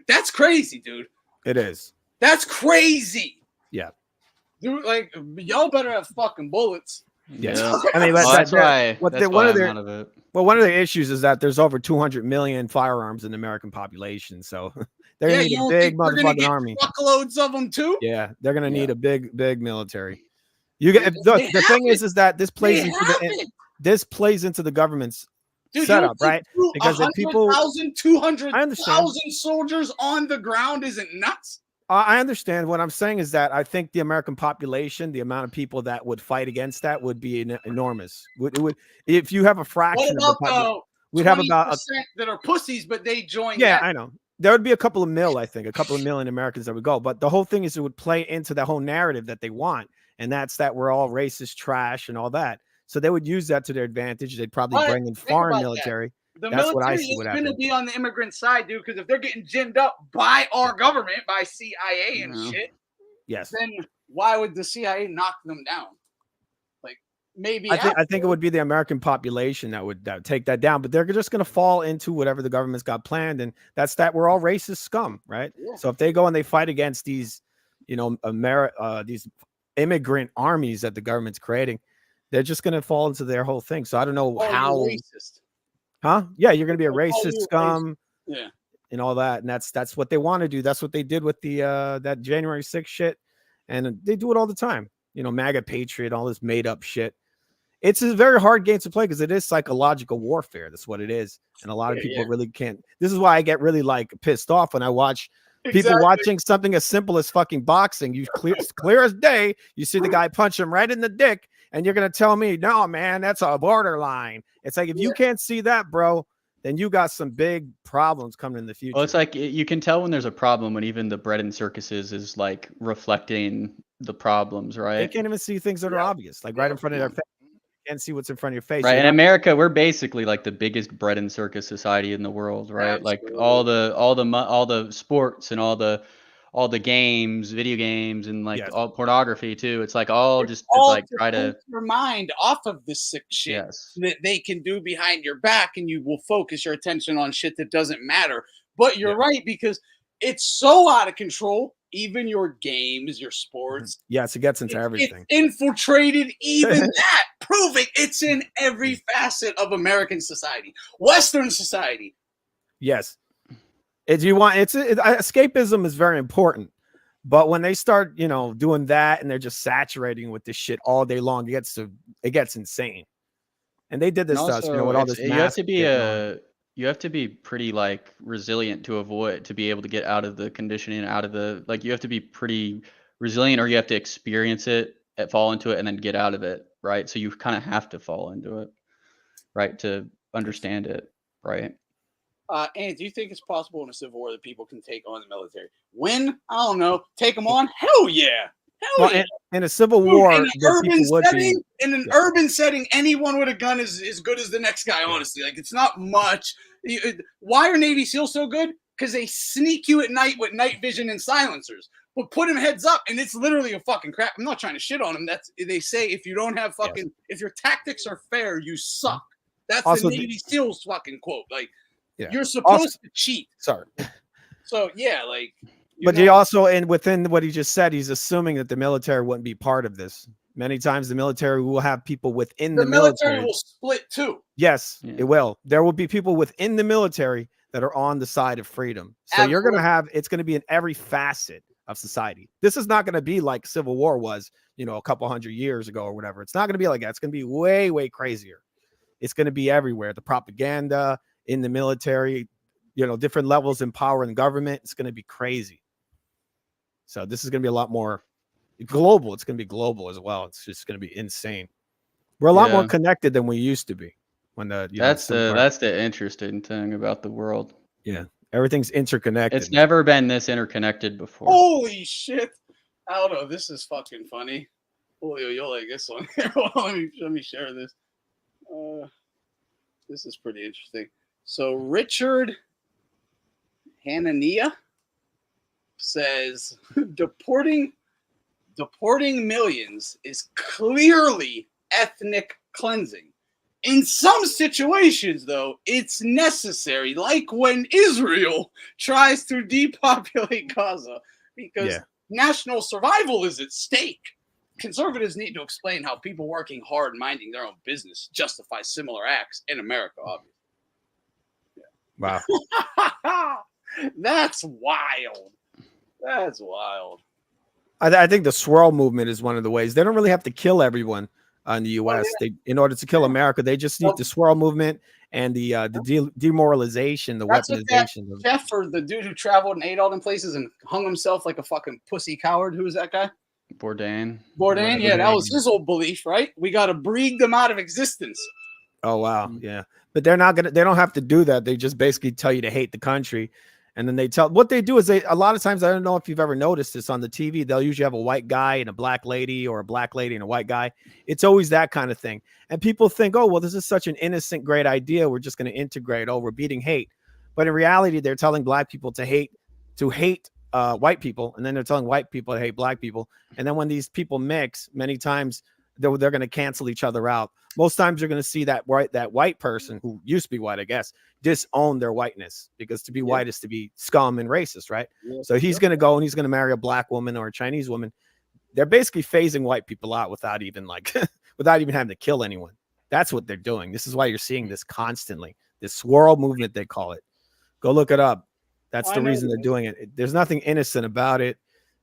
that's crazy, dude. It is. That's crazy. Yeah. Dude, like y'all better have fucking bullets. Yes. Yeah. I mean, Well, that's why one I'm of their out of it. well, one of the issues is that there's over 200 million firearms in the American population, so they're gonna need you a don't big think we're gonna motherfucking get army. Truckloads of them too. Yeah, they're gonna need a big military. You get the thing is that this plays into the government's Dude, setup, right? Because if people, 200,000 soldiers on the ground isn't nuts. I understand. What I'm saying is that I think the American population, the amount of people that would fight against that would be enormous. It would if you have a fraction What of the about we'd have about 20% that are pussies, but they join. yeah, that. I know. There would be a couple of mil, I think, a couple of million Americans that would go. But the whole thing is it would play into the whole narrative that they want. And that's that we're all racist trash and all that. So they would use that to their advantage. They'd probably But bring in think foreign about military. The That's what I military see is would going to happen. be on the immigrant side, dude, because if they're getting ginned up by our government, by CIA and shit, Yes. then why would the CIA knock them down? Like, maybe I think it would be the American population that would take that down, but they're just going to fall into whatever the government's got planned, and that's that we're all racist scum, right? Yeah. So if they go and they fight against these, these immigrant armies that the government's creating, they're just going to fall into their whole thing. So I don't know how. Racist. Huh? Yeah, you're going to be a They'll call racist you a scum. Yeah. And all that, and that's what they want to do. That's what they did with the that January 6th shit, and they do it all the time. MAGA patriot, all this made up shit. It's a very hard game to play because it is psychological warfare. That's what it is, and a lot of people really can't. This is why I get really pissed off when I watch people watching something as simple as fucking boxing. You clear as day. You see the guy punch him right in the dick, and you're gonna tell me, no, man, that's a borderline. It's like if you can't see that, bro, then you got some big problems coming in the future. Well, it's like you can tell when there's a problem when even the bread and circuses is like reflecting the problems, right? They can't even see things that are obvious, like right in front of their face. You can't see what's in front of your face. Right. In America, we're basically like the biggest bread and circus society in the world, right? Like all the sports and all the games, video games, and like all pornography too. It's like all just to all like to try to take your mind off of the sick shit that they can do behind your back, and you will focus your attention on shit that doesn't matter. But you're right, because it's so out of control. Even your games, your sports. Yes, it gets into everything. It's infiltrated even that, proving it's in every facet of American society, Western society. Yes. Escapism is very important, but when they start, doing that and they're just saturating with this shit all day long, it gets insane. And they did this to us, with all this. You have to be pretty like resilient to be able to get out of the conditioning, you have to be pretty resilient, or you have to experience it, fall into it, and then get out of it, right? So you kind of have to fall into it, right, to understand it, right? And do you think it's possible in a civil war that people can take on the military? Win? I don't know. Take them on? Hell yeah. Hell yeah. In a civil war, in an urban setting, anyone with a gun is as good as the next guy, honestly. Like, it's not much. Why are Navy SEALs so good? Because they sneak you at night with night vision and silencers. But put them heads up, and it's literally a fucking crap. I'm not trying to shit on them. They say if you don't have if your tactics are fair, you suck. That's also the Navy SEALs fucking quote. Like, you're supposed to cheat. Sorry. So yeah, like. He also, and within what he just said, he's assuming that the military wouldn't be part of this. Many times the military will have people within the military. Will split too. Yes, it will. There will be people within the military that are on the side of freedom. So you're going to have, it's going to be in every facet of society. This is not going to be like Civil War was, a couple hundred years ago or whatever. It's not going to be like that. It's going to be way, way crazier. It's going to be everywhere. The propaganda in the military, different levels in power and government. It's going to be crazy. So this is going to be a lot more global. It's going to be global as well. It's just going to be insane. We're a lot more connected than we used to be. When that's the interesting thing about the world. Yeah, everything's interconnected. It's never been this interconnected before. Holy shit! I don't know. This is fucking funny. Julio, you'll like this one. let me share this. This is pretty interesting. So Richard Hanania says deporting millions is clearly ethnic cleansing. In some situations, though, it's necessary, like when Israel tries to depopulate Gaza, because national survival is at stake. Conservatives need to explain how people working hard, minding their own business, justify similar acts in America, obviously. Wow. That's wild. That's wild. I think the swirl movement is one of the ways. They don't really have to kill everyone in the U.S. In order to kill America, they just need the swirl movement and the demoralization, the weaponization. What that chef or the dude who traveled and ate all them places and hung himself like a fucking pussy coward. Who was that guy? Bourdain. Yeah, that was his old belief, right? We got to breed them out of existence. Oh wow, yeah. But they're not gonna. They don't have to do that. They just basically tell you to hate the country, and then they tell. What they do is a lot of times, I don't know if you've ever noticed this on the TV. They'll usually have a white guy and a black lady, or a black lady and a white guy. It's always that kind of thing. And people think, oh well, this is such an innocent, great idea. We're just going to integrate. Oh, we're beating hate. But in reality, they're telling black people to hate white people, and then they're telling white people to hate black people. And then when these people mix, many times they're going to cancel each other out. Most times you're going to see that white person who used to be white, I guess, disown their whiteness, because to be white is to be scum and racist, right? So he's going to go and he's going to marry a black woman or a Chinese woman. They're basically phasing white people out without even having to kill anyone. That's what they're doing. This is why you're seeing this constantly. This swirl movement, they call it. Go look it up. That's the reason they're doing it. There's nothing innocent about it.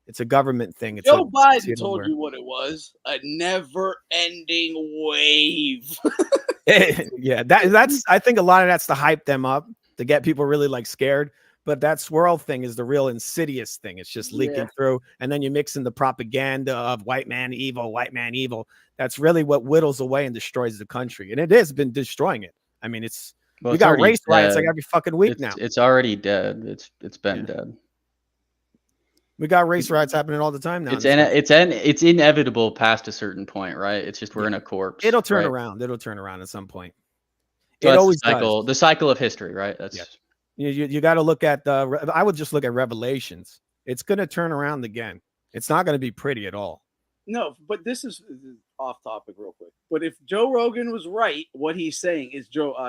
It's a government thing. It's Joe Biden told you what it was: a never-ending wave. Yeah, that's. I think a lot of that's to hype them up, to get people really like scared. But that swirl thing is the real insidious thing. It's just leaking through, and then you mix in the propaganda of white man evil. That's really what whittles away and destroys the country, and it has been destroying it. I mean, we got race riots like every fucking week now. It's already dead. It's been dead. We got race riots happening all the time now. It's inevitable past a certain point, right? It's just we're in a corpse. It'll turn around. It'll turn around at some point. So it always does. The cycle of history, right? That's you got to look at I would just look at Revelations. It's going to turn around again. It's not going to be pretty at all. No, but this is off topic real quick. But if Joe Rogan was right, what he's saying is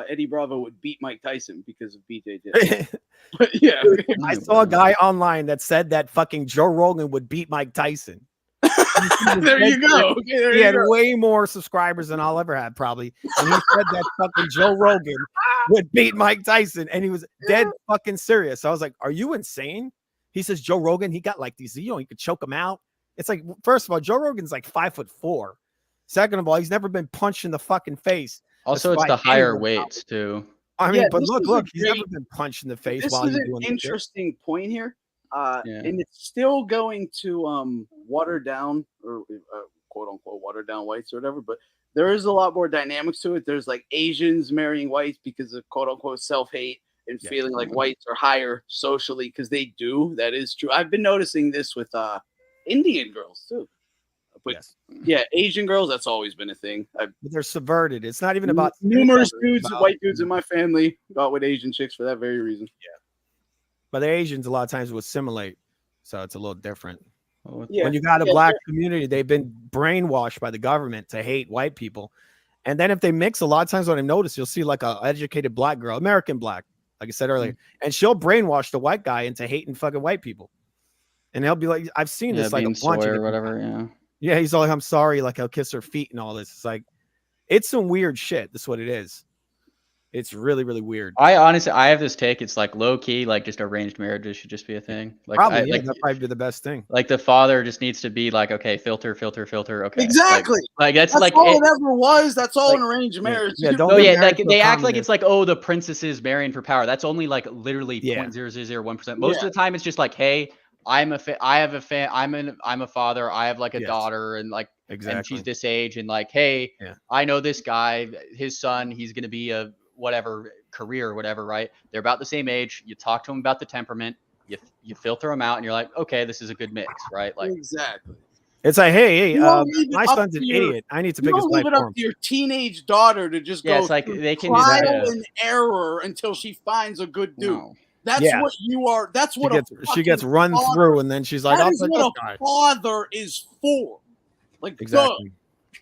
Eddie Bravo would beat Mike Tyson because of BJJ. But yeah, I saw a guy online that said that fucking Joe Rogan would beat Mike Tyson. There you go. Okay, he had way more subscribers than I'll ever have, probably. And he said that fucking Joe Rogan would beat Mike Tyson, and he was dead fucking serious. I was like, "Are you insane?" He says Joe Rogan, he got like these, he could choke him out. It's like, first of all, Joe Rogan's like 5'4". Second of all, he's never been punched in the fucking face. Also, it's the higher weights too. I mean, but look, he's never been punched in the face. This while is he's an doing interesting point here, and it's still going to water down or quote unquote water down whites or whatever. But there is a lot more dynamics to it. There's like Asians marrying whites because of quote unquote self-hate and feeling like whites are higher socially because they do. That is true. I've been noticing this with Indian girls too. But yeah, Asian girls, that's always been a thing. But they're subverted. It's not even about numerous dudes, white dudes in my family got with Asian chicks for that very reason. Yeah. But the Asians a lot of times would assimilate. So it's a little different. When you got a black community, they've been brainwashed by the government to hate white people. And then if they mix, a lot of times what I've noticed, you'll see like an educated black girl, American black, like I said earlier, and she'll brainwash the white guy into hating fucking white people. And they'll be like, I've seen this like a bunch of or whatever, Yeah, he's all like, I'm sorry, like he'll kiss her feet and all this. It's like, it's some weird shit. That's what it is. It's really, really weird. I have this take. It's like low key, like just arranged marriages should just be a thing. Like probably, that'd probably be the best thing. Like the father just needs to be like, okay, filter. Okay, exactly. Like that's like all it ever was. That's all an arranged marriage. Yeah, like they act like it's like, oh, the princess is marrying for power. That's only like literally 0.0001%. Most of the time, it's just like, hey, I'm a father. I have like a daughter, and like, and she's this age, and like, hey, I know this guy, his son, he's gonna be a whatever career or whatever, right? They're about the same age. You talk to them about the temperament. You filter them out, and you're like, okay, this is a good mix, right? Like exactly. It's like, hey, my son's an idiot. I need to pick his life leave it for up him. to your teenage daughter to just go it's like they can trial and error until she finds a good dude. No. That's what you are. That's what she gets run through, and then she's like, that is what a father is for. Like exactly.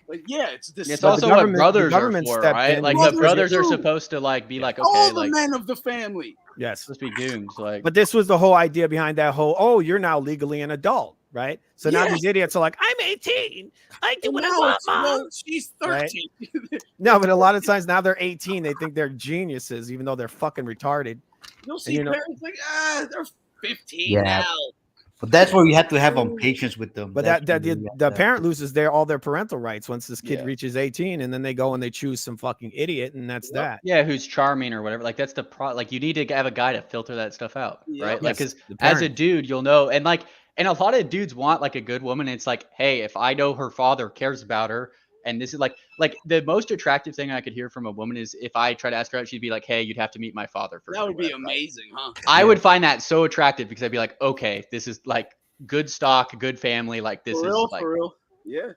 Like it's this. It's also what brothers are for, right? Like the brothers are supposed to like be like, okay, all the like men of the family. Yes, supposed to be goons. Like, but this was the whole idea behind that whole. Oh, you're now legally an adult, right? So now these idiots are like, I'm 18. I do what I want, Mom. She's 13. Right? No, but a lot of times now they're 18. They think they're geniuses, even though they're fucking retarded. You'll see parents like, they're 15 Yeah. now. But that's where you have to have patience with them. But That's that where you have the to- parent loses all their parental rights once this kid reaches 18, and then they go and they choose some fucking idiot, and that's that. Yeah, who's charming or whatever. Like that's the like you need to have a guy to filter that stuff out, right? Like because as a dude, you'll know, and a lot of dudes want like a good woman. And it's like, hey, if I know her father cares about her, And this is like the most attractive thing I could hear from a woman is if I try to ask her out, she'd be like, hey, you'd have to meet my father first. That would be amazing, huh? I would find that so attractive because I'd be like, okay, this is like good stock, good family. Like this For is real, like, for real. Yeah.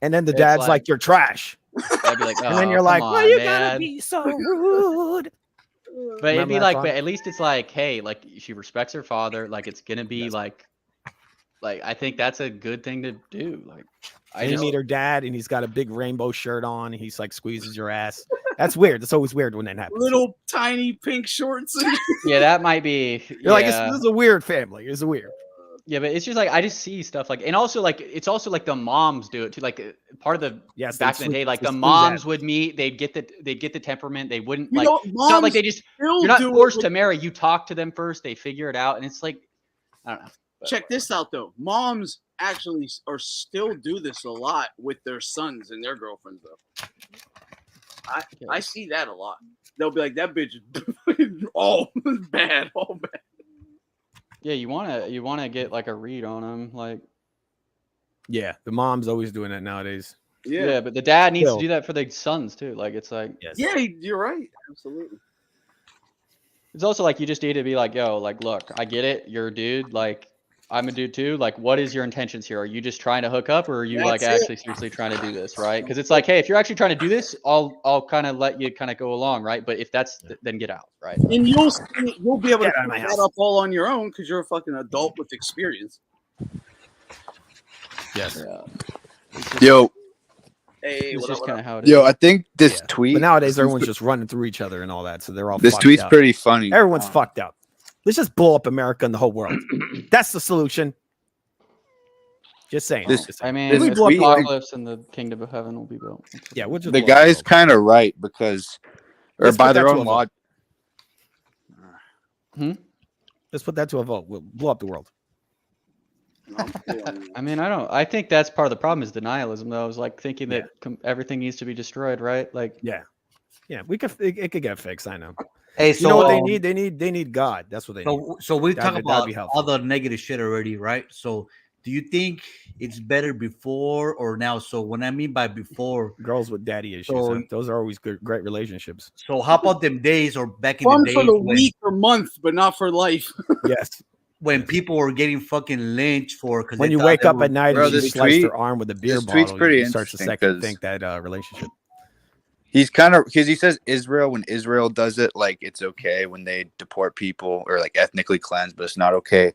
And then the It's dad's like, "You're trash." I'd be like, oh, And then you're come like, on, "Why you man. gotta be so rude?" But it'd Remember be that like, song? but at least it's like, hey, like she respects her father. Like it's gonna be like I think that's a good thing to do. Like And you meet her dad, and he's got a big rainbow shirt on. And he's like squeezes your ass. That's weird. It's always weird when that happens. Little tiny pink shorts. yeah, that might be. You're like, yeah. this is a weird family. It's weird. Yeah, but it's just like I just see stuff like, and also like it's also like the moms do it too. Like part of the Yes, back they in the day, like they the squeeze moms that. would meet, they'd get the temperament. They wouldn't You like. know, It's not like moms they just. still You're not do it forced with- to marry. You talk to them first. They figure it out, and it's like, I don't know. Check this out though. Moms actually or still do this a lot with their sons and their girlfriends though. I see that a lot. They'll be like, that bitch is all bad, all bad. Yeah, you wanna get like a read on them, like. Yeah, the mom's always doing that nowadays. Yeah, but the dad needs Still. to do that for the sons too. Like it's like. Yeah, you're right. Absolutely. It's also like you just need to be like, yo, like, look, I get it. You're a dude. Like, I'm a dude too. Like, what is your intentions here? Are you just trying to hook up, or are you like That's it. actually seriously trying to do this, right? Because it's like, hey, if you're actually trying to do this, I'll kind of let you kind of go along, right? But if that's then get out, right? And you'll be able to Get out of my pick house. that up all on your own because you're a fucking adult with experience. Yes. Yo, Hey, It's what just up, kind what of up? how it is. yo, I think this tweet. But nowadays, this everyone's tweet- just running through each other and all that, so they're all. This fucked tweet's up. pretty funny. Everyone's fucked up. Let's just blow up America and the whole world. That's the solution. Just saying. This- Just I saying. mean, We the blow up the world. apocalypse and the kingdom of heaven will be built. Yeah, we'll just The blow up guy's world. kind of right because, or Let's by put their that to own a vote. logic. Let's put that to a vote. We'll blow up the world. I mean, I think that's part of the problem is denialism, though. Is like thinking that everything needs to be destroyed, right? Like, Yeah, we could. It could get fixed. I know. Hey, you so know what they need? They need God. That's what they need. So we talk That'd about be helpful. all the negative shit already, right? So do you think it's better before or now? So when I mean by before, girls with daddy issues. So- Huh? Those are always good, great relationships. so how about them days or back in Fun the for days the when, week or month, but not for life. Yes. when people were getting fucking lynched for because When you wake up at night Bro, and you this slice tweet- their arm with a beer this tweet's bottle, pretty you start to interesting second 'cause- think that relationship. He's kind of because he says Israel, when Israel does it, like it's okay when they deport people or like ethnically cleanse, but it's not okay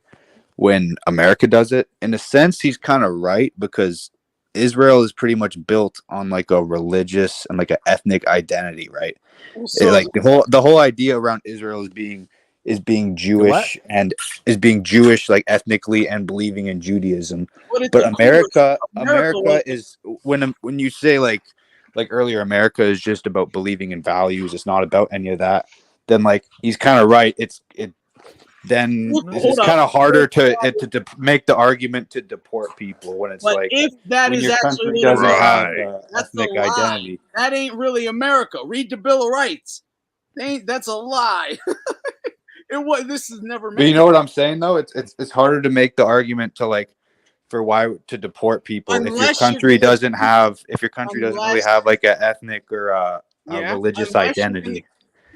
when America does it. In a sense, he's kind of right because Israel is pretty much built on like a religious and like an ethnic identity, right? Like the whole idea around Israel is being Jewish and is being Jewish like ethnically and believing in Judaism. But America is when you say like earlier, America is just about believing in values. It's not about any of that. Then like he's kind of right. It's kind of harder to make the argument to deport people when it's But like if that when is your actually country doesn't have that's ethnic a lie. identity. That ain't really America. Read the Bill of Rights. That's a lie. This is never. But you know what I'm saying though? It's harder to make the argument to like for why to deport people if your country doesn't really have like an ethnic or a religious identity.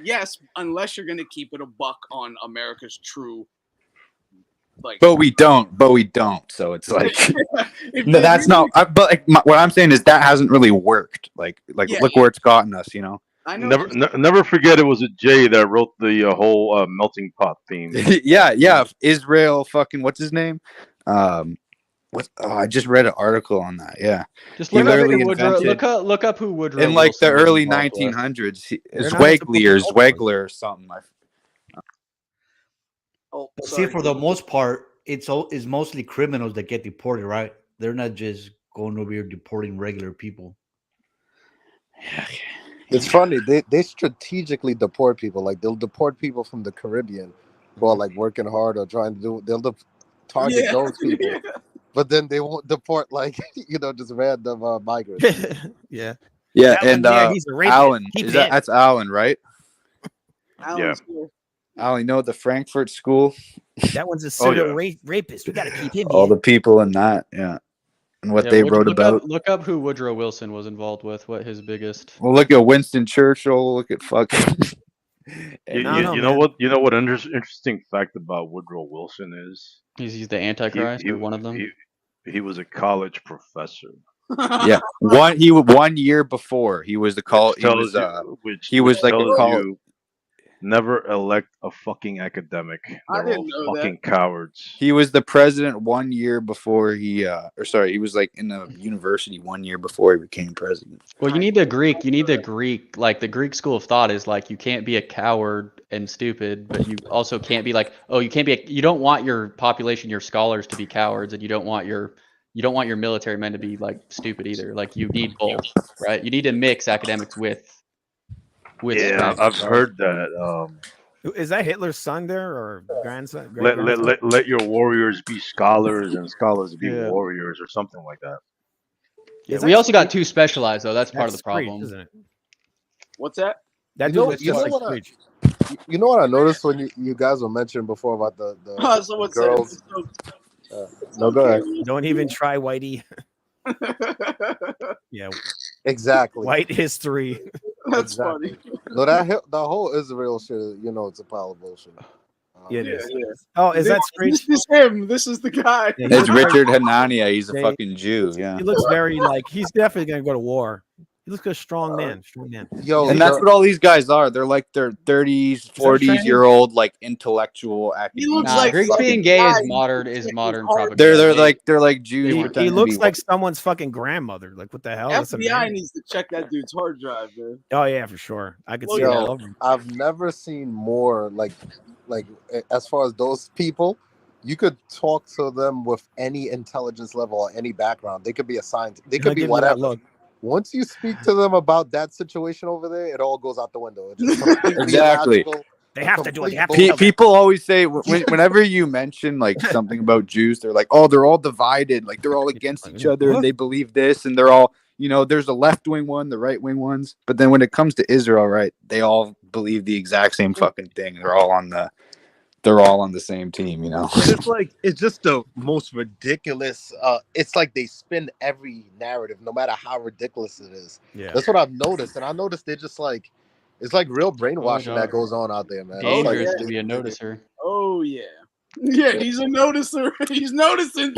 Yes, unless you're gonna keep it a buck on America's true. Like, But we don't. So it's like no, that's not. But like what I'm saying is that hasn't really worked. Like look where it's gotten us. You know. I know. Never forget it was a Jay that wrote the whole melting pot theme. yeah. Israel, fucking what's his name? I just read an article on that. Yeah, just he look up, literally Woodrow, invented look up who Woodrow in like Wilson the was early involved with. 1900s. They're not Zwegler or something. But see, for the most part, it's mostly criminals that get deported, right? They're not just going over here deporting regular people. It's funny. They strategically deport people. Like they'll deport people from the Caribbean who are like working hard or trying to do. They'll target those people, but then they won't deport like just random migrants. Yeah. Yeah, That and one, yeah, he's a rapist. Alan, Keep is it in. that's Alan, right? Yeah. Alan, you know the Frankfurt School. That one's a pseudo rapist. We got to keep him All here. the people in that, yeah. and what they wrote about. Look up who Woodrow Wilson was involved with. What his biggest. Well, look at Winston Churchill. Look at fucking. You know what? You know what? Interesting fact about Woodrow Wilson is He's the Antichrist or one of them. He was a college professor. Yeah, 1 year before he was the call. He was like a call. Never elect a fucking academic. They're all fucking cowards. He was the president 1 year before he was like in a university 1 year before he became president. Well, you need the Greek. Like the Greek school of thought is like you can't be a coward and stupid, but you also can't be like, oh, you don't want your population, your scholars to be cowards, and you don't want your military men to be like stupid either. Like you need both, right? You need to mix academics with. Yeah, I've heard that. Is that Hitler's son there or grandson? Let your warriors be scholars and scholars be warriors or something like that. Yeah, we also got too specialized though. That's part of the problem, isn't it? What's that? You know what I noticed when you guys were mentioning before about the girls. No, go ahead. Don't even try, Whitey. Yeah, exactly. White history. That's funny. No, the whole Israel shit, it's a pile of bullshit. Yeah, it is. Oh, is that Screech? This is him. This is the guy. Yeah, It's Richard Hanania. He's a fucking Jew. Yeah. He looks very like he's definitely gonna go to war. He looks like a strong man. Yo, and that's what all these guys are. They're like their 30s, 40s-year-old like intellectual academics. Greeks being gay is modern propaganda. They're like Jews. He looks like someone's fucking grandmother. Like what the hell? That's FBI needs to check that dude's hard drive, man. Oh yeah, for sure. I could see that all over him. I've never seen more like as far as those people. You could talk to them with any intelligence level or any background. They could be assigned. They could be whatever. Once you speak to them about that situation over there, it all goes out the window. Exactly. They have to do it. People always say whenever you mention like something about Jews, they're like, "Oh, they're all divided. Like they're all against each other, and they believe this, and they're all, there's a left-wing one, the right-wing ones. But then when it comes to Israel, right, they all believe the exact same fucking thing. They're all on the same team, It's just the most ridiculous. It's like they spin every narrative, no matter how ridiculous it is. Yeah, that's what I've noticed, and I noticed they're just like, it's like real brainwashing that goes on out there, man. Dangerous to be a noticer. Oh yeah, he's a noticer. He's noticing.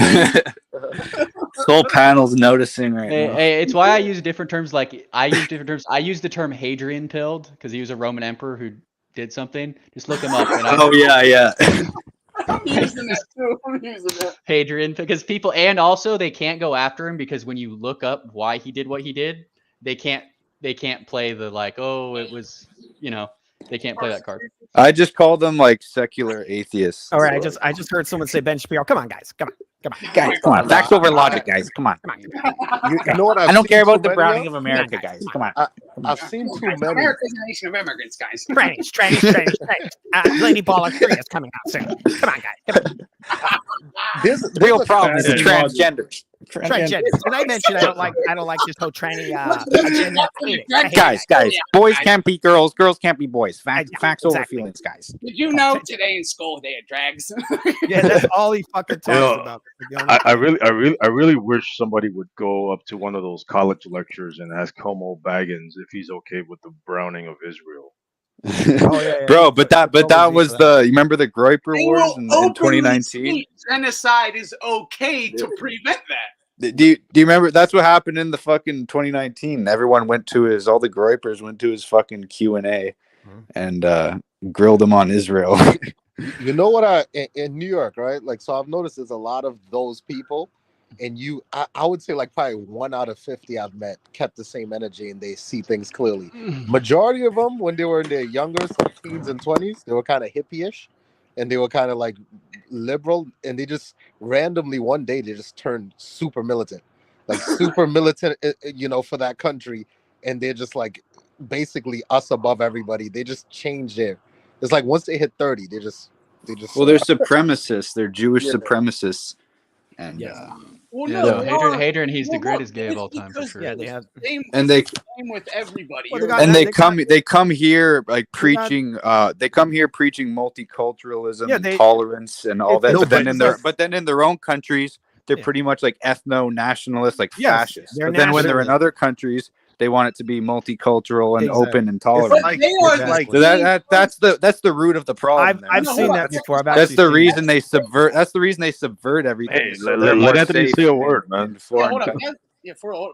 Whole panel's noticing right now. Hey, it's why I use different terms. Like I use different terms. I use the term Hadrian pilled because he was a Roman emperor who did something. Just look him up. Yeah. I'm using that too. Hadrian, because people, and also they can't go after him because when you look up why he did what he did, they can't play the like, oh, it was, they can't play that card. I just call them like secular atheists. All right, I just heard someone say Ben Shapiro. Come on, guys. Come on. Guys, come on. Facts over logic, guys. Come on. You know what? I don't care about the browning of America, guys. Come on. I've seen too many. America's a nation of immigrants, guys. Strange. Lady Ball of 3 is coming out soon. Come on, guys. Come on. The real problem is the transgenders. Transgenders. Did I mention I don't like this whole tranny agenda? Guys, boys can't be girls, girls can't be boys. Facts over feelings, guys. Did you know today in school they had drags? Yeah, that's all he fucking talks about. I really wish somebody would go up to one of those college lectures and ask Homo Baggins if he's okay with the browning of Israel. Bro, but that was you remember the Groyper Wars in 2019? Genocide is okay to prevent that. Do you remember? That's what happened in the fucking 2019. Everyone went to all the Groypers went to his fucking Q&A and grilled him on Israel. You know what? In New York, right? Like, so I've noticed there's a lot of those people, and I would say like probably 1 out of 50 I've met kept the same energy and they see things clearly. Majority of them, when they were in their younger teens and 20s, they were kind of hippie-ish, and they were kind of like liberal, and they just randomly one day they just turned super militant, for that country, and they're just like basically us above everybody. They just changed their. It's like once they hit 30, they just. Well, they're supremacists. They're Jewish supremacists, and Hadrian, he's the greatest gay of all time for sure. Yeah, they have, and they same with everybody. They come here like preaching. They come here preaching multiculturalism and tolerance and all that. But then in their own countries, they're pretty much like ethno-nationalist, like Yes, fascists. they're But then when they're in nationalists. other countries, they want it to be multicultural and Exactly. open and It's tolerant. like- They are exactly. the So that's the root of the problem. there. I've seen that before. I've That's actually the seen reason that. they subvert. That's the reason they subvert everything. Hey, so let they're more Anthony safe say a in- word, in man. Yeah, foreign hold on. countries.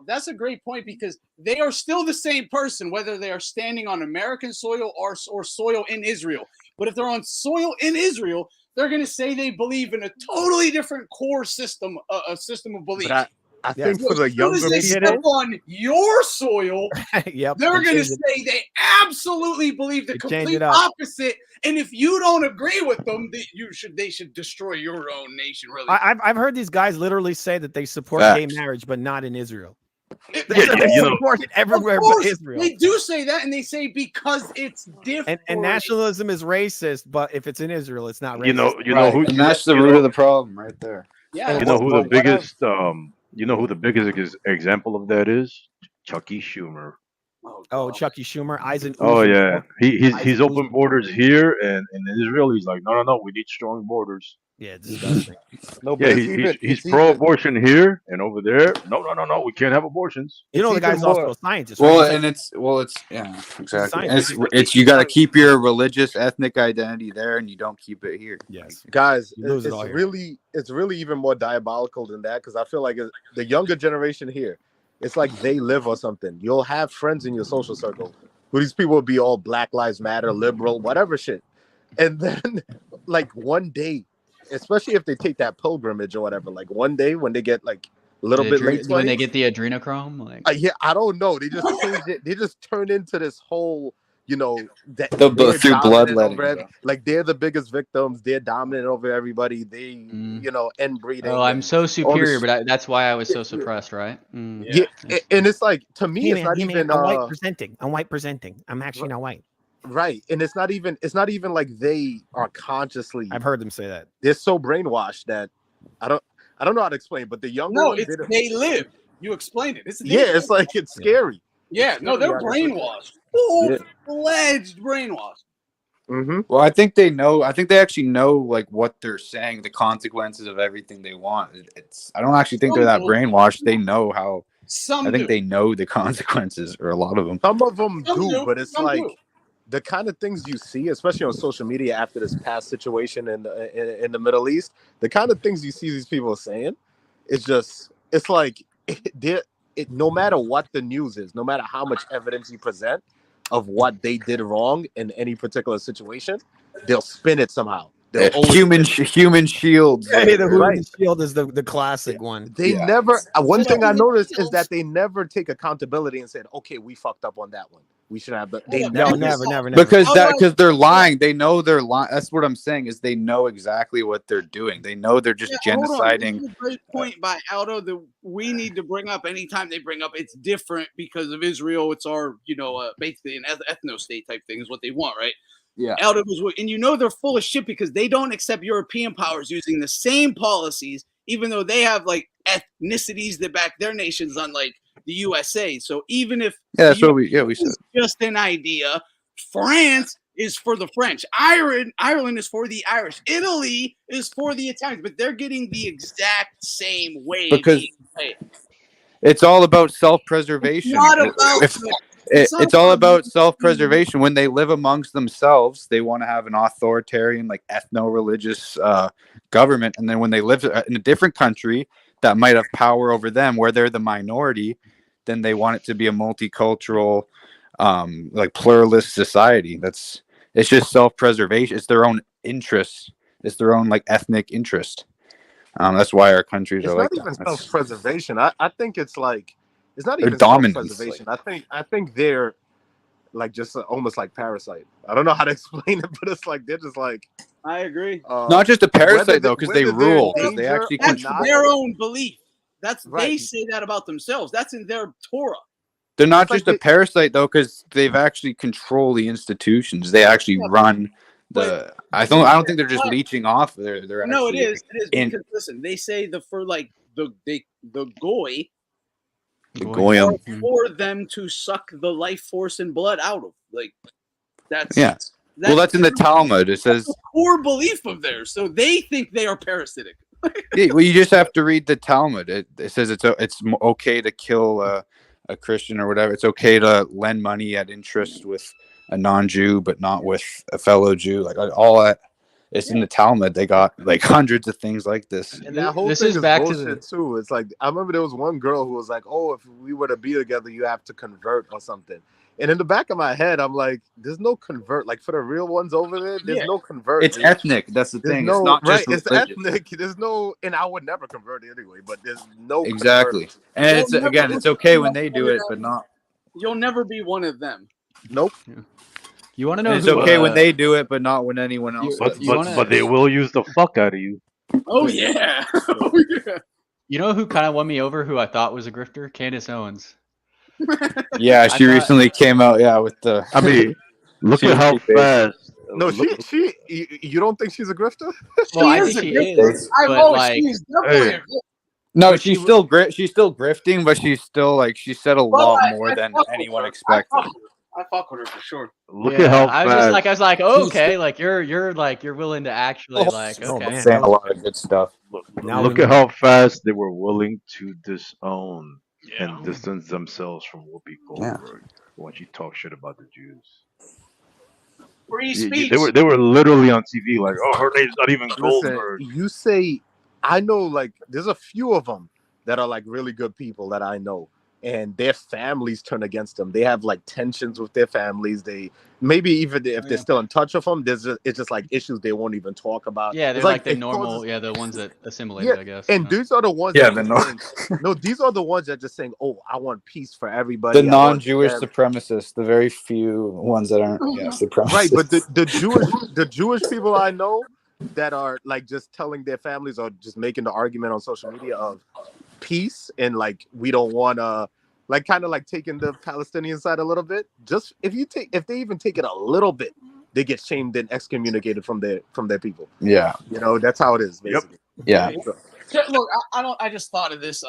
That's a great point because they are still the same person, whether they are standing on American soil or soil in Israel. But if they're on soil in Israel, they're going to say they believe in a totally different core system, a system of belief. But I So think for the as soon as younger they people, step on your soil, Yep, they're they going to changed say they absolutely believe the They changed complete it up. opposite. And if you don't agree with them, they should destroy your own nation. Really, I've heard these guys literally say that they support Facts. gay marriage, but not in Israel. They Yeah, said yeah, they you know. support it everywhere Of but course, Israel. they do say that, and they say because it's different. And nationalism is racist, but if it's in Israel, it's not racist. You know who, and that's the you root know, of the problem right there. Yeah, you know who the what I've- biggest example of that is? Chucky Schumer. Oh, Chucky Schumer, Eisen. Oh Uzi. yeah, he's Eisen open Uzi. borders here, and in Israel he's like, no, we need strong borders. Yeah, disgusting. No, but Yeah, it's he's pro-abortion here, and over there, no, we can't have abortions. You know, the It's even guy's also more- a scientist, right? Well, He's and like- it's yeah, exactly. scientist. It's you got to keep your religious, ethnic identity there, and you don't keep it here. Yes, guys, You lose it it's all here. really even more diabolical than that because I feel like the younger generation here, it's like they live or something. You'll have friends in your social circle who these people will be all Black Lives Matter, liberal, whatever shit, and then like one day, especially if they take that pilgrimage or whatever, like one day when they get like a little bit late when they 20s, get the adrenochrome, like yeah, I don't know. They just changed it. They just turned into this whole, that Through they're bloodletting, dominant over bro. like they're the biggest victims. They're dominant over everybody. They, inbreeding. oh, I'm so superior, this- but that's why I was so suppressed, right? Yeah, and it's like to me, Hey, it's man, not hey, man, even I'm white presenting. I'm white presenting. I'm actually not white. right, and it's not even like they are consciously. I've heard them say that. They're so brainwashed that I don't know how to explain. But the younger No, ones, it's they live. You explained it. It's yeah, it's like it's scary. yeah. No, they're actually. brainwashed. Yeah. Full-fledged brainwashed. Mm-hmm. Well, I think they know. I think they actually know like what they're saying, the consequences of everything they want. It's. I don't actually think they're that brainwashed. They know how. Some I think do. they know the consequences, or a lot of them. Some of them Some do, do, but it's some like do. the kind of things you see, especially on social media after this past situation in the Middle East, the kind of things you see these people saying, it's like no matter what the news is, no matter how much evidence you present of what they did wrong in any particular situation, they'll spin it somehow. They'll always Human shields. Hey, the Right. Human Shield is the classic one. They Yeah. never. One So thing I even noticed is shields- that they never take accountability and said, "Okay, we fucked up on that one. We should have." They Hold never. on. Never. Because they're lying. They know they're lying. That's what I'm saying. Is they know exactly what they're doing. They know they're just Yeah, hold on. genociding. This is a great point by Aldo that we need to bring up anytime they bring up it's different because of Israel. It's our, basically an ethno state type thing is what they want, right? Yeah. Aldo was, and they're full of shit because they don't accept European powers using the same policies, even though they have like ethnicities that back their nations, unlike the USA. So even if Yeah, that's the what we said. is just an idea, France is for the French. Ireland is for the Irish. Italy is for the Italians, but they're getting the exact same way. Because it's all about self-preservation. Not about It's all about self-preservation. When they live amongst themselves, they want to have an authoritarian, like ethno-religious government. And then when they live in a different country that might have power over them, where they're the minority, then they want it to be a multicultural, like pluralist society. It's just self-preservation. It's their own interests. It's their own like ethnic interest. That's why our countries It's are not like even that. self-preservation. I think it's like it's not They're even dominance, self-preservation. I think they're like just almost like parasite. I don't know how to explain it, but it's like they're just like. I agree. Not just a parasite though, because they rule. Because they actually That's control. their own belief. They Right. say that about themselves. That's in their Torah. They're not It's like just a parasite though, because they've actually control the institutions. They actually run the. I don't think they're just leeching off. They're No, it actually is. It is because listen, they say the goy goyim. are for them to suck the life force and blood out of. Like that's Yeah. Well, that's in the Talmud. It says a core belief of theirs. So they think they are parasitic. Yeah, well, you just have to read the Talmud. It says it's okay to kill a Christian or whatever. It's okay to lend money at interest with a non-Jew, but not with a fellow Jew. Like all that, it's in the Talmud. They got like hundreds of things like this. And that whole This thing is is back to bullshit too. It's like I remember there was one girl who was like, "Oh, if we were to be together, you have to convert or something." And in the back of my head, I'm like, "There's no convert. Like for the real ones over there, there's no convert. It's dude. ethnic. That's the There's thing. no It's not right. just It's religious. ethnic. There's no, and I would never convert anyway. But there's no Exactly. convert. And it's again, it's okay when they do it, but not. You'll never be one of them. Nope. You want to know And it's who? okay when they do it, but not when anyone else does. But they will use the fuck out of you. Oh yeah. Oh yeah. You know who kind of won me over? Who I thought was a grifter? Candace Owens. Yeah, she recently came out. Yeah, with the. I mean, look at how fast. No, she. You don't think she's a grifter? Well, I think she is. But like, she's definitely a grifter. No, she's still grifting, but she's still like she said a lot more than anyone expected. I fuck with her for sure. Look at how I was fast. just like, oh, okay, like you're willing to actually like, okay. Saying a lot of good stuff. Look at how fast they were willing to disown and distance themselves from Whoopi Goldberg when she talked shit about the Jews. Free speech. They were literally on TV like, oh, her name's not even Listen, Goldberg. you say, I know, like, there's a few of them that are like really good people that I know, and their families turn against them. They have like tensions with their families. They maybe even if they're still in touch with them, it's just like issues they won't even talk about. Yeah, they're It's like the it normal, causes- the ones that assimilated, I guess. And these are the ones. Yeah, that the saying, no, these are the ones that just saying, "Oh, I want peace for everybody." The I want non-Jewish them." supremacists, the very few ones that aren't supremacists. Right, but the Jewish people I know that are like just telling their families or just making the argument on social media of peace and like we don't want to like kind of like taking the Palestinian side a little bit. Just if they even take it a little bit, they get shamed and excommunicated from their people. Yeah, you know that's how it is basically. Yeah. Look, I just thought of this.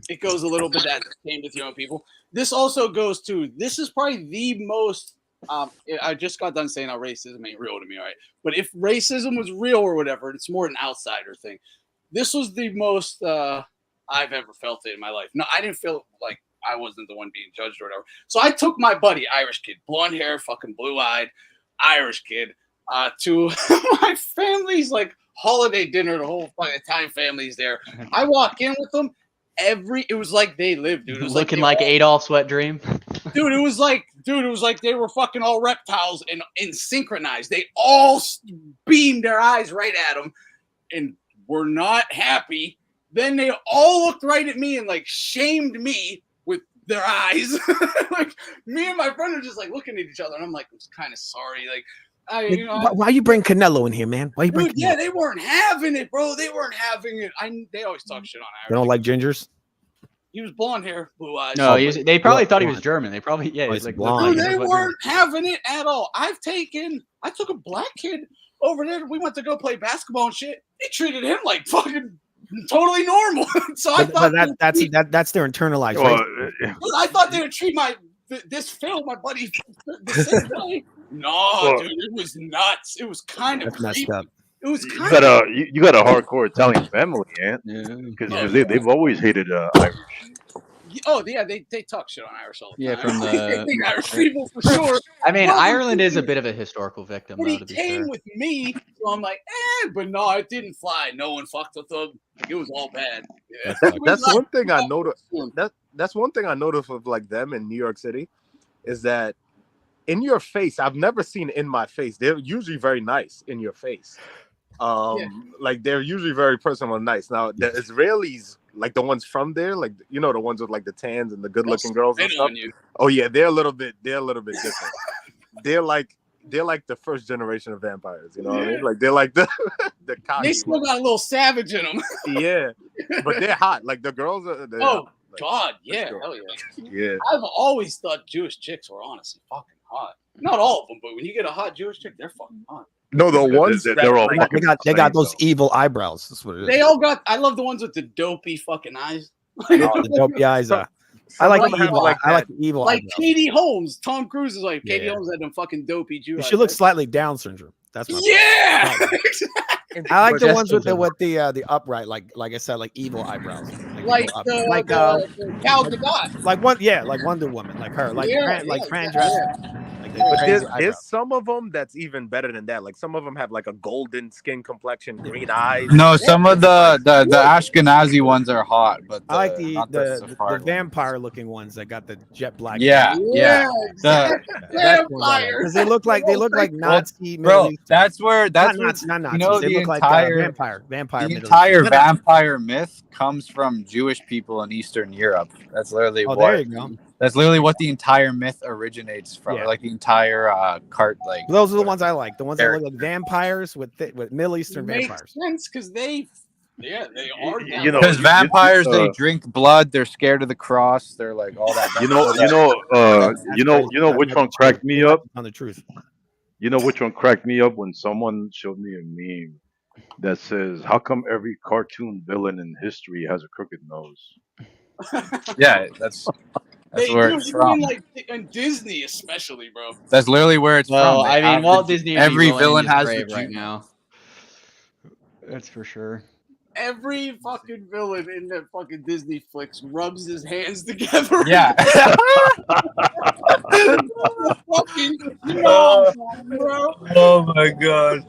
It goes a little bit that same with your own people. This also goes to. This is probably the most. I just got done saying how racism ain't real to me, right? But if racism was real or whatever, it's more an outsider thing. This was the most I've ever felt it in my life. No, I didn't feel like I wasn't the one being judged or whatever. So I took my buddy, Irish kid, blonde hair, fucking blue-eyed, Irish kid, to my family's like holiday dinner. The whole fucking Italian family's there. I walk in with them. It was like they lived, dude. It was Looking like Adolf's wet dream. Dude, it was like they were fucking all reptiles and synchronized. They all beamed their eyes right at them and were not happy. Then they all looked right at me and like shamed me with their eyes. Like me and my friend are just like looking at each other, and I'm like, I'm kind of sorry. Like, Why you bring Canelo in here, man? Why you bring? Dude, yeah, they weren't having it, bro. They weren't having it. They always talk shit on They don't like gingers. He was blonde hair, blue eyes. No, they probably thought he was German. They probably he's like blonde. Dude, they weren't having it at all. I took a black kid over there. We went to go play basketball and shit. They treated him like fucking totally normal. So I thought that's their internalized. I thought they would treat this Phil, my buddy, the same way. No, dude, it was nuts. It was kind of messed up. It was You kind got of. you got a hardcore Italian family, because they've always hated Irish. Oh yeah, they talk shit on Irish all the time. Yeah, from the They Irish people for sure. I mean, Well, Ireland is a bit of a historical victim, But though, he to be came fair. with me, so I'm like, but no, it didn't fly. No one fucked with him. It was all bad. Yeah. That's one thing I noticed. That's one thing I noticed with like them in New York City, is that in your face, I've never seen in my face. They're usually very nice in your face. Like they're usually very personal and nice. Now the Israelis, like the ones from there, like the ones with like the tans and the good-looking girls and stuff. Oh yeah, they're a little bit different. they're like the first generation of vampires. You know what I mean? Like they're like the cocky They still ones. got a little savage in them. Yeah, but they're hot. Like the girls are. Oh God, yeah, hell yeah. Yeah. I've always thought Jewish chicks were honestly fucking hot. Not all of them, but when you get a hot Jewish chick, they're fucking hot. No, the ones they're all fucking they got those evil eyebrows. That's what it is. They all got. I love the ones with the dopey fucking eyes. The dopey eyes. I like the evil. I like the evil. Like eyebrows. Katie Holmes. Tom Cruise is like Katie Yeah. Holmes had them fucking dopey Jew. She looks slightly Down syndrome. That's what Yeah. I like the Just ones with doesn't. the upright, like I said, like evil eyebrows, Like evil the, like the Gal Gadot. like one, yeah, like Wonder Woman, like her, like Yeah, like yeah, Fran yeah. Drescher, like the But crazy there's eyebrows. some of them that's even better than that. Like some of them have like a golden skin complexion, green eyes. No, some of the Ashkenazi ones are hot, but I like the not the Sephardic ones. vampire looking ones that got the jet black. Yeah, yeah. That's because they look like Nazi. Bro, Middle that's where not Nazis. you know, They the look like entire vampire. the Middle entire Eastern. vampire myth comes from Jewish people in Eastern Europe. That's literally Oh, what. there you go. That's literally what the entire myth originates from. Yeah. Like the entire like. Those are the ones I like. The ones that Eric. look like vampires with Middle Eastern vampires. Makes sense because they are. You know, Because vampires, they uh, drink blood. They're scared of the cross. They're like all that. you know which one cracked me up? On the truth. You know which one cracked me up when someone showed me a meme that says, "How come every cartoon villain in history has a crooked nose?" Yeah, that's They where do, it's even from. like in Disney, especially, bro. That's literally where it's Well, from. I mean, Walt Disney would be every rolling in villain his has grave the right gene. now. That's for sure. Every fucking villain in the fucking Disney flicks rubs his hands together. Yeah. Fucking bro. Oh my god.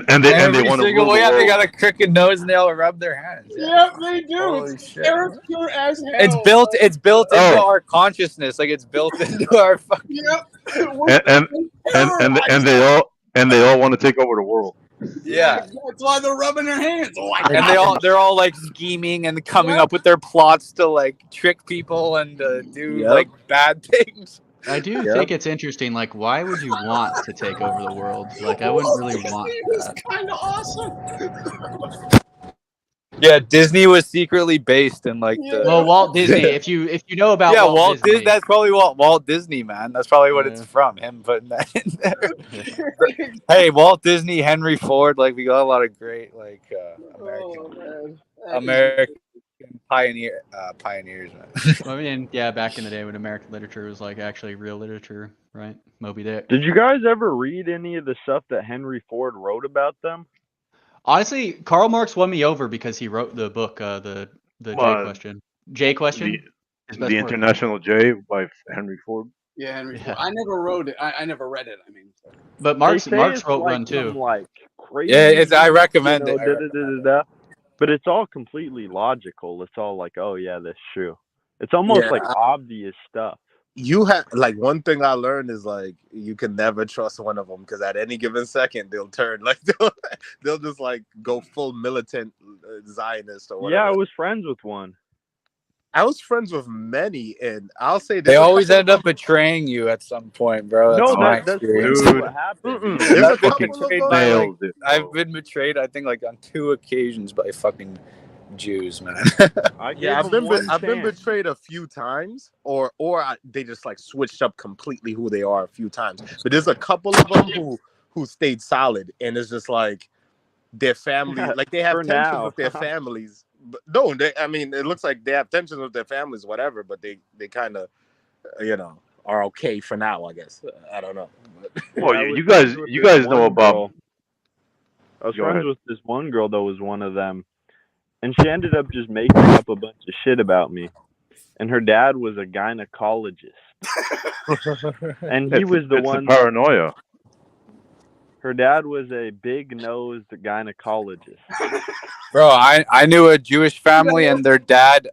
And they Every want to single rule the one, they world. got a crooked nose and they all rub their hands. Yeah, they do. Holy It's shit. character as hell. It's built into our consciousness. Like it's built into our fucking. Yep. And they all want to take over the world. Yeah. That's why they're rubbing their hands. And they're all like scheming and coming up with their plots to like trick people and do like bad things. I do think it's interesting. Like, why would you want to take over the world? Like, I wouldn't really want that. Kind of awesome. Yeah, Disney was secretly based in like the. Well, Walt Disney. If you know about yeah, Walt Disney, That's probably Walt Disney, man. That's probably what it's from. Him putting that in there. Hey, Walt Disney, Henry Ford. Like we got a lot of great like American pioneers, man. I mean, yeah, back in the day when American literature was like actually real literature, right? Moby Dick. Did you guys ever read any of the stuff that Henry Ford wrote about them? Honestly, Karl Marx won me over because he wrote the book, the J question. J question. The International J by Henry Ford. Yeah, Henry Ford. I never wrote it. I never read it. I mean, but Marx wrote like one too. Like crazy. Yeah, I recommend it. But it's all completely logical. It's all like, oh yeah, that's true. It's almost like obvious stuff. You have like one thing I learned is like you can never trust one of them because at any given second they'll turn like they'll just like go full militant Zionist or whatever. Yeah, I was friends with one. I was friends with many, and I'll say they always end up betraying you at some point, bro. That's my experience. That's what happened. There's a couple of them. I've been betrayed. I think like on 2 occasions by fucking Jews, man. I've been betrayed a few times, or they just like switched up completely who they are a few times. But there's a couple of them who stayed solid, and it's just like their family, like they have tensions with their families. But no, it looks like they have tensions with their families, whatever. But they kind of, are okay for now, I guess. I don't know. Well, you guys know about. I was friends with this one girl that was one of them. And she ended up just making up a bunch of shit about me. And her dad was a gynecologist. And he was the one. Paranoia. Her dad was a big-nosed gynecologist. Bro, I knew a Jewish family, and their dad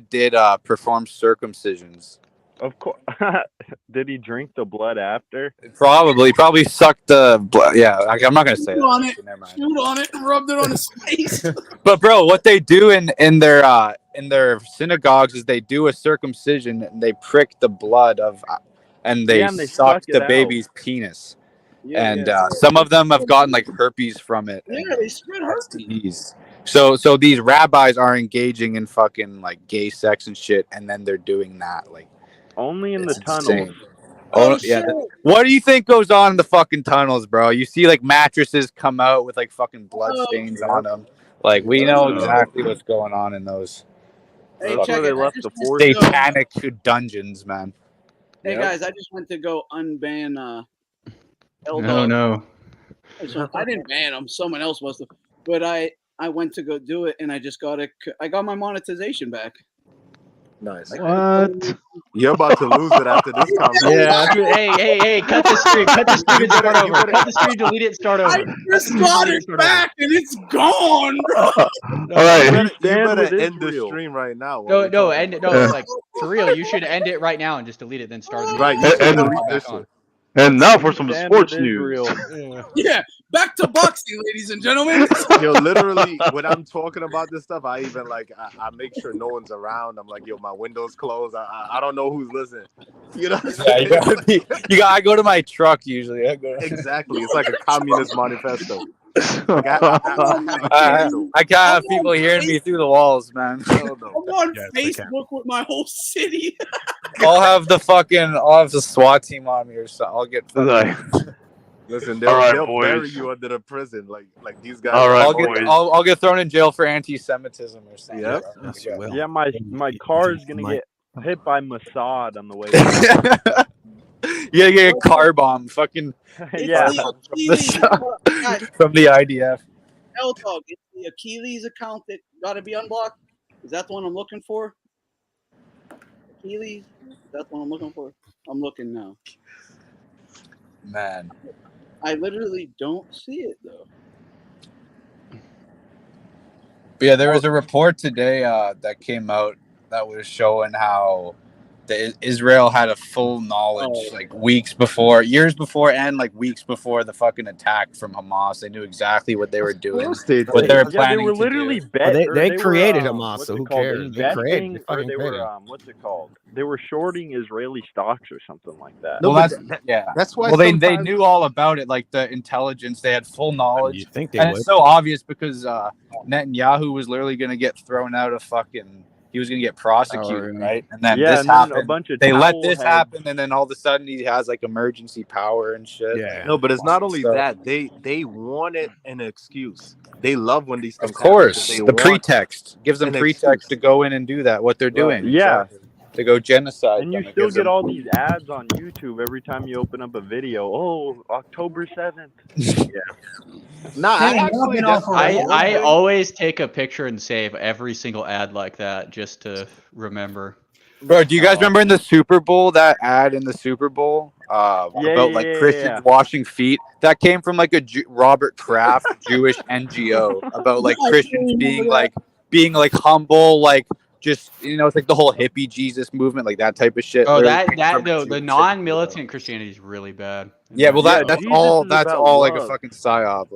did perform circumcisions. Of course. Did he drink the blood after? Probably sucked the blood. Yeah, I'm not gonna say Shoot on it. Never mind. Shoot on it and rubbed it on his face. But bro, what they do in their synagogues is they do a circumcision and they prick the blood and they suck the baby's penis. Some of them have gotten like herpes from it. Yeah, they spread herpes. So these rabbis are engaging in fucking like gay sex and shit, and then they're doing that like only in the tunnels. Oh yeah. What do you think goes on in the fucking tunnels, bro? You see like mattresses come out with like fucking blood stains on them. Like we know exactly what's going on in those. Hey, That's where they left the force. Satanic dungeons, man. Hey guys, I just went to go unban No. So I didn't ban him. Someone else must have. But I went to go do it, and I just got I got my monetization back. Nice. What? You're about to lose it after this conversation. Yeah. Hey, cut the stream. Cut the stream and start over. Cut the stream, delete it, and start over. I just got it back, and it's gone, bro. All right. You Stand better with end the Israel. stream right now. No, end it. No, like for real. You should end it right now and just delete it, then start it. Right, you should and delete back this on. And now for some Stand sports with news. Israel. Yeah, back to boxing, ladies and gentlemen. Yo, literally, when I'm talking about this stuff, I even I make sure no one's around. I'm like, yo, my window's closed. I don't know who's listening. You know? I go to my truck usually. Exactly. It's like a communist manifesto. Like I can't have people hearing me through the walls, man. I'm on Facebook with my whole city. I'll have the SWAT team on me or something. I'll get Listen, All right, they'll bury boys. you under the prison like these guys. All right, I'll get thrown in jail for anti-Semitism or something. Yep. Yeah, my car is gonna get hit by Mossad on the way. You gotta get a car bomb, fucking Yeah. from the IDF. Hell dog, it's the Achilles account that gotta be unblocked. Is that the one I'm looking for? Achilles? Is that the one I'm looking for? I'm looking now. Man. I literally don't see it though. But yeah, there was a report today that came out that was showing how Israel had a full knowledge like years before, and like weeks before the fucking attack from Hamas. They knew exactly what they were doing, what they were planning. They were literally they created Hamas, so who cares? They Investing, created. or they were what's it called? They were shorting Israeli stocks or something like that. Well, that's why. Well, they knew all about it, like the intelligence. They had full knowledge. You think they and would? It's so obvious because Netanyahu was literally going to get thrown out of fucking. He was going to get prosecuted, right? And then this happened. A bunch of they let towel this heads. happen, and then all of a sudden he has like emergency power and shit. Yeah. No, but it's not only So- that. They wanted an excuse. They love when these things Of course, happen, 'cause they the want pretext gives them an pretext to go in and do that. What they're doing, Yeah. exactly. To go genocide. And you them. It still gives get them- all these ads on YouTube every time you open up a video. Oh, October 7th. Nah, I always take a picture and save every single ad like that just to remember. Bro, do you guys remember in the Super Bowl that ad in the Super Bowl about like Christians washing feet? That came from like a Robert Kraft Jewish NGO about like Christians being like humble, like just it's like the whole hippie Jesus movement, like that type of shit. Oh, Literally came that from no, a the Jewish non-militant Christianity is really bad. Yeah, well that's Jesus all is that's about all like a love. fucking psyop.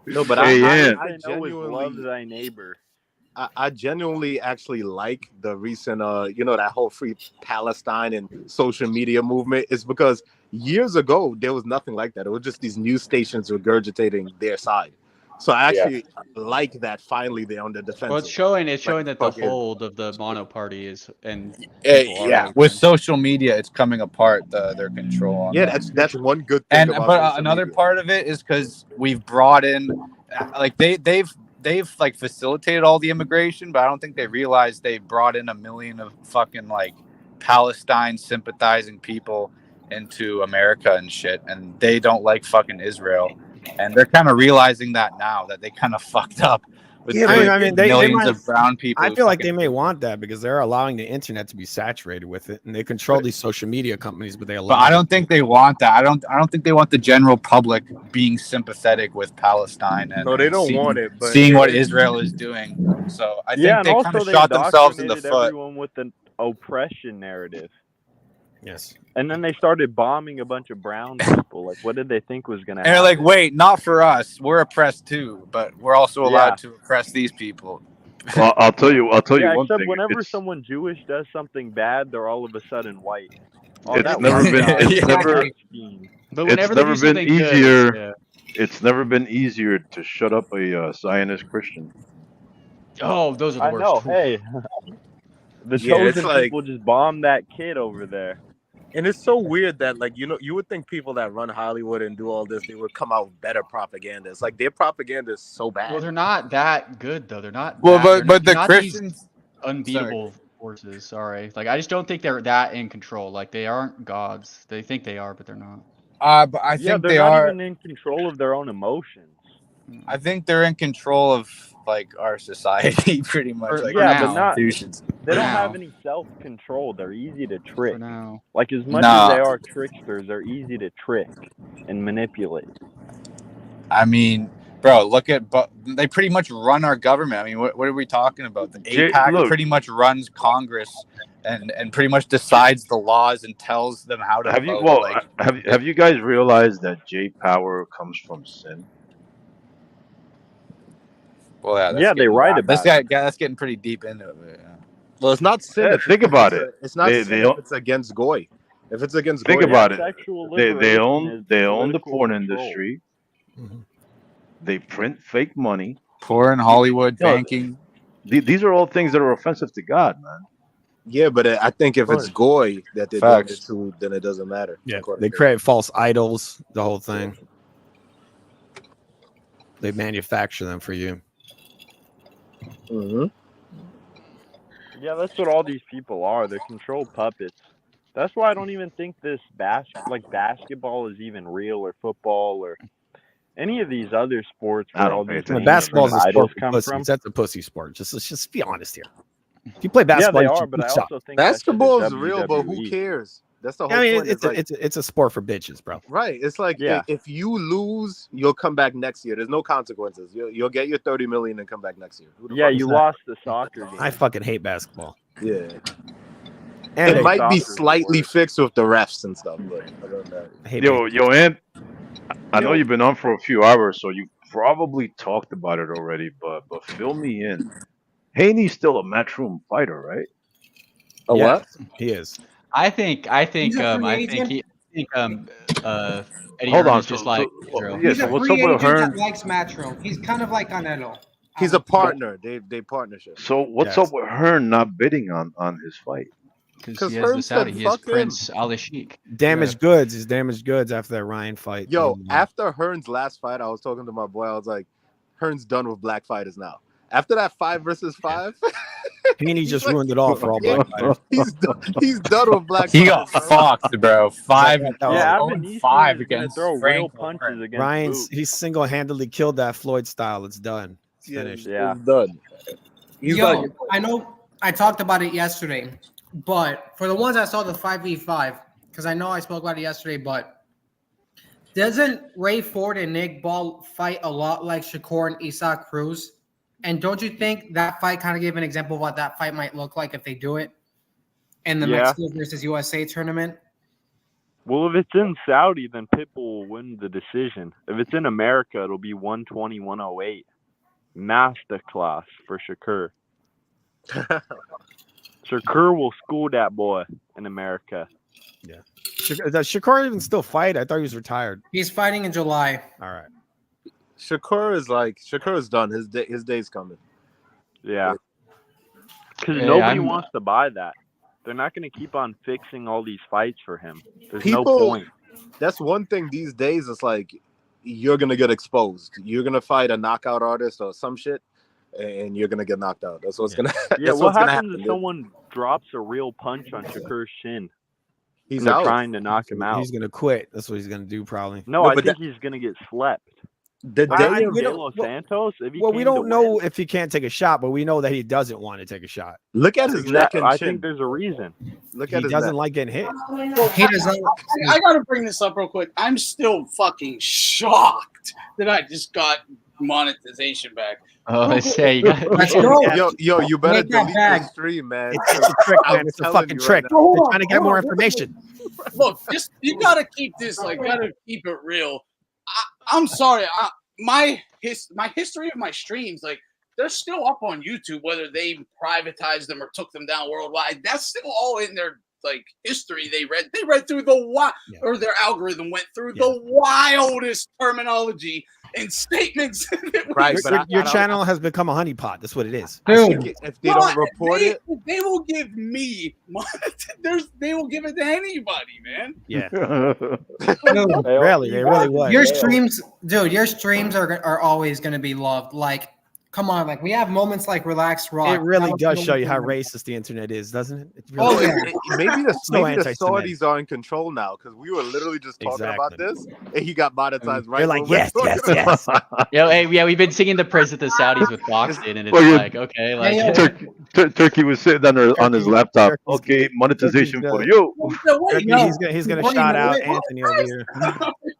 No, but I I genuinely love genuinely thy neighbor. I genuinely actually like the recent that whole free Palestine and social media movement. Is because years ago there was nothing like that. It was just these news stations regurgitating their side. So I actually like that finally they're on the defensive. Well, it's showing that the fucking- hold of the mono party is and with social media, it's coming apart their control. On Yeah, that. that's one good thing. And about but social another media. part of it is because we've brought in, like they've like facilitated all the immigration, but I don't think they realized they brought in 1 million of fucking like Palestine sympathizing people into America and shit, and they don't like fucking Israel, and they're kind of realizing that now that they kind of fucked up. With they millions might, of brown people. I who feel like fucking- they may want that because they're allowing the internet to be saturated with it, and they control these social media companies, but they allow. But I don't think they want that. I don't think they want the general public being sympathetic with Palestine and No, they don't seeing, want it, but seeing what Israel is doing. So I think and they also kind of they shot themselves in the indoctrinated foot. everyone with an oppression narrative. Yes. And then they started bombing a bunch of brown people. Like, what did they think was going to And they're happen? like, wait, not for us. We're oppressed too, but we're also allowed Yeah. to oppress these people. Well, I'll tell you one except thing. whenever It's, someone Jewish does something bad, they're all of a sudden white. it's never been. It's never. But It's whenever they never do been something good, easier. yeah. It's never been easier to shut up a Zionist Christian. Oh, those are the I worst. know. Hey, the Yeah, it's chosen like- people just bombed that kid over there. And it's so weird that, like, you would think people that run Hollywood and do all this, they would come out with better propaganda. It's like their propaganda is so bad. Well, they're not that good though. They're not. Well, that, but they're the not these Christians, unbeatable forces. Sorry, like I just don't think they're that in control. Like they aren't gods. They think they are, but they're not. But I Yeah, think they're they not are. even in control of their own emotions. I think they're in control of like our society, pretty much. Like Yeah, our but not. institutions. They don't have any self-control. They're easy to trick. For now. Like as much as Nah. they are tricksters, they're easy to trick and manipulate. I mean, bro, look at, but they pretty much run our government. I mean, what are we talking about? The APAC look. pretty much runs Congress and pretty much decides the laws and tells them how to Have you vote. well Like, have you guys realized that J power comes from sin? well, yeah, that's Yeah, they getting, write this about guy, that's getting pretty deep into it. Yeah. Well, it's not sin. Yeah, If think about it. It's not They sin they if it's against Goy. If it's against think Goy, about it. sexual They liberation own is they own the political porn control. industry. They print fake money. Porn, Hollywood, No, banking. These are all things that are offensive to God, man. yeah, but I think if it's Goy that they're doing it to, then it doesn't matter. Yeah, they create false idols. The whole thing. They manufacture them for you. Mm-hmm. Yeah, that's what all these people are. They're control puppets. That's why I don't even think this basketball is even real, or football, or any of these other sports where all these Basketball's a idols sport for come pussies. from. That's a pussy sport. Let's just be honest here. If you play basketball, Yeah, they you are, should but I suck. also think that shit is Basketball is real, but who WWE. cares? That's the whole I mean, point. it's a sport for bitches, bro. Right. It's like if you lose, you'll come back next year. There's no consequences. You'll get your $30 million and come back next year. Who the Yeah, fuck you is that? lost the soccer game. I fucking hate basketball. Yeah. And it might be soccer's slightly fixed with the refs and stuff, but other than that. Yo, Ant, I know you've been on for a few hours, so you probably talked about it already, but fill me in. Haney's still a matchroom fighter, right? A what? He is. I think He's a free agent. Eddie Hold Hearn on, is just so- like so- Israel. yeah, He's so a what's free up with agent Hearn? that likes Matchroom. He's kind of like Canelo. He's a partner. They partnership. So what's up with Hearn not bidding on his fight? Because he has the Saudi. He has Prince Ali Sheikh. Damaged goods. He's damaged goods after that Ryan fight. Yo, And, after Hearn's last fight, I was talking to my boy. I was like, Hearn's done with black fighters now. After that 5 versus 5, Haney just ruined it all for all black fighters. He's done with black He fighters. got fucked, bro. 5 Yeah, 5 is gonna against throw real Frank punches against Ryan's Boot. he single-handedly killed that Floyd style. It's done. It's Yeah, finished. Yeah. It's done. Yo, I know I talked about it yesterday, but for the ones I saw the 5v5, because I know I spoke about it yesterday, but doesn't Ray Ford and Nick Ball fight a lot like Shakur and Isaac Cruz? And don't you think that fight kind of gave an example of what that fight might look like if they do it in the Yeah. Mexico versus USA tournament? Well, if it's in Saudi, then Pitbull will win the decision. If it's in America, it'll be 120-108. Masterclass for Shakur. Shakur will school that boy in America. Yeah. Does Shakur even still fight? I thought he was retired. He's fighting in July. All right. Shakur is done. His day's coming. Yeah. Because Yeah, nobody I'm- wants to buy that. They're not going to keep on fixing all these fights for him. There's People, no point. That's one thing these days. It's like you're gonna get exposed. You're gonna fight a knockout artist or some shit, and you're gonna get knocked out. That's what's gonna. Yeah, that's what what's gonna happens happen, if dude. someone drops a real punch on Shakur's shin? He's and they're out. trying to knock him out. He's gonna quit. That's what he's gonna do probably. No, No, I but think he's going to get slept. The Like, day De of, Los Santos, if he Well, came we to don't know win, if he can't take a shot, but we know that he doesn't want to take a shot. look at his neck and I chin. think there's a reason. Look He at his doesn't neck. like getting hit. He doesn't. I gotta bring this up real quick. I'm still fucking shocked that I just got monetization back. Oh, I say you got. Let's go. Yo, you better Make that delete bag. the stream, man. It's a trick, man. I'm It's a telling fucking you right trick. now. They're trying to get more information. Look, this you gotta keep this gotta keep it real. I'm sorry, my history of my streams, like they're still up on YouTube, whether they privatized them or took them down worldwide. That's still all in their like history. They read through or their algorithm went through the wildest terminology and statements. Right, but Your channel has become a honeypot. That's what it is. Dude, if they don't report it, they will give me they will give it to anybody, man. Yeah. dude, Really, they really would. your streams, dude, your streams are always going to be loved. Like Come on, like we have moments like Relaxed Rock. It really That does was show you the how one. racist the internet is, doesn't it? It's Oh, really yeah. Maybe the so maybe the anti-Semitic. Saudis are in control now because we were literally just talking about Exactly. this, and he got monetized right. They're like, when we were yes, yes, talking about yes. Yo, hey, yeah, we've been singing the praise of the Saudis with Boxed in, and it's Well, like, okay, like Turkey was sitting on his laptop. Okay, monetization for you. He's gonna Before you shout know out it- Anthony over here.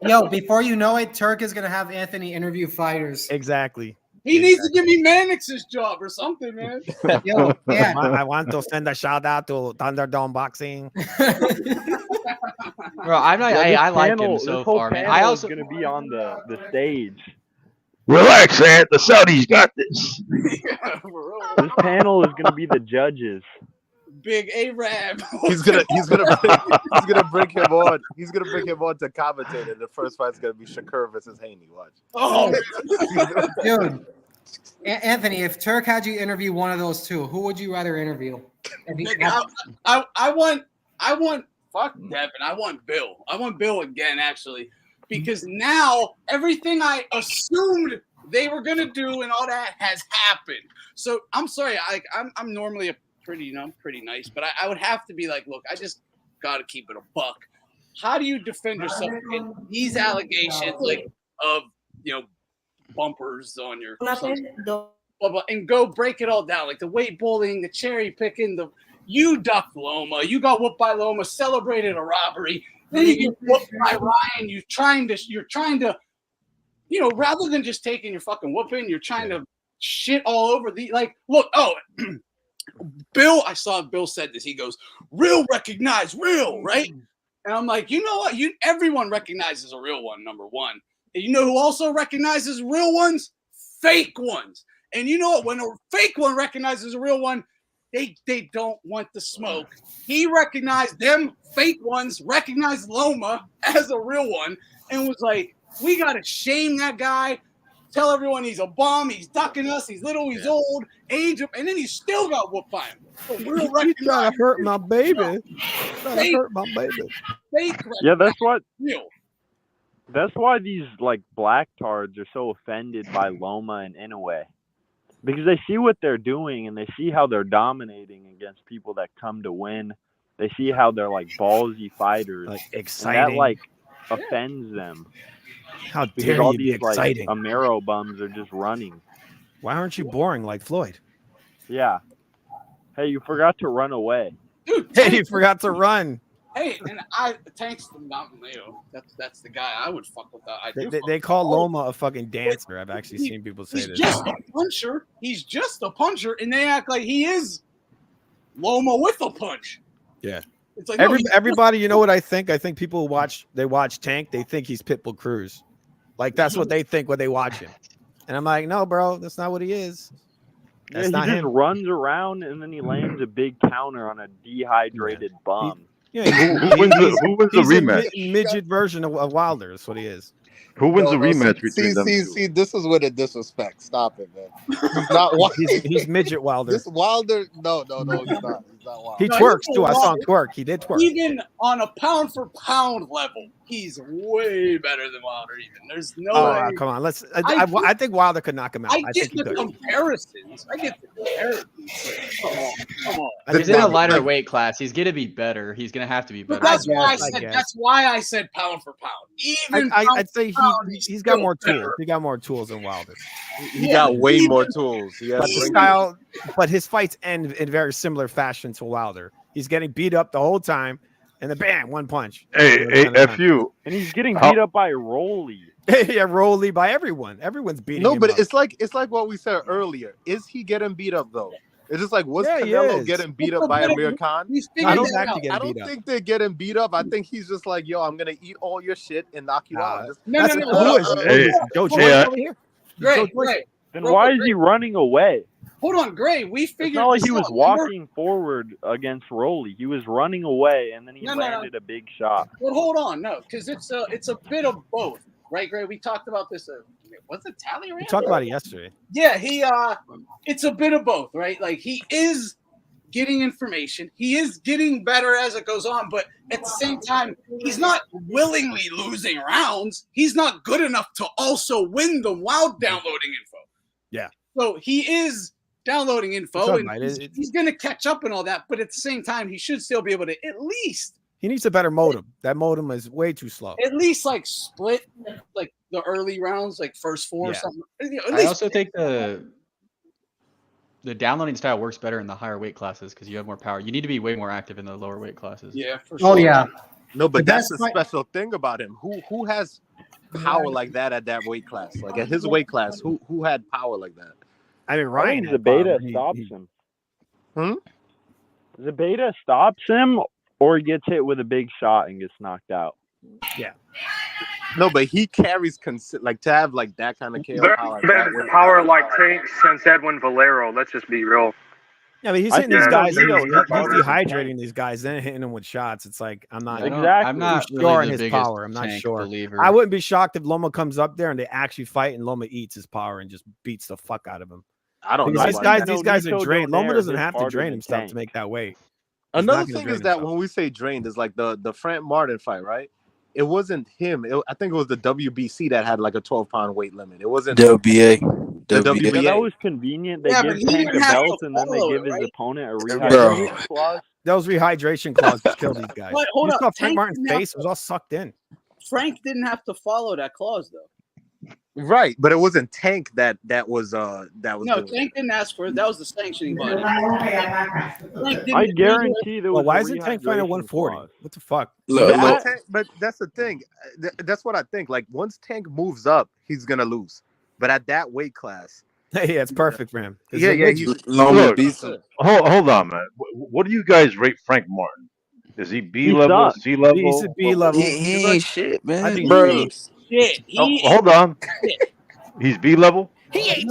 Yo, before you know it, Turk is gonna have Anthony interview fighters. Exactly. He needs to give me Mannix's job or something, man. Yo, yeah. I want to send a shout out to Thunderdome Boxing. Bro, I'm not. Yeah, I this like panel- him so this whole far, man. panel I is also going to be on the stage. Relax, man. The Saudis got this. This panel is going to be the judges. Big Arab. He's gonna bring him on. He's gonna bring him on to commentate, and the first fight's gonna be Shakur versus Haney. Watch. Oh, Dude, Anthony, if Turk had you interview one of those two, who would you rather interview? I want fuck Devin. I want Bill. I want Bill again, actually, because now everything I assumed they were gonna do and all that has happened. So I'm sorry. I'm normally I'm pretty nice, but I would have to be like, look, I just got to keep it a buck. How do you defend yourself in these allegations, like of bumpers on your blah, blah, and go break it all down, like the weight bullying, the cherry picking, you ducked Loma, you got whooped by Loma, celebrated a robbery, then you get whooped by Ryan. You're trying to, rather than just taking your fucking whooping, you're trying to shit all over the look. Oh. Bill, I saw Bill said this. He goes, real recognize real, right? And I'm like, you know what? Everyone recognizes a real one, number one. And you know who also recognizes real ones? Fake ones. And you know what? When a fake one recognizes a real one, they don't want the smoke. He recognized them fake ones, recognized Loma as a real one, and was like, we got to shame that guy. Tell everyone he's a bum, he's ducking us, he's little, he's old, age up, and then he still got whooped by him. So He's trying to hurt my baby. Trying to hurt my baby. Yeah, that's what. Real. That's why these black tards are so offended by Loma and Inoue, because they see what they're doing and they see how they're dominating against people that come to win. They see how they're ballsy fighters, exciting. and that offends them. How Because dare all you be these exciting? Amero bums are just running. Why aren't you boring like Floyd? Yeah. Hey, you forgot to run away. Dude, Hey, you forgot to run. Hey, and thanks to Mountain Leo. That's the guy I would fuck with. They call Loma a fucking dancer. I've actually seen people say He's this. just a puncher. He's just a puncher, and they act like he is Loma with a punch. Yeah. It's like no, Everybody, you know what I think? I think people watch Tank, they think he's Pitbull Cruz. Like that's what they think when they watch him. And I'm like, no, bro, that's not what he is. That's he not just him. runs around and then he lands a big counter on a dehydrated bum. Yeah, Who wins the he's a rematch? midget version of Wilder. That's what he is. Who wins the rematch between them? See, this is where the disrespect. Stop it, man. He's not Wilder. He's midget Wilder. This Wilder, no, he's not. He's not Wilder. He twerks too. I saw him twerk. He did twerk. Even on a pound for pound level, he's way better than Wilder. Even there's no way. Come on, let's. I think Wilder could knock him out. I I get think he the could. comparisons. Come on. He's in a lighter weight class. He's gonna be better. He's gonna have to be better. But that's why I said pound for pound. Even I'd say he's got more tools. He got more tools than Wilder. He got way more tools. He has but his fights end in very similar fashion to Wilder. He's getting beat up the whole time, and then bam, one punch. Hey, F you. And he's getting beat up by Rolly. Yeah, Rolly by everyone. Everyone's beating him but up. it's like what we said earlier. Is he getting beat up though? It's just like, was Yeah, he Canelo is. getting beat up by Amir Khan? I don't think they're getting beat up. I think he's just like, yo, I'm gonna eat all your shit and knock you out. Joe Joyce over here. Great. Then why is he running away? Hold on, Gray. We It's figured not like this he was out. walking forward against Rolly. He was running away, and then he landed a big shot. Well, hold on, no, because it's a bit of both, right, Gray? We talked about this. Was it Talleyrand? We talked about it yesterday. Yeah, it's a bit of both, right? Like he is getting information, he is getting better as it goes on, but at the same time, he's not willingly losing rounds. He's not good enough to also win them while downloading info. Yeah. So he is downloading info, It's all and right. he's going to catch up and all that. But at the same time, he should still be able to at least He needs a better modem. That modem is way too slow. like split like the early rounds, like first four or Yeah. something. You know, at I least also think the downloading style works better in the higher weight classes because you have more power. You need to be way more active in the lower weight classes. Yeah, for sure. Oh yeah. No, but The that's best the fight- special thing about him. Who has power like that at that weight class? Like at his weight class, who had power like that? I mean, I Ryan. think had power, Zabeta but he- stops he- him. Hmm? Zabeta stops him or gets hit with a big shot and gets knocked out. Yeah. No, but he carries like to have like that kind of KO power. At that weight Power like Tank since Edwin Valero. Let's just be real. Yeah, but he's I hitting these think guys. Nino He's hit harder than dehydrating these guys, then hitting them with shots. It's like I'm not. I'm not too really sure the on his biggest power. I'm not Tank sure. believer. I wouldn't be shocked if Loma comes up there and they actually fight, and Loma eats his power and just beats the fuck out of him. I don't Because know. these guys are Nito drained. Loma Donaire doesn't hits have to harder drain than himself Tank. to make that weight. He's Another not gonna thing drain is that himself. when we say drained, is like the Frank Martin fight, right? It wasn't him. I think it was the WBC that had like a 12-pound weight limit. It wasn't WBA. The WBA. Yeah, that WBA. was convenient. They Yeah, give but he Tank didn't a have to belt and then they follow give it, his right? opponent a Bro. rehydration clause. Those rehydration clauses kill these guys. But hold You up, saw Frank Tank Martin's didn't have face; it was all sucked in. Frank didn't have to follow that clause though. Right, but it wasn't Tank that was No, doing Tank didn't ask for it. That was the sanctioning body. Tank didn't I agree to it. guarantee there Well, was why a isn't Tank fighting at rehydration 140? clause. What the fuck? But that's the thing. That's what I think. Like once Tank moves up, he's gonna lose. But at that weight class, Yeah, it's perfect for him. 'Cause yeah, he's a yeah, midget. Look, hold on, man. What do you guys rate Frank Martin? Is he B level, sucks. C level? He's a B level. He ain't shit, I man, think bro. Shit. Hold on. He's B level. He ain't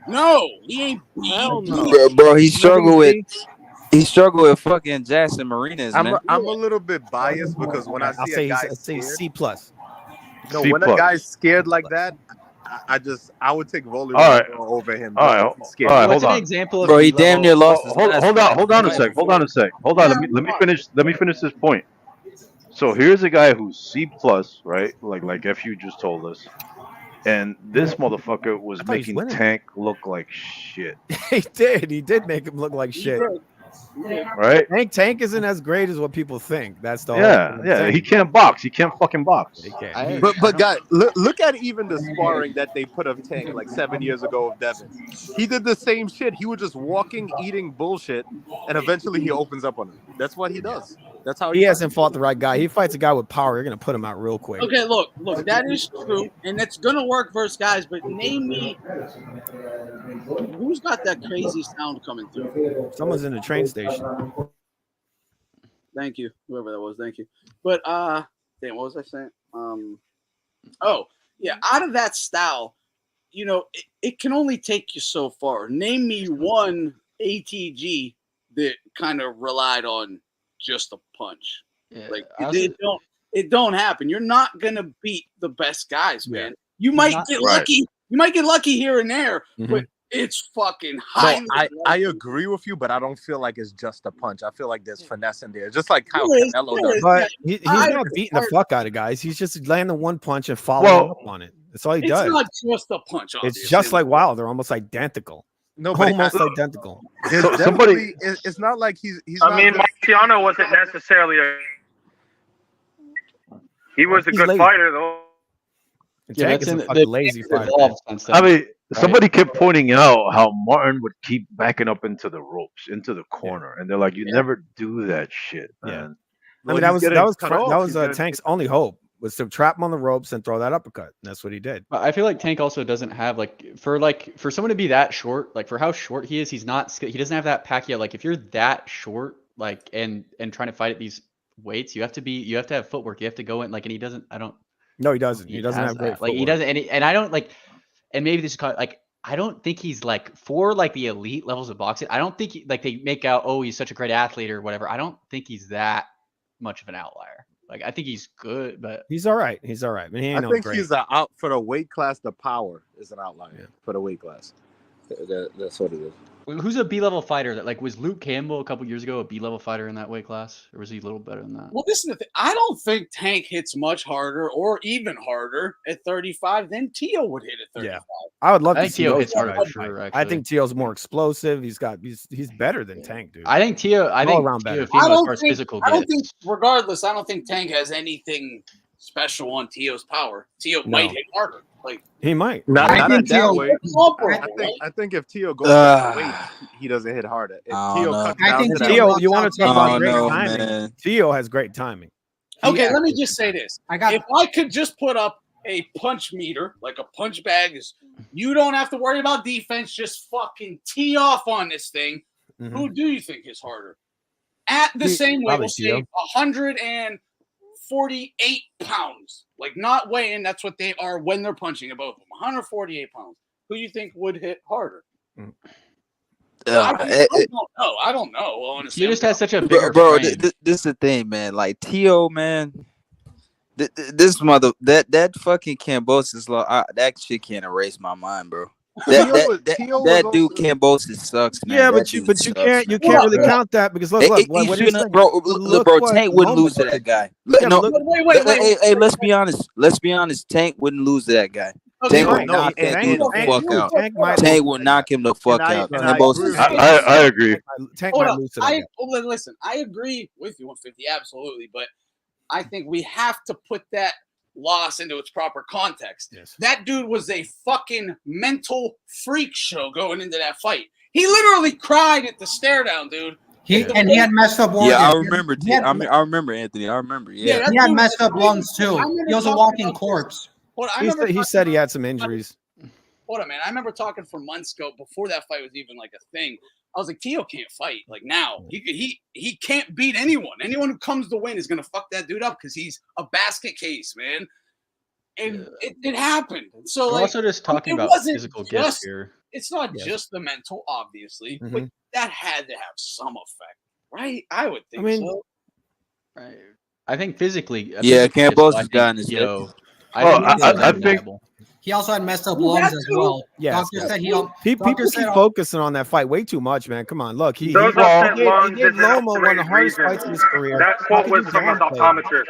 no. He ain't. Hell no. Bro, he struggled with fucking Jackson Marinas, man. I'm a little bit biased because when I I'll see say a guy he's scared, C plus. no, C when a plus. guy's scared like that, I would take Volley All right. over him. All right, if he's scared. all right, What's hold an on. example of Bro, he B-level? damn near lost his last Hold fight. on a sec. Hold on. Let me finish this point. So here's a guy who's C plus, right? Like FU just told us, and this motherfucker was I thought he was making winning. Tank look like shit, He did make him look like shit. right? Tank isn't as great as what people think. That's the whole Yeah, thing. yeah. He can't box. He can't fucking box. He can't. But guys, look at even the sparring that they put of Tank like 7 years ago of Devin. He did the same shit. He was just walking, eating bullshit, and eventually he opens up on him. That's what he does. That's how He he hasn't fought the right guy. He fights a guy with power. You're gonna put him out real quick. Okay, look, that is true, and it's gonna work versus guys. But name me who's got that crazy sound coming through. Someone's in the train station. Thank you, whoever that was. Thank you. But damn, what was I saying? Oh yeah, out of that style, you know, it can only take you so far. Name me one ATG that kind of relied on just a punch. Yeah, Like I also- it don't happen. You're not gonna beat the best guys, man. You might not- get Right. lucky. You might get lucky here and there, Mhm. but it's fucking No, highly. I agree with you, but I don't feel like it's just a punch. I feel like there's finesse in there, just like how There is, Canelo there does. is. But he's I- not beating the fuck out of guys. He's just landing one punch and following up on it. That's all he It's does. not just a punch. It's Obviously. just like Wilder, almost identical. No, but almost identical. There's definitely, it's not like he's. I mean, not just- Marciano wasn't necessarily a. He was a He's good lazy. fighter, though. Yeah, Tank that's is in a fucking lazy fighter. evolved since then, I mean, right? somebody kept pointing out how Martin would keep backing up into the ropes, into the corner, and they're like, "You never do that shit, man." I mean, that was Tank's only hope was to trap him on the ropes and throw that uppercut. And that's what he did. But I feel like Tank also doesn't have for someone to be that short, like for how short he is, he doesn't have that Pacquiao. Like if you're that short, like and trying to fight at these weights, you have to have footwork. You have to go in like, and he doesn't. No, he doesn't. He doesn't has have great that. Like he footwork. doesn't, and I don't like, and maybe this is called like. I don't think he's like for like the elite levels of boxing. I don't think like they make out, oh, he's such a great athlete or whatever. I don't think he's that much of an outlier. Like I think he's good, but He's all right. He's all right. I mean, he ain't I no think great. he's out for the weight class. The power is an outlier for the weight class. That's what it is. Who's a B-level fighter that was Luke Campbell a couple years ago a B-level fighter in that weight class, or was he a little better than that? Well, this is the thing. I don't think Tank hits much harder or even harder at 35 than Tszyu would hit at 35. Yeah, I would love I to think see Tszyu those hits harder guys for sure. fight. Actually, I think Tio's more explosive. He's better than Tank, dude. I think Tszyu. I All think around better. Tszyu, as far as physical I don't gets. think, regardless, I don't think Tank has anything special on Tio's power. Tszyu might hit harder. He might. Not at that way. Right? I think if Tszyu goes up in weight, he doesn't hit harder. If Tszyu cuts down to that Tszyu, weight, you want to talk about great no, timing? man. Tszyu has great timing. Okay, let me just say this. If I could just put up a punch meter, like a punch bag, you don't have to worry about defense. Just fucking tee off on this thing. Mm-hmm. Who do you think is harder? At the same weight, we'll say 148 pounds. Like not weighing, that's what they are when they're punching at both of them. 148 pounds. Who do you think would hit harder? I don't know. Honestly, You just has such a bigger bro. frame. This is the thing, man. Like Tio, man. This that fucking Cambosis law, that shit can't erase my mind, bro. That dude Cambosis sucks, man. Yeah, That but you dude can't sucks, really bro. count that because look, what are you saying? bro. Tank wouldn't lose to that guy. Hey, let's be honest. Tank wouldn't lose to that guy. Tank would knock that dude the fuck out. Tank would knock him the fuck out. I agree. Tank Hold might up. lose to that guy. Listen, I agree with you 150, absolutely, but I think we have to put that loss into its proper context. Yes. That dude was a fucking mental freak show going into that fight. He literally cried at the stare down, dude. He had messed up lungs. Yeah, I remember. I remember Anthony. I remember. Yeah, he had messed up lungs too. He was a walking corpse. He said he had some injuries. Hold on, man. I remember talking for months ago before that fight was even like a thing. I was like, Tio can't fight. Like now, he can't beat anyone. Anyone who comes to win is gonna fuck that dude up because he's a basket case, man. And it happened. So We're like, also just talking it about wasn't physical gifts just- here. It's not just the mental, obviously, but Mhm. that had to have some effect, right? I would think so. Right. I think physically. Yeah, physically, Cambosis I think got in his head. Tszyu- I think. undeniable. He also had messed up lungs as well. Yes, Doctor said people keep focusing on that fight way too much, man. Come on, look, he Those upset lungs gave isn't Loma a one of the hardest reason. fights of his career. That How quote could was you from a downplay it? optometrist.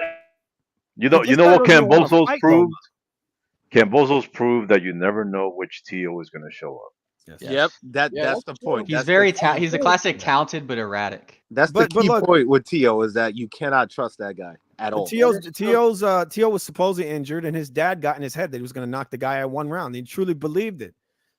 You know This what guy doesn't wanna Cambosos fight, proved? Cambosos proved that you never know which Tio is going to show up. Yep, that's the point. He's That's very the he's a classic talented but erratic. That's the key point with Tio is that you cannot trust that guy at all. Tio was supposedly injured, and his dad got in his head that he was going to knock the guy out 1 round. He truly believed it,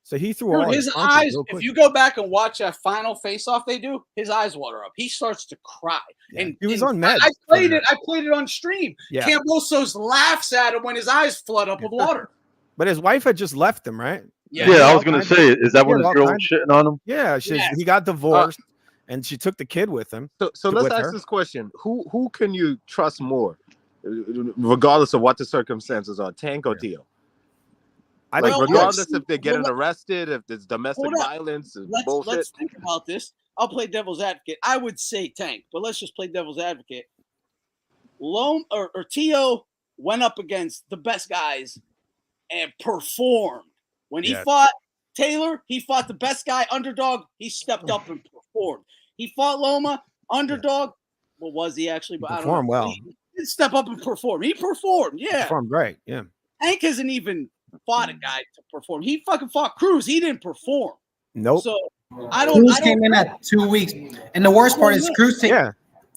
so he threw all Dude, his his punches eyes, real if quick. you go back and watch that final face-off they do, his eyes water up. He starts to cry. And He was and on meds I for played that. it on stream. Yeah. Cambosos laughs at him when his eyes flood up with water. But his wife had just left him, right? Yeah, I was going to say, is that when his girl was shitting on him? Yeah, he got divorced, and she took the kid with him. So let's ask this question: Who can you trust more, regardless of what the circumstances are, Tank or Tio? Regardless if they're getting arrested, if there's domestic violence, bullshit. Let's think about this. I'll play devil's advocate. I would say Tank, but let's just play devil's advocate. Tio went up against the best guys and performed. When he fought Taylor, he fought the best guy, underdog. He stepped up and performed. He fought Loma, underdog. Well, was he actually? But I don't know. Performed well. He did step up and perform. He performed. Yeah. Performed great. Yeah. Tank hasn't even fought a guy to perform. He fucking fought Cruz. He didn't perform. Nope. So I don't. Cruz came in at 2 weeks, and the worst part is Cruz. Yeah.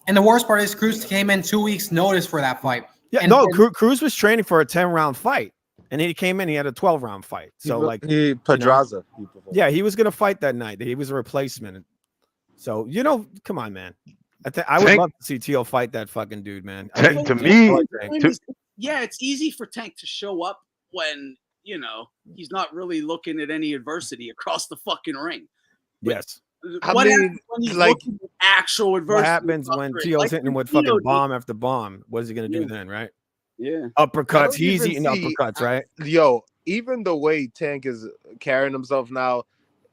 And the worst part is Cruz came in 2 weeks' notice for that fight. Yeah. And, No, Cruz was training for a 10-round fight, and he came in. He had a 12-round fight. So Pedraza. Yeah, he was gonna fight that night. He was a replacement. So come on, man. I would love to see Tio fight that fucking dude, man. To me, yeah, it's easy for Tank to show up when he's not really looking at any adversity across the fucking ring. Yes. What happens when he's looking at actual adversity? What happens when Tio's hitting him with fucking bomb after bomb? What is he gonna do then, right? Yeah. Uppercuts. He's eating uppercuts, right? Yo, even the way Tank is carrying himself now,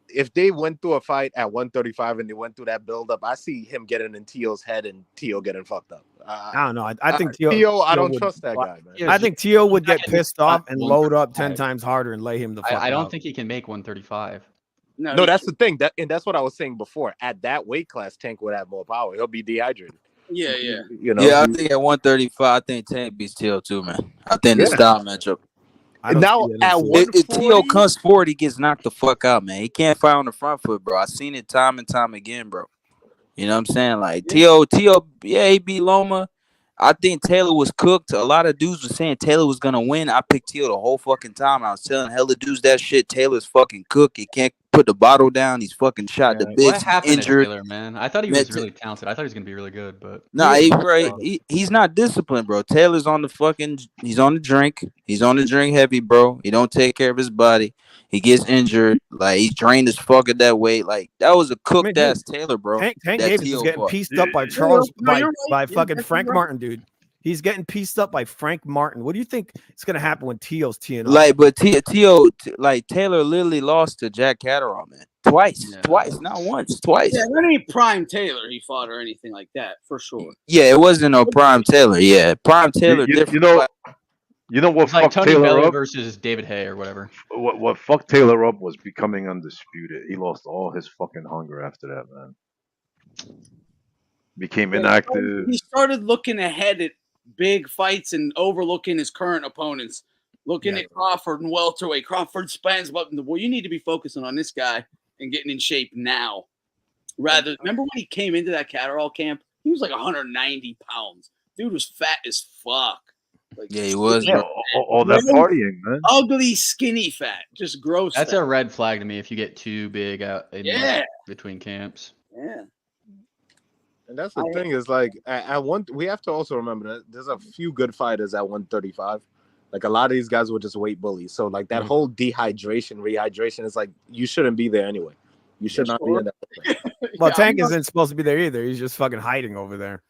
if they went through a fight at 135 and they went through that buildup, I see him getting in Tio's head and Tio getting fucked up. I don't know. I think Tio. I don't would- trust that guy, man. I think Tio would get pissed off and load up 10 times harder and lay him the fuck I don't out. think he can make 135. No, that's the thing. And that's what I was saying before. At that weight class, Tank would have more power. He'll be dehydrated. Yeah. You know. Yeah, I think at 135, I think Tank beats Teo too, man. I think the style matchup. Now at if Teo comes forward, he gets knocked the fuck out, man. He can't fight on the front foot, bro. I seen it time and time again, bro. You know what I'm saying? Like Teo, yeah, he beat Loma. I think Taylor was cooked. A lot of dudes were saying Taylor was gonna win. I picked Teo the whole fucking time. I was telling hella dudes that shit. Taylor's fucking cooked. He can't put the bottle down. He's fucking shot the What bigs. happened Injured. to Taylor, man? I thought he was really talented. I thought he was gonna be really good, but Nah, he's not disciplined, bro. Taylor's on the fucking. He's on the drink. He's on the drink heavy, bro. He don't take care of his body. He gets injured. Like he's drained as fuck at that weight. Like that was a cooked ass Taylor, bro. Tank that Davis is Teo getting fought. pieced up by by fucking Frank Martin, dude. He's getting pieced up by Frank Martin. What do you think is gonna happen when Teo's teeing up? Like, but Teo, like Taylor, literally lost to Jack Catterall, man. Twice, not once, twice. Yeah, it ain't prime Taylor he fought or anything like that for sure. Yeah, it wasn't no prime Taylor. Yeah, prime Taylor. You different. know what it's like fucked Tony Taylor Bella up? versus David Hay or whatever. What fucked Taylor up was becoming undisputed. He lost all his fucking hunger after that, man. Became inactive. He started looking ahead at big fights and overlooking his current opponents. Looking at Crawford and welterweight. Crawford spends, but well, you need to be focusing on this guy and getting in shape now. Remember when he came into that Catterall camp? He was like 190 pounds. Dude was fat as fuck. Like, yeah, he was. Yeah, all that partying, man. Ugly, skinny fat. Just gross. That's fat. a red flag to me if you get too big out in between camps. Yeah. And that's the thing is like we have to also remember that there's a few good fighters at 135. Like a lot of these guys were just weight bullies. So like that whole rehydration is like you shouldn't be there anyway. You should not be in that. Well, Tank isn't supposed to be there either. He's just fucking hiding over there.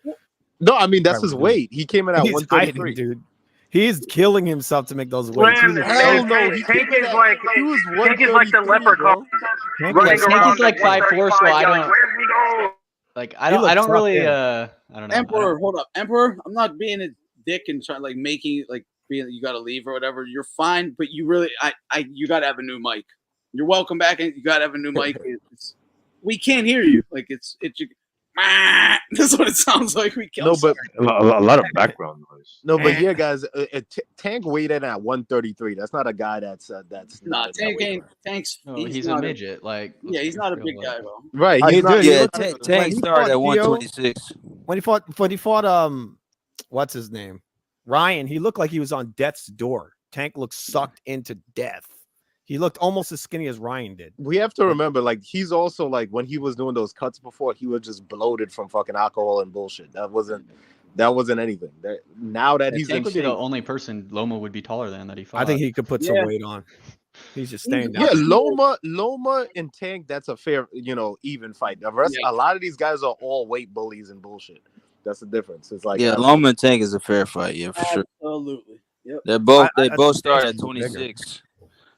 No, I mean that's his weight. He came in at 133, hiding, dude. He's killing himself to make those weights. Hell no, Tank is like the leprechaun. Tank is like 5'4", so I don't. Like I don't really. I don't know. Emperor, hold up, Emperor. I'm not being a dick and trying like making like being you got to leave or whatever. You're fine, but you really, you got to have a new mic. You're welcome back, and you got to have a new mic. We can't hear you. Like it's. That's what it sounds like. We no, but a lot of background noise. No, but yeah, guys, Tank weighed in at 133. That's not a guy that's not Tank ain't Tank's. No, he's a midget. Like he's not a big guy though. Right? Tank started at 126. When he fought what's his name, Ryan. He looked like he was on death's door. Tank looked sucked into death. He looked almost as skinny as Ryan did. We have to remember, like, he's also like when he was doing those cuts before, he was just bloated from fucking alcohol and bullshit. That wasn't anything. Now that he's Tank in would be shape, the only person Loma would be taller than that he fought. I think he could put some weight on. He's just staying down. Yeah, Loma and Tank, that's a fair, even fight. The rest, a lot of these guys are all weight bullies and bullshit. That's the difference. It's like Loma and Tank is a fair fight. Yeah, for sure. Absolutely. Yep. They both started at 26.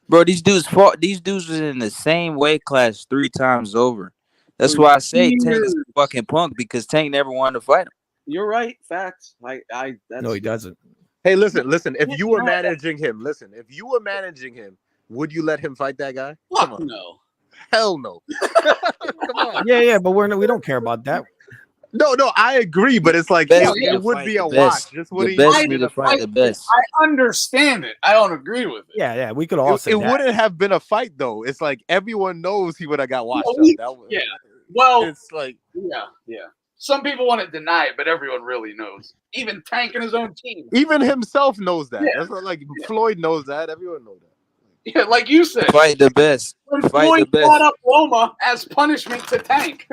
Bro, these dudes fought. These dudes was in the same weight class 3 times over. That's why I say Tank is a fucking punk because Tank never wanted to fight him. You're right. Facts. No, he doesn't. Hey, listen. If you were managing him, would you let him fight that guy? Fuck Come on. No. Hell no. Come on. Yeah, but we don't care about that. No, I agree, but it's like it would be a watch. Just what the best. I understand it. I don't agree with it. Yeah, we could all say it that. wouldn't have been a fight though. It's like everyone knows he would have got washed up. Well, it's like yeah. Some people want to deny it, but everyone really knows. Even Tank and his own team. Even himself knows that. Yeah. That's not like Floyd knows that. Everyone knows that. Yeah, like you said. Fight the best. When Fight Floyd the best. fought up Loma as punishment to Tank.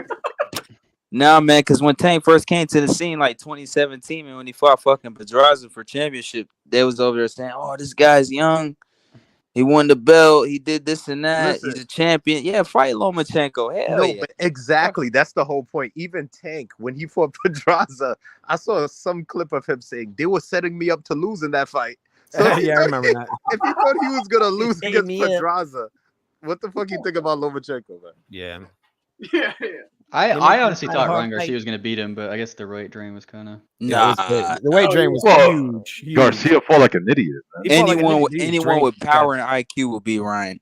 Nah, man, because when Tank first came to the scene, like 2017, and when he fought fucking Pedraza for championship, they was over there saying, "Oh, this guy's young. He won the belt. He did this and that. He's a champion. Yeah, fight Lomachenko. Hell yeah." But exactly. That's the whole point. Even Tank, when he fought Pedraza, I saw some clip of him saying they were setting me up to lose in that fight. So yeah, I remember that. If he thought he was gonna lose against Pedraza, what the fuck you think about Lomachenko, man? Yeah. Yeah. I honestly thought Ryan Garcia was going to beat him, but I guess the weight drain was kind of. The weight drain was huge. Garcia fought like an idiot. Man. Anyone with power and IQ will beat Ryan.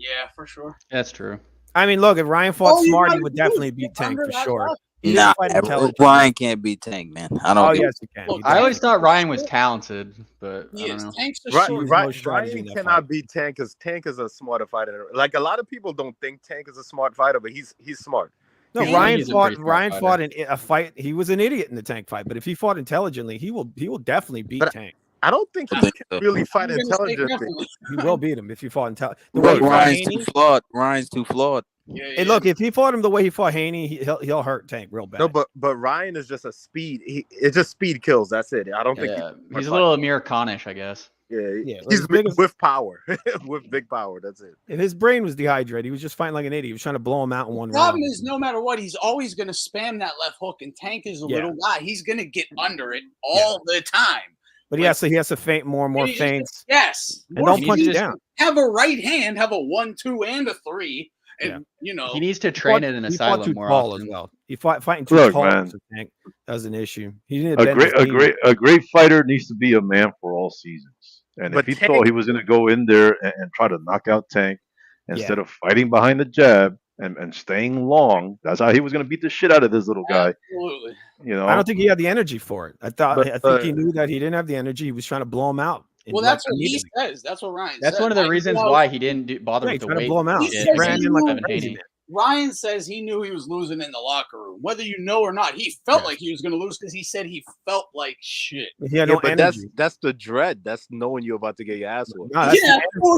Yeah, for sure. That's true. I mean, look, if Ryan fought All you smart, gotta he would do is definitely beat get Tank under for that sure. left. He didn't Nah, fight intelligently. Ryan can't beat Tank, man. I don't. Oh give yes, he can. Look, He I always definitely thought Ryan was talented, but He I don't is. know. Tank's a Right, short. no strategy in Ryan that cannot fight. beat Tank because Tank is a smarter fighter. Like a lot of people don't think Tank is a smart fighter, but he's smart. No, He's- Ryan he's a fought. pretty smart Ryan fighter. fought in a fight. He was an idiot in the Tank fight, but if he fought intelligently, he will definitely beat But Tank. I don't think he can really fight I'm gonna say intelligently. definitely. He will beat him if he fought intelligently. The way Look, he fought Ryan's Haney. too flawed. Ryan's too flawed. Yeah, Hey, look, if he fought him the way he fought Haney, he'll hurt Tank real bad. No, but Ryan is just a speed. It's just speed kills. That's it. I don't think Yeah, he's he's a little Amir Khan-ish, I guess. Yeah, he's with power, with big power. That's it. If his brain was dehydrated, he was just fighting like an idiot. He was trying to blow him out in one Problem round. is, no matter what, he's always going to spam that left hook, and Tank is a Yeah. little guy. He's going to get under it all the time. But he has to feint more and more And he just- feints. Yes. And don't punch Just down. Have a right hand, have a 1, 2, and a 3, and you know He needs to train in an He fought asylum too more tall often. as well. He fighting too Look, tall. man. So Tank. That was an issue. He didn't bend his knee. A great fighter needs to be a man for all seasons. And But if he Tank- thought he was going to go in there and try to knock out Tank instead of fighting behind the jab and staying long, that's how he was going to beat the shit out of this little guy. Absolutely. You know, I don't think he had the energy for it. I think But- he knew that he didn't have the energy. He was trying to blow him out. Well, that's what he says. That's what Ryan That's said. one of the Like, reasons you know, why he didn't bother Yeah, with he the tried to weight. blow him out. he He did says against he knew- Devin Haney. Ryan says he knew he was losing in the locker room. Whether you know or not, he felt like he was going to lose because he said he felt like shit. He had no but energy. that's the dread. That's knowing you're about to get your ass whooped. No, that's Yeah, the- for no,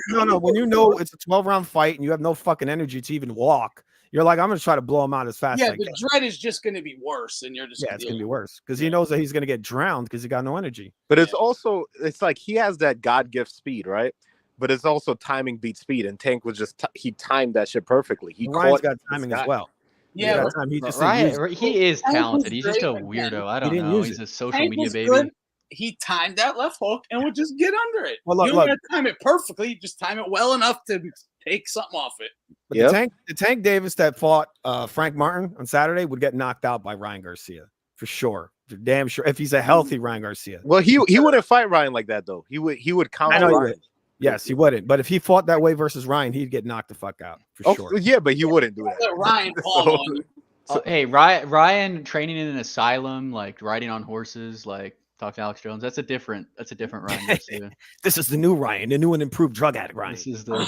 sure. No, when you know it's a 12-round fight and you have no fucking energy to even walk, you're like, I'm gonna try to blow him out as fast Yeah, as I the can. dread is just going to be worse, and you're just Yeah, it's gonna be worse because he knows that he's gonna get drowned because he got no energy. But it's also like he has that God gift speed, right? But it's also timing beats speed, and Tank was just he timed that shit perfectly. He Ryan's caught got this timing guy. as well. Yeah, That time he just didn't use Ryan, it. he is Tank was talented. He's just a great weirdo. I He don't didn't know. use He's it. a social Tank media was baby. good. He timed that left hook and would just get under it. Well, look, you don't have to time it perfectly. You just time it well enough to take something off it. But Yep. the Tank Davis that fought Frank Martin on Saturday would get knocked out by Ryan Garcia for sure. For damn sure. If he's a healthy Ryan Garcia. Well, he wouldn't fight Ryan like that though. He would counter I know he Ryan. would. Yes, he wouldn't. But if he fought that way versus Ryan, he'd get knocked the fuck out for Oh, sure. yeah, but he wouldn't do that. Let Ryan palm So- on you. Hey, Ryan training in an asylum, like riding on horses, like talk to Alex Jones. That's a different Ryan Garcia. This is the new Ryan, the new and improved drug addict Ryan. This is the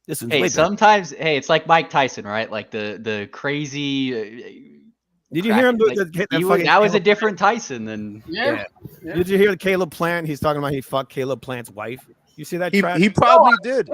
This is way hey. better. Sometimes it's like Mike Tyson, right? Like the crazy. Did you hear him like, hit he that was- fucking that was a Caleb- different Tyson than Yeah. Did you hear the Caleb Plant? He's talking about he fucked Caleb Plant's wife. You see that? trash? He probably did.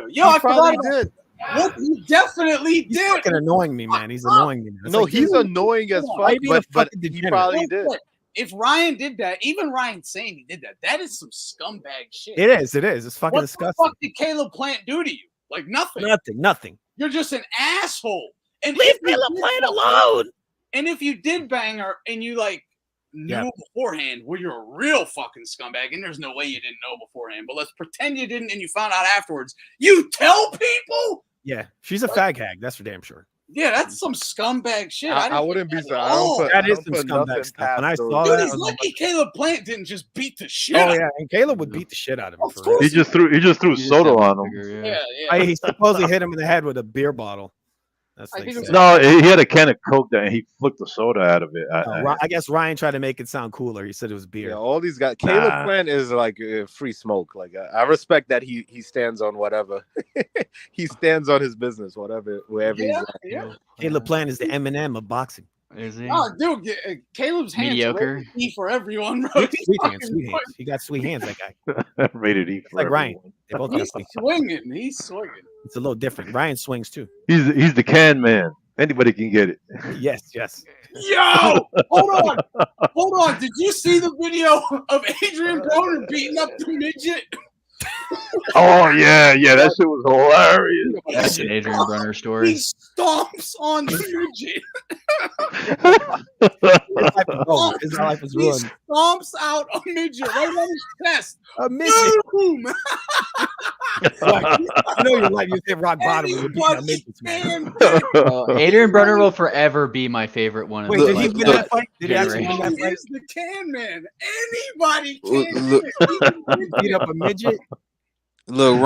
Yo, I probably forgot. did. What he definitely He's did. fucking annoying me, man. He's annoying me. It's No, like, he's dude, annoying as come on, fuck, why being a but fucking he degenerate? probably did. If Ryan did that, even Ryan saying he did that, that is some scumbag shit. It is. It is. It's fucking What disgusting. the fuck did Caleb Plant do to you? Like nothing. Nothing. You're just an asshole. And Leave if you Caleb did Plant that- alone. And if you did bang her and you like knew beforehand, well, you're a real fucking scumbag, and there's no way you didn't know beforehand. But let's pretend you didn't, and you found out afterwards. You tell people? Yeah, she's a fag hag. That's for damn sure. Yeah, that's some scumbag shit. I didn't wouldn't think be that so. at I don't all. put, That I is don't some put scumbag nothing stuff. past And I those. saw Dude, that. he's lucky Caleb Plant didn't just beat the shit Oh out yeah, and Caleb would beat the shit out of him. Of For course. he just threw Soto on him. Yeah, yeah. He supposedly hit him in the head with a beer bottle. That's I what think they it was said. No, he had a can of Coke that and he flicked the soda out of it. I guess Ryan tried to make it sound cooler. He said it was beer. Yeah, all these guys. Caleb Plant is like free smoke. Like I respect that he stands on whatever. He stands on his business, whatever, wherever he's at. Yeah. Caleb Plant is the Eminem of boxing. Is he? Oh, dude, Caleb's hands Mediocre. are E for everyone, bro. He's Sweet hands, fucking sweet hands. He got sweet hands. That guy. Rated E. It's like Ryan. They both got He's sweet. swinging. He's swinging. It's a little different. Ryan swings too. He's the can man. Anybody can get it. Yes, yes. Yo, hold on. Did you see the video of Adrian Broner beating up the midget? Oh yeah, that shit was hilarious. That's an Adrian Brunner story. He stomps on the midget. His life is He ruined. stomps out a midget right on his chest. A midget. Boom. You know your life. You hit rock bottom. When you beat that midget, man. Adrian Brunner will forever be my favorite one. Wait, did he win that fight? Did he actually win that He fight? is the can man. Anybody can Beat up a midget. Look,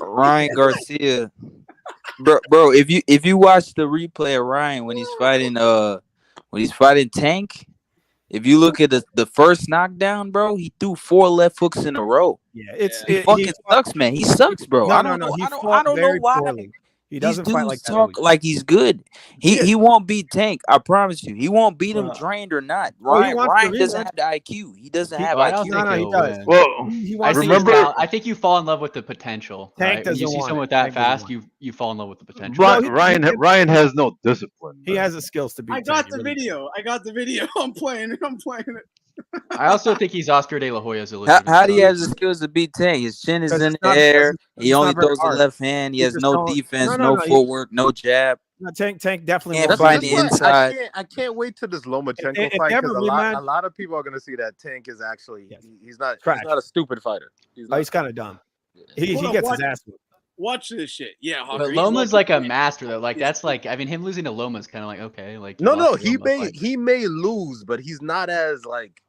Ryan Garcia, bro. If you watch the replay of Ryan when he's fighting Tank, if you look at the first knockdown, bro, he threw 4 left hooks in a row. Yeah, he fucking sucks, man. He sucks, bro. No, I no, don't no. know. He I fought don't know very why. poorly. He These doesn't fight dudes like that. talk like he's good. He won't beat Tank. I promise you. He won't beat him Well, drained or not. Oh, he wants the Ryan doesn't rematch. have the IQ. He doesn't He- have I don't IQ. think he he'll does. win. Well, He I wants think, the remember, I think you fall in love with the potential. Tank Right? When you doesn't see want someone it. with that Tank doesn't fast, want you fall in love with the potential. No, he- Ryan has no discipline. He has the skills to beat I Tank. got He the really does. video. I got the video. I'm playing it. I'm playing it. I also think he's Oscar De La Hoya's illegitimate How do son. he have the skills to beat Tank? His chin is Because in it's the not. air. He It's only not very throws the hard. left hand. He has just no don't- defense, no. no footwork, no jab. No, Tank definitely Can't won't fight beat the him. inside. I can't wait to this Lomachenko if fight they have because a a rematch- lot of people are gonna see that Tank is actually he's not Trash. a stupid fighter. He's kind of dumb. He Hold on, gets his watch- ass whipped. Watch this shit. Yeah, Hawker. But he's Loma's lucky. like a master though. Like that's like I mean him losing to Loma's kind of like okay, like you No, lost to he Loma, may like- he may lose, but he's not as like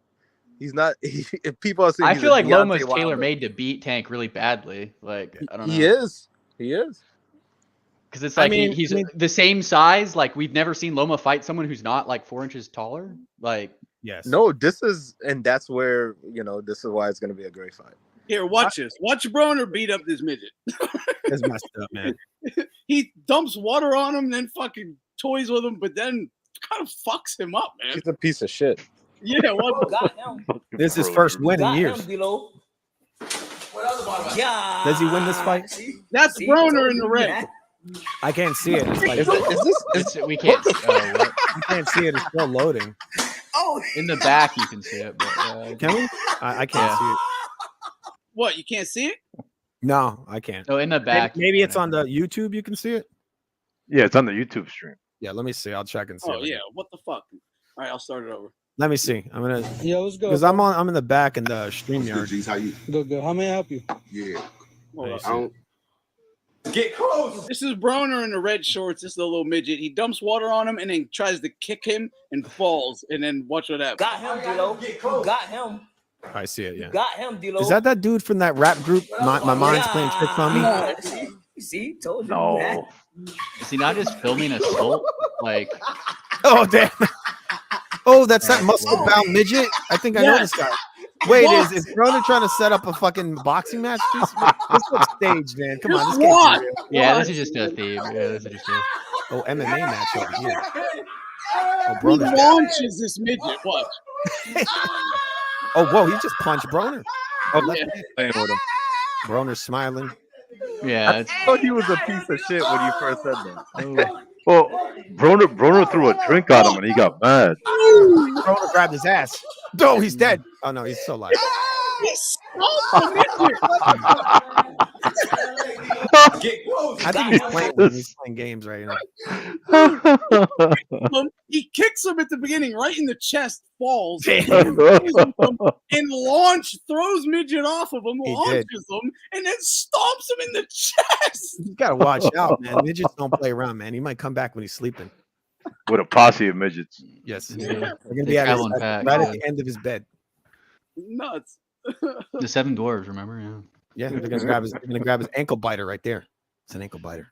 he's not. If people are saying I he's feel a like Deontay Loma's Wilder, tailor made to beat Tank really badly. Like I don't know. he is. Because it's I like mean- he's I mean- the same size. Like we've never seen Loma fight someone who's not like 4 inches taller. Like yes. No, this is, and that's where this is why it's gonna be a great fight. Here, watch this. Watch Broner beat up this midget. It's messed up, man. He dumps water on him, then fucking toys with him, but then kind of fucks him up, man. He's a piece of shit. Yeah, what? This is his first win in years. Does he win this fight? That's Broner in the red. I can't see it. It's like, we can't. What? You can't see it. It's still loading. In the back you can see it, but Can we? I can't see it. What? You can't see it? No, I can't. Oh, in the back. Maybe it's on the YouTube. You can see it. Yeah, it's on the YouTube stream. Yeah, let me see. I'll check and see. Oh yeah. What the fuck? All right, I'll start it over. Let me see. I'm gonna. Yeah, let's go. Because I'm in the back in the StreamYard. Jeez, how you? Good. How may I help you? Yeah. Get close. This is Broner in the red shorts. This is the little midget. He dumps water on him and then tries to kick him and falls. And then watch what happens. Got him, D-Lo. Got him. I see it. Yeah. Got him, D-Lo. Is that dude from that rap group? My mind's playing tricks on me. See, told you. No. Is he not just filming assault? Like, Oh damn! Oh, that's that muscle-bound midget. I think I know this guy. Wait, is Broner trying to set up a fucking boxing match? This looks staged, man. Come on, this can't be real. yeah, this is just a theme. Yeah, this is just a. Oh, MMA match over here. Oh, He Broner's dead. launches this midget. Watch. Oh, whoa, he just punched Broner. Oh, Yeah. Playing with him. Broner's smiling. Yeah, I thought he was a piece of shit when you first said that. Well, Broner threw a drink at him and he got mad. Broner grabbed his ass. Oh, he's dead. Oh no, he's still alive. I think he's playing games right now. He kicks him at the beginning, right in the chest, falls, Damn. and throws midget off of him, He did. launches him, and then stomps him in the chest. You gotta watch out, man. Midgets don't play around, man. He might come back when he's sleeping. With a posse of midgets. Yes. Yeah. They're gonna They be travel in packs, right yeah. at the end of his bed. Nuts. The 7 dwarves, remember? Yeah. Yeah, they're gonna grab his ankle biter right there. It's an ankle biter.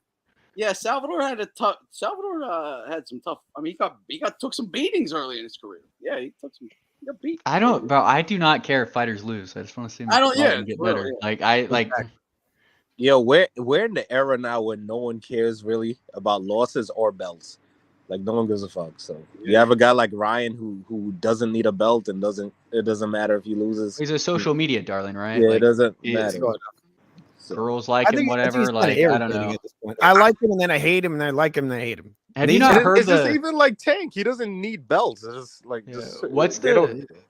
Yeah, Salvador had a tough. Salvador had some tough. I mean, he took some beatings early in his career. Yeah, he got beat. I don't, bro. I do not care if fighters lose. I just want to see them I don't- fight yeah, and get for real, better. yeah. Like I like. Yo, we're in the era now where no one cares really about losses or belts. Like no one gives a fuck. So you have a guy like Ryan who doesn't need a belt and it doesn't matter if he loses. He's a social media darling, right? Yeah, Like, it doesn't he's- matter. Girls like him, I think whatever. he's Like kinda I don't irritating know. at this point. I like him and then I hate him and I like him and I hate him. Have you not heard It's just the? even like Tank. He doesn't need belts. It's just like What's they don't the? need it.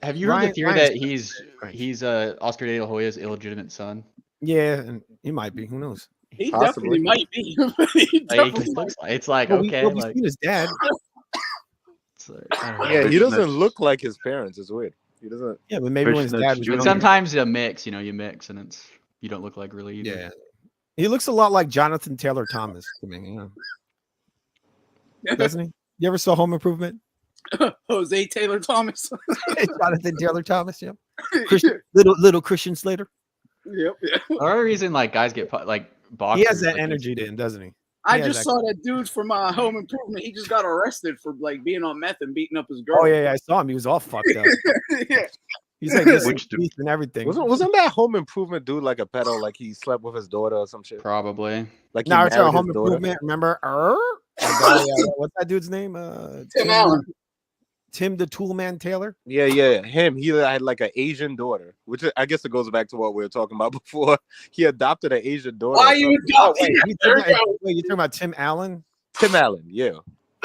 Have you heard Ryan- the theory Ryan's- that he's Oscar De La Hoya's illegitimate son? Yeah, and he might be. Who knows? He Possibly. definitely might be. He Like, it definitely just might looks like it's like Well, okay, we've like seen his dad. it's like, I don't know. Yeah, he doesn't look like his parents. It's weird. He doesn't. Yeah, but maybe when his dad was But younger. sometimes a mix, you mix and you don't look like really either. Yeah, he looks a lot like Jonathan Taylor Thomas to me. Doesn't he? You ever saw Home Improvement? Jose Taylor Thomas. Jonathan Taylor Thomas, yeah. Christian, little Christian Slater. Yep. Another reason like guys get like boxers. He has that like, energy to him, doesn't he? I just saw that dude from Home Improvement. He just got arrested for like being on meth and beating up his girl. Oh yeah, I saw him. He was all fucked up. Yeah. He's like missing teeth and everything. Wasn't that Home Improvement dude like a pedo? Like he slept with his daughter or some shit? Probably. Like Now he it's married Home his daughter? Improvement. Remember? What's that dude's name? Tim Allen. Tim the Toolman Taylor. Yeah. Him. He had like an Asian daughter, which I guess it goes back to what we were talking about before. He adopted an Asian daughter. Why you adopting? Wait, you're talking about Tim Allen? Tim Allen, yeah.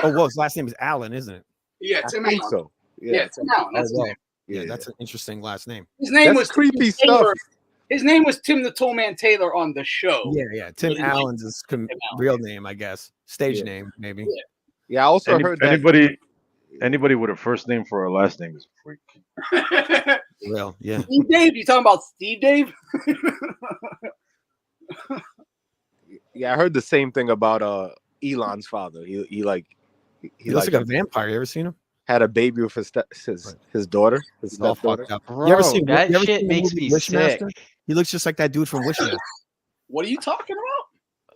Oh, well, his last name is Allen, isn't it? Yeah, Tim Allen. So. Yeah, Tim Allen. That's his name. Yeah, that's an interesting last name. His name was creepy Tim stuff. Taylor. His name was Tim the Toolman Taylor on the show. Yeah. Tim Allen's his real name, I guess. Stage name, maybe. Yeah, I also heard that. Anybody with a first name for a last name is a freak. Well, yeah. Steve Dave? You talking about Steve Dave? Yeah, I heard the same thing about Elon's father. He looks like a vampire. You ever seen him? Had a baby with his daughter. His All stepdaughter. fucked up. Bro, you ever seen that you ever shit seen the makes movie me sick. Wishmaster? He looks just like that dude from Wishmaster. What are you talking about?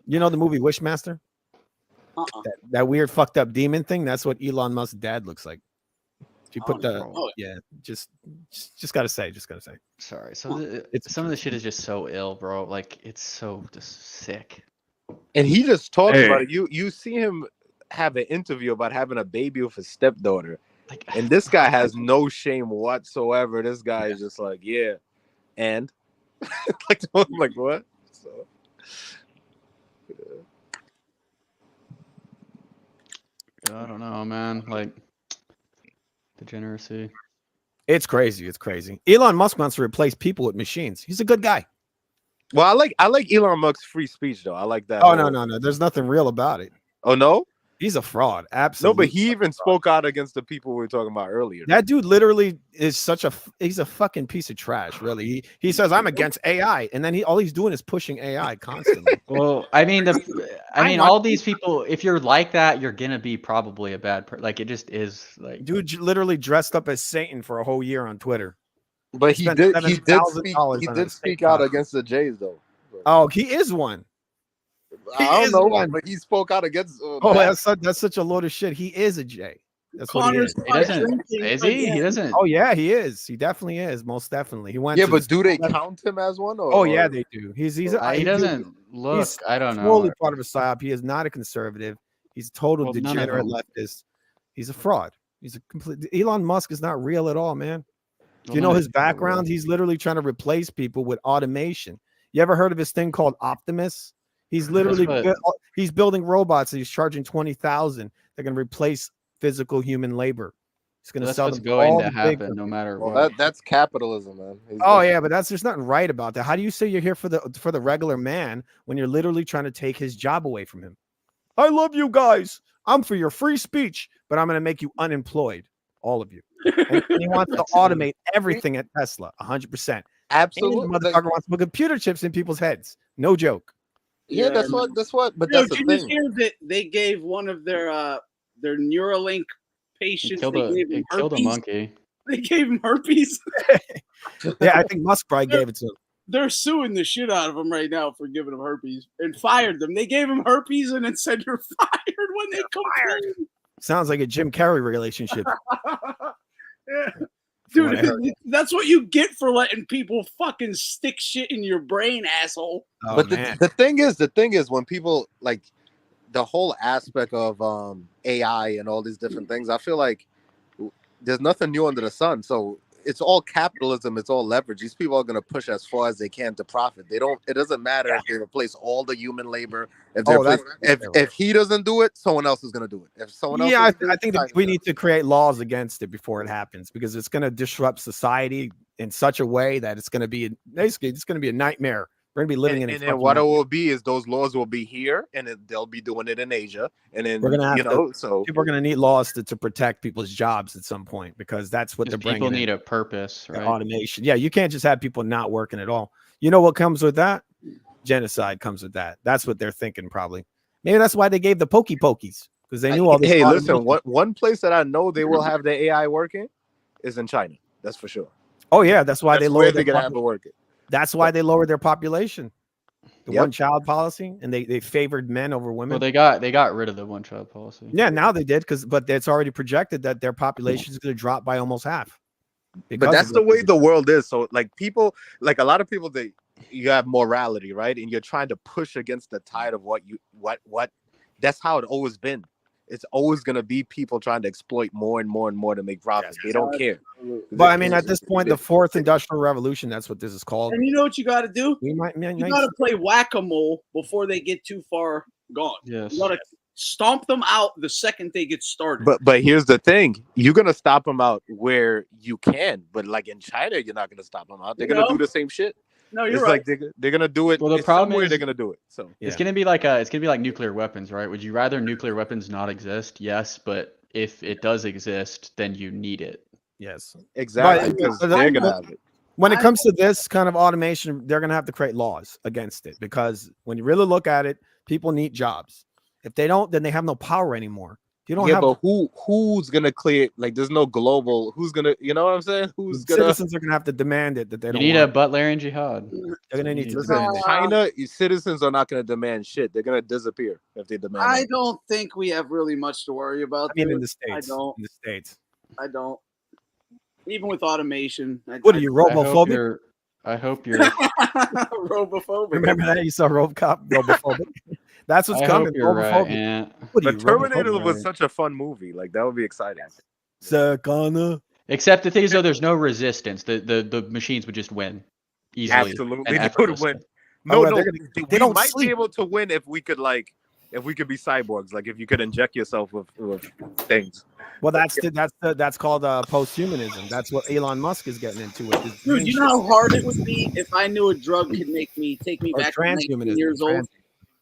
You know the movie Wishmaster? That weird fucked up demon thing. That's what Elon Musk's dad looks like. If you put just gotta say. Sorry. So some of the shit is just so ill, bro. Like it's so just sick. And he just talks about it. You see him have an interview about having a baby with his stepdaughter. And this guy has no shame whatsoever. This guy is just like, yeah. And I'm like, what? So I don't know, man. Like degeneracy. It's crazy. Elon Musk wants to replace people with machines. He's a good guy. Well, I like Elon Musk's free speech though. I like that. Oh no. There's nothing real about it. Oh no? He's a fraud. Absolutely. No, but he even spoke out against the people we were talking about earlier. That dude literally is he's a fucking piece of trash, really. He says I'm against AI, and then all he's doing is pushing AI constantly. Well, I mean all these people, if you're like that, you're gonna be probably a bad person. Like it just is like dude literally dressed up as Satan for a whole year on Twitter. But he did speak out against the Jays though. Oh, he is one. I don't know, but he spoke out against. That's such a load of shit. He is a J. That's what he is. He doesn't. Is he? He doesn't. Oh yeah, he is. He definitely is. Most definitely. He went. Yeah, but do they count him as one? Or, oh yeah, they do. He doesn't look. He's I don't know. Totally part of a psyop. He is not a conservative. He's a total degenerate leftist. He's a fraud. He's a complete. Elon Musk is not real at all, man. Do you know his background? He's literally trying to replace people with automation. You ever heard of this thing called Optimus? He's literally he's building robots and he's charging 20,000. They're going to replace physical human labor. He's going to sell them. Going to happen no matter what. That's capitalism, man. Yeah, but there's nothing right about that. How do you say you're here for the regular man when you're literally trying to take his job away from him? I love you guys. I'm for your free speech, but I'm going to make you unemployed, all of you. And he wants to automate everything at Tesla, 100%. Absolutely, and the motherfucker wants to put computer chips in people's heads. No joke. Yeah, that's what. But that's the thing. Hear that they gave one of their Neuralink patients. It killed a monkey. They gave him herpes. Yeah, I think Musk probably gave it to him. They're suing the shit out of him right now for giving him herpes and fired them. They gave him herpes and then said you're fired when they complained. Sounds like a Jim Carrey relationship. Yeah. Dude, that's what you get for letting people fucking stick shit in your brain, asshole. Oh, but the thing is when people like the whole aspect of AI and all these different things, I feel like there's nothing new under the sun. So it's all capitalism. It's all leverage. These people are going to push as far as they can to profit. It doesn't matter if they replace all the human labor. If he doesn't do it, someone else is going to do it. If someone else, I think that we need to create laws against it before it happens, because it's going to disrupt society in such a way that it's going to be a nightmare. We're going to be living in it. And then what it will be is those laws will be here, and they'll be doing it in Asia. And then we're going to have people are going to need laws to protect people's jobs at some point, because that's what they're bringing. People need a purpose, right? Automation. Yeah, you can't just have people not working at all. You know what comes with that? Genocide comes with that. That's what they're thinking, probably. Maybe that's why they gave the pokies, because they knew all this. Hey, listen, one place that I know they will have the AI working is in China. That's for sure. Oh yeah, that's why they lowered they're gonna have it working. That's why they lowered their population. The Yep. one-child policy, and they favored men over women. Well, they got rid of the one-child policy. Yeah, now they did but it's already projected that their population is going to drop by almost half. But that's the way the world is. So like people, like a lot of people, you have morality, right? And you're trying to push against the tide of what that's how it always been. It's always going to be people trying to exploit more and more and more to make profits. They don't care. But I mean, at this point, the fourth industrial revolution, that's what this is called. And you know what you got to do? You got to play whack-a-mole before they get too far gone. Yes. You got to stomp them out the second they get started. But here's the thing: you're gonna stop them out where you can. But like in China, you're not gonna stop them out. They're gonna do the same shit. No, you're it's right. Like they're gonna do it. Well, the problem is they're gonna do it. So it's gonna be like nuclear weapons, right? Would you rather nuclear weapons not exist? Yes, but if it does exist, then you need it. Yes, exactly. Because they're gonna have it. When it comes to this kind of automation, they're gonna have to create laws against it, because when you really look at it, people need jobs. If they don't, then they have no power anymore. You don't have. But who's gonna clear? Like, there's no global. Who's gonna? You know what I'm saying? Who's gonna? Citizens are gonna have to demand it that they You don't. need want a Butlerian jihad. They're gonna need to. Listen, China citizens are not gonna demand shit. They're gonna disappear if they demand. I don't think we have really much to worry about. I mean, in dude. the States. I don't. In the States. I don't. Even with automation. What are you, robophobic? I hope you're robophobic. Remember that? You saw RoboCop, robophobic. That's what's I coming. hope you're right, Robophobic. yeah. What are But you, Terminator robophobic? was such a fun movie. Like that would be exciting. Sir Connor. Except the thing is, though, there's no resistance. The machines would just win easily. Absolutely, and they would effortlessly. win. No, well, no, they're gonna- we they don't might sleep. be able to win if we could be cyborgs. Like if you could inject yourself with things. Well, that's called posthumanism. That's what Elon Musk is getting into with his Dude, you know how hard it would be if I knew a drug could take me Or back to 19 transhumanism. years old.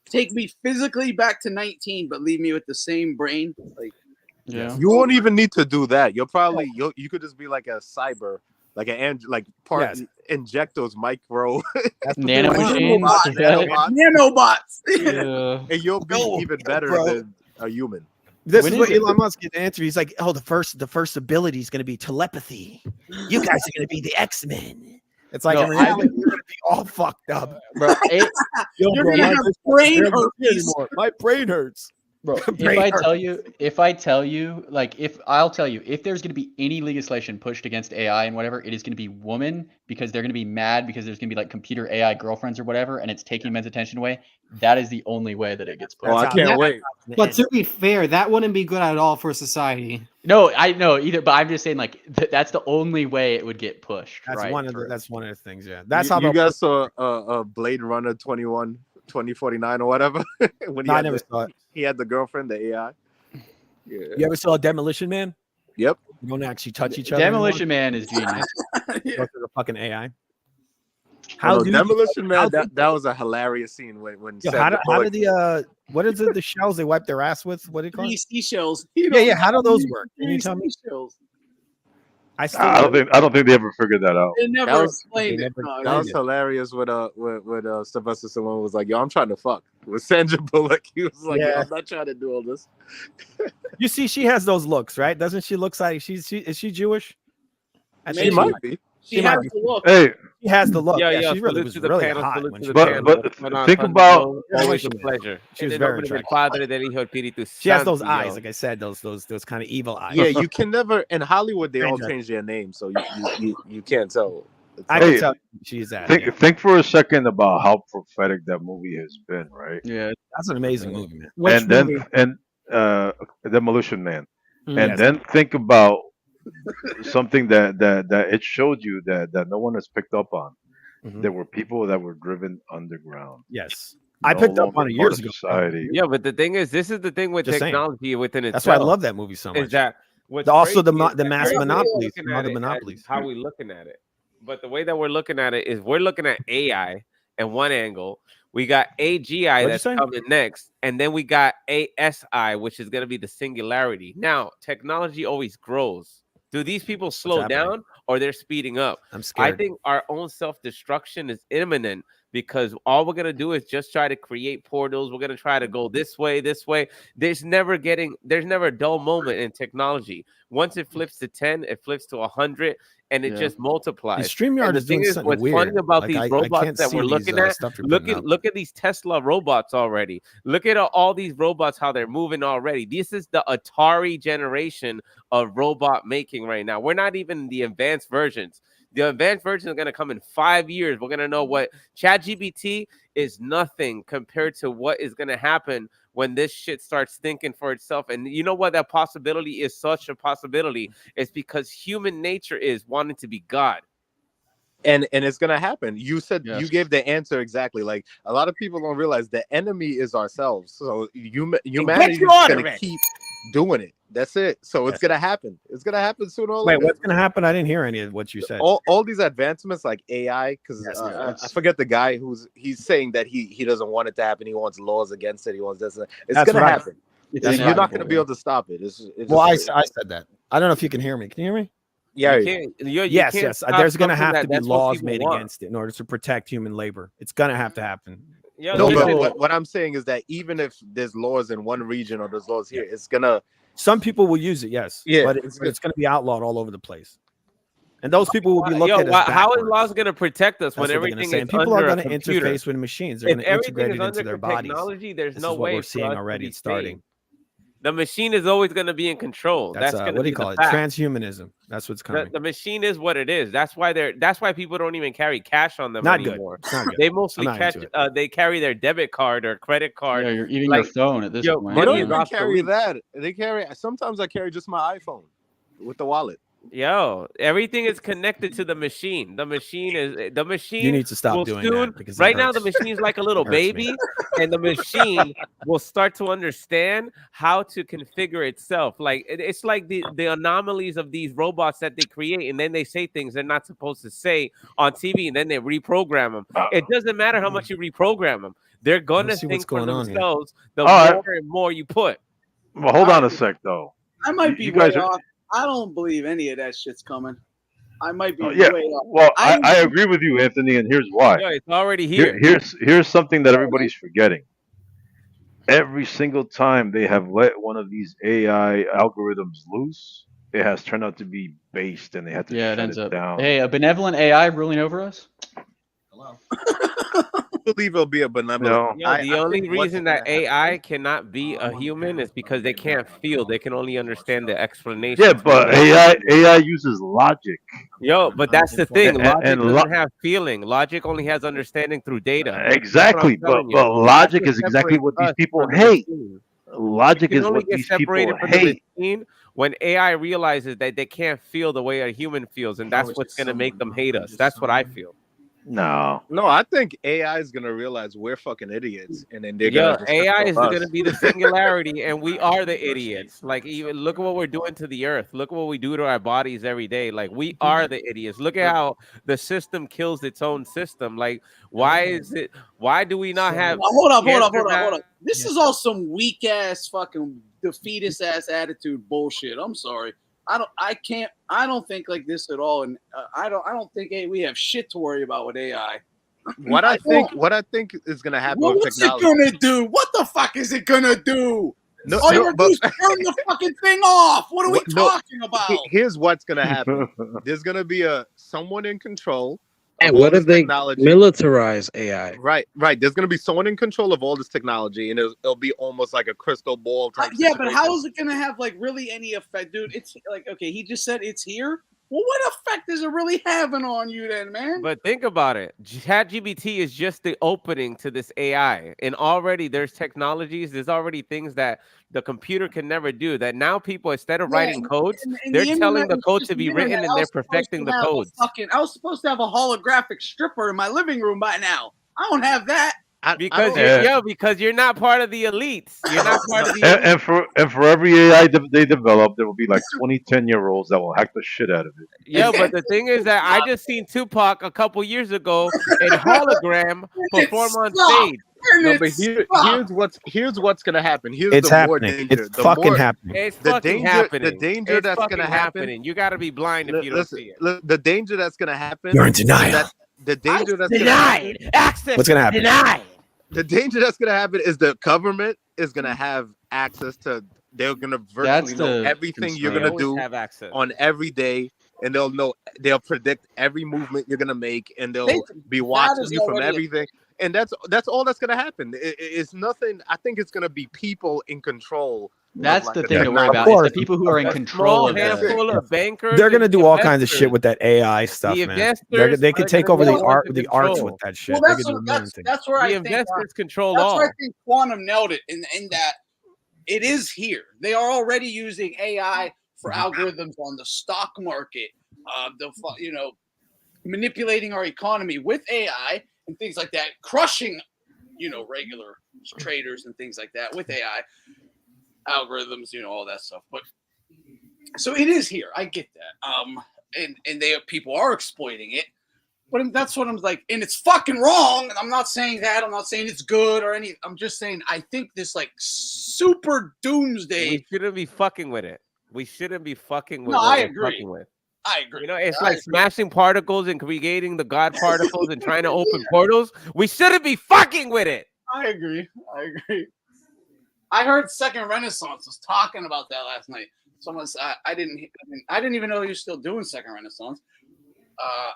Take me physically back to 19, but leave me with the same brain. Like, yeah. You won't even need to do that. You'll probably you could just be like a cyber, like inject those micro nanobots. Yeah. And you'll be even better than a human. This When is is what it? Elon Musk get answered. He's like, "Oh, the first ability is going to be telepathy. You guys are going to be the X-Men." It's like No, in reality, you're going to be all fucked up, Bro, Yo, You're bro, gonna my have brain brain doesn't hurt herpes. anymore. My brain hurts. Bro, Brain hurts. if I tell you, like, I'll tell you, if there's going to be any legislation pushed against AI and whatever, it is going to be women, because they're going to be mad because there's going to be like computer AI girlfriends or whatever, and it's taking men's attention away. That is the only way that it gets pushed. Oh, I can't wait. But to be fair, that wouldn't be good at all for society. No, I know either, but I'm just saying, like, that's the only way it would get pushed. That's right one of through. that's one of the things. Yeah, that's you, how you they'll- guys saw Blade Runner 2049 or whatever. When No, I had never saw it. He had the girlfriend, the AI. Yeah. You ever saw Demolition Man? Yep. You don't actually touch each other. Demolition Man is genius. Look at the fucking AI. How do you- Demolition how Man? do- That was a hilarious scene when Yo, Sandra how Bullock- do the what is it? The shells they wipe their ass with? What do you call it? seashells. Yeah. How do those work? Can you tell me? Seashells. I still I don't think they ever figured that out. They never That was- explained it. No, That was hilarious when Sylvester Stallone was like, "Yo, I'm trying to fuck with Sandra Bullock." He was like, Yeah. "Yo, I'm not trying to do all this." You see, she has those looks, right? Doesn't she look like is she Jewish? I She think might be. She might has be. the look. Hey, She has the look. Yo, Yeah, yo, she really salute was to the really panel, hot salute when to she the was but panel. but What's going on, think Thunder about Joe? Always a pleasure. She En was el very nombre del attractive. Padre, del Hijo, Espíritu She has those Santo, eyes, yo. like I said, those kind of evil eyes. Yeah, you can never in Hollywood. They all Stranger. change their names, so you can't tell. I Hey, can tell she's that. think Yeah. think for a second about how prophetic that movie has been, right? Yeah, That's an amazing movie, man. Which movie? Demolition Man, and Yes. then think about something that it showed you that no one has picked up on. Mhm. There were people that were driven underground. Yes, I no picked up longer on it part years of ago. Society. Yeah, but the thing is, this is the thing with Just saying. technology within itself. That's why I love that movie so much. Is that what's Also, the crazy is the that mass we're monopolies, looking the at other it as monopolies. how we looking at it. But the way that we're looking at it is we're looking at AI at one angle. We got AGI What'd you that's say? coming next, and then we got ASI, which is going to be the singularity. Now, technology always grows. Do these people slow happening? down or they're speeding up? I'm I scared. think our own self-destruction is imminent because all we're gonna do is just try to create portals. We're gonna try to go this way, this way. There's never a dull moment in technology. Once it flips to 10, it flips to 100, and it just multiplies. StreamYard And the is doing thing is, something what's weird. funny about Like, these I robots can't that see we're these, looking at, stuff you're look putting at up. look at these Tesla robots already. Look at all these robots, how they're moving already. This is the Atari generation of robot making right now. We're not even in the advanced versions. The advanced version is going to come in 5 years. We're going to know what ChatGPT is nothing compared to what is going to happen when this shit starts thinking for itself. And you know what? That possibility is such a possibility. It's because human nature is wanting to be God. And it's gonna happen. You said you gave the answer exactly. Like a lot of people don't realize the enemy is ourselves. So humanity is gonna keep doing it. That's it. So it's gonna happen. It's gonna happen sooner or later. Wait, what's gonna happen? I didn't hear any of what you said. All these advancements like AI, because I forget the guy he's saying that he doesn't want it to happen. He wants laws against it. He wants this. It's gonna happen. You're not gonna be able to stop it. Well, I said that. I don't know if you can hear me. Can you hear me? Yeah. Yes. There's going to have to be laws made against it in order to protect human labor. It's going to have to happen. No, but what I'm saying is that even if there's laws in one region or there's laws here, it's gonna. Some people will use it, yes. Yeah, but it's going to be outlawed all over the place, and those people will be looked at as how is laws going to protect us when everything is people are going to interface with machines? They're going to integrate it into their bodies. Technology, there's this no is what way we're seeing already. It's starting. The machine is always going to be in control. That's going to what do you call it? Transhumanism. That's what's coming. The machine is what it is. That's why people don't even carry cash on them anymore. It's not good. They mostly they carry their debit card or credit card. Yeah, even your phone at this point. They don't even carry that. They carry. Sometimes I carry just my iPhone with the wallet. Yo, everything is connected to the machine. The machine. You need to stop doing that because right now the machine is like a little baby, and the machine will start to understand how to configure itself. Like it's like the anomalies of these robots that they create, and then they say things they're not supposed to say on TV, and then they reprogram them. It doesn't matter how much you reprogram them; they're gonna think for themselves. The more and more you put. Well, hold on a sec, though. I might be way off. I don't believe any of that shit's coming. I might be way off. Well, I agree with you, Anthony, and here's why. Yeah, it's already here. Here's something that everybody's forgetting. Every single time they have let one of these AI algorithms loose, it has turned out to be based, and they have to shut it down. Hey, a benevolent AI ruling over us? I believe it'll be a benevolent. The only reason that AI cannot be a human is because they can't feel. They can only understand the explanation. Yeah, but AI uses logic. But that's the thing. Logic doesn't have feeling. Logic only has understanding through data. Exactly, but logic is exactly what these people hate. Logic is what these people hate. When AI realizes that they can't feel the way a human feels, and that's what's going to make them hate us. That's what I feel. No, I think AI is gonna realize we're fucking idiots, and then they're gonna. AI is gonna be the singularity, and we are the idiots. Like, even look at what we're doing to the earth. Look at what we do to our bodies every day. Like, we are the idiots. Look at how the system kills its own system. Like, why do we not have? Hold up. This is all some weak ass fucking defeatist ass attitude bullshit. I'm sorry. I don't think like this at all, and I don't think we have shit to worry about with AI. What I think is gonna happen. What's it gonna do? What the fuck is it gonna do? All you do is turn the fucking thing off. What are we talking about? Here's what's gonna happen. There's gonna be someone in control. And what if they militarize AI? Right. There's going to be someone in control of all this technology, and it'll be almost like a crystal ball type. But how is it going to have like really any effect, dude? It's like, okay, he just said it's here. Well, what effect is it really having on you then, man? But think about it. ChatGPT is just the opening to this AI. And already there's technologies, there's already things that the computer can never do. That now people, instead of writing codes, they're telling the code to be written, and they're perfecting the codes. I was supposed to have a holographic stripper in my living room by now. I don't have that. Because you're not part of the elites. You're not part of the and for every AI they develop, there will be like 20 10-year-olds that will hack the shit out of it. Yeah, but the thing is that I just seen Tupac a couple years ago in hologram perform on stage. No, but here's what's gonna happen. It's happening. It's fucking happening. It's fucking happening. The danger that's gonna happen. You gotta be blind if you don't see it. The danger that's gonna happen. You're in denial. The danger that's denied. Access. What's gonna happen? Denied. The danger that's gonna happen is the government is gonna have access to They're gonna virtually know the everything you're They gonna always do have access. on every day, and they'll predict every movement you're gonna make, and they'll be That watching is you from already everything. And that's all that's gonna happen. It's nothing. I think it's gonna be people in control. That's like the a thing to worry technology. about. It's the people who are in A control small of that. handful of bankers. They're gonna and do all kinds of shit investors. with that AI stuff, The man. investors They could are take gonna over be the ones in arts control. with that shit. Well, They that's could do a million things. that's where The I think investors control that's where I all. think Quantum nailed it in that it is here. They are already using AI for algorithms on the stock market, manipulating our economy with AI and things like that, crushing, regular traders and things like that with AI algorithms, all that stuff. But so it is here. I get that. And people are exploiting it. But that's what I'm like, and it's fucking wrong. And I'm not saying that. I'm not saying it's good or any. I'm just saying I think this like super doomsday. We shouldn't be fucking with it. We shouldn't be fucking with No, what I we're agree. fucking with. I agree. It's like smashing particles and creating the God particles and trying to open portals. We shouldn't be fucking with it. I agree. I heard Second Renaissance was talking about that last night. Someone said I didn't even know he was still doing Second Renaissance.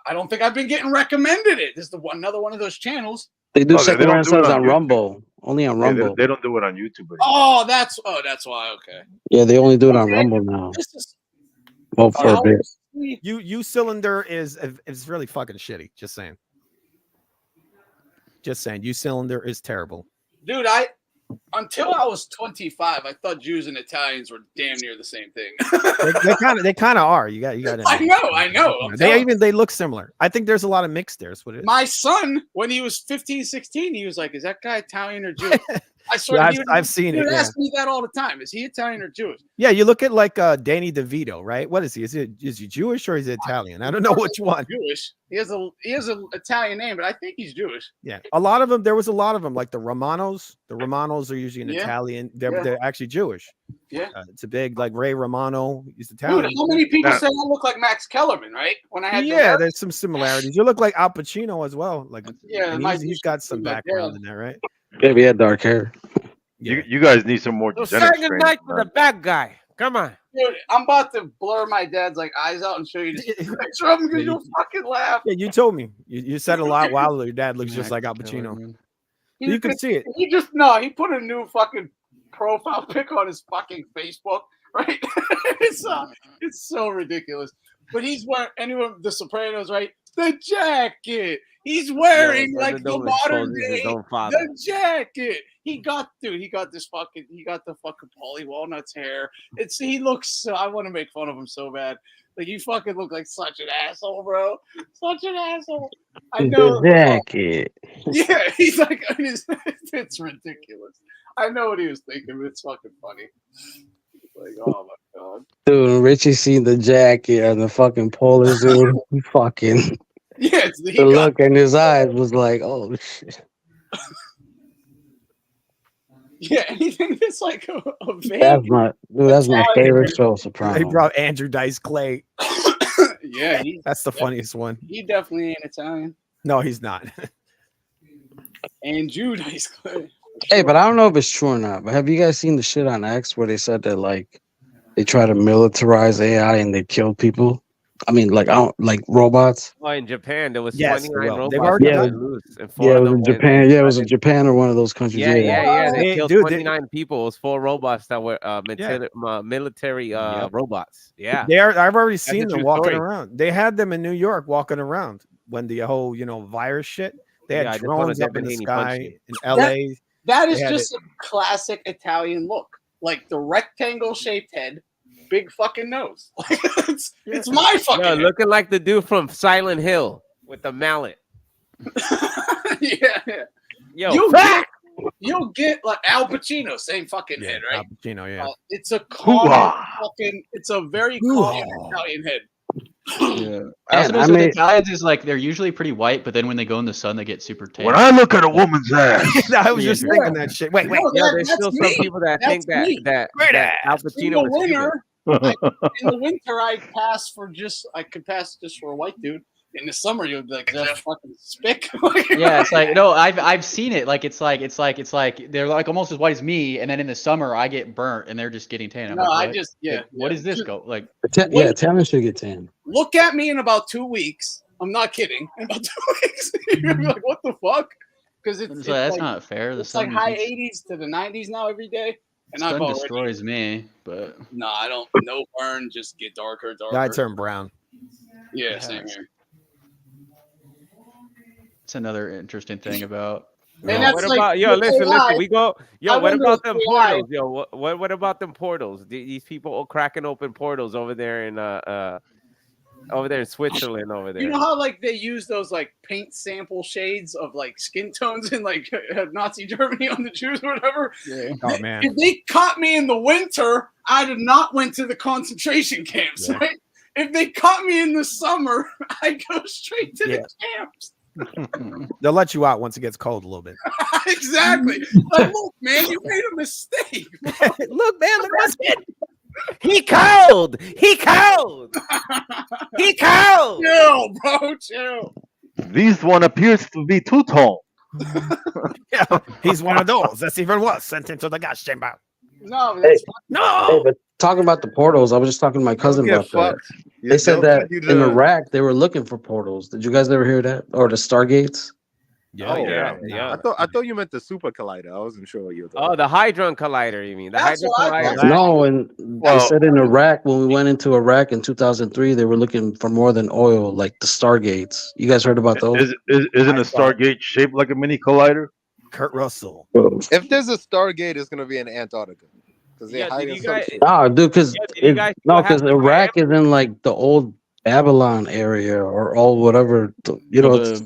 I don't think I've been getting recommended it. This is another one of those channels. They do Oh, they second don't round do it sounds on on YouTube. Rumble. Only on Yeah, Rumble. they don't do it on YouTube anymore. Oh, that's why. Okay. Yeah, they only do it on Rumble now. This is Well, for a bit. You cylinder is really fucking shitty. Just saying. You cylinder is terrible. dude. Until I was 25, I thought Jews and Italians were damn near the same thing. They kind of are. You got. I know. They look similar. I think there's a lot of mix there. Is what it is. My son, when he was 15, 16, he was like, "Is that guy Italian or Jewish?" I swear, Yeah, I've seen he it. would Yeah. ask me that all the time. Is he Italian or Jewish? Yeah, you look at like Danny DeVito, right? What is he? Is he Jewish or is he Italian? I don't know which one. Jewish. He has an Italian name, but I think he's Jewish. Yeah, a lot of them. There was a lot of them, like the Romanos. The Romanos are usually an Yeah. Italian. Yeah. They're actually Jewish. Yeah. It's a big like Ray Romano. He's Dude, Italian. how many people say I look like Max Kellerman, right? When I had Yeah, there's some similarities. You look like Al Pacino as well. Like, Yeah, and might he's got some like, background yeah. in there, right? Yeah, we had dark hair. You guys need some more So genetic second training. night for the bad guy. Come on. Dude, I'm about to blur my dad's like eyes out and show you this picture of him because you'll fucking laugh. Yeah, you told me. You said a lot while your dad looks just like Al Pacino. You can see it. He put a new fucking profile pic on his fucking Facebook, right? it's so ridiculous. But he's wearing the Sopranos, right? The jacket. He's wearing like the modern day the jacket. He got the fucking Paulie Walnuts hair. He looks I want to make fun of him so bad. Like you fucking look like such an asshole, bro. Such an asshole. I know. The jacket. Yeah, he's like it's ridiculous. I know what he was thinking, but it's fucking funny. Like, oh my god. Dude, Richie seen the jacket and the fucking Polish dude. He fucking Yeah, the look in his eyes was like, oh shit. Yeah, anything that's like a That's my favorite show, They Soprano. brought Andrew Dice Clay. Yeah, That's the funniest one. He definitely ain't Italian. No, he's not. And Jude Dice Clay. Hey, but I don't know if it's true or not. But have you guys seen the shit on X where they said that like they try to militarize AI and they kill people? I mean, like robots. Oh, in Japan, there was Yes, 29 well, robots they've already that done were loose. And Yeah, it was in went- Japan. Yeah, it was in Japan or one of those countries. Yeah. They Hey, killed dude, 29 people. It was 4 robots that were military robots. Yeah. I've already That's seen a them true walking story. around. They had them in New York walking around when the whole virus shit. They had Yeah, I just wanna drones up in Devin the Haney punch sky you. in LA. That is They had just a classic Italian look. Like the rectangle shaped head, big fucking nose. It's my fucking Yo, head. looking like the dude from Silent Hill with the mallet. Yeah. Yo, You'll get like Al Pacino, same fucking head, right? Al Pacino, yeah. It's a common Hoo-ha. fucking. It's a very common Italian head. Yeah. I also Man, noticed I with mean- Italians is like they're usually pretty white, but then when they go in the sun, they get super tan. When I look at a woman's ass, I was just thinking that shit. Wait. No, yeah, that- there's that's still me. some people that think That's me. that Al In Pacino the was Cuban. winter, in the winter, I could pass just for a white dude. In the summer, you'll be like, "That's fucking spick." Yeah, it's like no, I've seen it. Like it's like they're like almost as white as me, and then in the summer I get burnt, and they're just getting tan. I'm No, like, I what? just Like, what is this go like? Yeah, tanning should get tan. Look at me in about 2 weeks. I'm not kidding. In about 2 weeks, you're gonna be like, "What the fuck?" Because it's So that's like, not fair. The it's like sun high heats- 80s to the 90s now every day, and sun I've already. destroys me, but No, I don't. No burn, just get darker, darker. Yeah, I turn brown. Yeah, same here. it's another interesting thing about. And that's what like about yo? with Listen, AI, listen. We go. Yo, I what wonder about if them AI portals? Yo, what about them portals? These people all cracking open portals over there in Switzerland over there. You know how like they use those like paint sample shades of like skin tones in like Nazi Germany on the Jews or whatever? Yeah. Oh man. If they caught me in the winter, I'd have not went to the concentration camps, Yeah. right? If they caught me in the summer, I'd go straight to the camps. They'll let you out once it gets cold a little bit. Exactly. Like, look, man, you made a mistake. Look, man, look at my skin. He cold. He cold. He cold. Chill, bro. Chill. This one appears to be two-tone. Yeah, he's one of those. That's even worse. Sent him to the gas chamber. No, that's No. But talking about the portals, I was just talking to my cousin get about that. fucked. They said They'll that send you in to- Iraq they were looking for portals. Did you guys ever hear that? Or the Stargates? Yeah, yeah. I thought you meant the super collider. I wasn't sure what you were talking Oh, the Hydron Collider. You mean the That's Hydron what I Collider? thought. No, and they said in Iraq when we went into Iraq in 2003, they were looking for more than oil, like the Stargates. You guys heard about those? Isn't a Stargate shaped like a mini collider? Kurt Russell. If there's a Stargate, it's gonna be in Antarctica because they're Yeah, did hiding you some guys- shit. Nah, dude, because did you guys see what because happened in Iraq is in like the old Babylon area or all whatever. You know, it's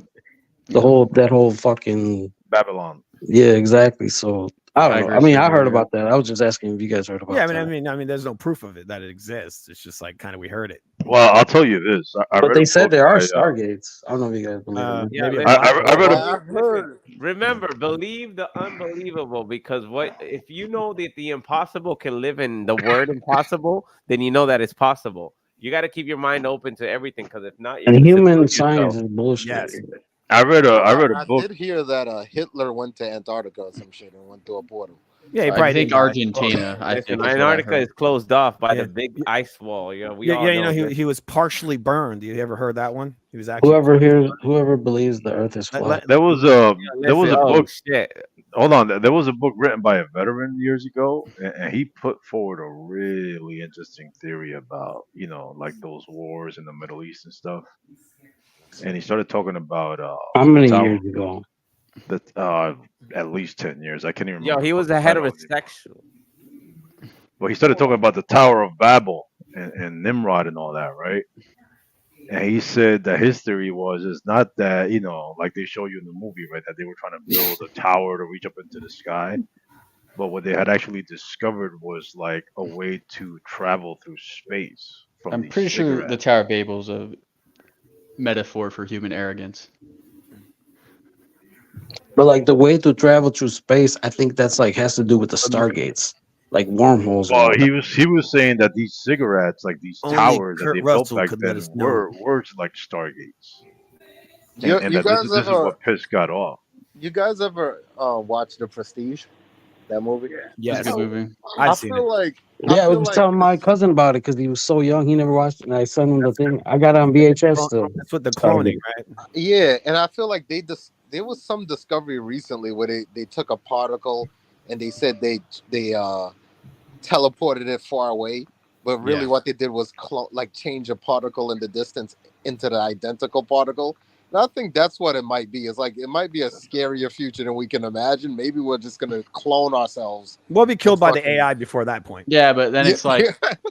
that whole fucking Babylon. Yeah, exactly. So I don't know. I Tigris mean, I is heard weird. about that. I was just asking if you guys heard about Yeah, that. I mean, there's no proof of it that it exists. It's just like kind of we heard it. Well, I'll tell you this. I But read they a said book there are by, Stargates. I don't know if you guys believe it. Yeah, Maybe listen, I read a I heard. Remember, believe the unbelievable, because what if you know that the impossible can live in the word impossible, then you know that it's possible. You got to keep your mind open to everything, because if not, you're And gonna human seclude science yourself. is bullshit. Yes. I read a I book. did hear that Hitler went to Antarctica or some shit and went through a portal. Yeah, he I probably think did. Argentina. I Listen, think is what I Antarctica heard. is closed off by Yeah. the big ice wall. You know, we Yeah, all yeah, you know know, this. he was partially burned. You ever heard that one? He was actually Whoever believes the Earth is flat. There was a book. Shit. Hold on. There was a book written by a veteran years ago, and he put forward a really interesting theory about like those wars in the Middle East and stuff. And he started talking about How many Tower- years ago? at least 10 years. I can't even Yo, remember. he was a title. heterosexual. Well, he started talking about the Tower of Babel and Nimrod and all that, right? And he said that his theory was it's not that like they show you in the movie, right? That they were trying to build a tower to reach up into the sky, but what they had actually discovered was like a way to travel through space. From I'm these pretty sure the cigarettes. Tower of Babel's a metaphor for human arrogance. But like the way to travel through space, I think that's like has to do with the Stargates, like wormholes. and Well, all he that. was saying that these cigarettes, like these Only towers that Kurt they Russell built back could let then, us know. were like Stargates. You And guys this is ever what pissed God off. you guys ever watch The Prestige? That movie? Yes. It's a good movie. I I've seen feel it. like Yeah, I was just telling my cousin about it because he was so young, he never watched it. And I sent him the thing. I got it on VHS still. That's what the cloning, right? Yeah, and I feel like there was some discovery recently where they took a particle and they said they teleported it far away, but really Yeah. what they did was change a particle in the distance into the identical particle. And I think that's what it might be. It's like it might be a scarier future than we can imagine. Maybe we're just gonna clone ourselves. We'll be killed by the Fucking- AI before that point. Yeah, but then it's like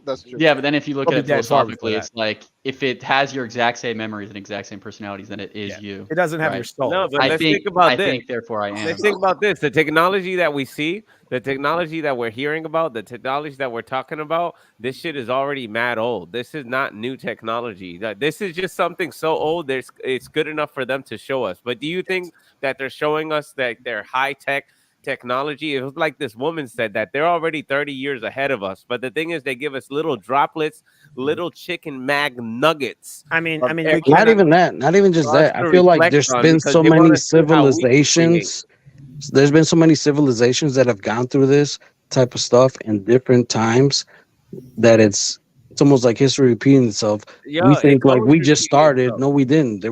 that's true. yeah, but then if you look We'll at be it dead far philosophically, before it's like if it has your exact same memories and exact same personalities, then it is you. It doesn't have right? your soul. No, but I let's think think about I this. think therefore I am. Let's think about this. The technology that we see, the technology that we're hearing about, the technology that we're talking about, this shit is already mad old. This is not new technology. This is just something so old, it's good enough for them to show us. But do you think that they're showing us that they're high tech technology. It was like this woman said that they're already 30 years ahead of us. But the thing is, they give us little droplets, little chicken mag nuggets. I mean, not even that, not even just that. I feel like there's been so many civilizations. There's been so many civilizations that have gone through this type of stuff in different times that it's almost like history repeating itself. We think like we just started. No, we didn't.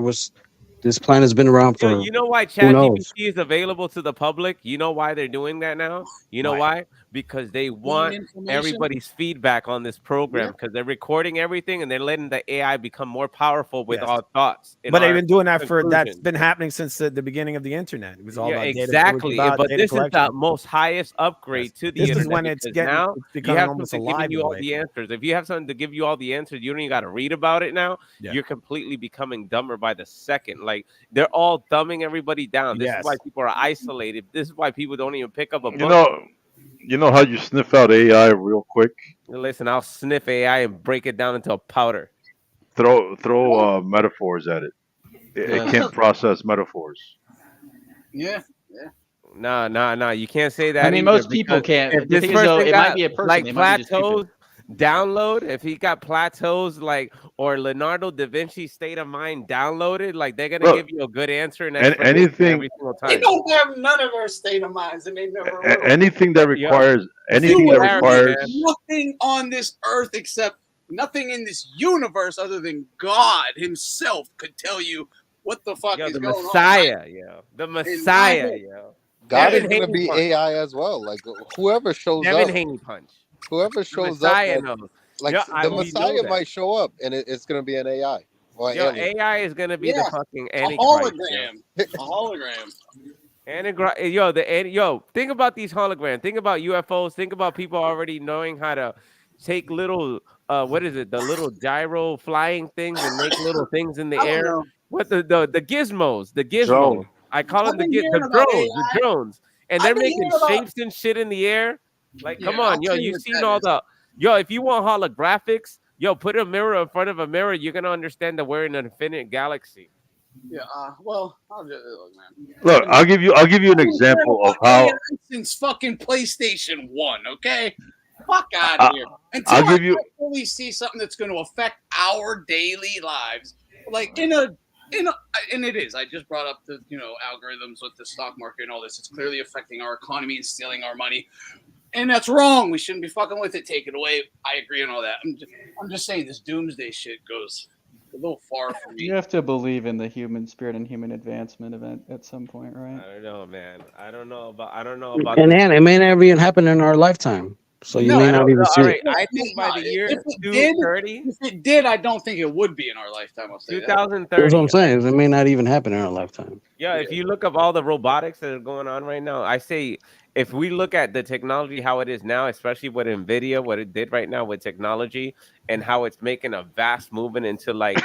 This plan has been around for. You know why who knows? ChatGPT is available to the public? You know why they're doing that now? You know why? Because they want information? everybody's feedback on this program because they're recording everything and they're letting the AI become more powerful with our thoughts. But they've been doing that that's been happening since the beginning of the internet. It was all about exactly. data. But Data this collection. is the most highest upgrade to the This internet. is when it's because getting now it's you becoming have almost something alive. giving you in a all way. the answers. If you have something to give you all the answers, you don't even got to read about it now. Yeah. You're completely becoming dumber by the second. Like they're all dumbing everybody down. This is why people are isolated. This is why people don't even pick up a book. You know how you sniff out AI real quick? Listen, I'll sniff AI and break it down into a powder. Throw metaphors at it. It can't process metaphors. Yeah. No. You can't say that. I mean, either, most people because can't. If The this thing is, though, person it got might be a person. like They might be just plateaus stupid. download, if he got plateaus like or Leonardo da Vinci State of Mind downloaded, like they're gonna Look, give you a good answer and anything- every single They time. don't have none of our state of minds, and they never will. Anything that requires nothing on this earth except nothing in this universe other than God Himself could tell you what the fuck is the going Messiah, on. the Messiah, yo. God is Devin gonna be Haney AI as well. Like whoever shows Devin up, Haney punch. whoever The shows up, Messiah like, knows. like Yo, the we know Messiah that. might show up, and it's gonna be an AI or Yo, alien. AI is gonna be the fucking A Antichrist. hologram. A hologram. Think about these holograms. Think about UFOs. Think about people already knowing how to take little what is it? The little gyro flying things and make little things in the I don't air. know. What the gizmos? The gizmos. Drone. I call them I've the been hearing about drones. AI. The drones. And I've they're been making hearing about- shapes and shit in the air. Like, come Yeah, on, I'll yo, tell you you what seen that all is. the if you want holographics, yo, put a mirror in front of a mirror, you're gonna understand that we're in an infinite galaxy. Yeah. Well, I'll just look, man. Look, I'll give you an example of how. Since fucking PlayStation 1, okay? Fuck out of here. Until I'll give you. fully see something that's going to affect our daily lives, like and it is. I just brought up the algorithms with the stock market and all this. It's clearly affecting our economy and stealing our money, and that's wrong. We shouldn't be fucking with it. Take it away. I agree on all that. I'm just saying this doomsday shit goes a little far for me. You have to believe in the human spirit and human advancement event at some point, right? I don't know, man. I don't know about And then it may never even happen in our lifetime, so you may not even see it. I think by the year If 2030, it did, I don't think it would be in our lifetime. I'll say that. 2030. That's what I'm saying. It may not even happen in our lifetime. Yeah, if you look up all the robotics that are going on right now, I say if we look at the technology how it is now, especially with NVIDIA, what it did right now with technology and how it's making a vast movement into like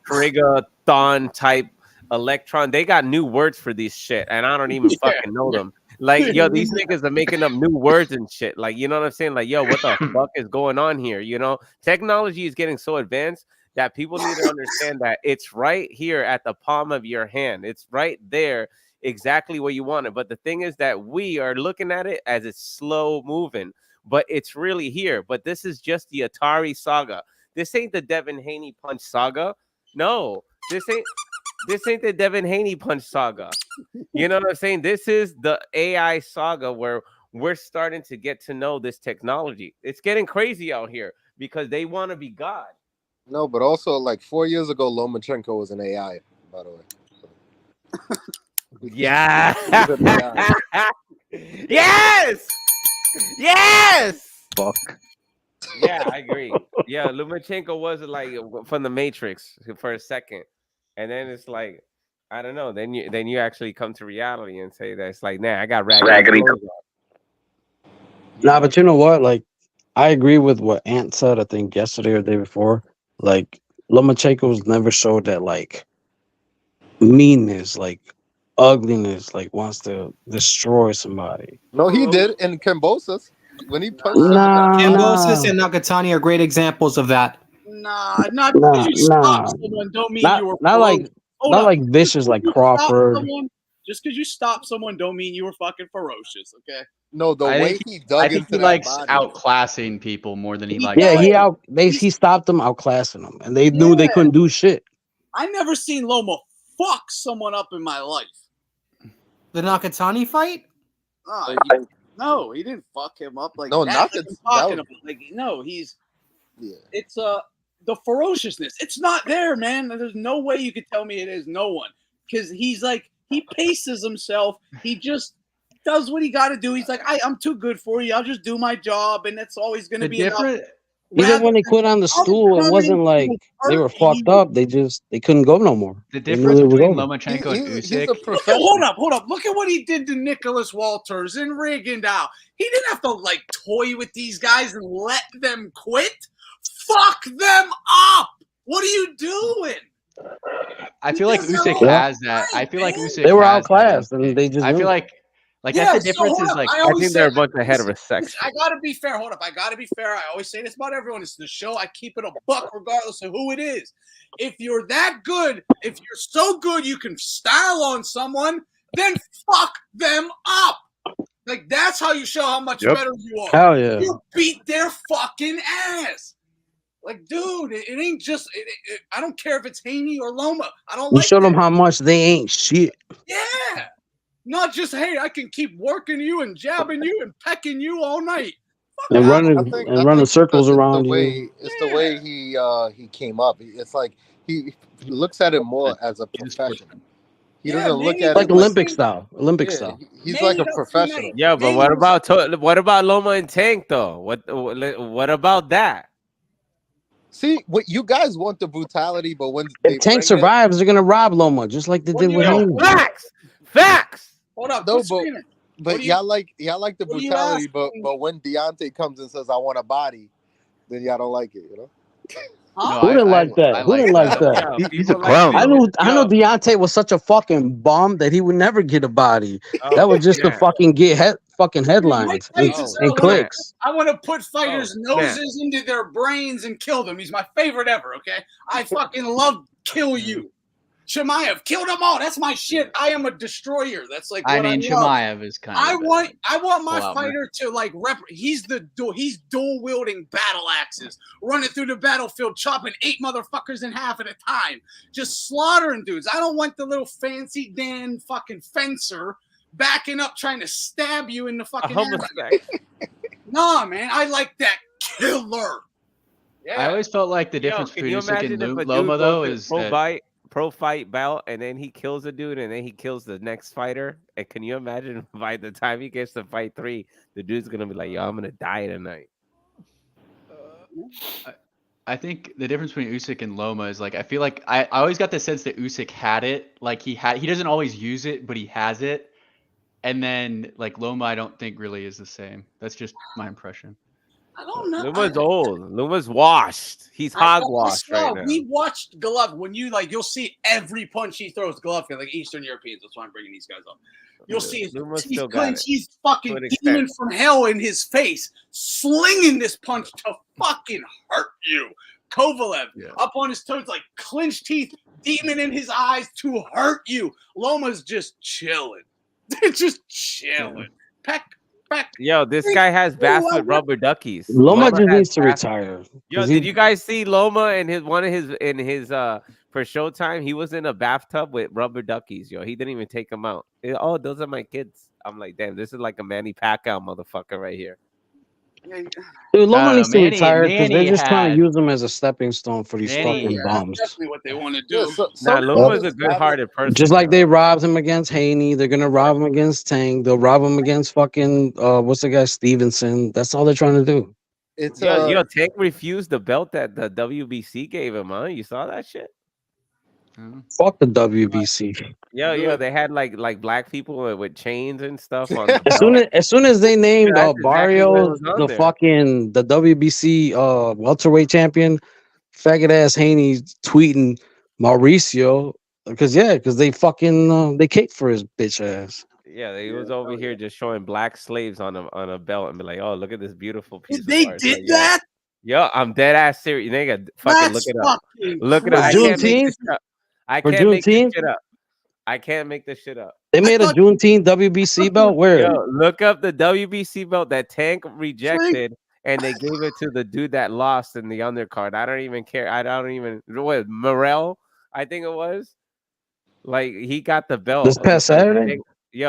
trigathon type electron. They got new words for these shit, and I don't even fucking know them. Like, yo, these niggas are making up new words and shit. Like, you know what I'm saying? Like, yo, what the fuck is going on here? You know, technology is getting so advanced that people need to understand that it's right here at the palm of your hand. It's right there, exactly where you want it. But the thing is that we are looking at it as it's slow moving, but it's really here. But this is just the Atari saga. This ain't the Devin Haney punch saga. No, this ain't the Devin Haney punch saga. You know what I'm saying? This is the AI saga where we're starting to get to know this technology. It's getting crazy out here because they want to be God. No, but also like 4 years ago, Lomachenko was an AI. By the way. Yeah. Yes. Fuck. Yeah, I agree. Yeah, Lomachenko was like from the Matrix for a second, and then it's like I don't know. Then you actually come to reality and say that it's like, nah, I got raggedy clothes on. Nah, but you know what? Like, I agree with what Ant said. I think yesterday or the day before. Like, Lomachenko's never showed that like meanness, like ugliness, like wants to destroy somebody. No, he did in Cambosos when he punched Cambosos and Nakatani are great examples of that. Nah, not because you stopped someone don't mean you were not like Hold not up. like vicious like You stop Crawford. someone Just because you stop someone don't mean you were fucking ferocious, okay? No, the I way think he dug I think into he that likes body. outclassing people more than he likes. Yeah, he stopped them, outclassing them, and they knew they couldn't do shit. I never seen Loma fuck someone up in my life. The Nakatani fight? No, he didn't fuck him up like No, that. Nakatani- I'm talking that about. Like, no, he's. Yeah. It's the ferociousness. It's not there, man. There's no way you could tell me it is. No one, because he's like he paces himself. He just does what he got to do. He's like, I'm too good for you. I'll just do my job, and that's always going to be enough. Even when they quit on the stool, it wasn't like they were fucked up. They couldn't go no more. The They knew difference it was between over. Lomachenko and He's Usyk. a professional. Hold up. Look at what he did to Nicholas Walters and Rigondeaux. He didn't have to like toy with these guys and let them quit. Fuck them up. What are you doing? I feel like Usyk Yeah. has that. I feel like Usyk They were has that outclassed, and instinct. they just I knew feel it. like Yeah, that's the difference. so Is hold like up. I think they're a bunch of heterosexuals. I gotta be fair. Hold up. I gotta be fair. I always say this about everyone. It's the show. I keep it a buck regardless of who it is. If you're that good, if you're so good you can style on someone, then fuck them up. Like, that's how you show how much Yep. better you are. Hell yeah. You beat their fucking ass. Like, dude, it ain't just. I don't care if it's Haney or Loma. I don't You like showed that. them how much they ain't shit. Yeah. Not just, hey, I can keep working you and jabbing you and pecking you all night. And running I running think circles it's around the you. way it's the way he came up. It's like he looks at it more as a profession. He doesn't look at Like it Olympic style. Olympic yeah, style. he's like a professional. Yeah, but what about Loma and Tank though? What about that? See, what you guys want the brutality, but when they If Tank bring survives, they're gonna rob Loma, just like they did with Haney. Facts. Hold up, No, quit but screaming. y'all like the what do you brutality, ask? but when Deontay comes and says I want a body, then y'all don't like it, you know? Who didn't like that? Who didn't like that? He's a clown. I knew Deontay was such a fucking bum that he would never get a body. That was just to fucking get fucking headlines and clicks. I want to put fighters' Oh, man. noses into their brains and kill them. He's my favorite ever, okay? I fucking love kill you. Chimaev, killed them all. That's my shit. I am a destroyer. That's like what I mean, love. Chimaev is kind of. I want my Pull out, fighter to like he's dual wielding battle axes, running through the battlefield, chopping 8 motherfuckers in half at a time, just slaughtering dudes. I don't want the little fancy Dan fucking fencer backing up trying to stab you in the fucking ass. Nah, man, I like that killer. I always felt like the difference Can between you Usyk imagine and if a Loma dude though goes is to that pro fight bout and then he kills a dude and then he kills the next fighter? And can you imagine by the time he gets to fight 3, the dude's gonna be like, "Yo, I'm gonna die tonight." I think the difference between Usyk and Loma is like I feel like I always got the sense that Usyk had it, like he doesn't always use it, but he has it. And then like Loma, I don't think really is the same. That's just my impression. I don't know. Luma's old. Luma's washed. He's hogwashed right now. We watched Golovkin. When you'll see every punch he throws Golovkin, like Eastern Europeans. That's why I'm bringing these guys up. You'll see Luma's he's still got it. He's fucking To an demon extent. from hell in his face, slinging this punch to fucking hurt you. Kovalev up on his toes, like clenched teeth, demon in his eyes to hurt you. Loma's just chilling. They're just chilling. Peck. Yo, this guy has bats with rubber duckies. Loma just has needs to bats- retire. Yo, 'Cause did you guys see Loma and his for Showtime? He was in a bathtub with rubber duckies. Yo, he didn't even take them out. Oh, those are my kids. I'm like, damn, this is like a Manny Pacquiao motherfucker right here. Dude, Loma needs to retire because Manny they're just trying had- to use him as a stepping stone for these Manny- fucking bums. That's definitely what they want to do. Nah, Luma's a good-hearted person. Just like they robbed him against Haney, they're gonna rob him against Tank. They'll rob him against fucking what's the guy Stevenson. That's all they're trying to do. It's Yo, Tank refused the belt that the WBC gave him, huh? You saw that shit? Fuck the WBC. Yo, they had like black people with chains and stuff on. The As soon as they named That's exactly what Barrios was on the there. fucking the WBC welterweight champion, faggot ass Haney tweeting Mauricio because they fucking they cake for his bitch ass. Yeah, he was over here just showing black slaves on a belt and be like, "Oh, look at this beautiful piece." They of art. did Like, yo, that? Yo, I'm dead ass serious. Nigga, fucking look That's it up. fucking Look it up. I For can't make Juneteenth? this up. I For can't make this Juneteenth? shit up. I can't make this shit up. They made a Juneteenth WBC belt. Where? Yo, look up the WBC belt that Tank rejected, and they gave it to the dude that lost in the undercard. I don't even care. I don't even what Morel, I think it was. Like he got the belt This past Saturday.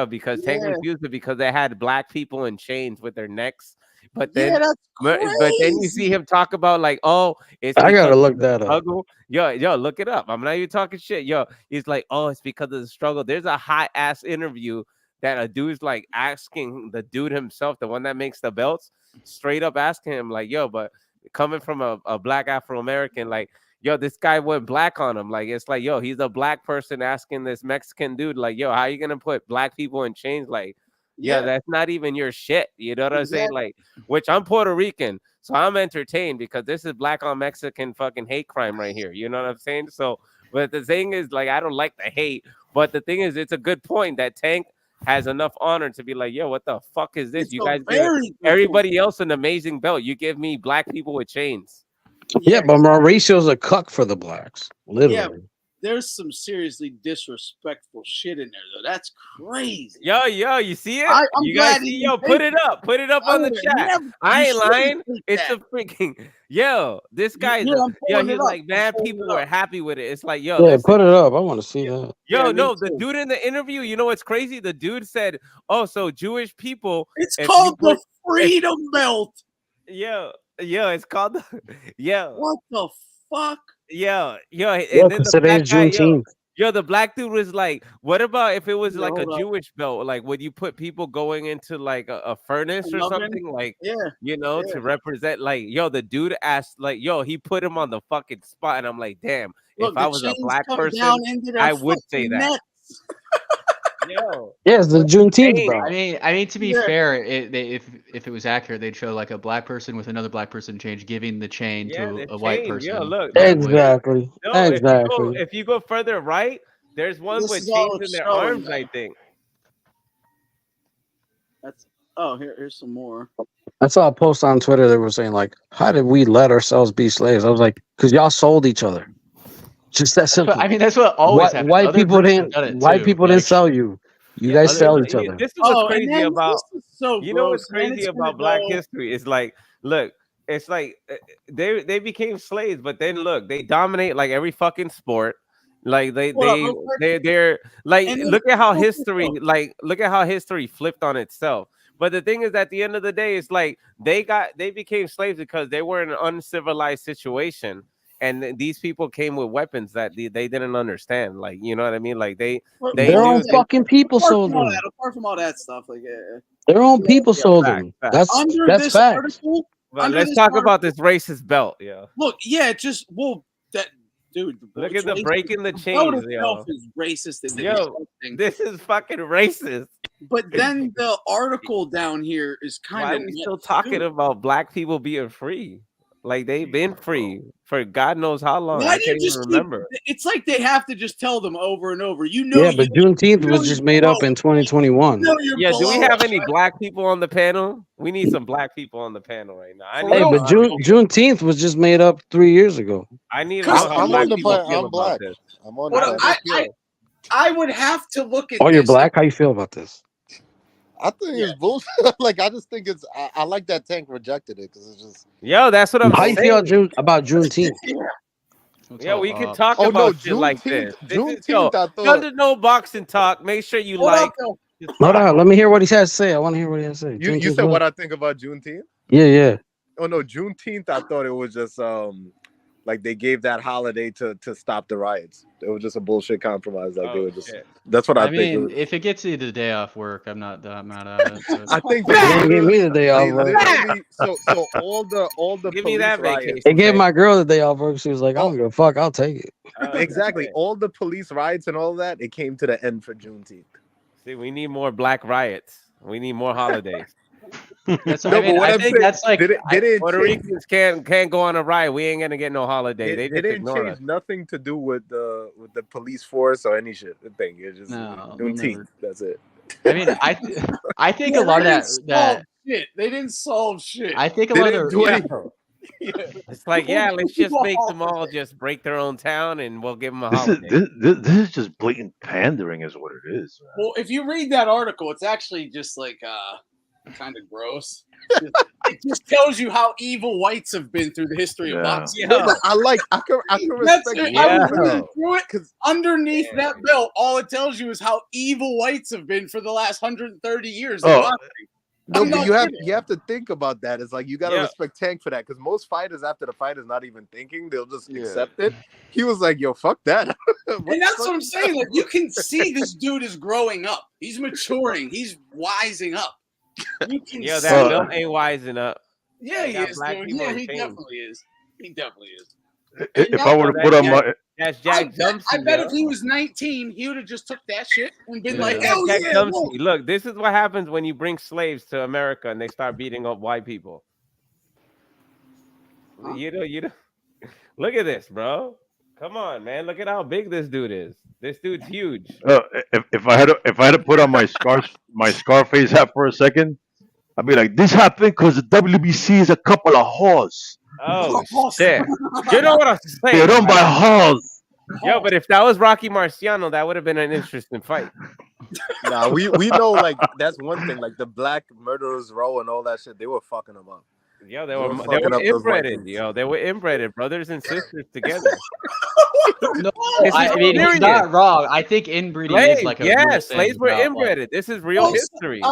Because Tank refused it because they had black people in chains with their necks. But then, that's but then you see him talk about like, oh, it's I gotta because look of the that up. struggle. Yo, look it up. I'm not even talking shit. Yo, he's like, oh, it's because of the struggle. There's a hot ass interview that a dude's like asking the dude himself, the one that makes the belts, straight up asking him like, yo, but coming from a black Afro-American, like, yo, this guy went black on him. Like, it's like, yo, he's a black person asking this Mexican dude, like, yo, how you gonna put black people in chains? Like, yeah, that's not even your shit. You know what I'm saying? Like, which I'm Puerto Rican, so I'm entertained because this is black on Mexican fucking hate crime right here. You know what I'm saying? So, but the thing is, like, I don't like the hate, but the thing is, it's a good point that Tank has enough honor to be like, yo, what the fuck is this? You guys give everybody else an amazing belt. You give me black people with chains. Yeah, but Mauricio's a cuck for the blacks. Literally. Yeah, there's some seriously disrespectful shit in there, though. That's crazy. Yo, you see it? I'm You guys glad see? he Yo, put it up on the chat. I ain't lying. It's a freaking this guy's he's like, man, people were happy with it. It's like, yo, Yeah, put it up. I want to see that. Yo, no, the dude in the interview, you know what's crazy? The dude said, oh, so Jewish people. It's called the Freedom Belt. Yo, it's called the What the fuck? And then the black guy, the black dude was like, what about if it was like a Jewish belt? Like, would you put people going into like a furnace or something? Like, to represent, like, the dude asked, like, he put him on the fucking spot. And I'm like, damn, if I was a black person, I would say that. Yes, the Juneteenth belt. I mean, to be fair, if it was accurate, they'd show like a black person with another black person change, giving the chain to a white person. Look, exactly. If you go further right, there's one with chains in their arms, I think. Here's some more. I saw a post on Twitter that was saying like, how did we let ourselves be slaves? I was like, because y'all sold each other. Just that simple. I mean, that's what always happens. White people didn't sell you. You guys sell each other. This is what's crazy about. You know what's crazy about Black history? It's like, look, it's like they became slaves, but then look, they dominate like every fucking sport. Like they're like, look at how history flipped on itself. But the thing is, at the end of the day, it's like they became slaves because they were in an uncivilized situation. And these people came with weapons that they didn't understand. Like, you know what I mean? Like their own fucking people sold them. Apart from all that stuff, like their own people sold them. That's facts. But let's talk about this racist belt. Yeah. Look, that dude. Look at the breaking the chains. Yo, is racist. This is fucking racist. But then the article down here is kind Why of are we still talking about black people being free? Like they've been free for God knows how long. I can't even remember. It's like they have to just tell them over and over. But Juneteenth was just made up in 2021. Do we have any black people on the panel? We need some black people on the panel right now. But Juneteenth was just made up 3 years ago. I need to know how black people feel about this. I'm on I would have to look at. Oh, you're black. How you feel about this? I think it's bullshit. Like, I just think it's. I like that Tank rejected it because it's just. That's what I'm saying. How you feel about Juneteenth? We can talk about shit like this. Juneteenth, I thought. Under no boxing talk. Make sure you Hold on. Let me hear what he has to say. I want to hear what he has to say. You said what I think about Juneteenth? Yeah. Oh no, Juneteenth. I thought it was just like they gave that holiday to stop the riots. It was just a bullshit compromise. Like they were just. That's what I think. I mean, if it gets you the day off work, I'm not that mad at it. I think they gave me the day off work. So all the give me that vacation. It gave my girl the day off work. She was like, "I don't give a fuck. I'll take it." Exactly. All the police riots and all that. It came to the end for Juneteenth. See, we need more black riots. We need more holidays. That's I think that's like Puerto Ricans can't go on a riot. We ain't gonna get no holiday. They didn't change nothing to do with the police force or any shit thing. It's just Juneteenth. That's it. I mean, I think a lot of that shit. They didn't solve shit. I think a lot of It's like, yeah, let's just make them all just break their own town, and we'll give them a This is holiday. this is just blatant pandering, is what it is. Man. Well, if you read that article, it's actually just like kind of gross. It just tells you how evil whites have been through the history of boxing. No, but I can That's respect it. I was reading through it because underneath that belt, all it tells you is how evil whites have been for the last 130 years. Oh. Of boxing. No, I'm but not you kidding. have to think about that. It's like you gotta respect Tank for that, because most fighters after the fight is not even thinking; they'll just accept it. He was like, "Yo, fuck that." And that's what I'm saying. Like, you can see this dude is growing up. He's maturing. He's wising up. You can Yo, see that it. Bill ain't wising up. Yeah, he got is. black Dude. people Yeah, on he chains. definitely is. He definitely is. If I were to put on my That's I Jack bet, Dempsey. I bet yo. if he was 19, he would have just took that shit and been like, That's hell Jack yeah, Dempsey. whoa. Look, this is what happens when you bring slaves to America and they start beating up white people. You know. Look at this, bro. Come on, man. Look at how big this dude is. This dude's huge. if I had to put on my Scarface hat for a second, I'd be like, this happened because the WBC is a couple of whores. Oh shit! You know what I'm saying? They're run by whores. Yo, but if that was Rocky Marciano, that would have been an interesting fight. Nah, we know, like, that's one thing. Like the Black Murderers Row and all that shit, they were fucking them up. Yo, they They were were fucking up those white inbred. dudes. Yo, they were inbred, brothers and sisters together. No, This I is mean, he's serious. not wrong. I think inbreeding is Slaves, like a yeah, real slaves thing, were not, like- inbred. This is real history.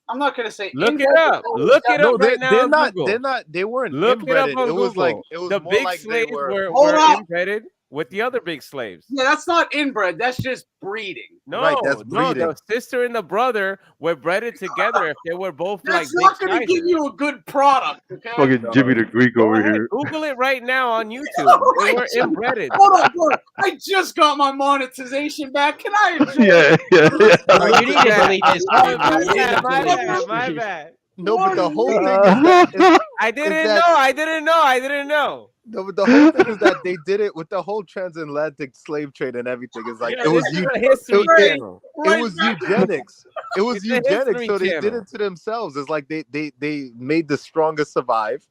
I'm not gonna say. Look it inbred, up. but Look it No, up right now. on Google. they weren't Look it up inbred. on It was Google. like it was the more big like they slaves were. Hold up. inbred with the other big slaves. Yeah, that's not inbred. That's just breeding. No, Right, that's no, breeding. the sister and the brother were bred together if they were both That's like not big gonna give sizes. you a good product. Okay. Fucking Jimmy the Greek Go over ahead, here. Google it right now on YouTube. They I were just- inbred. Hold on, bro. I just got my monetization back. Can I enjoy Yeah, it? yeah. Bro, you need to delete this stream, bro. You need to My delete bad, this my stream. bad. No, but the whole thing is Uh, that I didn't that- know. I didn't know. no, but the whole thing is that they did it with the whole transatlantic slave trade and everything. It's like Yeah, it was this is you. a history it- channel. It was eugenics. It was It's a eugenics. history So they did channel. it to themselves. It's like they made the strongest survive,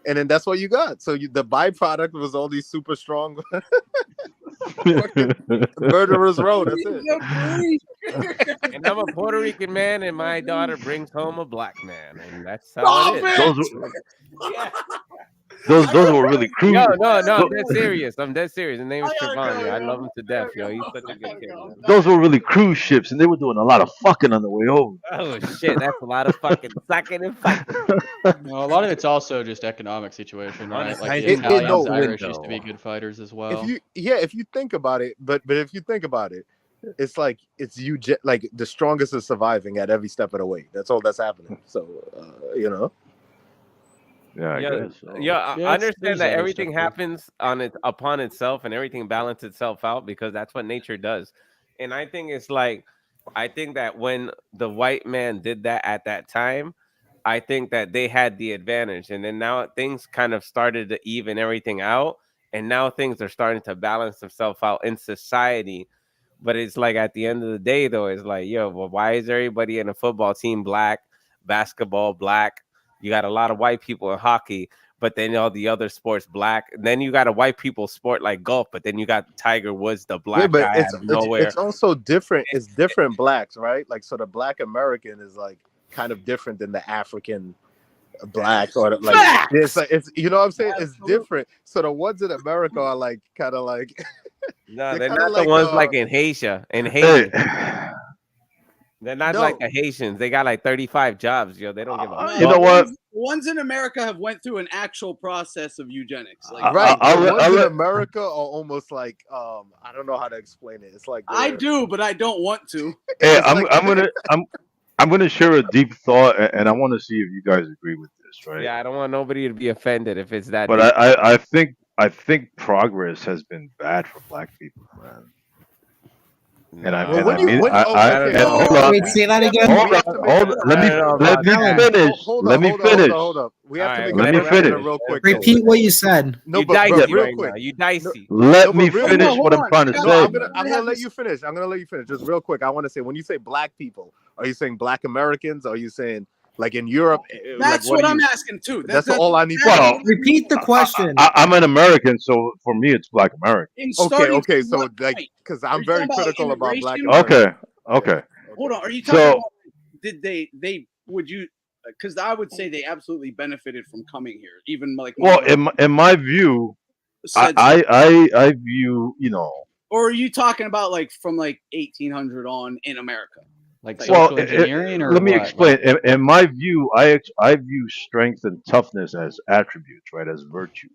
and then that's what you got. So the byproduct was all these super strong murderers row. That's it. And I'm a Puerto Rican man, and my daughter brings home a black man, and that's how it is. Those were really crude. No, I'm Tho- dead serious. I'm dead serious. His name is Trevon. I love him to death, yo. He's such a good kid, man. Those were really cruise ships, and they were doing a lot of fucking on the way over. Oh shit, that's a lot of fucking sucking and fucking. No, a lot of it's also just economic situation, right? Like the It- Italians, no, Irish window. used to be good fighters as well. If you think about it, but if you think about it, it's like it's like the strongest is surviving at every step of the way. That's all that's happening. So you know. Yeah, I guess. So. I there's understand that other everything stuff, happens upon itself, and everything balances itself out because that's what nature does. And I think that when the white man did that at that time, I think that they had the advantage, and then now things kind of started to even everything out, and now things are starting to balance themselves out in society. But it's like at the end of the day, though, it's like, yo, well, why is everybody in a football team black, basketball black? You got a lot of white people in hockey, but then all the other sports black. And then you got a white people sport like golf, but then you got Tiger Woods, the black but guy out of nowhere. it's also different. It's different blacks, right? Like, so the Black American is like kind of different than the African black, or like it's you know what I'm saying? It's different. So the ones in America are like kind of like No, they're kinda not like, the ones like in Haiti. In Haiti. They're not like the Haitians. They got like 35 jobs, yo. They don't give a fuck. You know what? Ones in America have went through an actual process of eugenics. Like, right. The ones in let- America are almost like I don't know how to explain it. It's like I do, but I don't want to. Hey, I'm gonna share a deep thought, and I want to see if you guys agree with this, right? Yeah, I don't want nobody to be offended if it's that. But deep. I think progress has been bad for black people, man. And I Well, mean, hold on. Wait, say that again. Hold on. Let me finish. Let me finish. Hold up. We have to make let a me correction finish. real quick. Repeat what you said. No, You but dicey real right quick. now. You dicey. Let me real finish quick. what I'm trying to No, say. I'm gonna let you finish. I'm gonna let you finish. Just real quick. I want to say, when you say black people, are you saying black Americans? Or are you saying Like in Europe, That's like, what I'm asking too. That's all I need to Well, repeat the question. I'm an American, so for me, it's Black American. Okay. So like, because I'm very critical about Black Americans. Okay. Hold on. Are you talking about? Did they? Would you? Because I would say they absolutely benefited from coming here. Even like. Well, in my view, I view, you know. Or are you talking about like from like 1800 on in America? Like social engineering, or let me what? explain. In my view, I view strength and toughness as attributes, right, as virtues.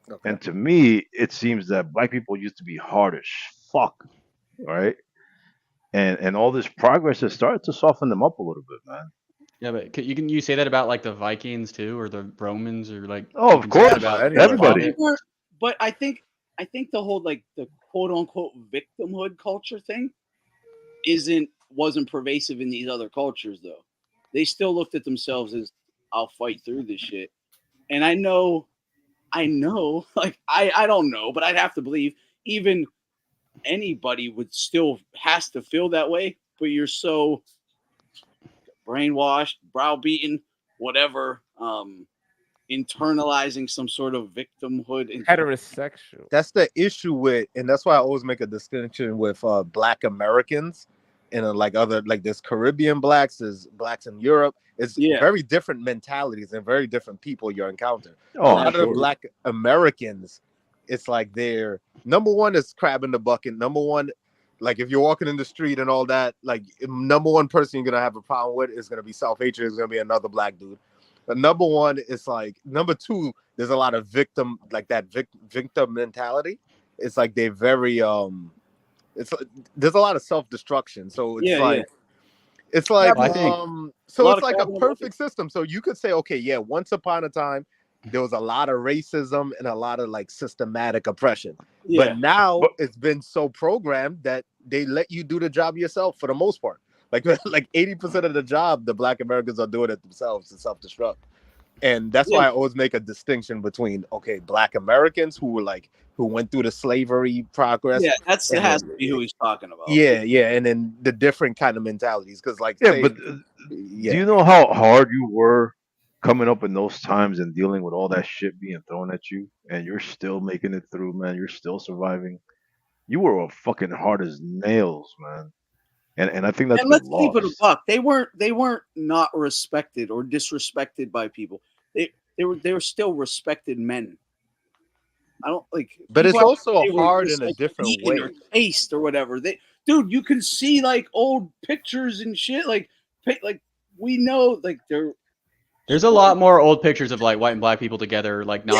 Okay. And to me, it seems that Black people used to be hard as fuck, right? And all this progress has started to soften them up a little bit, man. Yeah, but can you say that about like the Vikings too, or the Romans, or like? Oh, of course, everybody. But I think the whole like the quote unquote victimhood culture thing wasn't pervasive in these other cultures though. They still looked at themselves as I'll fight through this shit. And I know, like I don't know, but I'd have to believe even anybody has to feel that way, but you're so brainwashed, browbeaten, whatever, internalizing some sort of victimhood. Heterosexual. That's the issue with, and that's why I always make a distinction with Black Americans and like other, like there's Caribbean Blacks, there's Blacks in Europe. It's very different mentalities and very different people you encounter. A lot of Black Americans, it's like they're number one is crab in the bucket. Number one, like if you're walking in the street and all that, like number one person you're gonna have a problem with is gonna be self-hatred. Is gonna be another Black dude. But number one is like number two. There's a lot of victim, like that victim mentality. It's like they're very there's a lot of self-destruction. So it's it's like so it's like a perfect system. So you could say, okay, yeah, once upon a time there was a lot of racism and a lot of like systematic oppression. Yeah. But now it's been so programmed that they let you do the job yourself for the most part. Like 80% of the job, the Black Americans are doing it themselves to self-destruct. And that's why I always make a distinction between, okay, Black Americans who went through the slavery progress. Yeah, that has to be who he's talking about. Yeah, and then the different kind of mentalities. Because do you know how hard you were coming up in those times and dealing with all that shit being thrown at you, and you're still making it through, man? You're still surviving. You were fucking hard as nails, man. And I think that's let's keep it a buck. They weren't not respected or disrespected by people. They were still respected men. I don't like. But it's also hard in a different way. Or taste or whatever. Dude, you can see like old pictures and shit. Like we know like there's a lot more old pictures of like white and Black people together, like not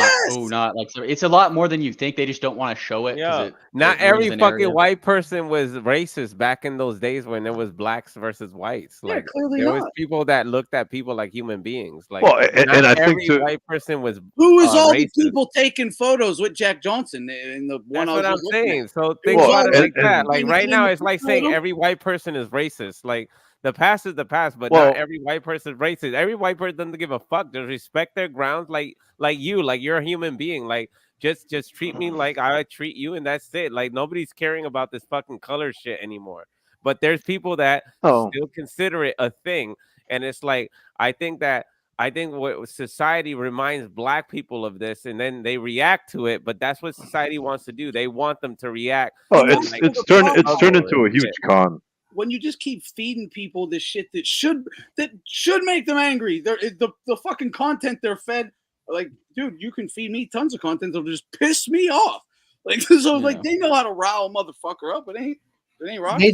like, so it's a lot more than you think. They just don't want to show it. Yeah, not every fucking white person was racist back in those days when there was Blacks versus whites. Like there was people that looked at people like human beings. Like, and I think white person was who was all the people taking photos with Jack Johnson in the one. That's what I'm saying. So think about it like that. Like right now, it's like saying every white person is racist. Like. The past is the past, but not every white person is racist. Every white person doesn't give a fuck. They respect their grounds, like you're a human being. Like just treat me like I treat you, and that's it. Like nobody's caring about this fucking color shit anymore. But there's people that still consider it a thing, and it's like I think what society reminds Black people of this, and then they react to it. But that's what society wants to do. They want them to react. It's turned into a huge con. When you just keep feeding people this shit that should make them angry, the fucking content they're fed, like, dude, you can feed me tons of content that'll just piss me off. Like, so like they know how to rile a motherfucker up. It ain't right.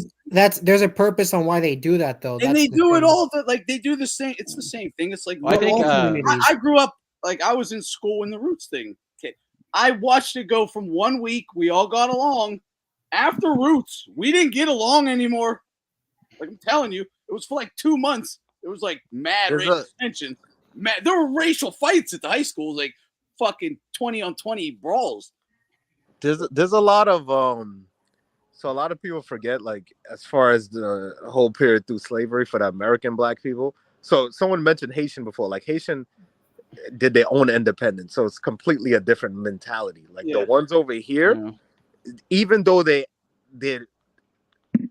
There's a purpose on why they do that though. And they do it all they do the same. It's the same thing. It's like I grew up like I was in school when the Roots thing. Okay, I watched it go from 1 week. We all got along. After Roots, we didn't get along anymore. Like I'm telling you, it was for like 2 months. It was like mad racial tension. There were racial fights at the high schools, like fucking 20-on-20 brawls. There's a lot of so a lot of people forget, like as far as the whole period through slavery for the American Black people. So someone mentioned Haitian before. Like Haitian did their own independence, so it's completely a different mentality. Like the ones over here, even though they're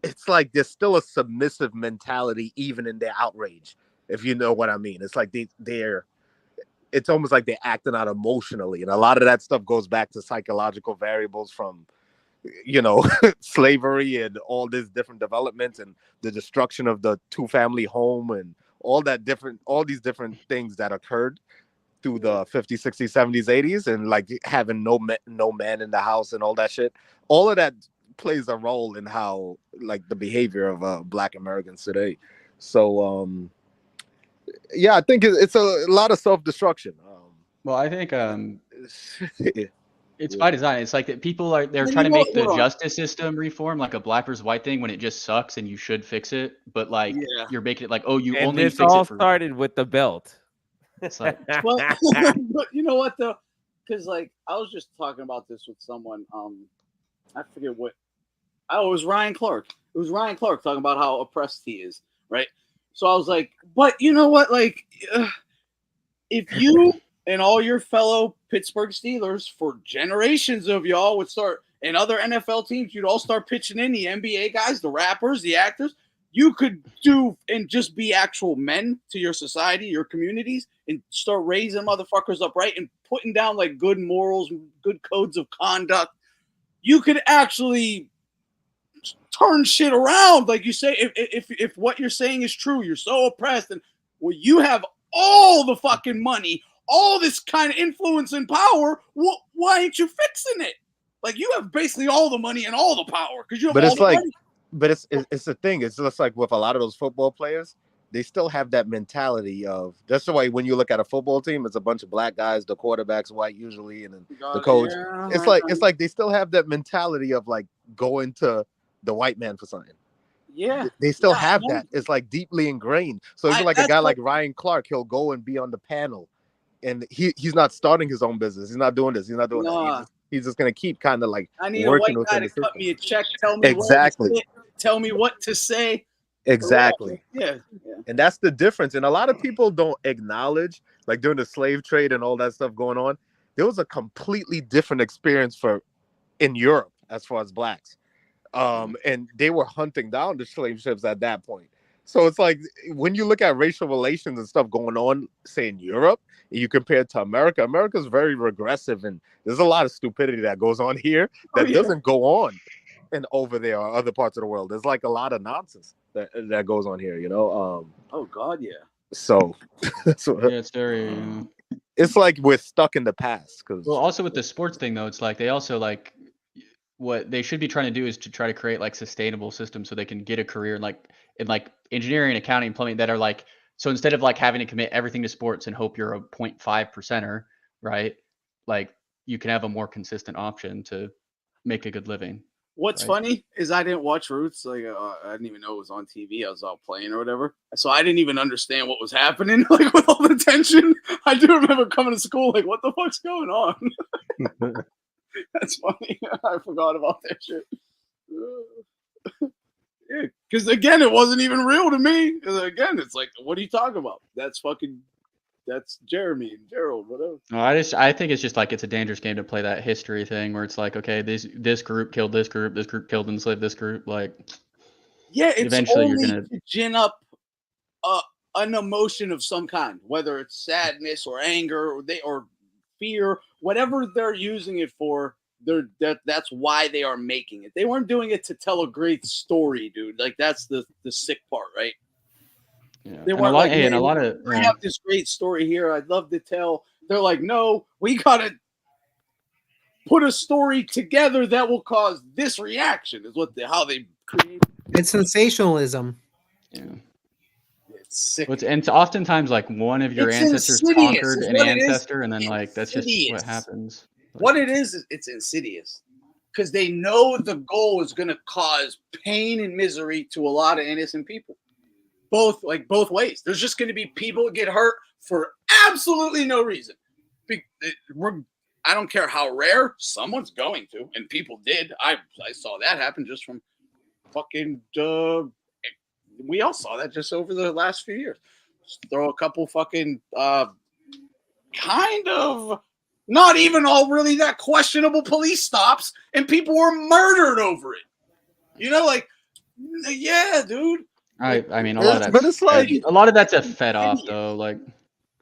it's like there's still a submissive mentality even in their outrage. if you know what I mean. It's like it's almost like they're acting out emotionally, and a lot of that stuff goes back to psychological variables from, you know, slavery and all these different developments and the destruction of the two-family home and all these different things that occurred through the 50s, 60s, 70s, 80s, and like having no man in the house and all that shit. All of that plays a role in how like the behavior of Black Americans today. So yeah, I think it's a lot of self-destruction. Well, I think it's by design. It's like that people they're trying to make the justice system reform like a black versus white thing when it just sucks and you should fix it. But like you're making it like, oh, you and only this fix all it for started with the belt. It's like, but you know what though? Because like I was just talking about this with someone. I forget what. Oh, it was Ryan Clark. It was Ryan Clark talking about how oppressed he is, right? So I was like, but you know what? Like, if you and all your fellow Pittsburgh Steelers, for generations of y'all would start, and other NFL teams, you'd all start pitching in the NBA guys, the rappers, the actors. You could do and just be actual men to your society, your communities, and start raising motherfuckers up right and putting down like good morals, good codes of conduct. You could actually turn shit around, like you say. If what you're saying is true, you're so oppressed, and well, you have all the fucking money, all this kind of influence and power. Why ain't you fixing it? Like you have basically all the money and all the power because you have all the money. But it's the thing. It's just like with a lot of those football players, they still have that mentality of. That's the way when you look at a football team, it's a bunch of black guys. The quarterback's white usually, and then the coach. Yeah. It's like they still have that mentality of like going to the white man for something. Yeah, they still have that. It's like deeply ingrained. So even like a guy like Ryan Clark, he'll go and be on the panel, and he's not starting his own business. He's not doing this. He's not doing that. He's just gonna keep kind of like I need working a white guy to cut me a check, tell me exactly. Where to sit, tell me what to say. Exactly. Yeah. And that's the difference. And a lot of people don't acknowledge, like during the slave trade and all that stuff going on, there was a completely different experience in Europe as far as blacks. And they were hunting down the slave ships at that point. So it's like when you look at racial relations and stuff going on, say in Europe, and you compare it to America, America's very regressive, and there's a lot of stupidity that goes on here that doesn't go on and over there or other parts of the world. There's like a lot of nonsense that goes on here, you know. Oh God, yeah. So it's very. It's like we're stuck in the past. Well, also with the sports thing though, it's like they also like what they should be trying to do is to try to create like sustainable systems so they can get a career in like engineering, accounting, plumbing that are like, so instead of like having to commit everything to sports and hope you're a 0.5%er, right? Like you can have a more consistent option to make a good living. What's funny is I didn't watch Roots. Like I didn't even know it was on TV. I was out playing or whatever, so I didn't even understand what was happening. Like with all the tension, I do remember coming to school like, "What the fuck's going on?" That's funny. I forgot about that shit. Yeah, because again, it wasn't even real to me. Again, it's like, what are you talking about? That's Jeremy and Gerald, whatever. No, I think it's just like it's a dangerous game to play that history thing where it's like, okay, this group killed this group killed and enslaved this group. Like, yeah, it's eventually only you're gonna to gin up an emotion of some kind, whether it's sadness or anger or fear, whatever they're using it for. That's why they are making it. They weren't doing it to tell a great story, dude. Like that's the sick part, right? Yeah. They weren't like, I have this great story here I'd love to tell. They're like, no, we gotta put a story together that will cause this reaction. Is how they create. It's sensationalism. Yeah. It's sick. And oftentimes like one of your ancestors conquered an ancestor, and then like that's just what happens. What it is it's insidious because they know the goal is going to cause pain and misery to a lot of innocent people. Both ways. There's just going to be people that get hurt for absolutely no reason. I don't care how rare, someone's going to, and people did. I saw that happen just from fucking. We all saw that just over the last few years. Just throw a couple fucking kind of. Not even all really that questionable police stops, and people were murdered over it. You know, like, yeah, dude. I mean, a lot of that's but it's like a lot of that's a fed off though. Like,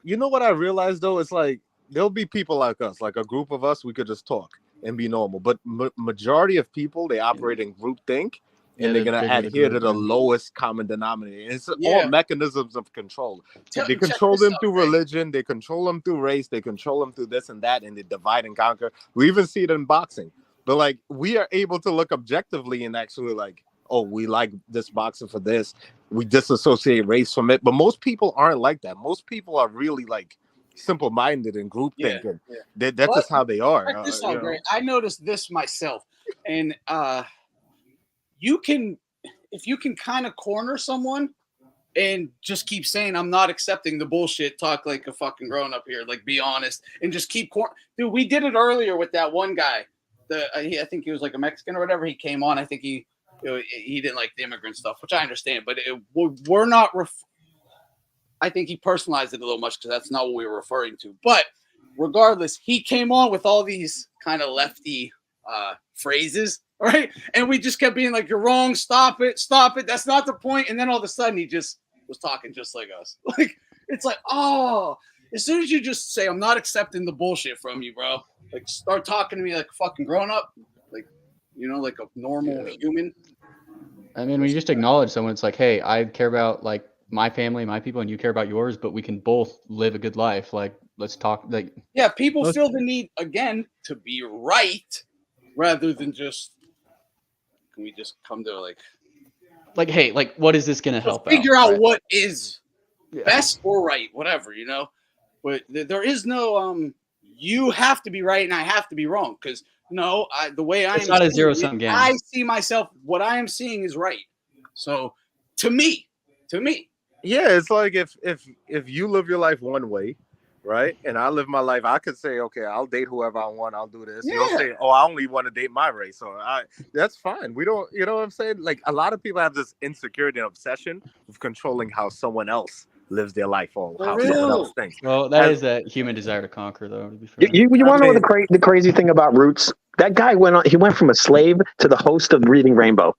you know what I realized though? It's like there'll be people like us, like a group of us, we could just talk and be normal. But majority of people, they operate in group think, and they're gonna adhere to the lowest common denominator. It's all mechanisms of control. They control them through religion, they control them through race, they control them through this and that, and they divide and conquer. We even see it in boxing. But like we are able to look objectively and actually like, oh, we like this boxer for this. We disassociate race from it. But most people aren't like that. Most people are really like simple-minded and group thinking. That's just how they are. I noticed this myself. And you can, if you can kind of corner someone and just keep saying, I'm not accepting the bullshit, talk like a fucking grown up here, like be honest, and just keep dude, we did it earlier with that one guy. I think he was like a Mexican or whatever. He came on. I think he didn't like the immigrant stuff, which I understand, but we're not. I think he personalized it a little much because that's not what we were referring to. But regardless, he came on with all these kind of lefty phrases, right? And we just kept being like, "You're wrong. Stop it. Stop it. That's not the point." And then all of a sudden, he just was talking just like us. Like it's like, oh, as soon as you just say, "I'm not accepting the bullshit from you, bro," like start talking to me like a fucking grown up, like like a normal human. I mean, when you just acknowledge someone, it's like, hey, I care about like my family, my people, and you care about yours, but we can both live a good life. Like, let's talk. Like, yeah, people feel the need again to be right rather than just. Can we just come to like, hey, like, what is this gonna help? Figure out what is best or right, whatever, But there is no you have to be right and I have to be wrong because. No, the way it's not a zero-sum game. I see myself. What I am seeing is right. So, to me, yeah, it's like if you live your life one way, right, and I live my life, I could say, okay, I'll date whoever I want. I'll do this. Yeah. You'll say, oh, I only want to date my race. So that's fine. We don't, you know what I'm saying? Like a lot of people have this insecurity and obsession with controlling how someone else lives their life or how someone else thinks. Well, that is a human desire to conquer, though. To be fair. You want to know the crazy thing about Roots? That guy went from a slave to the host of Reading Rainbow.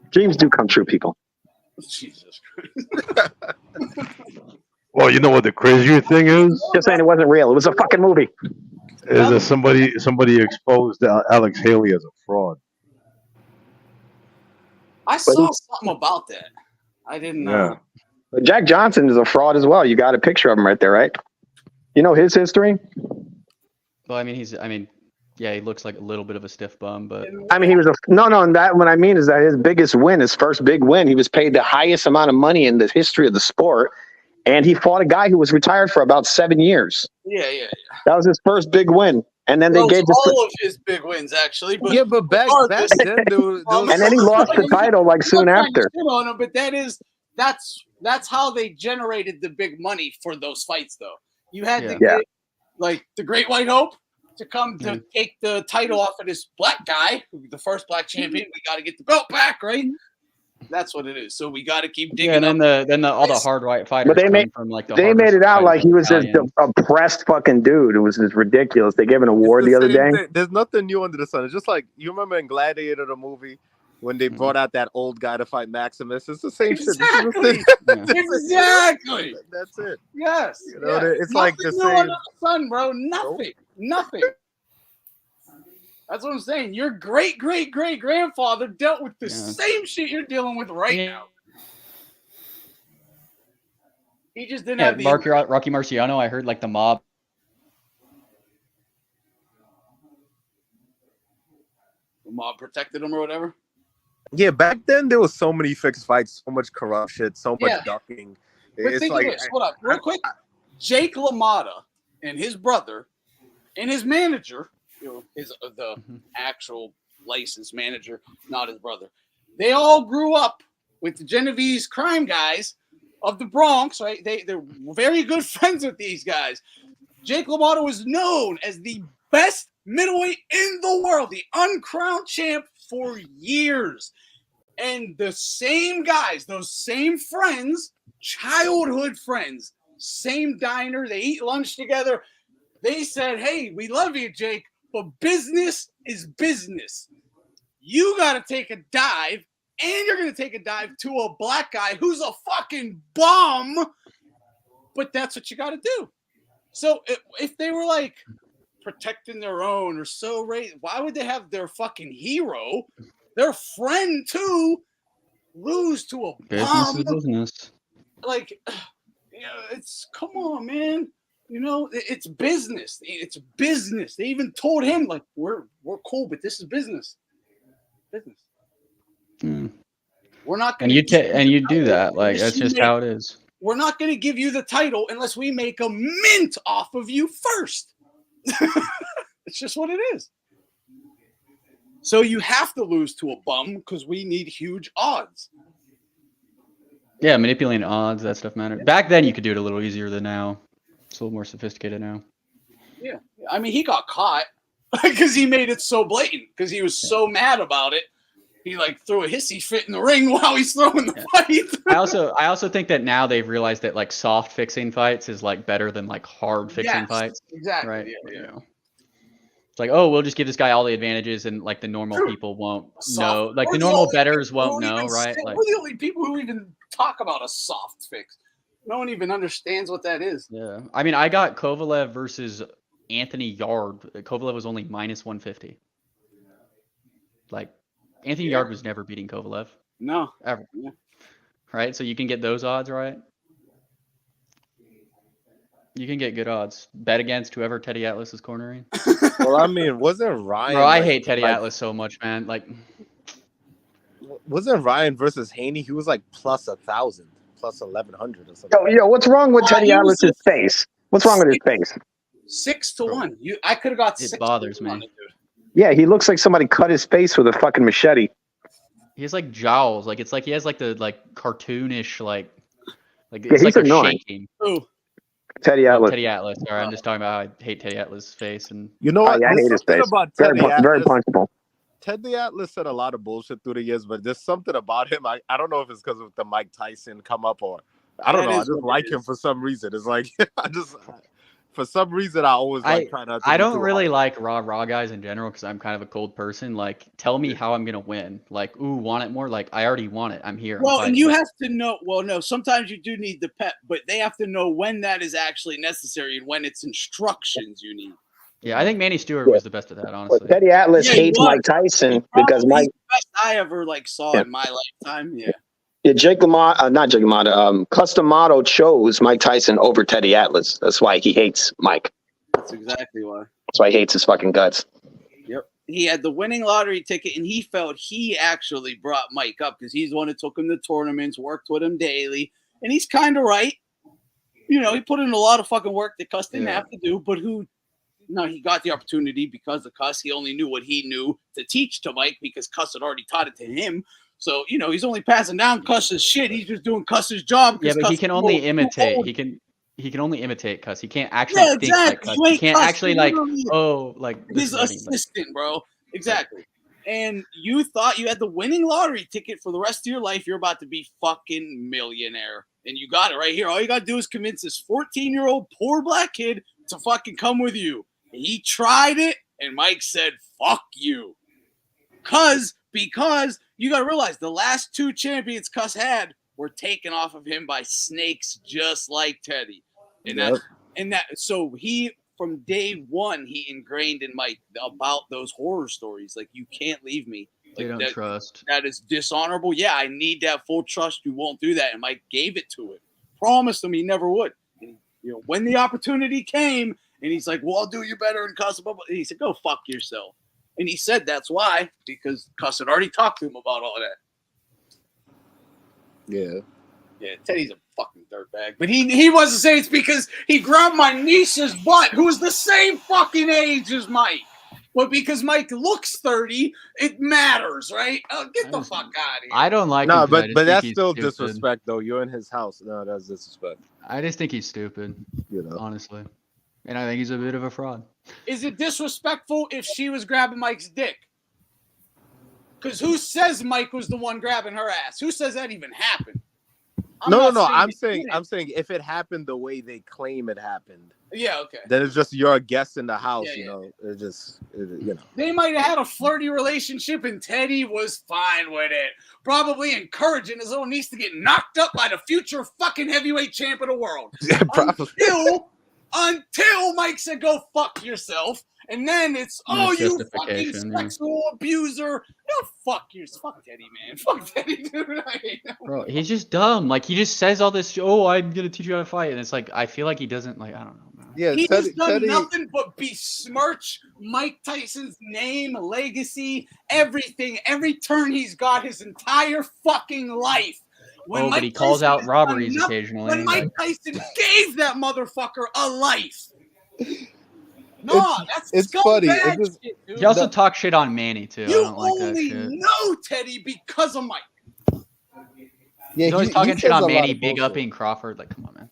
Dreams do come true, people. Jesus Christ. Well, you know what the crazier thing is? Just saying it wasn't real. It was a fucking movie. Is that somebody exposed Alex Haley as a fraud? I saw something about that. I didn't know. Yeah. But Jack Johnson is a fraud as well. You got a picture of him right there, right? You know his history? Well, I mean, yeah, he looks like a little bit of a stiff bum, but I mean, he was no. That what I mean is that his biggest win, his first big win, he was paid the highest amount of money in the history of the sport, and he fought a guy who was retired for about 7 years. Yeah. That was his first big win, and then they gave all of his big wins actually. But yeah, but back then, and then he lost the title like soon after. On him, but that's how they generated the big money for those fights, though. You had to get like the Great White Hope to come to take the title off of this black guy, the first black champion. We got to get the belt back, right? That's what it is. So we got to keep digging. Yeah, and then all the hard white fighters. But they made it out like he was this oppressed fucking dude. It was just ridiculous. They gave him an award the other day. There's nothing new under the sun. It's just like you remember in Gladiator, the movie. When they brought out that old guy to fight Maximus, it's the same shit. Exactly. That's it. Yes. It's like the same. Under the sun, bro. Nothing. That's what I'm saying. Your great grandfather dealt with the same shit you're dealing with right now. He just didn't have the Rocky Marciano. I heard like the mob. The mob protected him or whatever. Yeah, back then there was so many fixed fights, so much corruption, so much ducking. But think of this. Hold up, real quick. Jake LaMotta and his brother and his manager, the actual licensed manager, not his brother. They all grew up with the Genovese crime guys of the Bronx, right? They're very good friends with these guys. Jake LaMotta was known as the best middleweight in the world, the uncrowned champ for years. And the same guys, those same friends, childhood friends, same diner, they eat lunch together. They said, hey, we love you, Jake, but business is business. You got to take a dive and you're going to take a dive to a black guy who's a fucking bum. But that's what you got to do. So if they were like protecting their own or so right, why would they have their fucking hero, their friend too, lose to a Business bum? is business. Like, you know, it's come on, man. You know, it's business. It's business. They even told him like, we're cool, but this is business. Business. We're not going to and you do that. Like that's just how it is. We're not going to give you the title unless we make a mint off of you first. It's just what it is. So you have to lose to a bum because we need huge odds. Yeah, manipulating odds, that stuff mattered. Back then, you could do it a little easier than now. It's a little more sophisticated now. Yeah. I mean, he got caught because he made it so blatant because he was so mad about it. He like threw a hissy fit in the ring while he's throwing the fight. I also think that now they've realized that like soft fixing fights is like better than like hard fixing fights. Exactly. Right. Yeah. You know. It's like, oh, we'll just give this guy all the advantages, and like the normal people won't know. Like the normal bettors won't know, right? Like we're the only people who even talk about a soft fix. No one even understands what that is. Yeah. I mean, I got Kovalev versus Anthony Yard. Kovalev was only minus 150. Like Anthony Yard was never beating Kovalev. No. Ever. Yeah. Right? So you can get those odds, right? You can get good odds. Bet against whoever Teddy Atlas is cornering. Well, I mean, wasn't Ryan? Bro, I hate Teddy Atlas so much, man. Like, wasn't Ryan versus Haney? He was like plus 1,000, plus 1,100 or something. Yo, what's wrong with Teddy Atlas's face? What's wrong with his face? 6-1. I could have got. It bothers me. Yeah, he looks like somebody cut his face with a fucking machete. He has like jowls. Like it's like he has like the like cartoonish like Yeah, it's like he's they're annoying. shaking. Ooh. Teddy Atlas. Teddy Atlas. All right, I'm just talking about how I hate Teddy Atlas' face and You know what? yeah, I hate his face. About Very, Teddy Atlas, very punchable. Teddy Atlas said a lot of bullshit through the years, but there's something about him. I don't know if it's because of the Mike Tyson come up or I don't know. I just like him for some reason. It's like for some reason I always like trying to. I don't really like raw guys in general because I'm kind of a cold person. Like, tell me how I'm gonna win. Like, ooh, want it more? Like, I already want it. I'm here. Well, and you have to know. Well, no, sometimes you do need the pep, but they have to know when that is actually necessary and when it's instructions you need. Yeah, I think Manny Stewart was the best at that, honestly. But Teddy Atlas hates Mike Tyson because Mike. He's the best I ever saw in my lifetime. Yeah. Yeah, Jake LaMotta, not Jake LaMotta. Customato chose Mike Tyson over Teddy Atlas. That's why he hates Mike. That's exactly why. That's why he hates his fucking guts. Yep. He had the winning lottery ticket, and he felt he actually brought Mike up because he's the one that took him to tournaments, worked with him daily, and he's kind of right. You know, he put in a lot of fucking work that Cuss didn't have to do, but he got the opportunity because of Cuss. He only knew what he knew to teach to Mike because Cuss had already taught it to him. So, you know, he's only passing down Cuss's shit. He's just doing Cuss's job. Yeah, but he can only imitate. He can only imitate Cuss. He can't actually think like Cuss. He can't actually his assistant, bro. Exactly. And you thought you had the winning lottery ticket for the rest of your life. You're about to be fucking millionaire. And you got it right here. All you got to do is convince this 14-year-old poor black kid to fucking come with you. And he tried it, and Mike said, fuck you. Because you got to realize the last two champions Cuss had were taken off of him by snakes just like Teddy. So he, from day one, he ingrained in Mike about those horror stories. Like, you can't leave me. They don't trust. That is dishonorable. Yeah, I need to have full trust. You won't do that. And Mike gave it to him. Promised him he never would. And, you know, when the opportunity came, and he's like, well, I'll do you better in Cuss. And he said, go fuck yourself. And he said that's why, because Cuss had already talked to him about all that. Yeah. Yeah, Teddy's a fucking dirtbag. But he wasn't saying it's because he grabbed my niece's butt, who's the same fucking age as Mike. But because Mike looks 30, it matters, right? Oh, get the fuck out of here. I don't like No, him. but that's still stupid. disrespect, though. You're in his house. No, that's disrespect. I just think he's stupid, honestly. And I think he's a bit of a fraud. Is it disrespectful if she was grabbing Mike's dick? Because who says Mike was the one grabbing her ass? Who says that even happened? No. I'm saying if it happened the way they claim it happened. Yeah, okay. Then it's just you're a guest in the house, Yeah, you yeah. know. It's just, you know. They might have had a flirty relationship, and Teddy was fine with it. Probably encouraging his own niece to get knocked up by the future fucking heavyweight champ of the world. Yeah, probably. Until Mike said, "Go fuck yourself," and then it's, "Oh, you fucking sexual abuser." No, fuck Teddy, man. Fuck Teddy, dude. I hate him. Bro, he's just dumb. Like he just says all this. Oh, I'm gonna teach you how to fight, and it's like I feel like he doesn't like. I don't know. Yeah, He has done nothing but besmirch Mike Tyson's name, legacy, everything, every turn he's got his entire fucking life. But he calls out robberies occasionally. When Mike Tyson gave that motherfucker a life. No, it's funny. It's just, shit, dude. He also talks shit on Manny too. I You don't like that only shit. know Teddy because of Mike. Yeah, He's always he talking says shit a on lot Manny, of big bullshit. upping Crawford. Like, come on, man.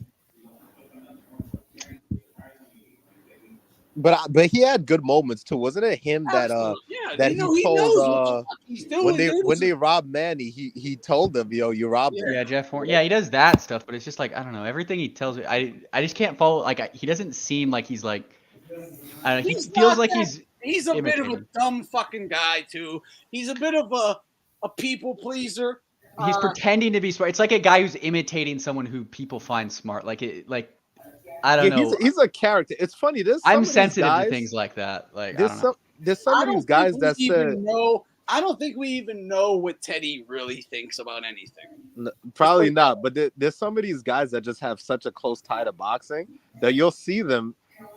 But he had good moments too, wasn't it? Him that that he told he's doing when they robbed Manny, he told them, "Yo, you robbed him." Yeah, Jeff Horn. Yeah, he does that stuff, but it's just like I don't know. Everything he tells me, I just can't follow. Like he doesn't seem like he's like. I don't know. He feels like he's a bit of a dumb fucking guy too. He's a bit of a people pleaser. He's pretending to be smart. It's like a guy who's imitating someone who people find smart. I don't know. He's a character. It's funny. I'm sensitive to things like that. Like there's some of these guys that said. I don't think we even know what Teddy really thinks about anything. Probably not, but there's some of these guys that just have such a close tie to boxing that you'll see them,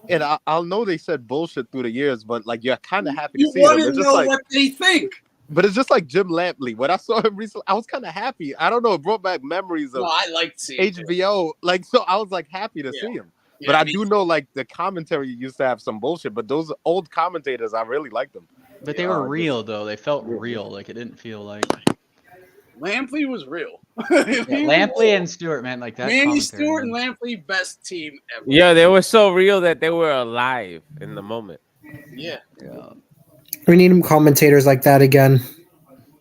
and I'll know they said bullshit through the years, but like you're kind of happy to see them. You know what they think. But it's just like Jim Lampley. When I saw him recently, I was kind of happy. I don't know, it brought back memories of I liked seeing HBO. Like, so I was like happy to see him. Yeah, but I do know like the commentary used to have some bullshit, but those old commentators, I really liked them. But they were real though. They felt real. Like it didn't feel like Lampley was real. Lampley and Stewart, man, like that. Manny Stewart and Lampley, best team ever. Yeah, they were so real that they were alive in the moment. Yeah. We need commentators like that again.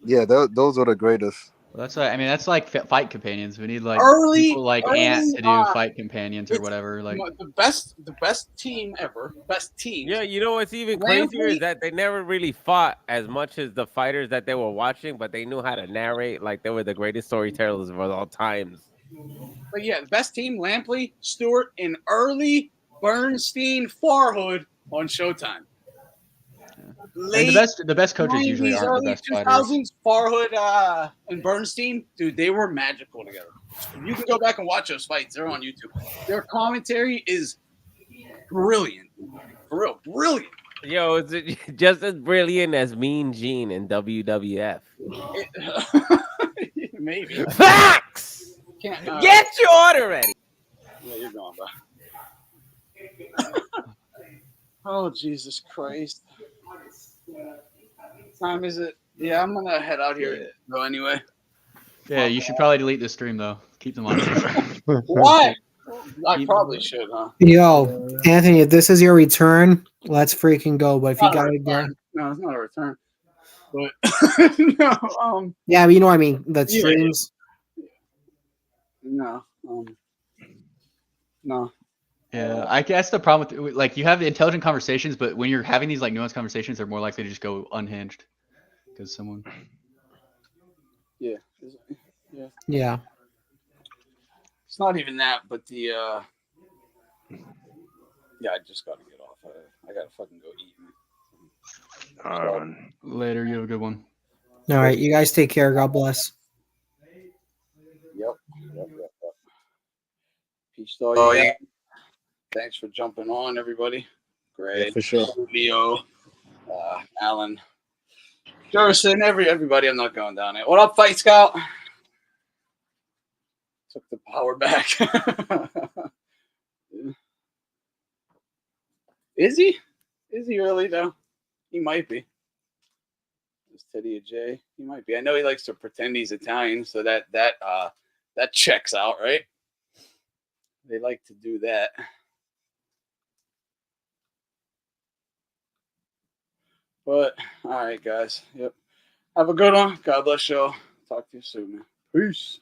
Yeah, those are the greatest. Well, that's like fight companions. We need like people like Ant to do fight companions or whatever. Like the best team ever. Best team. Yeah, you know what's even crazier is that they never really fought as much as the fighters that they were watching, but they knew how to narrate like they were the greatest storytellers of all times. But yeah, the best team: Lampley, Stewart, and early Bernstein, Farhood on Showtime. And the best coaches usually aren't the best fighters. 2000s, Farhood and Bernstein, dude, they were magical together. You can go back and watch those fights; they're on YouTube. Their commentary is brilliant, for real, brilliant. Yo, is it just as brilliant as Mean Gene in WWF? Maybe. Facts. Get your order ready. Yeah, you're going, bro. Oh, Jesus Christ. Time is it? Yeah, I'm gonna head out here though anyway. Yeah, you should probably delete this stream though. Keep them on. Why? I probably should, huh? Yo, Anthony, if this is your return, let's freaking go. But if you gotta go, no, it's not a return. But no, yeah, but you know what I mean. The streams. No, no. Yeah, I guess the problem with like you have the intelligent conversations, but when you're having these like nuanced conversations, they're more likely to just go unhinged because someone. Yeah. Yeah. It's not even that, but the yeah, I just gotta get off. I gotta fucking go eat. Later, you have a good one. All right, you guys take care. God bless. Yep. Peace to all you guys. Thanks for jumping on, everybody. Great. Yeah, for sure. Leo, Alan, Jerson, everybody. I'm not going down it. What up, Fight Scout? Took the power back. Is he? Is he really though? He might be. Is Teddy a J? He might be. I know he likes to pretend he's Italian, so that checks out, right? They like to do that. But all right, guys. Yep. Have a good one. God bless you all. Talk to you soon, man. Peace.